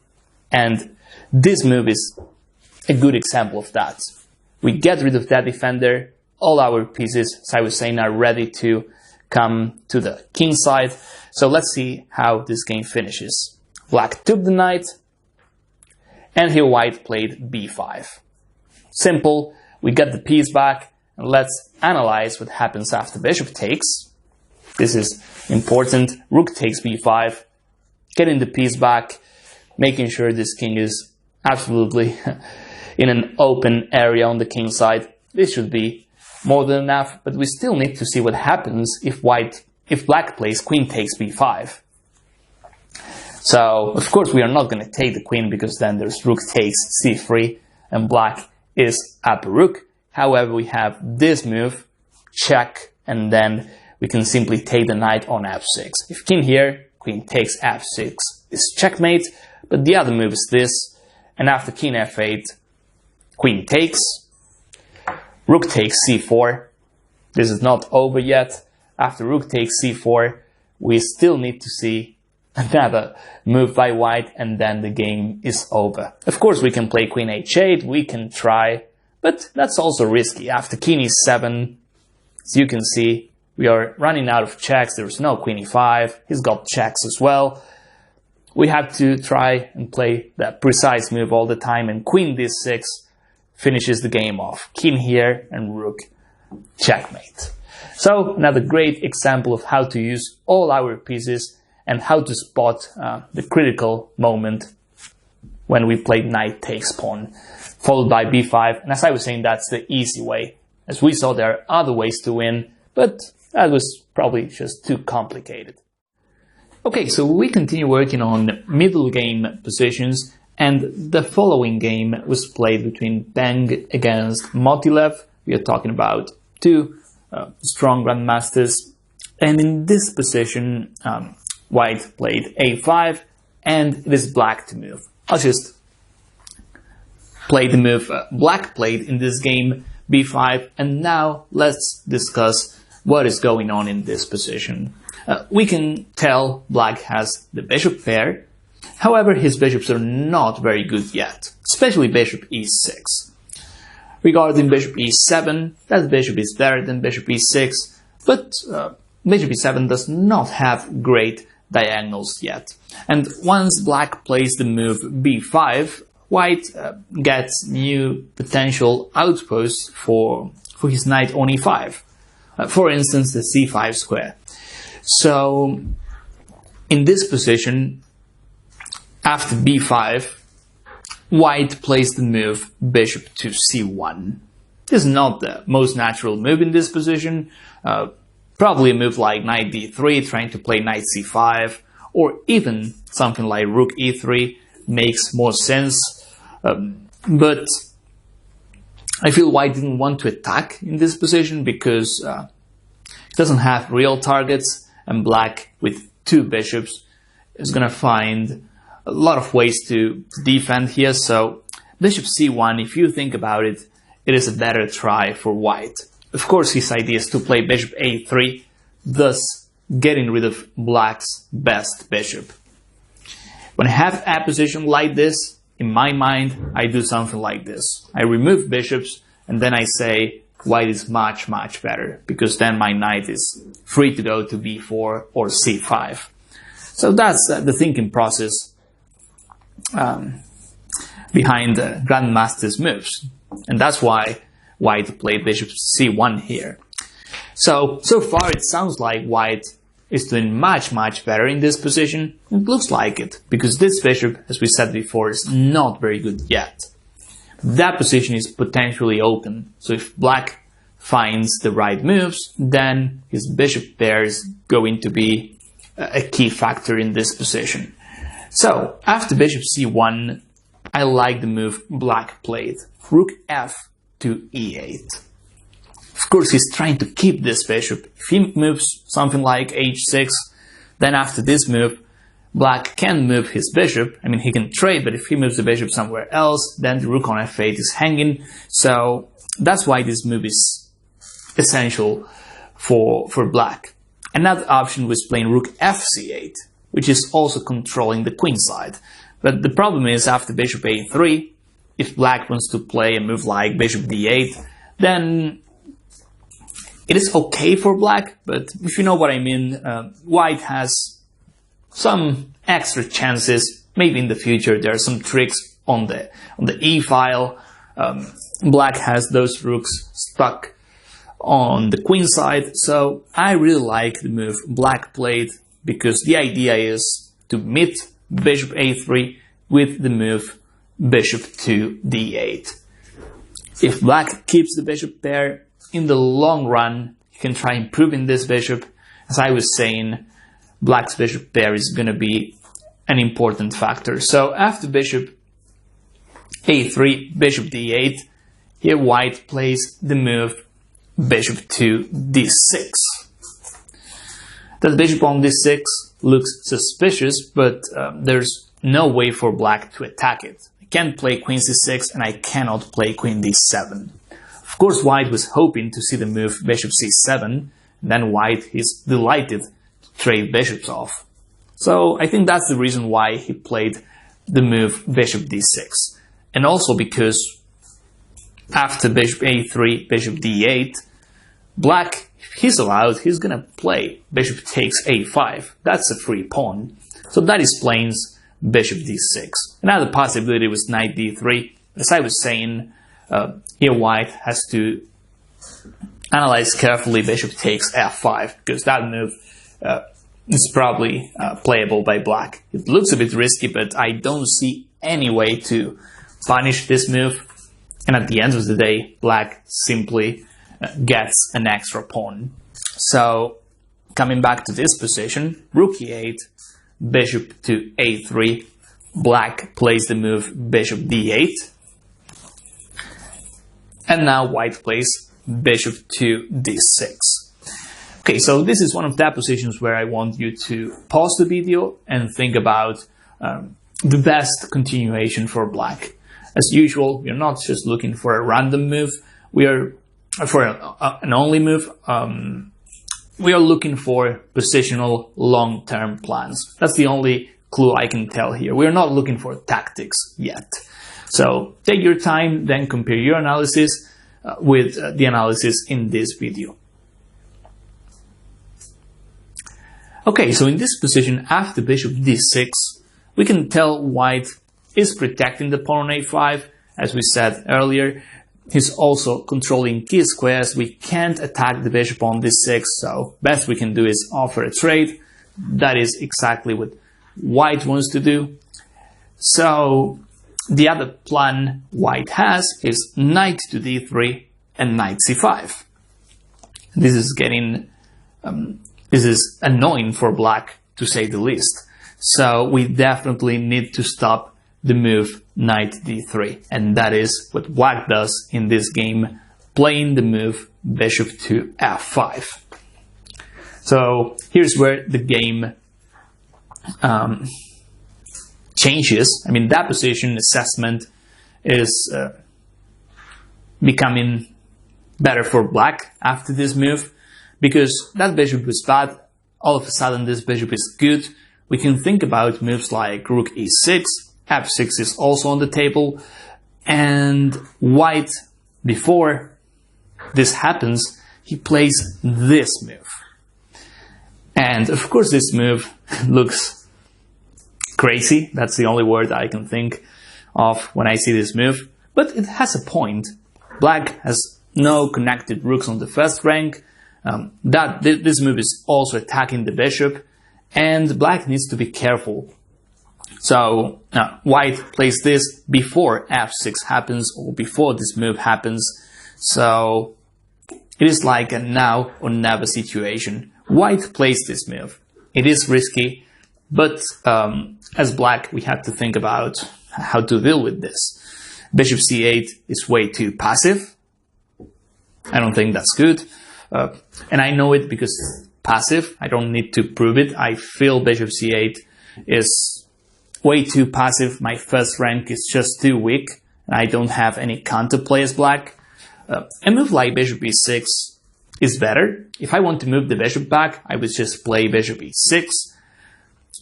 and this move is a good example of that. We get rid of that defender, all our pieces, as I was saying, are ready to come to the king side. So let's see how this game finishes. Black took the knight, and here white played b5. Simple, we get the piece back, and let's analyze what happens after bishop takes. This is important. Rook takes b5, getting the piece back, making sure this king is absolutely in an open area on the king side. This should be more than enough, but we still need to see what happens if black plays queen takes b5. So, of course, we are not going to take the queen because then there's rook takes c3 and black is up a rook. However, we have this move, check, and then we can simply take the knight on f6. If king here, queen takes f6 is checkmate, but the other move is this, and after king f8, queen takes, rook takes c4. This is not over yet. After rook takes c4, we still need to see another move by white, and then the game is over. Of course, we can play queen h8, we can try, but that's also risky. After king e7, as you can see, we are running out of checks. There's no queen e5. He's got checks as well. We have to try and play that precise move all the time, and queen d6 finishes the game off. King here and rook checkmate. So another great example of how to use all our pieces and how to spot the critical moment when we play knight takes pawn, followed by b5. And as I was saying, that's the easy way. As we saw, there are other ways to win, but that was probably just too complicated. Okay, so we continue working on middle game positions, and the following game was played between Beng against Motilev. We are talking about two strong grandmasters, and in this position, white played a5, and it is black to move. I'll just play the move black played in this game, b5, and now let's discuss what is going on in this position. We can tell black has the bishop pair, however his bishops are not very good yet, especially bishop e6. Regarding bishop e7, that bishop is better than bishop e6, but bishop e7 does not have great diagonals yet. And once black plays the move b5, white gets new potential outposts for his knight on e5. For instance, the c5 square. So, in this position, after b5, white plays the move bishop to c1. This is not the most natural move in this position. Probably a move like knight d3, trying to play knight c5, or even something like rook e3 makes more sense. But I feel white didn't want to attack in this position because it doesn't have real targets, and black with two bishops is gonna find a lot of ways to defend here. So bishop c1, if you think about it, it is a better try for white. Of course, his idea is to play bishop a3, thus getting rid of black's best bishop. When I have a position like this, in my mind, I do something like this. I remove bishops, and then I say white is much, much better, because then my knight is free to go to b4 or c5. So that's the thinking process behind the grandmaster's moves. And that's why white played bishop c1 here. So far it sounds like white is doing much, much better in this position. It looks like it, because this bishop, as we said before, is not very good yet. That position is potentially open, so if black finds the right moves, then his bishop pair is going to be a key factor in this position. So, after bishop c1, I like the move black played. Rook f to e8. Of course, he's trying to keep this bishop. If he moves something like h6, then after this move, black can move his bishop. I mean, he can trade, but if he moves the bishop somewhere else, then the rook on f8 is hanging. So that's why this move is essential for black. Another option was playing rook fc8, which is also controlling the queen side. But the problem is, after bishop a3, if black wants to play a move like bishop d8, then it is okay for black, but if you know what I mean, white has some extra chances. Maybe in the future there are some tricks on the e file. Black has those rooks stuck on the queen side, so I really like the move black played, because the idea is to meet bishop a3 with the move bishop to d8. If black keeps the bishop pair, in the long run, you can try improving this bishop. As I was saying, black's bishop pair is going to be an important factor. So after bishop a3, bishop d8, here white plays the move bishop to d6. The bishop on d6 looks suspicious, but there's no way for black to attack it. I can't play queen c6, and I cannot play queen d7. Of course, white was hoping to see the move bishop c7, and then white is delighted to trade bishops off. So I think that's the reason why he played the move bishop d6. And also because after bishop a3, bishop d8, black, if he's allowed, he's gonna play bishop takes a5. That's a free pawn. So that explains bishop d6. Another possibility was knight d3. As I was saying, here white has to analyze carefully bishop takes f5, because that move is probably playable by black. It looks a bit risky, but I don't see any way to punish this move. And at the end of the day, black simply gets an extra pawn. So, coming back to this position, rook e8, bishop to a3, black plays the move bishop d8. And now white plays bishop to d6. Okay, so this is one of the positions where I want you to pause the video and think about the best continuation for black. As usual, you're not just looking for a random move. we are, for an only move, we are looking for positional long-term plans. That's the only clue I can tell here. We are not looking for tactics yet. So take your time, then compare your analysis with the analysis in this video. Okay, so in this position, after bishop d6, we can tell white is protecting the pawn on a5. As we said earlier, he's also controlling key squares. We can't attack the bishop on d6, so best we can do is offer a trade. That is exactly what white wants to do. So the other plan white has is knight to d3 and knight c5. This is getting this is annoying for black, to say the least. So we definitely need to stop the move knight d3, and that is what black does in this game, playing the move bishop to f5. So here's where the game changes. I mean, that position assessment is becoming better for black after this move, because that bishop was bad. All of a sudden this bishop is good. We can think about moves like rook e6, f6 is also on the table, and white, before this happens, he plays this move. And of course this move looks crazy. That's the only word I can think of when I see this move, but it has a point. Black has no connected rooks on the first rank. This move is also attacking the bishop, and black needs to be careful. So white plays this before f6 happens, or before this move happens. So it is like a now or never situation. White plays this move. It is risky, but as black we have to think about how to deal with this. Bishop c8 is way too passive. I don't think that's good. And I know it because passive. I don't need to prove it. I feel bishop c8 is way too passive. My first rank is just too weak, and I don't have any counterplay as black. A move like bishop e6 is better. If I want to move the bishop back, I would just play bishop e6.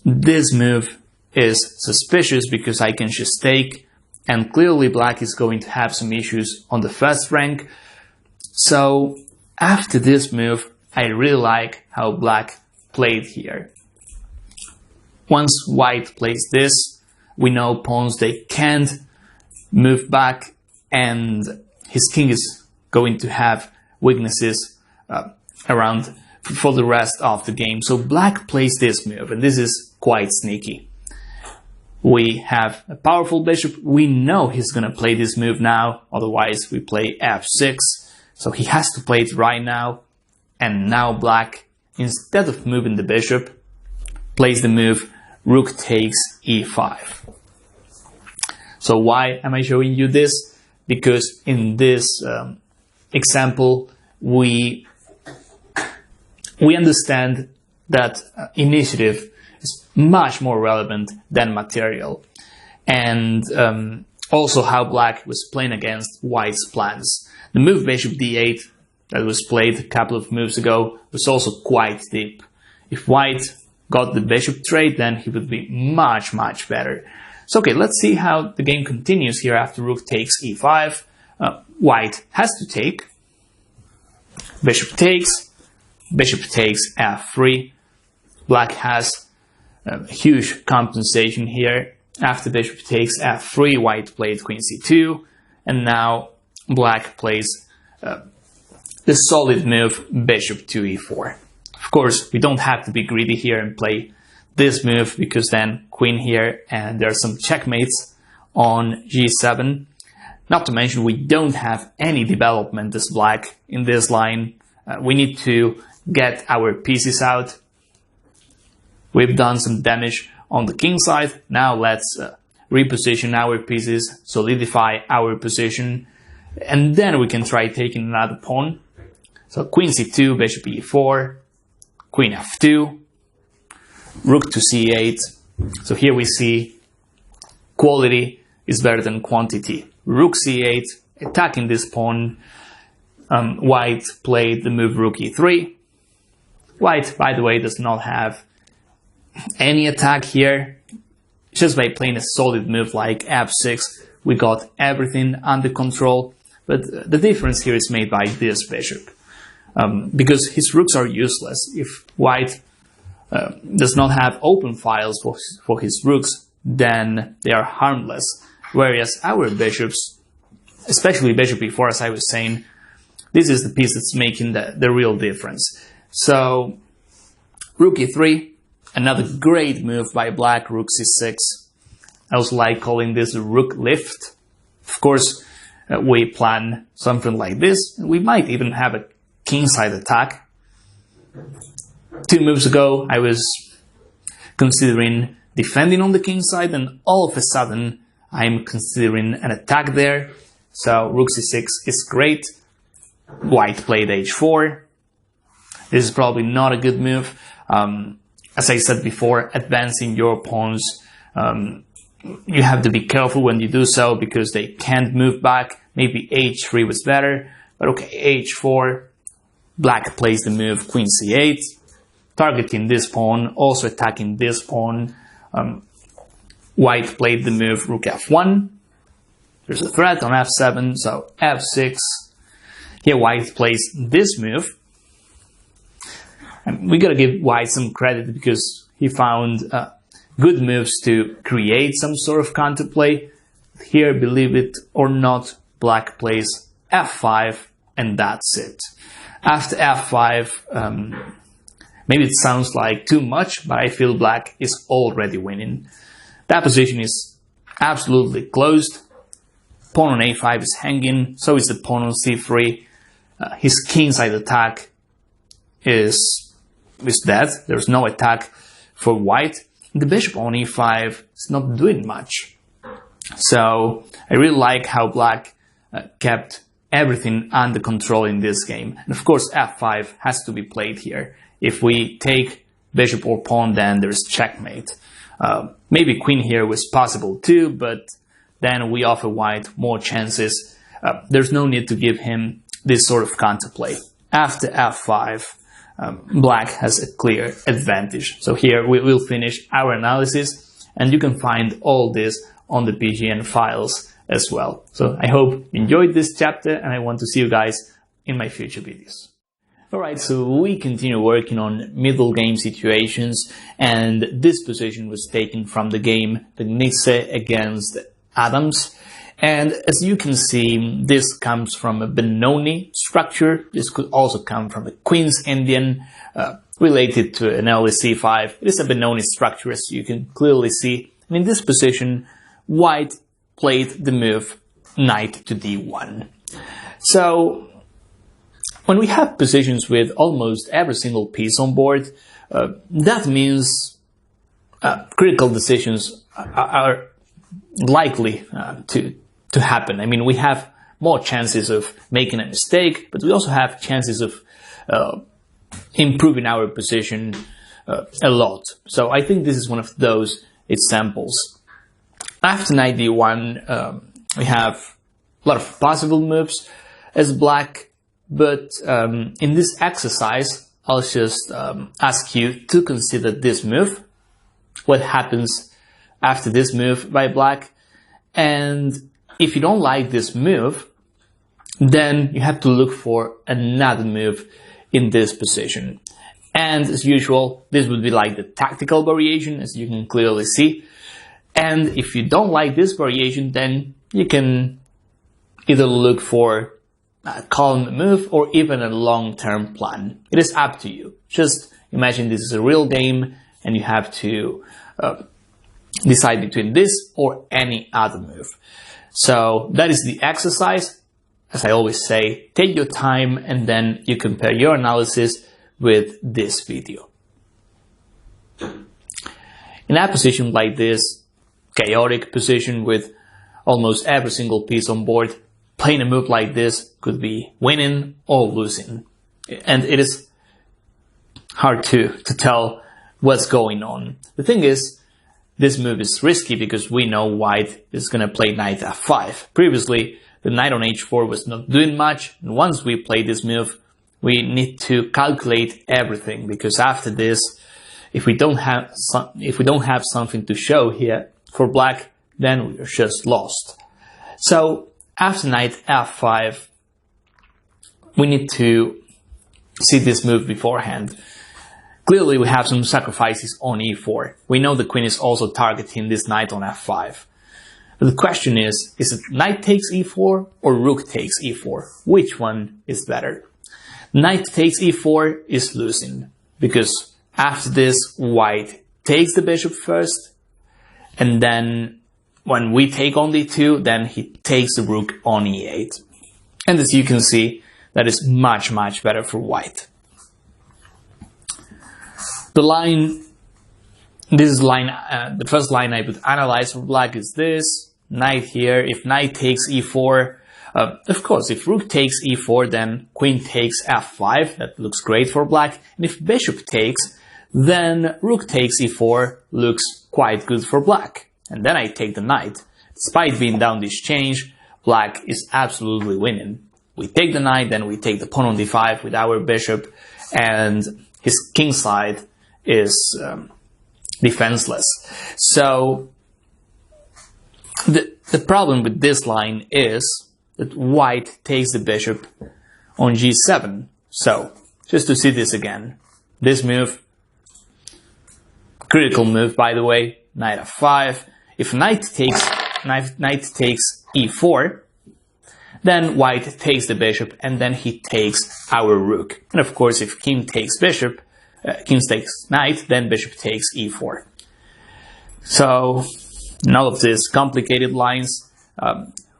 This move is suspicious because I can just take, and clearly black is going to have some issues on the first rank. So after this move, I really like how black played here. Once white plays this, we know pawns, they can't move back, and his king is going to have weaknesses around for the rest of the game. So black plays this move, and this is quite sneaky. We have a powerful bishop. We know he's going to play this move now, otherwise we play f6. So he has to play it right now, and now black, instead of moving the bishop, plays the move rook takes e5. So why am I showing you this? Because in this example, we understand that initiative is much more relevant than material, and also how black was playing against white's plans. The move bishop d8 that was played a couple of moves ago was also quite deep. If white got the bishop trade, then he would be much, much better. So okay, let's see how the game continues here after rook takes e5. White has to take. Bishop takes f3. Black has a huge compensation here. After bishop takes f3, white played queen c2, and now black plays the solid move bishop to e4. Of course, we don't have to be greedy here and play this move, because then queen here, and there are some checkmates on g7. Not to mention, we don't have any development as black in this line. We need to get our pieces out. We've done some damage on the king side. Now let's reposition our pieces, solidify our position, and then we can try taking another pawn. So queen c2, bishop e4, queen f2, rook to c8. So here we see quality is better than quantity. Rook c8, attacking this pawn, White played the move rook e3. White, by the way, does not have any attack here. Just by playing a solid move like f6, we got everything under control. But the difference here is made by this bishop. Because his rooks are useless. If White does not have open files for his rooks, then they are harmless. Whereas our bishops, especially bishop e4, as I was saying, this is the piece that's making the real difference. So, rook e3, another great move by black, rook c6. I also like calling this a rook lift. Of course, we plan something like this. We might even have a kingside attack. 2 moves ago, I was considering defending on the kingside, and all of a sudden, I'm considering an attack there. So, rook c6 is great. White played h4. This is probably not a good move. As I said before, advancing your pawns, you have to be careful when you do so because they can't move back. Maybe h3 was better, but okay, h4. Black plays the move queen c8, targeting this pawn, also attacking this pawn. White played the move rook f1. There's a threat on f7, so f6. Here White plays this move. And we gotta give White some credit because he found good moves to create some sort of counterplay. Here, believe it or not, Black plays f5, and that's it. After f5, maybe it sounds like too much, but I feel Black is already winning. That position is absolutely closed. Pawn on a5 is hanging, so is the pawn on c3. His kingside attack is dead. There's no attack for White. The bishop on e5 is not doing much. So I really like how Black kept everything under control in this game. And of course f5 has to be played here. If we take bishop or pawn, then there's checkmate. Maybe queen here was possible too, but then we offer White more chances. There's no need to give him this sort of counterplay. After f5, Black has a clear advantage. So here we will finish our analysis, and you can find all this on the PGN files as well. So I hope you enjoyed this chapter, and I want to see you guys in my future videos. Alright, so we continue working on middle game situations, and this position was taken from the game Pegnice against Adams. And as you can see, this comes from a Benoni structure. This could also come from a Queen's Indian related to an early c5. It is a Benoni structure, as you can clearly see. And in this position, White played the move knight to d1. So when we have positions with almost every single piece on board, that means critical decisions are likely to happen. I mean, we have more chances of making a mistake, but we also have chances of improving our position a lot. So I think this is one of those examples. After knight d1, we have a lot of possible moves as Black, but in this exercise, I'll just ask you to consider this move, what happens after this move by Black, and if you don't like this move, then you have to look for another move in this position. And as usual, this would be like the tactical variation, as you can clearly see. And if you don't like this variation, then you can either look for a calm move or even a long-term plan. It is up to you. Just imagine this is a real game and you have to decide between this or any other move. So that is the exercise. As I always say, take your time and then you compare your analysis with this video. In a position like this, chaotic position with almost every single piece on board, playing a move like this could be winning or losing. And it is hard to tell what's going on. The thing is, this move is risky because we know White is going to play knight f5. Previously, the knight on h4 was not doing much, and once we play this move, we need to calculate everything, because after this, if we don't have something to show here for black, then we're just lost. So after knight f5, we need to see this move beforehand. Clearly we have some sacrifices on e4. We know the queen is also targeting this knight on f5. But the question is it knight takes e4 or rook takes e4? Which one is better? Knight takes e4 is losing, because after this, white takes the bishop first, and then when we take on d2, then he takes the rook on e8. And as you can see, that is much, much better for white. The first line I would analyze for black is this. Knight here, if knight takes e4, of course, if rook takes e4, then queen takes f5, that looks great for black. And if bishop takes, then rook takes e4 looks quite good for black. And then I take the knight. Despite being down this change, black is absolutely winning. We take the knight, then we take the pawn on d5 with our bishop, and his king side is defenseless. So the problem with this line is that white takes the bishop on g7. So just to see this again, this move, critical move by the way, knight f5. If knight takes e4, then white takes the bishop, and then he takes our rook. And of course, if king takes bishop, king takes knight, then bishop takes e4. So in all of these complicated lines,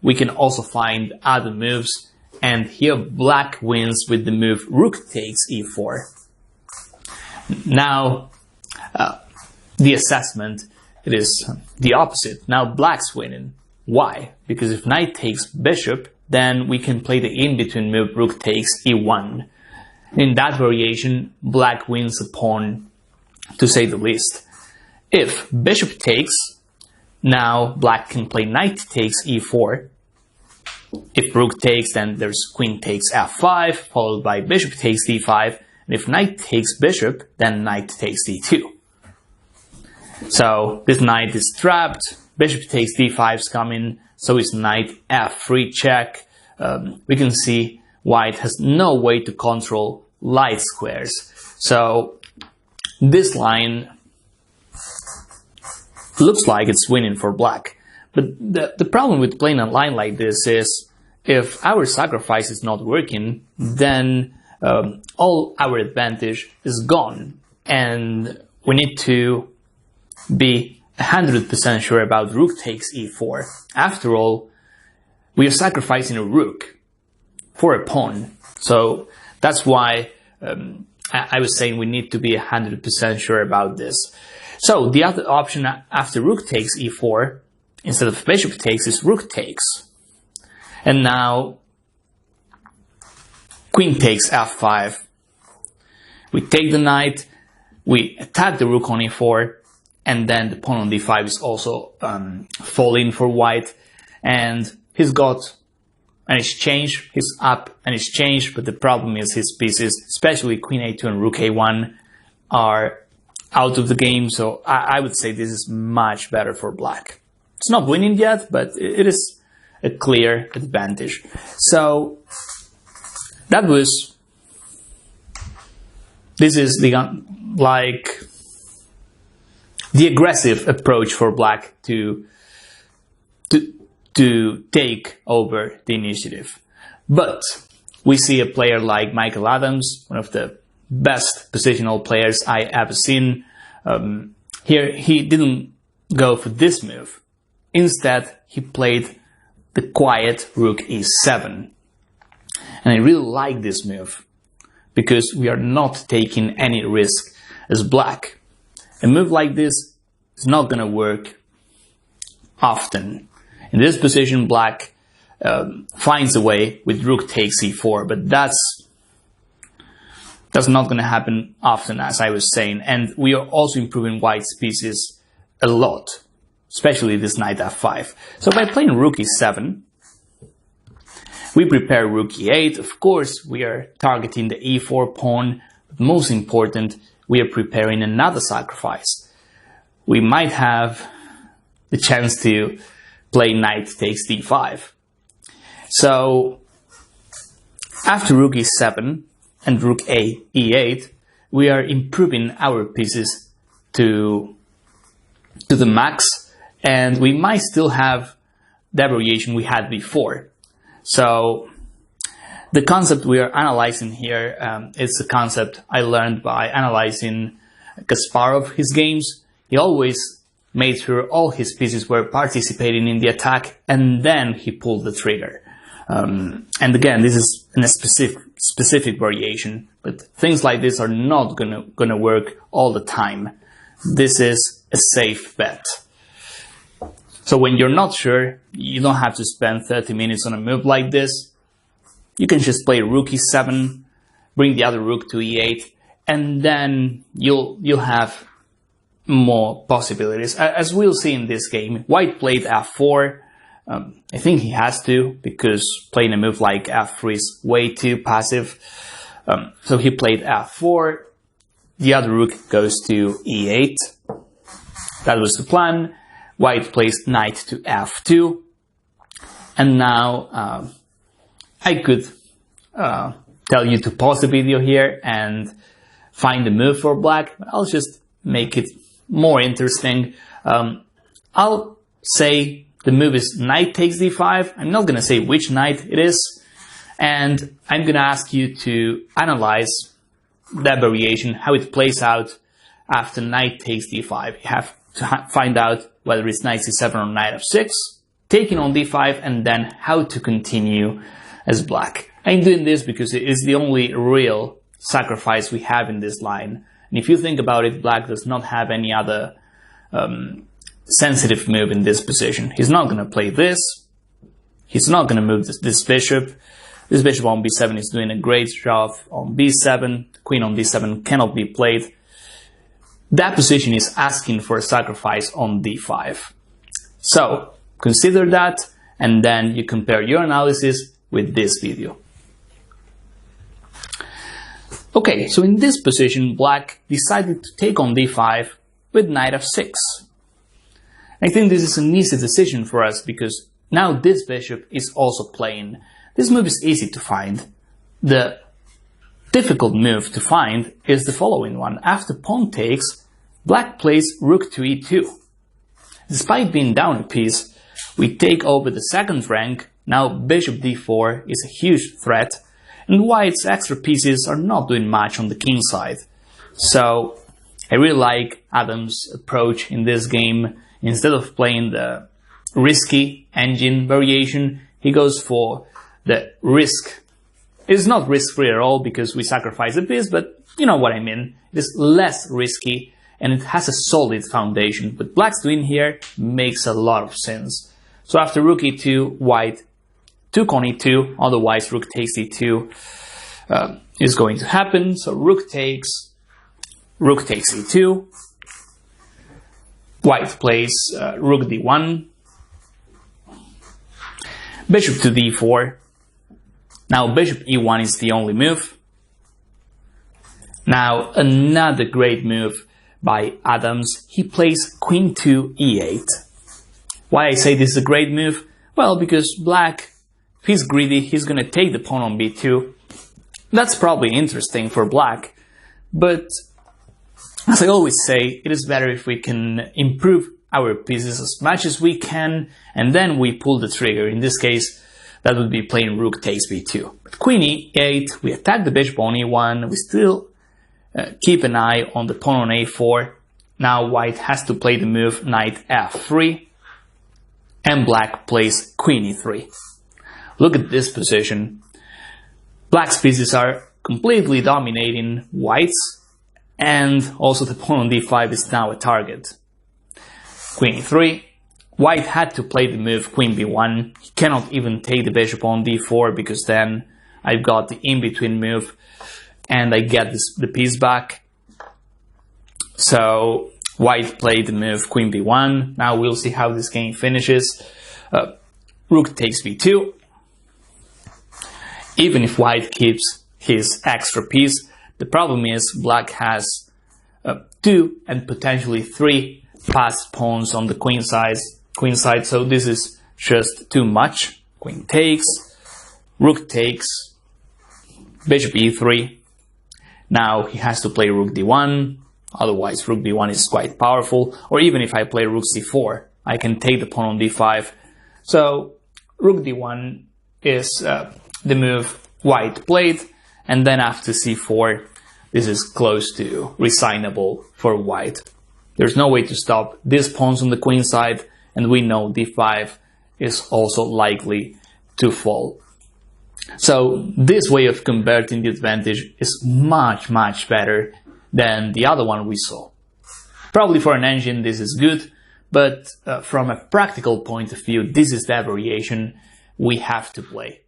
we can also find other moves, and here black wins with the move rook takes e4. Now, the assessment, it is the opposite. Now black's winning. Why? Because if knight takes bishop, then we can play the in-between move rook takes e1. In that variation, black wins a pawn, to say the least. If bishop takes, now black can play knight takes e4. If rook takes, then there's queen takes f5, followed by bishop takes d5. And if knight takes bishop, then knight takes d2. So this knight is trapped, bishop takes d5 is coming, so is knight f3 check. We can see white has no way to control light squares. So this line looks like it's winning for black. But the problem with playing a line like this is, if our sacrifice is not working, then all our advantage is gone. And we need to be 100% sure about rook takes e4. After all, we are sacrificing a rook for a pawn. So that's why I was saying we need to be 100% sure about this. So the other option after rook takes e4, instead of bishop takes, is rook takes. And now queen takes f5. We take the knight, we attack the rook on e4, and then the pawn on d5 is also falling for white. And he's got an exchange, he's up an exchange, but the problem is his pieces, especially queen a2 and rook a1, are out of the game. So I would say this is much better for black. It's not winning yet, but it is a clear advantage. So this is the aggressive approach for black to take over the initiative. But we see a player like Michael Adams, one of the best positional players I ever seen. Here he didn't go for this move. Instead, he played the quiet rook e7. And I really like this move, because we are not taking any risk as black. A move like this is not going to work often. In this position, black finds a way with rook takes e4, but that's not going to happen often, as I was saying. And we are also improving white's pieces a lot, especially this knight f5. So by playing rook e7, We prepare rook e8. Of course, we are targeting the e4 pawn. But most important, we are preparing another sacrifice. We might have the chance to play knight takes d5. So after rook e7 and rook e8, we are improving our pieces to the max, and we might still have the variation we had before. So the concept we are analyzing here is the concept I learned by analyzing Kasparov, his games. He always made sure all his pieces were participating in the attack, and then he pulled the trigger. And again, this is a specific variation, but things like this are not gonna work all the time. This is a safe bet. So when you're not sure, you don't have to spend 30 minutes on a move like this. You can just play rook e7, bring the other rook to e8, and then you'll have more possibilities. As we'll see in this game, white played f4. I think he has to, because playing a move like f3 is way too passive. So he played f4. The other rook goes to e8. That was the plan. White plays knight to f2. And now I could tell you to pause the video here and find the move for black. I'll just make it more interesting. I'll say the move is knight takes d5. I'm not going to say which knight it is. And I'm going to ask you to analyze that variation, how it plays out after knight takes d5. You have to find out whether it's knight c7 or knight f6, taking on d5, and then how to continue as black. I'm doing this because it is the only real sacrifice we have in this line. And if you think about it, black does not have any other sensitive move in this position. He's not going to play this. He's not going to move this bishop. This bishop on b7 is doing a great job on b7. Queen on d7 cannot be played. That position is asking for a sacrifice on d5. So consider that, and then you compare your analysis with this video. Okay, so in this position, black decided to take on d5 with knight f6. I think this is an easy decision for us because now this bishop is also playing. This move is easy to find. The difficult move to find is the following one. After pawn takes, black plays rook to e2. Despite being down a piece, we take over the second rank. Now bishop d4 is a huge threat, and white's extra pieces are not doing much on the king side. So I really like Adam's approach in this game. Instead of playing the risky engine variation, he goes for the risk. It's not risk-free at all because we sacrifice a piece, but you know what I mean. It is less risky and it has a solid foundation. But black's doing here makes a lot of sense. So after rook e2, white took on e2, otherwise rook takes e2 is going to happen. So rook takes e2. White plays rook d1. Bishop to d4. Now bishop e1 is the only move. Now another great move by Adams. He plays queen to e8. Why I say this is a great move? Well, because black, if he's greedy, he's going to take the pawn on b2. That's probably interesting for black. But as I always say, it is better if we can improve our pieces as much as we can, and then we pull the trigger. In this case, that would be playing rook takes b2. But queen e8, we attack the bishop on e1, we still keep an eye on the pawn on a4. Now white has to play the move knight f3, and black plays queen e3. Look at this position. Black's pieces are completely dominating white's, and also the pawn on d5 is now a target. Queen e3. White had to play the move queen b1. He cannot even take the bishop on d4 because then I've got the in-between move and I get the piece back. So white played the move queen b1. Now we'll see how this game finishes. Rook takes b2. even if white keeps his extra piece. The problem is black has 2 and potentially 3 passed pawns on the queen side, so this is just too much. Queen takes, rook takes, bishop e3. Now he has to play rook d1, otherwise rook d1 is quite powerful, or even if I play rook c4, I can take the pawn on d5. So rook d1 is the move white played, and then after c4, this is close to resignable for white. There's no way to stop these pawns on the queen side, and we know d5 is also likely to fall. So this way of converting the advantage is much better than the other one we saw. Probably for an engine this is good, but from a practical point of view, this is the variation we have to play.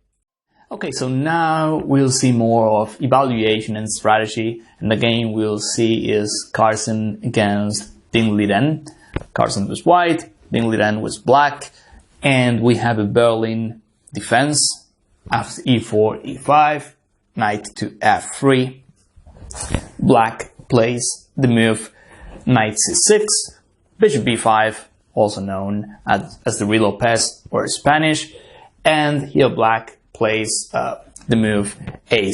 Okay, so now we'll see more of evaluation and strategy, and the game we'll see is Carson against Ding Liren. Carson was white, Ding Liren was black, and we have a Berlin defense after e4, e5, knight to f3. Black plays the move knight c6, bishop b5, also known as the Ruy-Lopez or Spanish, and here black plays the move a6.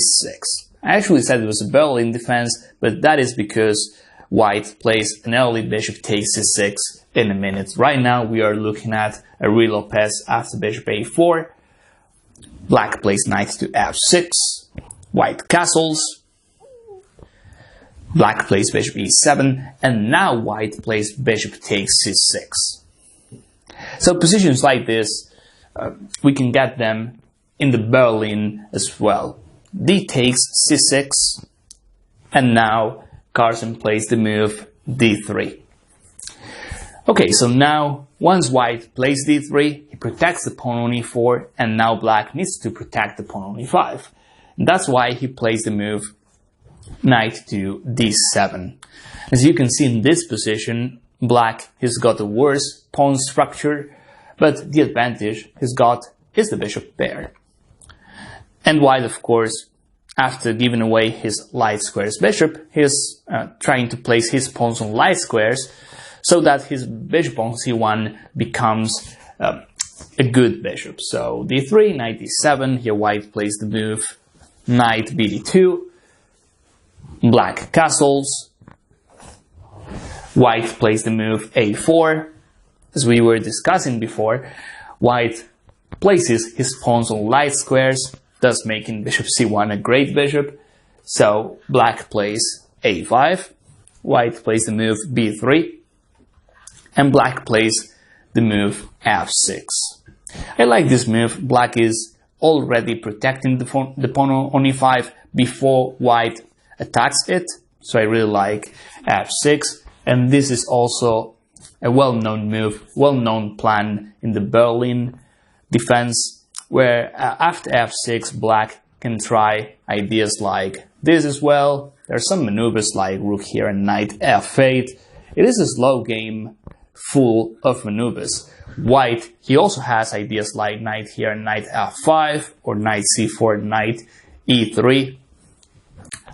I actually said it was a Berlin defense, but that is because white plays an early bishop takes c6 in a minute. Right now we are looking at a Ruy-Lopez after bishop a4. Black plays knight to f6, white castles, black plays bishop e7, and now white plays bishop takes c6. So positions like this, we can get them in the Berlin as well. D takes c6, and now Carson plays the move d3. Okay, so now once white plays d3, he protects the pawn on e4, and now black needs to protect the pawn on e5. And that's why he plays the move knight to d7. As you can see in this position, black has got a worse pawn structure, but the advantage he's got is the bishop pair. And white, of course, after giving away his light squares bishop, he's trying to place his pawns on light squares so that his bishop on c1 becomes a good bishop. So d3, knight d7, here white plays the move knight bd2, black castles, white plays the move a4. As we were discussing before, white places his pawns on light squares, thus making bishop c1 a great bishop. So black plays a5, white plays the move b3, and black plays the move f6. I like this move. Black is already protecting the pawn on e5 before white attacks it, so I really like f6, and this is also a well-known move, well-known plan in the Berlin defense, where after f6 black can try ideas like this as well. There are some maneuvers like rook here and knight f8. It is a slow game full of maneuvers. White, he also has ideas like knight here and knight f5, or knight c4, knight e3.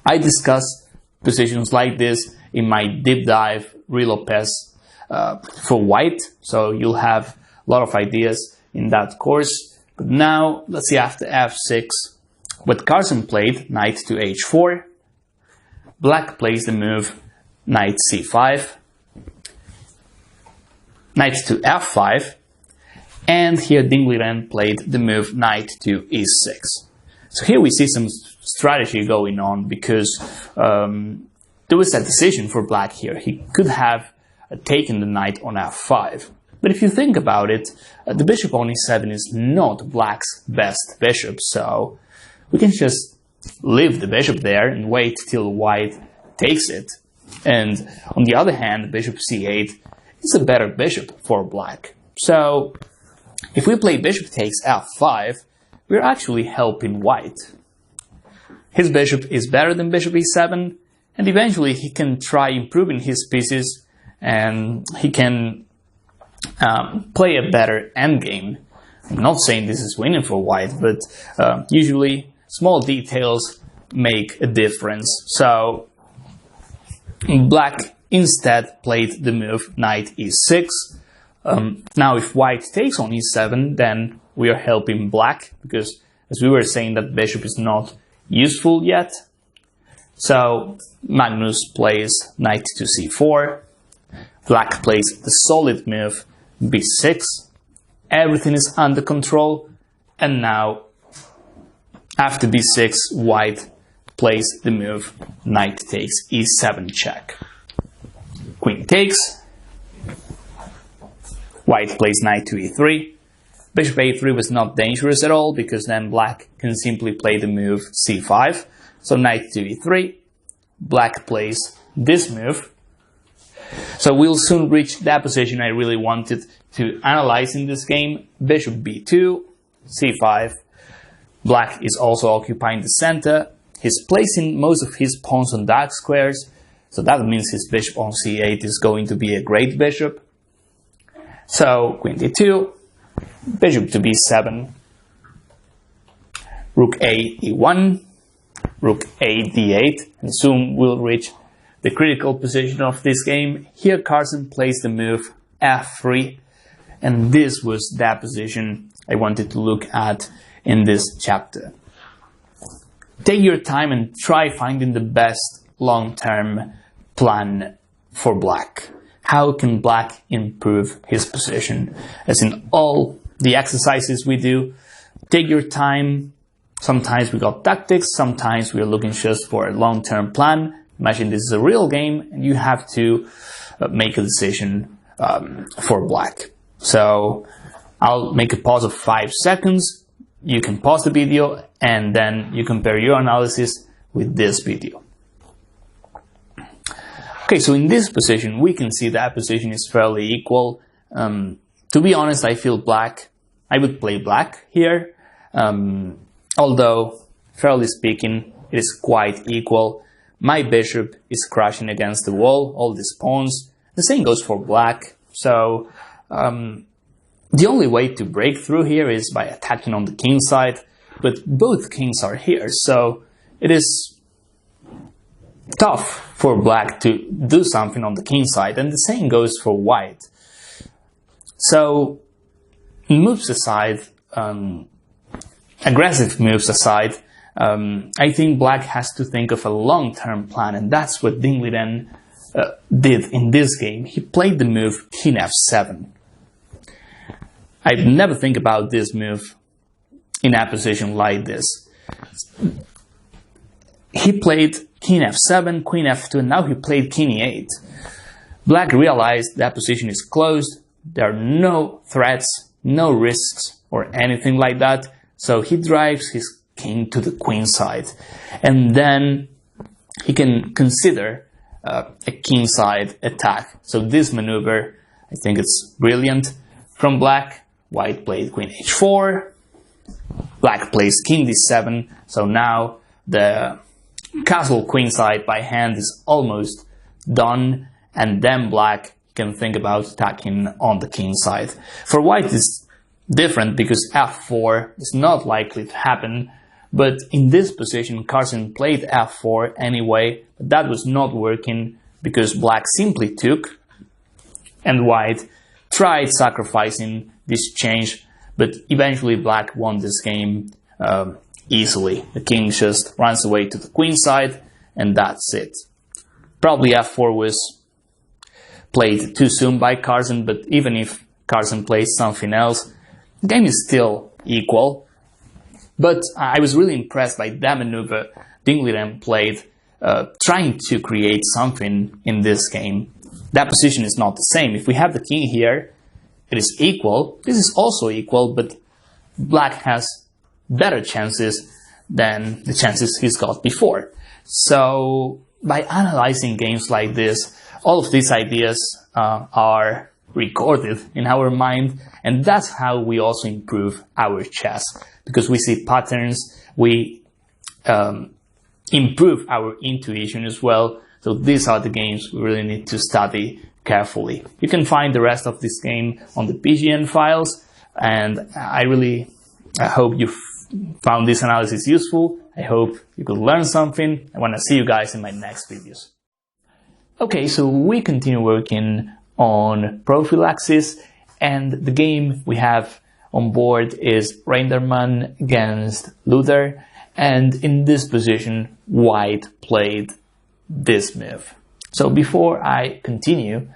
I discuss positions like this in my deep dive Ruy-Lopez for white, so you'll have a lot of ideas in that course. But now, let's see after f6, what Carson played, knight to h4, black plays the move knight c5, knight to f5, and here Ding Liren played the move knight to e6. So here we see some strategy going on, because there was a decision for black here. He could have taken the knight on f5. But if you think about it, the bishop on e7 is not black's best bishop, so we can just leave the bishop there and wait till white takes it. And on the other hand, bishop c8 is a better bishop for black. So if we play bishop takes f5, we're actually helping white. His bishop is better than bishop e7, and eventually he can try improving his pieces, and he can play a better endgame. I'm not saying this is winning for white, but usually small details make a difference. So black instead played the move knight e6. Now if white takes on e7, then we are helping black, because as we were saying, that bishop is not useful yet. So Magnus plays knight to c4. Black plays the solid move b6. Everything is under control. And now, after b6, white plays the move knight takes e7 check. Queen takes. White plays knight to e3. Bishop a3 was not dangerous at all, because then black can simply play the move c5. So knight to e3. Black plays this move. So we'll soon reach that position I really wanted to analyze in this game. Bishop b2, c5. Black is also occupying the center. He's placing most of his pawns on dark squares. So that means his bishop on c8 is going to be a great bishop. So queen d2. Bishop to b7, rook a e1, rook a d8, and soon we'll reach the critical position of this game. Here Carson plays the move f3, and this was that position I wanted to look at in this chapter. Take your time and try finding the best long-term plan for black. How can black improve his position? As in all the exercises we do, take your time. Sometimes we got tactics, sometimes we're looking just for a long-term plan. Imagine this is a real game and you have to make a decision for black. So I'll make a pause of 5 seconds. You can pause the video and then you compare your analysis with this video. Okay, so in this position, we can see that position is fairly equal. To be honest, I feel I would play black here. Although, fairly speaking, it is quite equal. My bishop is crashing against the wall, all these pawns. The same goes for black. So, the only way to break through here is by attacking on the king side. But both kings are here, so it is tough for black to do something on the king side, and the same goes for white. So, moves aside, aggressive moves aside, I think black has to think of a long-term plan, and that's what Dingliden did in this game. He played the move king f7. I'd never think about this move in a position like this. He played king f7, queen f2, and now he played king e8. Black realized that position is closed. There are no threats, no risks, or anything like that. So he drives his king to the queen side. And then he can consider a king side attack. So this maneuver, I think it's brilliant from black. White played queen h4. Black plays king d7. So now the castle queenside by hand is almost done, and then black can think about attacking on the king side. For white it's different because f4 is not likely to happen, but in this position Carson played f4 anyway, but that was not working because black simply took, and white tried sacrificing this change, but eventually black won this game easily. The king just runs away to the queen side, and that's it. Probably f4 was played too soon by Carson, but even if Carson plays something else, the game is still equal. But I was really impressed by that maneuver Dingliden played, trying to create something in this game. That position is not the same. If we have the king here, it is equal. This is also equal, but black has better chances than the chances he's got before. So by analyzing games like this, all of these ideas are recorded in our mind, and that's how we also improve our chess, because we see patterns, we improve our intuition as well. So these are the games we really need to study carefully. You can find the rest of this game on the PGN files, and I hope you found this analysis useful. I hope you could learn something. I want to see you guys in my next videos. Okay, so we continue working on prophylaxis, and the game we have on board is Renderman against Luther, and in this position white played this move. So before I continue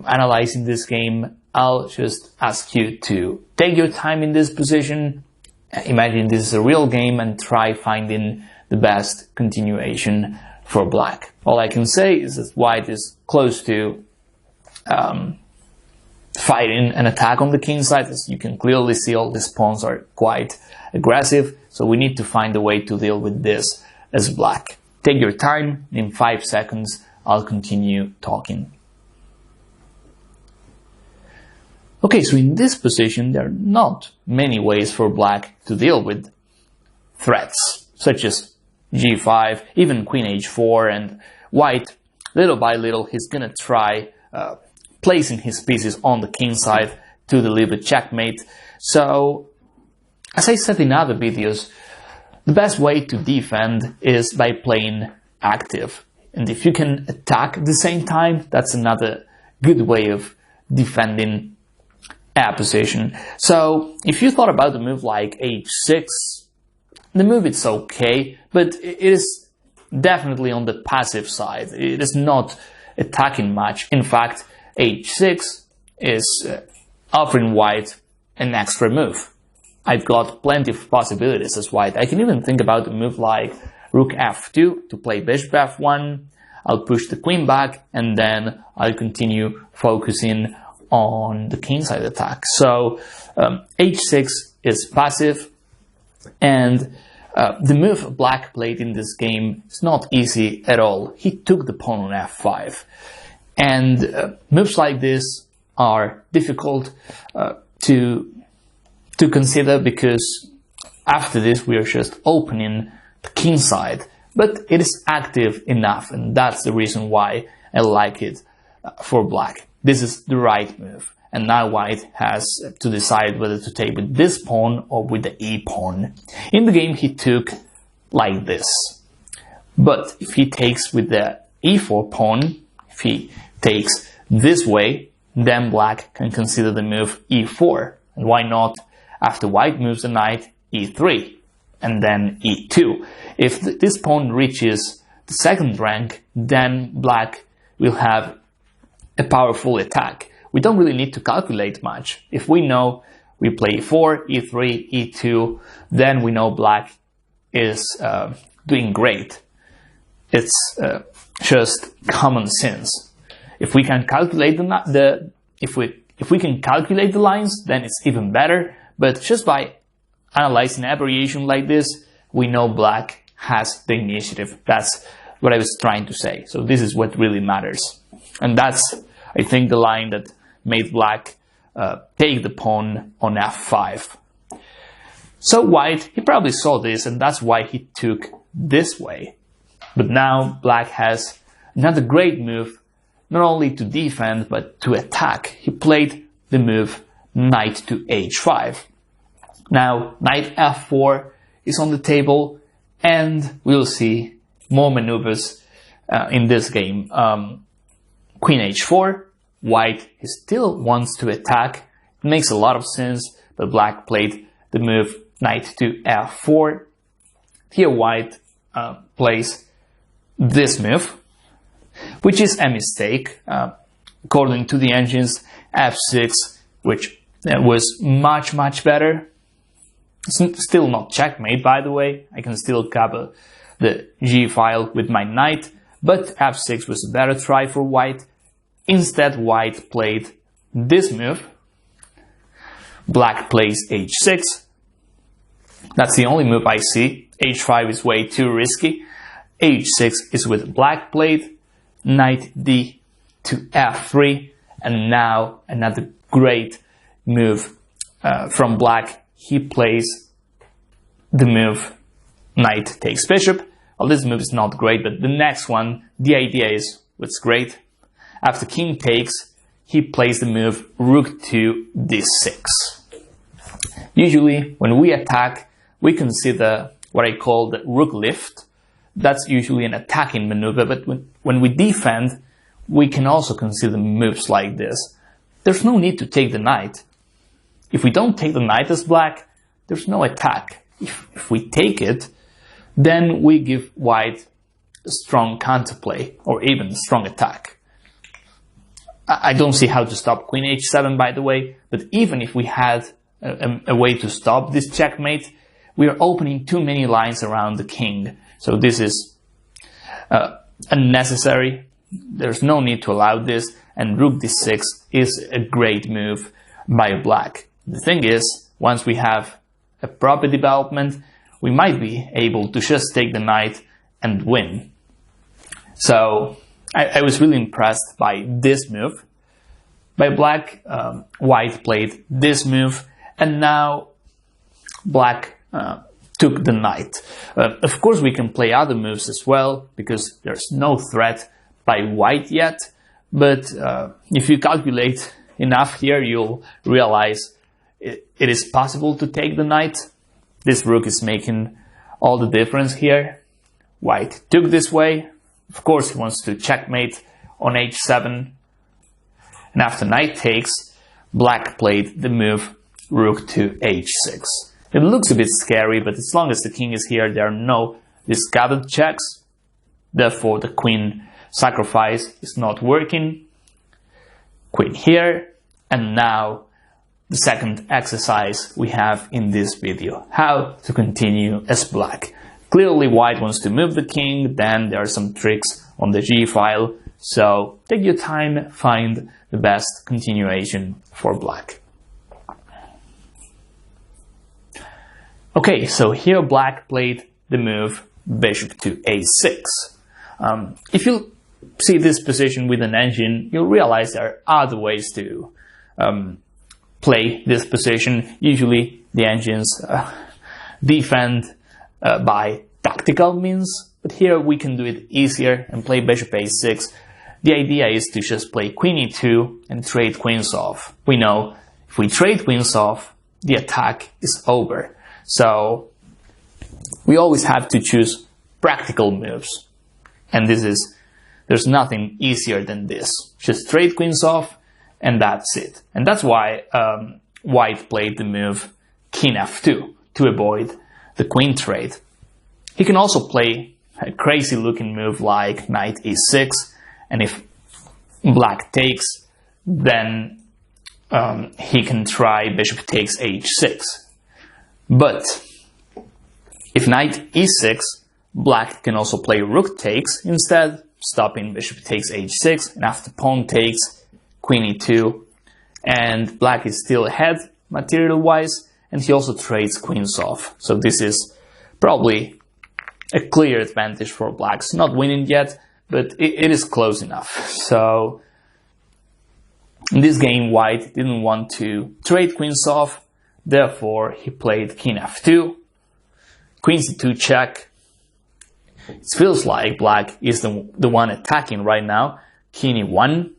analyzing this game, I'll just ask you to take your time in this position. Imagine this is a real game and try finding the best continuation for black. All I can say is that white is close to fighting an attack on the king side. As you can clearly see, all these pawns are quite aggressive, so we need to find a way to deal with this as black. Take your time, in 5 seconds I'll continue talking. Okay, so in this position there are not many ways for black to deal with threats, such as g5, even queen h4, and white, little by little, he's gonna try placing his pieces on the king side to deliver checkmate. So, as I said in other videos, the best way to defend is by playing active. And if you can attack at the same time, that's another good way of defending a position. So if you thought about the move like h6, the move is okay, but it is definitely on the passive side. It is not attacking much. In fact, h6 is offering white an extra move. I've got plenty of possibilities as white. I can even think about a move like rook f2 to play bishop f1. I'll push the queen back, and then I'll continue focusing on the kingside attack. So h6 is passive, and the move black played in this game is not easy at all. He took the pawn on f5, and moves like this are difficult to consider, because after this we are just opening the king side, but it is active enough, and that's the reason why I like it for black. This is the right move, and now white has to decide whether to take with this pawn or with the e pawn. In the game he took like this, but if he takes with the e4 pawn, if he takes this way, then black can consider the move e4, and why not, after white moves the knight, e3, and then e2. If this pawn reaches the second rank, then black will have a powerful attack. We don't really need to calculate much. If we know we play e4, e3, e2, then we know black is doing great. It's just common sense. If we can calculate if we can calculate the lines, then it's even better. But just by analyzing a variation like this, we know black has the initiative. That's what I was trying to say. So this is what really matters. And that's, I think, the line that made black take the pawn on f5. So white, he probably saw this, and that's why he took this way. But now black has another great move, not only to defend, but to attack. He played the move knight to h5. Now, knight f4 is on the table, and we'll see more maneuvers in this game. Queen h4, white, he still wants to attack. It makes a lot of sense, but black played the move knight to f4. Here white plays this move, which is a mistake. According to the engines, f6, which was much better. It's still not checkmate, by the way. I can still cover the g file with my knight, but f6 was a better try for white. Instead, white played this move. Black plays h6. That's the only move I see. h5 is way too risky. h6 is with black played. Knight d to f3. And now another great move from black. He plays the move knight takes bishop. Well, this move is not great, but the next one, the idea is what's great. After king takes, he plays the move rook to d6. Usually, when we attack, we consider what I call the rook lift. That's usually an attacking maneuver, but when we defend, we can also consider moves like this. There's no need to take the knight. If we don't take the knight as black, there's no attack. If we take it, then we give white a strong counterplay, or even a strong attack. I don't see how to stop queen h7, by the way, but even if we had a way to stop this checkmate, we are opening too many lines around the king. So this is unnecessary. There's no need to allow this, and rook d6 is a great move by black. The thing is, once we have a proper development, we might be able to just take the knight and win. So I was really impressed by this move by black. White played this move, and now black took the knight. Of course, we can play other moves as well, because there's no threat by white yet, but if you calculate enough here, you'll realize it is possible to take the knight. This rook is making all the difference here. White took this way. Of course, he wants to checkmate on h7, and after knight takes, black played the move rook to h6. It looks a bit scary, but as long as the king is here, there are no discovered checks. Therefore, the queen sacrifice is not working. Queen here, and now the second exercise we have in this video, how to continue as black. Clearly white wants to move the king, then there are some tricks on the g file, so take your time, find the best continuation for black. Okay, so here black played the move bishop to a6. If you see this position with an engine, you'll realize there are other ways to play this position. Usually the engines defend by tactical means, but here we can do it easier and play bishop a6. The idea is to just play queen e2 and trade queens off. We know if we trade queens off, the attack is over. So we always have to choose practical moves, and there's nothing easier than this. Just trade queens off, and that's it. And that's why white played the move king f2 to avoid the queen trade. He can also play a crazy looking move like knight e6, and if black takes, then he can try bishop takes h6. But if knight e6, black can also play rook takes instead, stopping bishop takes h6, and after pawn takes, queen e2, and black is still ahead material-wise, and he also trades queens off. So this is probably a clear advantage for black. It's not winning yet, but it is close enough. So in this game, white didn't want to trade queens off, therefore he played king f2, queen c2 check. It feels like black is the one attacking right now, king e1.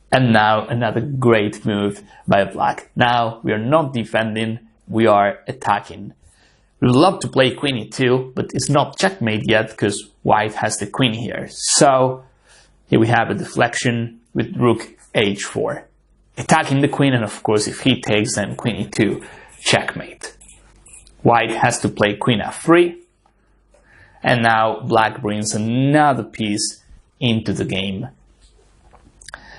And now another great move by black. Now we are not defending, we are attacking. We would love to play queen e2, but it's not checkmate yet because white has the queen here. So here we have a deflection with rook h4. Attacking the queen, and of course if he takes, then queen e2, checkmate. White has to play queen f3. And now black brings another piece into the game.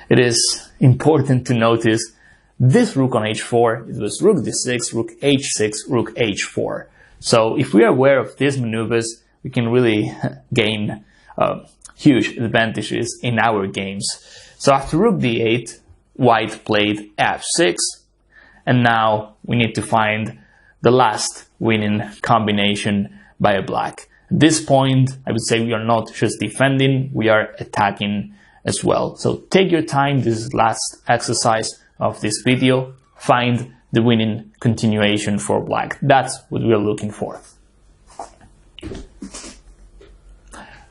It is important to notice this rook on h4, it was rook d6, rook h6, rook h4. So if we are aware of these maneuvers, we can really gain huge advantages in our games. So after rook d8, white played f6, and now we need to find the last winning combination by black. At this point, I would say we are not just defending, we are attacking as well. So take your time, this is the last exercise of this video. Find the winning continuation for black. That's what we are looking for.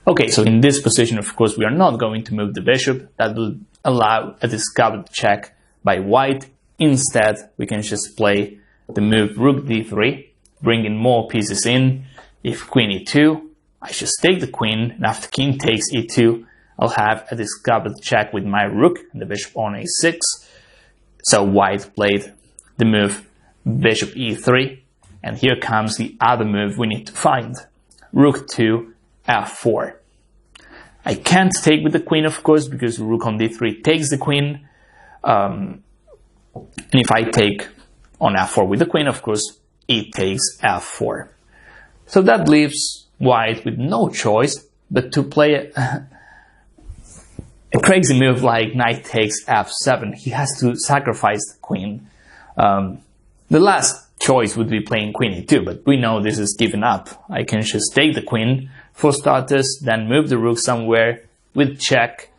Okay, so in this position, of course, we are not going to move the bishop. That will allow a discovered check by white. Instead, we can just play the move rook d3. bringing more pieces in. If queen e2, I just take the queen, and after king takes e2, I'll have a discovered check with my rook and the bishop on a6. So white played the move bishop e3, and here comes the other move we need to find. Rook to f4. I can't take with the queen, of course, because rook on d3 takes the queen. And if I take on f4 with the queen, of course, it takes f4. So that leaves white with no choice but to play a crazy move like knight takes f7. He has to sacrifice the queen. The last choice would be playing queen e2, but we know this is given up. I can just take the queen for starters, then move the rook somewhere with check,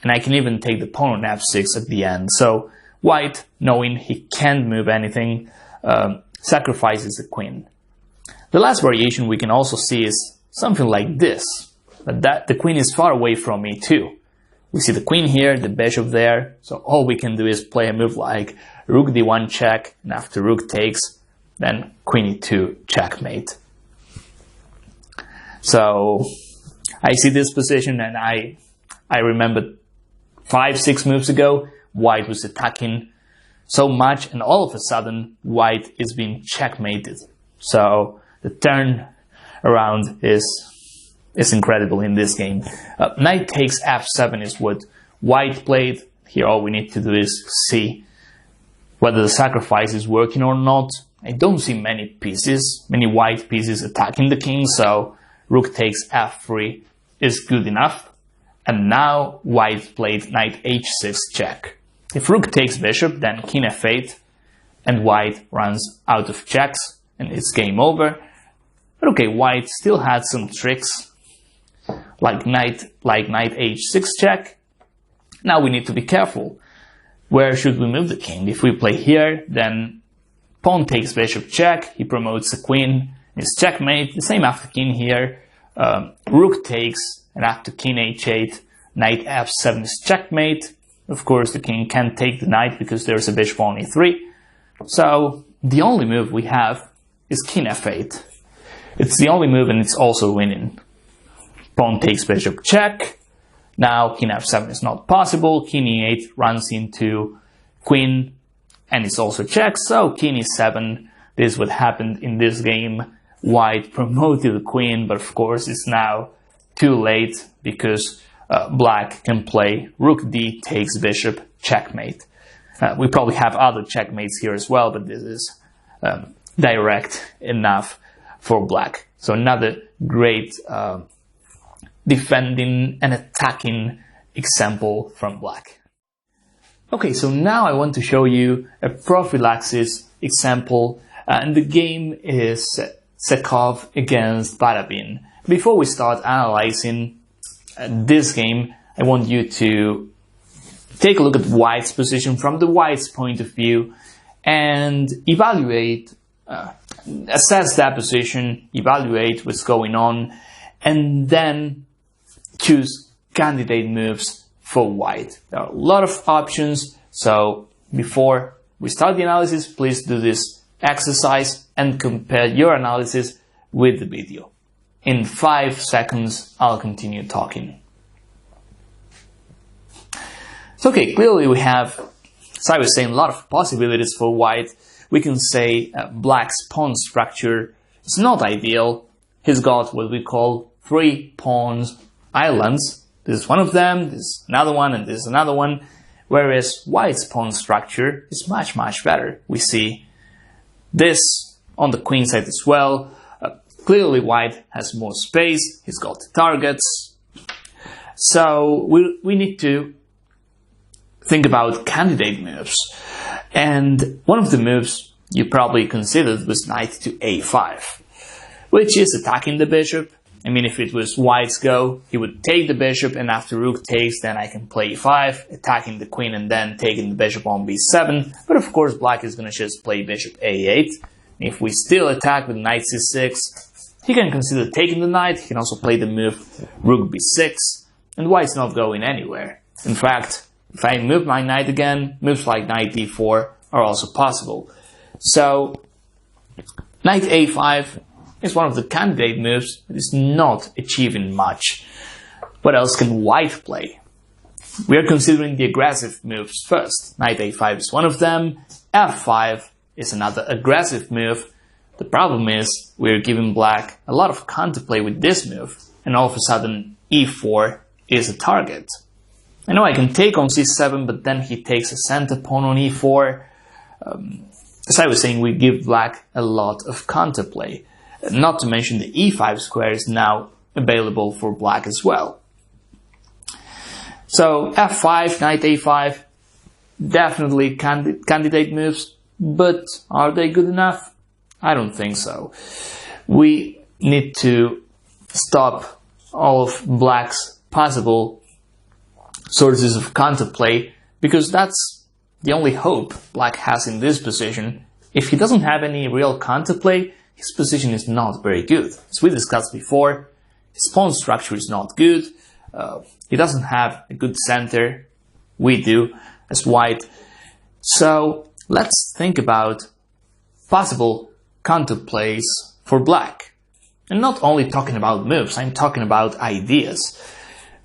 and I can even take the pawn on f6 at the end. So white, knowing he can't move anything, sacrifices the queen. The last variation we can also see is something like this, but the queen is far away from e2. We see the queen here, the bishop there, so all we can do is play a move like rook d1 check, and after rook takes, then queen e2 checkmate. So I see this position, and I remember 5-6 moves ago, white was attacking so much, and all of a sudden white is being checkmated. So the turn around is incredible in this game. Knight takes f7 is what white played. Here all we need to do is see whether the sacrifice is working or not. I don't see many white pieces attacking the king, so rook takes f3 is good enough. And now white played knight h6 check. If rook takes bishop, then king f8, and white runs out of checks, and it's game over. But okay, white still had some tricks, like knight h6 check. Now we need to be careful. Where should we move the king? If we play here, then pawn takes bishop check, he promotes the queen, it's checkmate. The same after king here, rook takes, and after king h8, knight f7 is checkmate. Of course, the king can't take the knight because there's a bishop on e3. So the only move we have is king f8. It's the only move, and it's also winning. Pawn takes bishop check. Now king f7 is not possible. King e8 runs into queen, and it's also check. So king e7. This is what happened in this game. White promoted the queen, but of course it's now too late because black can play rook d takes bishop checkmate. We probably have other checkmates here as well, but this is direct enough for black. So another great defending and attacking example from black. Okay, so now I want to show you a prophylaxis example, and the game is Sekov against Barabin. Before we start analyzing this game, I want you to take a look at white's position from the white's point of view and evaluate, assess that position, evaluate what's going on, and then choose candidate moves for white. There are a lot of options, so before we start the analysis, please do this exercise and compare your analysis with the video. In 5 seconds, I'll continue talking. So okay, clearly we have, as I was saying, a lot of possibilities for white. We can say black's pawn structure is not ideal. He's got what we call 3 pawns islands. This is one of them, this is another one, and this is another one. Whereas white's pawn structure is much, much better. We see this on the queen side as well. Clearly white has more space, he's got targets. So we need to think about candidate moves. And one of the moves you probably considered was knight to a5, which is attacking the bishop. I mean, if it was white's go, he would take the bishop, and after rook takes, then I can play e5, attacking the queen and then taking the bishop on b7. But of course, black is going to just play bishop a8. If we still attack with knight c6, he can consider taking the knight. He can also play the move rook b6, and white's not going anywhere. In fact, if I move my knight again, moves like knight d4 are also possible. So Knight a5 is one of the candidate moves, but is not achieving much. What else can white play? We are considering the aggressive moves first. Knight a5 is one of them, f5 is another aggressive move. The problem is we're giving black a lot of counterplay with this move, and all of a sudden e4 is a target. I know I can take on c7, but then he takes a center pawn on e4. As I was saying, we give black a lot of counterplay. Not to mention the e5 square is now available for black as well. So f5, knight a5, definitely candidate moves, but are they good enough? I don't think so. We need to stop all of black's possible sources of counterplay, because that's the only hope black has in this position. If he doesn't have any real counterplay, his position is not very good. As we discussed before, his pawn structure is not good. He doesn't have a good center. We do, as white. So let's think about possible counterplays for black. And not only talking about moves, I'm talking about ideas.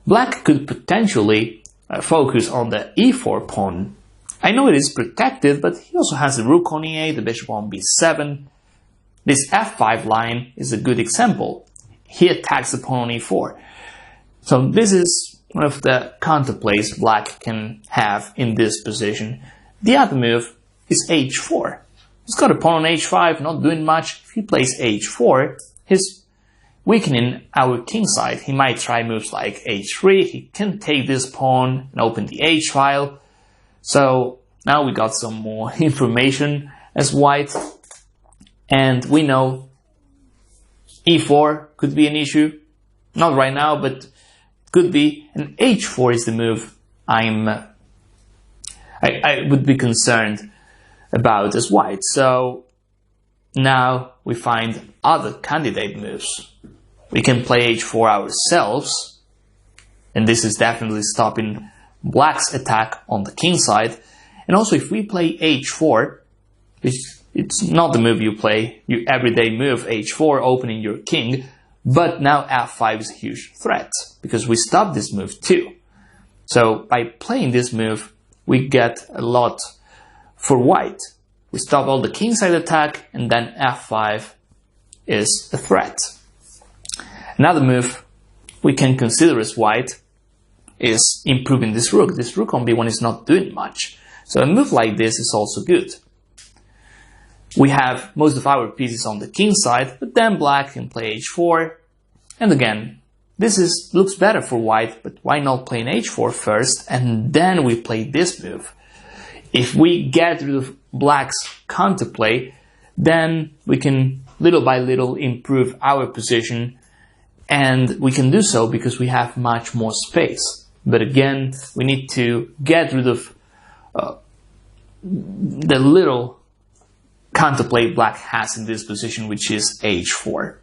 Black could potentially focus on the e4 pawn. I know it is protected, but he also has the rook on e8, the bishop on b7. This f5 line is a good example. He attacks the pawn on e4. So this is one of the counterplays black can have in this position. The other move is h4. He's got a pawn on h5, not doing much. If he plays h4, he's weakening our king side. He might try moves like h3. He can take this pawn and open the h file. So now we got some more information as white. And we know e4 could be an issue. Not right now, but could be. And h4 is the move I would be concerned about as white. So now we find other candidate moves. We can play h4 ourselves, and this is definitely stopping black's attack on the king side. And also if we play h4, which it's not the move you play, you everyday move h4, opening your king, but now f5 is a huge threat, because we stop this move too. So by playing this move, we get a lot for white. We stop all the kingside attack, and then f5 is a threat. Another move we can consider as white is improving this rook. This rook on b1 is not doing much. So a move like this is also good. We have most of our pieces on the king side, but then black can play h4. And again, this looks better for white, but why not play an h4 first, and then we play this move? If we get rid of black's counterplay, then we can little by little improve our position, and we can do so because we have much more space. But again, we need to get rid of the little counterplay black has in this position, which is h4.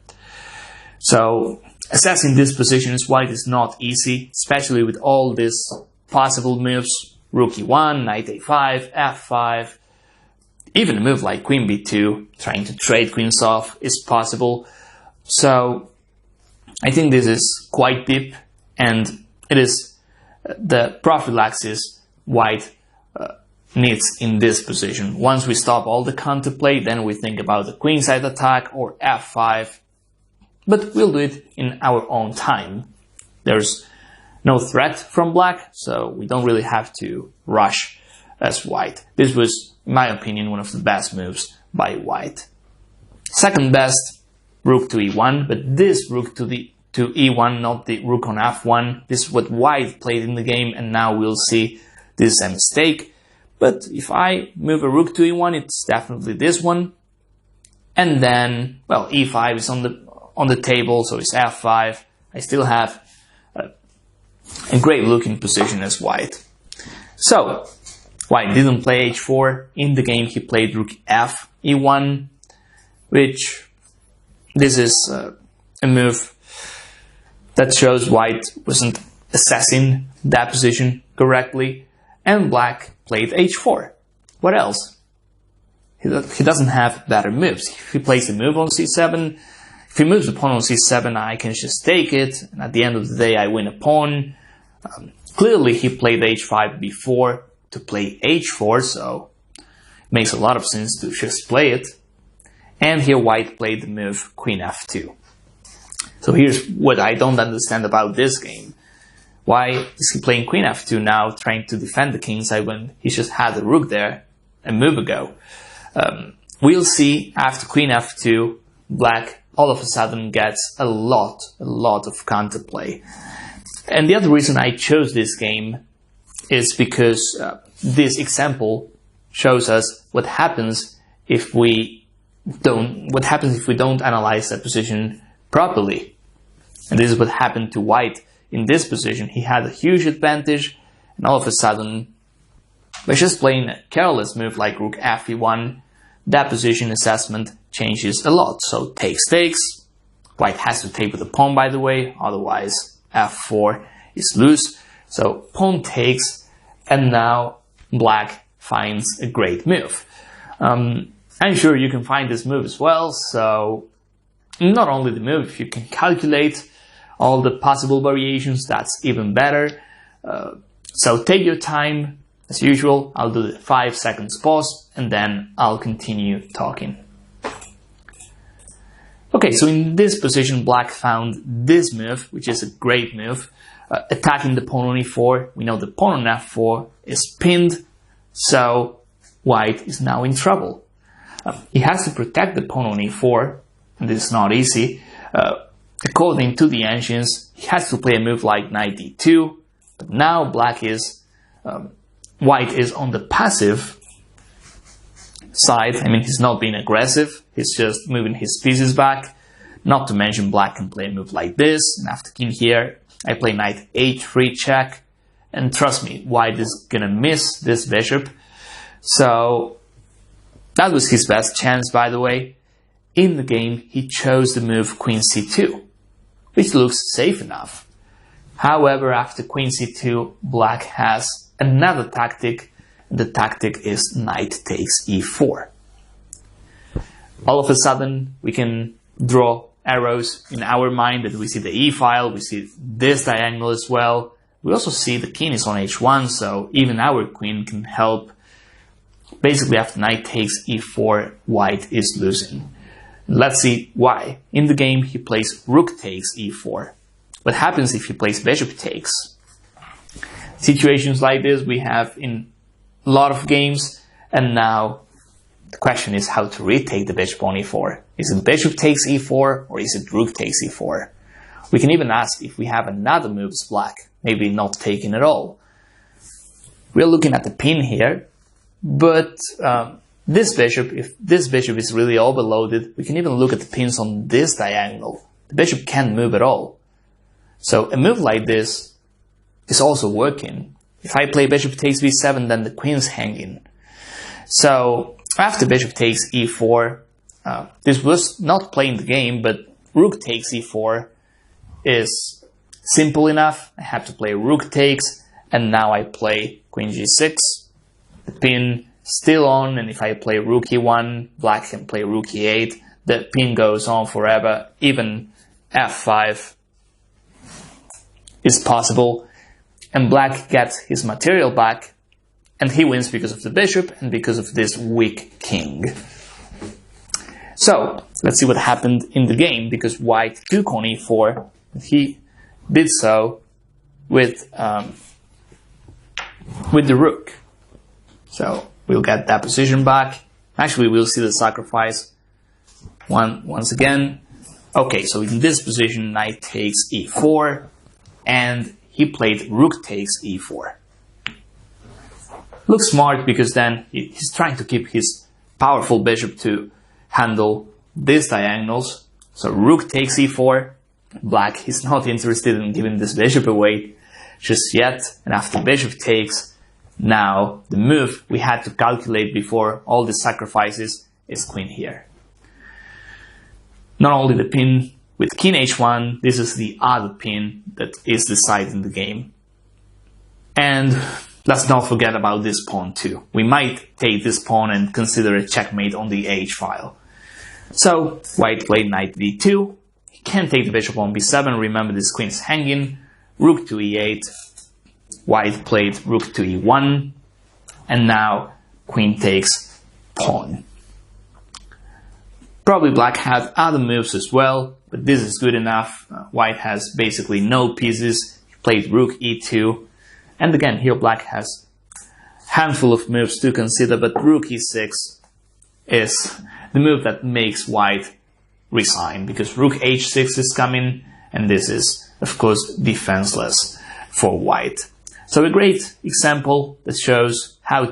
So assessing this position as white is not easy, especially with all these possible moves. Rook e1, knight a5, f5, even a move like queen b2, trying to trade queens off, is possible. So I think this is quite deep, and it is the prophylaxis white needs in this position. Once we stop all the counterplay, then we think about the queenside attack or f5, but we'll do it in our own time. There's no threat from black, so we don't really have to rush as white. This was, in my opinion, one of the best moves by white. Second best, rook to e1, but this rook to e1, not the rook on f1. This is what white played in the game, and now we'll see this is a mistake. But if I move a rook to e1, it's definitely this one. And then, well, e5 is on the table, so it's f5. I still have a great looking position as white. So white didn't play h4 in the game. He played rook f e1, which this is a move that shows white wasn't assessing that position correctly, and black played h4. What else? He doesn't have better moves. If he plays a move on c7, if he moves the pawn on c7, I can just take it, and at the end of the day I win a pawn. Clearly he played h5 before to play h4, so it makes a lot of sense to just play it. And here white played the move queen f2. So here's what I don't understand about this game. Why is he playing queen f2 now, trying to defend the kingside when he just had the rook there a move ago? We'll see after queen f2, black all of a sudden gets a lot of counterplay. And the other reason I chose this game is because this example shows us what happens if we don't analyze that position properly. And this is what happened to white in this position. He had a huge advantage, and all of a sudden, by just playing a careless move like rook f1, that position assessment changes a lot. So takes. White has to take with the pawn, by the way, otherwise f4 is loose. So pawn takes, and now black finds a great move. I'm sure you can find this move as well, so not only the move, if you can calculate all the possible variations, that's even better. So take your time, as usual. I'll do the 5 seconds pause, and then I'll continue talking. Okay, so in this position, black found this move, which is a great move, attacking the pawn on e4. We know the pawn on f4 is pinned, so white is now in trouble. He has to protect the pawn on e4, and this is not easy. According to the ancients, he has to play a move like knight d2, but now white is on the passive side. I mean, he's not being aggressive, he's just moving his pieces back. Not to mention black can play a move like this, and after king here, I play knight h3 check, and trust me, white is gonna miss this bishop. So that was his best chance, by the way. In the game, he chose the move queen c2, which looks safe enough. However, after queen c2, black has another tactic. The tactic is knight takes e4. All of a sudden, we can draw arrows in our mind that we see the e-file, we see this diagonal as well. We also see the king is on h1, so even our queen can help. Basically, after knight takes e4, white is losing. Let's see why. In the game, he plays rook takes e4. What happens if he plays bishop takes? Situations like this we have in a lot of games, and now the question is how to retake the bishop on e4. Is it bishop takes e4, or is it rook takes e4? We can even ask if we have another move as black, maybe not taking at all. We're looking at the pin here, but this bishop, if this bishop is really overloaded, we can even look at the pins on this diagonal. The bishop can't move at all. So a move like this is also working. If I play bishop takes b7, then the queen's hanging. So after bishop takes e4, this was not playing the game, but rook takes e4 is simple enough. I have to play rook takes, and now I play queen g6. The pin still on, and if I play rook e1, black can play rook e8. The pin goes on forever. Even f5 is possible, and black gets his material back, and he wins because of the bishop and because of this weak king. So let's see what happened in the game, because white took on e4. He did so with the rook. So we'll get that position back. Actually, we'll see the sacrifice once again. Okay, so in this position, knight takes e4, and he played rook takes e4. Looks smart because then he's trying to keep his powerful bishop to handle these diagonals. So rook takes e4. Black is not interested in giving this bishop away just yet. And after bishop takes, now the move we had to calculate before all the sacrifices is queen here. Not only the pin with king h1, this is the other pin that is deciding the game. And let's not forget about this pawn too. We might take this pawn and consider a checkmate on the h file. So white played knight d2. He can't take the bishop on b7. Remember, this queen is hanging. Rook to e8. White played rook to e1. And now queen takes pawn. Probably black had other moves as well, but this is good enough. White has basically no pieces. He played rook e2. And again, here black has a handful of moves to consider, but rook e6 is the move that makes white resign, because rook h6 is coming, and this is, of course, defenseless for white. So a great example that shows how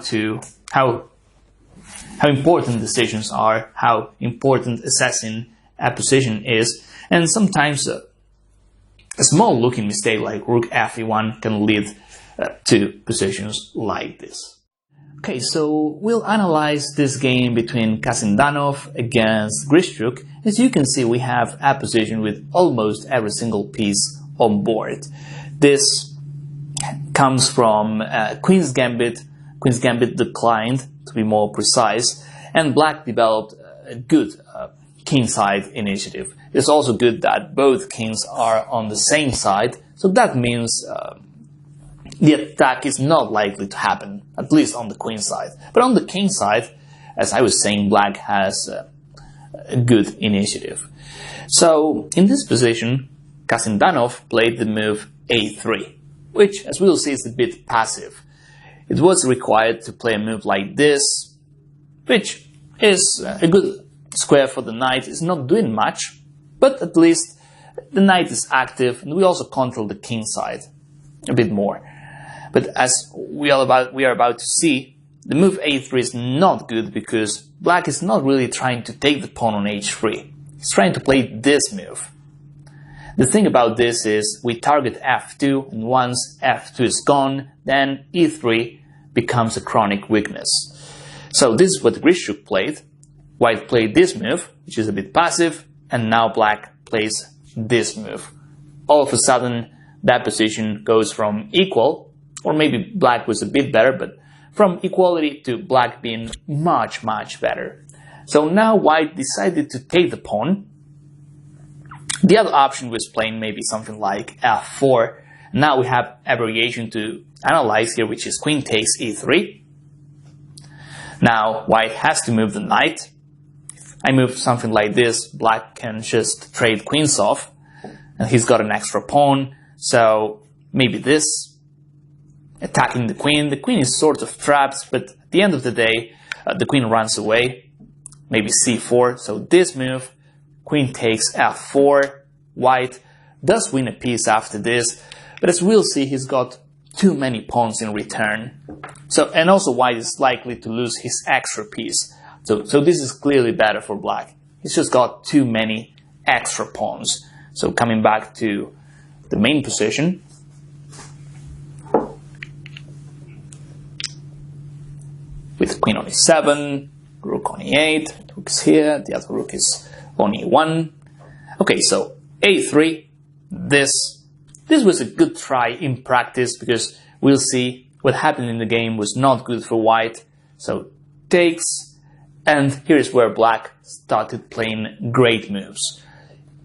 important decisions are, how important assessing a position is, and sometimes a small looking mistake like rook fe1 can lead to positions like this. Okay, so we'll analyze this game between Kasyndanov against Grischuk. As you can see, we have a position with almost every single piece on board. This comes from Queen's Gambit. Queen's Gambit declined, to be more precise, and black developed a good kingside initiative. It's also good that both kings are on the same side, so that means the attack is not likely to happen, at least on the queen side. But on the king side, as I was saying, black has a good initiative. So in this position, Kasyndanov played the move a3, which, as we'll see, is a bit passive. It was required to play a move like this, which is a good square for the knight. It's not doing much, but at least the knight is active, and we also control the king side a bit more. But as we are about to see, the move a3 is not good because black is not really trying to take the pawn on h3. He's trying to play this move. The thing about this is we target f2, and once f2 is gone, then e3 becomes a chronic weakness. So this is what Grischuk played. White played this move, which is a bit passive, and now black plays this move. All of a sudden, that position goes from equal, or maybe black was a bit better, but from equality to black being much, much better. So now white decided to take the pawn. The other option was playing maybe something like f4. Now we have a variation to analyze here, which is queen takes e3. Now white has to move the knight. If I move something like this, black can just trade queens off, and he's got an extra pawn. So maybe this, attacking the queen. The queen is sort of trapped, but at the end of the day, the queen runs away. Maybe c4. So this move, queen takes f4. White does win a piece after this, but as we'll see, he's got too many pawns in return. So, and also white is likely to lose his extra piece. So this is clearly better for black. He's just got too many extra pawns. So coming back to the main position, with queen on e7, rook on e8, rook is here, the other rook is on e1. Okay, so a3, this was a good try in practice, because we'll see what happened in the game was not good for white. So takes, and here's where black started playing great moves.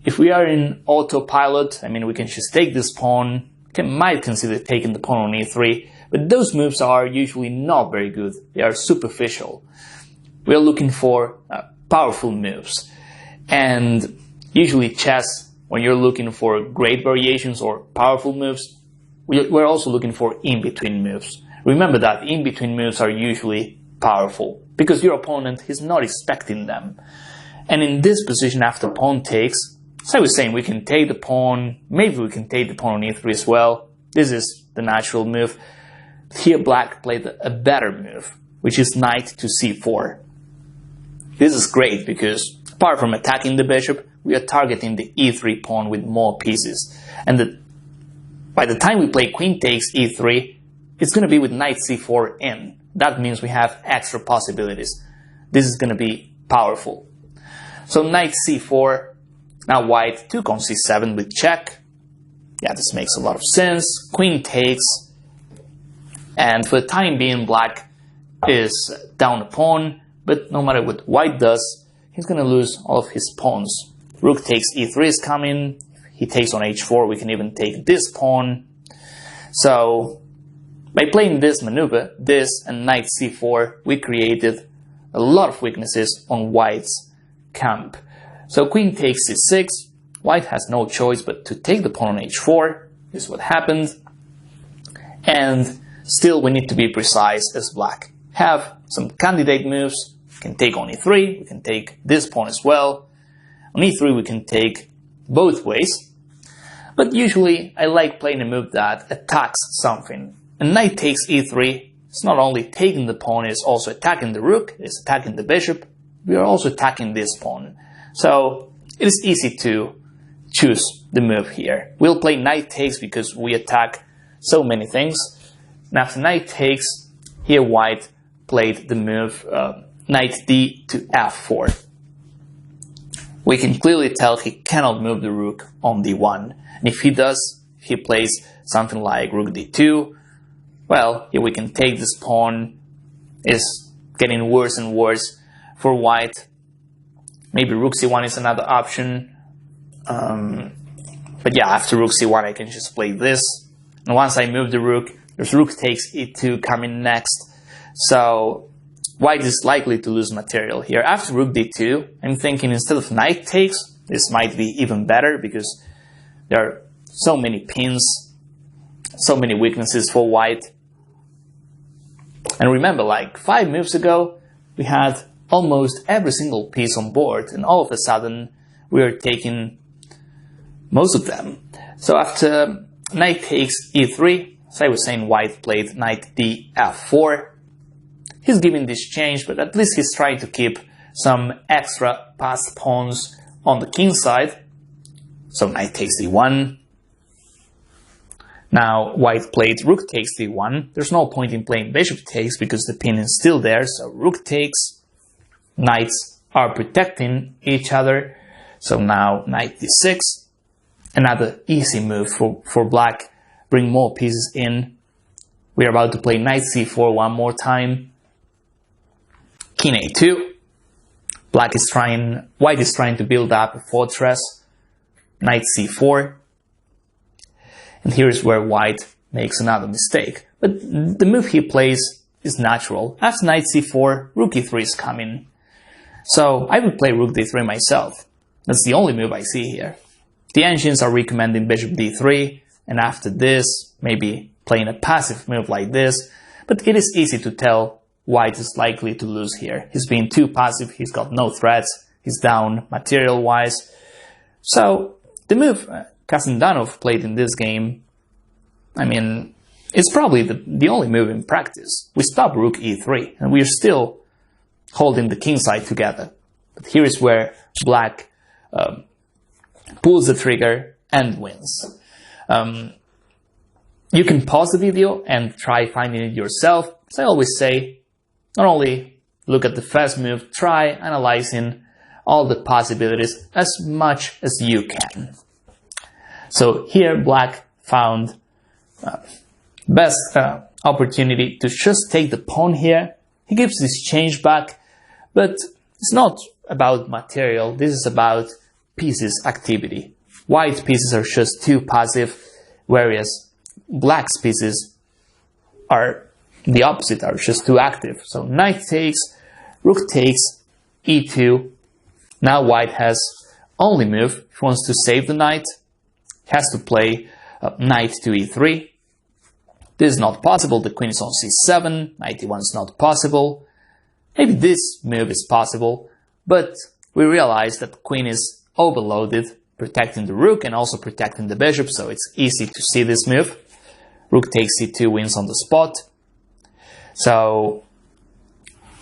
If we are in autopilot, I mean, we can just take this pawn, might consider taking the pawn on e3, but those moves are usually not very good. They are superficial. We are looking for powerful moves. And usually chess, when you're looking for great variations or powerful moves, we're also looking for in-between moves. Remember that in-between moves are usually powerful, because your opponent is not expecting them. And in this position, after pawn takes, as I was saying, we can take the pawn, maybe we can take the pawn on e3 as well. This is the natural move. Here black played a better move, which is knight to c4. This is great because apart from attacking the bishop, we are targeting the e3 pawn with more pieces. And by the time we play queen takes e3, it's going to be with knight c4 in. That means we have extra possibilities. This is going to be powerful. So knight c4, now white took on c7 with check. Yeah, this makes a lot of sense. Queen takes. And for the time being, black is down a pawn, but no matter what white does, he's gonna lose all of his pawns. Rook takes e3 is coming, he takes on h4, we can even take this pawn. So by playing this maneuver, this and knight c4, we created a lot of weaknesses on white's camp. So queen takes c6, white has no choice but to take the pawn on h4, this is what happened. And still we need to be precise as black. Have some candidate moves, we can take on e3, we can take this pawn as well. On e3 we can take both ways. But usually I like playing a move that attacks something. And knight takes e3, it's not only taking the pawn, it's also attacking the rook, it's attacking the bishop, we are also attacking this pawn. So it is easy to choose the move here. We'll play knight takes because we attack so many things. And after knight takes, here white played the move knight d to f4. We can clearly tell he cannot move the rook on d1. And if he does, if he plays something like rook d2, well, here we can take this pawn. It's getting worse and worse for white. Maybe rook c1 is another option. But yeah, after rook c1 I can just play this. And once I move the rook, there's rook takes e2 coming next. So white is likely to lose material here. After rook d2, I'm thinking instead of knight takes, this might be even better because there are so many pins, so many weaknesses for white. And remember, like 5 moves ago, we had almost every single piece on board, and all of a sudden we are taking most of them. So after knight takes e3, as I was saying, white played knight d f4. He's giving this change, but at least he's trying to keep some extra passed pawns on the king side. So knight takes d1. Now white played rook takes d1. There's no point in playing bishop takes because the pin is still there. So rook takes. Knights are protecting each other. So now knight d6. Another easy move for black. Bring more pieces in. We're about to play knight c4 one more time. King a2. White is trying to build up a fortress. Knight c4. And here is where white makes another mistake. But the move he plays is natural. After knight c4, rook e3 is coming. So I would play rook d3 myself. That's the only move I see here. The engines are recommending bishop d3, and after this, maybe playing a passive move like this. But it is easy to tell white is likely to lose here. He's being too passive, he's got no threats, he's down material-wise. So the move Kasandanov played in this game, I mean, it's probably the only move in practice. We stop rook e3, and we're still holding the king side together. But here is where black pulls the trigger and wins. You can pause the video and try finding it yourself. As I always say, not only look at the first move, try analyzing all the possibilities as much as you can. So here black found best opportunity to just take the pawn here. He gives this change back, but it's not about material, this is about pieces activity. White pieces are just too passive, whereas black's pieces are the opposite, are just too active. So knight takes, rook takes, e2. Now white has only move. If he wants to save the knight, he has to play knight to e3. This is not possible. The queen is on c7. Knight e1 is not possible. Maybe this move is possible, but we realize that queen is overloaded, protecting the rook and also protecting the bishop, so it's easy to see this move. Rook takes c2 wins on the spot. So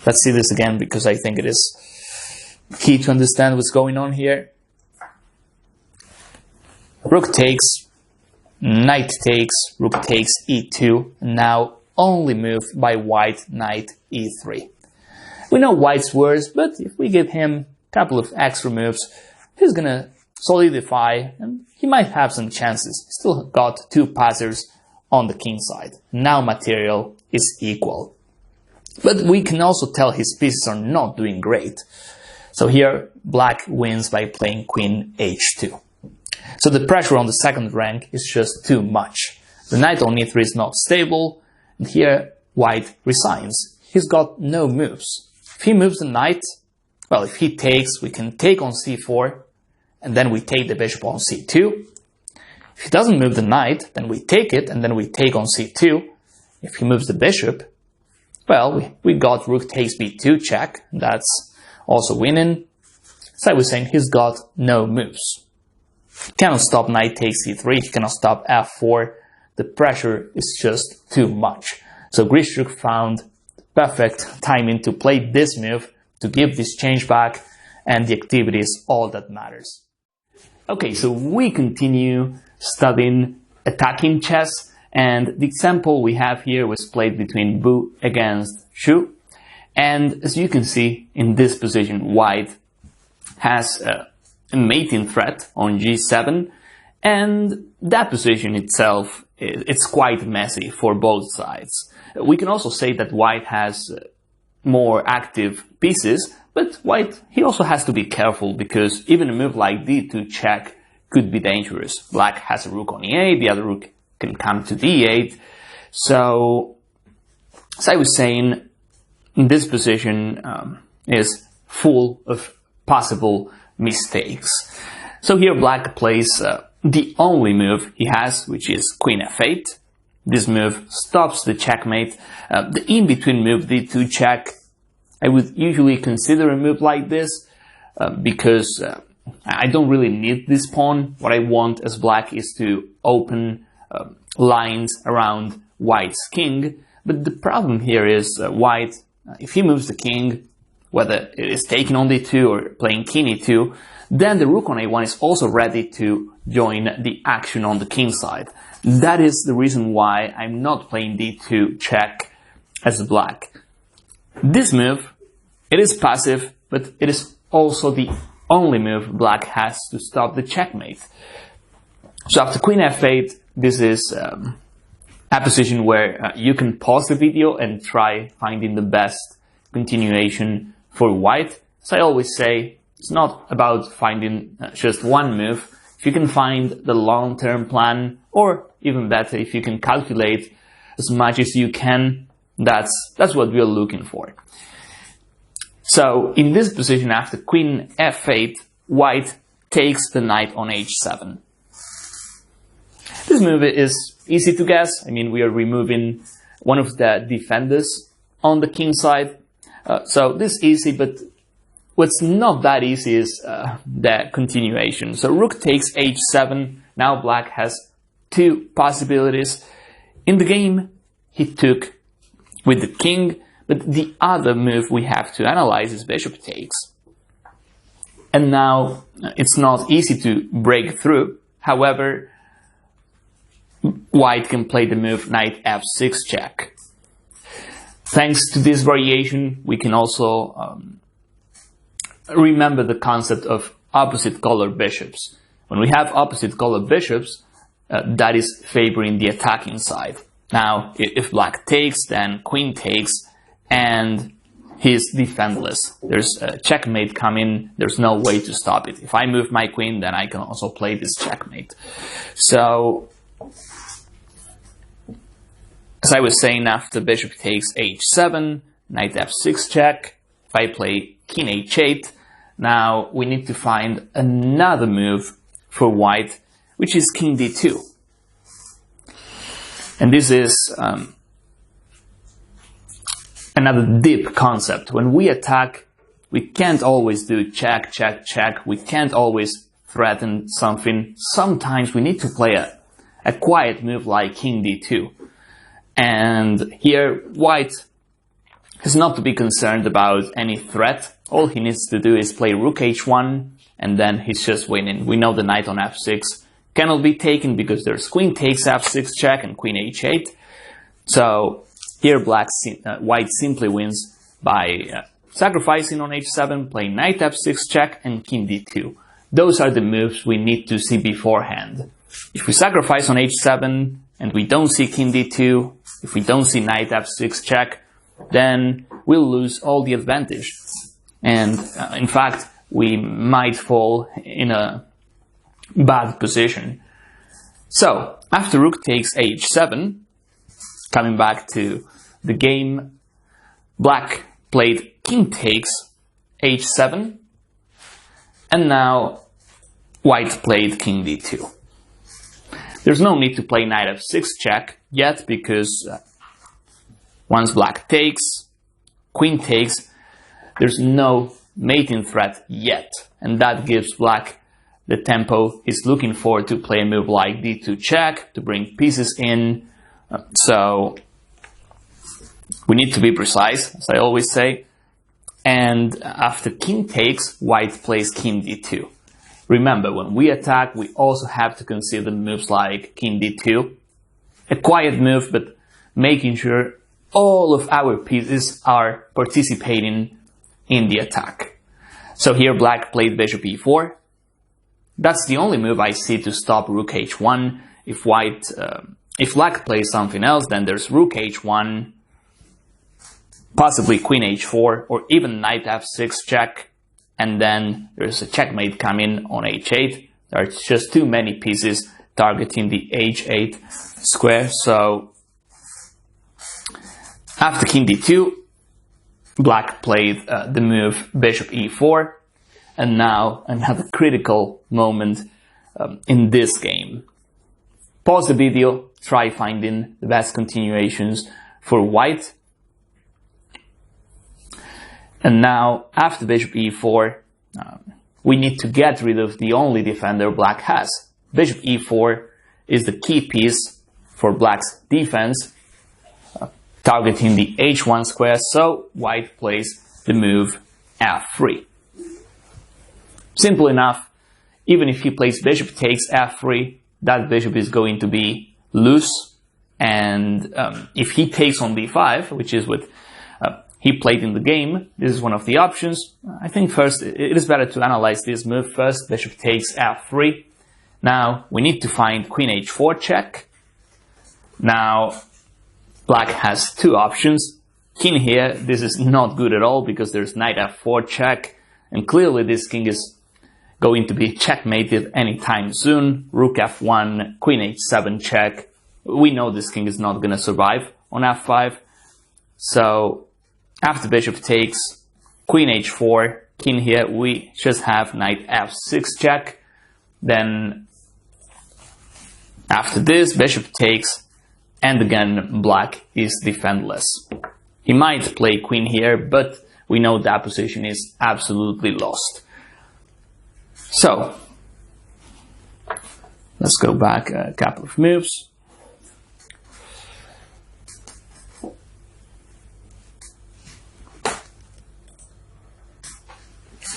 let's see this again because I think it is key to understand what's going on here. Rook takes, knight takes, rook takes e2, and now only move by white, knight e3. We know white's worse, but if we give him a couple of extra moves, he's gonna solidify and he might have some chances. He's still got 2 passers on the king side. Now material is equal. But we can also tell his pieces are not doing great. So here, black wins by playing queen h2. So the pressure on the second rank is just too much. The knight on e3 is not stable, and here white resigns. He's got no moves. If he moves the knight, well, if he takes, we can take on c4, and then we take the bishop on c2. If he doesn't move the knight, then we take it, and then we take on c2. If he moves the bishop, well, we got rook takes b2 check. That's also winning. So I was saying he's got no moves. He cannot stop knight takes c3. He cannot stop f4. The pressure is just too much. So Grischuk found the perfect timing to play this move, to give this change back, and the activity is all that matters. Okay, so we continue studying attacking chess. And the example we have here was played between Bu against Xu. And as you can see, in this position, white has a mating threat on g7. And that position itself, it's quite messy for both sides. We can also say that white has more active pieces, but white, he also has to be careful because even a move like d2 check could be dangerous. Black has a rook on e8, the other rook can come to d8. So, as I was saying, this position is full of possible mistakes. So here black plays the only move he has, which is queen f8. This move stops the checkmate. The in-between move, d2 check, I would usually consider a move like this because I don't really need this pawn. What I want as black is to open lines around white's king, but the problem here is white, if he moves the king, whether it is taking on d2 or playing king e2, then the rook on a1 is also ready to join the action on the king side. That is the reason why I'm not playing d2 check as black. This move, it is passive, but it is also the only move black has to stop the checkmate. So after queen f8, this is a position where you can pause the video and try finding the best continuation for white. As I always say, it's not about finding just one move. If you can find the long-term plan, or even better, if you can calculate as much as you can, that's what we're looking for. So in this position, after queen f8, white takes the knight on h7. This move is easy to guess. I mean, we are removing one of the defenders on the king side. So this is easy, but what's not that easy is the continuation. So rook takes h7. Now black has two possibilities. In the game, he took with the king, but the other move we have to analyze is bishop takes. And now it's not easy to break through. However, white can play the move knight f6 check. Thanks to this variation, we can also remember the concept of opposite color bishops. When we have opposite color bishops, that is favoring the attacking side. Now, if black takes, then queen takes, and he's defenseless. There's a checkmate coming, there's no way to stop it. If I move my queen, then I can also play this checkmate. So, as I was saying, after bishop takes h7, knight f6 check, if I play king h8, now we need to find another move for white, which is king d2. And this is another deep concept. When we attack, we can't always do check, check, check. We can't always threaten something. Sometimes we need to play a quiet move like king d2. And here, white has not to be concerned about any threat. All he needs to do is play rook h1, and then he's just winning. We know the knight on f6 cannot be taken because there's queen takes f6 check and queen h8. So here white simply wins by sacrificing on h7, playing knight f6 check and king d2. Those are the moves we need to see beforehand. If we sacrifice on h7 and we don't see king d2, if we don't see knight f6 check, then we'll lose all the advantage. And in fact, we might fall in a bad position. So, after rook takes h7, coming back to the game, black played king takes h7, and now white played king d2. There's no need to play knight f6 check yet, because once black takes, queen takes, there's no mating threat yet, and that gives black the tempo he's looking for to play a move like d2 check, to bring pieces in. So we need to be precise, as I always say. And after king takes, white plays king d2. Remember, when we attack, we also have to consider moves like king d2. A quiet move, but making sure all of our pieces are participating in the attack. So here black played bishop e4. That's the only move I see to stop rook h1. If black plays something else, then there's rook h1, possibly queen h4, or even knight f6 check, and then there's a checkmate coming on h8. There are just too many pieces targeting the h8 square. So after king d2, black played the move bishop e4, and now another critical moment in this game. Pause the video, try finding the best continuations for white. And now, after bishop e4, we need to get rid of the only defender black has. Bishop e4 is the key piece for black's defense, targeting the h1 square, so white plays the move f3. Simple enough. Even if he plays bishop takes f3, that bishop is going to be loose, and if he takes on d5, which is what he played in the game, this is one of the options. I think first it is better to analyze this move first. Bishop takes f3. Now we need to find queen h4 check. Now black has two options. King here, this is not good at all because there's knight f4 check, and clearly this king is going to be checkmated anytime soon. Rook f1, queen h7 check. We know this king is not going to survive on f5. So after bishop takes, queen h4, king here, we just have knight f6 check. Then after this, bishop takes, and again black is defenseless. He might play queen here, but we know that position is absolutely lost. So let's go back a couple of moves.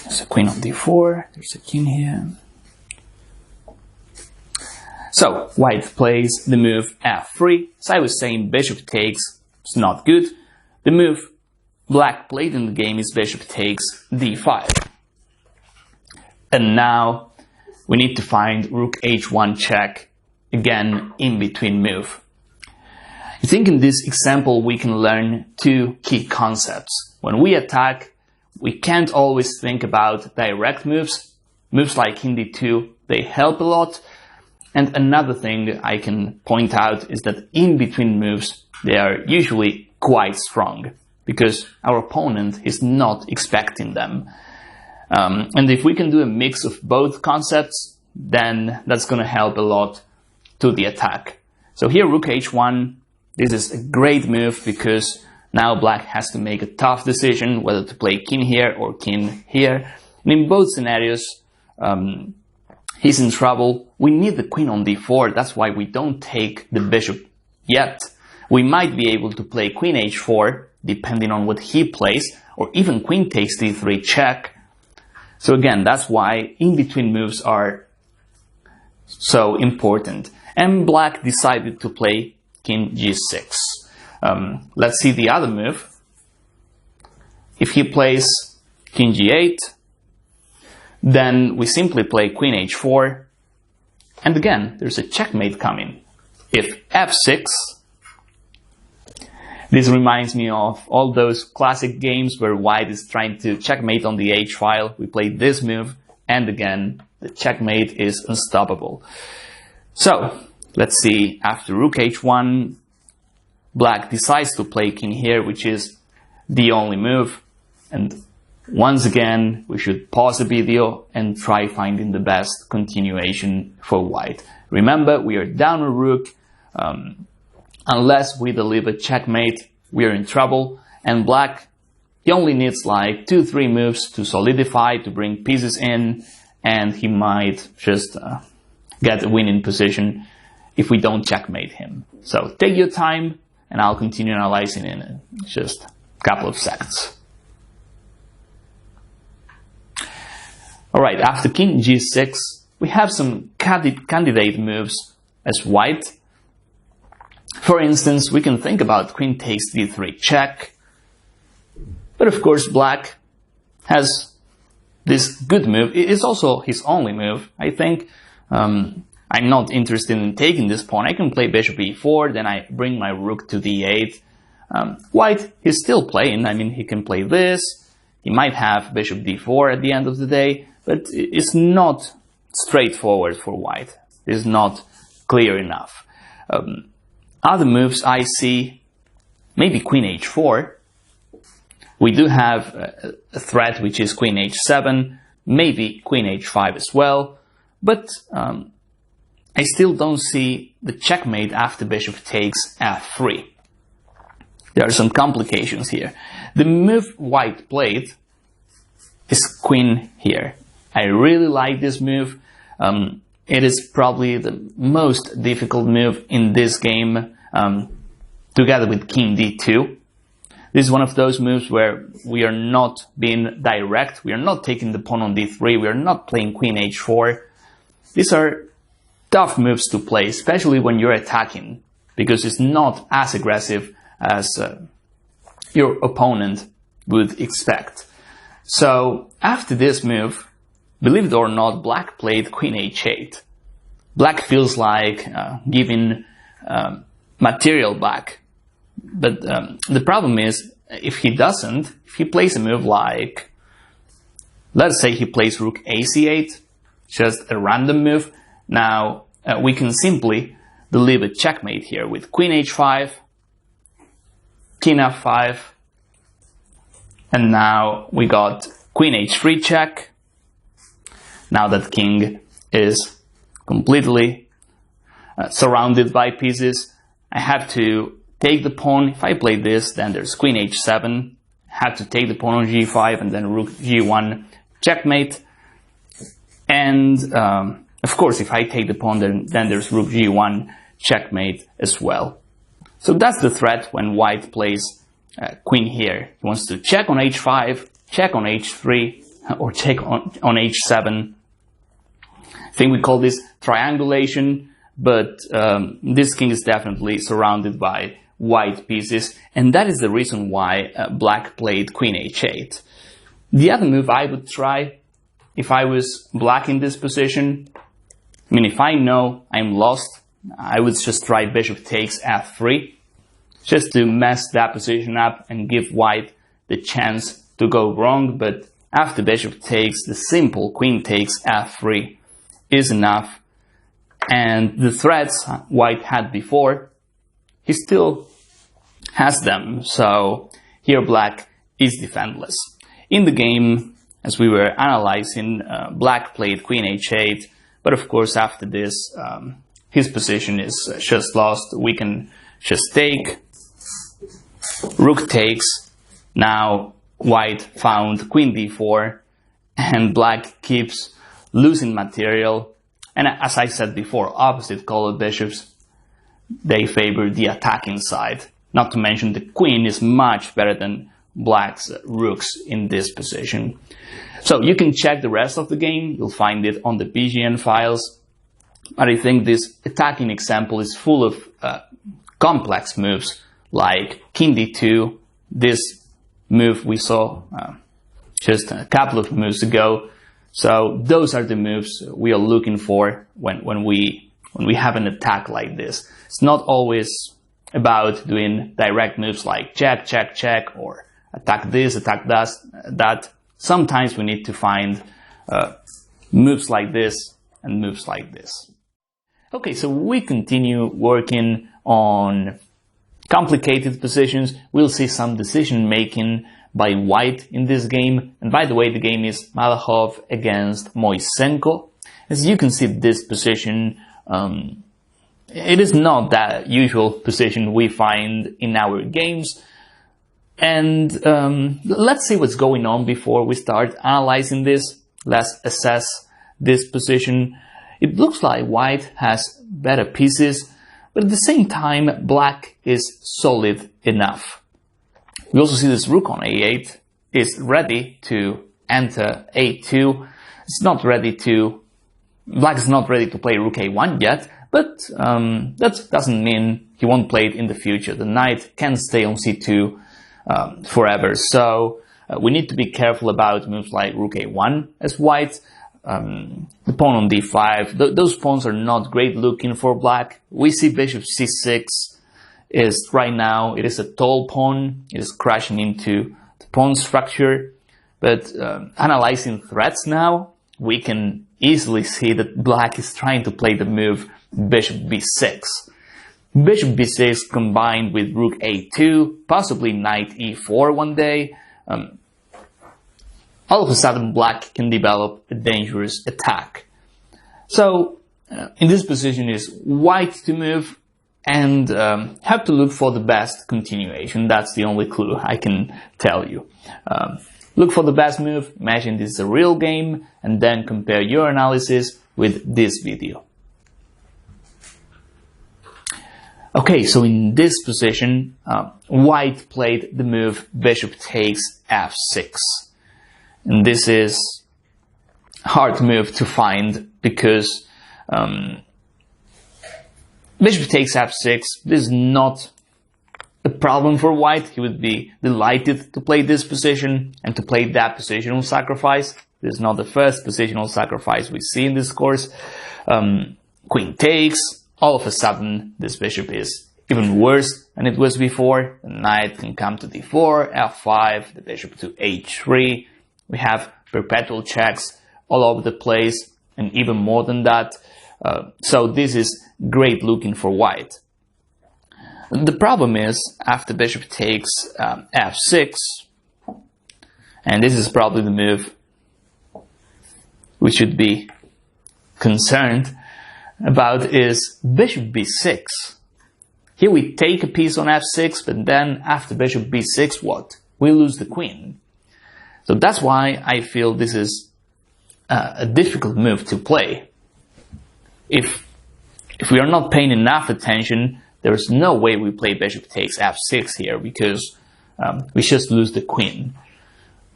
There's a queen on d4, there's a king here. So white plays the move f3. As I was saying, bishop takes, it's not good. The move black played in the game is bishop takes d5. And now we need to find rook h1 check, again in between move. I think in this example we can learn two key concepts. When we attack, we can't always think about direct moves. Moves like king d2, they help a lot. And another thing I can point out is that in between moves, they are usually quite strong because our opponent is not expecting them. And if we can do a mix of both concepts, then that's going to help a lot to the attack. So here rook h1, this is a great move because now black has to make a tough decision whether to play king here or king here. And in both scenarios, he's in trouble. We need the queen on d4, that's why we don't take the bishop yet. We might be able to play queen h4, depending on what he plays, or even queen takes d3 check. So again, that's why in-between moves are so important. And black decided to play king g6. Let's see the other move. If he plays king g8, then we simply play queen h4. And again, there's a checkmate coming. If f6, This reminds me of all those classic games where white is trying to checkmate on the h file. We played this move, and again, the checkmate is unstoppable. So, let's see, after rook h1, black decides to play king here, which is the only move. And once again, we should pause the video and try finding the best continuation for white. Remember, we are down a rook. Unless we deliver checkmate, we are in trouble. And black, he only needs like 2-3 moves to solidify, to bring pieces in, and he might just get a winning position if we don't checkmate him. So take your time, and I'll continue analyzing in just a couple of seconds. Alright, after king g6, we have some candidate moves as white. For instance, we can think about queen takes d3 check. But of course, black has this good move. It is also his only move, I think. I'm not interested in taking this pawn. I can play bishop e4, then I bring my rook to d8. White, he's still playing. I mean, he can play this. He might have bishop d4 at the end of the day, but it's not straightforward for white. It's not clear enough. Other moves I see, maybe queen h4. We do have a threat which is queen h7, maybe queen h5 as well, but I still don't see the checkmate after bishop takes f3. There are some complications here. The move white played is queen here. I really like this move. It is probably the most difficult move in this game, together with king d2. This is one of those moves where we are not being direct. We are not taking the pawn on d3. We are not playing queen h4. These are tough moves to play, especially when you're attacking, because it's not as aggressive as your opponent would expect. So after this move, believe it or not, black played queen h8. Black feels like giving material back. But the problem is, if he doesn't, if he plays a move like, let's say he plays rook ac8, just a random move, now we can simply deliver checkmate here with queen h5, king f5, and now we got queen h3 check. Now that king is completely surrounded by pieces, I have to take the pawn. If I play this, then there's queen h7. I have to take the pawn on g5 and then rook g1 checkmate. And of course, if I take the pawn, then there's rook g1 checkmate as well. So that's the threat when white plays queen here. He wants to check on h5, check on h3, or check on h7. I think we call this triangulation, but this king is definitely surrounded by white pieces, and that is the reason why black played queen h8. The other move I would try, if I was black in this position, I mean, if I know I'm lost, I would just try bishop takes f3, just to mess that position up and give white the chance to go wrong. But after bishop takes, the simple queen takes f3 is enough. And the threats white had before, he still has them. So here black is defenseless. In the game, as we were analyzing, black played queen h8, but of course after this, his position is just lost. We can just take, rook takes, now white found queen d4, and black keeps losing material. And as I said before, opposite colored bishops, they favor the attacking side. Not to mention the queen is much better than black's rooks in this position. So you can check the rest of the game. You'll find it on the BGN files. But I think this attacking example is full of complex moves like king d2, this move we saw just a couple of moves ago. So those are the moves we are looking for when we have an attack like this. It's not always about doing direct moves like check, check, check, or attack this, attack that. Sometimes we need to find moves like this and moves like this. Okay, so we continue working on complicated positions. We'll see some decision making by white in this game. And by the way, the game is Malachov against Moisenko. As you can see, this position, it is not that usual position we find in our games. And let's see what's going on before we start analyzing this. Let's assess this position. It looks like white has better pieces, but at the same time, black is solid enough. We also see this rook on a8 is ready to enter a2. It's not ready to, black is not ready to play rook a1 yet, but that doesn't mean he won't play it in the future. The knight can stay on c2 forever, so we need to be careful about moves like rook a1 as white. The pawn on d5, those pawns are not great looking for black. We see bishop c6 is right now, it is a tall pawn, it is crashing into the pawn structure, but analyzing threats now, we can easily see that black is trying to play the move bishop b6. Bishop b6 combined with rook a2, possibly knight e4 one day. All of a sudden black can develop a dangerous attack. So in this position is white to move and have to look for the best continuation. That's the only clue I can tell you. Look for the best move, imagine this is a real game, and then compare your analysis with this video. Okay, so in this position, white played the move bishop takes f6. And this is a hard move to find because bishop takes f6. This is not a problem for white. He would be delighted to play this position and to play that positional sacrifice. This is not the first positional sacrifice we see in this course. Queen takes. All of a sudden, this bishop is even worse than it was before. The knight can come to d4, f5, the bishop to h3. We have perpetual checks all over the place, and even more than that. So this is great looking for white. The problem is, after bishop takes f6, and this is probably the move we should be concerned about, is bishop b6. Here we take a piece on f6, but then after bishop b6, what? We lose the queen. So that's why I feel this is a difficult move to play. If we are not paying enough attention, there is no way we play bishop takes f6 here, because we just lose the queen.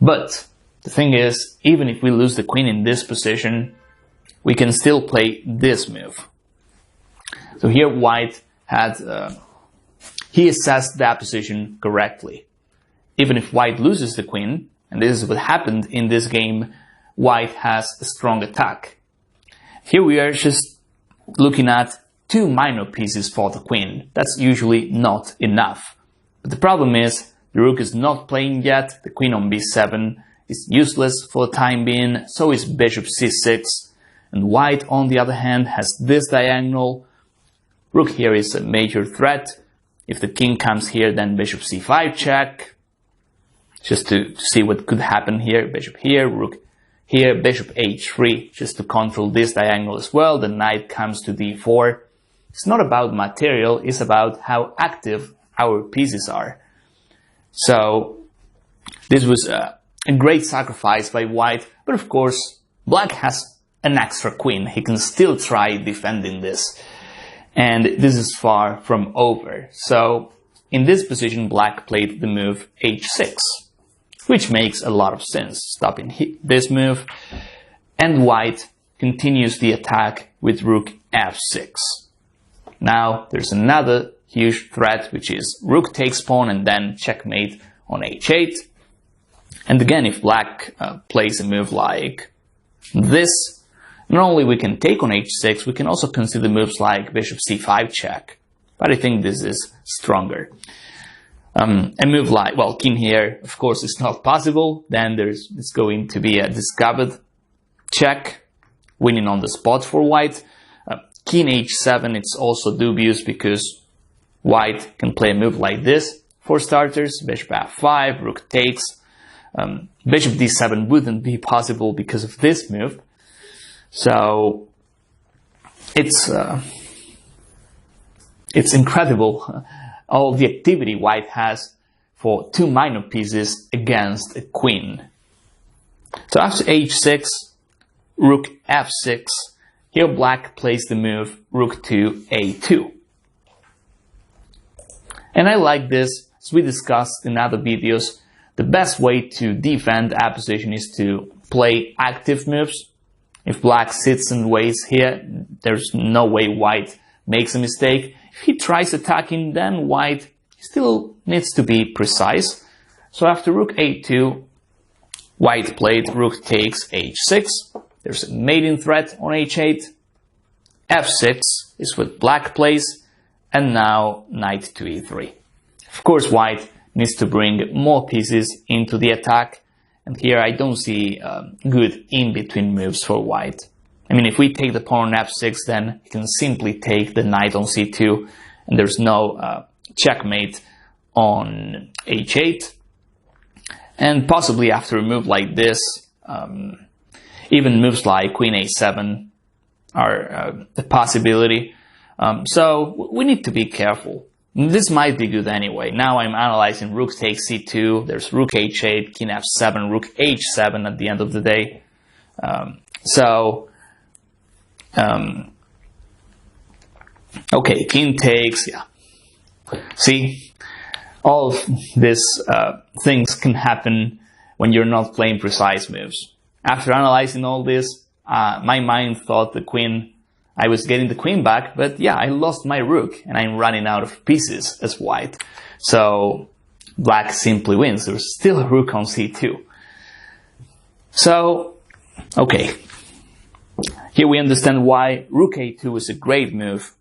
But the thing is, even if we lose the queen in this position, we can still play this move. So here white had, he assessed that position correctly. Even if white loses the queen, and this is what happened in this game, white has a strong attack. Here we are just looking at two minor pieces for the queen. That's usually not enough. But the problem is, the rook is not playing yet, the queen on b7 is useless for the time being, so is bishop c6. And white, on the other hand, has this diagonal. Rook here is a major threat. If the king comes here, then bishop c5 check. Just to see what could happen here. Bishop here, rook here, bishop h3, just to control this diagonal as well. The knight comes to d4. It's not about material, it's about how active our pieces are. So this was a great sacrifice by white, but of course, black has an extra queen. He can still try defending this. And this is far from over. So in this position, black played the move h6, which makes a lot of sense, stopping this move. And white continues the attack with rook f6. Now there's another huge threat, which is rook takes pawn and then checkmate on h8. And again, if black plays a move like this, not only we can take on h6, we can also consider moves like bishop c5 check, but I think this is stronger. A move like, well, king here, of course, is not possible. Then it's going to be a discovered check, winning on the spot for white. King h7, it's also dubious because white can play a move like this for starters. Bishop f5, rook takes. Bishop d7 wouldn't be possible because of this move. So it's incredible all the activity white has for two minor pieces against a queen. So after h6, rook f6, here black plays the move rook to a2. And I like this, as we discussed in other videos. The best way to defend a position is to play active moves. If black sits and waits here, there's no way white makes a mistake. If he tries attacking, then white still needs to be precise. So after rook a2, white played rook takes h6. There's a mating threat on h8. f6 is what black plays. And now knight to e3. Of course, white needs to bring more pieces into the attack. And here I don't see good in-between moves for white. I mean, if we take the pawn on f6, then you can simply take the knight on c2, and there's no checkmate on h8. And possibly after a move like this, even moves like queen a7 are a possibility. So we need to be careful. This might be good anyway. Now I'm analyzing rook takes c2, there's rook h8, king f7, rook h7 at the end of the day. Okay, king takes, yeah. See, all of these things can happen when you're not playing precise moves. After analyzing all this, my mind thought I was getting the queen back, but yeah, I lost my rook and I'm running out of pieces as white. So black simply wins. There's still a rook on c2. So, okay. Here we understand why rook a2 is a great move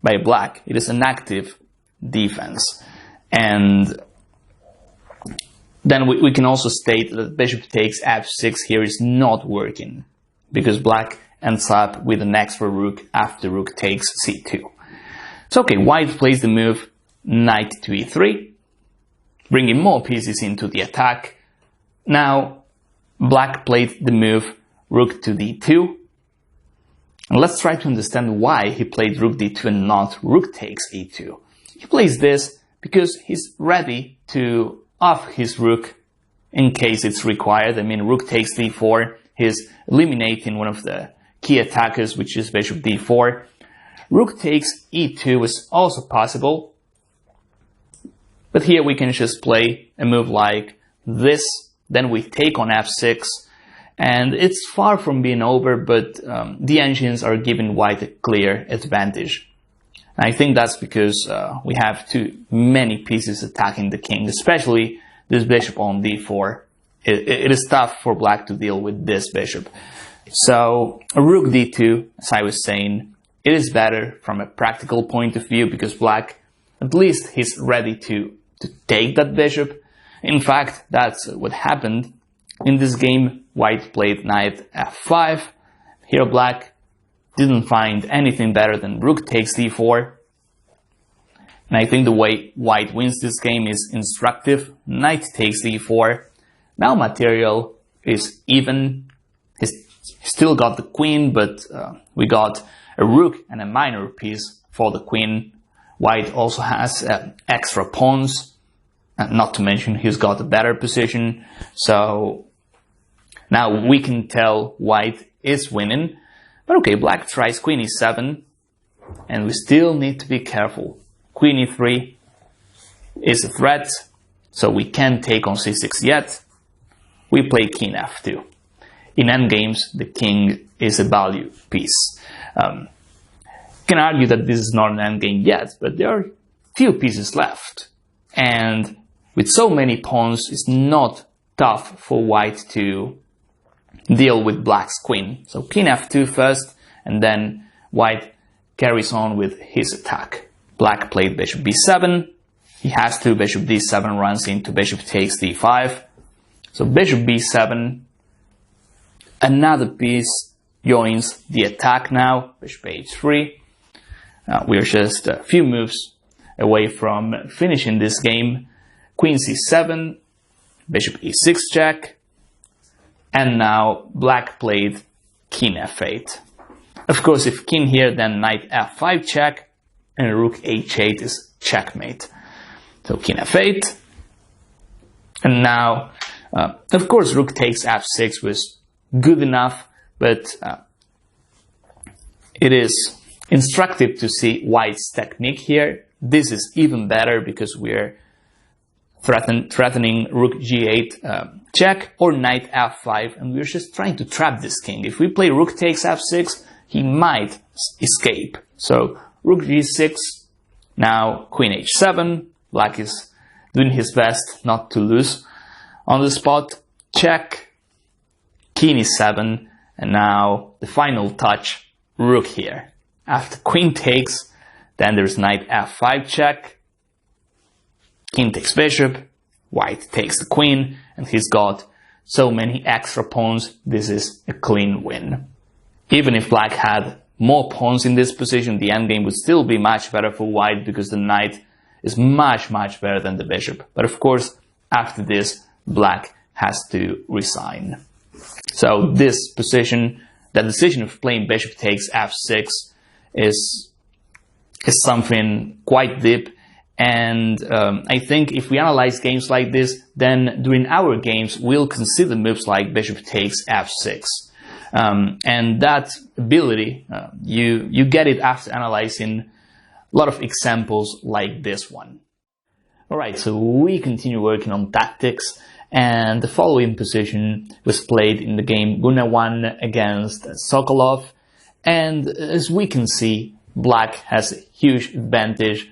by black. It is an active defense. And then we can also state that bishop takes f6 here is not working because black ends up with an extra rook after rook takes c2. So okay, white plays the move knight to e3, bringing more pieces into the attack. Now black played the move rook to d2. And let's try to understand why he played rook d2 and not rook takes e2. He plays this because he's ready to off his rook in case it's required. I mean, rook takes d4, he's eliminating one of the key attackers, which is bishop d4. Rook takes e2 is also possible, but here we can just play a move like this, then we take on f6, and it's far from being over, but the engines are giving white a clear advantage. And I think that's because we have too many pieces attacking the king, especially this bishop on d4. It is tough for black to deal with this bishop. So rook d2, as I was saying, it is better from a practical point of view because black, at least he's ready to take that bishop. In fact, that's what happened in this game. White played knight f5. Here black didn't find anything better than rook takes d4. And I think the way white wins this game is instructive. Knight takes d4. Now material is even. He's still got the queen, but we got a rook and a minor piece for the queen. White also has extra pawns, not to mention he's got a better position. So now we can tell white is winning. But okay, black tries queen e7, and we still need to be careful. Queen e3 is a threat, so we can't take on c6 yet. We play king f2. In endgames, the king is a value piece. You can argue that this is not an endgame yet, but there are few pieces left. And with so many pawns, it's not tough for white to deal with black's queen. So king f2 first, and then white carries on with his attack. Black played bishop b7. He has to. Bishop d7 runs into bishop takes d5. So bishop b7. Another piece joins the attack now. Bishop h3. We're just a few moves away from finishing this game. Queen c7. Bishop e6 check. And now black played king f8. Of course, if king here, then knight f5 check. And rook h8 is checkmate. So king f8. And now, of course, rook takes f6 was good enough, but it is instructive to see white's technique here. This is even better because we're threatening rook g8 check or knight f5, and we're just trying to trap this king. If we play rook takes f6, he might escape. So rook g6, now queen h7. Black is doing his best not to lose on the spot. Check, king e7, and now the final touch, rook here. After queen takes, then there's knight f5 check, king takes bishop, white takes the queen, and he's got so many extra pawns. This is a clean win. Even if black had more pawns in this position, the endgame would still be much better for white because the knight is much better than the bishop. But of course, after this, black has to resign. So this position, the decision of playing bishop takes f6 is something quite deep. And I think if we analyze games like this, then during our games, we'll consider moves like bishop takes f6. And that ability, you get it after analyzing a lot of examples like this one. Alright, so we continue working on tactics, and the following position was played in the game Guna 1 against Sokolov, and as we can see, black has a huge advantage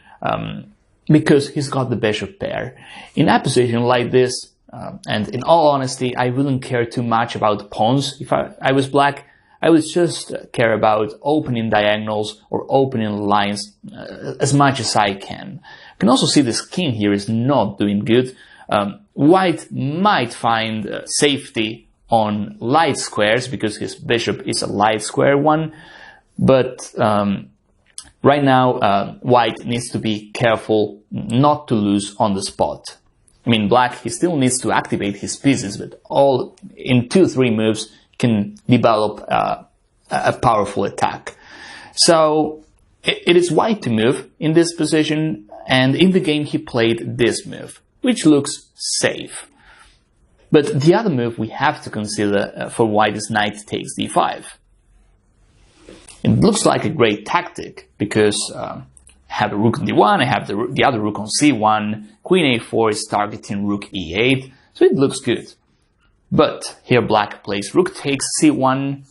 because he's got the bishop pair. In a position like this, and in all honesty, I wouldn't care too much about pawns. If I was black, I would just care about opening diagonals or opening lines as much as I can. You can also see this king here is not doing good. White might find safety on light squares because his bishop is a light square one. But right now, white needs to be careful not to lose on the spot. I mean, black, he still needs to activate his pieces, but all in 2-3 moves can develop a powerful attack. So it is white to move in this position, and in the game he played this move, which looks safe. But the other move we have to consider for white is knight takes d5. It looks like a great tactic because I have a rook on d1, I have the other rook on c1, queen a4 is targeting rook e8, so it looks good. But here black plays rook takes c1.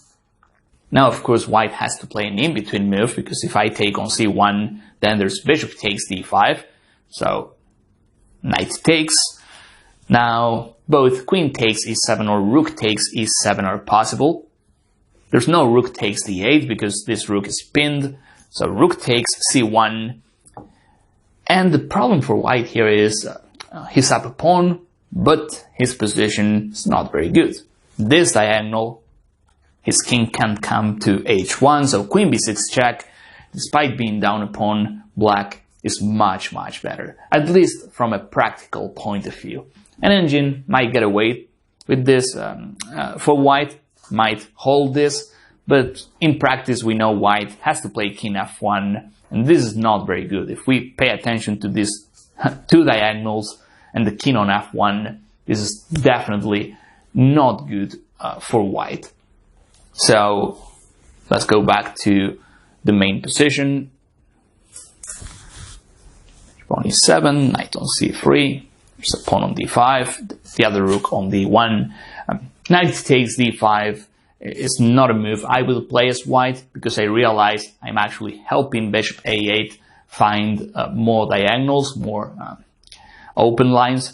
Now, of course, white has to play an in-between move, because if I take on c1, then there's bishop takes d5. So, knight takes. Now, both queen takes e7 or rook takes e7 are possible. There's no rook takes d8, because this rook is pinned. So, rook takes c1. And the problem for white here is he's up a pawn, but his position is not very good. This diagonal, his king can't come to h1, so queen b6 check. Despite being down a pawn, black is much better, at least from a practical point of view. An engine might get away with this for white, might hold this, but in practice we know white has to play king f1, and this is not very good. If we pay attention to these two diagonals and the king on f1, this is definitely not good for white. So let's go back to the main position. Pawn e7, knight on c3, there's a pawn on d5, the other rook on d1. Knight takes d5 is not a move I will play as white, because I realize I'm actually helping bishop a8 find more diagonals, more open lines.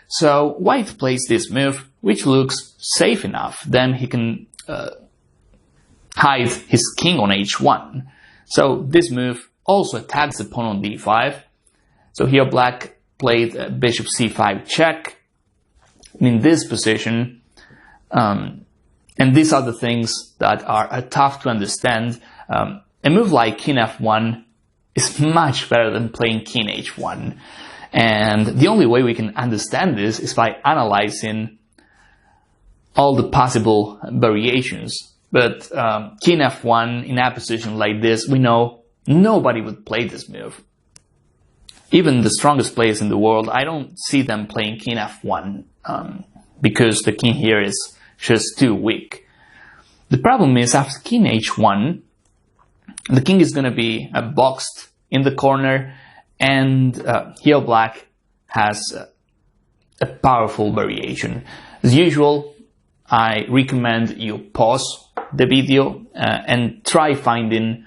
So white plays this move, which looks safe enough. Then he can hide his king on h1. So this move also attacks the pawn on d5. So here black played bishop c5 check in this position. And these are the things that are tough to understand. A move like king f1 is much better than playing king h1. And the only way we can understand this is by analyzing all the possible variations. But king f1 in a position like this, we know nobody would play this move. Even the strongest players in the world, I don't see them playing king f1 because the king here is just too weak. The problem is after king h1, the king is going to be boxed in the corner, and here black has a powerful variation. As usual, I recommend you pause the video and try finding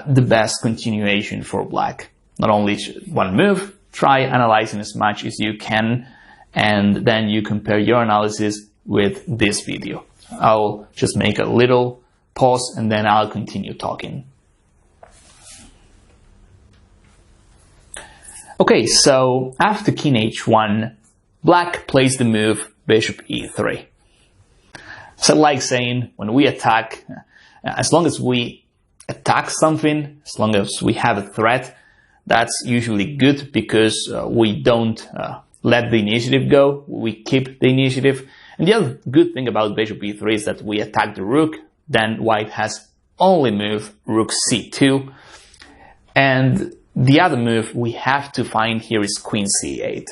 the best continuation for black. Not only one move, try analyzing as much as you can, and then you compare your analysis with this video. I'll just make a little pause and then I'll continue talking. Okay, so after king h1, black plays the move bishop e3. So like saying, when we attack, as long as we attack something, as long as we have a threat, that's usually good because we don't let the initiative go, we keep the initiative. And the other good thing about bishop e3 is that we attack the rook, then white has only move rook c2. And the other move we have to find here is queen c8.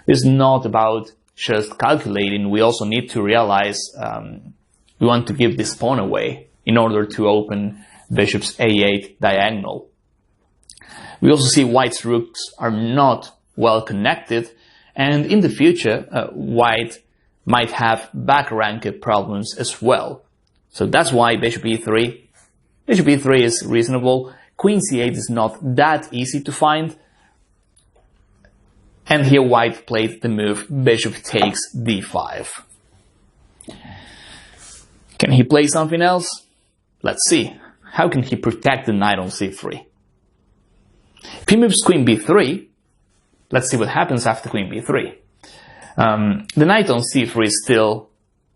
It's not about just calculating, we also need to realize we want to give this pawn away in order to open bishop's a8 diagonal. We also see white's rooks are not well connected, and in the future white might have back rank problems as well. So that's why bishop e3. Bishop e3 is reasonable. Queen c8 is not that easy to find. And here white played the move bishop takes d5. Can he play something else? Let's see. How can he protect the knight on c3? If he moves queen b3, let's see what happens after queen b3. The knight on c3 is still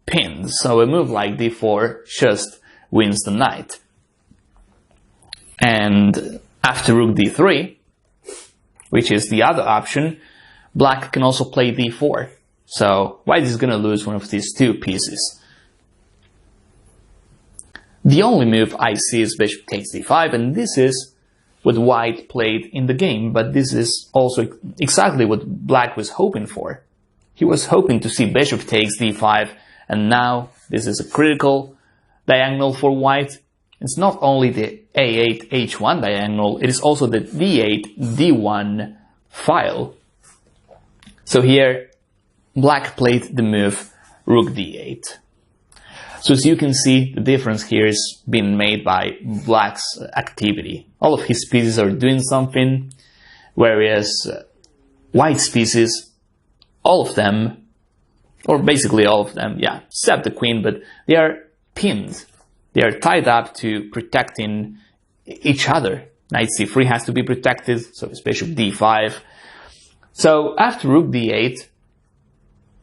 pinned, so a move like d4 just wins the knight. And after rook d3, which is the other option, black can also play d4. So white is going to lose one of these two pieces. The only move I see is bishop takes d5, and this is what white played in the game, but this is also exactly what black was hoping for. He was hoping to see bishop takes d5, and now this is a critical diagonal for white. It's not only the a8 h1 diagonal, it is also the d8 d1 file. So here black played the move rook d8. So as you can see, the difference here is being made by black's activity. All of his pieces are doing something, whereas white's pieces, all of them, or basically all of them, yeah, except the queen, but they are pinned. They are tied up to protecting each other. Knight c3 has to be protected, so it's bishop d5. So after rook d8,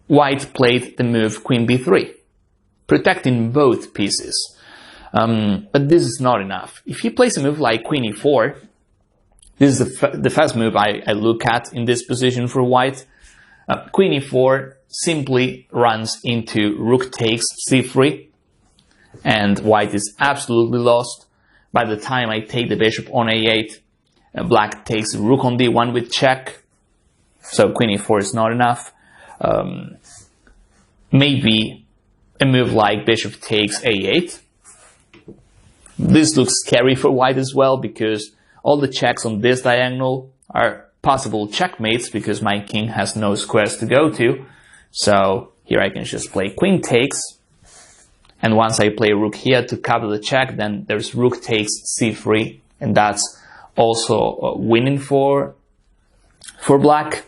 white played the move queen b3, protecting both pieces. But this is not enough. If he plays a move like queen e4, this is the first move I look at in this position for white. Queen e4 simply runs into rook takes c3, and white is absolutely lost. By the time I take the bishop on a8, black takes rook on d1 with check, so queen e4 is not enough. Maybe a move like bishop takes a8. This looks scary for white as well, because all the checks on this diagonal are possible checkmates, because my king has no squares to go to. So here I can just play queen takes, and once I play rook here to cover the check, then there's rook takes c3, and that's also winning for black.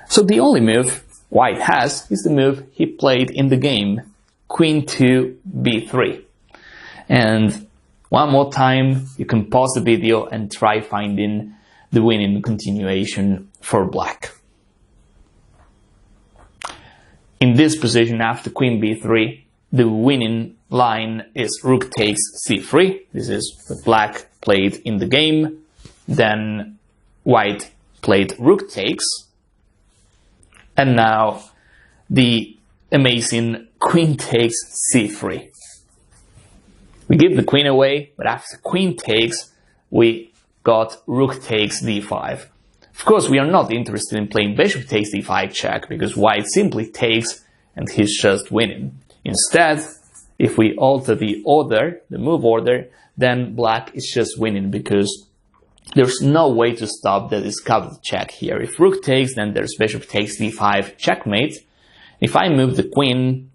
So the only move white has is the move he played in the game, queen to b3. And One more time, you can pause the video and try finding the winning continuation for black. In this position, after queen b3, the winning line is rook takes c3. This is what black played in the game. Then white played rook takes. And now the amazing queen takes c3. We give the queen away, but after queen takes, we got rook takes d5. Of course, we are not interested in playing bishop takes d5 check, because white simply takes and he's just winning. Instead, if we alter the order, the move order, then black is just winning, because there's no way to stop the discovered check here. If rook takes, then there's bishop takes d5 checkmate. If I move the queen,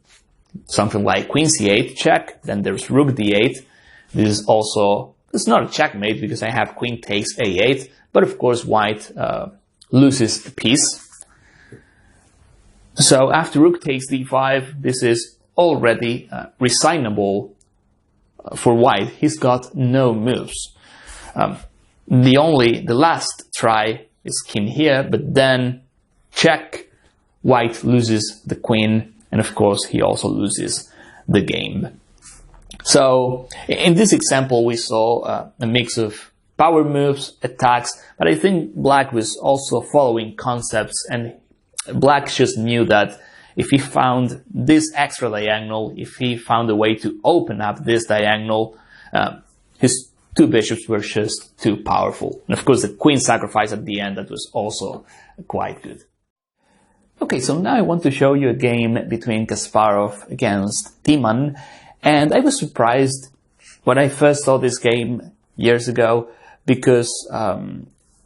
something like queen c8 check, then there's rook d8. This is also, it's not a checkmate because I have queen takes a8, but of course white loses the piece. So after rook takes d5, this is already resignable for white. He's got no moves. The last try is king here, but then check, white loses the queen, and of course he also loses the game. So in this example we saw a mix of power moves, attacks, but I think black was also following concepts, and black just knew that if he found this extra diagonal, if he found a way to open up this diagonal, his two bishops were just too powerful. And of course the queen sacrifice at the end, that was also quite good. Okay, so now I want to show you a game between Kasparov against Timan, and I was surprised when I first saw this game years ago, because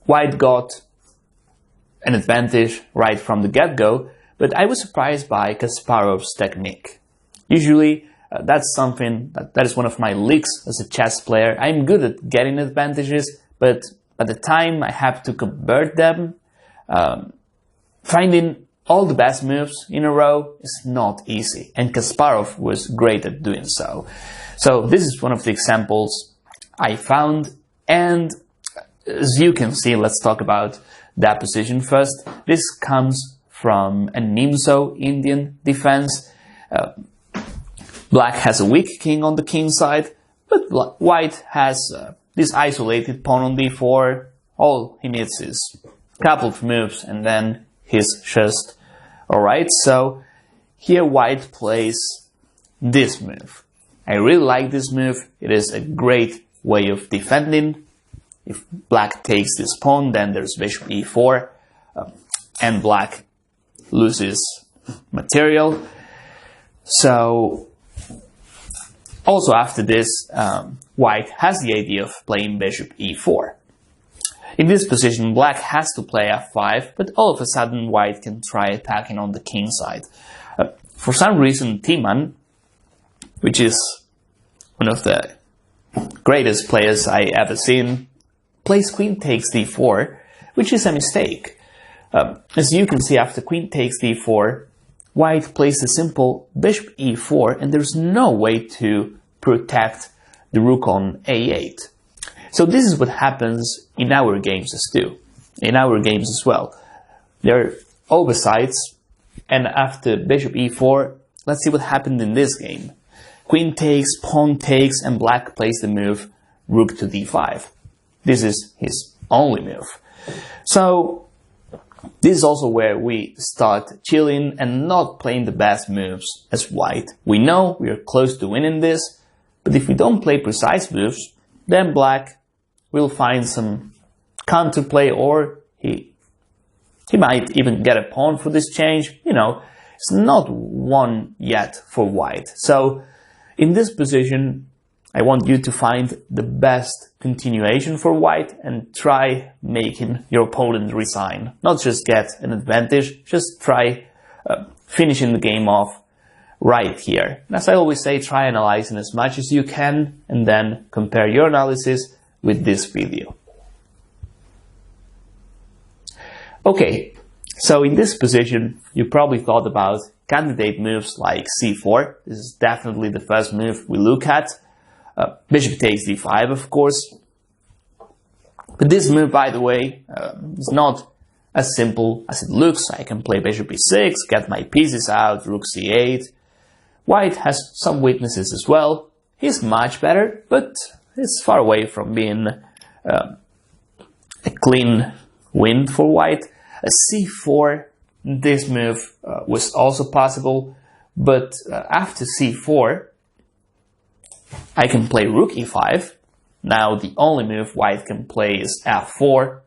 white got an advantage right from the get-go, but I was surprised by Kasparov's technique. Usually that's something that is one of my leaks as a chess player. I'm good at getting advantages, but by the time I have to convert them, finding all the best moves in a row is not easy, and Kasparov was great at doing so. So this is one of the examples I found, and as you can see, let's talk about that position first. This comes from a Nimzo Indian defense. Black has a weak king on the king side, but white has this isolated pawn on d4. All he needs is a couple of moves and then he's just alright. So here white plays this move. I really like this move. It is a great way of defending. If black takes this pawn, then there's bishop e4, and black loses material. So also after this, white has the idea of playing bishop e4. In this position, black has to play f5, but all of a sudden white can try attacking on the king side. For some reason, Timan, which is one of the greatest players I ever seen, plays queen takes d4, which is a mistake. As you can see, after queen takes d4, white plays the simple bishop e4, and there's no way to protect the rook on a8. So this is what happens in our games too, in our games as well. There are oversights, and after bishop e4, let's see what happened in this game. Queen takes, pawn takes, and black plays the move rook to d5. This is his only move. So this is also where we start chilling and not playing the best moves as white. We know we are close to winning this, but if we don't play precise moves, then black will find some counterplay, or he might even get a pawn for this change. You know, it's not won yet for white. So in this position, I want you to find the best continuation for white and try making your opponent resign. Not just get an advantage, just try finishing the game off right here. As I always say, try analyzing as much as you can and then compare your analysis with this video. Okay, so in this position, you probably thought about candidate moves like c4. This is definitely the first move we look at. Bishop takes d5, of course. But this move, by the way, is not as simple as it looks. I can play bishop e6, get my pieces out, rook c8. White has some weaknesses as well. He's much better, but it's far away from being a clean win for white. A c4, this move was also possible, but after c4, I can play rook e5. Now the only move white can play is f4.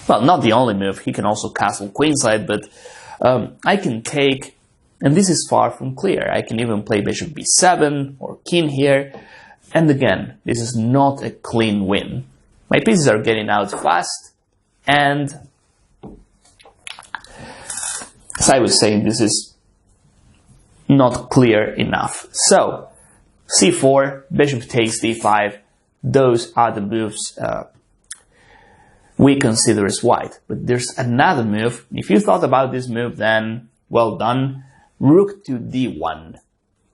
Well, not the only move, he can also castle queenside, but I can take, and this is far from clear, I can even play bishop b7 or king here, and again, this is not a clean win. My pieces are getting out fast, and as I was saying, this is not clear enough. So, c4, bishop takes d5, those are the moves we consider as white. But there's another move. If you thought about this move, then well done. Rook to d1.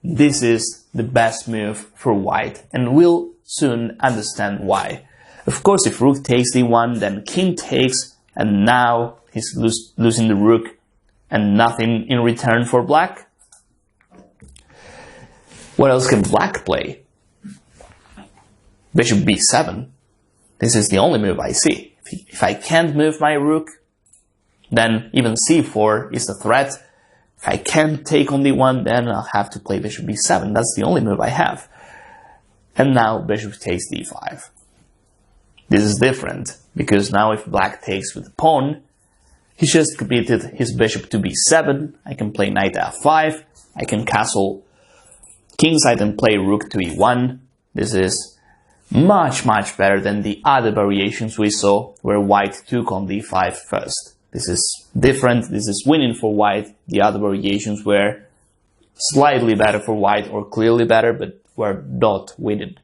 This is the best move for white, and we'll soon understand why. Of course, if rook takes d1, then king takes, and now he's losing the rook and nothing in return for black. What else can black play? Bishop b7. This is the only move I see. If I can't move my rook, then even c4 is a threat. If I can't take on d1, then I'll have to play bishop b7. That's the only move I have. And now bishop takes d5. This is different, because now if black takes with the pawn, he's just committed his bishop to b7. I can play knight f5. I can castle kingside and play rook to e1. This is much better than the other variations we saw where white took on d5 first. This is different, this is winning for white. The other variations were slightly better for white or clearly better, but were not winning.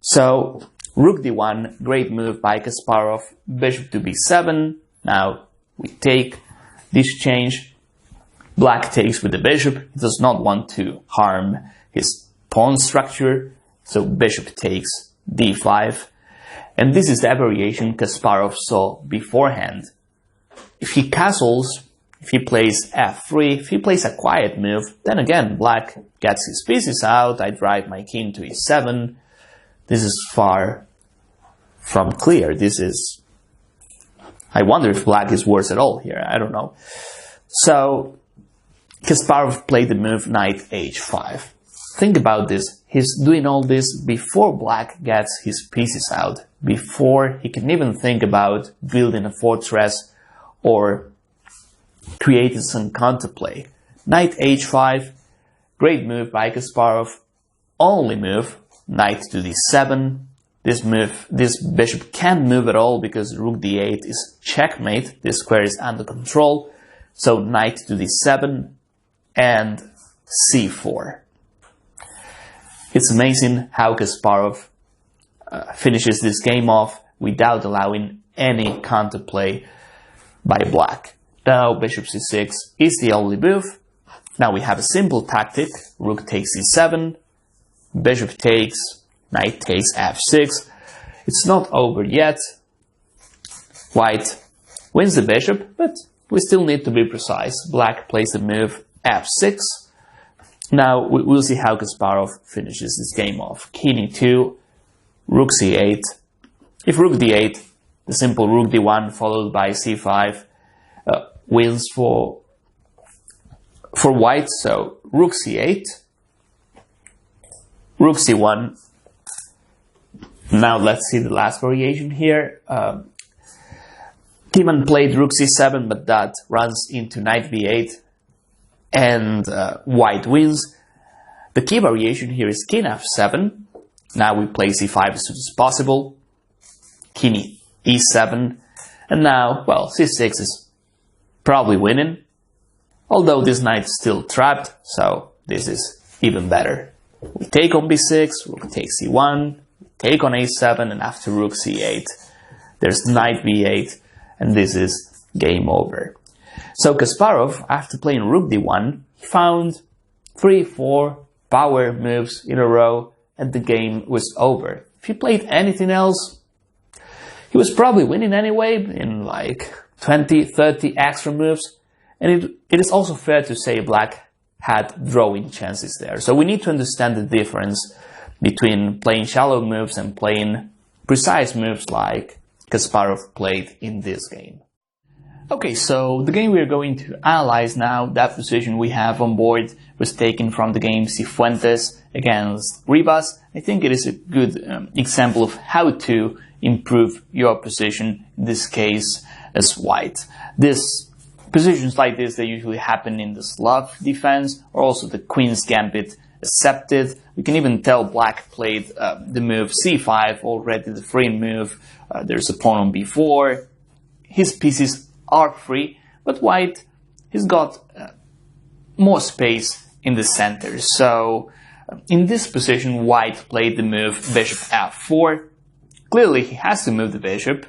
So rook d1, great move by Kasparov. Bishop to b7. Now we take this change. Black takes with the bishop. He does not want to harm his pawn structure, so bishop takes d5. And this is the variation Kasparov saw beforehand. If he castles, if he plays f3, if he plays a quiet move, then again black gets his pieces out. I drive my king to e7. This is far from clear. This is... I wonder if black is worse at all here. I don't know. So Kasparov played the move knight h5. Think about this. He's doing all this before black gets his pieces out, before he can even think about building a fortress or creating some counterplay. Knight h5, great move by Kasparov. Only move, knight to d7. This bishop can't move at all because rook d8 is checkmate. This square is under control. So knight to d7 and c4. It's amazing how Kasparov finishes this game off without allowing any counterplay by black. Now bishop c6 is the only move. Now we have a simple tactic. Rook takes c7, bishop takes, knight takes f6. It's not over yet. White wins the bishop, but we still need to be precise. Black plays the move f6. Now we'll see how Kasparov finishes this game off. King e2, rook c8. If rook d8, the simple rook d1 followed by c5 wins for white. So rook c8, rook c1. Now let's see the last variation here. Timan played rook c7, but that runs into knight b8, and white wins. The key variation here is king f7. Now we play c5 as soon as possible. King e7, and now, well, c6 is probably winning, although this knight is still trapped, so this is even better. We take on b6, rook takes c1, take on a7, and after rook c8, there's knight b8, and this is game over. So Kasparov, after playing rook d1, found 3-4 power moves in a row, and the game was over. If he played anything else, he was probably winning anyway in like 20, 30 extra moves. And it is also fair to say black had drawing chances there. So we need to understand the difference between playing shallow moves and playing precise moves like Kasparov played in this game. Okay, so the game we are going to analyze now, that position we have on board was taken from the game Cifuentes against Ribas. I think it is a good example of how to improve your position, in this case as white. Positions like this, they usually happen in the Slav defense, or also the Queen's Gambit accepted. We can even tell black played the move c5, already the free move. There's a pawn on b4. His pieces are free, but white, he's got more space in the center. So in this position, white played the move bishop f4. Clearly, he has to move the bishop.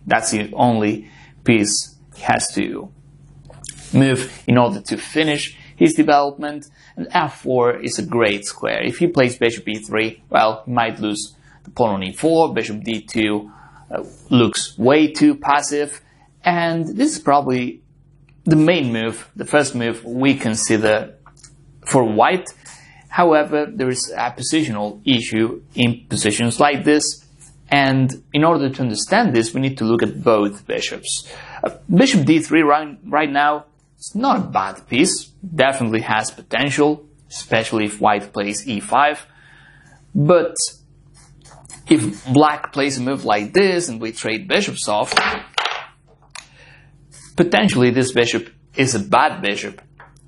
That's the only piece he has to move in order to finish his development. And f4 is a great square. If he plays bishop e3, well, he might lose the pawn on e4. Bishop d2 looks way too passive. And this is probably the main move, the first move we consider for white. However, there is a positional issue in positions like this. And in order to understand this, we need to look at both bishops. Bishop d3 right now, it's not a bad piece. Definitely has potential, especially if white plays e5. But if black plays a move like this and we trade bishops off, potentially this bishop is a bad bishop,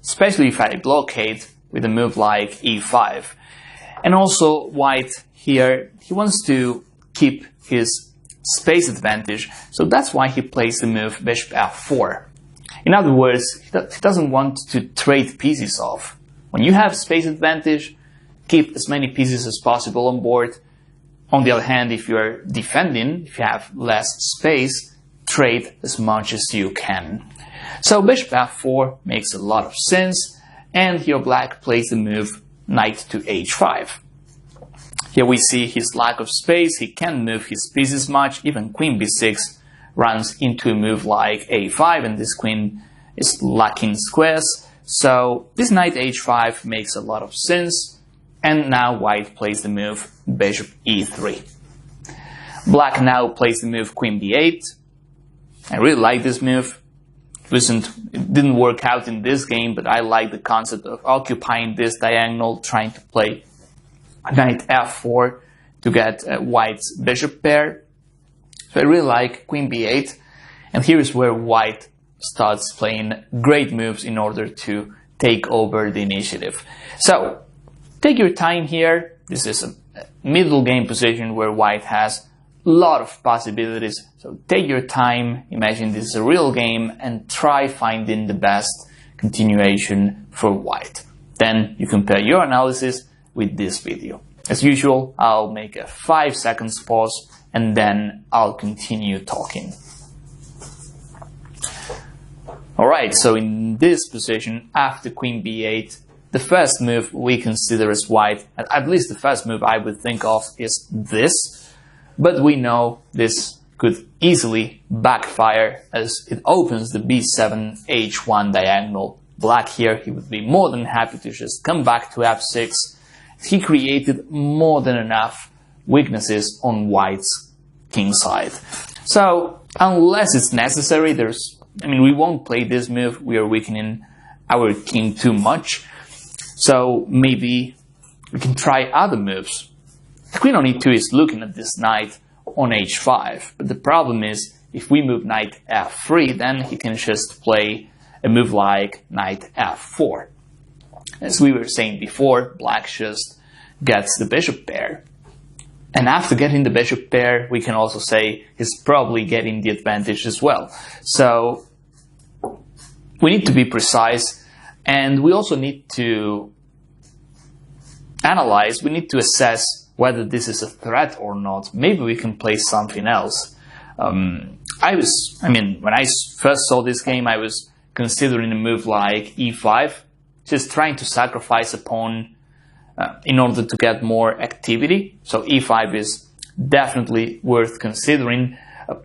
especially if I blockade with a move like e5. And also white here, he wants to keep his space advantage, so that's why he plays the move bishop f4. In other words, he doesn't want to trade pieces off. When you have space advantage, keep as many pieces as possible on board. On the other hand, if you're defending, if you have less space, trade as much as you can. So bishop f4 makes a lot of sense, and here black plays the move knight to h5. Here we see his lack of space, he can't move his pieces much, even queen b6 runs into a move like a5, and this queen is lacking squares. So this knight h5 makes a lot of sense, and now white plays the move bishop e3. Black now plays the move queen b8. I really like this move. It didn't work out in this game, but I like the concept of occupying this diagonal, trying to play knight f4 to get white's bishop pair. So I really like queen b8, and here is where white starts playing great moves in order to take over the initiative. So take your time here. This is a middle game position where white has a lot of possibilities. So take your time, imagine this is a real game, and try finding the best continuation for white. Then you compare your analysis with this video. As usual, I'll make a 5 seconds pause and then I'll continue talking. Alright, so in this position, after queen b8, the first move we consider as white, at least the first move I would think of, is this. But we know this could easily backfire as it opens the b7 h1 diagonal. Black here, he would be more than happy to just come back to f6. He created more than enough weaknesses on white's king side. So unless it's necessary, we won't play this move. We are weakening our king too much. So maybe we can try other moves. The queen on e2 is looking at this knight on h5. But the problem is, if we move knight f3, then he can just play a move like knight f4. As we were saying before, black just gets the bishop pair. And after getting the bishop pair, we can also say he's probably getting the advantage as well. So we need to be precise, and we also need to analyze, we need to assess whether this is a threat or not. Maybe we can play something else. When I first saw this game, I was considering a move like e5, just trying to sacrifice a pawn in order to get more activity. So e5 is definitely worth considering.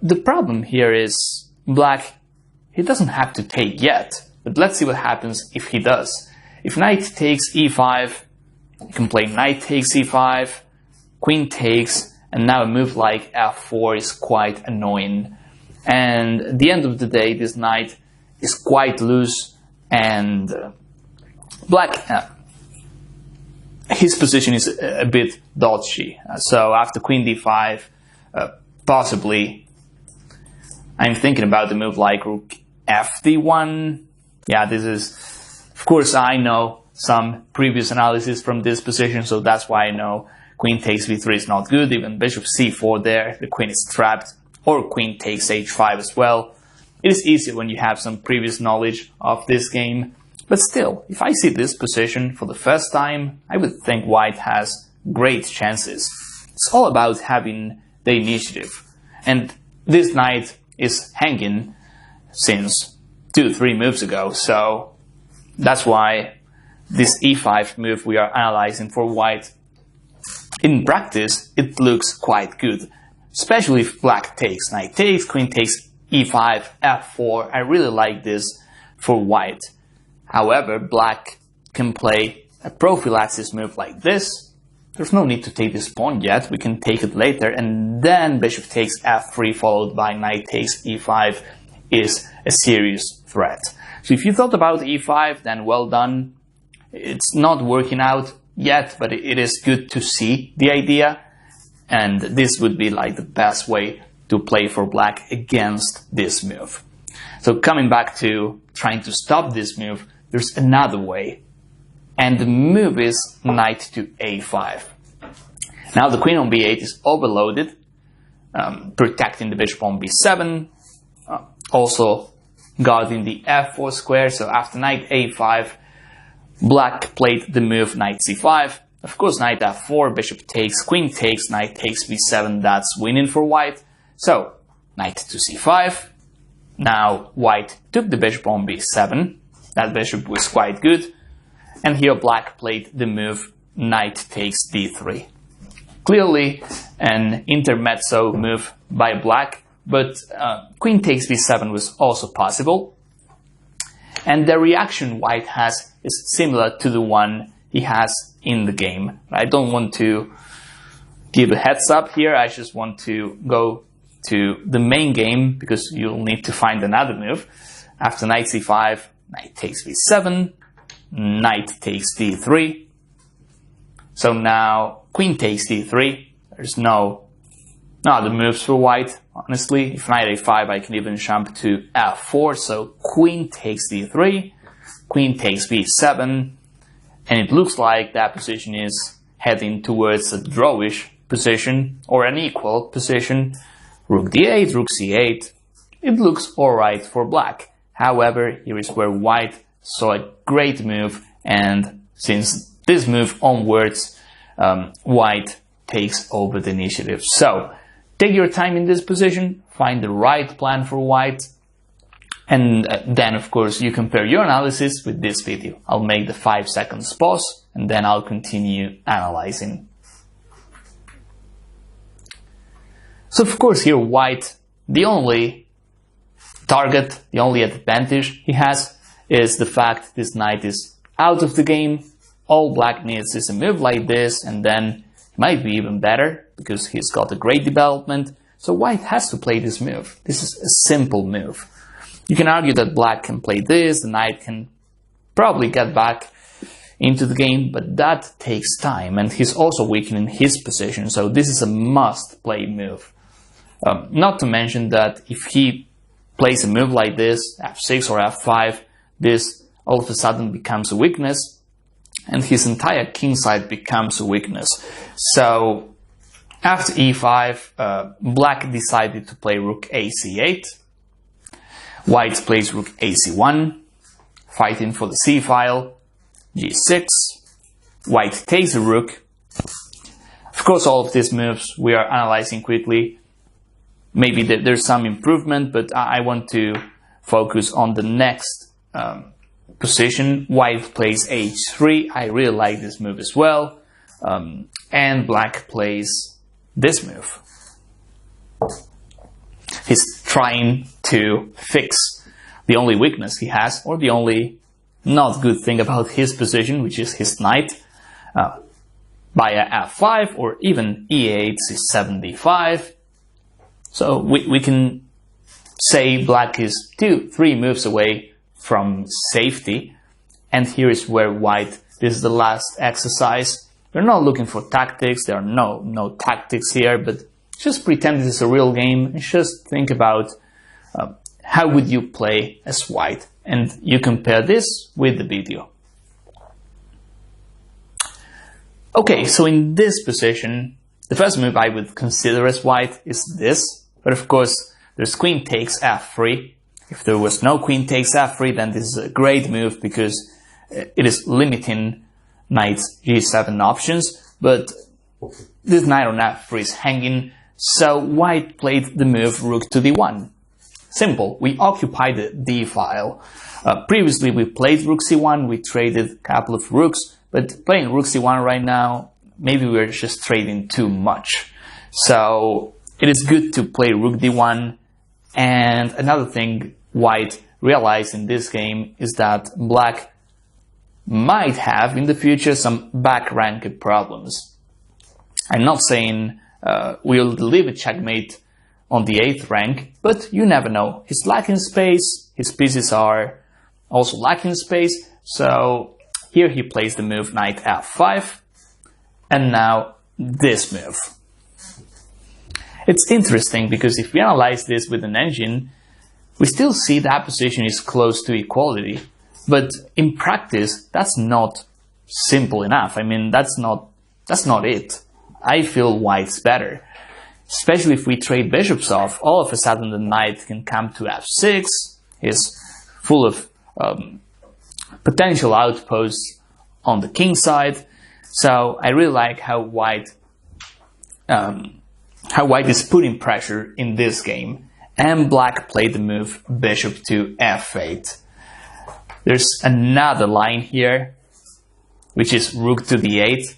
The problem here is black, he doesn't have to take yet, but let's see what happens if he does. If knight takes e5, you can play knight takes e5, queen takes, and now a move like f4 is quite annoying. And at the end of the day, this knight is quite loose, and black, his position is a bit dodgy. So after queen d5, possibly, I'm thinking about the move like rook fd1. Yeah, this is, of course, I know some previous analysis from this position, so that's why I know queen takes b3 is not good. Even bishop c4 there, the queen is trapped, or queen takes h5 as well. It is easier when you have some previous knowledge of this game. But still, if I see this position for the first time, I would think white has great chances. It's all about having the initiative. And this knight is hanging since 2-3 moves ago, so that's why this e5 move we are analyzing for white, in practice, it looks quite good. Especially if black takes, knight takes, queen takes, e5, f4. I really like this for white. However, black can play a prophylaxis move like this. There's no need to take this pawn yet, we can take it later, and then bishop takes f3 followed by knight takes e5 is a serious threat. So if you thought about e5, then well done. It's not working out yet, but it is good to see the idea, and this would be like the best way to play for black against this move. So coming back to trying to stop this move, there's another way. And the move is knight to a5. Now the queen on b8 is overloaded, protecting the bishop on b7, also guarding the f4 square. So after knight a5, black played the move knight c5. Of course, knight f4, bishop takes, queen takes, knight takes b7, that's winning for white. So, knight to c5. Now white took the bishop on b7. That bishop was quite good. And here black played the move knight takes d3. Clearly an intermezzo move by black, but queen takes b7 was also possible. And the reaction white has is similar to the one he has in the game. I don't want to give a heads up here, I just want to go to the main game because you'll need to find another move. After knight c5, knight takes b7, knight takes d3. So now queen takes d3. There's no other moves for white, honestly. If knight a5, I can even jump to f4. So queen takes d3, queen takes b7, and it looks like that position is heading towards a drawish position or an equal position. Rook d8, rook c8. It looks alright for black. However, here is where white saw a great move, and since this move onwards, white takes over the initiative. So, take your time in this position, find the right plan for white, and then of course you compare your analysis with this video. I'll make the 5 seconds pause, and then I'll continue analyzing. So of course here white, the only target, the only advantage he has is the fact this knight is out of the game. All black needs is a move like this, and then it might be even better because he's got a great development. So white has to play this move. This is a simple move. You can argue that black can play this, the knight can probably get back into the game, but that takes time, and he's also weakening his position, so this is a must-play move. Not to mention that if he plays a move like this, f6 or f5, this all of a sudden becomes a weakness, and his entire kingside becomes a weakness. So after e5, black decided to play rook ac8, white plays rook ac1, fighting for the c-file, g6, white takes the rook. Of course, all of these moves we are analyzing quickly. Maybe there's some improvement, but I want to focus on the next position. White plays h3. I really like this move as well. and black plays this move. He's trying to fix the only weakness he has, or the only not good thing about his position, which is his knight, by a f5 or even e8, c7, d5. So we can say black is 2-3 moves away from safety. And here is where white, this is the last exercise. We're not looking for tactics, there are no tactics here, but just pretend this is a real game and just think about how would you play as white, and you compare this with the video. Okay, so in this position, the first move I would consider as white is this, but of course there's queen takes f3. If there was no queen takes f3, then this is a great move because it is limiting knight g7 options, but this knight on f3 is hanging, so white played the move rook to d1. Simple, we occupy the d file. Previously we played rook c1, we traded a couple of rooks, but playing rook c1 right now, maybe we're just trading too much. So it is good to play rook d1, and another thing white realized in this game is that black might have in the future some back rank problems. I'm not saying we'll deliver checkmate on the 8th rank, but you never know. He's lacking space, his pieces are also lacking space, so here he plays the move knight f5, and now this move. It's interesting because if we analyze this with an engine, we still see that position is close to equality, but in practice that's not simple enough. I mean, that's not it. I feel white's better. Especially if we trade bishops off, all of a sudden the knight can come to f6, he's full of potential outposts on the king side. So I really like how white is putting pressure in this game. And black played the move bishop to f8. There's another line here, which is rook to d8.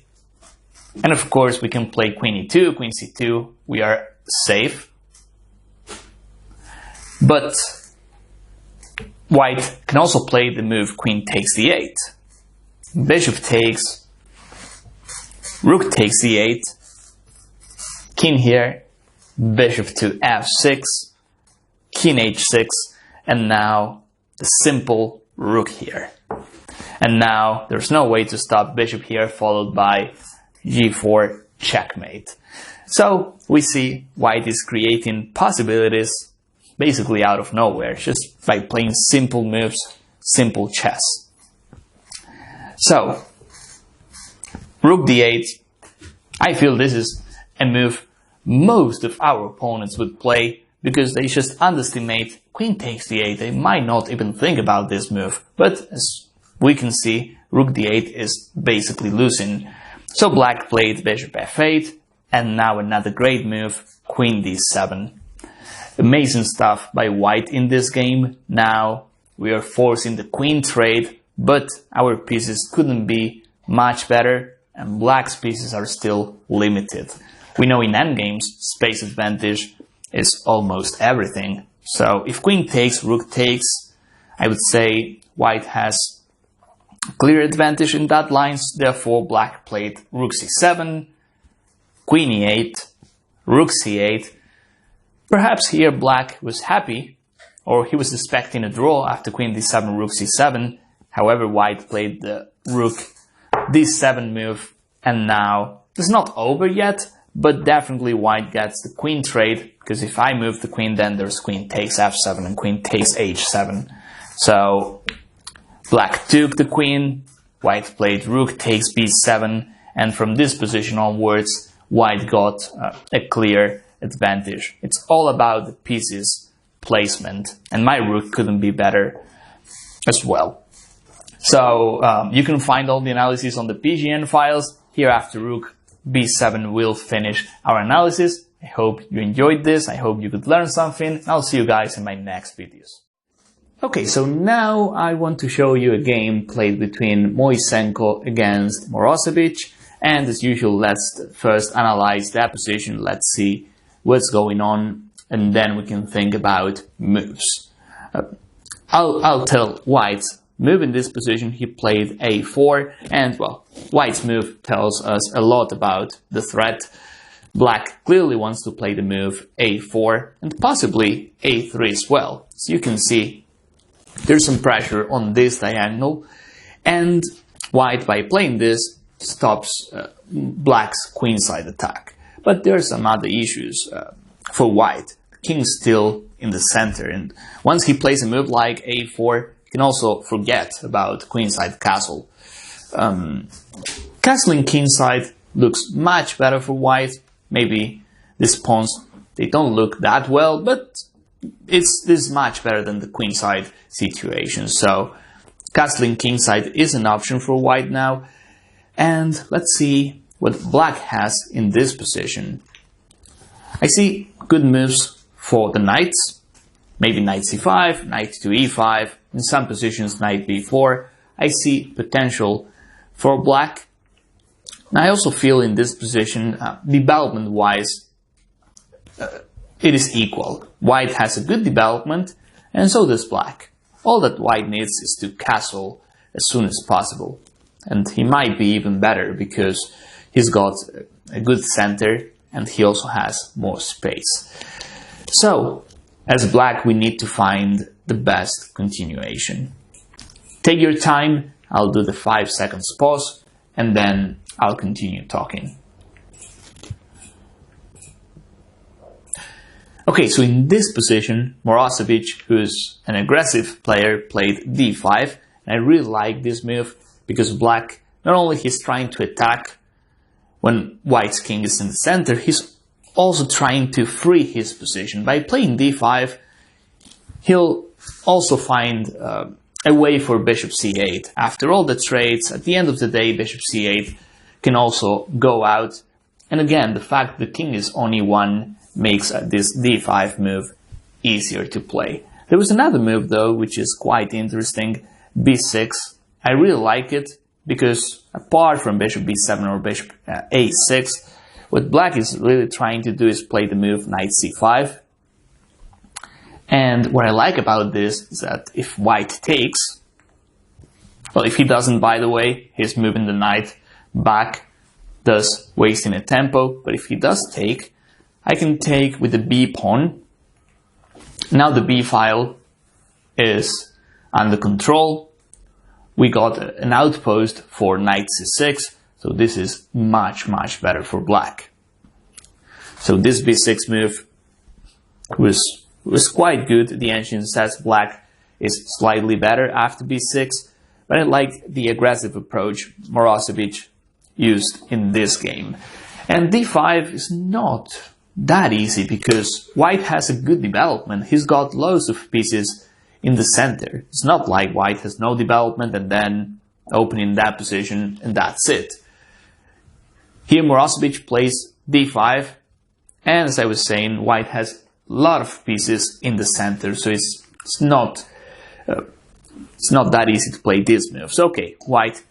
And of course we can play queen e2, queen c2, we are safe. But white can also play the move queen takes d8. Bishop takes, rook takes d8, king here, bishop to f6, king h6, and now the simple rook here. And now there's no way to stop bishop here, followed by g4 checkmate. So we see white is creating possibilities basically out of nowhere, just by playing simple moves, simple chess. So rook d8, I feel this is a move most of our opponents would play because they just underestimate queen takes d8. They might not even think about this move, but as we can see, rook d8 is basically losing. So black played bishop f8, and now another great move, queen d7. Amazing stuff by white in this game. Now we are forcing the queen trade, but our pieces couldn't be much better, and black's pieces are still limited. We know in endgames, space advantage is almost everything. So if queen takes, rook takes, I would say white has clear advantage in that lines, therefore black played rook c7, queen e8, rook c8. Perhaps here black was happy, or he was expecting a draw after queen d7, rook c7. However, white played the rook d7 move, and now it's not over yet, but definitely white gets the queen trade, because if I move the queen, then there's queen takes f7 and queen takes h7. So black took the queen, white played rook takes b7, and from this position onwards, white got a clear advantage. It's all about the pieces placement, and my rook couldn't be better as well. So you can find all the analysis on the PGN files. Here after rook b7 we'll finish our analysis. I hope you enjoyed this, I hope you could learn something. I'll see you guys in my next videos. Okay, so now I want to show you a game played between Moisenko against Morozevich, And as usual, let's first analyze that position. Let's see what's going on, and then we can think about moves. I'll tell White's move in this position. He played a4, and well, White's move tells us a lot about the threat. Black clearly wants to play the move a4 and possibly a3 as well. So you can see there's some pressure on this diagonal, and White, by playing this, stops Black's queenside attack. But there are some other issues for White. The king's still in the center, and once he plays a move like a4, he can also forget about queenside castle. Castling kingside looks much better for White. Maybe these pawns, they don't look that well, but this is much better than the queenside situation. So castling kingside is an option for White now. And let's see what Black has in this position. I see good moves for the knights. Maybe knight c5, knight to e5, in some positions knight b4. I see potential for Black. I also feel in this position, development-wise, it is equal. White has a good development, and so does Black. All that White needs is to castle as soon as possible. And he might be even better because he's got a good center and he also has more space. So, as Black, we need to find the best continuation. Take your time, I'll do the 5 seconds pause, and then I'll continue talking. Okay, so in this position, Morozevich, who's an aggressive player, played d5, and I really like this move because Black, not only he's trying to attack when White's king is in the center, he's also trying to free his position. By playing d5, he'll also find a way for bishop c8. After all the trades, at the end of the day, bishop c8 can also go out. And again, the fact the king is on e1 makes this d5 move easier to play. There was another move though, which is quite interesting, b6. I really like it because apart from bishop b7 or bishop a6, what Black is really trying to do is play the move knight c5. And what I like about this is that if White takes, well, if he doesn't, by the way, he's moving the knight back, thus wasting a tempo. But if he does take, I can take with the b pawn. Now the b file is under control. We got an outpost for knight c6, so this is much better for Black. So this b6 move was quite good. The engine says Black is slightly better after b6, but I like the aggressive approach Morozevich used in this game. And d5 is not that easy because White has a good development. He's got loads of pieces in the center. It's not like White has no development and then opening that position and that's it. Here Morozevich plays d5, and as I was saying, White has a lot of pieces in the center, so it's not that easy to play this move. So okay, White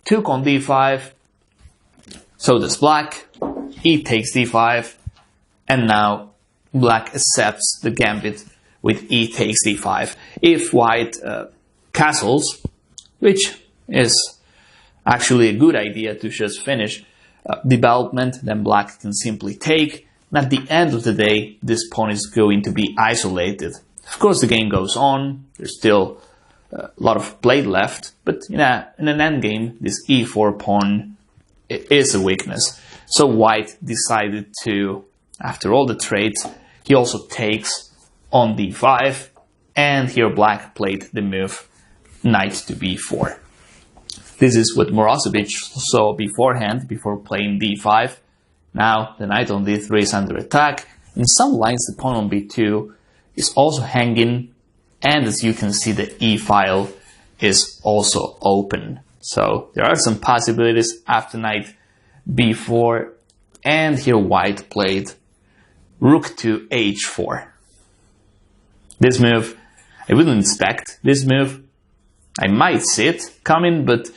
took on d5, so does Black. He takes d5, and now Black accepts the gambit with e takes d5. If White castles, which is actually a good idea to just finish development, then Black can simply take. And at the end of the day, this pawn is going to be isolated. Of course, the game goes on. There's still a lot of play left, but in an endgame, this e4 pawn is a weakness. So White decided to, after all the trades, he also takes on d5, and here Black played the move knight to b4. This is what Morozevich saw beforehand, before playing d5. Now the knight on d3 is under attack. In some lines the pawn on b2 is also hanging, and as you can see the e file is also open. So there are some possibilities after knight b4, and here White played rook to h4. This move, I wouldn't expect this move. I might see it coming, but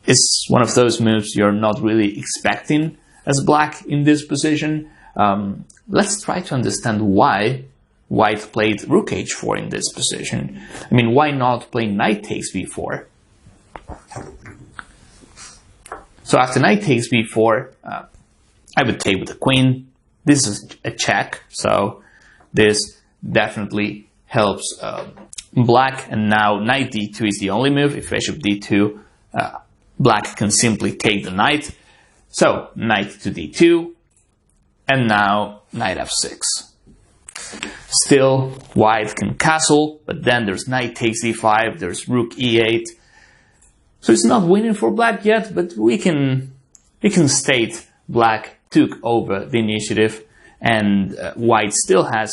is one of those moves you're not really expecting as black in this position. Let's try to understand why white played rook h4 in this position. I mean, why not play knight takes b4? So after knight takes b4, I would take with the queen. This is a check, so this definitely helps black. And now knight d2 is the only move. If bishop d2, black can simply take the knight. So knight to d2, and now knight f6. Still, white can castle, but then there's knight takes d5, there's rook e8. So it's not winning for black yet, but we can state black took over the initiative, and white still has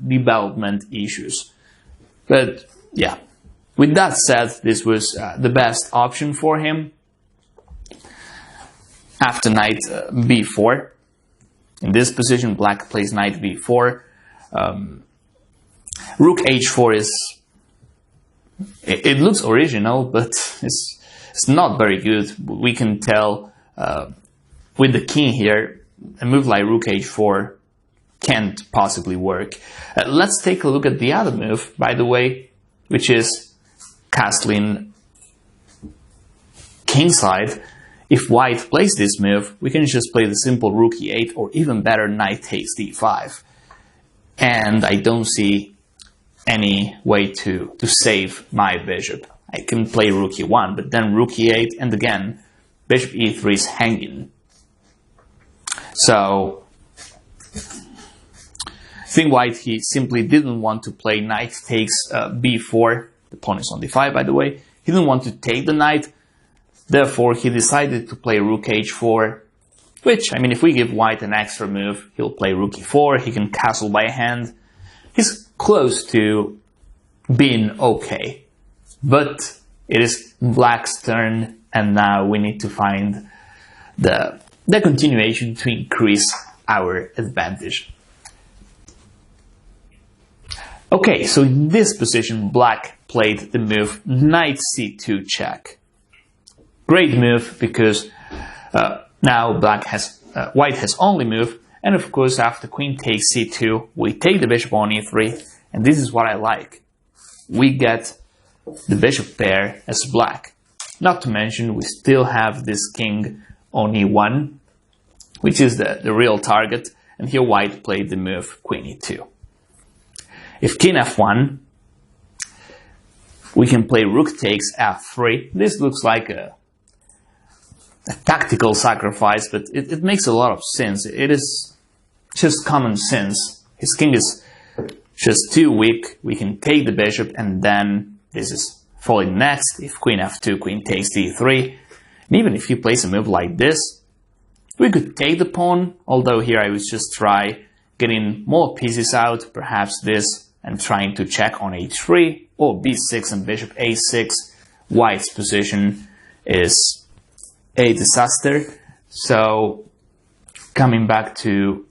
development issues. But yeah, with that said, this was the best option for him. After knight b4, in this position, black plays knight b4. Rook h4 is, it looks original, but it's not very good. We can tell with the king here, a move like rook h4 can't possibly work. Let's take a look at the other move, by the way, which is castling kingside. If white plays this move, we can just play the simple rook e8, or even better, knight takes d5. And I don't see any way to save my bishop. I can play rook e1, but then rook e8, and again, bishop e3 is hanging. So, I think white, he simply didn't want to play knight takes b4. The pawn is on d5, by the way. He didn't want to take the knight. Therefore, he decided to play rook h4, which, I mean, if we give white an extra move, he'll play rook e4, he can castle by hand. He's close to being okay. But it is black's turn, and now we need to find the continuation to increase our advantage. Okay, so in this position, black played the move knight c2 check. Great move, because now white has only move, and of course after queen takes c2, we take the bishop on e3, and this is what I like. We get the bishop pair as black. Not to mention, we still have this king on e1, which is the real target, and here white played the move queen e2. If king f1, we can play rook takes f3. This looks like a tactical sacrifice, but it makes a lot of sense. It is just common sense. His king is just too weak. We can take the bishop, and then this is falling next. If queen f2, queen takes d3. And even if he plays a move like this, we could take the pawn, although here I would just try getting more pieces out, perhaps this, and trying to check on h3, or b6 and bishop a6. White's position is a disaster. So coming back to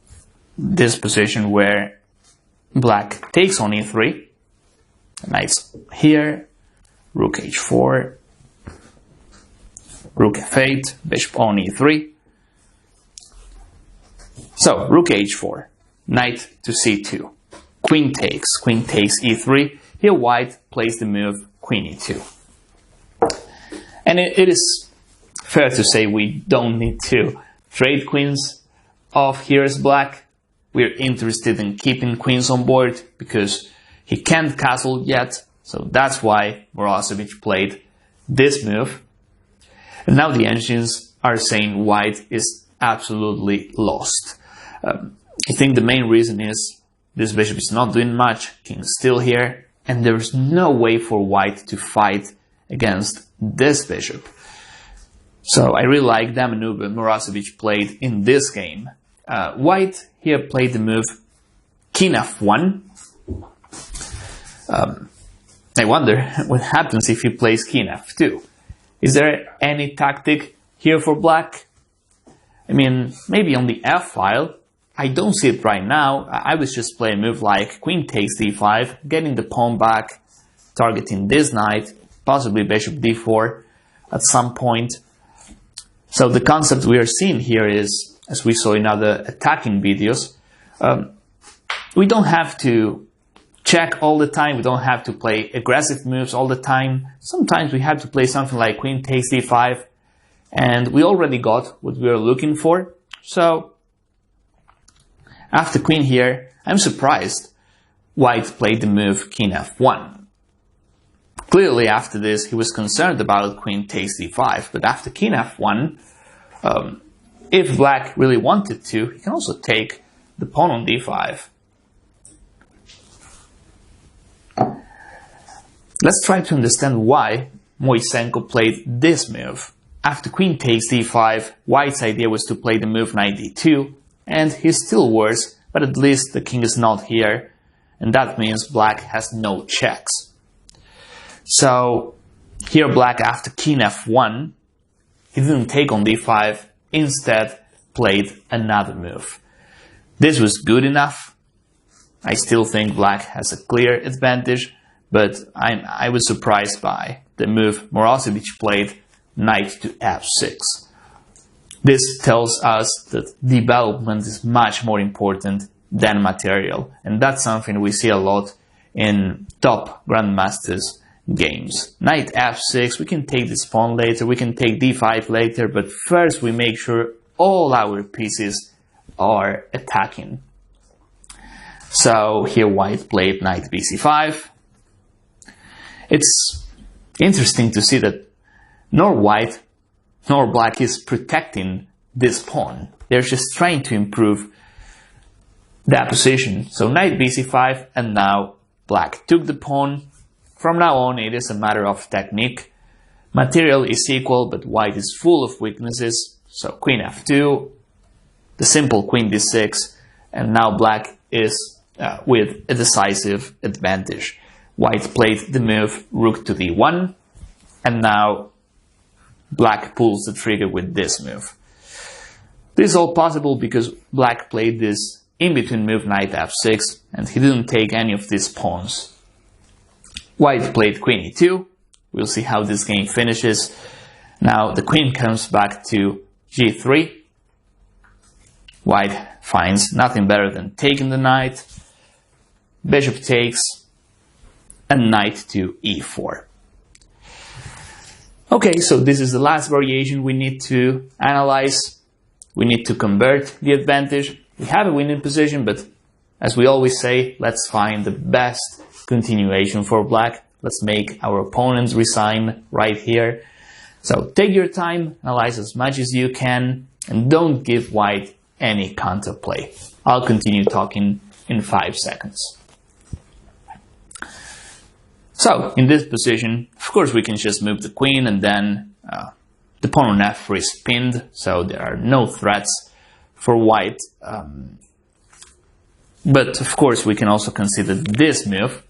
this position where black takes on e3, knight's here, rook h4, rook f8, bishop on e3. So rook h4, knight to c2, queen takes e3. Here white plays the move queen e2. And it is fair to say we don't need to trade queens off here as black. We're interested in keeping queens on board because he can't castle yet. So that's why Mirosevic played this move. And now the engines are saying white is absolutely lost. I think the main reason is this bishop is not doing much, king is still here, and there's no way for white to fight against this bishop. So I really like that maneuver Mirosevic played in this game. White here played the move king f1. I wonder what happens if he plays king f2. Is there any tactic here for black? I mean, maybe on the f file. I don't see it right now. I would just play a move like queen takes d5, getting the pawn back, targeting this knight, possibly bishop d4 at some point. So the concept we are seeing here is, as we saw in other attacking videos, we don't have to check all the time, we don't have to play aggressive moves all the time. Sometimes we have to play something like queen takes d5, and we already got what we were looking for. So after queen here, I'm surprised white played the move king f1. Clearly after this he was concerned about queen takes d5, but after king f1, if black really wanted to, he can also take the pawn on d5. Let's try to understand why Moisenko played this move. After queen takes d5, white's idea was to play the move knight d2, and he's still worse, but at least the king is not here, and that means black has no checks. So here black, after king f1, he didn't take on d5, instead played another move. This was good enough. I still think black has a clear advantage, but I was surprised by the move Morozevich played, knight to f6. This tells us that development is much more important than material, and that's something we see a lot in top grandmasters games. Knight f6, we can take this pawn later, we can take d5 later, but first we make sure all our pieces are attacking. So here white played knight bc5. It's interesting to see that nor white nor black is protecting this pawn. They're just trying to improve that position. So knight bc5, and now black took the pawn. From now on it is a matter of technique. Material is equal, but white is full of weaknesses. So queen f2, the simple queen d6, and now black is with a decisive advantage. White played the move rook to d1, and now black pulls the trigger with this move. This is all possible because black played this in-between move knight f6, and he didn't take any of these pawns. White played queen e2. We'll see how this game finishes. Now the queen comes back to g3. White finds nothing better than taking the knight. Bishop takes, and knight to e4. Okay, so this is the last variation we need to analyze. We need to convert the advantage. We have a winning position, but as we always say, let's find the best continuation for black. Let's make our opponents resign right here. So take your time, analyze as much as you can, and don't give white any counterplay. I'll continue talking in 5 seconds. So in this position, of course, we can just move the queen, and then the pawn on f4 is pinned, so there are no threats for white. But of course, we can also consider this move.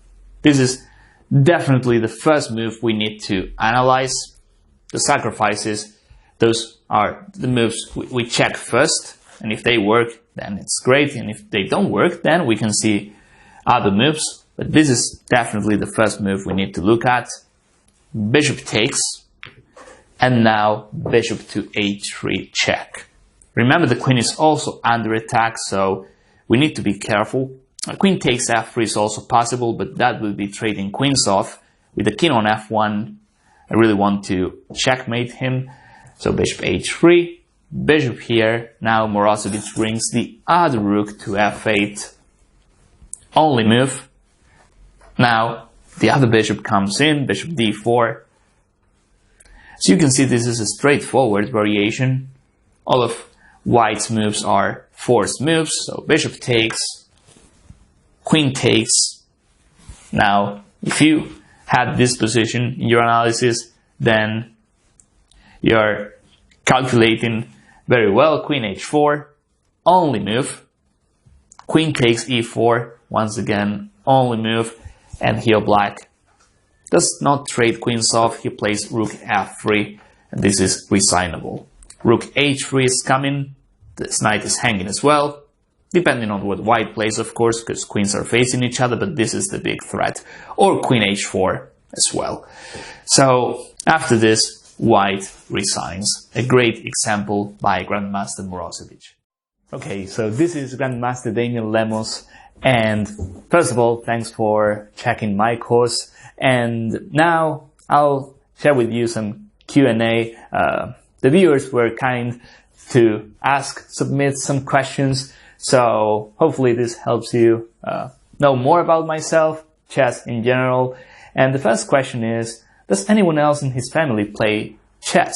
This is definitely the first move we need to analyze. The sacrifices, those are the moves we check first, and if they work, then it's great, and if they don't work, then we can see other moves. But this is definitely the first move we need to look at. Bishop takes, and now bishop to h3 check. Remember, the queen is also under attack, so we need to be careful. Queen takes f3 is also possible, but that will be trading queens off. With the king on f1, I really want to checkmate him. So bishop h3, bishop here. Now Morozevich brings the other rook to f8. Only move. Now the other bishop comes in, bishop d4. So you can see this is a straightforward variation. All of white's moves are forced moves. So bishop takes, queen takes. Now, if you had this position in your analysis, then you're calculating very well. Queen h4, only move. Queen takes e4, once again, only move. And here black does not trade queens off, he plays rook f3, and this is resignable. Rook h3 is coming, this knight is hanging as well, depending on what white plays, of course, because queens are facing each other, but this is the big threat. Or queen h4 as well. So after this, white resigns. A great example by Grandmaster Morozovic. Okay, so this is Grandmaster Damian Lemos, and first of all, thanks for checking my course, and now I'll share with you some Q&A. The viewers were kind to submit some questions, so hopefully this helps you know more about myself, chess in general. And the first question is, does anyone else in his family play chess?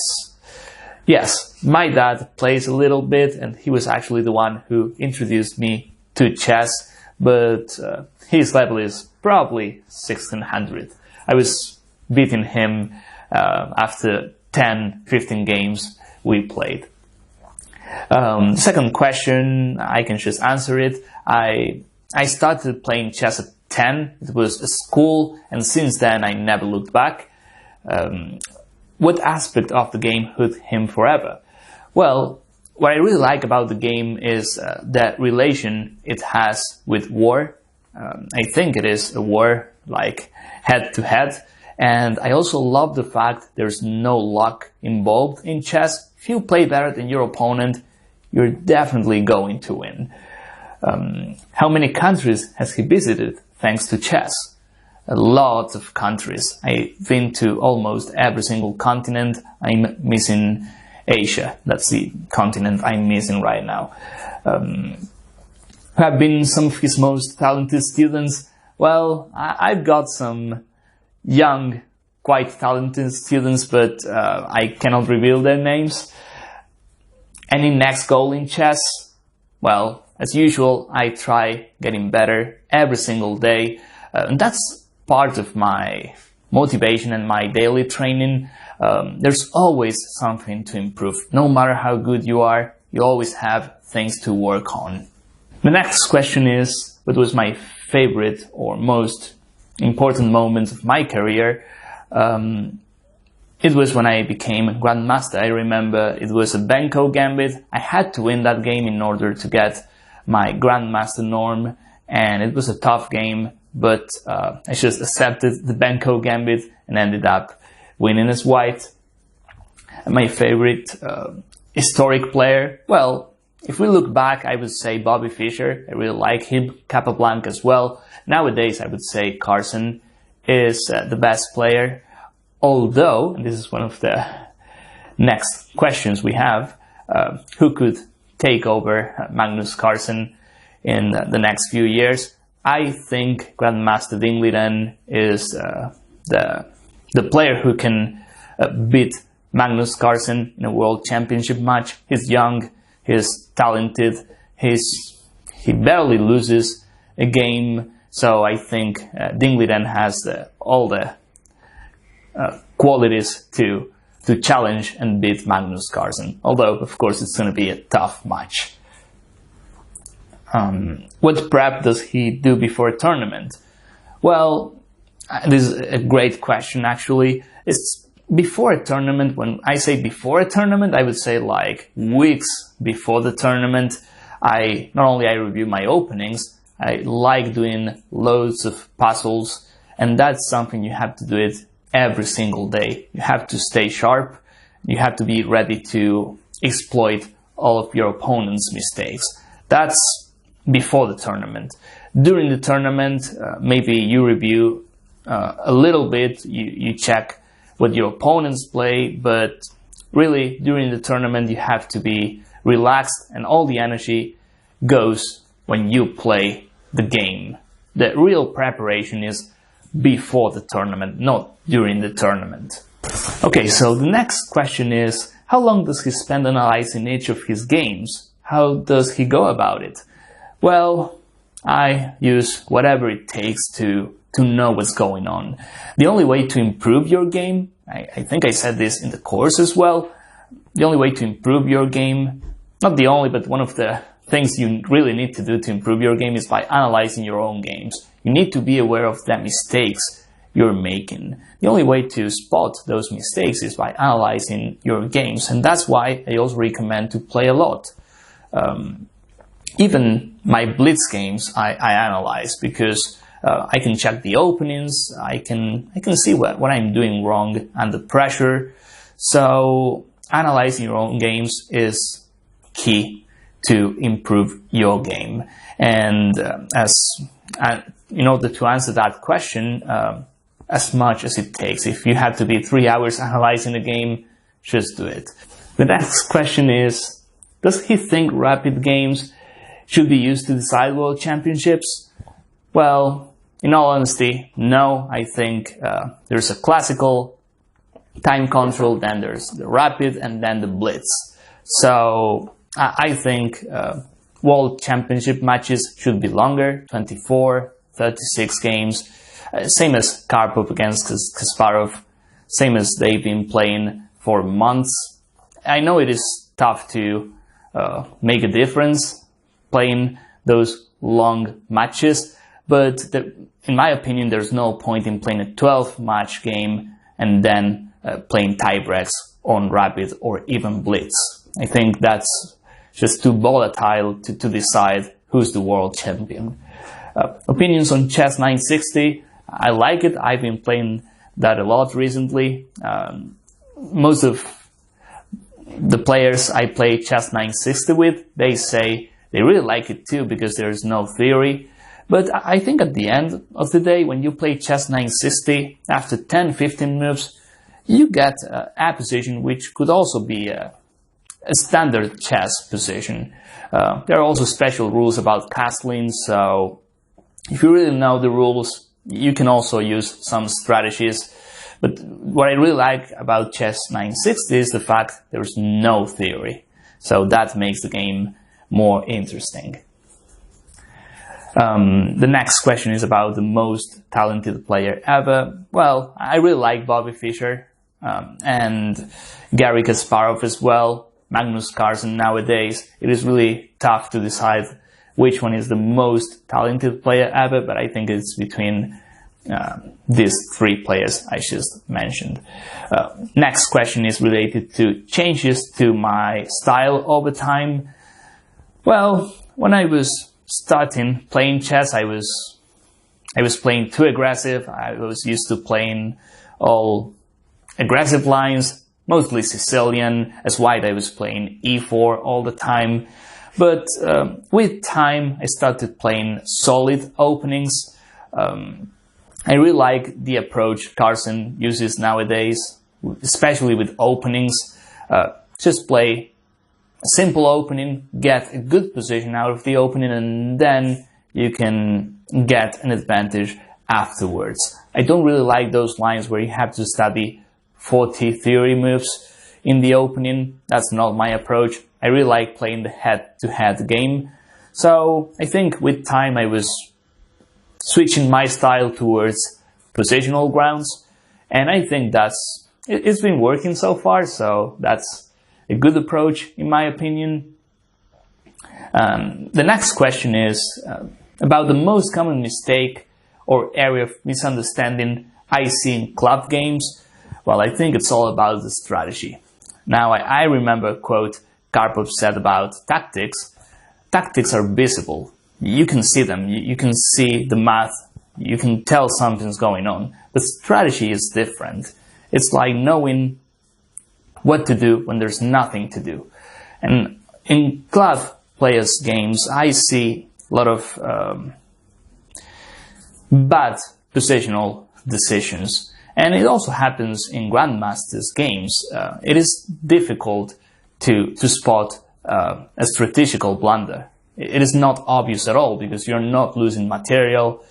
Yes, my dad plays a little bit, and he was actually the one who introduced me to chess, but his level is probably 1600. I was beating him after 10-15 games we played. Second question, I can just answer it. I started playing chess at 10. It was a school, and since then I never looked back. What aspect of the game hooked him forever? Well, what I really like about the game is that relation it has with war. I think it is a war, like head to head. And I also love the fact there's no luck involved in chess. If you play better than your opponent, you're definitely going to win. How many countries has he visited thanks to chess? A lot of countries. I've been to almost every single continent. I'm missing Asia. That's the continent I'm missing right now. Who have been some of his most talented students? Well, I've got some young, quite talented students, but I cannot reveal their names. Any next goal in chess? Well, as usual, I try getting better every single day. And that's part of my motivation and my daily training. There's always something to improve. No matter how good you are, you always have things to work on. The next question is, what was my favorite or most important moment of my career? It was when I became Grandmaster. I remember it was a Benko Gambit. I had to win that game in order to get my Grandmaster norm, and it was a tough game, but I just accepted the Benko Gambit and ended up winning as white. My favorite historic player? Well, if we look back, I would say Bobby Fischer. I really like him. Capablanca as well. Nowadays, I would say Carlsen is the best player. Although, and this is one of the next questions we have, who could take over Magnus Carlsen in the next few years? I think Grandmaster Dingliden is the player who can beat Magnus Carlsen in a World Championship match. He's young, he's talented, he barely loses a game, so I think Dingliden has all the qualities to challenge and beat Magnus Carlsen, although of course it's going to be a tough match. What prep does he do before a tournament? Well, this is a great question actually. It's before a tournament. When I say before a tournament, I would say like weeks before the tournament. Not only I review my openings, I like doing loads of puzzles, and that's something you have to do it every single day. You have to stay sharp. You have to be ready to exploit all of your opponent's mistakes. That's before the tournament. During the tournament, maybe you review a little bit, you check what your opponents play, but really during the tournament you have to be relaxed, and all the energy goes when you play the game. The real preparation is before the tournament, not during the tournament. Okay, so the next question is, how long does he spend analyzing each of his games? How does he go about it? Well, I use whatever it takes to know what's going on. The only way to improve your game, I think I said this in the course as well, the only way to improve your game, not the only, but one of the things you really need to do to improve your game is by analyzing your own games. You need to be aware of the mistakes you're making. The only way to spot those mistakes is by analyzing your games, and that's why I also recommend to play a lot. Even my blitz games I analyze, because I can check the openings, I can see what I'm doing wrong under pressure. So analyzing your own games is key to improve your game. And in order to answer that question, as much as it takes, if you have to be 3 hours analyzing a game, just do it. The next question is, does he think rapid games should be used to decide world championships? Well, in all honesty, no. I think there's a classical time control, then there's the rapid, and then the blitz. So I think world championship matches should be longer, 24, 36 games, same as Karpov against Kasparov, same as they've been playing for months. I know it is tough to make a difference playing those long matches, but in my opinion, there's no point in playing a 12-match game and then playing tiebreaks on rapid or even blitz. I think that's just too volatile to decide who's the world champion. Opinions on Chess 960, I like it. I've been playing that a lot recently. Most of the players I play Chess 960 with, they say they really like it too because there's no theory. But I think at the end of the day, when you play Chess 960, after 10-15 moves, you get a position which could also be a standard chess position. There are also special rules about castling, so if you really know the rules, you can also use some strategies. But what I really like about Chess 960 is the fact there's no theory. So that makes the game more interesting. The next question is about the most talented player ever. Well, I really like Bobby Fischer and Garry Kasparov as well, Magnus Carlsen nowadays. It is really tough to decide which one is the most talented player ever, but I think it's between these three players I just mentioned. Next question is related to changes to my style over time. Well, when I was starting playing chess, I was playing too aggressive. I was used to playing all aggressive lines, mostly Sicilian. As white, I was playing e4 all the time. But with time, I started playing solid openings. I really like the approach Carlsen uses nowadays, especially with openings. Just play a simple opening, get a good position out of the opening, and then you can get an advantage afterwards. I don't really like those lines where you have to study 40 theory moves in the opening. That's not my approach. I really like playing the head-to-head game. So I think with time I was switching my style towards positional grounds, and I think it's been working so far, so that's a good approach in my opinion. The next question is about the most common mistake or area of misunderstanding I see in club games. Well, I think it's all about the strategy. Now, I remember a quote Karpov said about tactics. Tactics are visible. You can see them. You can see the math. You can tell something's going on. But strategy is different. It's like knowing what to do when there's nothing to do. And in club players' games, I see a lot of bad positional decisions. And it also happens in grandmasters' games. It is difficult to spot a strategical blunder. It is not obvious at all because you're not losing material.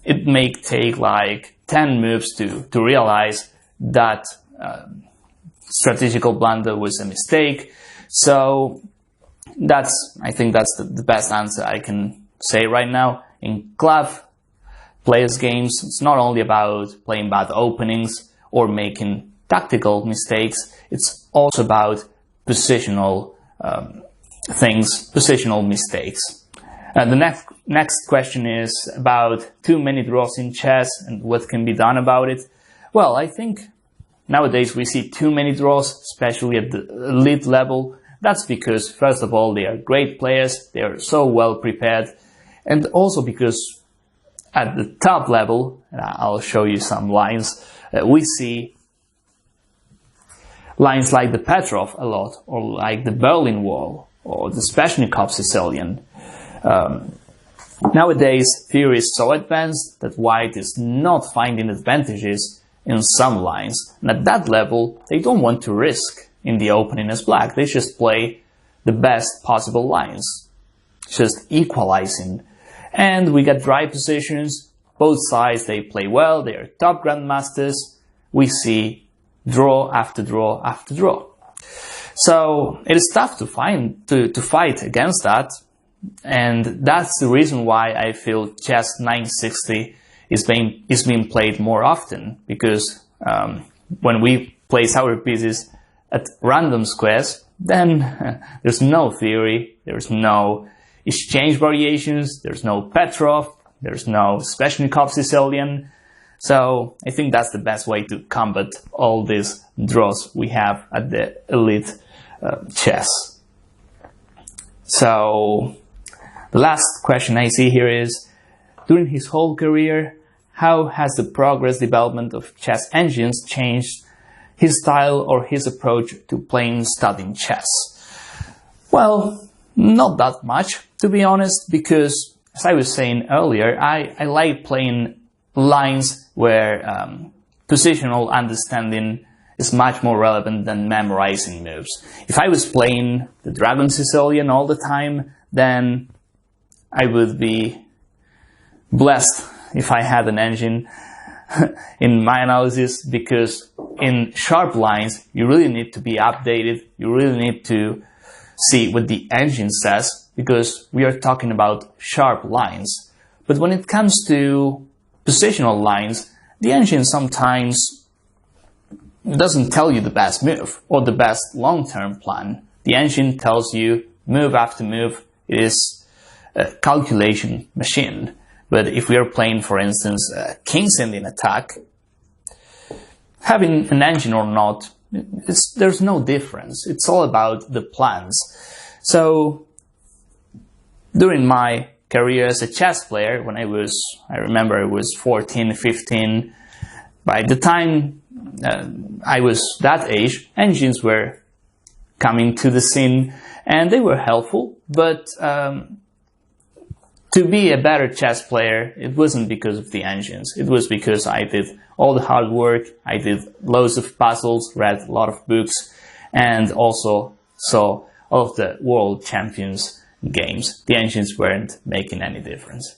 It may take like 10 moves to realize that strategical blunder was a mistake. So I think that's the best answer I can say right now. In club players' games, it's not only about playing bad openings or making tactical mistakes, it's also about positional things, positional mistakes. The next question is about too many draws in chess and what can be done about it. Well, I think nowadays we see too many draws, especially at the elite level. That's because, first of all, they are great players, they are so well prepared, and also because at the top level, I'll show you some lines, we see lines like the Petrov a lot, or like the Berlin Wall, or the Sveshnikov Sicilian. Nowadays, theory is so advanced that white is not finding advantages in some lines, and at that level, they don't want to risk in the opening as black. They just play the best possible lines, just equalizing. And we get dry positions. Both sides, they play well, they are top grandmasters. We see draw after draw after draw. So it is tough to fight against that. And that's the reason why I feel chess 960 is being played more often, because when we place our pieces at random squares, then there's no theory, there's no exchange variations, there's no Petrov, there's no Sveshnikov Sicilian. So I think that's the best way to combat all these draws we have at the elite chess. So the last question I see here is, during his whole career, how has the progress development of chess engines changed his style or his approach to playing studying chess? Well, not that much, to be honest, because, as I was saying earlier, I like playing lines where positional understanding is much more relevant than memorizing moves. If I was playing the Dragon Sicilian all the time, then I would be blessed if I had an engine in my analysis, because in sharp lines you really need to be updated, you really need to see what the engine says, because we are talking about sharp lines. But when it comes to positional lines, the engine sometimes doesn't tell you the best move or the best long-term plan. The engine tells you move after move. It is a calculation machine. But if we are playing, for instance, King's Indian attack, having an engine or not, there's no difference. It's all about the plans. So during my career as a chess player, when I remember I was 14, 15, by the time I was that age, engines were coming to the scene and they were helpful, but to be a better chess player, it wasn't because of the engines. It was because I did all the hard work, I did loads of puzzles, read a lot of books, and also saw all of the world champions games. The engines weren't making any difference.